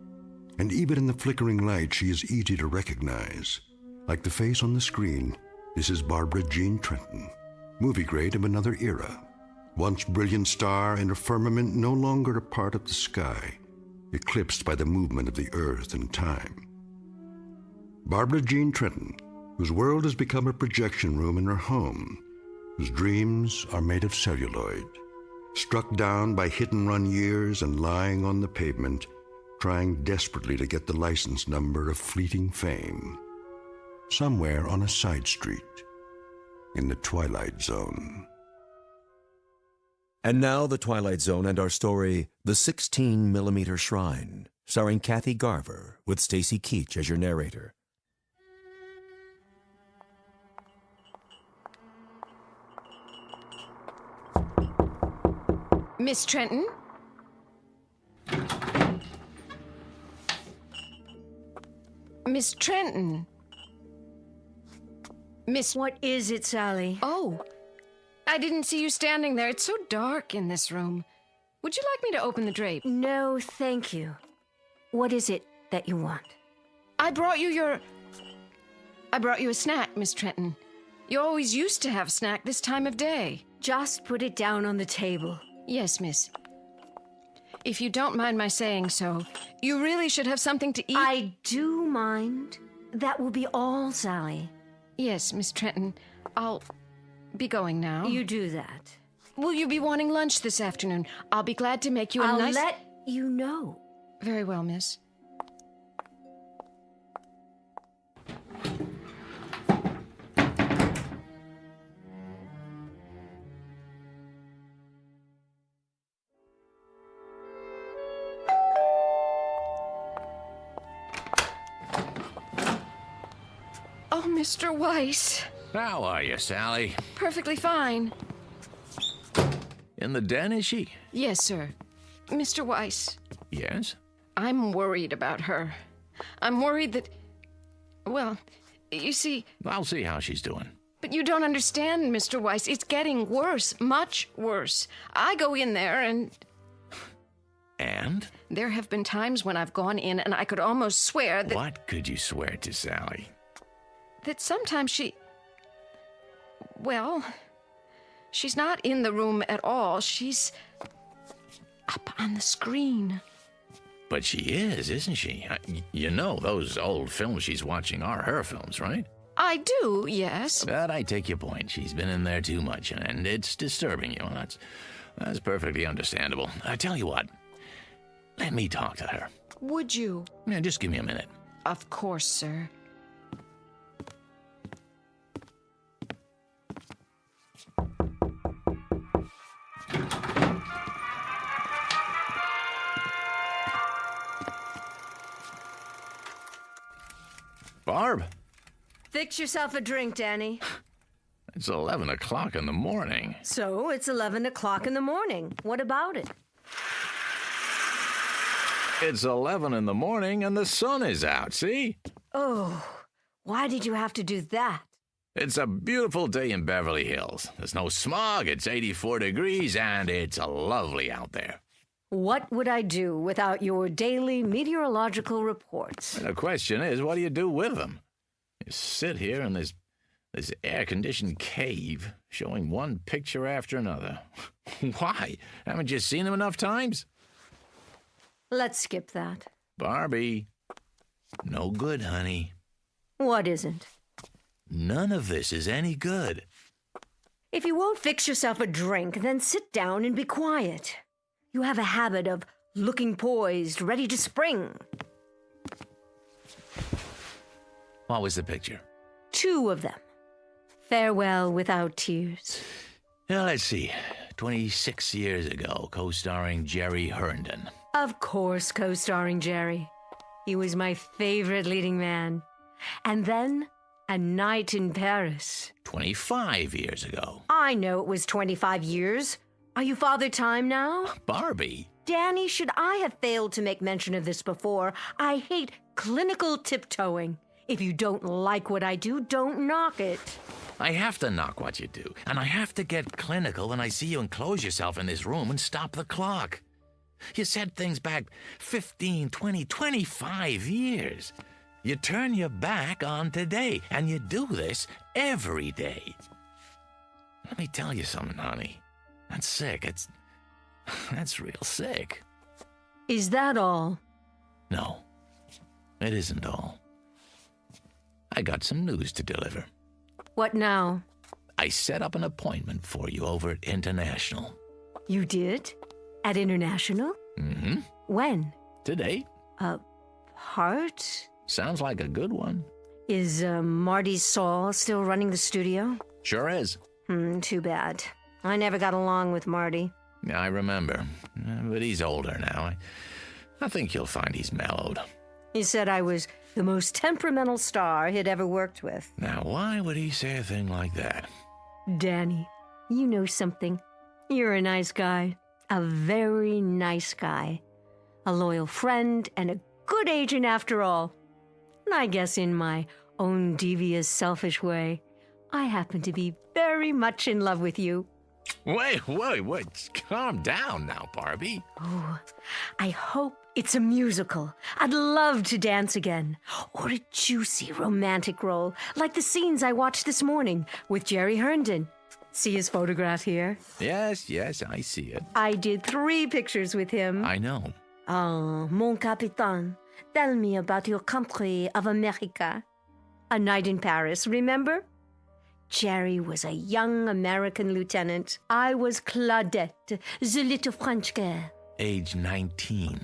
And even in the flickering light, she is easy to recognize. Like the face on the screen, this is Barbara Jean Trenton, movie grade of another era. Once brilliant star in a firmament no longer a part of the sky, eclipsed by the movement of the earth and time. Barbara Jean Trenton, whose world has become a projection room in her home, whose dreams are made of celluloid, struck down by hit-and-run years and lying on the pavement, trying desperately to get the license number of fleeting fame. somewhere on a side street in the Twilight Zone. And now the Twilight Zone and our story, The 16mm Shrine, starring Kathy Garver with Stacy Keach as your narrator. Miss Trenton? Miss Trenton? Miss... What is it, Sally? Oh, I didn't see you standing there. It's so dark in this room. Would you like me to open the drape? No, thank you. What is it that you want? I brought you a snack, Miss Trenton. You always used to have a snack this time of day. Just put it down on the table. Yes, miss. If you don't mind my saying so, you really should have something to eat. I do mind. That will be all, Sally. Yes, Miss Trenton. I'll be going now. You do that. Will you be wanting lunch this afternoon? I'll be glad to make you a nice... I'll let you know. Very well, miss. Oh, Mr. Weiss. How are you, Sally? Perfectly fine. In the den, is she? Yes, sir. Mr. Weiss. Yes? I'm worried about her. I'm worried that... Well, you see... I'll see how she's doing. But you don't understand, Mr. Weiss. It's getting worse. Much worse. I go in there and... And? There have been times when I've gone in and I could almost swear that... What could you swear to, Sally? That sometimes she... Well, she's not in the room at all. She's up on the screen. But she is, isn't she? You know those old films she's watching are her films, right? I do, yes. But I take your point. She's been in there too much, and it's disturbing you. That's perfectly understandable. I tell you what. Let me talk to her. Would you? Yeah, just give me a minute. Of course, sir. Barb? Fix yourself a drink, Danny. It's 11 o'clock in the morning. So, it's 11 o'clock in the morning. What about it? It's 11 in the morning and the sun is out, see? Oh, why did you have to do that? It's a beautiful day in Beverly Hills. There's no smog, it's 84 degrees, and it's lovely out there. What would I do without your daily meteorological reports? And the question is, what do you do with them? You sit here in this air-conditioned cave, showing one picture after another. Why? Haven't you seen them enough times? Let's skip that. Barbie, no good, honey. What isn't? None of this is any good. If you won't fix yourself a drink, then sit down and be quiet. You have a habit of looking poised, ready to spring. What was the picture? 2 of them. Farewell without tears. Now, let's see. 26 years ago, co-starring Jerry Herndon. Of course, co-starring Jerry. He was my favorite leading man. And then, A Night in Paris. 25 years ago. I know it was 25 years. Are you Father Time now? Barbie. Danny, should I have failed to make mention of this before, I hate clinical tiptoeing. If you don't like what I do, don't knock it. I have to knock what you do, and I have to get clinical when I see you enclose yourself in this room and stop the clock. You said things back 15, 20, 25 years. You turn your back on today, and you do this every day. Let me tell you something, honey. That's sick. That's real sick. Is that all? No, it isn't all. I got some news to deliver. What now? I set up an appointment for you over at International. You did? At International? Mm-hmm. When? Today. A part? Sounds like a good one. Is Marty Saul still running the studio? Sure is. Too bad. I never got along with Marty. Yeah, I remember. But he's older now. I think you'll find he's mellowed. He said I was the most temperamental star he'd ever worked with. Now, why would he say a thing like that? Danny, you know something. You're a nice guy. A very nice guy. A loyal friend and a good agent after all. And I guess in my own devious, selfish way, I happen to be very much in love with you. Wait. Calm down now, Barbie. Oh, I hope it's a musical. I'd love to dance again. Or a juicy romantic role, like the scenes I watched this morning with Jerry Herndon. See his photograph here? Yes, I see it. I did 3 pictures with him. I know. Oh, mon capitaine, tell me about your country of America. A Night in Paris, remember? Jerry was a young American lieutenant. I was Claudette, the little French girl. Age 19.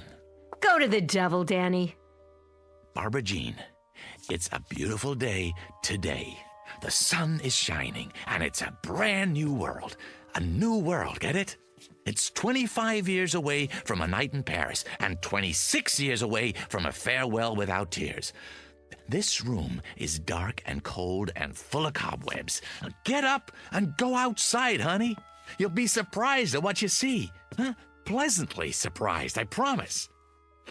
Go to the devil, Danny. Barbara Jean, it's a beautiful day today. The sun is shining, and it's a brand new world. A new world, get it? It's 25 years away from A Night in Paris, and 26 years away from A Farewell Without Tears. This room is dark and cold and full of cobwebs. Get up and go outside, honey. You'll be surprised at what you see. Pleasantly surprised, I promise.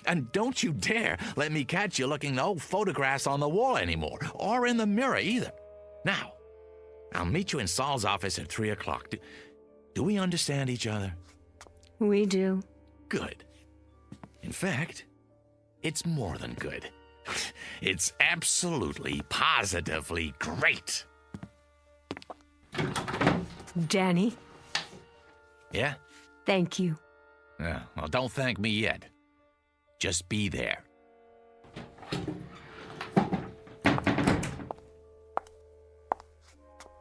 And don't you dare let me catch you looking at old photographs on the wall anymore, or in the mirror either. Now, I'll meet you in Saul's office at 3 o'clock. Do we understand each other? We do. Good. In fact, it's more than good. It's absolutely, positively great. Danny? Yeah? Thank you. Well, don't thank me yet. Just be there.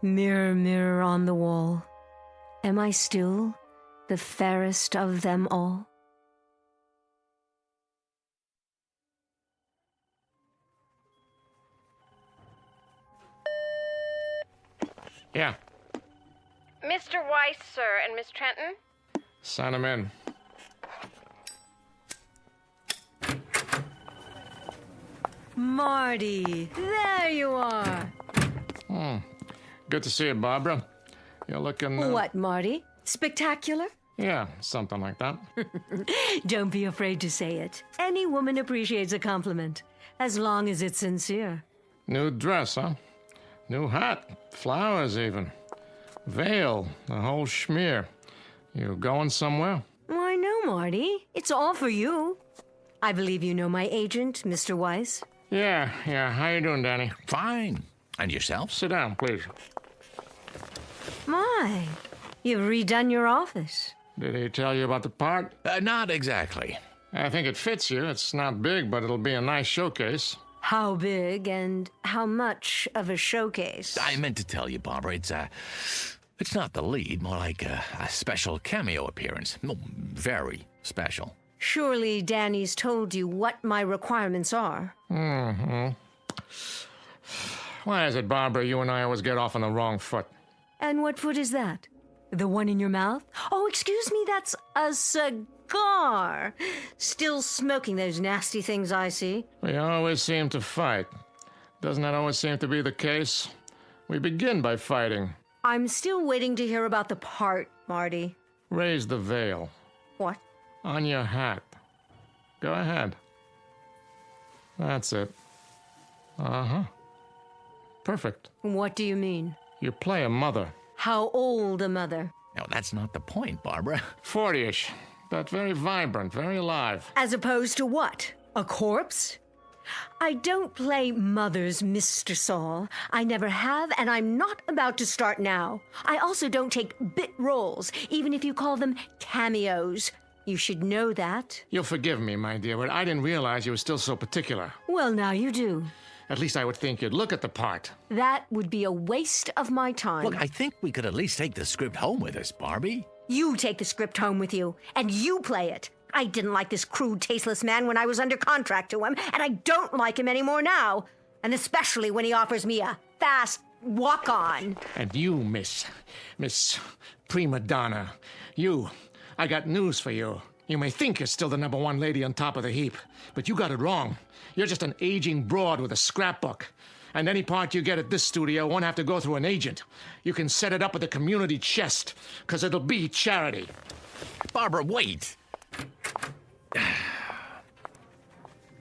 Mirror, mirror on the wall, am I still the fairest of them all? Yeah. Mr. Weiss, sir, and Miss Trenton? Sign him in. Marty, there you are. Good to see you, Barbara. You're looking... What, Marty? Spectacular? Yeah, something like that. Don't be afraid to say it. Any woman appreciates a compliment, as long as it's sincere. New dress, huh? New hat. Flowers, even. Veil. The whole schmear. You going somewhere? Why, no, Marty. It's all for you. I believe you know my agent, Mr. Weiss. Yeah. How you doing, Danny? Fine. And yourself? Sit down, please. My, you've redone your office. Did he tell you about the part? Not exactly. I think it fits you. It's not big, but it'll be a nice showcase. How big and how much of a showcase? I meant to tell you, Barbara, it's not the lead, more like a special cameo appearance. Very special. Surely Danny's told you what my requirements are. Why is it, Barbara, you and I always get off on the wrong foot? And what foot is that? The one in your mouth? Oh, excuse me, that's a cigar. Still smoking those nasty things I see. We always seem to fight. Doesn't that always seem to be the case? We begin by fighting. I'm still waiting to hear about the part, Marty. Raise the veil. What? On your hat. Go ahead. That's it. Perfect. What do you mean? You play a mother. How old a mother? No, that's not the point, Barbara. 40-ish. But very vibrant, very alive. As opposed to what? A corpse? I don't play mothers, Mr. Saul. I never have, and I'm not about to start now. I also don't take bit roles, even if you call them cameos. You should know that. You'll forgive me, my dear, but I didn't realize you were still so particular. Well, now you do. At least I would think you'd look at the part. That would be a waste of my time. Look, I think we could at least take the script home with us, Barbie. You take the script home with you, and you play it. I didn't like this crude, tasteless man when I was under contract to him, and I don't like him anymore now. And especially when he offers me a fast walk-on. And you, Miss Prima Donna, I got news for you. You may think you're still the #1 lady on top of the heap, but you got it wrong. You're just an aging broad with a scrapbook. And any part you get at this studio won't have to go through an agent. You can set it up at the community chest, because it'll be charity. Barbara, wait!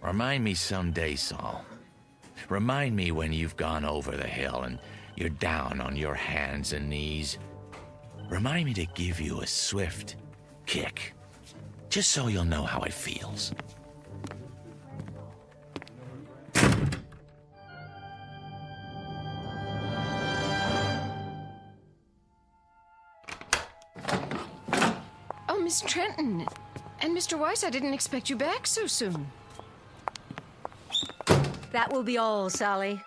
Remind me someday, Saul. Remind me when you've gone over the hill and you're down on your hands and knees. Remind me to give you a swift kick, just so you'll know how it feels. Oh, Miss Trenton. And Mr. Weiss, I didn't expect you back so soon. That will be all, Sally.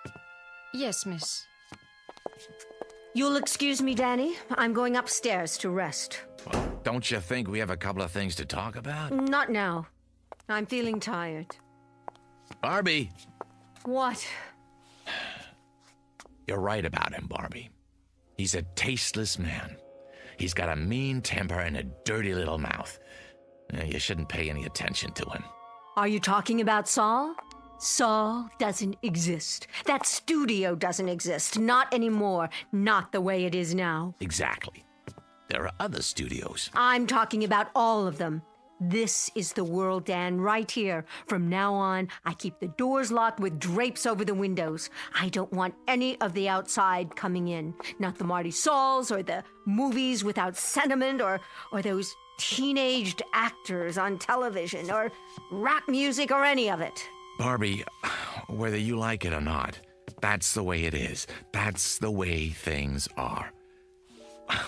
Yes, miss. You'll excuse me, Danny. I'm going upstairs to rest. Well, don't you think we have a couple of things to talk about? Not now. I'm feeling tired. Barbie! What? You're right about him, Barbie. He's a tasteless man. He's got a mean temper and a dirty little mouth. You shouldn't pay any attention to him. Are you talking about Saul? Saul doesn't exist. That studio doesn't exist. Not anymore. Not the way it is now. Exactly. There are other studios. I'm talking about all of them. This is the world, Dan, right here. From now on, I keep the doors locked with drapes over the windows. I don't want any of the outside coming in. Not the Marty Sauls or the movies without sentiment or those teenaged actors on television or rap music or any of it. Barbie, whether you like it or not, that's the way it is. That's the way things are.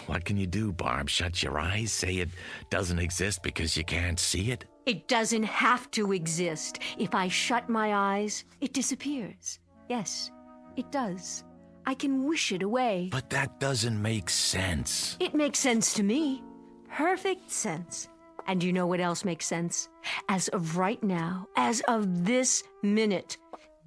What can you do, Barb? Shut your eyes? Say it doesn't exist because you can't see it? It doesn't have to exist. If I shut my eyes, it disappears. Yes, it does. I can wish it away. But that doesn't make sense. It makes sense to me. Perfect sense. And you know what else makes sense? As of right now, as of this minute,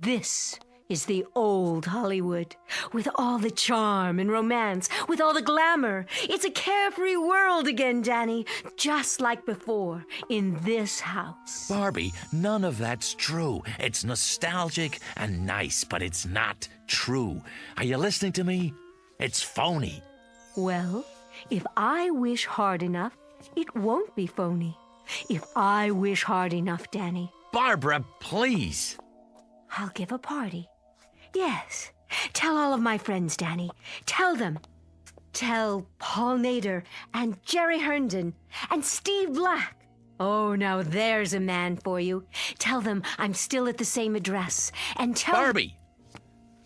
this is the old Hollywood, with all the charm and romance, with all the glamour. It's a carefree world again, Danny, just like before, in this house. Barbie, none of that's true. It's nostalgic and nice, but it's not true. Are you listening to me? It's phony. Well, if I wish hard enough, it won't be phony. If I wish hard enough, Danny. Barbara, please. I'll give a party. Yes. Tell all of my friends, Danny. Tell them. Tell Paul Nader and Jerry Herndon and Steve Black. Oh, now there's a man for you. Tell them I'm still at the same address. And tell... Barbie!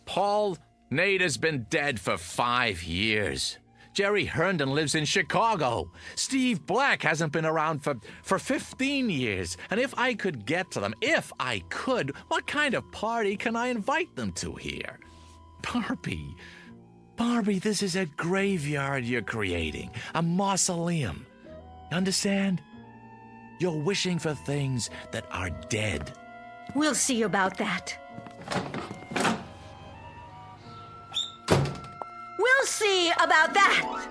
Paul Nader's been dead for 5 years. Jerry Herndon lives in Chicago. Steve Black hasn't been around for 15 years. And if I could get to them, if I could, what kind of party can I invite them to here? Barbie, this is a graveyard you're creating, a mausoleum. Understand? You're wishing for things that are dead. We'll see about that. We'll see about that.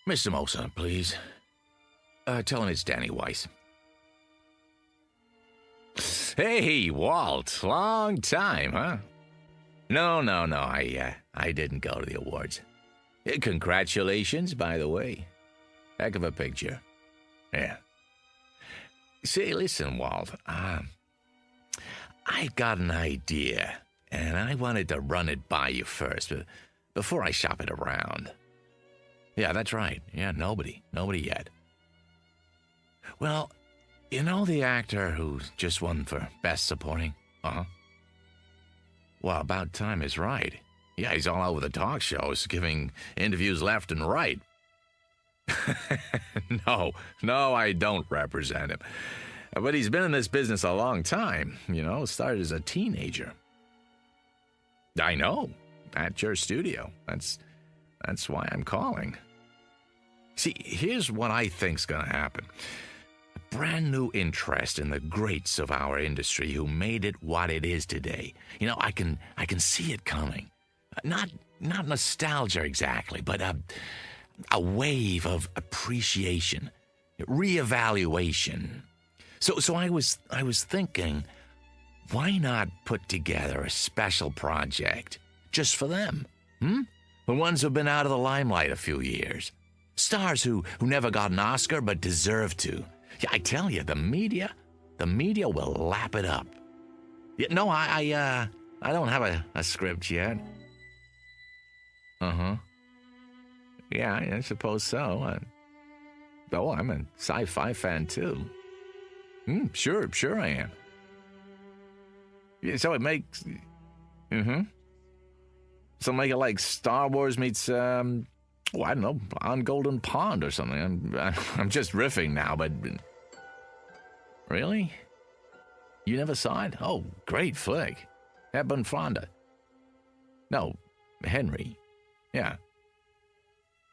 Mr. Mosa, please. Tell him it's Danny Weiss. Hey, Walt. Long time, huh? No. I didn't go to the awards. Congratulations, by the way. Heck of a picture. Yeah. Say, listen, Walt. I got an idea, and I wanted to run it by you first, before I shop it around. Yeah, that's right. Yeah, nobody yet. Well, you know the actor who just won for Best Supporting? Uh-huh. Well, about time is right. Yeah, he's all over the talk shows, giving interviews left and right. No, I don't represent him. But he's been in this business a long time, started as a teenager. I know, at your studio. That's why I'm calling. See, here's what I think's gonna happen. A brand new interest in the greats of our industry who made it what it is today. I can see it coming. Not nostalgia exactly, but a wave of appreciation, reevaluation. So I was thinking, why not put together a special project just for them? The ones who've been out of the limelight a few years. Stars who never got an Oscar but deserve to. Yeah, I tell you, the media will lap it up. Yeah, no, I don't have a script yet. Uh-huh. Yeah, I suppose so. I'm a sci-fi fan, too. Sure I am. Yeah, so it makes... So make it like Star Wars meets, I don't know, On Golden Pond or something. I'm just riffing now, but... Really? You never saw it? Oh, great flick. Hepburn Fonda. No, Henry. Yeah.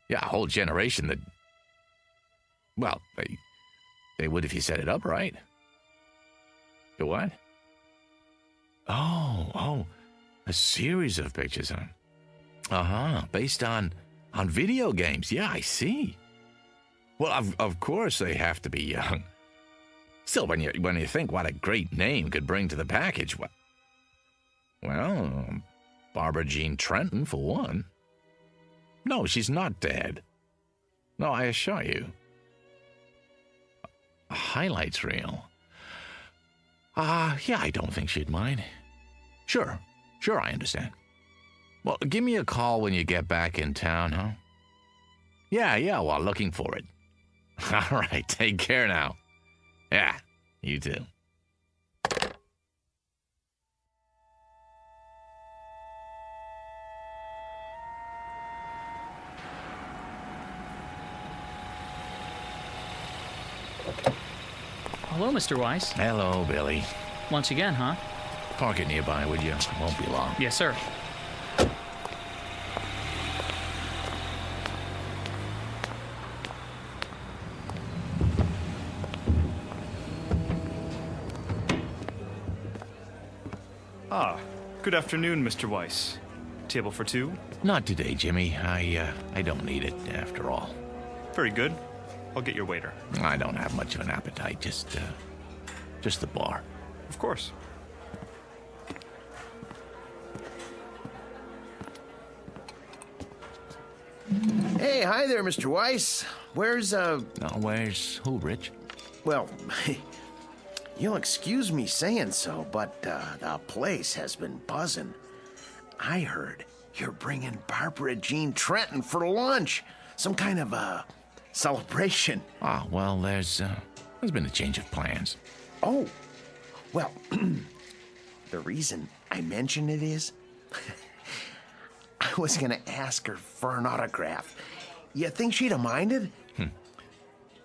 Yeah, a whole generation that... Well, they would if you set it up right. The what? Oh, a series of pictures, huh? Uh-huh, based on video games. Yeah, I see. Well, of course they have to be young. Still, when you think what a great name could bring to the package, well, Barbara Jean Trenton, for one. No, she's not dead. No, I assure you. A highlights reel. Yeah, I don't think she'd mind. Sure, I understand. Well, give me a call when you get back in town, huh? Yeah, well, looking for it. All right, take care now. Yeah, you too. Hello, Mr. Weiss. Hello, Billy. Lunch again, huh? Park it nearby, would you? Won't be long. Yes, sir. Good afternoon, Mr. Weiss. Table for two? Not today, Jimmy. I don't need it, after all. Very good. I'll get your waiter. I don't have much of an appetite, just the bar. Of course. Hey, hi there, Mr. Weiss. Where's who, Rich? Well, you'll excuse me saying so, but the place has been buzzing. I heard you're bringing Barbara Jean Trenton for lunch. Some kind of celebration. Ah, well, there's been a change of plans. Oh, well, the reason I mention it is I was going to ask her for an autograph. You think she'd have minded?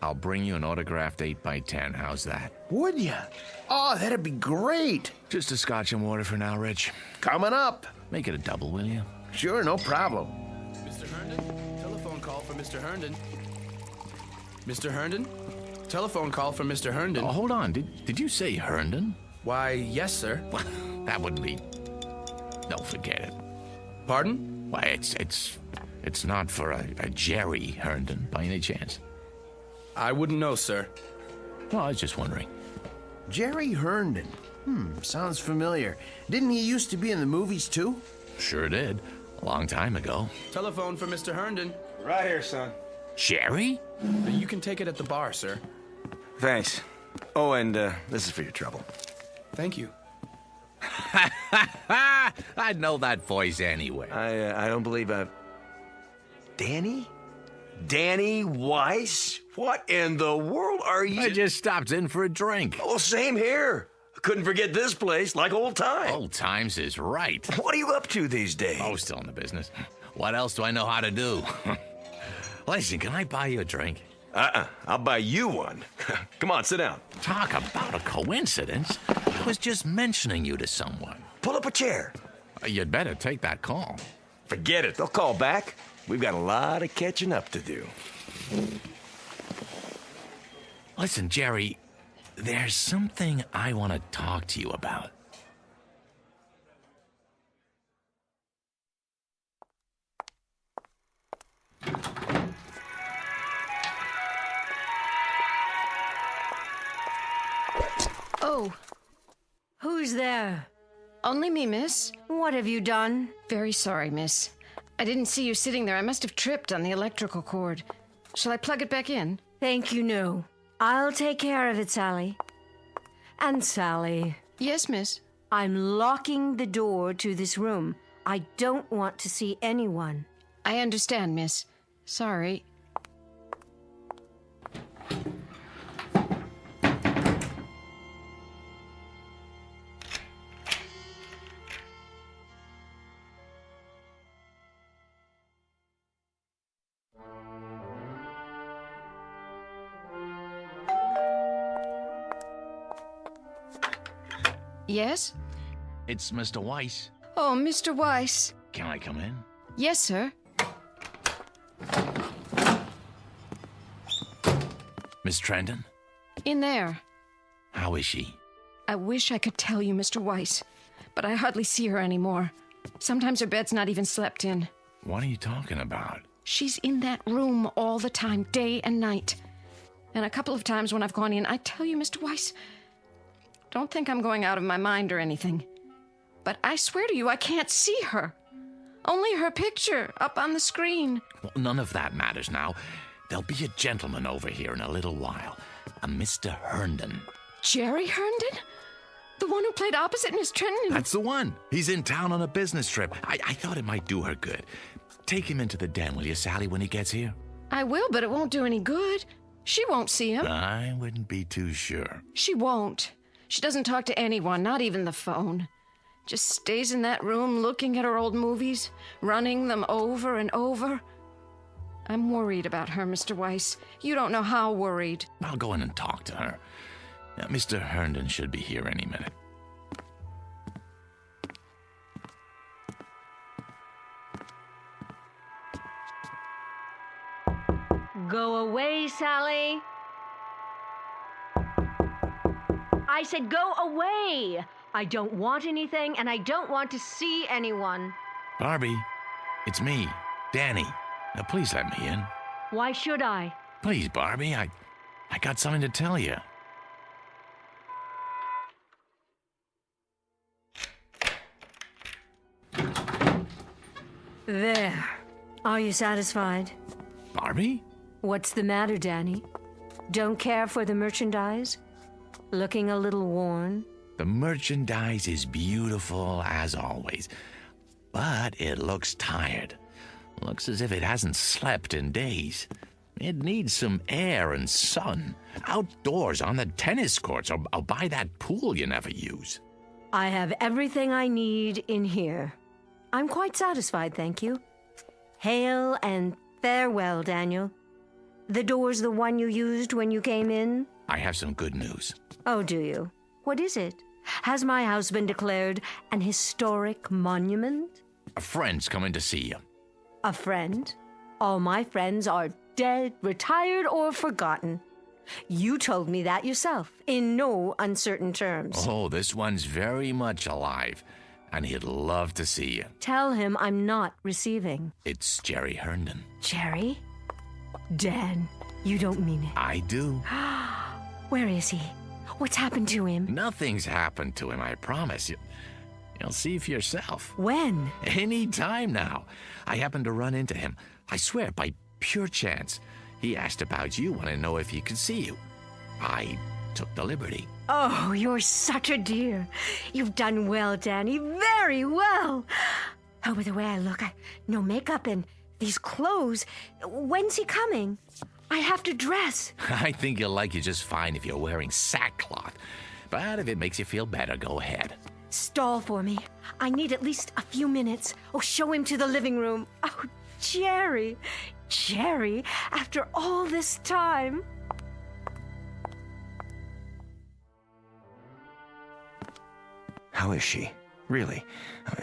I'll bring you an autographed 8x10. How's that? Would you? Oh, that'd be great. Just a scotch and water for now, Rich. Coming up. Make it a double, will you? Sure, no problem. Mr. Herndon, telephone call for Mr. Herndon. Mr. Herndon? Telephone call from Mr. Herndon. Oh, hold on. Did you say Herndon? Why, yes, sir. Well, that wouldn't be... No, forget it. Pardon? Why, it's not for a Jerry Herndon, by any chance. I wouldn't know, sir. Well, I was just wondering. Jerry Herndon. Sounds familiar. Didn't he used to be in the movies, too? Sure did. A long time ago. Telephone for Mr. Herndon. Right here, son. Jerry? You can take it at the bar, sir. Thanks. Oh, and this is for your trouble. Thank you. I'd know that voice anyway. I don't believe I've... Danny? Danny Weiss? What in the world are you... I just stopped in for a drink. Oh, same here. couldn't forget this place like old times. Old times is right. What are you up to these days? Oh, still in the business. What else do I know how to do? Listen, can I buy you a drink? I'll buy you one. Come on, sit down. Talk about a coincidence. I was just mentioning you to someone. Pull up a chair. You'd better take that call. Forget it. They'll call back. We've got a lot of catching up to do. Listen, Jerry, there's something I want to talk to you about. Oh, who's there? Only me, miss. What have you done? Very sorry, miss. I didn't see you sitting there. I must have tripped on the electrical cord. Shall I plug it back in? Thank you, no. I'll take care of it, Sally. And Sally. Yes, miss. I'm locking the door to this room. I don't want to see anyone. I understand, miss. Sorry. Yes? It's Mr. Weiss. Oh, Mr. Weiss. Can I come in? Yes, sir. Miss Trenton? In there. How is she? I wish I could tell you, Mr. Weiss, but I hardly see her anymore. Sometimes her bed's not even slept in. What are you talking about? She's in that room all the time, day and night. And a couple of times when I've gone in, I tell you, Mr. Weiss, don't think I'm going out of my mind or anything. But I swear to you, I can't see her. Only her picture up on the screen. Well, none of that matters now. There'll be a gentleman over here in a little while. A Mr. Herndon. Jerry Herndon? The one who played opposite Miss Trenton? That's the one. He's in town on a business trip. I thought it might do her good. Take him into the den, will you, Sally, when he gets here? I will, but it won't do any good. She won't see him. I wouldn't be too sure. She won't. She doesn't talk to anyone, not even the phone. Just stays in that room looking at her old movies, running them over and over. I'm worried about her, Mr. Weiss. You don't know how worried. I'll go in and talk to her. Now, Mr. Herndon should be here any minute. Go away, Sally. I said go away. I don't want anything, and I don't want to see anyone. Barbie, it's me, Danny. Now, please let me in. Why should I? Please, Barbie, I got something to tell you. There. Are you satisfied? Barbie? What's the matter, Danny? Don't care for the merchandise? Looking a little worn? The merchandise is beautiful as always, but it looks tired. Looks as if it hasn't slept in days. It needs some air and sun. Outdoors on the tennis courts or by that pool you never use. I have everything I need in here. I'm quite satisfied, thank you. Hail and farewell, Daniel. The door's the one you used when you came in? I have some good news. Oh, do you? What is it? Has my house been declared an historic monument? A friend's coming to see you. A friend? All my friends are dead, retired, or forgotten. You told me that yourself, in no uncertain terms. Oh, this one's very much alive, and he'd love to see you. Tell him I'm not receiving. It's Jerry Herndon. Jerry? Dan, you don't mean it. I do. Where is he? What's happened to him? Nothing's happened to him, I promise you. You'll see for yourself. When? Any time now. I happened to run into him. I swear, by pure chance. He asked about you, wanted to know if he could see you. I took the liberty. Oh, you're such a dear. You've done well, Danny. Very well. Oh, by the way I look, no makeup and these clothes. When's he coming? I have to dress. I think he'll like you just fine if you're wearing sackcloth. But if it makes you feel better, go ahead. Stall for me. I need at least a few minutes. Oh, show him to the living room. Oh, Jerry. Jerry, after all this time. How is she? Really?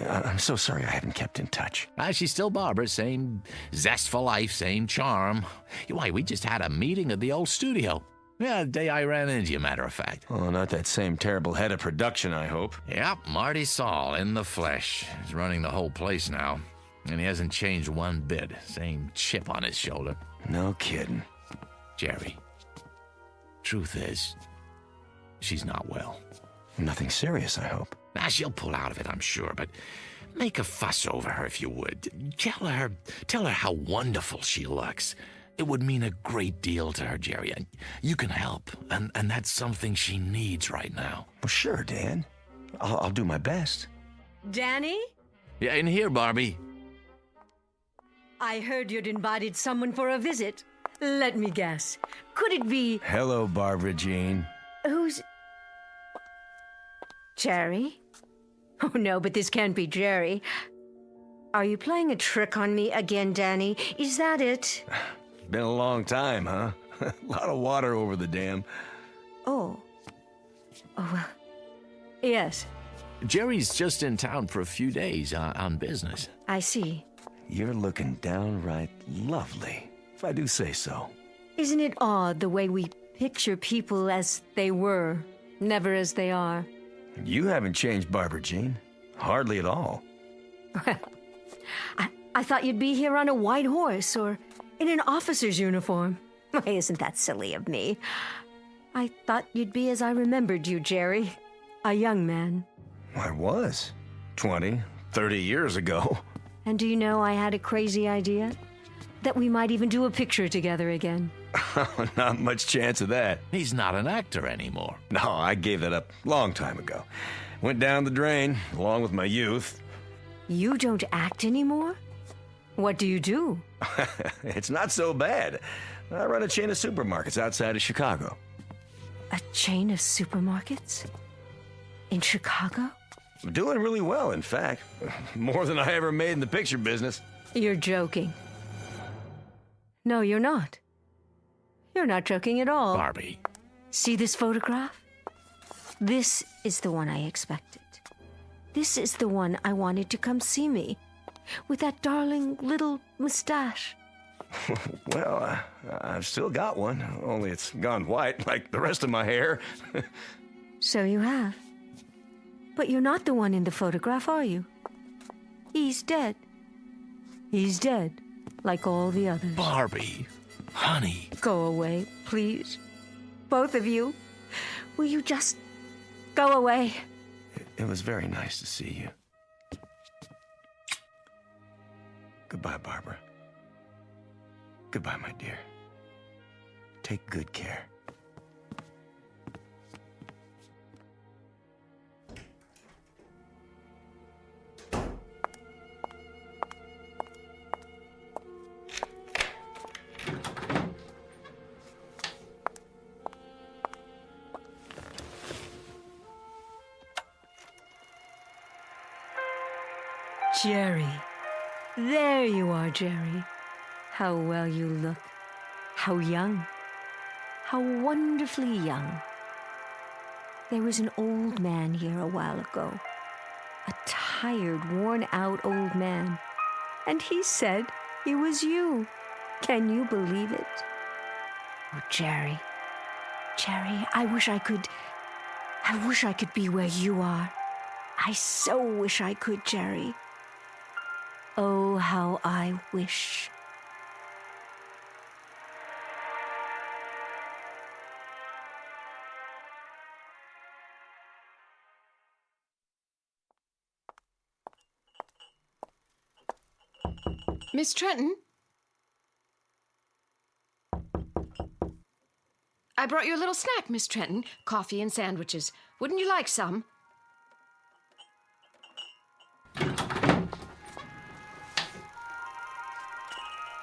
I'm so sorry I haven't kept in touch. She's still Barbara, same zest for life, same charm. Why, we just had a meeting at the old studio. Yeah, the day I ran into you, matter of fact. Oh, not that same terrible head of production, I hope. Yep, Marty Saul in the flesh. He's running the whole place now. And he hasn't changed one bit. Same chip on his shoulder. No kidding. Jerry, truth is, she's not well. Nothing serious, I hope. She'll pull out of it, I'm sure, but make a fuss over her if you would. Tell her how wonderful she looks. It would mean a great deal to her, Jerry, and you can help, and that's something she needs right now. Well, sure, Dan. I'll do my best. Danny? Yeah, in here, Barbie. I heard you'd invited someone for a visit. Let me guess. Could it be... Hello, Barbara Jean. Who's... Jerry? Oh, no, but this can't be Jerry. Are you playing a trick on me again, Danny? Is that it? Been a long time, huh? A lot of water over the dam. Oh, well, yes. Jerry's just in town for a few days on business. I see. You're looking downright lovely, if I do say so. Isn't it odd the way we picture people as they were, never as they are? You haven't changed, Barbara Jean. Hardly at all. Well, I thought you'd be here on a white horse or in an officer's uniform. Why, isn't that silly of me? I thought you'd be as I remembered you, Jerry. A young man. I was. 20, 30 years ago. And do you know I had a crazy idea? That we might even do a picture together again. Not much chance of that. He's not an actor anymore. No, I gave that up a long time ago. Went down the drain, along with my youth. You don't act anymore? What do you do? It's not so bad. I run a chain of supermarkets outside of Chicago. A chain of supermarkets? In Chicago? I'm doing really well, in fact. More than I ever made in the picture business. You're joking. No, you're not. You're not joking at all. Barbie. See this photograph? This is the one I expected. This is the one I wanted to come see me. With that darling little mustache. Well, I've still got one. Only it's gone white, like the rest of my hair. So you have. But you're not the one in the photograph, are you? He's dead. He's dead. Like all the others. Barbie, honey. Go away, please. Both of you. Will you just go away? It was very nice to see you. Goodbye, Barbara. Goodbye, my dear. Take good care. Jerry. There you are, Jerry. How well you look. How young. How wonderfully young. There was an old man here a while ago. A tired, worn-out old man. And he said he was you. Can you believe it? Oh, Jerry. Jerry, I wish I could be where you are. I so wish I could, Jerry. Oh, how I wish. Miss Trenton? I brought you a little snack, Miss Trenton. Coffee and sandwiches. Wouldn't you like some?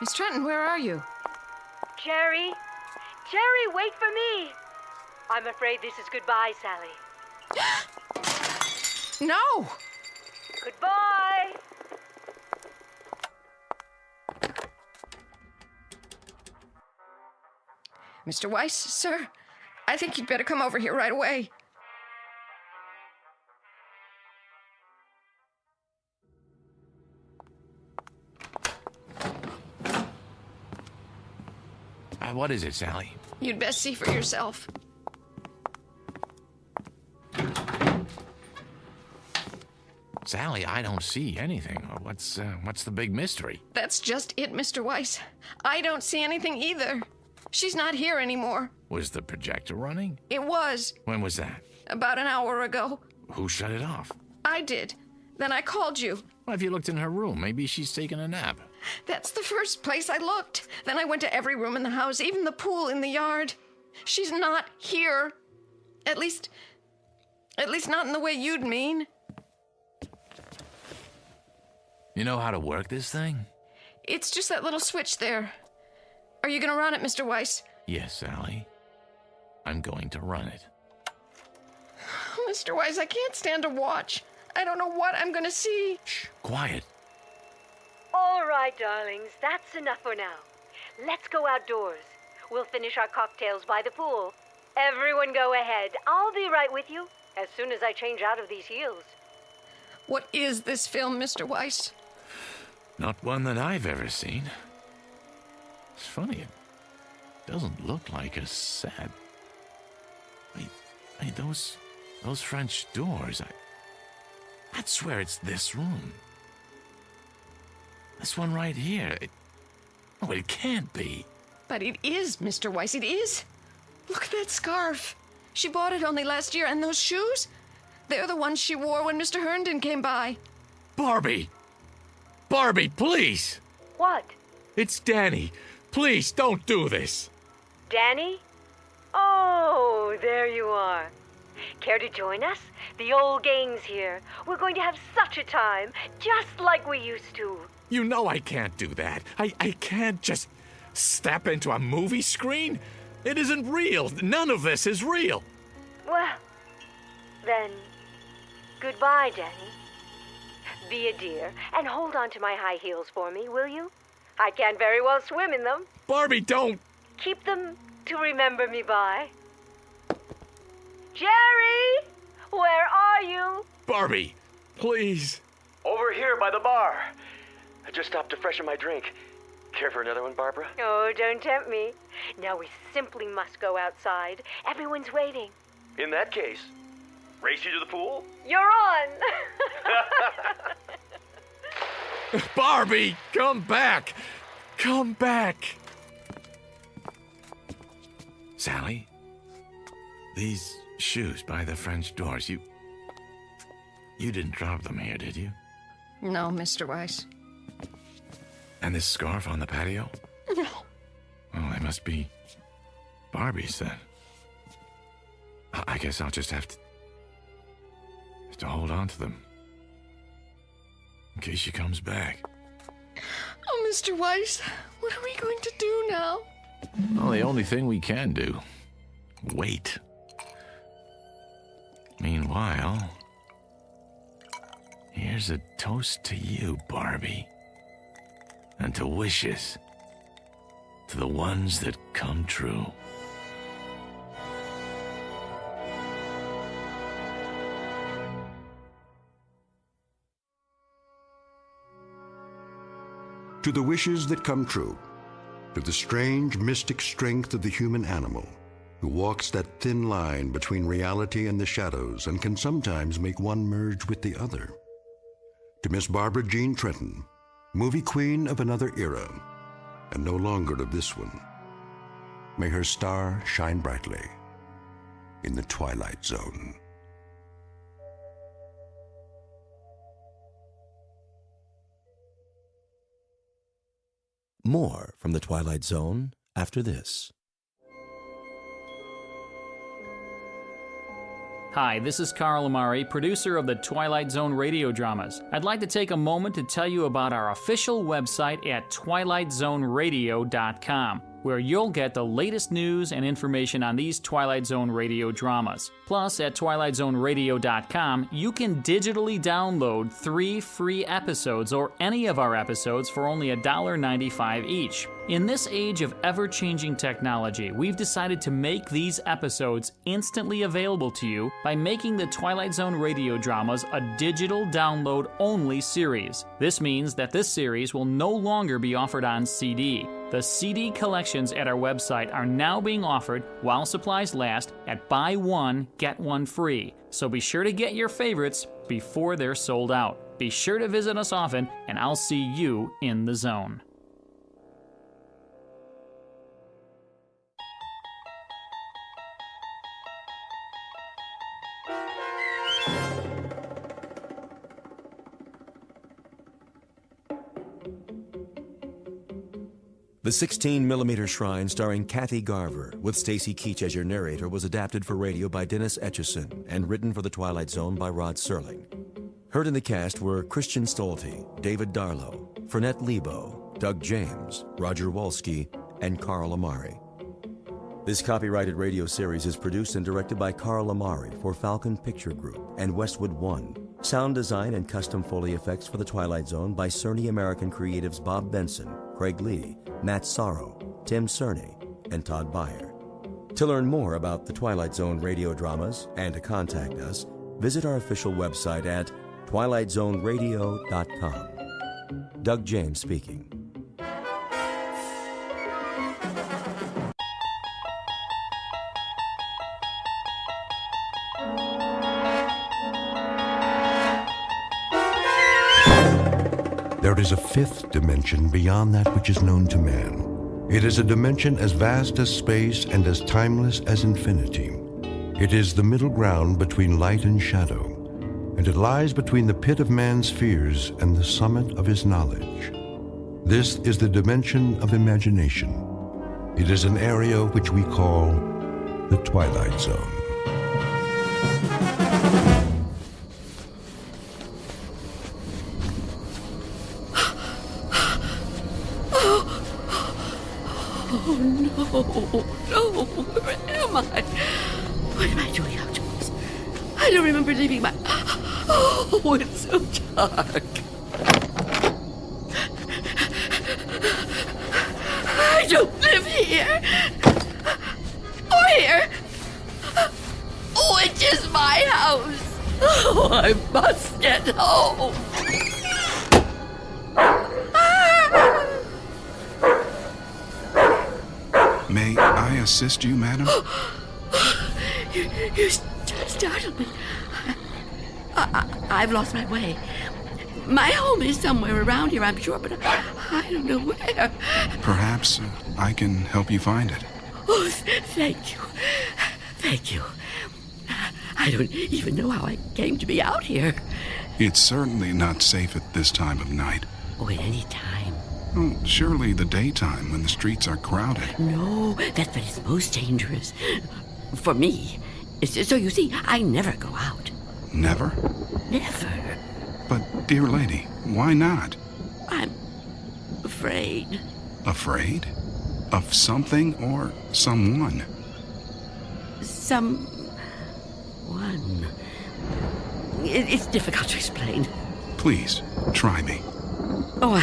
Miss Trenton, where are you? Jerry? Jerry, wait for me! I'm afraid this is goodbye, Sally. No! Goodbye! Mr. Weiss, sir, I think you'd better come over here right away. What is it, Sally? You'd best see for yourself. Sally, I don't see anything. What's the big mystery? That's just it, Mr. Weiss. I don't see anything either. She's not here anymore. Was the projector running? It was. When was that? About an hour ago. Who shut it off? I did. Then I called you. Well, if you looked in her room, maybe she's taking a nap. That's the first place I looked. Then I went to every room in the house, even the pool in the yard. She's not here. At least not in the way you'd mean. You know how to work this thing? It's just that little switch there. Are you going to run it, Mr. Weiss? Yes, Sally. I'm going to run it. Mr. Weiss, I can't stand to watch. I don't know what I'm going to see. Shh, quiet. All right, darlings, that's enough for now. Let's go outdoors. We'll finish our cocktails by the pool. Everyone go ahead. I'll be right with you as soon as I change out of these heels. What is this film, Mr. Weiss? Not one that I've ever seen. It's funny, it doesn't look like a set. Wait, those French doors, I'd swear it's this room. This one right here. It can't be. But it is, Mr. Weiss, it is. Look at that scarf. She bought it only last year, and those shoes? They're the ones she wore when Mr. Herndon came by. Barbie! Barbie, please! What? It's Danny. Please, don't do this. Danny? Oh, there you are. Care to join us? The old gang's here. We're going to have such a time, just like we used to. You know I can't do that. I can't just step into a movie screen. It isn't real. None of this is real. Well, then, goodbye, Danny. Be a dear and hold on to my high heels for me, will you? I can't very well swim in them. Barbie, don't! Keep them to remember me by. Jerry! Where are you? Barbie, please. Over here by the bar. I just stopped to freshen my drink. Care for another one, Barbara? Oh, don't tempt me. Now we simply must go outside. Everyone's waiting. In that case, race you to the pool? You're on! Barbie, come back! Come back! Sally, these shoes by the French doors, you didn't drop them here, did you? No, Mr. Weiss. And this scarf on the patio? No. Well, they must be Barbie's then. I guess I'll just have to hold on to them. In case she comes back. Oh, Mr. Weiss, what are we going to do now? Well, the only thing we can do. Wait. Meanwhile, here's a toast to you, Barbie. And to wishes. To the ones that come true. To the wishes that come true. To the strange mystic strength of the human animal, who walks that thin line between reality and the shadows and can sometimes make one merge with the other. To Miss Barbara Jean Trenton, movie queen of another era, and no longer of this one. May her star shine brightly in the Twilight Zone. More from the Twilight Zone after this. Hi, this is Carl Amari, producer of the Twilight Zone radio dramas. I'd like to take a moment to tell you about our official website at twilightzoneradio.com. where you'll get the latest news and information on these Twilight Zone radio dramas. Plus, at twilightzoneradio.com, you can digitally download 3 free episodes or any of our episodes for only $1.95 each. In this age of ever-changing technology, we've decided to make these episodes instantly available to you by making the Twilight Zone radio dramas a digital download-only series. This means that this series will no longer be offered on CD. The CD collections at our website are now being offered while supplies last at buy one, get one free. So be sure to get your favorites before they're sold out. Be sure to visit us often, and I'll see you in the zone. The 16mm Shrine starring Kathy Garver with Stacy Keach as your narrator was adapted for radio by Dennis Etchison and written for The Twilight Zone by Rod Serling. Heard in the cast were Christian Stolte, David Darlow, Fernette Lebo, Doug James, Roger Wolski, and Carl Amari. This copyrighted radio series is produced and directed by Carl Amari for Falcon Picture Group and Westwood One. Sound design and custom Foley effects for The Twilight Zone by Cerny American creatives Bob Benson, Craig Lee, Matt Sorrow, Tim Cerny, and Todd Beyer. To learn more about the Twilight Zone radio dramas and to contact us, visit our official website at twilightzoneradio.com. Doug James speaking. There is a fifth dimension beyond that which is known to man. It is a dimension as vast as space and as timeless as infinity. It is the middle ground between light and shadow, and it lies between the pit of man's fears and the summit of his knowledge. This is the dimension of imagination. It is an area which we call the Twilight Zone. No, where am I? What am I doing outdoors? I don't remember leaving my... Oh, it's so dark. I don't live here. Or here. Oh, it is my house. Oh, I must get home. May I assist you, madam? You startled me. I've lost my way. My home is somewhere around here, I'm sure, but I don't know where. Perhaps I can help you find it. Oh, thank you. Thank you. I don't even know how I came to be out here. It's certainly not safe at this time of night. Oh, at any time. Oh, surely the daytime when the streets are crowded. No, that's when it's most dangerous. For me. So you see, I never go out. Never? Never. But, dear lady, why not? I'm afraid. Afraid? Of something or someone? Someone. It's difficult to explain. Please, try me. Oh,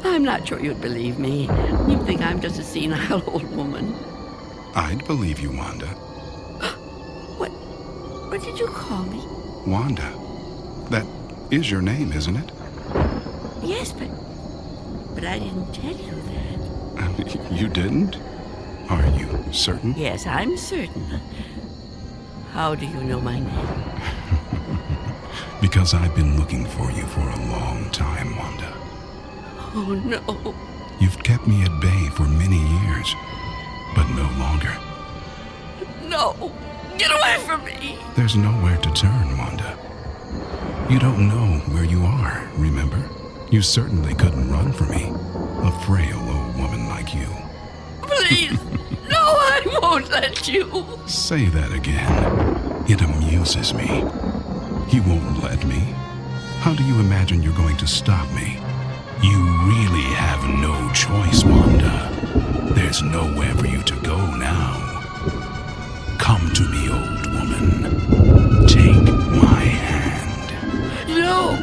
I'm not sure you'd believe me. You'd think I'm just a senile old woman. I'd believe you, Wanda. What did you call me? Wanda. That is your name, isn't it? Yes, but I didn't tell you that. You didn't? Are you certain? Yes, I'm certain. How do you know my name? Because I've been looking for you for a long time, Wanda. Oh, no. You've kept me at bay for many years, but no longer. No! Get away from me! There's nowhere to turn, Wanda. You don't know where you are, remember? You certainly couldn't run from me, a frail old woman like you. Please! No, I won't let you! Say that again. It amuses me. You won't let me? How do you imagine you're going to stop me? You really have no choice, Wanda. There's There's nowhere for you to go now. Come to me, old woman. Take my hand. No!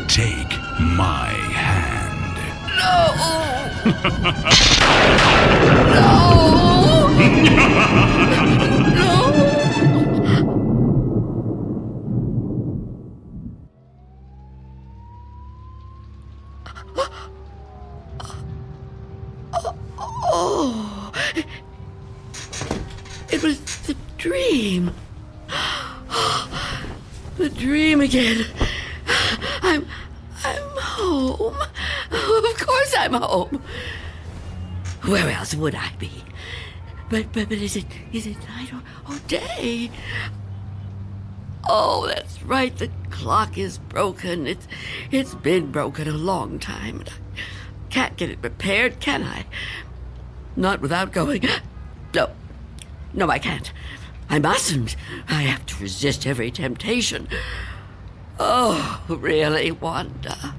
Take my hand. No! No! Oh, it was the dream. The dream again. I'm home. Of course I'm home. Where else would I be? But is it night or day? Oh, that's right. The clock is broken. It's been broken a long time. And I can't get it repaired, can I? Not without going. No, I can't. I mustn't. I have to resist every temptation. Oh, really, Wanda?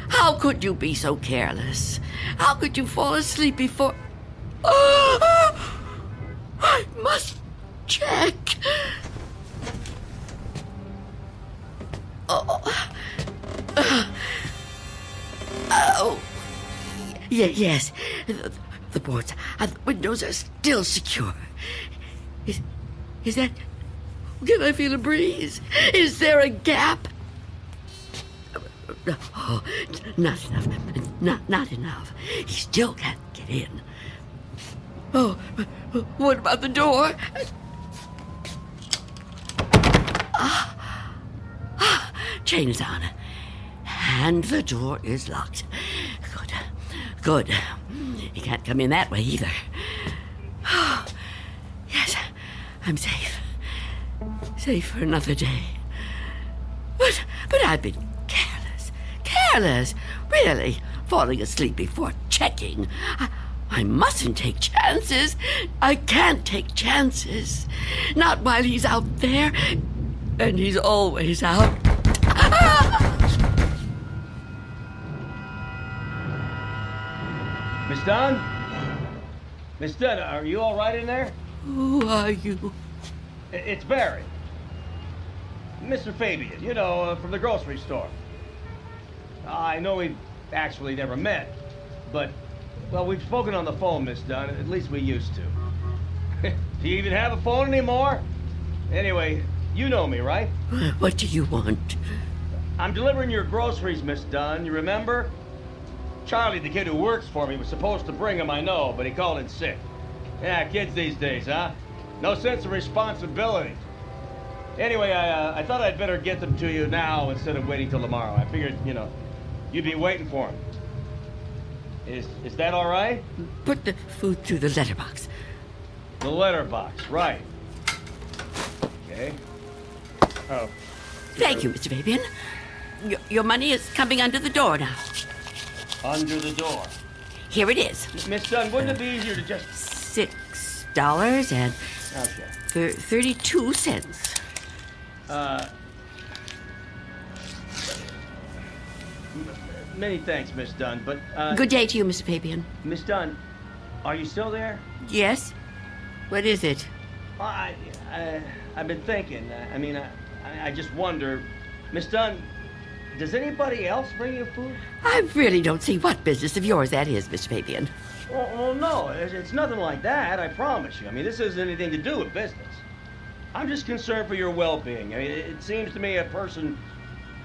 How could you be so careless? How could you fall asleep before... I must check. Yes. The boards and the windows are still secure. Is that... Can I feel a breeze? Is there a gap? Oh, not enough. Not enough. He still can't get in. Oh, what about the door? Chain is on. And the door is locked. Good. He can't come in that way either. Yes, I'm safe. Safe for another day. But I've been careless. Really, falling asleep before checking. I mustn't take chances. I can't take chances. Not while he's out there. And he's always out. Miss Dunn? Miss Dunn, are you all right in there? Who are you? It's Barry. Mr. Fabian, from the grocery store. I know we've actually never met, but, well, we've spoken on the phone, Miss Dunn. At least we used to. Do you even have a phone anymore? Anyway, you know me, right? What do you want? I'm delivering your groceries, Miss Dunn. You remember? Charlie, the kid who works for me, was supposed to bring them, I know, but he called in sick. Yeah, kids these days, huh? No sense of responsibility. Anyway, I thought I'd better get them to you now instead of waiting till tomorrow. I figured, you'd be waiting for them. Is that all right? Put the food through the letterbox. The letterbox, right. Okay. Oh. Thank you, Mr. Fabian. Your money is coming under the door now. Under the door? Here it is. Miss Dunn, wouldn't it be easier to just... $6 and... Okay. 32 cents. Many thanks, Miss Dunn, but, Good day to you, Mr. Fabian. Miss Dunn, are you still there? Yes? What is it? Well, I've been thinking. I just wonder... Miss Dunn, does anybody else bring you food? I really don't see what business of yours that is, Mr. Fabian. Well, no, it's nothing like that, I promise you. This isn't anything to do with business. I'm just concerned for your well-being. It seems to me a person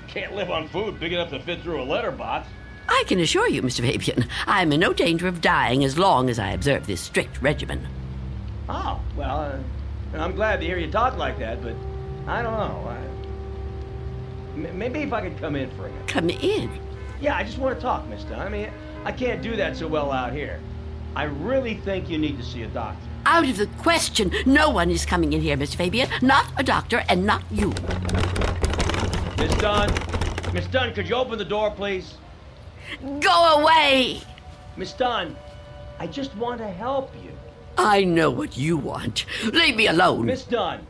can't live on food big enough to fit through a letterbox. I can assure you, Mr. Fabian, I'm in no danger of dying as long as I observe this strict regimen. Oh, well, I'm glad to hear you talk like that, but I don't know. Maybe if I could come in for a minute. Come in? Yeah, I just want to talk, Miss Dunn. I can't do that so well out here. I really think you need to see a doctor. Out of the question. No one is coming in here, Mr. Fabian. Not a doctor and not you. Miss Dunn, could you open the door, please? Go away! Miss Dunn, I just want to help you. I know what you want. Leave me alone. Miss Dunn,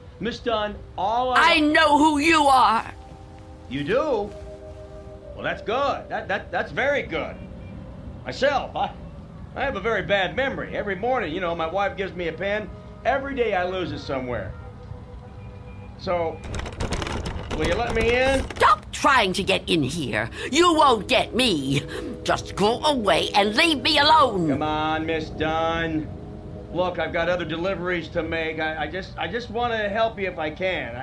all I know who you are. You do? Well, that's good. That's very good. Myself, I have a very bad memory. Every morning, my wife gives me a pen. Every day I lose it somewhere. So, will you let me in? Stop trying to get in here. You won't get me. Just go away and leave me alone. Come on, Miss Dunn. Look, I've got other deliveries to make. I just want to help you if I can.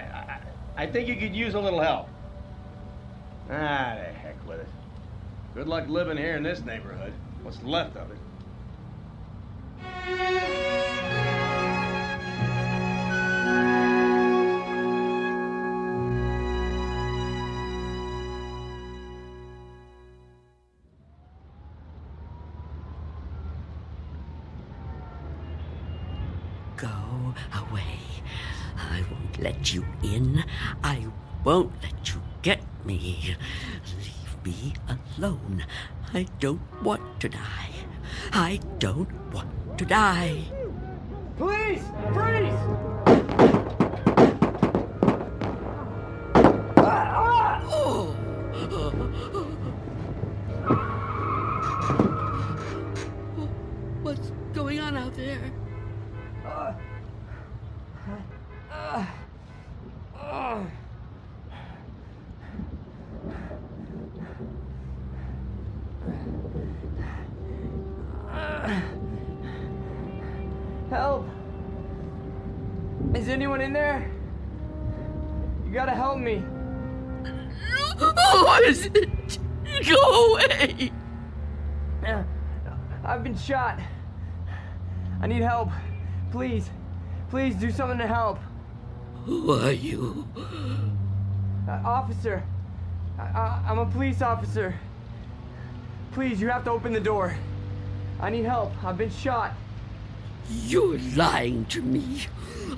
I think you could use a little help. The heck with it. Good luck living here in this neighborhood. What's left of it. Go away. I won't let you in. I won't let you get me. Leave me alone. I don't want to die. I don't want to die. Please! Freeze! What's going on out there? Help! Is anyone in there? You gotta help me. What is it? Go away! I've been shot. I need help. Please. Please do something to help. Who are you? Officer. I'm a police officer. Please, you have to open the door. I need help. I've been shot. You're lying to me.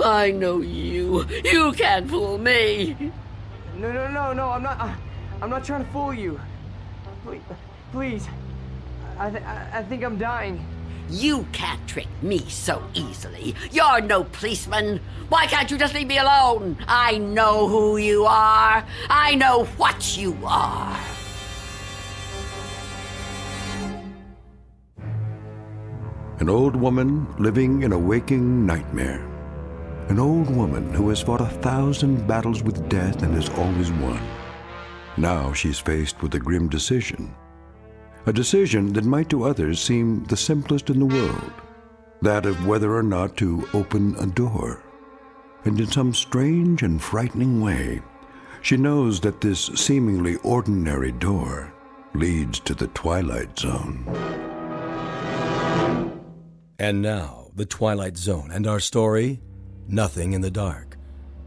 I know you. You can't fool me. No, I'm not trying to fool you. Please. I think I'm dying. You can't trick me so easily. You're no policeman. Why can't you just leave me alone? I know who you are. I know what you are. An old woman living in a waking nightmare. An old woman who has fought 1,000 battles with death and has always won. Now she's faced with a grim decision. A decision that might to others seem the simplest in the world. That of whether or not to open a door. And in some strange and frightening way, she knows that this seemingly ordinary door leads to the Twilight Zone. And now, The Twilight Zone and our story, Nothing in the Dark,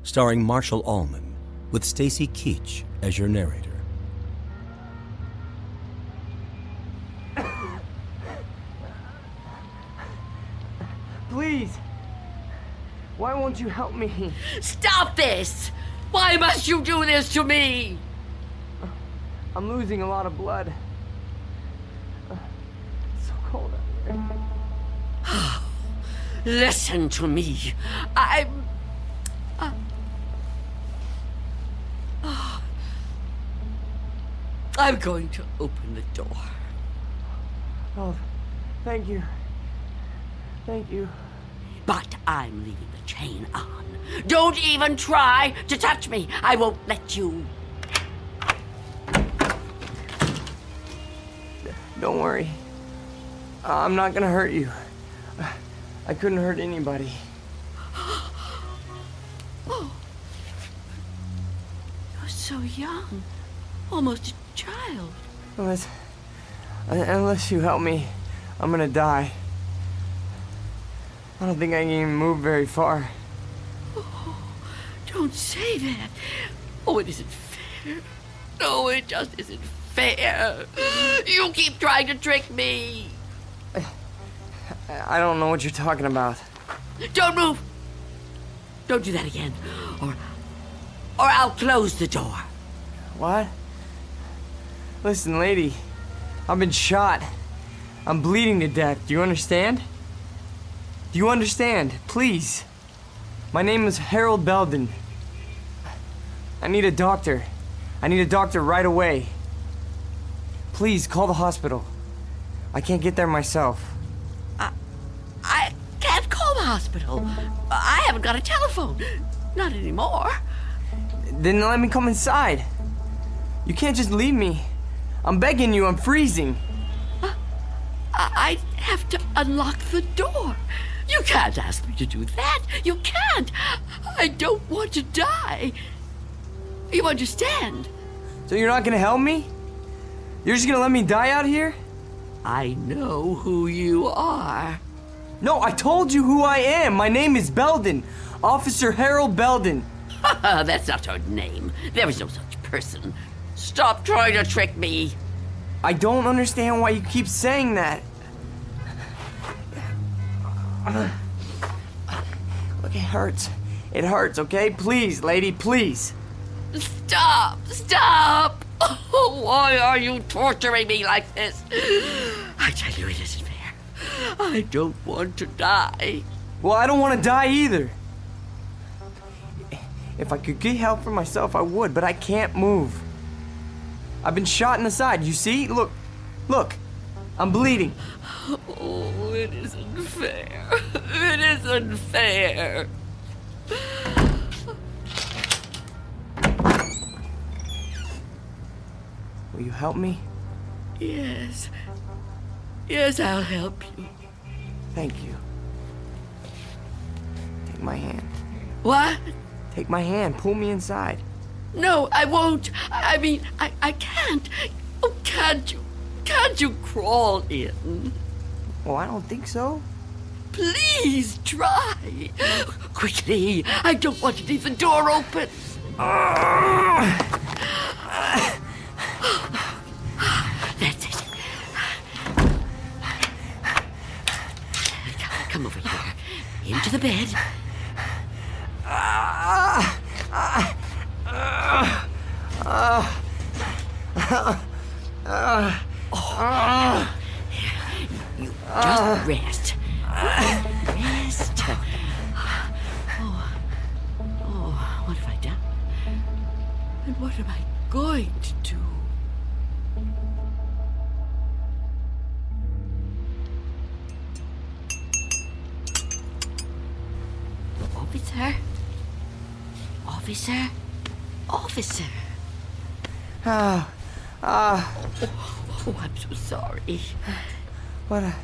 starring Marshall Allman, with Stacy Keach as your narrator. Please. Why won't you help me? Stop this! Why must you do this to me? I'm losing a lot of blood. It's so cold out here. Listen to me. I'm going to open the door. Oh, thank you. Thank you. But I'm leaving the chain on. Don't even try to touch me. I won't let you. Don't worry. I'm not gonna hurt you. I couldn't hurt anybody. Oh. You're so young. Almost a child. Unless you help me, I'm gonna die. I don't think I can even move very far. Oh, don't say that. Oh, it isn't fair. No, it just isn't fair. You keep trying to trick me. I don't know what you're talking about. Don't move. Don't do that again. Or I'll close the door. What? Listen, lady. I've been shot. I'm bleeding to death. Do you understand? Do you understand? Please. My name is Harold Belden. I need a doctor. I need a doctor right away. Please, call the hospital. I can't get there myself. hospital. I haven't got a telephone. Not anymore. Then let me come inside. You can't just leave me. I'm begging you, I'm freezing. I have to unlock the door. You can't ask me to do that. You can't. I don't want to die. You understand? So you're not gonna help me? You're just gonna let me die out here? I know who you are. No, I told you who I am. My name is Belden. Officer Harold Belden. That's not her name. There is no such person. Stop trying to trick me. I don't understand why you keep saying that. Look, it hurts. It hurts, okay? Please, lady, please. Stop! Stop! Oh, why are you torturing me like this? I tell you, it isn't fair. I don't want to die. Well, I don't want to die either. If I could get help for myself, I would, but I can't move. I've been shot in the side, you see? Look, look, I'm bleeding. Oh, it isn't fair. It isn't fair. Will you help me? Yes. Yes, I'll help you. Thank you. Take my hand. What? Take my hand. Pull me inside. No, I won't. I mean, I can't. Oh, can't you? Can't you crawl in? Oh, I don't think so. Please try. Quickly. I don't want to leave the door open. That's it. Come over here. Into the bed. You just rest. Rest. Oh, what have I done? And what am I going to do? Officer? Officer? Officer? Oh, I'm so sorry. What a...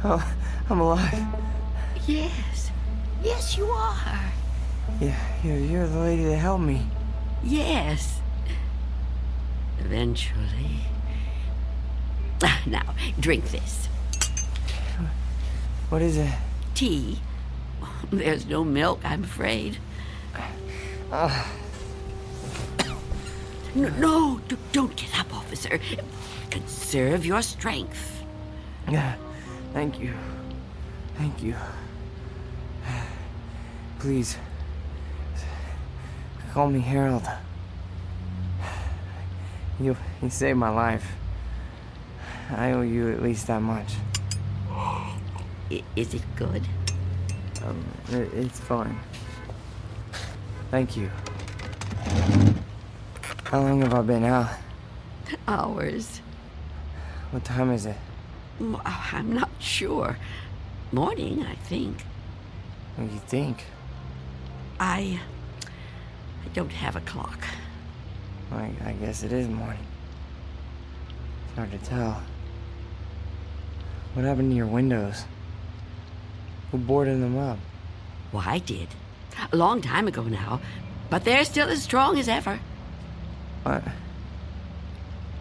Oh, I'm alive. Yes. Yes, you are. Yeah, you're the lady that helped me. Yes. Eventually. Now, drink this. What is it? Tea. There's no milk, I'm afraid. No, don't get up, officer. Conserve your strength. Yeah, thank you. Thank you. Please, call me Harold. You saved my life. I owe you at least that much. Is it good? It's fine. Thank you. How long have I been out? Hours. What time is it? I'm not sure. Morning, I think. What do you think? I don't have a clock. I guess it is morning. It's hard to tell. What happened to your windows? Who boarded them up? Well, I did. A long time ago now. But they're still as strong as ever. What?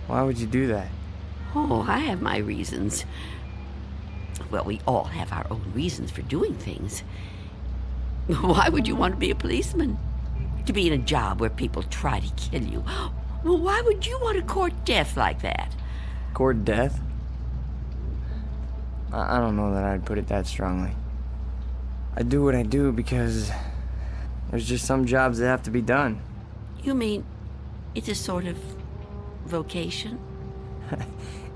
Why would you do that? Oh, I have my reasons. Well, we all have our own reasons for doing things. Why would you want to be a policeman? To be in a job where people try to kill you? Well, why would you want to court death like that? Court death? I don't know that I'd put it that strongly. I do what I do because there's just some jobs that have to be done. You mean it's a sort of vocation?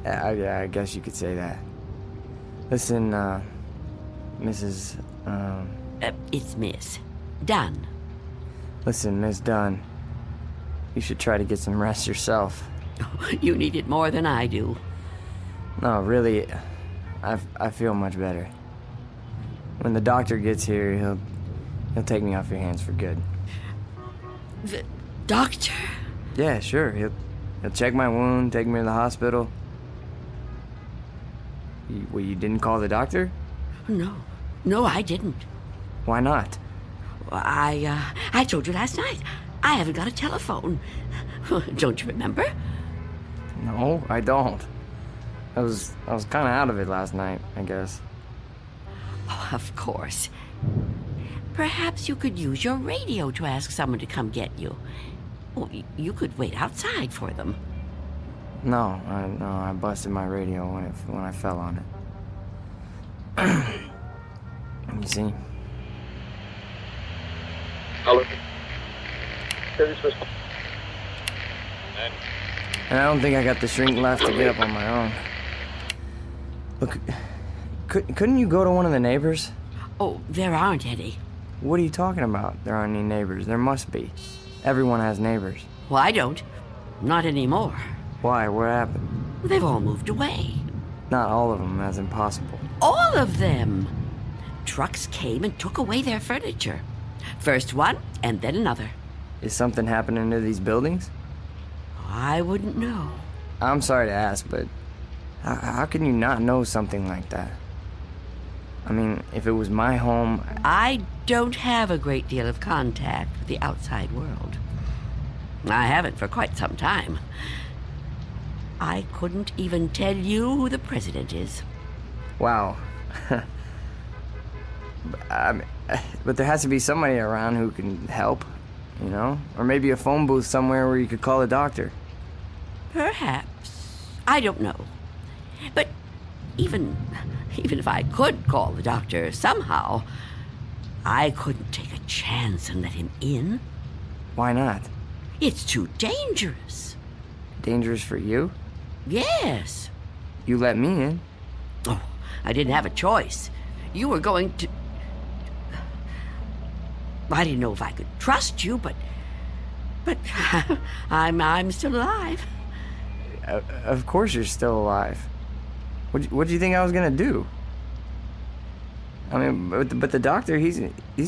I guess you could say that. Listen, Mrs. It's Miss Dunn. Listen, Miss Dunn. You should try to get some rest yourself. You need it more than I do. No, really, I feel much better. When the doctor gets here, he'll take me off your hands for good. The doctor? Yeah, sure. He'll check my wound, take me to the hospital. You didn't call the doctor? No, I didn't. Why not? I told you last night. I haven't got a telephone. Don't you remember? No, I don't. I was kind of out of it last night, I guess. Oh, of course. Perhaps you could use your radio to ask someone to come get you. Oh, you could wait outside for them. No, I busted my radio when I fell on it. You see? Hello. And I don't think I got the shrink left to get up on my own. Look, couldn't you go to one of the neighbors? Oh, there aren't any. What are you talking about? There aren't any neighbors. There must be. Everyone has neighbors. Well, I don't. Not anymore. Why? What happened? They've all moved away. Not all of them. That's impossible. All of them! Trucks came and took away their furniture. First one, and then another. Is something happening to these buildings? I wouldn't know. I'm sorry to ask, but how can you not know something like that? I mean, if it was my home... I don't have a great deal of contact with the outside world. I haven't for quite some time. I couldn't even tell you who the president is. Wow. But there has to be somebody around who can help, you know? Or maybe a phone booth somewhere where you could call a doctor. Perhaps. I don't know. But even if I could call the doctor somehow, I couldn't take a chance and let him in. Why not? It's too dangerous. Dangerous for you? Yes. You let me in. Oh, I didn't have a choice. You were going to... I didn't know if I could trust you, but I'm still alive. Of course you're still alive. What do you think I was gonna do? I mean, but the doctor, he's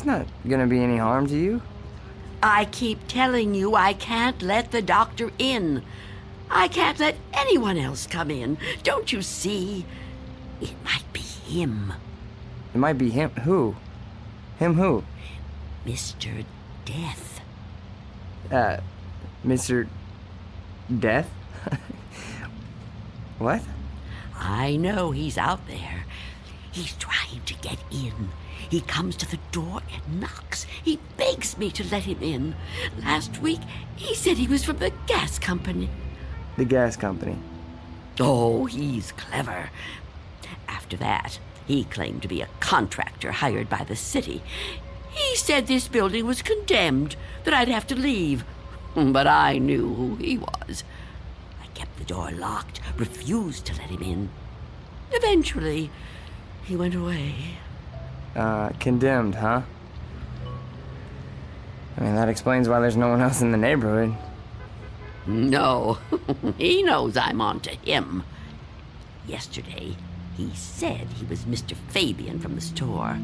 not gonna be any harm to you. I keep telling you I can't let the doctor in. I can't let anyone else come in. Don't you see? It might be him. It might be him. Who? Him who? Mr. Death. Mr. Death? What? I know he's out there. He's trying to get in. He comes to the door and knocks. He begs me to let him in. Last week, he said he was from the gas company. The gas company? Oh, he's clever. After that, he claimed to be a contractor hired by the city. He said this building was condemned, that I'd have to leave. But I knew who he was. I kept the door locked, refused to let him in. Eventually, he went away. Condemned, huh? I mean, that explains why there's no one else in the neighborhood. No, he knows I'm on to him. Yesterday, he said he was Mr. Fabian from the store.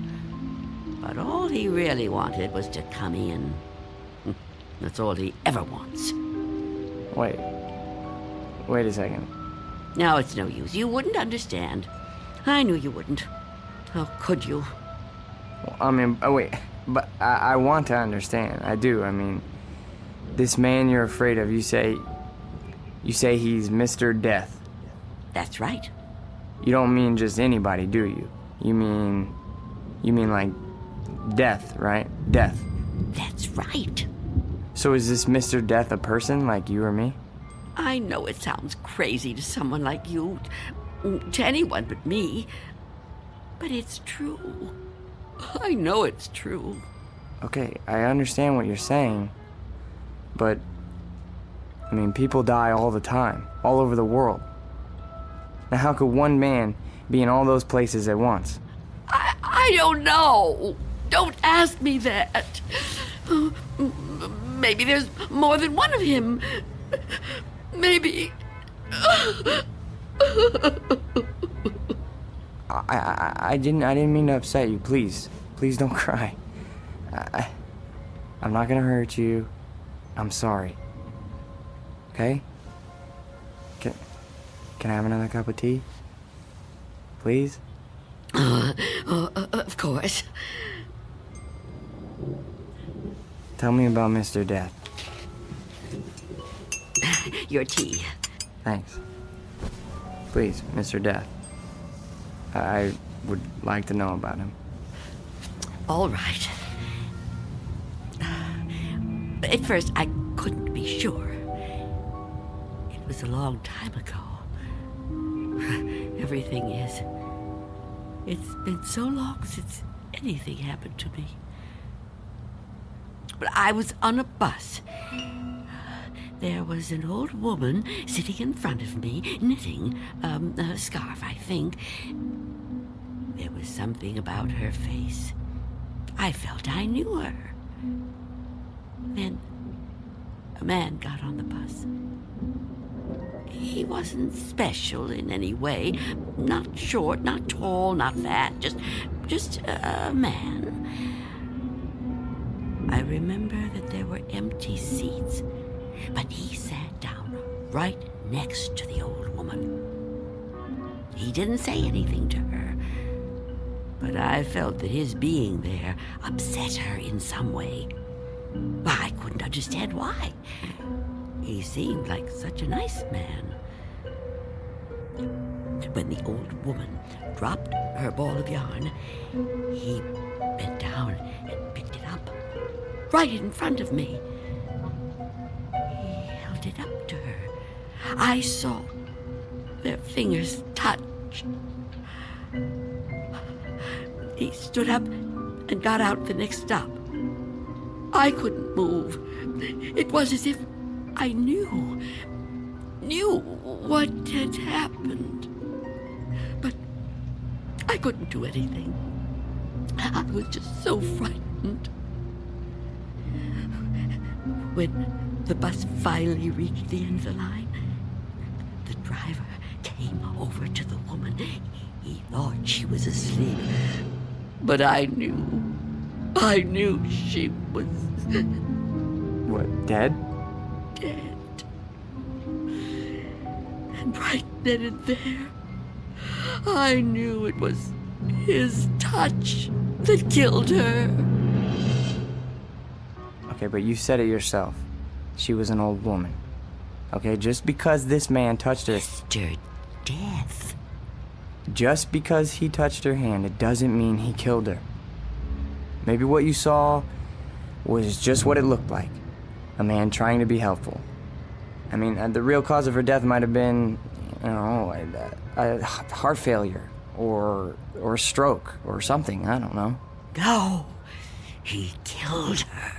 But all he really wanted was to come in. That's all he ever wants. Wait a second. No, it's no use. You wouldn't understand. I knew you wouldn't. How could you? Well, I mean, wait. But I want to understand. I do. I mean, this man you're afraid of, you say he's Mr. Death. That's right. You don't mean just anybody, do you? You mean like death, right? Death. That's right. So is this Mr. Death a person like you or me? I know it sounds crazy to someone like you, to anyone but me, but it's true. I know it's true. Okay, I understand what you're saying, but, I mean, people die all the time, all over the world. Now, how could one man be in all those places at once? I don't know. Don't ask me that. Maybe there's more than one of him. Maybe... I didn't mean to upset you. Please don't cry. I'm not gonna hurt you. I'm sorry. Okay? Can I have another cup of tea? Please? Of course. Tell me about Mr. Death. Your tea. Thanks. Please, Mr. Death. I would like to know about him. All right. At first, I couldn't be sure. It was a long time ago. Everything is. It's been so long since anything happened to me. But I was on a bus. There was an old woman sitting in front of me, knitting a scarf, I think. There was something about her face. I felt I knew her. Then a man got on the bus. He wasn't special in any way. Not short, not tall, not fat. Just a man. I remember that there were empty seats, but he sat down right next to the old woman. He didn't say anything to her, but I felt that his being there upset her in some way. I couldn't understand why. He seemed like such a nice man. When the old woman dropped her ball of yarn, he bent down and picked it up, right in front of me. He held it up to her. I saw their fingers touch. He stood up and got out the next stop. I couldn't move. It was as if I knew what had happened. But I couldn't do anything. I was just so frightened. When the bus finally reached the end of the line, the driver came over to the woman. He thought she was asleep. But I knew she was... What, dead? Dead. And right then and there, I knew it was his touch that killed her. Okay, but you said it yourself. She was an old woman. Okay, just because this man touched her... Mr. Death. Just because he touched her hand, it doesn't mean he killed her. Maybe what you saw was just what it looked like. A man trying to be helpful. I mean, the real cause of her death might have been, a heart failure or a stroke or something. I don't know. No, he killed her.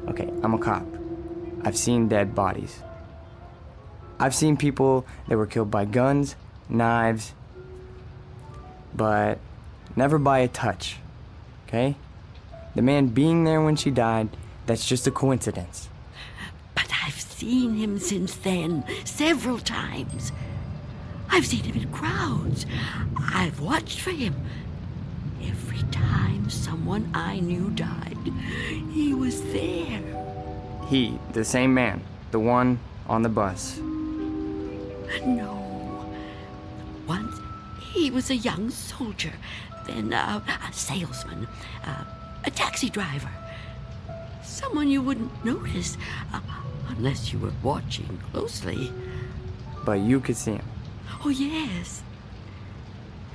Okay, I'm a cop. I've seen dead bodies. I've seen people that were killed by guns, knives, but never by a touch, okay? The man being there when she died, that's just a coincidence. But I've seen him since then, several times. I've seen him in crowds. I've watched for him. Every time someone I knew died, he was there. He, the same man, the one on the bus. No. Once he was a young soldier, then a salesman, a taxi driver. Someone you wouldn't notice unless you were watching closely. But you could see him. Oh, yes.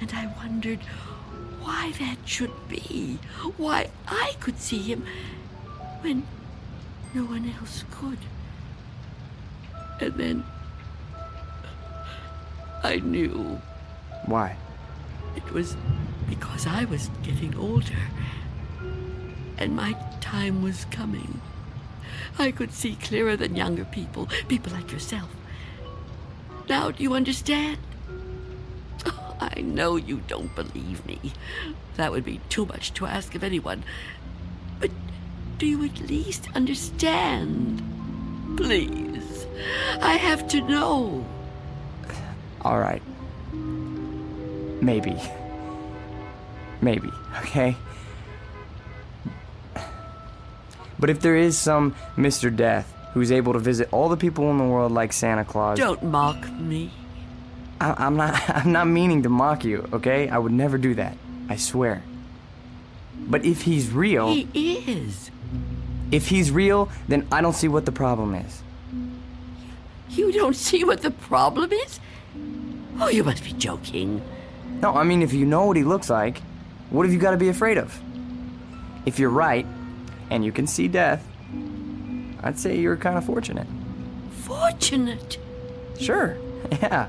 And I wondered why that should be. Why I could see him when no one else could. And then I knew. Why? It was because I was getting older. And my time was coming. I could see clearer than younger people like yourself. Now, do you understand? Oh, I know you don't believe me. That would be too much to ask of anyone. But Do you at least understand? Please. I have to know. All right. Maybe. Maybe, okay? But if there is some Mr. Death who's able to visit all the people in the world like Santa Claus... Don't mock me. I'm not meaning to mock you, okay? I would never do that. I swear. But if he's real... He is. If he's real, then I don't see what the problem is. You don't see what the problem is? Oh, you must be joking. No, I mean, if you know what he looks like, what have you got to be afraid of? If you're right, and you can see death, I'd say you're kind of fortunate. Fortunate? Sure, yeah.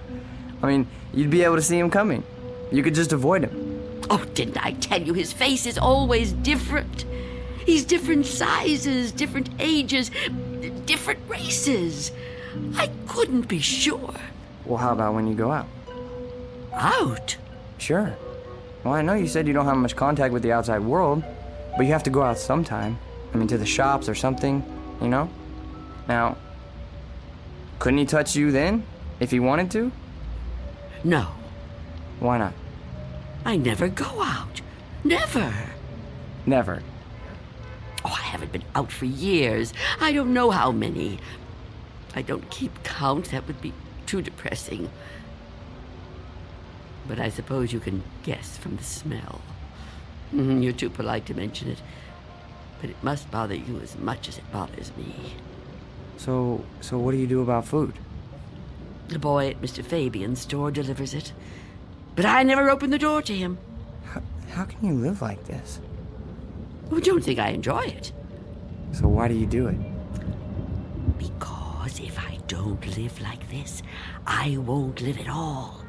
I mean, you'd be able to see him coming. You could just avoid him. Oh, didn't I tell you his face is always different? He's different sizes, different ages, different races. I couldn't be sure. Well, how about when you go out? Out? Sure. Well, I know you said you don't have much contact with the outside world, but you have to go out sometime. I mean, to the shops or something, you know? Now, couldn't he touch you then, if he wanted to? No. Why not? I never go out. Never. Never. Oh, I haven't been out for years. I don't know how many. I don't keep count. That would be too depressing. But I suppose you can guess from the smell. You're too polite to mention it. But it must bother you as much as it bothers me. So what do you do about food? The boy at Mr. Fabian's store delivers it. But I never open the door to him. How can you live like this? Well, don't think I enjoy it. So why do you do it? Because if I don't live like this, I won't live at all.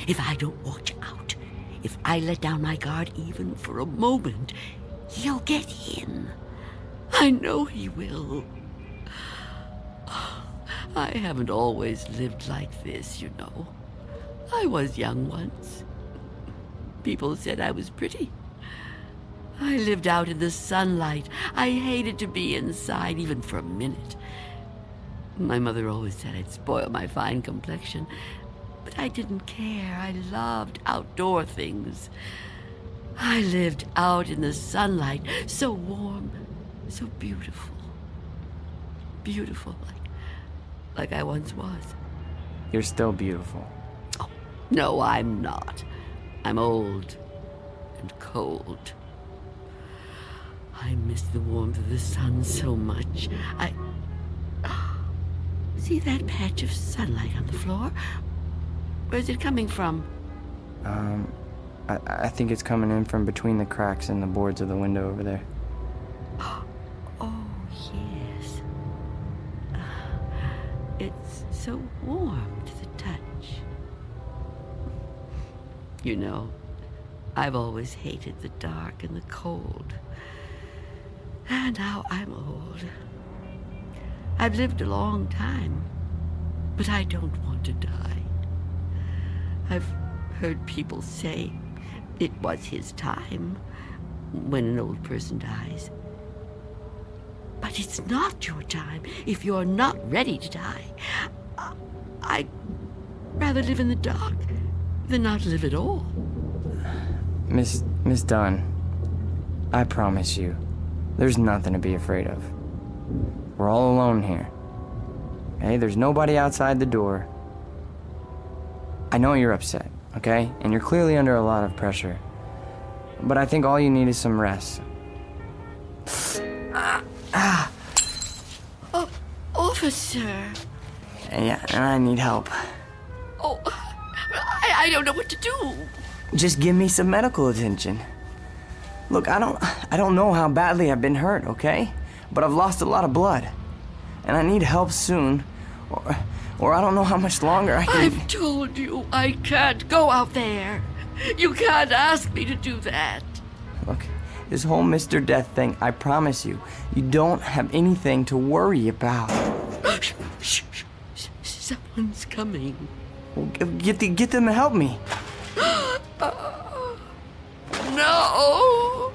If I don't watch out, if I let down my guard even for a moment, he'll get in. I know he will. I haven't always lived like this, you know. I was young once. People said I was pretty. I lived out in the sunlight. I hated to be inside, even for a minute. My mother always said I'd spoil my fine complexion, but I didn't care. I loved outdoor things. I lived out in the sunlight, so warm, so beautiful. Beautiful, like I once was. You're still beautiful. Oh, no, I'm not. I'm old and cold. I miss the warmth of the sun so much. See that patch of sunlight on the floor? Where's it coming from? I think it's coming in from between the cracks in the boards of the window over there. Oh, yes. It's so warm to the touch. You know, I've always hated the dark and the cold. And now I'm old. I've lived a long time, but I don't want to die. I've heard people say it was his time when an old person dies. But it's not your time if you're not ready to die. I'd rather live in the dark than not live at all. Miss Dunn, I promise you, there's nothing to be afraid of. We're all alone here. Okay? There's nobody outside the door. I know you're upset, okay? And you're clearly under a lot of pressure. But I think all you need is some rest. Oh, officer. Yeah, and I need help. Oh, I don't know what to do. Just give me some medical attention. Look, I don't know how badly I've been hurt, okay? But I've lost a lot of blood. And I need help soon. Or I don't know how much longer I can... I've told you I can't go out there. You can't ask me to do that. Look, this whole Mr. Death thing, I promise you, you don't have anything to worry about. Shh. Someone's coming. Well, get them to help me. No!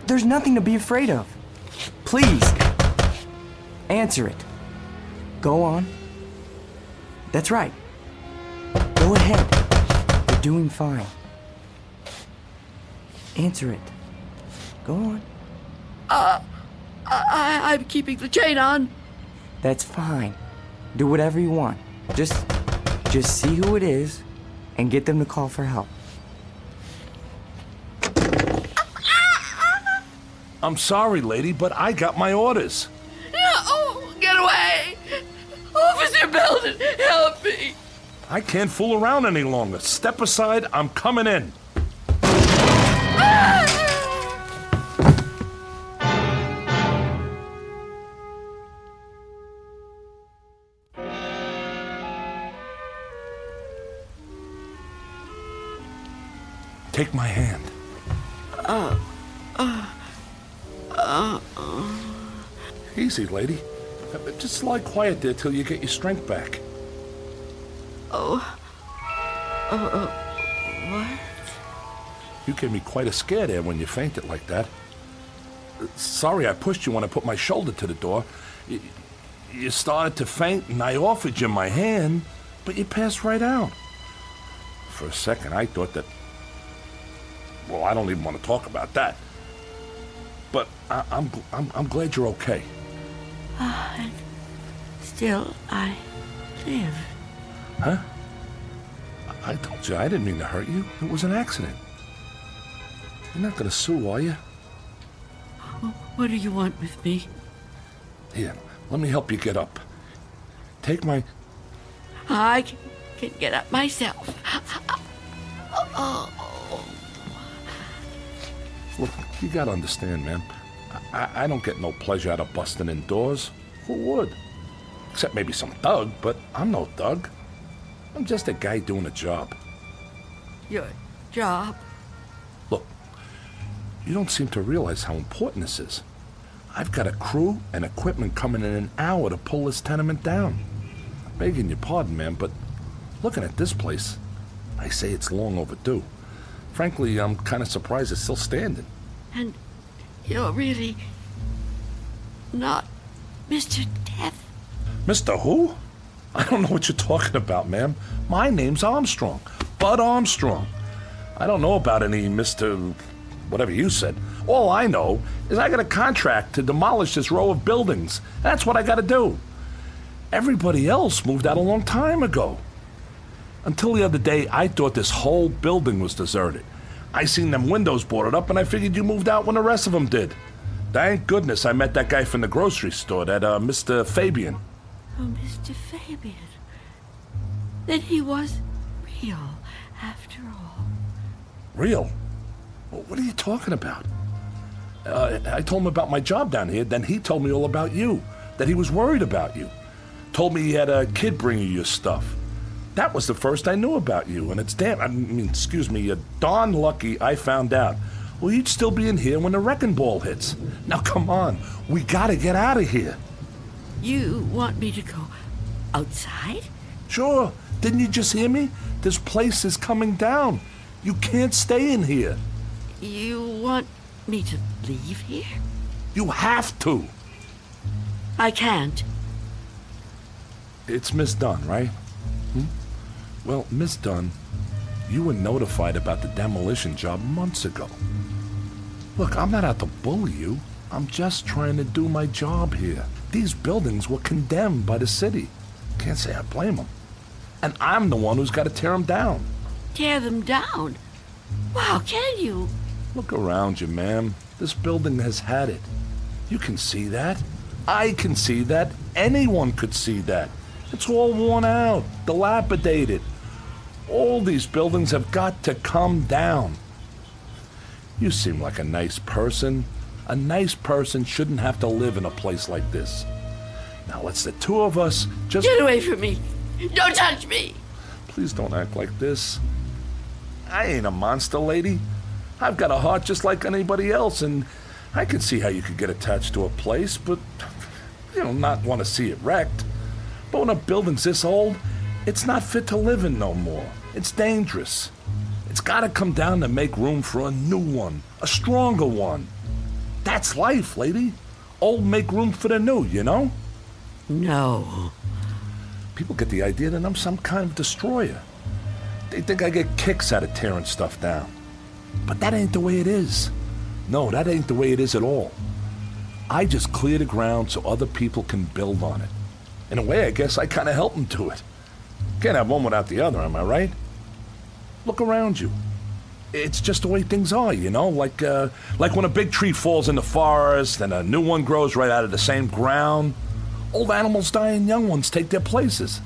There's nothing to be afraid of. please. Answer it. Go on. That's right. Go ahead. You're doing fine. Answer it. Go on. I'm keeping the chain on. That's fine. Do whatever you want. Just see who it is and get them to call for help. I'm sorry, lady, but I got my orders. No! Get away! Officer Belden, help me! I can't fool around any longer. Step aside, I'm coming in. Take my hand. Easy, lady. Just lie quiet there till you get your strength back. What? You gave me quite a scare there when you fainted like that. Sorry I pushed you when I put my shoulder to the door. You started to faint and I offered you my hand, but you passed right out. For a second I thought that... Well, I don't even want to talk about that. But I'm glad you're okay. And still, I live. Huh? I told you I didn't mean to hurt you. It was an accident. You're not going to sue, are you? What do you want with me? Here, let me help you get up. Take my... I can get up myself. Look, you gotta understand, man. I don't get no pleasure out of busting in doors. Who would? Except maybe some thug, but I'm no thug. I'm just a guy doing a job. Your job? Look, you don't seem to realize how important this is. I've got a crew and equipment coming in an hour to pull this tenement down. Begging your pardon, man, but looking at this place, I say it's long overdue. Frankly, I'm kind of surprised it's still standing. And you're really not Mr. Death? Mr. Who? I don't know what you're talking about, ma'am. My name's Armstrong. Bud Armstrong. I don't know about any Mr. whatever you said. All I know is I got a contract to demolish this row of buildings. That's what I got to do. Everybody else moved out a long time ago. Until the other day, I thought this whole building was deserted. I seen them windows boarded up, and I figured you moved out when the rest of them did. Thank goodness I met that guy from the grocery store, that Mr. Fabian. Oh, Mr. Fabian. Then he was real, after all. Real? What are you talking about? I told him about my job down here, then he told me all about you, that he was worried about you. Told me he had a kid bring you your stuff. That was the first I knew about you, and it's darn lucky I found out. Well, you'd still be in here when the wrecking ball hits. Now, come on. We gotta get out of here. You want me to go outside? Sure. Didn't you just hear me? This place is coming down. You can't stay in here. You want me to leave here? You have to. I can't. It's Miss Dunn, right? Well, Miss Dunn, you were notified about the demolition job months ago. Look, I'm not out to bully you. I'm just trying to do my job here. These buildings were condemned by the city. Can't say I blame them. And I'm the one who's got to tear them down. Tear them down? Wow, can you? Look around you, ma'am. This building has had it. You can see that. I can see that. Anyone could see that. It's all worn out, dilapidated. All these buildings have got to come down. You seem like a nice person. A nice person shouldn't have to live in a place like this. Now let's the two of us just... Get away from me! Don't touch me! Please don't act like this. I ain't a monster, lady. I've got a heart just like anybody else, and I can see how you could get attached to a place, but, not want to see it wrecked. But when a building's this old, it's not fit to live in no more. It's dangerous. It's got to come down to make room for a new one, a stronger one. That's life, lady. Old make room for the new, you know? No. People get the idea that I'm some kind of destroyer. They think I get kicks out of tearing stuff down. But that ain't the way it is. No, that ain't the way it is at all. I just clear the ground so other people can build on it. In a way, I guess I kind of help them do it. Can't have one without the other, am I right? Look around you. It's just the way things are, you know? Like when a big tree falls in the forest and a new one grows right out of the same ground. Old animals die and young ones take their places.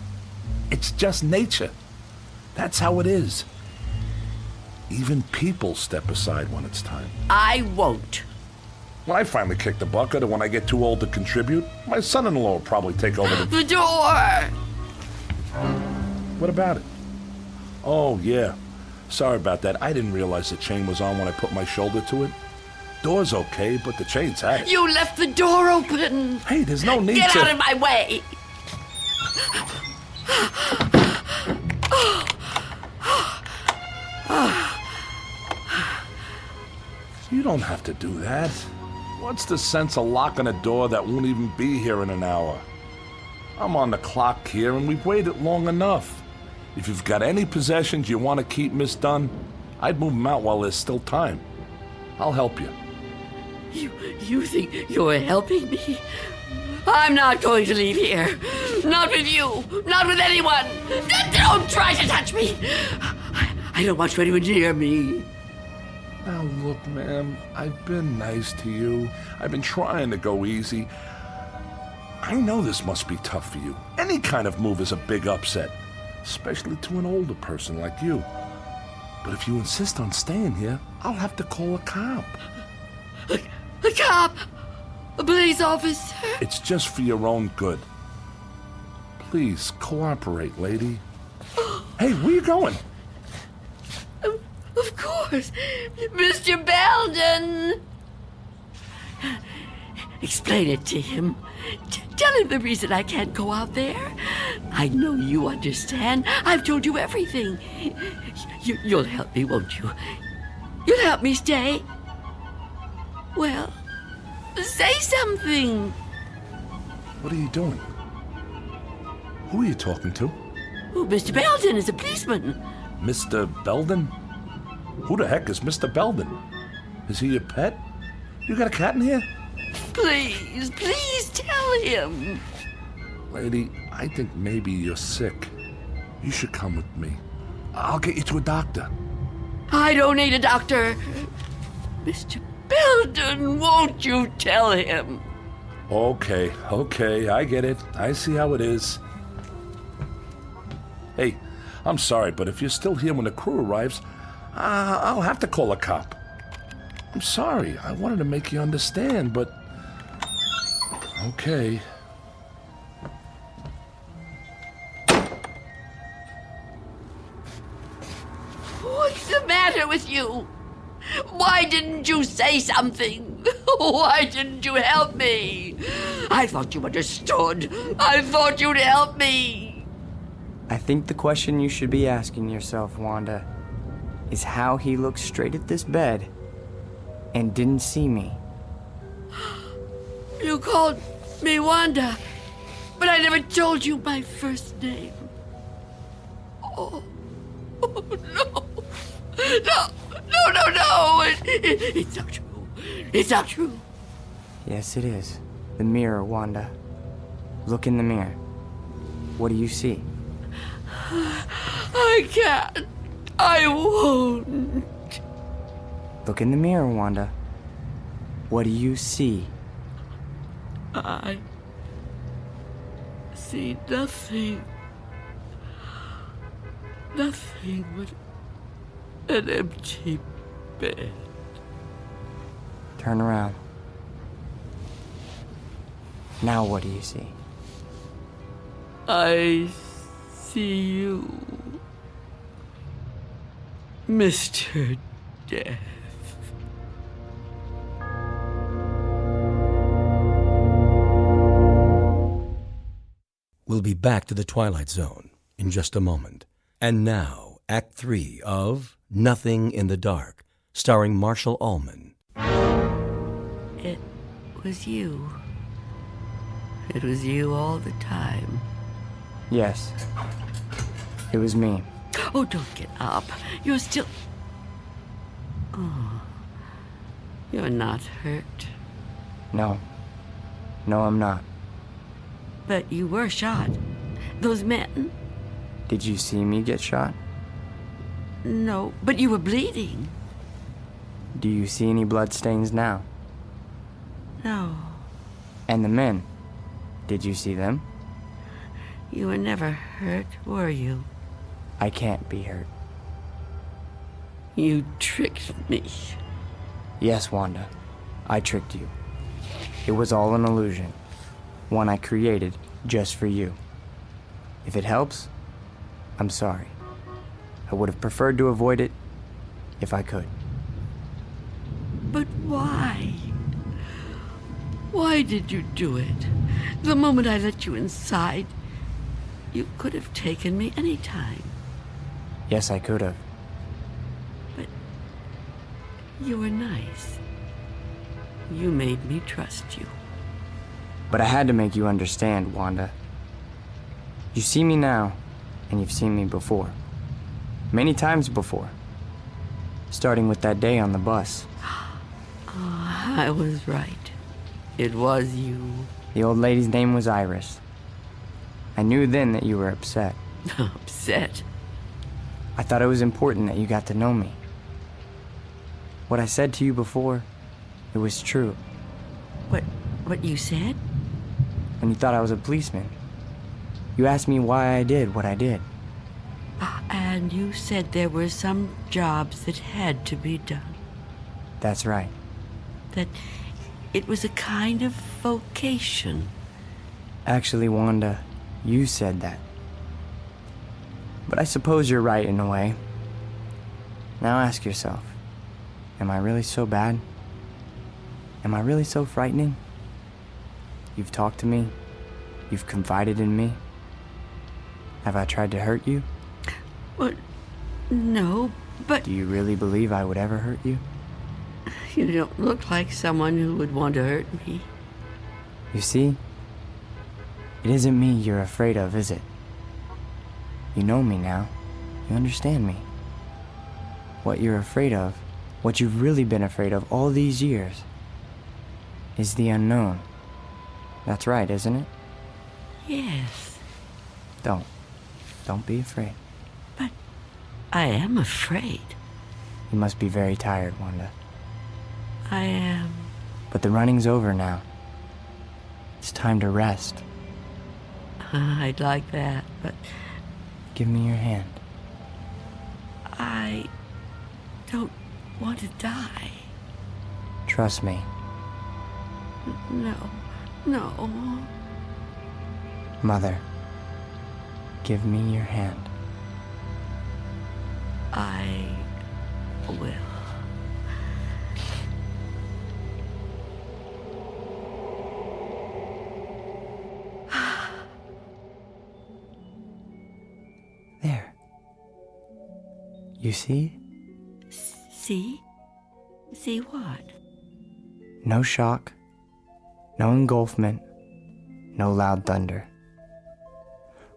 It's just nature. That's how it is. Even people step aside when it's time. I won't. When I finally kick the bucket, or when I get too old to contribute, my son-in-law will probably take over The door! What about it? Oh, yeah. Sorry about that. I didn't realize the chain was on when I put my shoulder to it. Door's okay, but the chain's had it. You left the door open! Hey, there's no need Get to... out of my way! You don't have to do that. What's the sense of locking a door that won't even be here in an hour? I'm on the clock here, and we've waited long enough. If you've got any possessions you want to keep, Miss Dunn, I'd move them out while there's still time. I'll help you. You think you're helping me? I'm not going to leave here. Not with you. Not with anyone. Don't try to touch me. I don't want anyone near me. Now look, ma'am, I've been nice to you. I've been trying to go easy. I know this must be tough for you. Any kind of move is a big upset, especially to an older person like you. But if you insist on staying here, I'll have to call a cop. A cop? A police officer? It's just for your own good. Please, cooperate, lady. Hey, where you going? Of course. Mr. Belden! Explain it to him. Tell him the reason I can't go out there. I know you understand. I've told you everything. You'll help me, won't you? You'll help me stay. Well, say something. What are you doing? Who are you talking to? Oh, Mr. Belden is a policeman. Mr. Belden? Who the heck is Mr. Belden? Is he your pet? You got a cat in here? Please tell him. Lady, I think maybe you're sick. You should come with me. I'll get you to a doctor. I don't need a doctor. Mr. Belden, won't you tell him? Okay, I get it. I see how it is. Hey, I'm sorry, but if you're still here when the crew arrives, I'll have to call a cop. I'm sorry. I wanted to make you understand, but... Okay. What's the matter with you? Why didn't you say something? Why didn't you help me? I thought you understood. I thought you'd help me. I think the question you should be asking yourself, Wanda, is how he looked straight at this bed and didn't see me. You called me Wanda, but I never told you my first name. Oh no. No. It's not true. It's not true. Yes, it is. The mirror, Wanda. Look in the mirror. What do you see? I can't. I won't. Look in the mirror, Wanda. What do you see? I see nothing. Nothing but an empty bed. Turn around. Now what do you see? I see you, Mr. Death. We'll be back to the Twilight Zone in just a moment. And now, Act 3 of Nothing in the Dark, starring Marshall Allman. It was you. it was you all the time. Yes. It was me. Oh, don't get up. You're still... Oh, you're not hurt. No. No, I'm not. But you were shot. Those men... Did you see me get shot? No, but you were bleeding. Do you see any bloodstains now? No. And the men, did you see them? You were never hurt, were you? I can't be hurt. You tricked me. Yes, Wanda. I tricked you. It was all an illusion. One I created just for you. If it helps, I'm sorry. I would have preferred to avoid it if I could. But why? Why did you do it? The moment I let you inside, you could have taken me any time. Yes, I could have. But you were nice. You made me trust you. But I had to make you understand, Wanda. You see me now, and you've seen me before. Many times before. Starting with that day on the bus. Oh, I was right. It was you. The old lady's name was Iris. I knew then that you were upset. Upset? I thought it was important that you got to know me. What I said to you before, it was true. What you said? When you thought I was a policeman. You asked me why I did what I did. And you said there were some jobs that had to be done. That's right. That it was a kind of vocation. Actually, Wanda, you said that. But I suppose you're right in a way. Now ask yourself, am I really so bad? Am I really so frightening? You've talked to me. You've confided in me. Have I tried to hurt you? Well, no, but... Do you really believe I would ever hurt you? You don't look like someone who would want to hurt me. You see? It isn't me you're afraid of, is it? You know me now. You understand me. What you're afraid of, what you've really been afraid of all these years, is the unknown. That's right, isn't it? Yes. Don't be afraid. But I am afraid. You must be very tired, Wanda. I am. But the running's over now. It's time to rest. I'd like that, but... Give me your hand. I don't want to die. Trust me. No. Mother, give me your hand. I will. There. You see? See? See what? No shock, no engulfment, no loud thunder.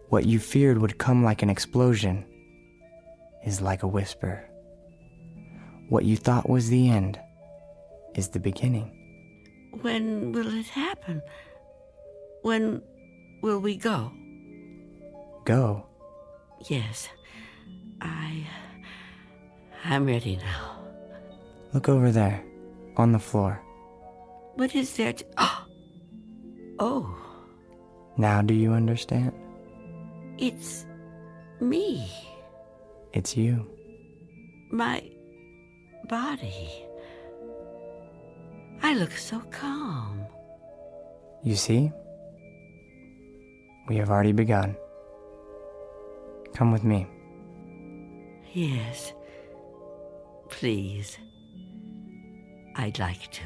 What you feared would come like an explosion is like a whisper. What you thought was the end is the beginning. When will it happen? When will we go? Go? Yes. I'm ready now. Look over there, on the floor. What is there to... Oh. Now do you understand? It's me. It's you. My body. I look so calm. You see? We have already begun. Come with me. Yes. Please. I'd like to.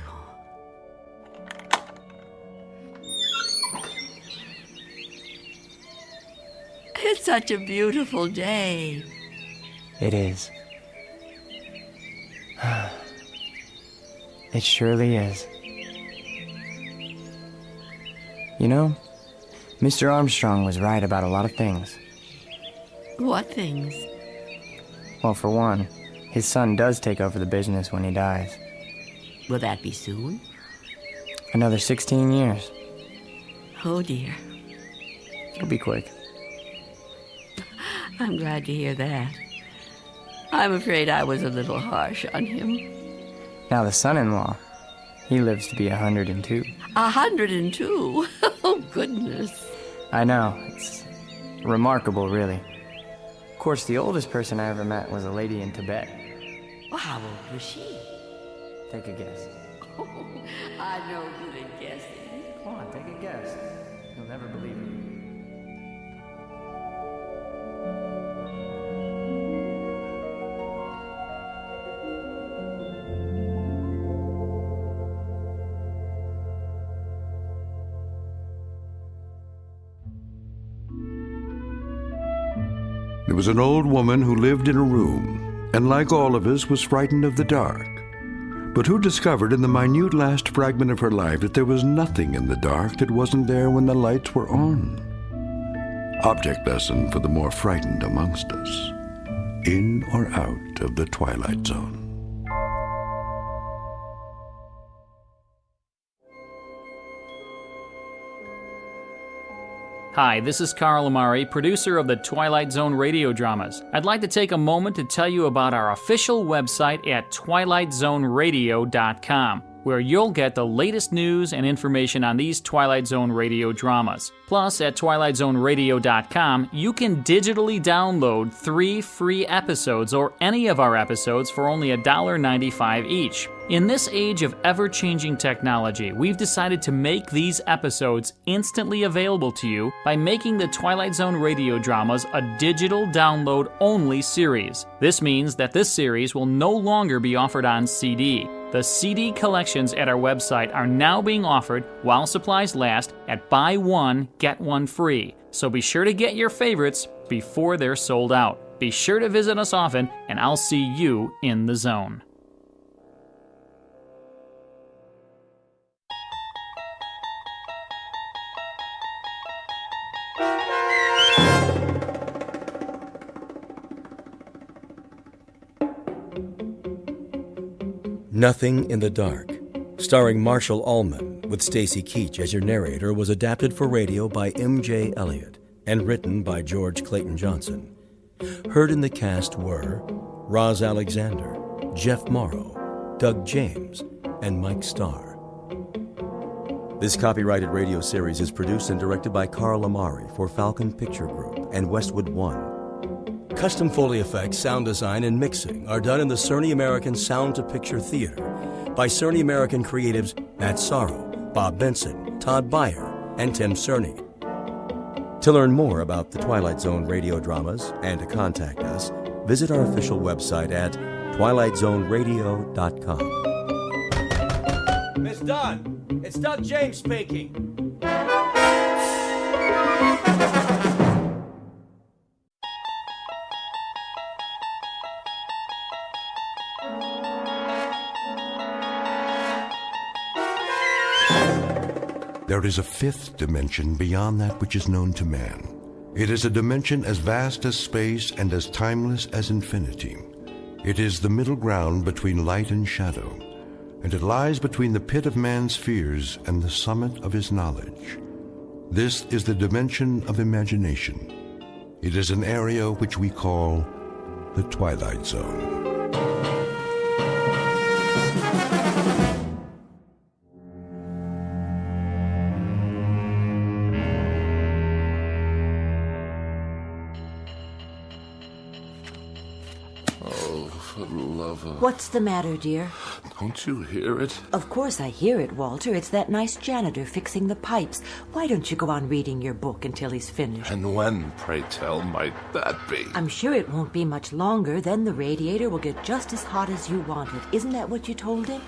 It's such a beautiful day. It is. It surely is. You know, Mr. Armstrong was right about a lot of things. What things? Well, for one, his son does take over the business when he dies. Will that be soon? Another 16 years. Oh, dear. It'll be quick. I'm glad to hear that. I'm afraid I was a little harsh on him. Now the son-in-law, he lives to be 102. 102? Oh, goodness. I know. It's remarkable, really. Of course, the oldest person I ever met was a lady in Tibet. Well, how old was she? Take a guess. Oh, I'm no good at guessing. Come on, take a guess. You'll never believe it. There was an old woman who lived in a room, and like all of us, was frightened of the dark, but who discovered in the minute last fragment of her life that there was nothing in the dark that wasn't there when the lights were on. Object lesson for the more frightened amongst us. In or out of the Twilight Zone. Hi, this is Carl Amari, producer of the Twilight Zone radio dramas. I'd like to take a moment to tell you about our official website at twilightzoneradio.com, where you'll get the latest news and information on these Twilight Zone radio dramas. Plus, at twilightzoneradio.com, you can digitally download 3 free episodes or any of our episodes for only $1.95 each. In this age of ever-changing technology, we've decided to make these episodes instantly available to you by making the Twilight Zone radio dramas a digital download-only series. This means that this series will no longer be offered on CD. The CD collections at our website are now being offered while supplies last at buy one, get one free. So be sure to get your favorites before they're sold out. Be sure to visit us often, and I'll see you in the zone. Nothing in the Dark, starring Marshall Allman, with Stacy Keach as your narrator, was adapted for radio by M.J. Elliott and written by George Clayton Johnson. Heard in the cast were Roz Alexander, Jeff Morrow, Doug James, and Mike Starr. This copyrighted radio series is produced and directed by Carl Amari for Falcon Picture Group and Westwood One. Custom Foley effects, sound design, and mixing are done in the Cerny American Sound to Picture Theater by Cerny American creatives Matt Sorrow, Bob Benson, Todd Beyer, and Tim Cerny. To learn more about the Twilight Zone radio dramas and to contact us, visit our official website at twilightzoneradio.com. Miss Dunn, it's Doug James speaking. There is a fifth dimension beyond that which is known to man. It is a dimension as vast as space and as timeless as infinity. It is the middle ground between light and shadow, and it lies between the pit of man's fears and the summit of his knowledge. This is the dimension of imagination. It is an area which we call the Twilight Zone. What's the matter, dear? Don't you hear it? Of course I hear it, Walter. It's that nice janitor fixing the pipes. Why don't you go on reading your book until he's finished? And when, pray tell, might that be? I'm sure it won't be much longer. Then the radiator will get just as hot as you want it. Isn't that what you told him?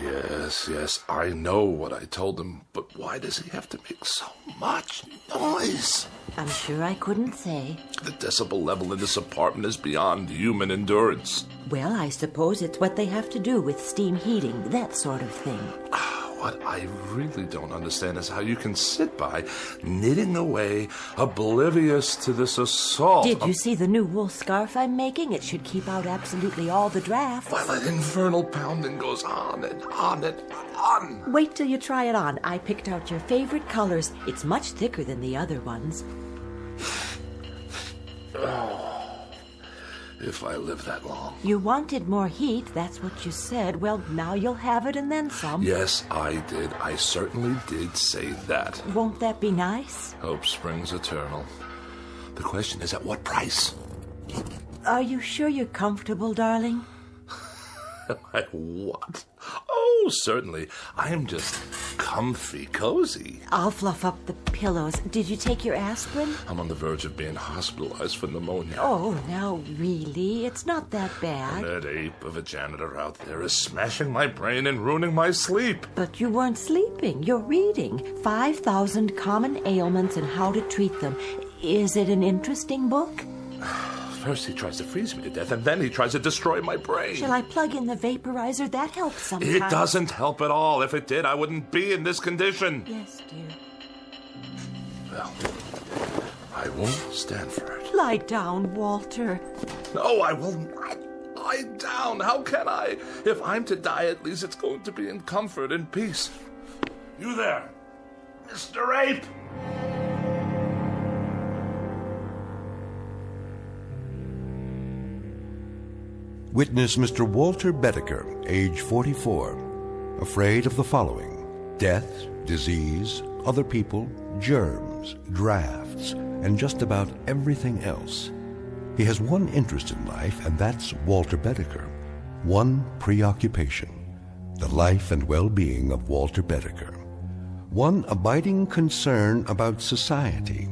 Yes, I know what I told him, but why does he have to make so much noise? I'm sure I couldn't say. The decibel level in this apartment is beyond human endurance. Well, I suppose it's what they have to do with steam heating, that sort of thing. What I really don't understand is how you can sit by, knitting away, oblivious to this assault. Did you see the new wool scarf I'm making? It should keep out absolutely all the drafts. While that infernal pounding goes on and on and on. Wait till you try it on. I picked out your favorite colors. It's much thicker than the other ones. If I live that long. You wanted more heat, that's what you said. Well, now you'll have it and then some. Yes, I did. I certainly did say that. Won't that be nice? Hope springs eternal. The question is, at what price? Are you sure you're comfortable, darling? I what? Oh, certainly. I am just comfy, cozy. I'll fluff up the pillows. Did you take your aspirin? I'm on the verge of being hospitalized for pneumonia. Oh, now really? It's not that bad. That ape of a janitor out there is smashing my brain and ruining my sleep. But you weren't sleeping. You're reading 5,000 Common Ailments and How to Treat Them. Is it an interesting book? First he tries to freeze me to death, and then he tries to destroy my brain. Shall I plug in the vaporizer? That helps sometimes. It doesn't help at all. If it did, I wouldn't be in this condition. Yes, dear. Well, I won't stand for it. Lie down, Walter. No, I will not lie down. How can I? If I'm to die, at least it's going to be in comfort and peace. You there, Mr. Ape! Witness Mr. Walter Bedecker, age 44, afraid of the following: death, disease, other people, germs, drafts, and just about everything else. He has one interest in life, and that's Walter Bedecker. One preoccupation: the life and well-being of Walter Bedecker. One abiding concern about society: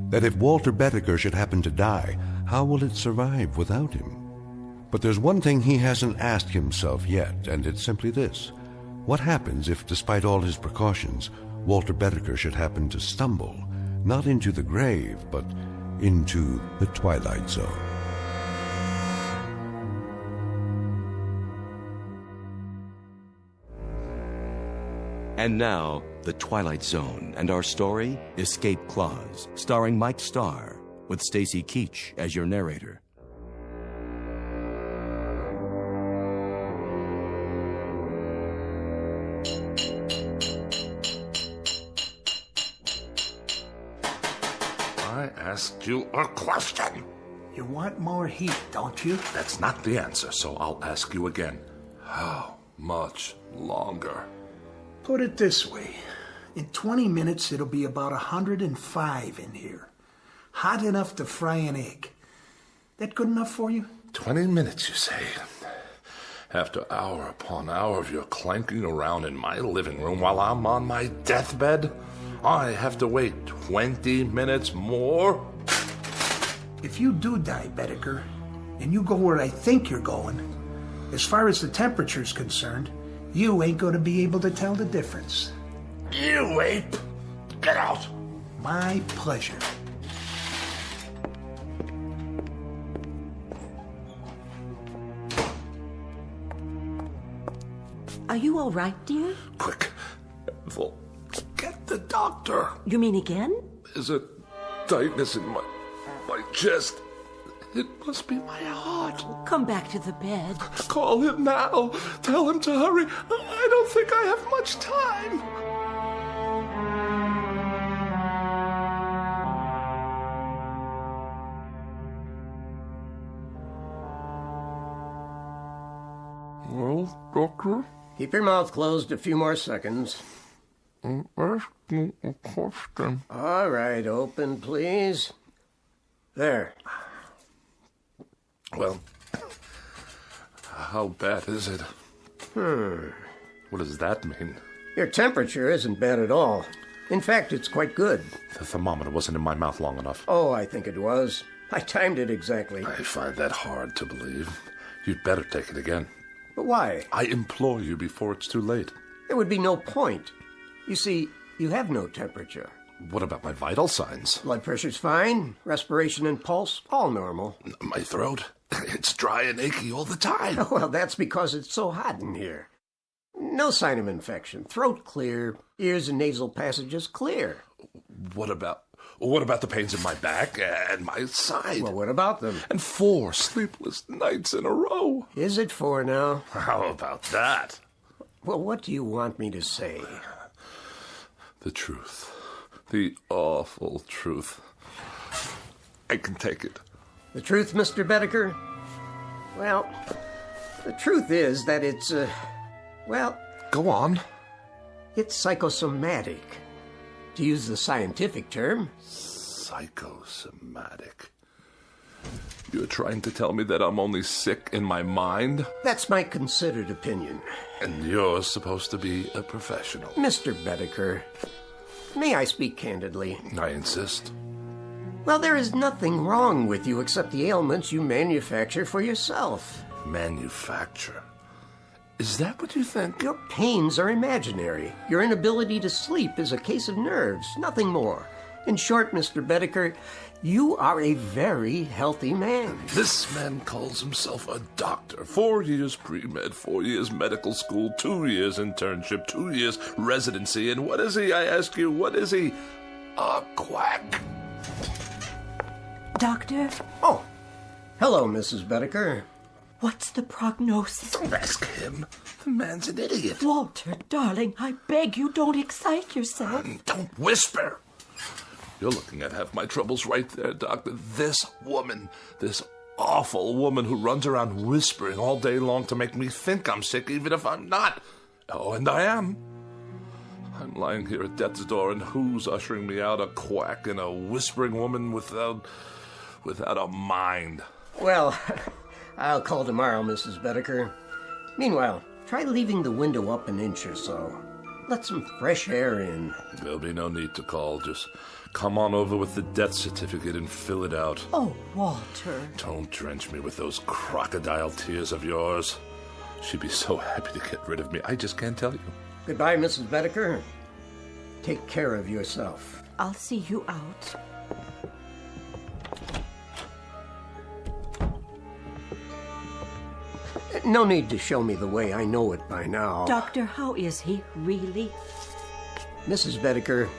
that if Walter Bedecker should happen to die, how will it survive without him? But there's one thing he hasn't asked himself yet, and it's simply this: what happens if, despite all his precautions, Walter Bedecker should happen to stumble, not into the grave, but into the Twilight Zone? And now, The Twilight Zone and our story, Escape Clause, starring Mike Starr, with Stacy Keach as your narrator. I asked you a question. You want more heat, don't you? That's not the answer, so I'll ask you again. How much longer? Put it this way. In 20 minutes, it'll be about 105 in here. Hot enough to fry an egg. That good enough for you? 20 minutes, you say? After hour upon hour of your clanking around in my living room while I'm on my deathbed, I have to wait 20 minutes more? If you do die, Bedecker, and you go where I think you're going, as far as the temperature's concerned, you ain't going to be able to tell the difference. You ape! Get out! My pleasure. Are you all right, dear? Quick, Ethel, get the doctor. You mean again? There's a tightness in my chest. It must be my heart. Come back to the bed. Call him now. Tell him to hurry. I don't think I have much time. Well, doctor? Keep your mouth closed a few more seconds. I'm asking a question. All right, open, please. There. Well, how bad is it? What does that mean? Your temperature isn't bad at all. In fact, it's quite good. The thermometer wasn't in my mouth long enough. Oh, I think it was. I timed it exactly. I find that hard to believe. You'd better take it again. But why? I implore you before it's too late. There would be no point. You see, you have no temperature. What about my vital signs? Blood pressure's fine. Respiration and pulse, all normal. My throat? It's dry and achy all the time. Well, that's because it's so hot in here. No sign of infection. Throat clear. Ears and nasal passages clear. What about the pains in my back and my side? Well, what about them? And 4 sleepless nights in a row. Is it 4 now? How about that? Well, what do you want me to say? The truth. The awful truth. I can take it. The truth, Mr. Bedecker? Well, the truth is that it's, Go on. It's psychosomatic. To use the scientific term. Psychosomatic. You're trying to tell me that I'm only sick in my mind? That's my considered opinion. And you're supposed to be a professional. Mr. Bedecker, may I speak candidly? I insist. Well, there is nothing wrong with you except the ailments you manufacture for yourself. Manufacture? Is that what you think? Your pains are imaginary. Your inability to sleep is a case of nerves, nothing more. In short, Mr. Bedecker, you are a very healthy man. This man calls himself a doctor. 4 years pre-med, 4 years medical school, 2 years internship, 2 years residency. And what is he, I ask you, what is he? A quack. Doctor? Oh, hello, Mrs. Bedecker. What's the prognosis? Don't ask him. The man's an idiot. Walter, darling, I beg you, don't excite yourself. Don't whisper. You're looking at half my troubles right there, Doctor. This woman, this awful woman who runs around whispering all day long to make me think I'm sick, even if I'm not. Oh, and I am. I'm lying here at death's door, and who's ushering me out? A quack and a whispering woman without a mind. Well, I'll call tomorrow, Mrs. Bedecker. Meanwhile, try leaving the window up an inch or so. Let some fresh air in. There'll be no need to call. Just come on over with the death certificate and fill it out. Oh, Walter. Don't drench me with those crocodile tears of yours. She'd be so happy to get rid of me. I just can't tell you. Goodbye, Mrs. Bedecker. Take care of yourself. I'll see you out. No need to show me the way. I know it by now. Doctor, how is he, really? Mrs. Bedecker,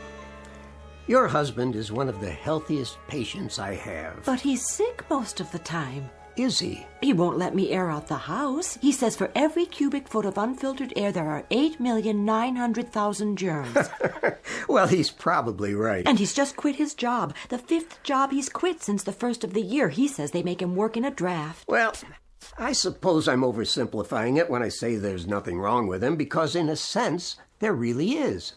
your husband is one of the healthiest patients I have. But he's sick most of the time. Is he? He won't let me air out the house. He says for every cubic foot of unfiltered air, there are 8,900,000 germs. Well, he's probably right. And he's just quit his job. The 5th job he's quit since the first of the year. He says they make him work in a draft. Well, I suppose I'm oversimplifying it when I say there's nothing wrong with him, because in a sense, there really is.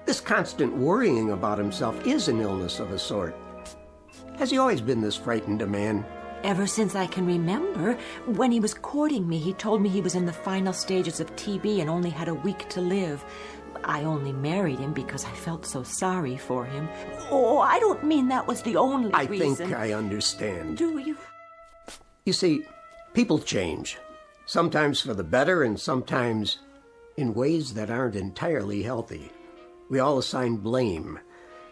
This constant worrying about himself is an illness of a sort. Has he always been this frightened a man? Ever since I can remember. When he was courting me, he told me he was in the final stages of TB and only had a week to live. I only married him because I felt so sorry for him. Oh, I don't mean that was the only reason. I think I understand. Do you? You see, people change. Sometimes for the better and sometimes in ways that aren't entirely healthy. We all assign blame.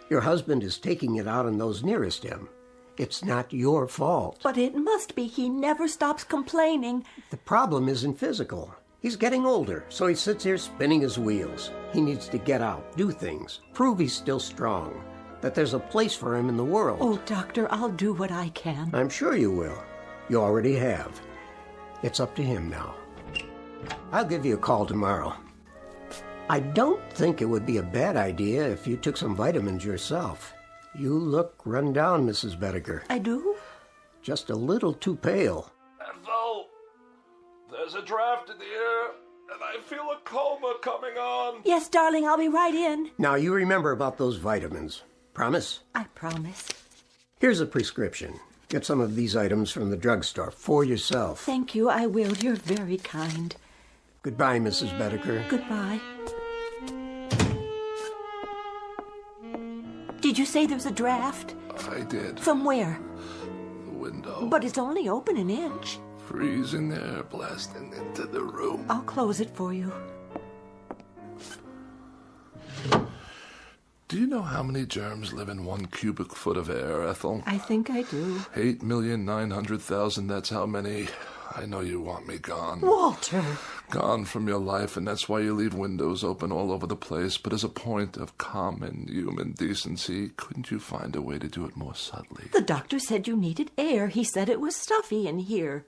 Your husband is taking it out on those nearest him. It's not your fault. But it must be. He never stops complaining. The problem isn't physical. He's getting older, so he sits here spinning his wheels. He needs to get out, do things, prove he's still strong, that there's a place for him in the world. Oh, Doctor, I'll do what I can. I'm sure you will. You already have. It's up to him now. I'll give you a call tomorrow. I don't think it would be a bad idea if you took some vitamins yourself. You look run down, Mrs. Bedecker. I do? Just a little too pale. And though there's a draft in the air, and I feel a coma coming on. Yes, darling, I'll be right in. Now, you remember about those vitamins. Promise? I promise. Here's a prescription. Get some of these items from the drugstore for yourself. Thank you, I will. You're very kind. Goodbye, Mrs. Bedecker. Goodbye. Did you say there's a draft? I did. From where? The window. But it's only open an inch. Freezing air blasting into the room. I'll close it for you. Do you know how many germs live in 1 cubic foot of air, Ethel? I think I do. 8,900,000, that's how many. I know you want me gone. Walter! gone from your life, and that's why you leave windows open all over the place. But as a point of common human decency, couldn't you find a way to do it more subtly? The doctor said you needed air. He said it was stuffy in here.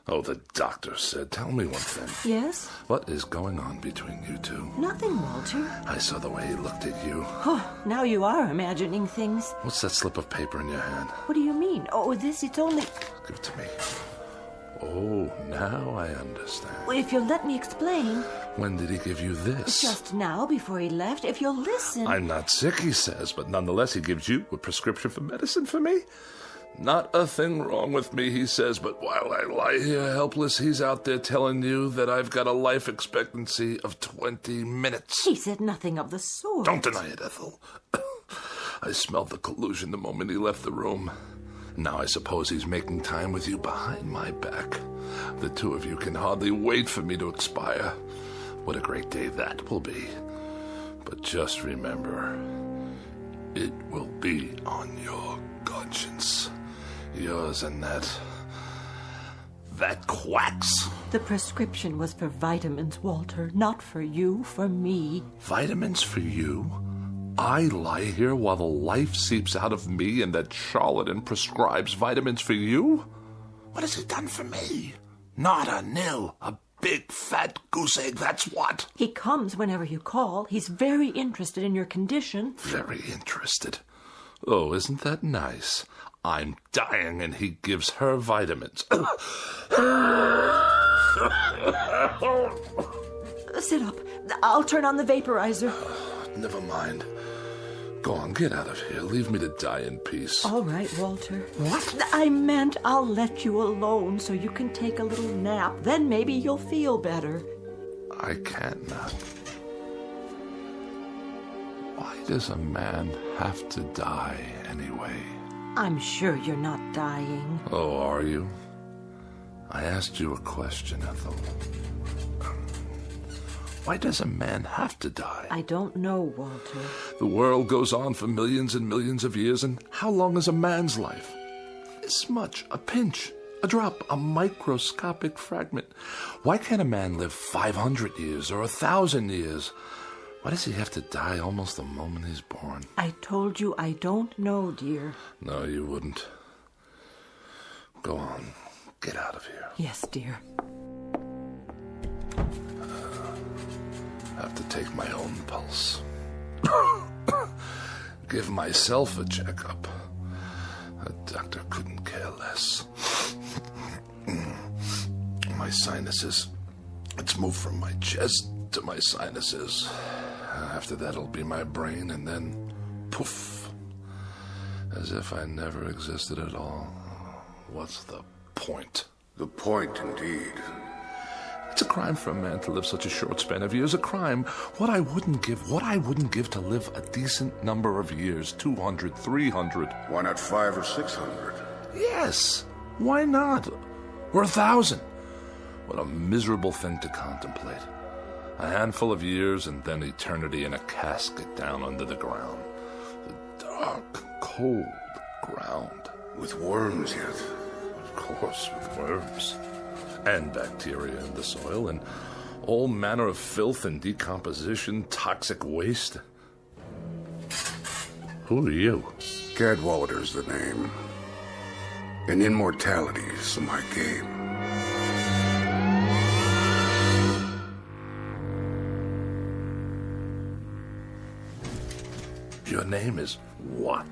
Oh, the doctor said. Tell me one thing. Yes? What is going on between you two? Nothing, Walter. I saw the way he looked at you. Oh, now you are imagining things. What's that slip of paper in your hand? What do you mean? Oh, it's only... Give it to me. Oh, now I understand. Well, if you'll let me explain. When did he give you this? Just now, before he left. If you'll listen. I'm not sick, he says, but nonetheless he gives you a prescription for medicine for me? Not a thing wrong with me, he says, but while I lie here helpless, he's out there telling you that I've got a life expectancy of 20 minutes. He said nothing of the sort. Don't deny it, Ethel. I smelled the collusion the moment he left the room. Now I suppose he's making time with you behind my back. The two of you can hardly wait for me to expire. What a great day that will be. But just remember, it will be on your conscience. Yours and that quacks. The prescription was for vitamins, Walter, not for you, for me. Vitamins for you? I lie here while the life seeps out of me and that charlatan prescribes vitamins for you? What has he done for me? Not a nil. A big fat goose egg, that's what. He comes whenever you call. He's very interested in your condition. Very interested. Oh, isn't that nice? I'm dying and he gives her vitamins. Sit up. I'll turn on the vaporizer. Never mind. Go on, get out of here. Leave me to die in peace. All right, Walter. What? I meant I'll let you alone so you can take a little nap. Then maybe you'll feel better. I can't nap. Why does a man have to die anyway? I'm sure you're not dying. Oh, are you? I asked you a question, Ethel. Why does a man have to die? I don't know, Walter. The world goes on for millions and millions of years, and how long is a man's life? This much, a pinch, a drop, a microscopic fragment. Why can't a man live 500 years or 1,000 years? Why does he have to die almost the moment he's born? I told you I don't know, dear. No, you wouldn't. Go on. Get out of here. Yes, dear. Have to take my own pulse. Give myself a checkup. A doctor couldn't care less. My sinuses. It's moved from my chest to my sinuses. After that, it'll be my brain, and then poof. As if I never existed at all. What's the point? The point, indeed. It's a crime for a man to live such a short span of years. A crime. What I wouldn't give to live a decent number of years. 200, 300. Why not 500 or 600? Yes. Why not? Or 1,000. What a miserable thing to contemplate. A handful of years and then eternity in a casket down under the ground. The dark, cold ground. With worms yet? Of course, with worms. And bacteria in the soil, and all manner of filth and decomposition, toxic waste. Who are you? Cadwallader's the name. And immortality is my game. Your name is what?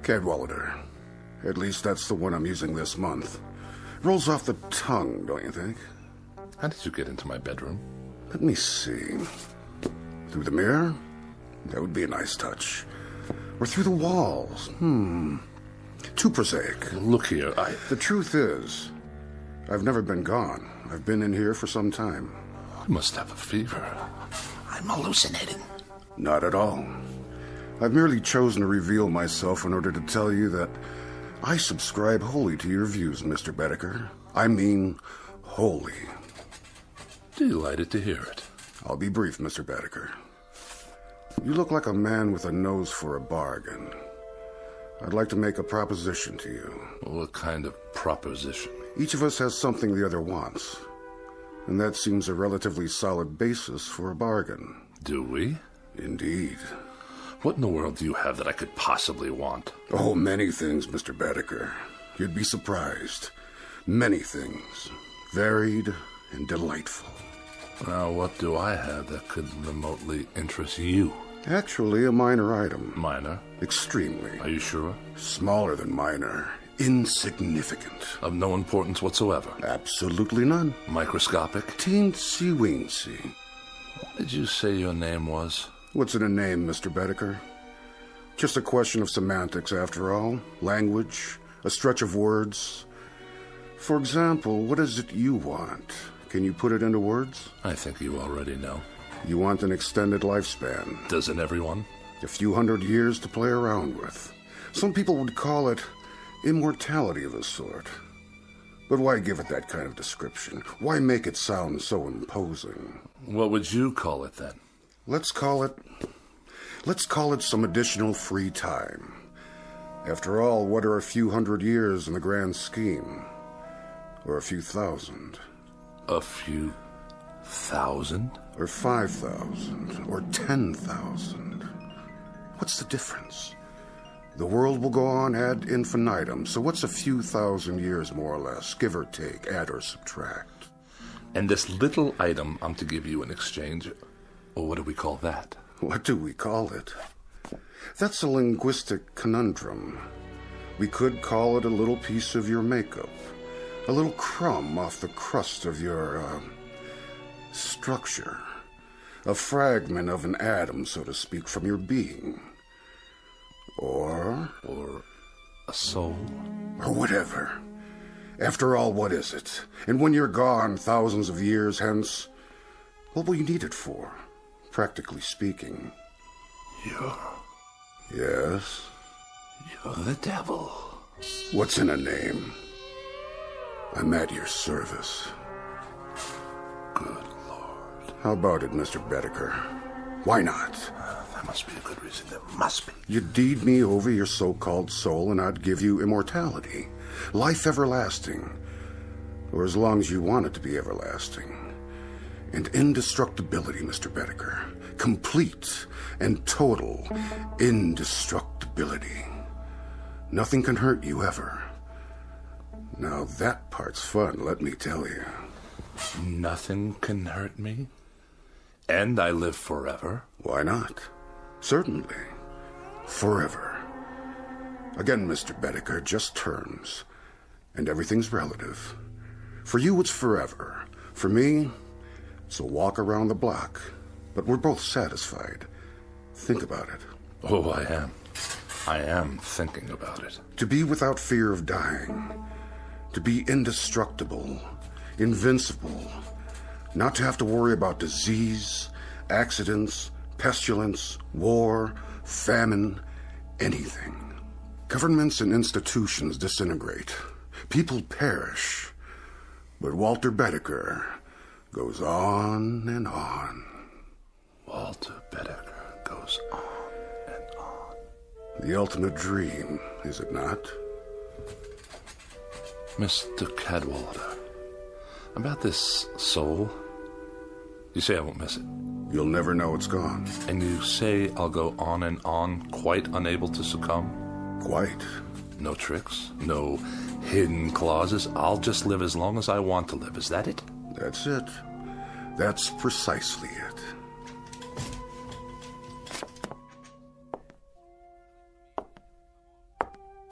Cadwallader. At least that's the one I'm using this month. Rolls off the tongue, don't you think? How did you get into my bedroom? Let me see. Through the mirror? That would be a nice touch. Or through the walls? Too prosaic. Look here, The truth is, I've never been gone. I've been in here for some time. I must have a fever. I'm hallucinating. Not at all. I've merely chosen to reveal myself in order to tell you that I subscribe wholly to your views, Mr. Bedecker. I mean, wholly. Delighted to hear it. I'll be brief, Mr. Bedecker. You look like a man with a nose for a bargain. I'd like to make a proposition to you. What kind of proposition? Each of us has something the other wants. And that seems a relatively solid basis for a bargain. Do we? Indeed. What in the world do you have that I could possibly want? Oh, many things, Mr. Bedecker. You'd be surprised. Many things. Varied and delightful. Now, what do I have that could remotely interest you? Actually, a minor item. Minor? Extremely. Are you sure? Smaller than minor. Insignificant. Of no importance whatsoever? Absolutely none. Microscopic? Teensy-weensy. What did you say your name was? What's in a name, Mr. Bedecker? Just a question of semantics, after all. Language, a stretch of words. For example, what is it you want? Can you put it into words? I think you already know. You want an extended lifespan. Doesn't everyone? A few hundred years to play around with. Some people would call it immortality of a sort. But why give it that kind of description? Why make it sound so imposing? What would you call it then? Let's call it some additional free time. After all, what are a few hundred years in the grand scheme? Or a few thousand? A few thousand? Or 5,000? Or 10,000? What's the difference? The world will go on ad infinitum, so what's a few thousand years more or less, give or take, add or subtract? And this little item I'm to give you in exchange, or what do we call that? What do we call it? That's a linguistic conundrum. We could call it a little piece of your makeup, a little crumb off the crust of your, structure, a fragment of an atom, so to speak, from your being. Or a soul. Or whatever. After all, what is it? And when you're gone, thousands of years hence, what will you need it for, practically speaking? Yes? You're the devil. What's in a name? I'm at your service. Good Lord. How about it, Mr. Bedecker? Why not? That must be a good reason. There must be. You'd deed me over your so-called soul, and I'd give you immortality. Life everlasting. Or as long as you want it to be everlasting. And indestructibility, Mr. Bedecker. Complete and total indestructibility. Nothing can hurt you ever. Now that part's fun, let me tell you. Nothing can hurt me? And I live forever? Why not? Certainly. Forever. Again, Mr. Bedecker, just terms. And everything's relative. For you, it's forever. For me, it's a walk around the block. But we're both satisfied. Think about it. Oh, I am. I am thinking about it. To be without fear of dying. To be indestructible. Invincible. Not to have to worry about disease, accidents, pestilence, war, famine, anything. Governments and institutions disintegrate. People perish. But Walter Bedecker goes on and on. Walter Bedecker goes on and on. The ultimate dream, is it not? Mr. Cadwallader, about this soul, you say I won't miss it. You'll never know it's gone. And you say I'll go on and on, quite unable to succumb? Quite. No tricks, no hidden clauses. I'll just live as long as I want to live. Is that it? That's it. That's precisely it.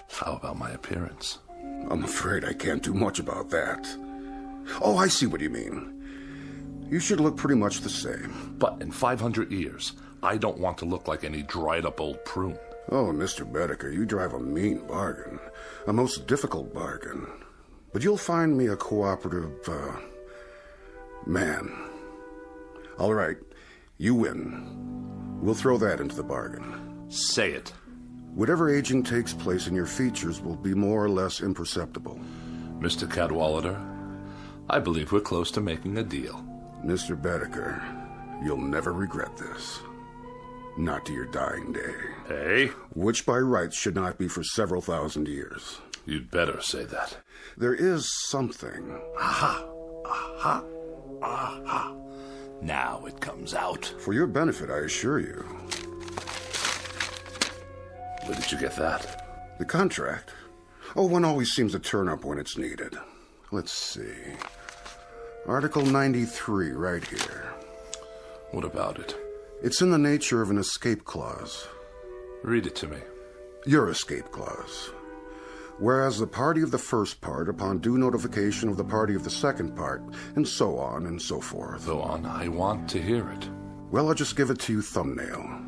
How about my appearance? I'm afraid I can't do much about that. Oh, I see what you mean. You should look pretty much the same. But in 500 years, I don't want to look like any dried-up old prune. Oh, Mr. Bedecker, you drive a mean bargain. A most difficult bargain. But you'll find me a cooperative, man. All right, you win. We'll throw that into the bargain. Say it. Whatever aging takes place in your features will be more or less imperceptible. Mr. Cadwallader, I believe we're close to making a deal. Mr. Bedecker, you'll never regret this. Not to your dying day. Hey? Which by rights should not be for several thousand years. You'd better say that. There is something. Aha! Aha! Aha. Now it comes out. For your benefit, I assure you. Where did you get that? The contract? Oh, one always seems to turn up when it's needed. Let's see. Article 93, right here. What about it? It's in the nature of an escape clause. Read it to me. Your escape clause. Whereas the party of the first part, upon due notification of the party of the second part, and so on and so forth. Go on, I want to hear it. Well, I'll just give it to you thumbnail.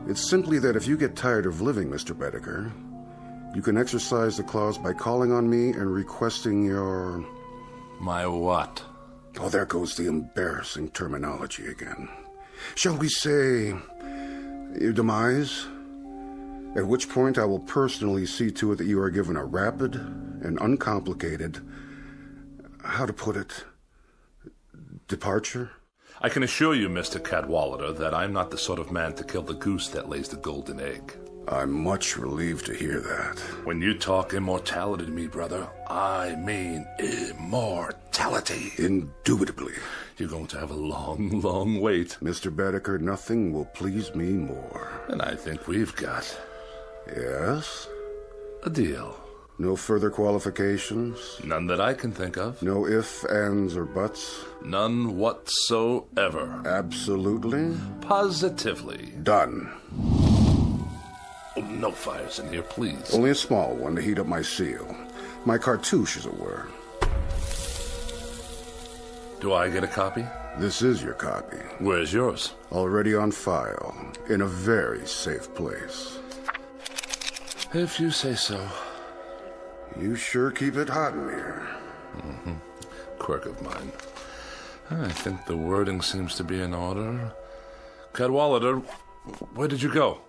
It's simply that if you get tired of living, Mr. Bedecker, you can exercise the clause by calling on me and requesting your... My what? Oh, there goes the embarrassing terminology again. Shall we say, your demise? At which point I will personally see to it that you are given a rapid and uncomplicated, how to put it, departure? I can assure you, Mr. Cadwallader, that I'm not the sort of man to kill the goose that lays the golden egg. I'm much relieved to hear that. When you talk immortality to me, brother, I mean immortality. Indubitably. You're going to have a long, long wait. Mr. Bedecker, nothing will please me more. And I think we've got... Yes? A deal. No further qualifications? None that I can think of. No ifs, ands, or buts? None whatsoever. Absolutely? Positively. Done. Oh, no fires in here, please. Only a small one to heat up my seal. My cartouche, as it were. Do I get a copy? This is your copy. Where's yours? Already on file, in a very safe place. If you say so. You sure keep it hot in here. Mm-hmm. Quirk of mine. I think the wording seems to be in order. Cadwallader, where did you go?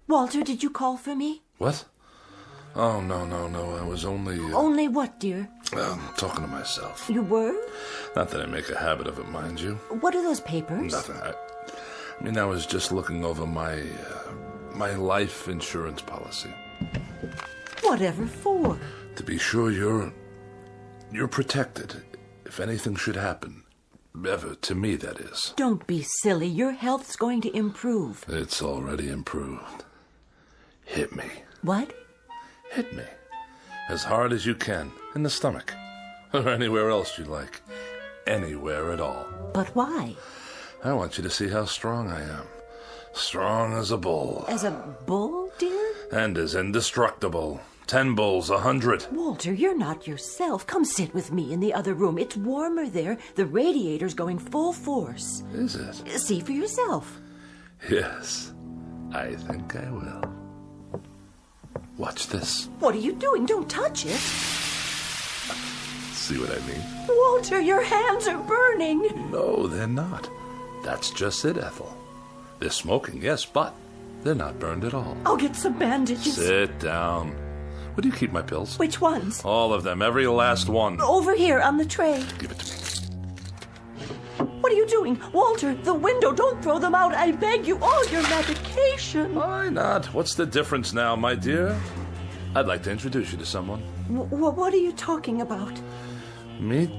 Walter, did you call for me? What? Oh, no. I was only... Only what, dear? Talking to myself. You were? Not that I make a habit of it, mind you. What are those papers? Nothing. I was just looking over my life insurance policy. Whatever for? To be sure you're protected if anything should happen. Ever, to me, that is. Don't be silly. Your health's going to improve. It's already improved. Hit me. What? Hit me. As hard as you can. In the stomach. Or anywhere else you like. Anywhere at all. But why? I want you to see how strong I am. Strong as a bull. As a bull, dear? And as indestructible. 10 bulls, 100. Walter, you're not yourself. Come sit with me in the other room. It's warmer there. The radiator's going full force. Is it? See for yourself. Yes, I think I will. Watch this. What are you doing? Don't touch it. See what I mean? Walter, your hands are burning. No, they're not. That's just it, Ethel. They're smoking, yes, but they're not burned at all. I'll get some bandages. Sit down. Where do you keep my pills? Which ones? All of them, every last one. Over here on the tray. Give it to me. What are you doing? Walter, the window, don't throw them out. I beg you, all your medication. Why not? What's the difference now, my dear? I'd like to introduce you to someone. What are you talking about? Meet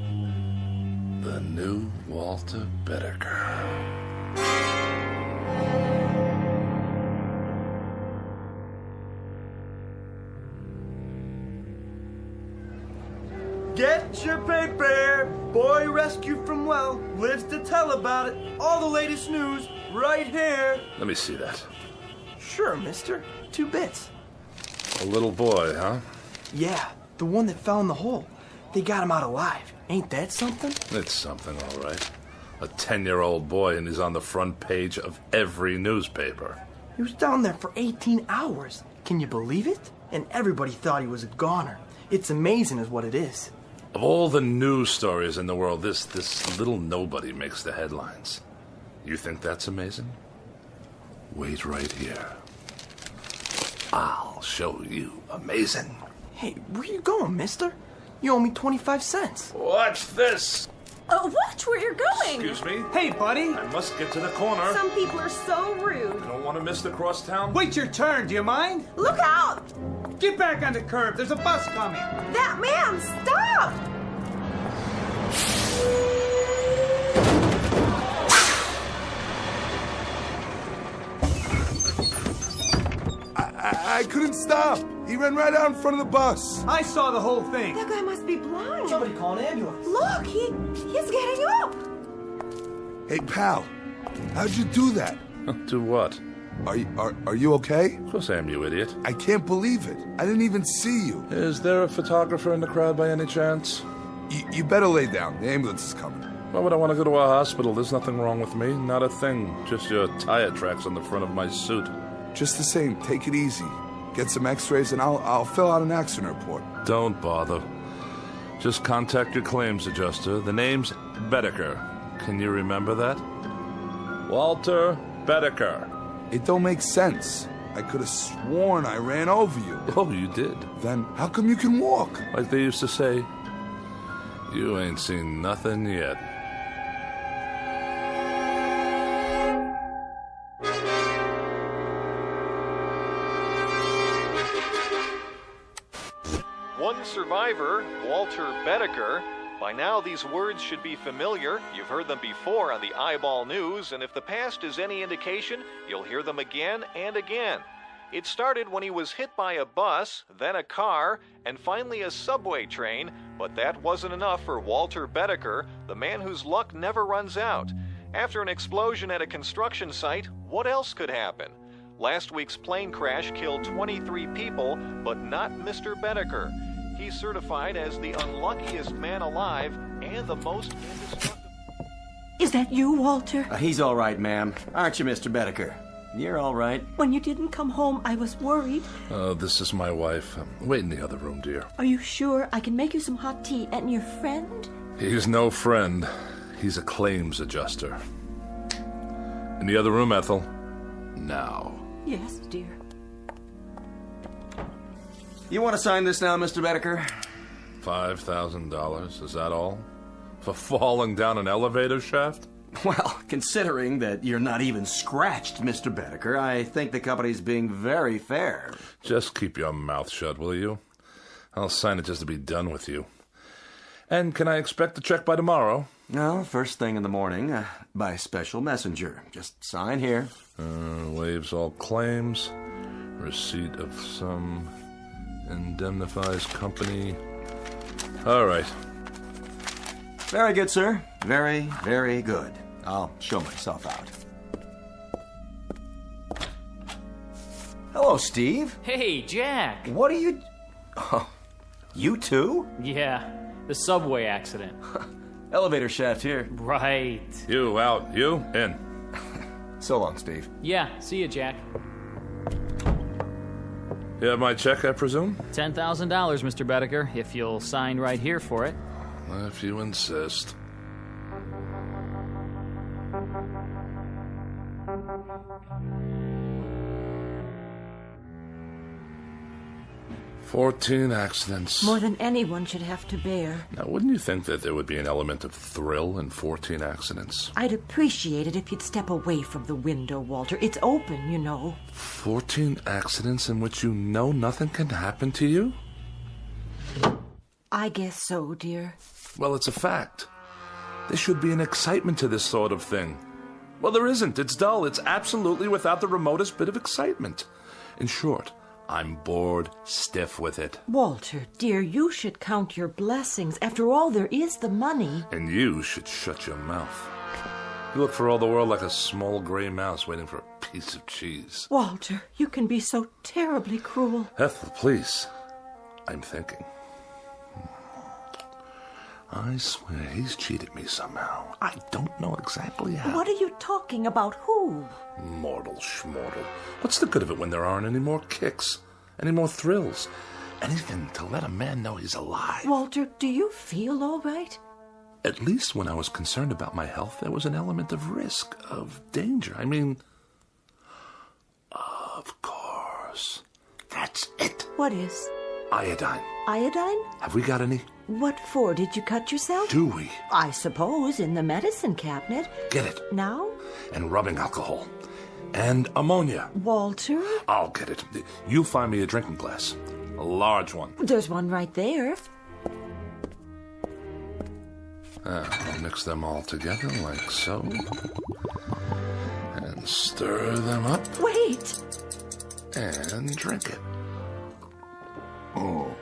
the new Walter Bedecker. Get your paper! Boy rescued from well, lives to tell about it. All the latest news, right here. Let me see that. Sure, mister. 2 bits. A little boy, huh? Yeah, the one that fell in the hole. They got him out alive. Ain't that something? It's something, all right. A 10-year-old boy, and he's on the front page of every newspaper. He was down there for 18 hours. Can you believe it? And everybody thought he was a goner. It's amazing is what it is. Of all the news stories in the world, this little nobody makes the headlines. You think that's amazing? Wait right here. I'll show you amazing. Hey, where you going, mister? You owe me 25 cents. Watch this. Watch where you're going. Excuse me? Hey, buddy. I must get to the corner. Some people are so rude. Don't want to miss the crosstown? Wait your turn, do you mind? Look out! Get back on the curb. There's a bus coming. That man, stop! I couldn't stop. He ran right out in front of the bus. I saw the whole thing. That guy must be blind. Somebody call an ambulance. Look, he's getting up. Hey, pal, how'd you do that? Do what? Are you okay? Of course I am, you idiot. I can't believe it. I didn't even see you. Is there a photographer in the crowd by any chance? You better lay down. The ambulance is coming. Why would I want to go to a hospital? There's nothing wrong with me. Not a thing. Just your tire tracks on the front of my suit. Just the same, take it easy. Get some x-rays and I'll fill out an accident report. Don't bother. Just contact your claims adjuster. The name's Bedecker. Can you remember that? Walter Bedecker. It don't make sense. I could have sworn I ran over you. Oh, you did? Then how come you can walk? Like they used to say, you ain't seen nothing yet. One survivor, Walter Bedecker. By now, these words should be familiar. You've heard them before on the Eyeball News, and if the past is any indication, you'll hear them again and again. It started when he was hit by a bus, then a car, and finally a subway train, but that wasn't enough for Walter Bedecker, the man whose luck never runs out. After an explosion at a construction site, what else could happen? Last week's plane crash killed 23 people, but not Mr. Bedecker. He's certified as the unluckiest man alive and the most indestructible. Is that you, Walter? He's all right, ma'am. Aren't you, Mr. Bedecker? You're all right. When you didn't come home, I was worried. Oh, this is my wife. Wait in the other room, dear. Are you sure? I can make you some hot tea. And your friend? He's no friend. He's a claims adjuster. In the other room, Ethel. Now. Yes, dear. You want to sign this now, Mr. Bedecker? $5,000, is that all? For falling down an elevator shaft? Well, considering that you're not even scratched, Mr. Bedecker, I think the company's being very fair. Just keep your mouth shut, will you? I'll sign it just to be done with you. And can I expect the check by tomorrow? No, first thing in the morning, by special messenger. Just sign here. Waives all claims. Receipt of some indemnifies company. All right. Very good, sir. Very, very good. I'll show myself out. Hello, Steve. Hey, Jack. What are you... Oh, you too? Yeah, the subway accident. Elevator shaft here. Right. You out, you in. So long, Steve. Yeah, see you, Jack. You have my check, I presume? $10,000, Mr. Bedecker, if you'll sign right here for it. If you insist. "14 accidents. More than anyone should have to bear. Now, wouldn't you think that there would be an element of thrill in 14 accidents? I'd appreciate it if you'd step away from the window, Walter. It's open, you know. 14 accidents in which you know nothing can happen to you? I guess so, dear. Well, it's a fact. There should be an excitement to this sort of thing. Well, there isn't. It's dull. It's absolutely without the remotest bit of excitement. In short, I'm bored stiff with it. Walter, dear, you should count your blessings. After all, there is the money. And you should shut your mouth. You look for all the world like a small gray mouse waiting for a piece of cheese. Walter, you can be so terribly cruel. Ethel, please. I'm thinking. I swear he's cheated me somehow. I don't know exactly how. What are you talking about? Who? Mortal schmortal. What's the good of it when there aren't any more kicks? Any more thrills? Anything to let a man know he's alive. Walter, do you feel all right? At least when I was concerned about my health, there was an element of risk, of danger. I mean, of course. That's it. What is? Iodine. Iodine? Have we got any? What for? Did you cut yourself? Do we? I suppose in the medicine cabinet. Get it. Now? And rubbing alcohol. And ammonia. Walter? I'll get it. You find me a drinking glass. A large one. There's one right there. I'll mix them all together like so. And stir them up. Wait! And drink it. Oh.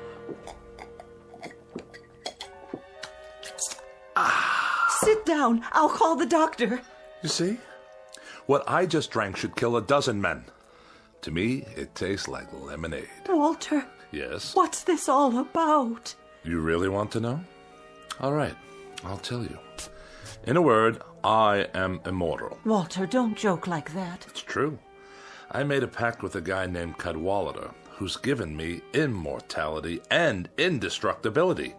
Sit down. I'll call the doctor. You see? What I just drank should kill a dozen men. To me, it tastes like lemonade. Walter. Yes? What's this all about? You really want to know? All right, I'll tell you. In a word, I am immortal. Walter, don't joke like that. It's true. I made a pact with a guy named Cadwallader, who's given me immortality and indestructibility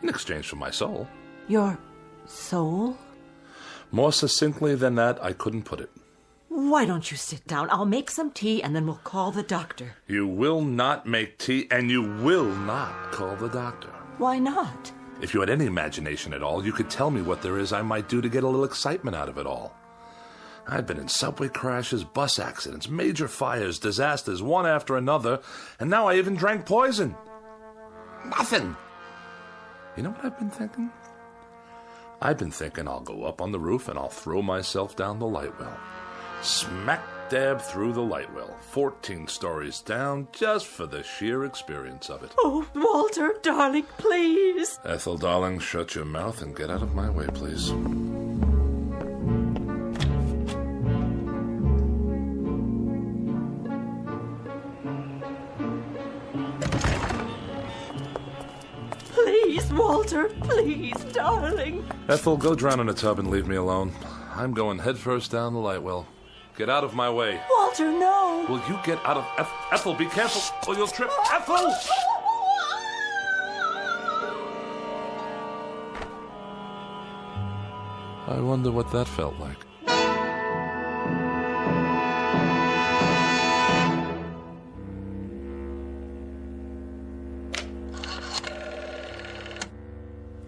in exchange for my soul. Your soul? More succinctly than that, I couldn't put it. Why don't you sit down? I'll make some tea and then we'll call the doctor. You will not make tea and you will not call the doctor. Why not? If you had any imagination at all, you could tell me what there is I might do to get a little excitement out of it all. I've been in subway crashes, bus accidents, major fires, disasters, one after another, and now I even drank poison. Nothing. You know what I've been thinking? I've been thinking I'll go up on the roof and I'll throw myself down the light well. Smack dab through the light well, 14 stories down, just for the sheer experience of it. Oh, Walter, darling, please. Ethel, darling, shut your mouth and get out of my way, please. Please, Walter, please, darling. Ethel, go drown in a tub and leave me alone. I'm going headfirst down the light well. Get out of my way. Walter, no. Will you get out of... Ethel, be careful or you'll trip. Ethel! I wonder what that felt like.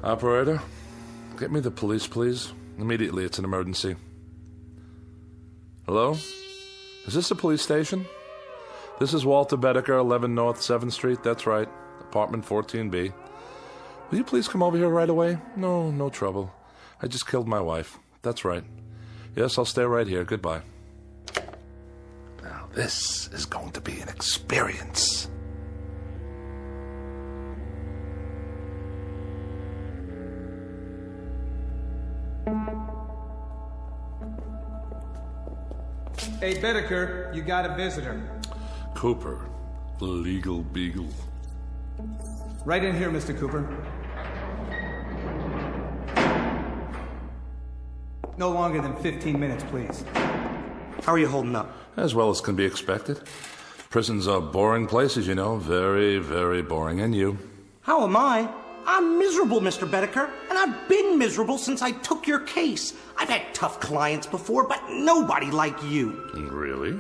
Operator, get me the police, please. Immediately, it's an emergency. Hello? Is this a police station? This is Walter Bedecker, 11 North 7th Street. That's right. Apartment 14B. Will you please come over here right away? No trouble. I just killed my wife. That's right. Yes, I'll stay right here. Goodbye. Now, this is going to be an experience. Hey, Bedecker, you got a visitor. Cooper, the legal beagle. Right in here, Mr. Cooper. No longer than 15 minutes, please. How are you holding up? As well as can be expected. Prisons are boring places, you know. Very, very boring. And you? How am I? I'm miserable, Mr. Bedecker, and I've been miserable since I took your case. I've had tough clients before, but nobody like you. Really?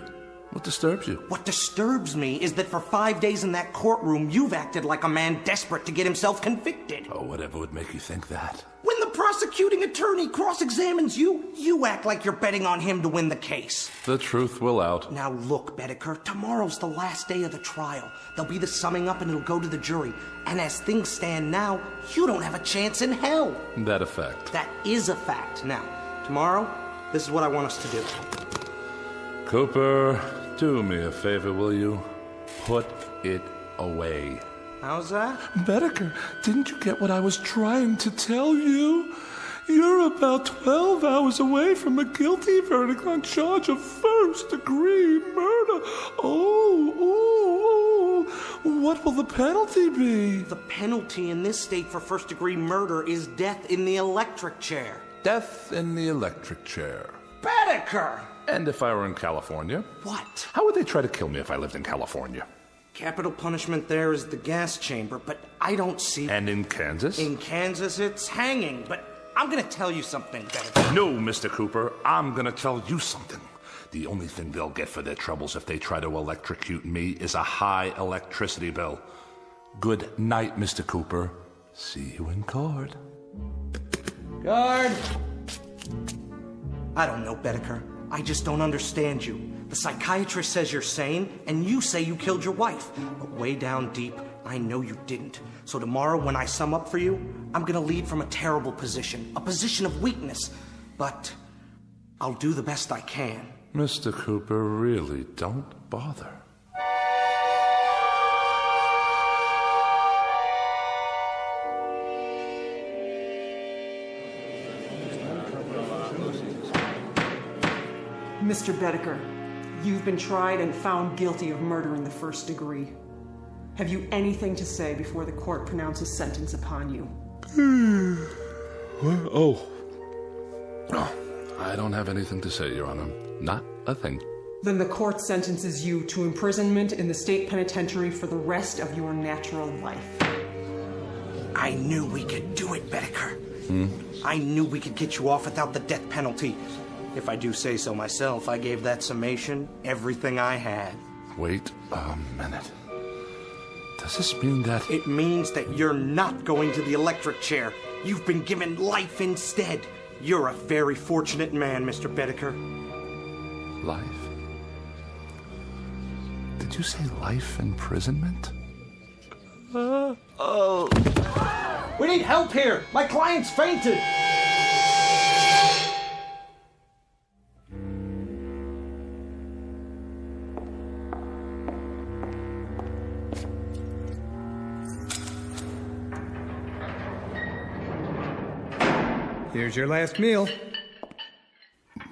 What disturbs you? What disturbs me is that for 5 days in that courtroom, you've acted like a man desperate to get himself convicted. Oh, whatever would make you think that? When the prosecuting attorney cross-examines you, you act like you're betting on him to win the case. The truth will out. Now look, Bedecker, tomorrow's the last day of the trial. There'll be the summing up and it'll go to the jury. And as things stand now, you don't have a chance in hell. That a fact. That is a fact. Now, tomorrow, this is what I want us to do. Cooper, do me a favor, will you? Put it away. How's that? Bedecker, didn't you get what I was trying to tell you? You're about 12 hours away from a guilty verdict on charge of first-degree murder. What will the penalty be? The penalty in this state for first-degree murder is death in the electric chair. Death in the electric chair. Bedecker! And if I were in California? What? How would they try to kill me if I lived in California? Capital punishment there is the gas chamber, but I don't see... And in Kansas? In Kansas, it's hanging, but I'm gonna tell you something, Bedecker. No, Mr. Cooper, I'm gonna tell you something. The only thing they'll get for their troubles if they try to electrocute me is a high electricity bill. Good night, Mr. Cooper. See you in court. Guard! I don't know, Bedecker. I just don't understand you. The psychiatrist says you're sane, and you say you killed your wife. But way down deep, I know you didn't. So tomorrow, when I sum up for you, I'm gonna lead from a terrible position, a position of weakness. But I'll do the best I can. Mr. Cooper, really, don't bother. Mr. Bedecker, you've been tried and found guilty of murder in the first degree. Have you anything to say before the court pronounces sentence upon you? What? Oh, I don't have anything to say, Your Honor. Not a thing. Then the court sentences you to imprisonment in the state penitentiary for the rest of your natural life. I knew we could do it, Bedecker. I knew we could get you off without the death penalty. If I do say so myself, I gave that summation everything I had. Wait a minute. Does this mean that... It means that you're not going to the electric chair. You've been given life instead. You're a very fortunate man, Mr. Bedecker. Life? Did you say life imprisonment? We need help here! My client's fainted! Here's your last meal.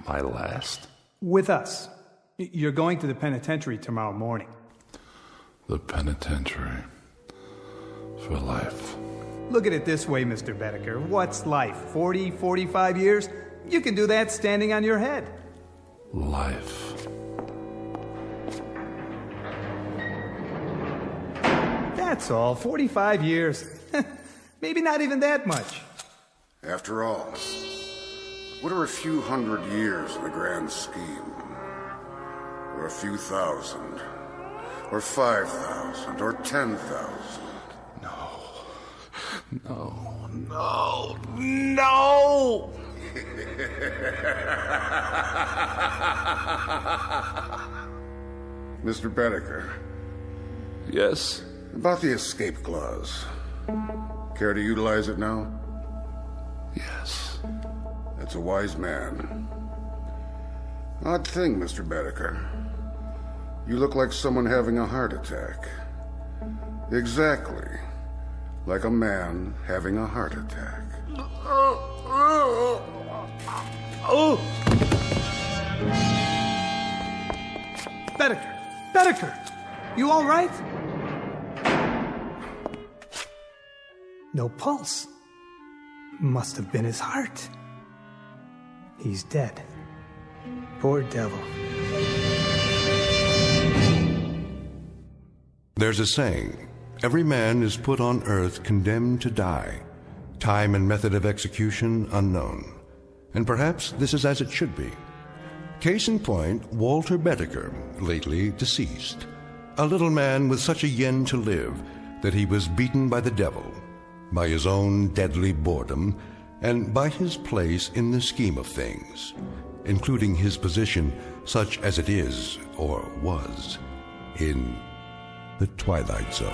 My last? With us. You're going to the penitentiary tomorrow morning. The penitentiary. For life. Look at it this way, Mr. Bedecker. What's life? 40, 45 years? You can do that standing on your head. Life. That's all. 45 years. Maybe not even that much. After all, what are a few hundred years in the grand scheme? Or a few thousand? Or 5,000? Or 10,000? No! Mr. Bedecker. Yes? About the escape clause. Care to utilize it now? Yes. That's a wise man. Odd thing, Mr. Bedecker. You look like someone having a heart attack. Exactly. Like a man having a heart attack. Bedecker! You all right? No pulse. Must have been his heart. He's dead. Poor devil. There's a saying, every man is put on earth condemned to die, time and method of execution unknown. And perhaps this is as it should be. Case in point, Walter Bedecker, lately deceased. A little man with such a yen to live that he was beaten by the devil, by his own deadly boredom, and by his place in the scheme of things, including his position, such as it is, or was, in the Twilight Zone.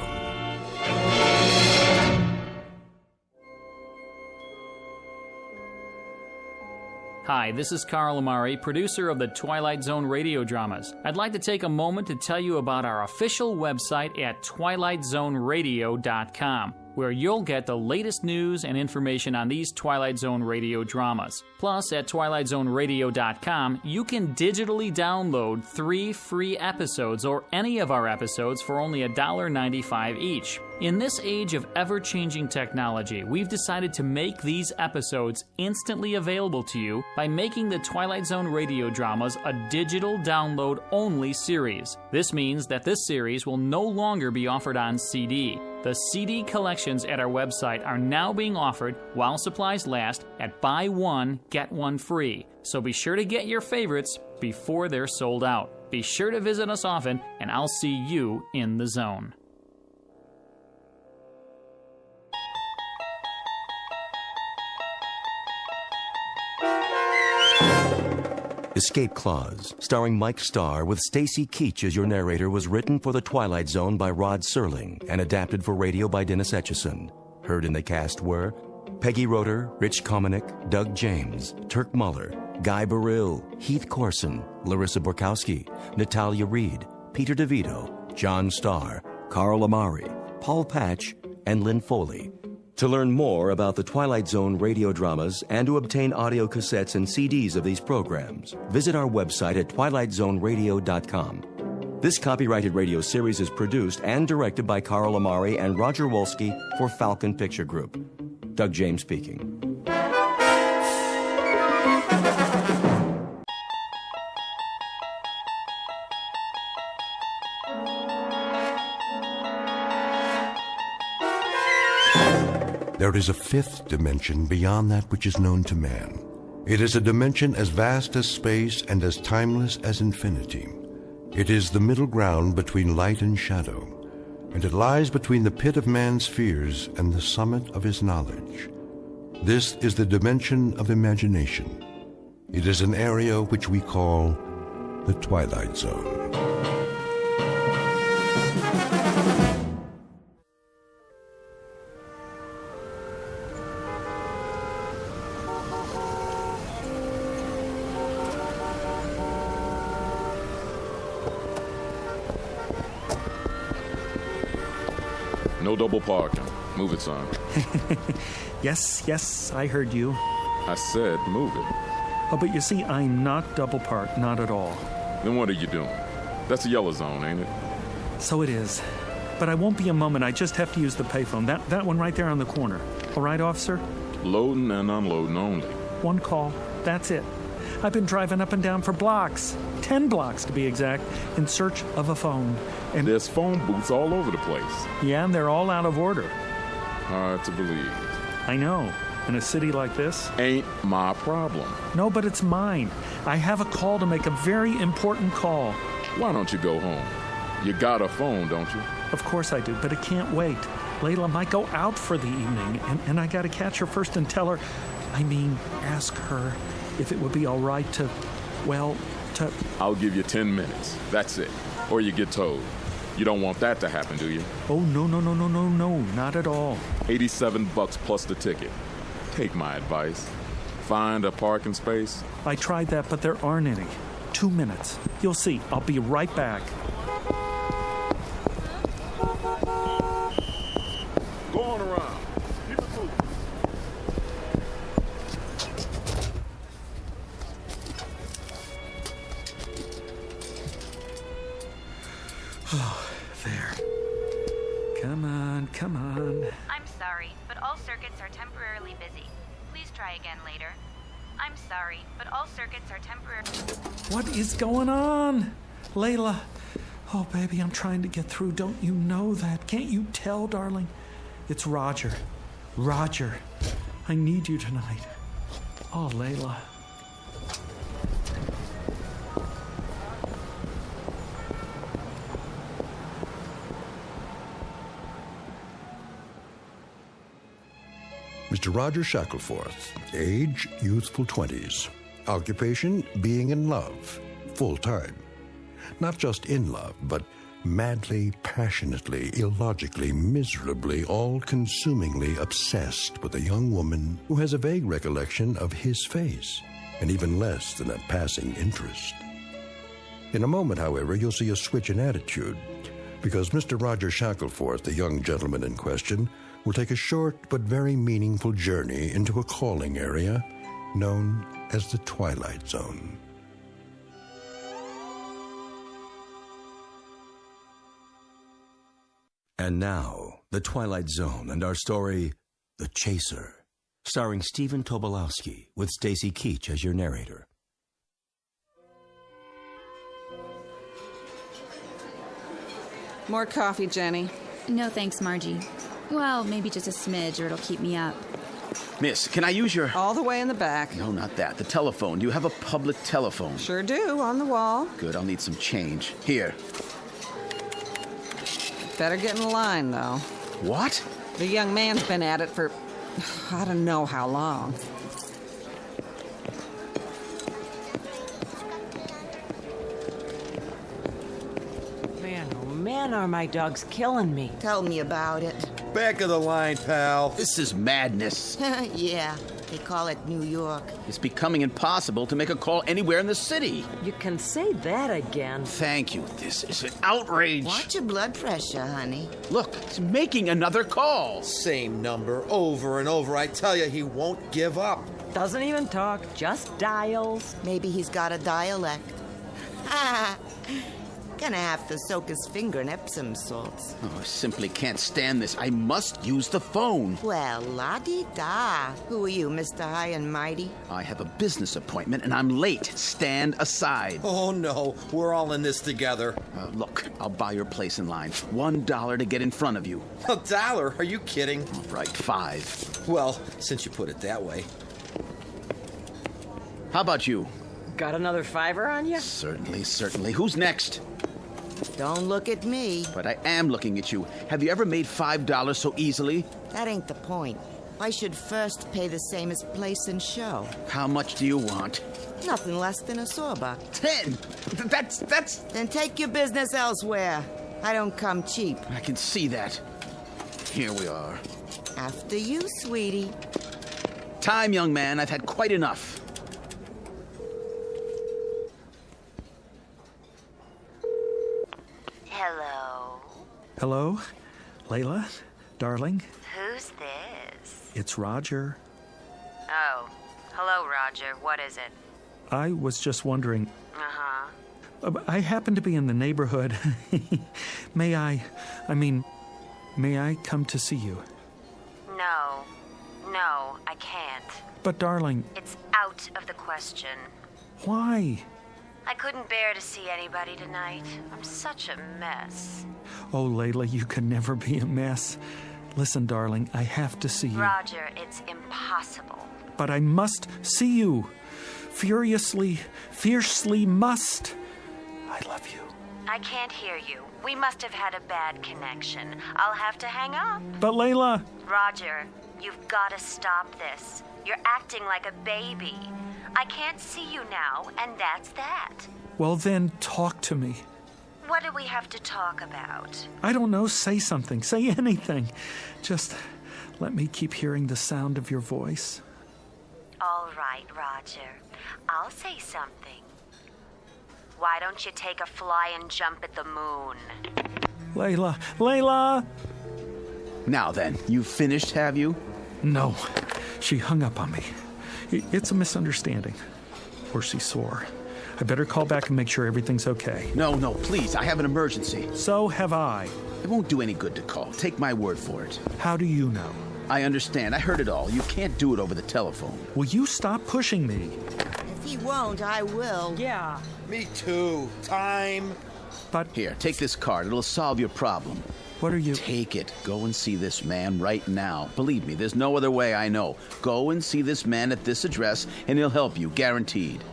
Hi, this is Carl Amari, producer of the Twilight Zone radio dramas. I'd like to take a moment to tell you about our official website at twilightzoneradio.com, where you'll get the latest news and information on these Twilight Zone radio dramas. Plus, at twilightzoneradio.com, you can digitally download 3 free episodes or any of our episodes for only $1.95 each. In this age of ever-changing technology, we've decided to make these episodes instantly available to you by making the Twilight Zone radio dramas a digital download-only series. This means that this series will no longer be offered on CD. The CD collections at our website are now being offered while supplies last at buy one, get one free. So be sure to get your favorites before they're sold out. Be sure to visit us often, and I'll see you in the zone. Escape Clause, starring Mike Starr with Stacy Keach as your narrator, was written for The Twilight Zone by Rod Serling and adapted for radio by Dennis Etchison. Heard in the cast were Peggy Roeder, Rich Kominick, Doug James, Turk Muller, Guy Burrill, Heath Corson, Larissa Borkowski, Natalia Reed, Peter DeVito, John Starr, Carl Amari, Paul Patch, and Lynn Foley. To learn more about the Twilight Zone radio dramas and to obtain audio cassettes and CDs of these programs, visit our website at twilightzoneradio.com. This copyrighted radio series is produced and directed by Carl Amari and Roger Wolski for Falcon Picture Group. Doug James speaking. There is a fifth dimension beyond that which is known to man. It is a dimension as vast as space and as timeless as infinity. It is the middle ground between light and shadow, and it lies between the pit of man's fears and the summit of his knowledge. This is the dimension of imagination. It is an area which we call the Twilight Zone. No double parking. Move it, son. Yes, I heard you. I said move it. Oh, but you see, I'm not double parked, not at all. Then what are you doing? That's a yellow zone, ain't it? So it is. But I won't be a moment. I just have to use the payphone. That one right there on the corner. All right, officer? Loading and unloading only. One call. That's it. I've been driving up and down for blocks, 10 blocks to be exact, in search of a phone. And there's phone booths all over the place. Yeah, and they're all out of order. Hard to believe. I know. In a city like this. Ain't my problem. No, but it's mine. I have a call to make, a very important call. Why don't you go home? You got a phone, don't you? Of course I do, but it can't wait. Layla might go out for the evening, and I got to catch her first and tell her, ask her if it would be all right to. I'll give you 10 minutes. That's it. Or you get towed. You don't want that to happen, do you? Oh, no, not at all. $87 plus the ticket. Take my advice. Find a parking space. I tried that, but there aren't any. 2 minutes. You'll see. I'll be right back. Go on around. Keep it moving. Oh, there. Come on. I'm sorry, but all circuits are temporarily busy. Please try again later. I'm sorry, but all circuits are temporarily... What is going on? Layla. Oh, baby, I'm trying to get through. Don't you know that? Can't you tell, darling? It's Roger. Roger, I need you tonight. Oh, Layla. Mr. Roger Shackelforth, age, youthful 20s. Occupation, being in love, full-time. Not just in love, but madly, passionately, illogically, miserably, all-consumingly obsessed with a young woman who has a vague recollection of his face, and even less than a passing interest. In a moment, however, you'll see a switch in attitude, because Mr. Roger Shackelforth, the young gentleman in question, will take a short but very meaningful journey into a calling area known as the Twilight Zone. And now, The Twilight Zone and our story, The Chaser, starring Stephen Tobolowsky with Stacy Keach as your narrator. More coffee, Jenny. No thanks, Margie. Well, maybe just a smidge or it'll keep me up. Miss, can I use your... All the way in the back. No, not that. The telephone. Do you have a public telephone? Sure do, on the wall. Good, I'll need some change. Here. Better get in line, though. What? The young man's been at it for... I don't know how long. Man, are my dogs killing me. Tell me about it. Back of the line, pal. This is madness. Yeah, they call it New York. It's becoming impossible to make a call anywhere in the city. You can say that again. Thank you. This is an outrage. Watch your blood pressure, honey. Look, it's making another call. Same number over and over. I tell you, he won't give up. Doesn't even talk, just dials. Maybe he's got a dialect. Gonna have to soak his finger in Epsom salts. Oh, I simply can't stand this. I must use the phone. Well, la-di-da. Who are you, Mr. High and Mighty? I have a business appointment and I'm late. Stand aside. Oh, no. We're all in this together. Look, I'll buy your place in line. $1 to get in front of you. $1? Are you kidding? All right, $5. Well, since you put it that way. How about you? Got another $5 on you? Certainly. Who's next? Don't look at me. But I am looking at you. Have you ever made $5 so easily? That ain't the point. I should first pay the same as place and show. How much do you want? Nothing less than a sawbuck. 10! That's... Then take your business elsewhere. I don't come cheap. I can see that. Here we are. After you, sweetie. Time, young man. I've had quite enough. Hello? Layla? Darling? Who's this? It's Roger. Oh. Hello, Roger. What is it? I was just wondering. Uh-huh. I happen to be in the neighborhood. May I come to see you? No, I can't. But, darling... It's out of the question. Why? I couldn't bear to see anybody tonight. I'm such a mess. Oh, Layla, you can never be a mess. Listen, darling, I have to see you. Roger, it's impossible. But I must see you. Fiercely must. I love you. I can't hear you. We must have had a bad connection. I'll have to hang up. But, Layla... Roger, you've got to stop this. You're acting like a baby. I can't see you now, and that's that. Well, then, talk to me. What do we have to talk about? I don't know. Say something. Say anything. Just let me keep hearing the sound of your voice. All right, Roger. I'll say something. Why don't you take a fly and jump at the moon? Layla! Now then, you finished, have you? No. She hung up on me. It's a misunderstanding. Or she's sore. I better call back and make sure everything's okay. No, please. I have an emergency. So have I. It won't do any good to call. Take my word for it. How do you know? I understand. I heard it all. You can't do it over the telephone. Will you stop pushing me? If he won't, I will. Yeah. Me too. Time. But... Here, take this card. It'll solve your problem. What are you... Take it. Go and see this man right now. Believe me, there's no other way I know. Go and see this man at this address, and he'll help you, guaranteed.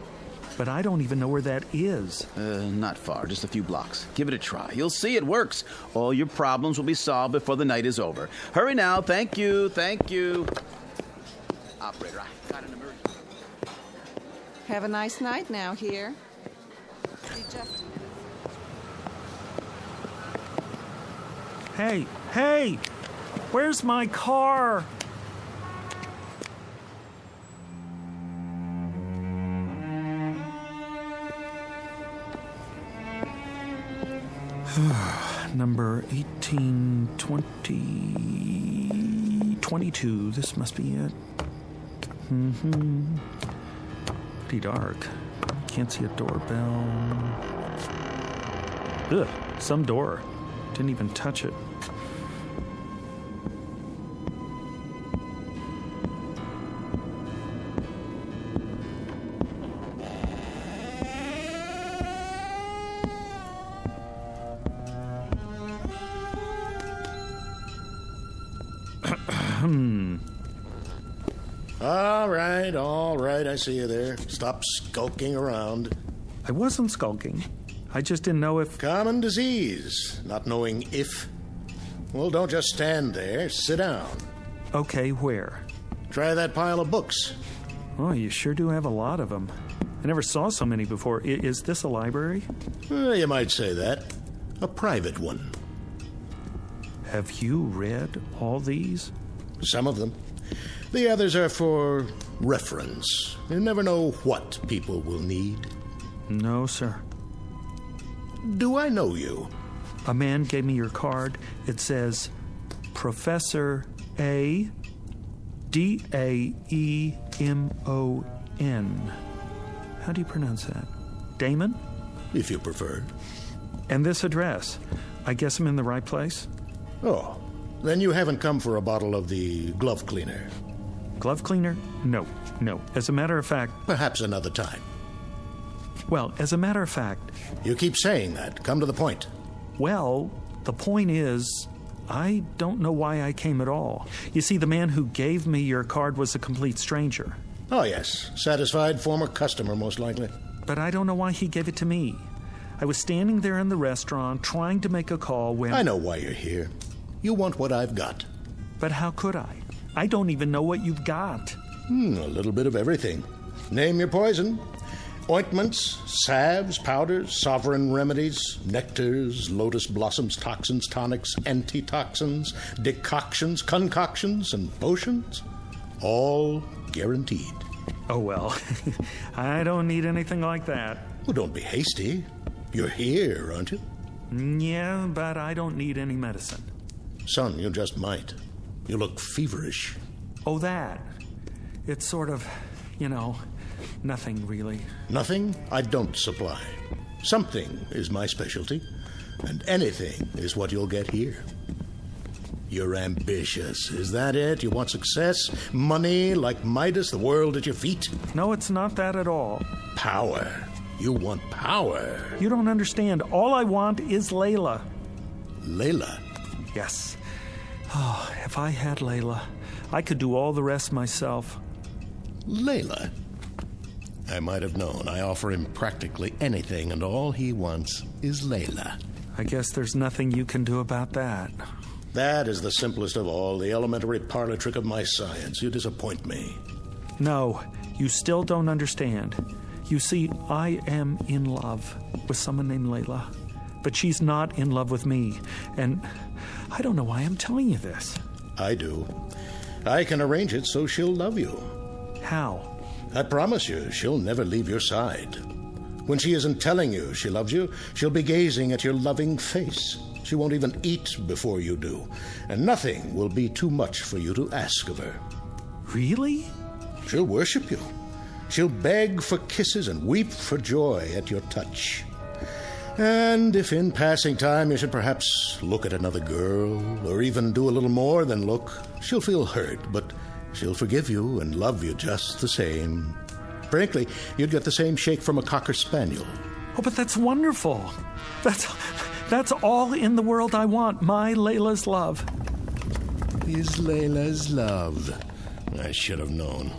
But I don't even know where that is. Not far, just a few blocks. Give it a try. You'll see it works. All your problems will be solved before the night is over. Hurry now. Thank you. Operator, I got an emergency. Have a nice night now here. Hey! Where's my car? Number 182022. This must be it. Pretty dark. Can't see a doorbell. Ugh, some door. Didn't even touch it. All right, I see you there. Stop skulking around. I wasn't skulking. I just didn't know if... Common disease, not knowing if. Well, don't just stand there. Sit down. Okay, where? Try that pile of books. Oh, you sure do have a lot of them. I never saw so many before. Is this a library? You might say that. A private one. Have you read all these? Some of them. The others are for reference. You never know what people will need. No, sir. Do I know you? A man gave me your card. It says Professor A. Daemon. How do you pronounce that? Damon? If you prefer. And this address. I guess I'm in the right place? Oh, then you haven't come for a bottle of the glove cleaner. Glove cleaner? No. As a matter of fact... Perhaps another time. Well, as a matter of fact... You keep saying that. Come to the point. Well, the point is, I don't know why I came at all. You see, the man who gave me your card was a complete stranger. Oh, yes. Satisfied former customer, most likely. But I don't know why he gave it to me. I was standing there in the restaurant trying to make a call when... I know why you're here. You want what I've got. But how could I? I don't even know what you've got. A little bit of everything. Name your poison. Ointments, salves, powders, sovereign remedies, nectars, lotus blossoms, toxins, tonics, antitoxins, decoctions, concoctions, and potions. All guaranteed. Oh, well, I don't need anything like that. Well, don't be hasty. You're here, aren't you? Yeah, but I don't need any medicine. Son, you just might. You look feverish. Oh, that. It's sort of, nothing really. Nothing I don't supply. Something is my specialty, and anything is what you'll get here. You're ambitious, is that it? You want success, money, like Midas, the world at your feet? No, it's not that at all. Power. You want power. You don't understand. All I want is Layla. Layla? Yes. Oh, if I had Layla, I could do all the rest myself. Layla? I might have known. I offer him practically anything, and all he wants is Layla. I guess there's nothing you can do about that. That is the simplest of all, the elementary parlor trick of my science. You disappoint me. No, you still don't understand. You see, I am in love with someone named Layla, but she's not in love with me, and I don't know why I'm telling you this. I do. I can arrange it so she'll love you. How? I promise you, she'll never leave your side. When she isn't telling you she loves you, she'll be gazing at your loving face. She won't even eat before you do, and nothing will be too much for you to ask of her. Really? She'll worship you. She'll beg for kisses and weep for joy at your touch. And if in passing time you should perhaps look at another girl, or even do a little more than look, she'll feel hurt, but she'll forgive you and love you just the same. Frankly, you'd get the same shake from a Cocker Spaniel. Oh, but that's wonderful. That's all in the world I want, my Layla's love. Is Layla's love. I should have known.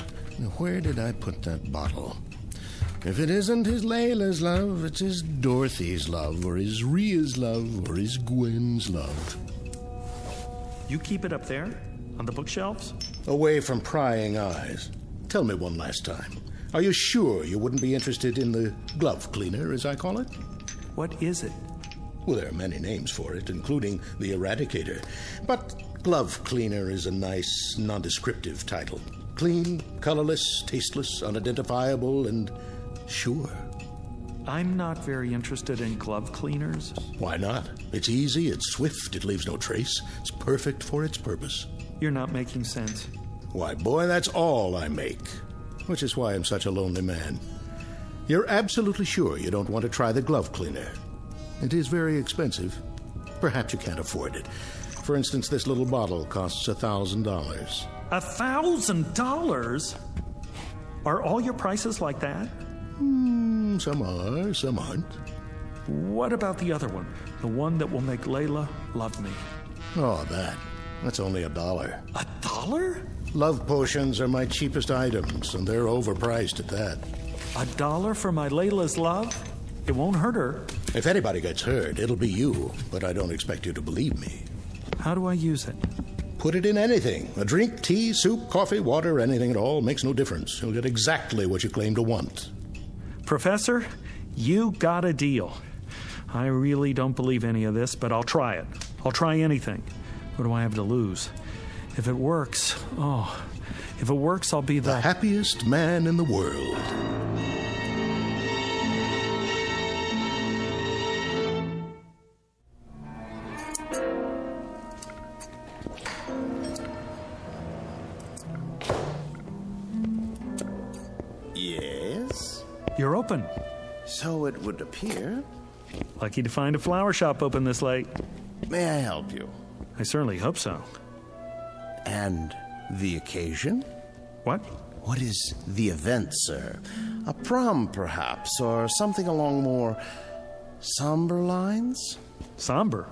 Where did I put that bottle? If it isn't his Layla's love, it's his Dorothy's love, or his Rhea's love, or his Gwen's love. You keep it up there, on the bookshelves? Away from prying eyes. Tell me one last time. Are you sure you wouldn't be interested in the glove cleaner, as I call it? What is it? Well, there are many names for it, including the Eradicator. But glove cleaner is a nice, nondescriptive title. Clean, colorless, tasteless, unidentifiable, and sure. I'm not very interested in glove cleaners. Why not? It's easy, it's swift, it leaves no trace. It's perfect for its purpose. You're not making sense. Why, boy, that's all I make. Which is why I'm such a lonely man. You're absolutely sure you don't want to try the glove cleaner. It is very expensive. Perhaps you can't afford it. For instance, this little bottle costs $1,000. $1,000? Are all your prices like that? Some are, some aren't. What about the other one? The one that will make Layla love me? Oh, that's only $1. $1? Love potions are my cheapest items, and they're overpriced at that. $1 for my Layla's love? It won't hurt her. If anybody gets hurt, it'll be you, but I don't expect you to believe me. How do I use it? Put it in anything. A drink, tea, soup, coffee, water, anything at all. Makes no difference. You'll get exactly what you claim to want. Professor, you got a deal. I really don't believe any of this, but I'll try it. I'll try anything. What do I have to lose? If it works, I'll be the happiest man in the world. Yes? You're open. So it would appear. Lucky to find a flower shop open this late. May I help you? I certainly hope so. And the occasion? What? What is the event, sir? A prom, perhaps, or something along more somber lines? Somber?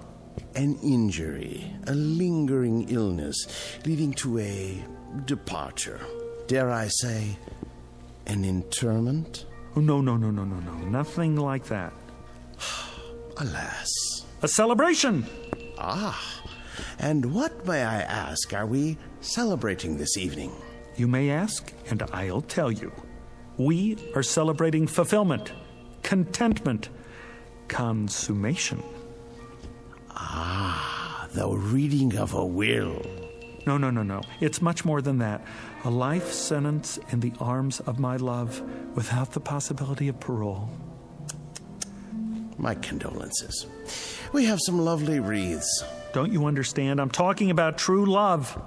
An injury, a lingering illness, leading to a departure. Dare I say, an interment? Oh, no. Nothing like that. Alas. A celebration! Ah. And what, may I ask, are we celebrating this evening? You may ask, and I'll tell you. We are celebrating fulfillment, contentment, consummation. Ah, the reading of a will. No. It's much more than that. A life sentence in the arms of my love without the possibility of parole. My condolences. We have some lovely wreaths. Don't you understand? I'm talking about true love.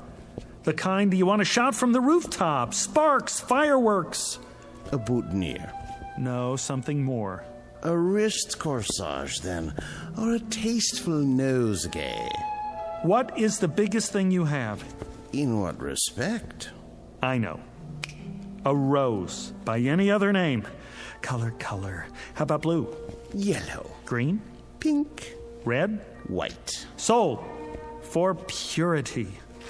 The kind you want to shout from the rooftops. Sparks, fireworks. A boutonniere. No, something more. A wrist corsage, then. Or a tasteful nosegay. What is the biggest thing you have? In what respect? I know. A rose. By any other name. Color. How about blue? Yellow. Green? Pink. Red? White. Sold. For purity.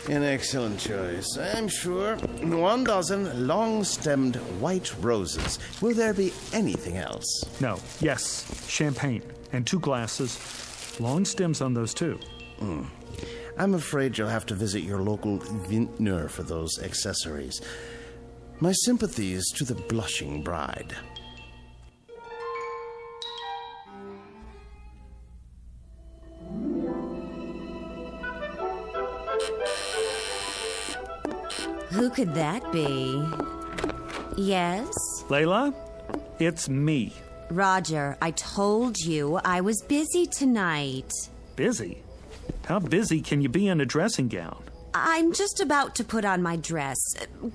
An excellent choice, I'm sure. 1 dozen long-stemmed white roses. Will there be anything else? No. Yes. Champagne. And 2 glasses. Long stems on those, too. I'm afraid you'll have to visit your local vintner for those accessories. My sympathies to the blushing bride. Who could that be? Yes? Layla, it's me. Roger, I told you I was busy tonight. Busy? How busy can you be in a dressing gown? I'm just about to put on my dress.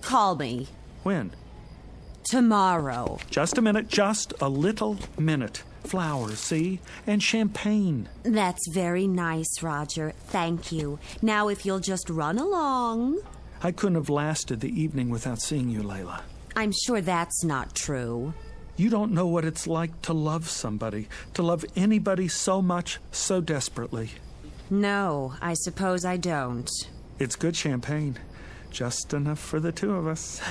Call me. When? Tomorrow. Just a minute, just a little minute. Flowers, see? And champagne. That's very nice, Roger. Thank you. Now, if you'll just run along. I couldn't have lasted the evening without seeing you, Layla. I'm sure that's not true. You don't know what it's like to love somebody, to love anybody so much, so desperately. No, I suppose I don't. It's good champagne. Just enough for the 2 of us.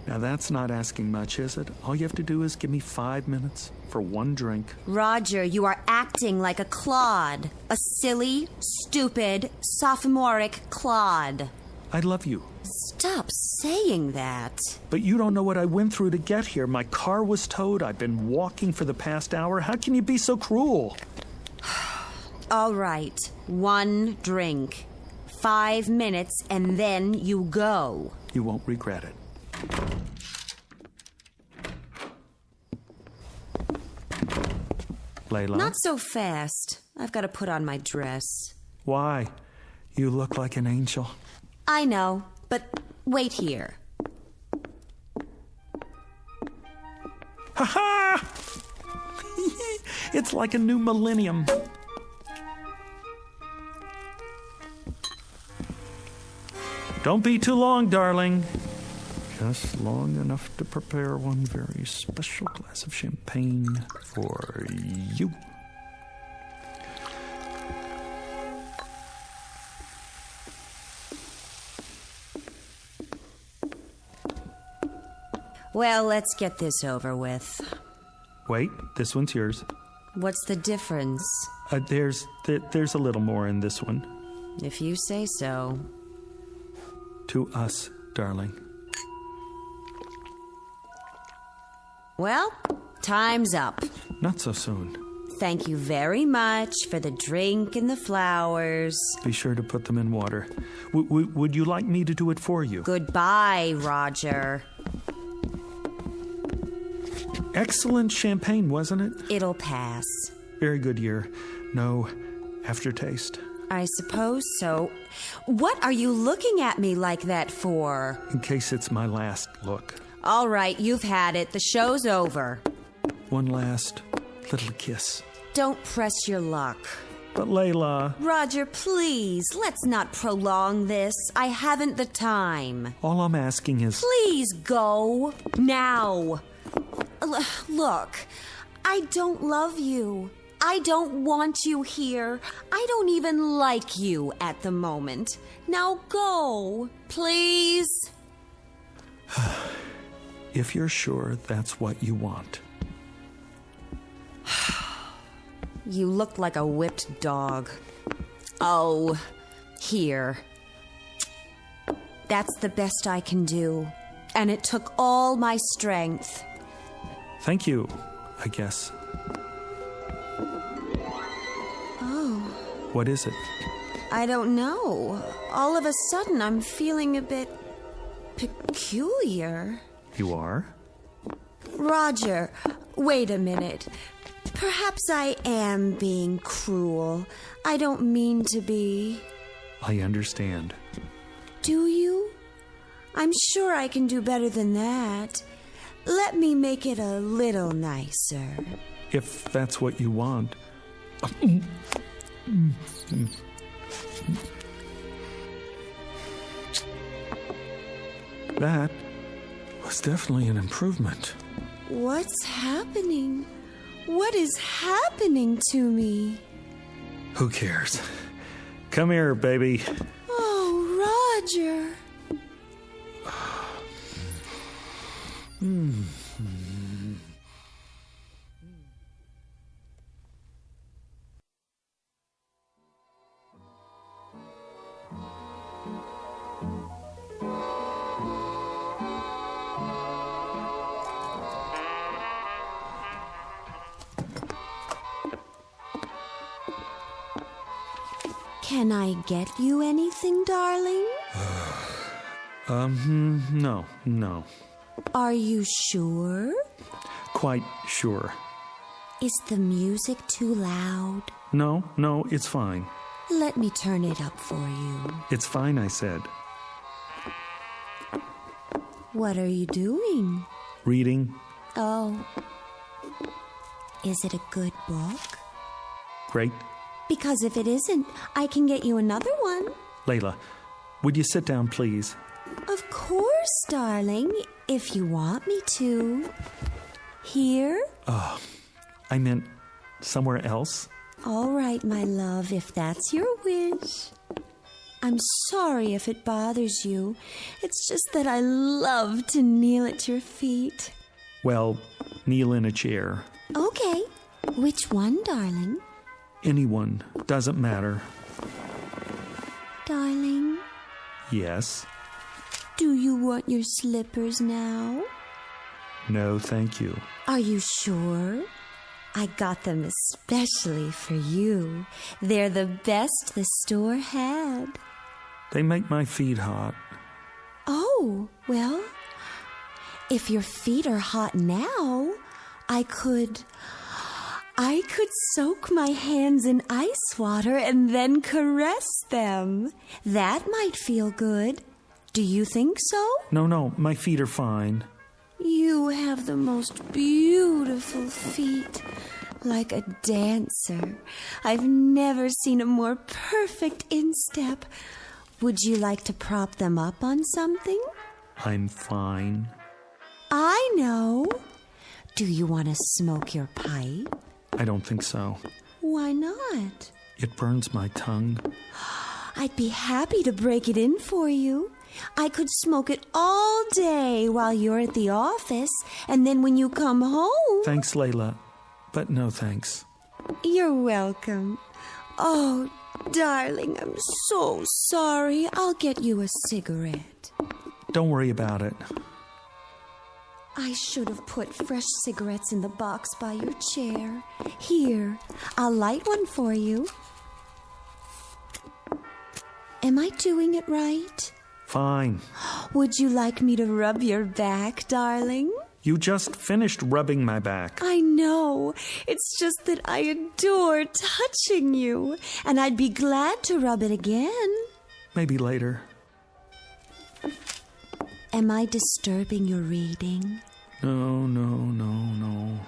Now, that's not asking much, is it? All you have to do is give me 5 minutes for 1 drink. Roger, you are acting like a clod. A silly, stupid, sophomoric clod. I love you. Stop saying that. But you don't know what I went through to get here. My car was towed. I've been walking for the past hour. How can you be so cruel? All right. 1 drink. 5 minutes, and then you go. You won't regret it. Layla? Not so fast. I've got to put on my dress. Why? You look like an angel. I know, but wait here. Ha-ha! It's like a new millennium. Don't be too long, darling. Just long enough to prepare one very special glass of champagne for you. Well, let's get this over with. Wait, this one's yours. What's the difference? There's a little more in this one. If you say so. To us, darling. Well, time's up. Not so soon. thank you very much for the drink and the flowers. Be sure to put them in water. Would you like me to do it for you? Goodbye, Roger. Excellent champagne, wasn't it? It'll pass. Very good year. No aftertaste. I suppose so. What are you looking at me like that for? In case it's my last look. All right, you've had it. The show's over. One last little kiss. Don't press your luck. But Layla... Roger, please, let's not prolong this. I haven't the time. All I'm asking is... Please go. Now. Look, I don't love you. I don't want you here. I don't even like you at the moment. Now go, please. If you're sure that's what you want. You look like a whipped dog. Oh, here. That's the best I can do. And it took all my strength. Thank you, I guess. Oh. What is it? I don't know. All of a sudden, I'm feeling a bit peculiar. You are? Roger, wait a minute. Perhaps I am being cruel. I don't mean to be. I understand. Do you? I'm sure I can do better than that. Let me make it a little nicer. If that's what you want. That was definitely an improvement. What's happening? What is happening to me? Who cares? Come here, baby. Oh, Roger. Can I get you anything, darling? No. Are you sure? Quite sure. Is the music too loud? No, it's fine. Let me turn it up for you. It's fine, I said. What are you doing? Reading. Oh. Is it a good book? Great. Because if it isn't, I can get you another one. Layla, would you sit down, please? Of course, darling, if you want me to. Here? Oh, I meant somewhere else. All right, my love, if that's your wish. I'm sorry if it bothers you. It's just that I love to kneel at your feet. Well, kneel in a chair. Okay. Which one, darling? Anyone. Doesn't matter. Darling? Yes? Do you want your slippers now? No, thank you. Are you sure? I got them especially for you. They're the best the store had. They make my feet hot. Oh, well, if your feet are hot now, I could soak my hands in ice water and then caress them. That might feel good. Do you think so? No, my feet are fine. You have the most beautiful feet, like a dancer. I've never seen a more perfect instep. Would you like to prop them up on something? I'm fine. I know. Do you want to smoke your pipe? I don't think so. Why not? It burns my tongue. I'd be happy to break it in for you. I could smoke it all day while you're at the office, and then when you come home... Thanks, Layla, but no thanks. You're welcome. Oh, darling, I'm so sorry. I'll get you a cigarette. Don't worry about it. I should have put fresh cigarettes in the box by your chair. Here, I'll light one for you. Am I doing it right? Fine. Would you like me to rub your back, darling? You just finished rubbing my back. I know. It's just that I adore touching you, and I'd be glad to rub it again. Maybe later. Am I disturbing your reading? No.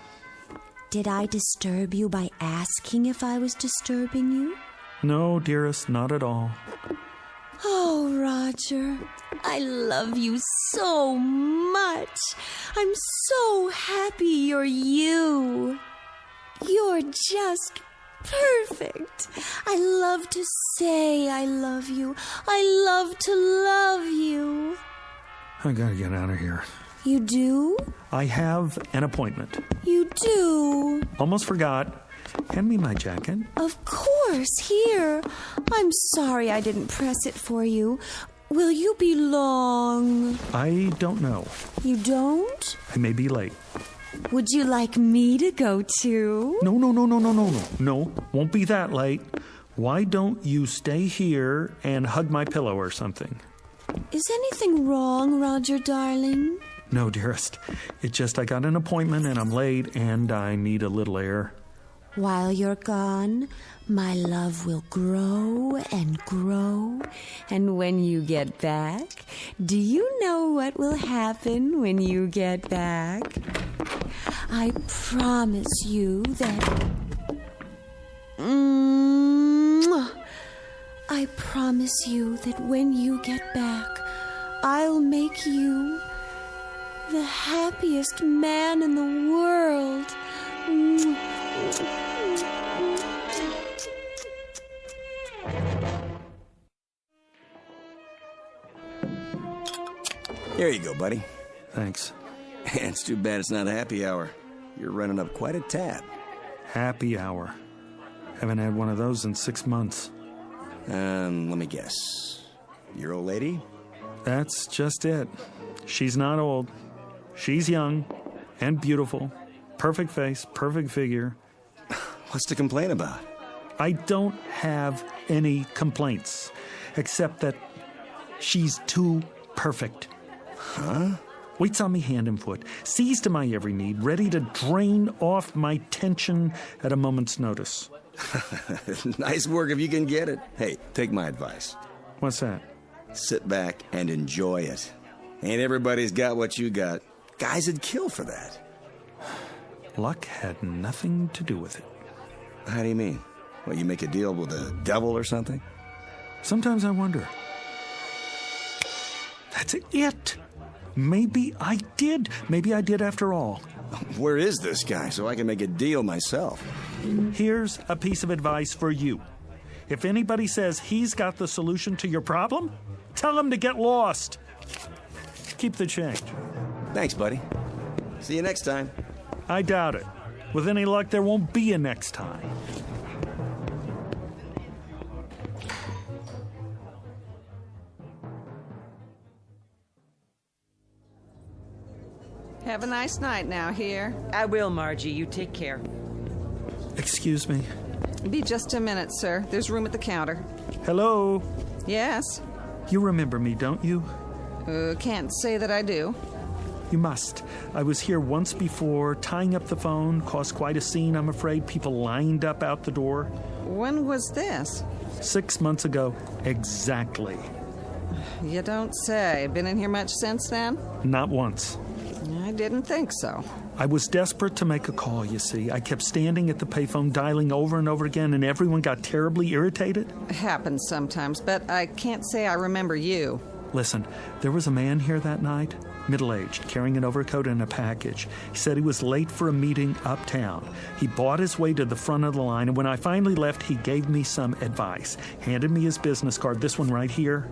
Did I disturb you by asking if I was disturbing you? No, dearest, not at all. Oh, Roger, I love you so much. I'm so happy you're you. You're just perfect. I love to say I love you. I love to love you. I gotta get out of here. You do? I have an appointment. You do? Almost forgot. Hand me my jacket. Of course, here. I'm sorry I didn't press it for you. Will you be long? I don't know. You don't? I may be late. Would you like me to go too? No. No, won't be that late. Why don't you stay here and hug my pillow or something? Is anything wrong, Roger, darling? No, dearest. It's just I got an appointment and I'm late and I need a little air. While you're gone, my love will grow and grow. And when you get back, do you know what will happen when you get back? I promise you that... I promise you that when you get back, I'll make you the happiest man in the world. Here you go, buddy. Thanks. It's too bad it's not a happy hour. You're running up quite a tab. Happy hour. Haven't had one of those in 6 months. Let me guess. Your old lady? That's just it. She's not old. She's young and beautiful. Perfect face, perfect figure. What's to complain about? I don't have any complaints, except that she's too perfect. Huh? Waits on me hand and foot, sees to my every need, ready to drain off my tension at a moment's notice. Nice work if you can get it. Hey, take my advice. What's that? Sit back and enjoy it. Ain't everybody's got what you got. Guys would kill for that. Luck had nothing to do with it. How do you mean? What, you make a deal with the devil or something? Sometimes I wonder. That's it. Maybe I did. Maybe I did after all. Where is this guy so I can make a deal myself? Here's a piece of advice for you. If anybody says he's got the solution to your problem, tell him to get lost. Keep the change. Thanks, buddy. See you next time. I doubt it. With any luck, there won't be a next time. Have a nice night now, here. I will, Margie. You take care. Excuse me. Be just a minute, sir. There's room at the counter. Hello? Yes? You remember me, don't you? Can't say that I do. You must. I was here once before, tying up the phone, caused quite a scene, I'm afraid. People lined up out the door. When was this? 6 months ago, exactly. You don't say. Been in here much since then? Not once. I didn't think so. I was desperate to make a call, you see. I kept standing at the payphone, dialing over and over again, and everyone got terribly irritated. Happens sometimes, but I can't say I remember you. Listen, there was a man here that night, middle-aged, carrying an overcoat and a package. He said he was late for a meeting uptown. He bought his way to the front of the line, and when I finally left, he gave me some advice. Handed me his business card, this one right here.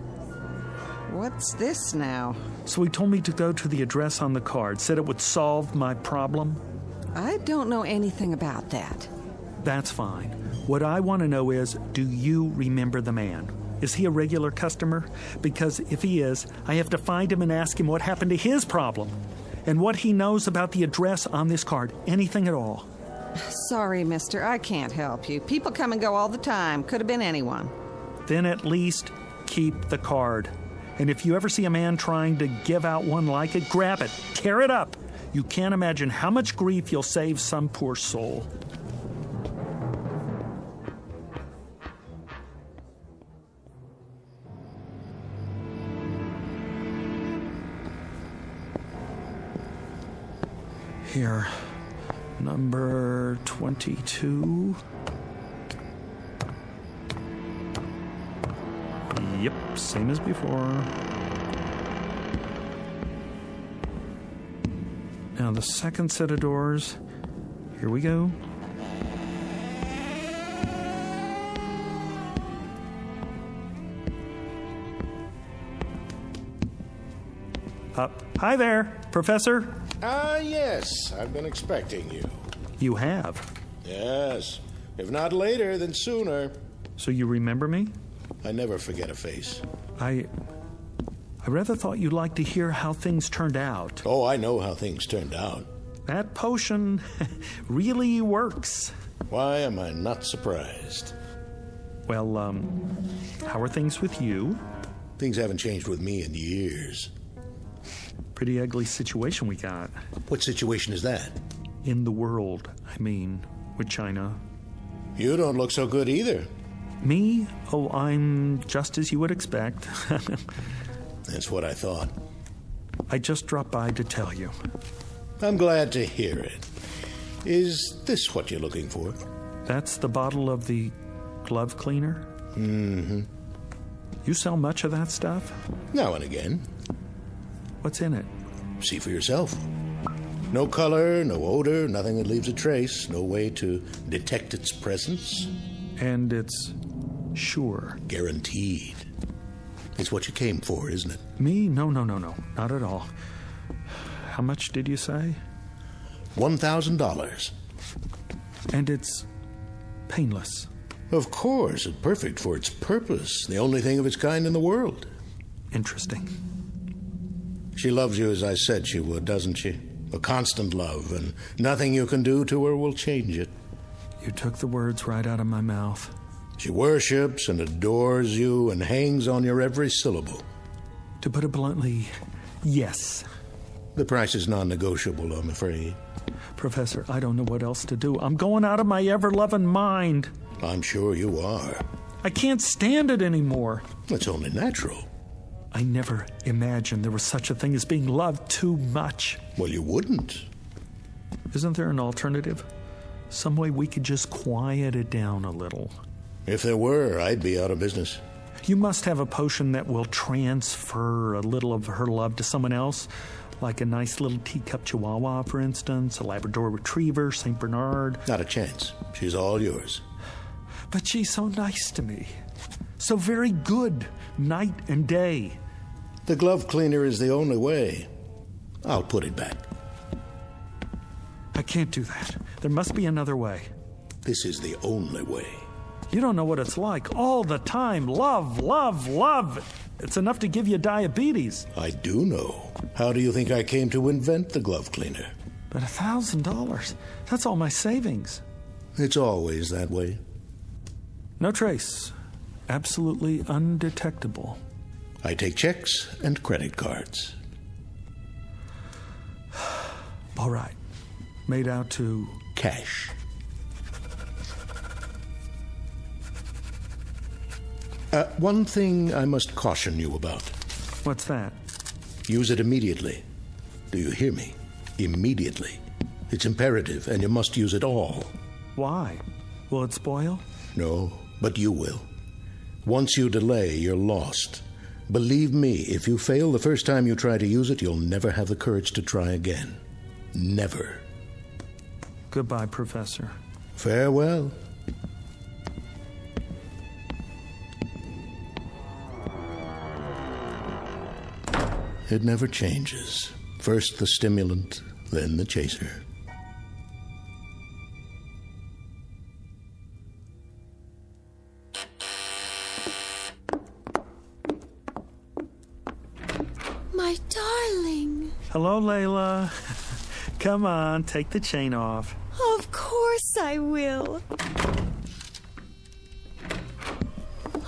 What's this now? So he told me to go to the address on the card, said it would solve my problem. I don't know anything about that. That's fine. What I want to know is, do you remember the man? Is he a regular customer? Because if he is, I have to find him and ask him what happened to his problem. and what he knows about the address on this card. Anything at all. Sorry, mister, I can't help you. People come and go all the time. Could have been anyone. Then at least keep the card. And if you ever see a man trying to give out one like it, grab it, tear it up. You can't imagine how much grief you'll save some poor soul. Here, number 22. Yep, same as before. Now the second set of doors. Here we go. Up. Hi there, Professor. Yes, I've been expecting you. You have? Yes. If not later, then sooner. So you remember me? I never forget a face. I rather thought you'd like to hear how things turned out. Oh, I know how things turned out. That potion really works. Why am I not surprised? Well, how are things with you? Things haven't changed with me in years. Pretty ugly situation we got. What situation is that? In the world, I mean, with China. You don't look so good either. Me? Oh, I'm just as you would expect. That's what I thought. I just dropped by to tell you. I'm glad to hear it. Is this what you're looking for? That's the bottle of the glove cleaner? Mm-hmm. You sell much of that stuff? Now and again. What's in it? See for yourself. No color, no odor, nothing that leaves a trace, no way to detect its presence. And it's sure. Guaranteed. It's what you came for, isn't it? Me? No. Not at all. How much did you say? $1,000. And it's painless. Of course, it's perfect for its purpose. The only thing of its kind in the world. Interesting. She loves you as I said she would, doesn't she? A constant love, and nothing you can do to her will change it. You took the words right out of my mouth. She worships and adores you and hangs on your every syllable. To put it bluntly, yes. The price is non-negotiable, I'm afraid. Professor, I don't know what else to do. I'm going out of my ever-loving mind. I'm sure you are. I can't stand it anymore. It's only natural. I never imagined there was such a thing as being loved too much. Well, you wouldn't. Isn't there an alternative? Some way we could just quiet it down a little. If there were, I'd be out of business. You must have a potion that will transfer a little of her love to someone else, like a nice little teacup chihuahua, for instance, a Labrador retriever, St. Bernard. Not a chance. She's all yours. But she's so nice to me. So very good, night and day. The glove cleaner is the only way. I'll put it back. I can't do that. There must be another way. This is the only way. You don't know what it's like. All the time. Love, love, love. It's enough to give you diabetes. I do know. How do you think I came to invent the glove cleaner? But $1,000. That's all my savings. It's always that way. No trace. Absolutely undetectable. I take checks and credit cards. All right. Made out to... cash. One thing I must caution you about. What's that? Use it immediately. Do you hear me? Immediately. It's imperative, and you must use it all. Why? Will it spoil? No, but you will. Once you delay, you're lost. Believe me, if you fail the first time you try to use it, you'll never have the courage to try again. Never. Goodbye, Professor. Farewell. It never changes. First the stimulant, then the chaser. My darling. Hello, Layla. Come on, take the chain off. Of course I will.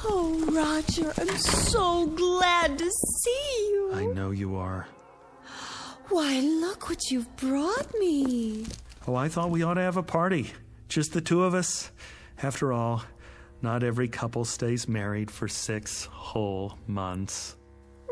Oh, Roger, I'm so glad to see you. I know you are. Why, look what you've brought me. Oh, I thought we ought to have a party. Just the two of us. After all, not every couple stays married for 6 whole months.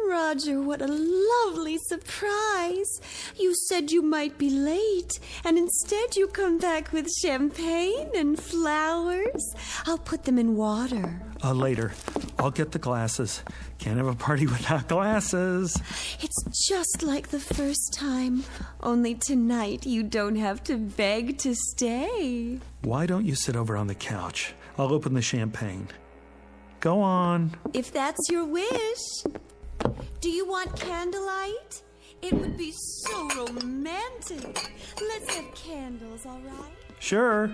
Roger, what a lovely surprise. You said you might be late, and instead you come back with champagne and flowers. I'll put them in water. Later. I'll get the glasses. Can't have a party without glasses. It's just like the first time. Only tonight you don't have to beg to stay. Why don't you sit over on the couch? I'll open the champagne. Go on. If that's your wish. Do you want candlelight? It would be so romantic. Let's have candles, all right? Sure.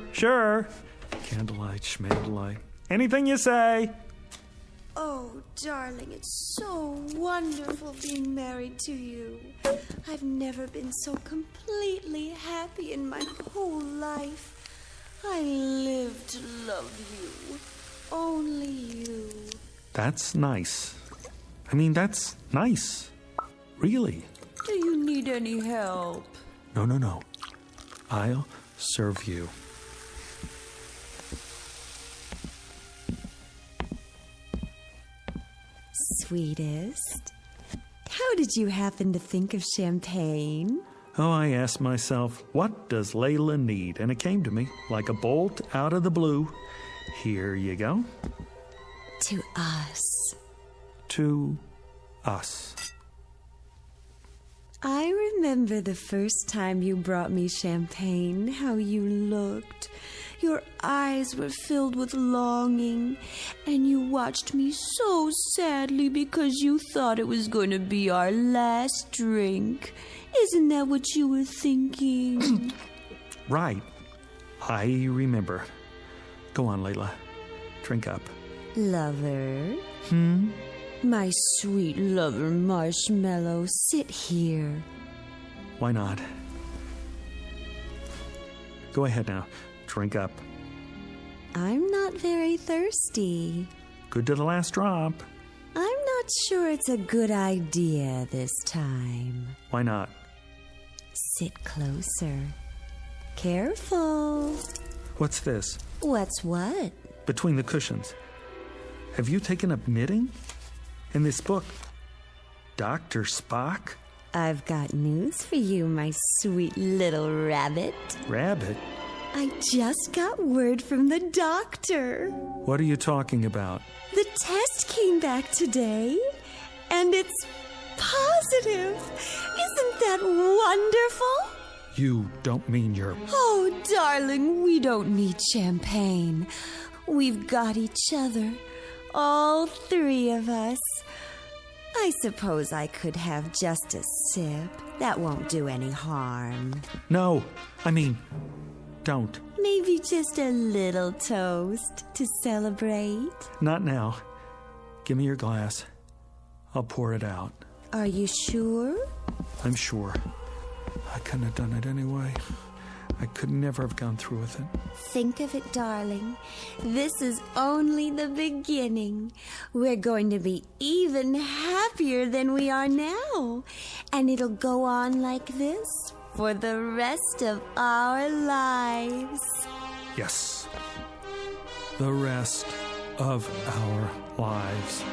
Candlelight, schmandlelight. Anything you say. Oh, darling, it's so wonderful being married to you. I've never been so completely happy in my whole life. I live to love you. Only you. That's nice. That's nice. Really. Do you need any help? No. I'll serve you. Sweetest, how did you happen to think of champagne? Oh, I asked myself, what does Layla need? And it came to me like a bolt out of the blue. Here you go. To us. To us. I remember the first time you brought me champagne, how you looked. Your eyes were filled with longing, and you watched me so sadly because you thought it was going to be our last drink. Isn't that what you were thinking? Right. I remember. Go on, Layla. Drink up. Lover? Hmm? My sweet lover Marshmallow, sit here. Why not? Go ahead now. Drink up. I'm not very thirsty. Good to the last drop. I'm not sure it's a good idea this time. Why not? Sit closer. Careful. What's this? What's what? Between the cushions. Have you taken up knitting? In this book, Dr. Spock? I've got news for you, my sweet little rabbit. Rabbit? I just got word from the doctor. What are you talking about? The test came back today, and it's positive. Isn't that wonderful? You don't mean you're... Oh, darling, we don't need champagne. We've got each other. All 3 of us. I suppose I could have just a sip. That won't do any harm. No, don't. Maybe just a little toast to celebrate. Not now. Give me your glass. I'll pour it out. Are you sure? I'm sure. I couldn't have done it anyway. I could never have gone through with it. Think of it, darling. This is only the beginning. We're going to be even happier than we are now. And it'll go on like this for the rest of our lives. Yes. The rest of our lives.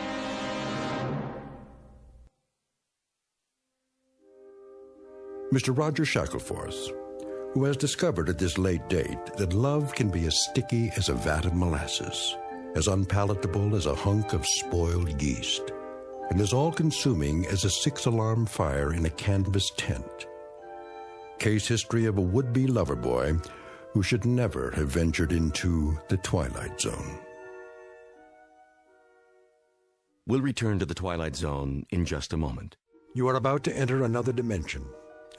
Mr. Roger Shackleforth, who has discovered at this late date that love can be as sticky as a vat of molasses, as unpalatable as a hunk of spoiled yeast, and as all-consuming as a 6-alarm fire in a canvas tent. Case history of a would-be lover boy who should never have ventured into the Twilight Zone. We'll return to the Twilight Zone in just a moment. You are about to enter another dimension.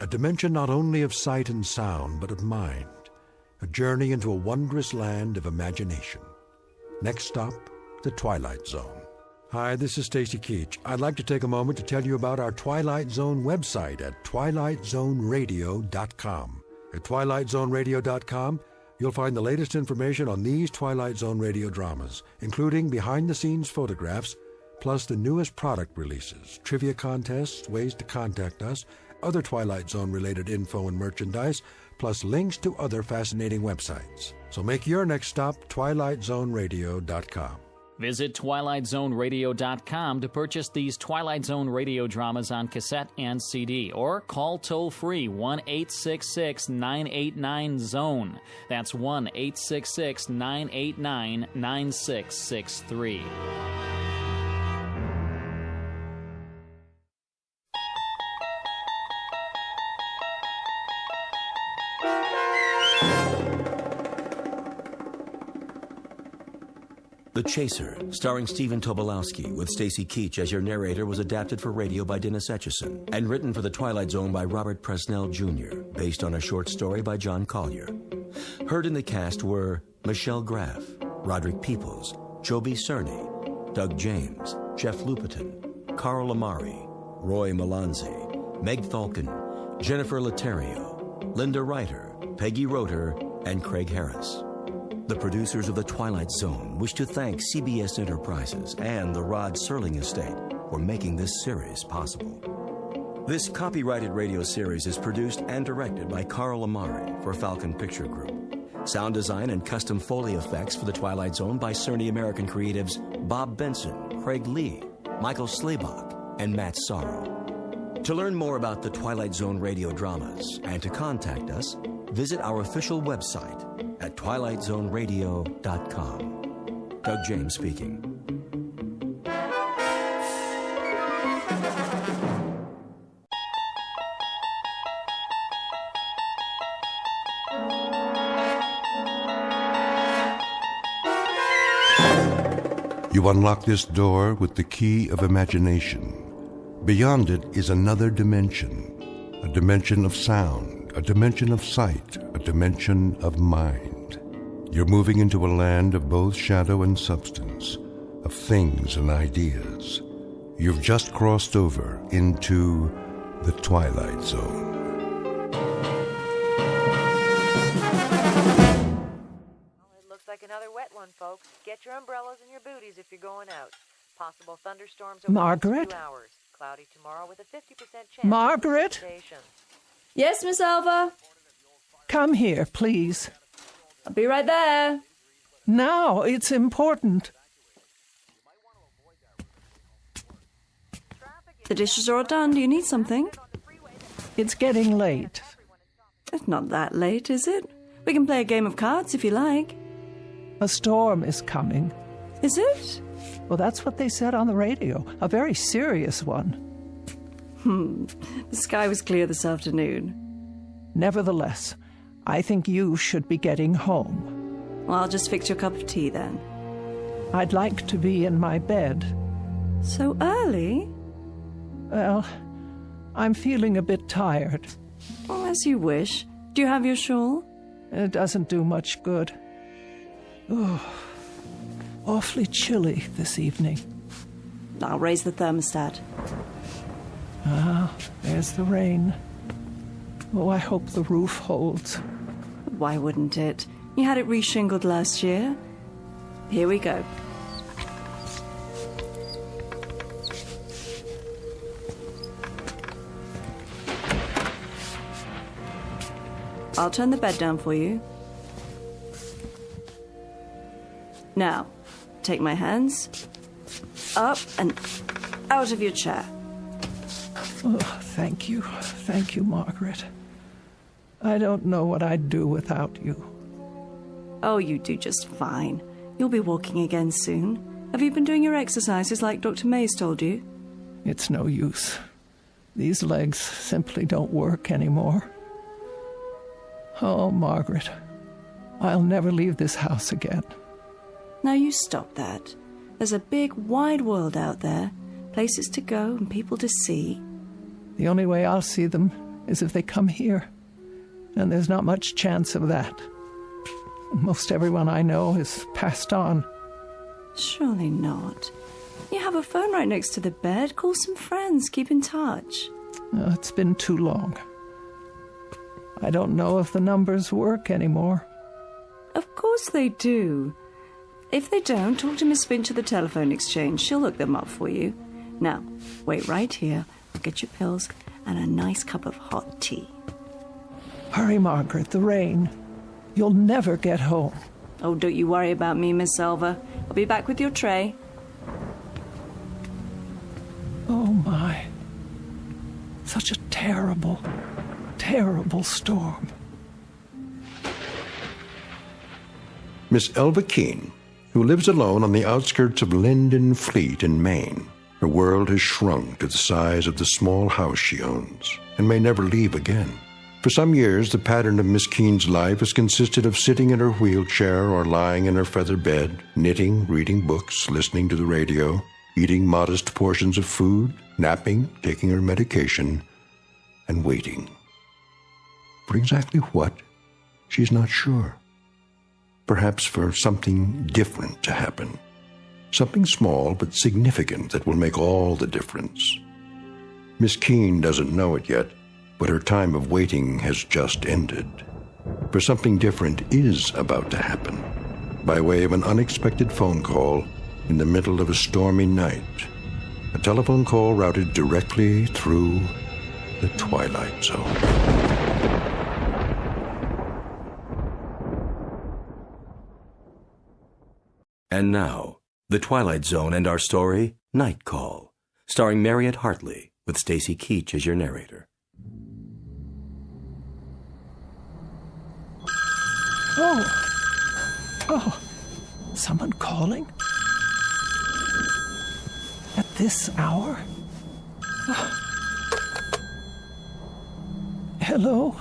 A dimension not only of sight and sound, but of mind. A journey into a wondrous land of imagination. Next stop, the Twilight Zone. Hi, this is Stacy Keach. I'd like to take a moment to tell you about our Twilight Zone website at twilightzoneradio.com. At twilightzoneradio.com, you'll find the latest information on these Twilight Zone radio dramas, including behind-the-scenes photographs, plus the newest product releases, trivia contests, ways to contact us, other Twilight Zone-related info and merchandise, plus links to other fascinating websites. So make your next stop twilightzoneradio.com. Visit twilightzoneradio.com to purchase these Twilight Zone radio dramas on cassette and CD, or call toll-free 1-866-989-ZONE. That's 1-866-989-9663. The Chaser, starring Stephen Tobolowsky, with Stacy Keach as your narrator, was adapted for radio by Dennis Etchison and written for The Twilight Zone by Robert Presnell Jr., based on a short story by John Collier. Heard in the cast were Michelle Graff, Roderick Peoples, Joby Cerny, Doug James, Jeff Lupetin, Carl Amari, Roy Melanzi, Meg Falcon, Jennifer Laterio, Linda Reiter, Peggy Roeder, and Craig Harris. The producers of The Twilight Zone wish to thank CBS Enterprises and the Rod Serling Estate for making this series possible. This copyrighted radio series is produced and directed by Carl Amari for Falcon Picture Group. Sound design and custom Foley effects for The Twilight Zone by Cerny American creatives Bob Benson, Craig Lee, Michael Slaybach, and Matt Sorrow. To learn more about the Twilight Zone radio dramas and to contact us, visit our official website at twilightzoneradio.com. Doug James speaking. You unlock this door with the key of imagination. Beyond it is another dimension, a dimension of sound, a dimension of sight, a dimension of mind. You're moving into a land of both shadow and substance, of things and ideas. You've just crossed over into the Twilight Zone. It looks like another wet one, folks. Get your umbrellas and your booties if you're going out. Possible thunderstorms over Margaret? the next 2 hours. Cloudy tomorrow with a 50% chance. Margaret? Yes, Miss Alva? Come here, please. I'll be right there. Now, it's important. The dishes are all done. Do you need something? It's getting late. It's not that late, is it? We can play a game of cards if you like. A storm is coming. Is it? Well, that's what they said on the radio. A very serious one. The sky was clear this afternoon. Nevertheless, I think you should be getting home. Well, I'll just fix your cup of tea then. I'd like to be in my bed. So early? Well, I'm feeling a bit tired. Oh, as you wish. Do you have your shawl? It doesn't do much good. Oh, awfully chilly this evening. I'll raise the thermostat. Ah, there's the rain. Oh, I hope the roof holds. Why wouldn't it? You had it reshingled last year. Here we go. I'll turn the bed down for you. Now, take my hands up and out of your chair. Oh, thank you. Thank you, Margaret. I don't know what I'd do without you. Oh, you do just fine. You'll be walking again soon. Have you been doing your exercises like Dr. Mays told you? It's no use. These legs simply don't work anymore. Oh, Margaret, I'll never leave this house again. Now you stop that. There's a big, wide world out there. Places to go and people to see. The only way I'll see them is if they come here. And there's not much chance of that. Most everyone I know has passed on. Surely not. You have a phone right next to the bed. Call some friends. Keep in touch. It's been too long. I don't know if the numbers work anymore. Of course they do. If they don't, talk to Miss Finch at the telephone exchange. She'll look them up for you. Now, wait right here. I'll get your pills and a nice cup of hot tea. Hurry, Margaret, the rain. You'll never get home. Oh, don't you worry about me, Miss Selva. I'll be back with your tray. Oh, my. Such a terrible, terrible storm. Miss Elva Keene, who lives alone on the outskirts of Linden Fleet in Maine. Her world has shrunk to the size of the small house she owns and may never leave again. For some years, the pattern of Miss Keene's life has consisted of sitting in her wheelchair or lying in her feather bed, knitting, reading books, listening to the radio, eating modest portions of food, napping, taking her medication, and waiting. For exactly what? She's not sure. Perhaps for something different to happen. Something small but significant that will make all the difference. Miss Keene doesn't know it yet, but her time of waiting has just ended. For something different is about to happen, by way of an unexpected phone call in the middle of a stormy night. A telephone call routed directly through the Twilight Zone. And now, The Twilight Zone and our story, Night Call, starring Mariette Hartley, with Stacy Keach as your narrator. Oh, someone calling? At this hour? Oh. Hello?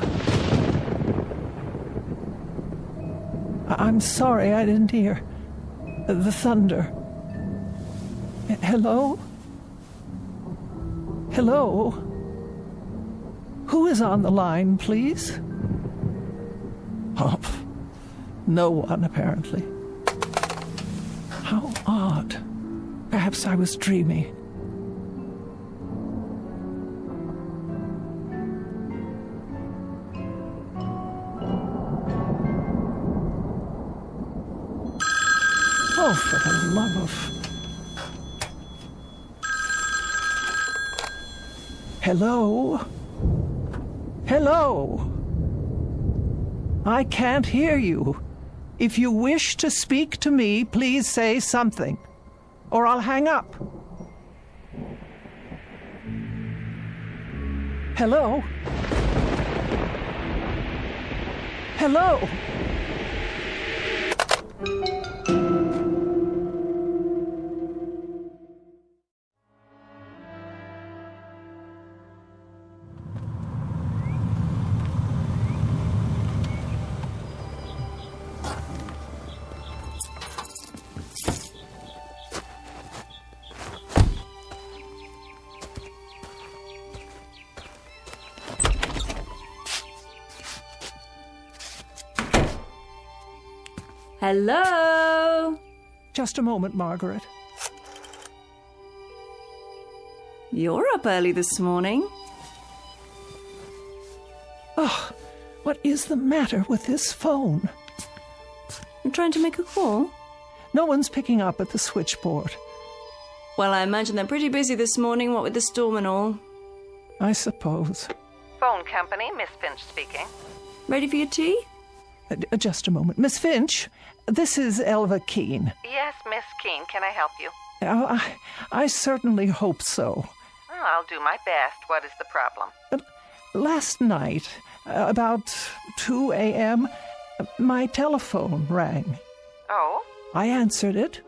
I'm sorry, I didn't hear. The thunder. Hello? Hello? Who is on the line, please? Oh, no one, apparently. How odd. Perhaps I was dreaming. Oh, for the love of... Hello? Hello? I can't hear you. If you wish to speak to me, please say something, or I'll hang up. Hello? Hello? Hello? Just a moment, Margaret. You're up early this morning. Oh, what is the matter with this phone? You're trying to make a call? No one's picking up at the switchboard. Well, I imagine they're pretty busy this morning, what with the storm and all. I suppose. Phone company, Miss Finch speaking. Ready for your tea? Just a moment. Miss Finch, this is Elva Keene. Yes, Miss Keene, can I help you? Oh, I certainly hope so. Well, I'll do my best. What is the problem? Last night, about 2 a.m., my telephone rang. Oh? I answered it,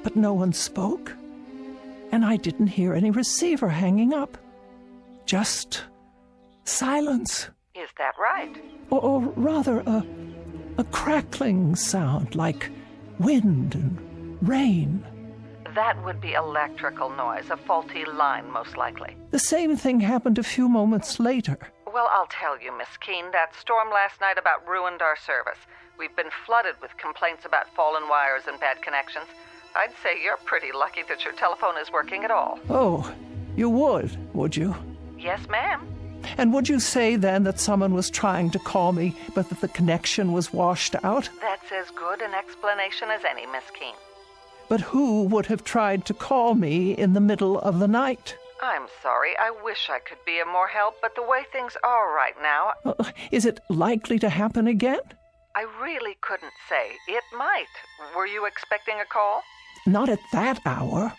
but no one spoke, and I didn't hear any receiver hanging up. Just silence. Is that right? Or rather, a crackling sound like wind and rain. That would be electrical noise, a faulty line, most likely. The same thing happened a few moments later. Well, I'll tell you, Miss Keene, that storm last night about ruined our service. We've been flooded with complaints about fallen wires and bad connections. I'd say you're pretty lucky that your telephone is working at all. Oh, you would you? Yes, ma'am. And would you say then that someone was trying to call me, but that the connection was washed out? That's as good an explanation as any, Miss Keene. But who would have tried to call me in the middle of the night? I'm sorry. I wish I could be of more help, but the way things are right now... Is it likely to happen again? I really couldn't say. It might. Were you expecting a call? Not at that hour.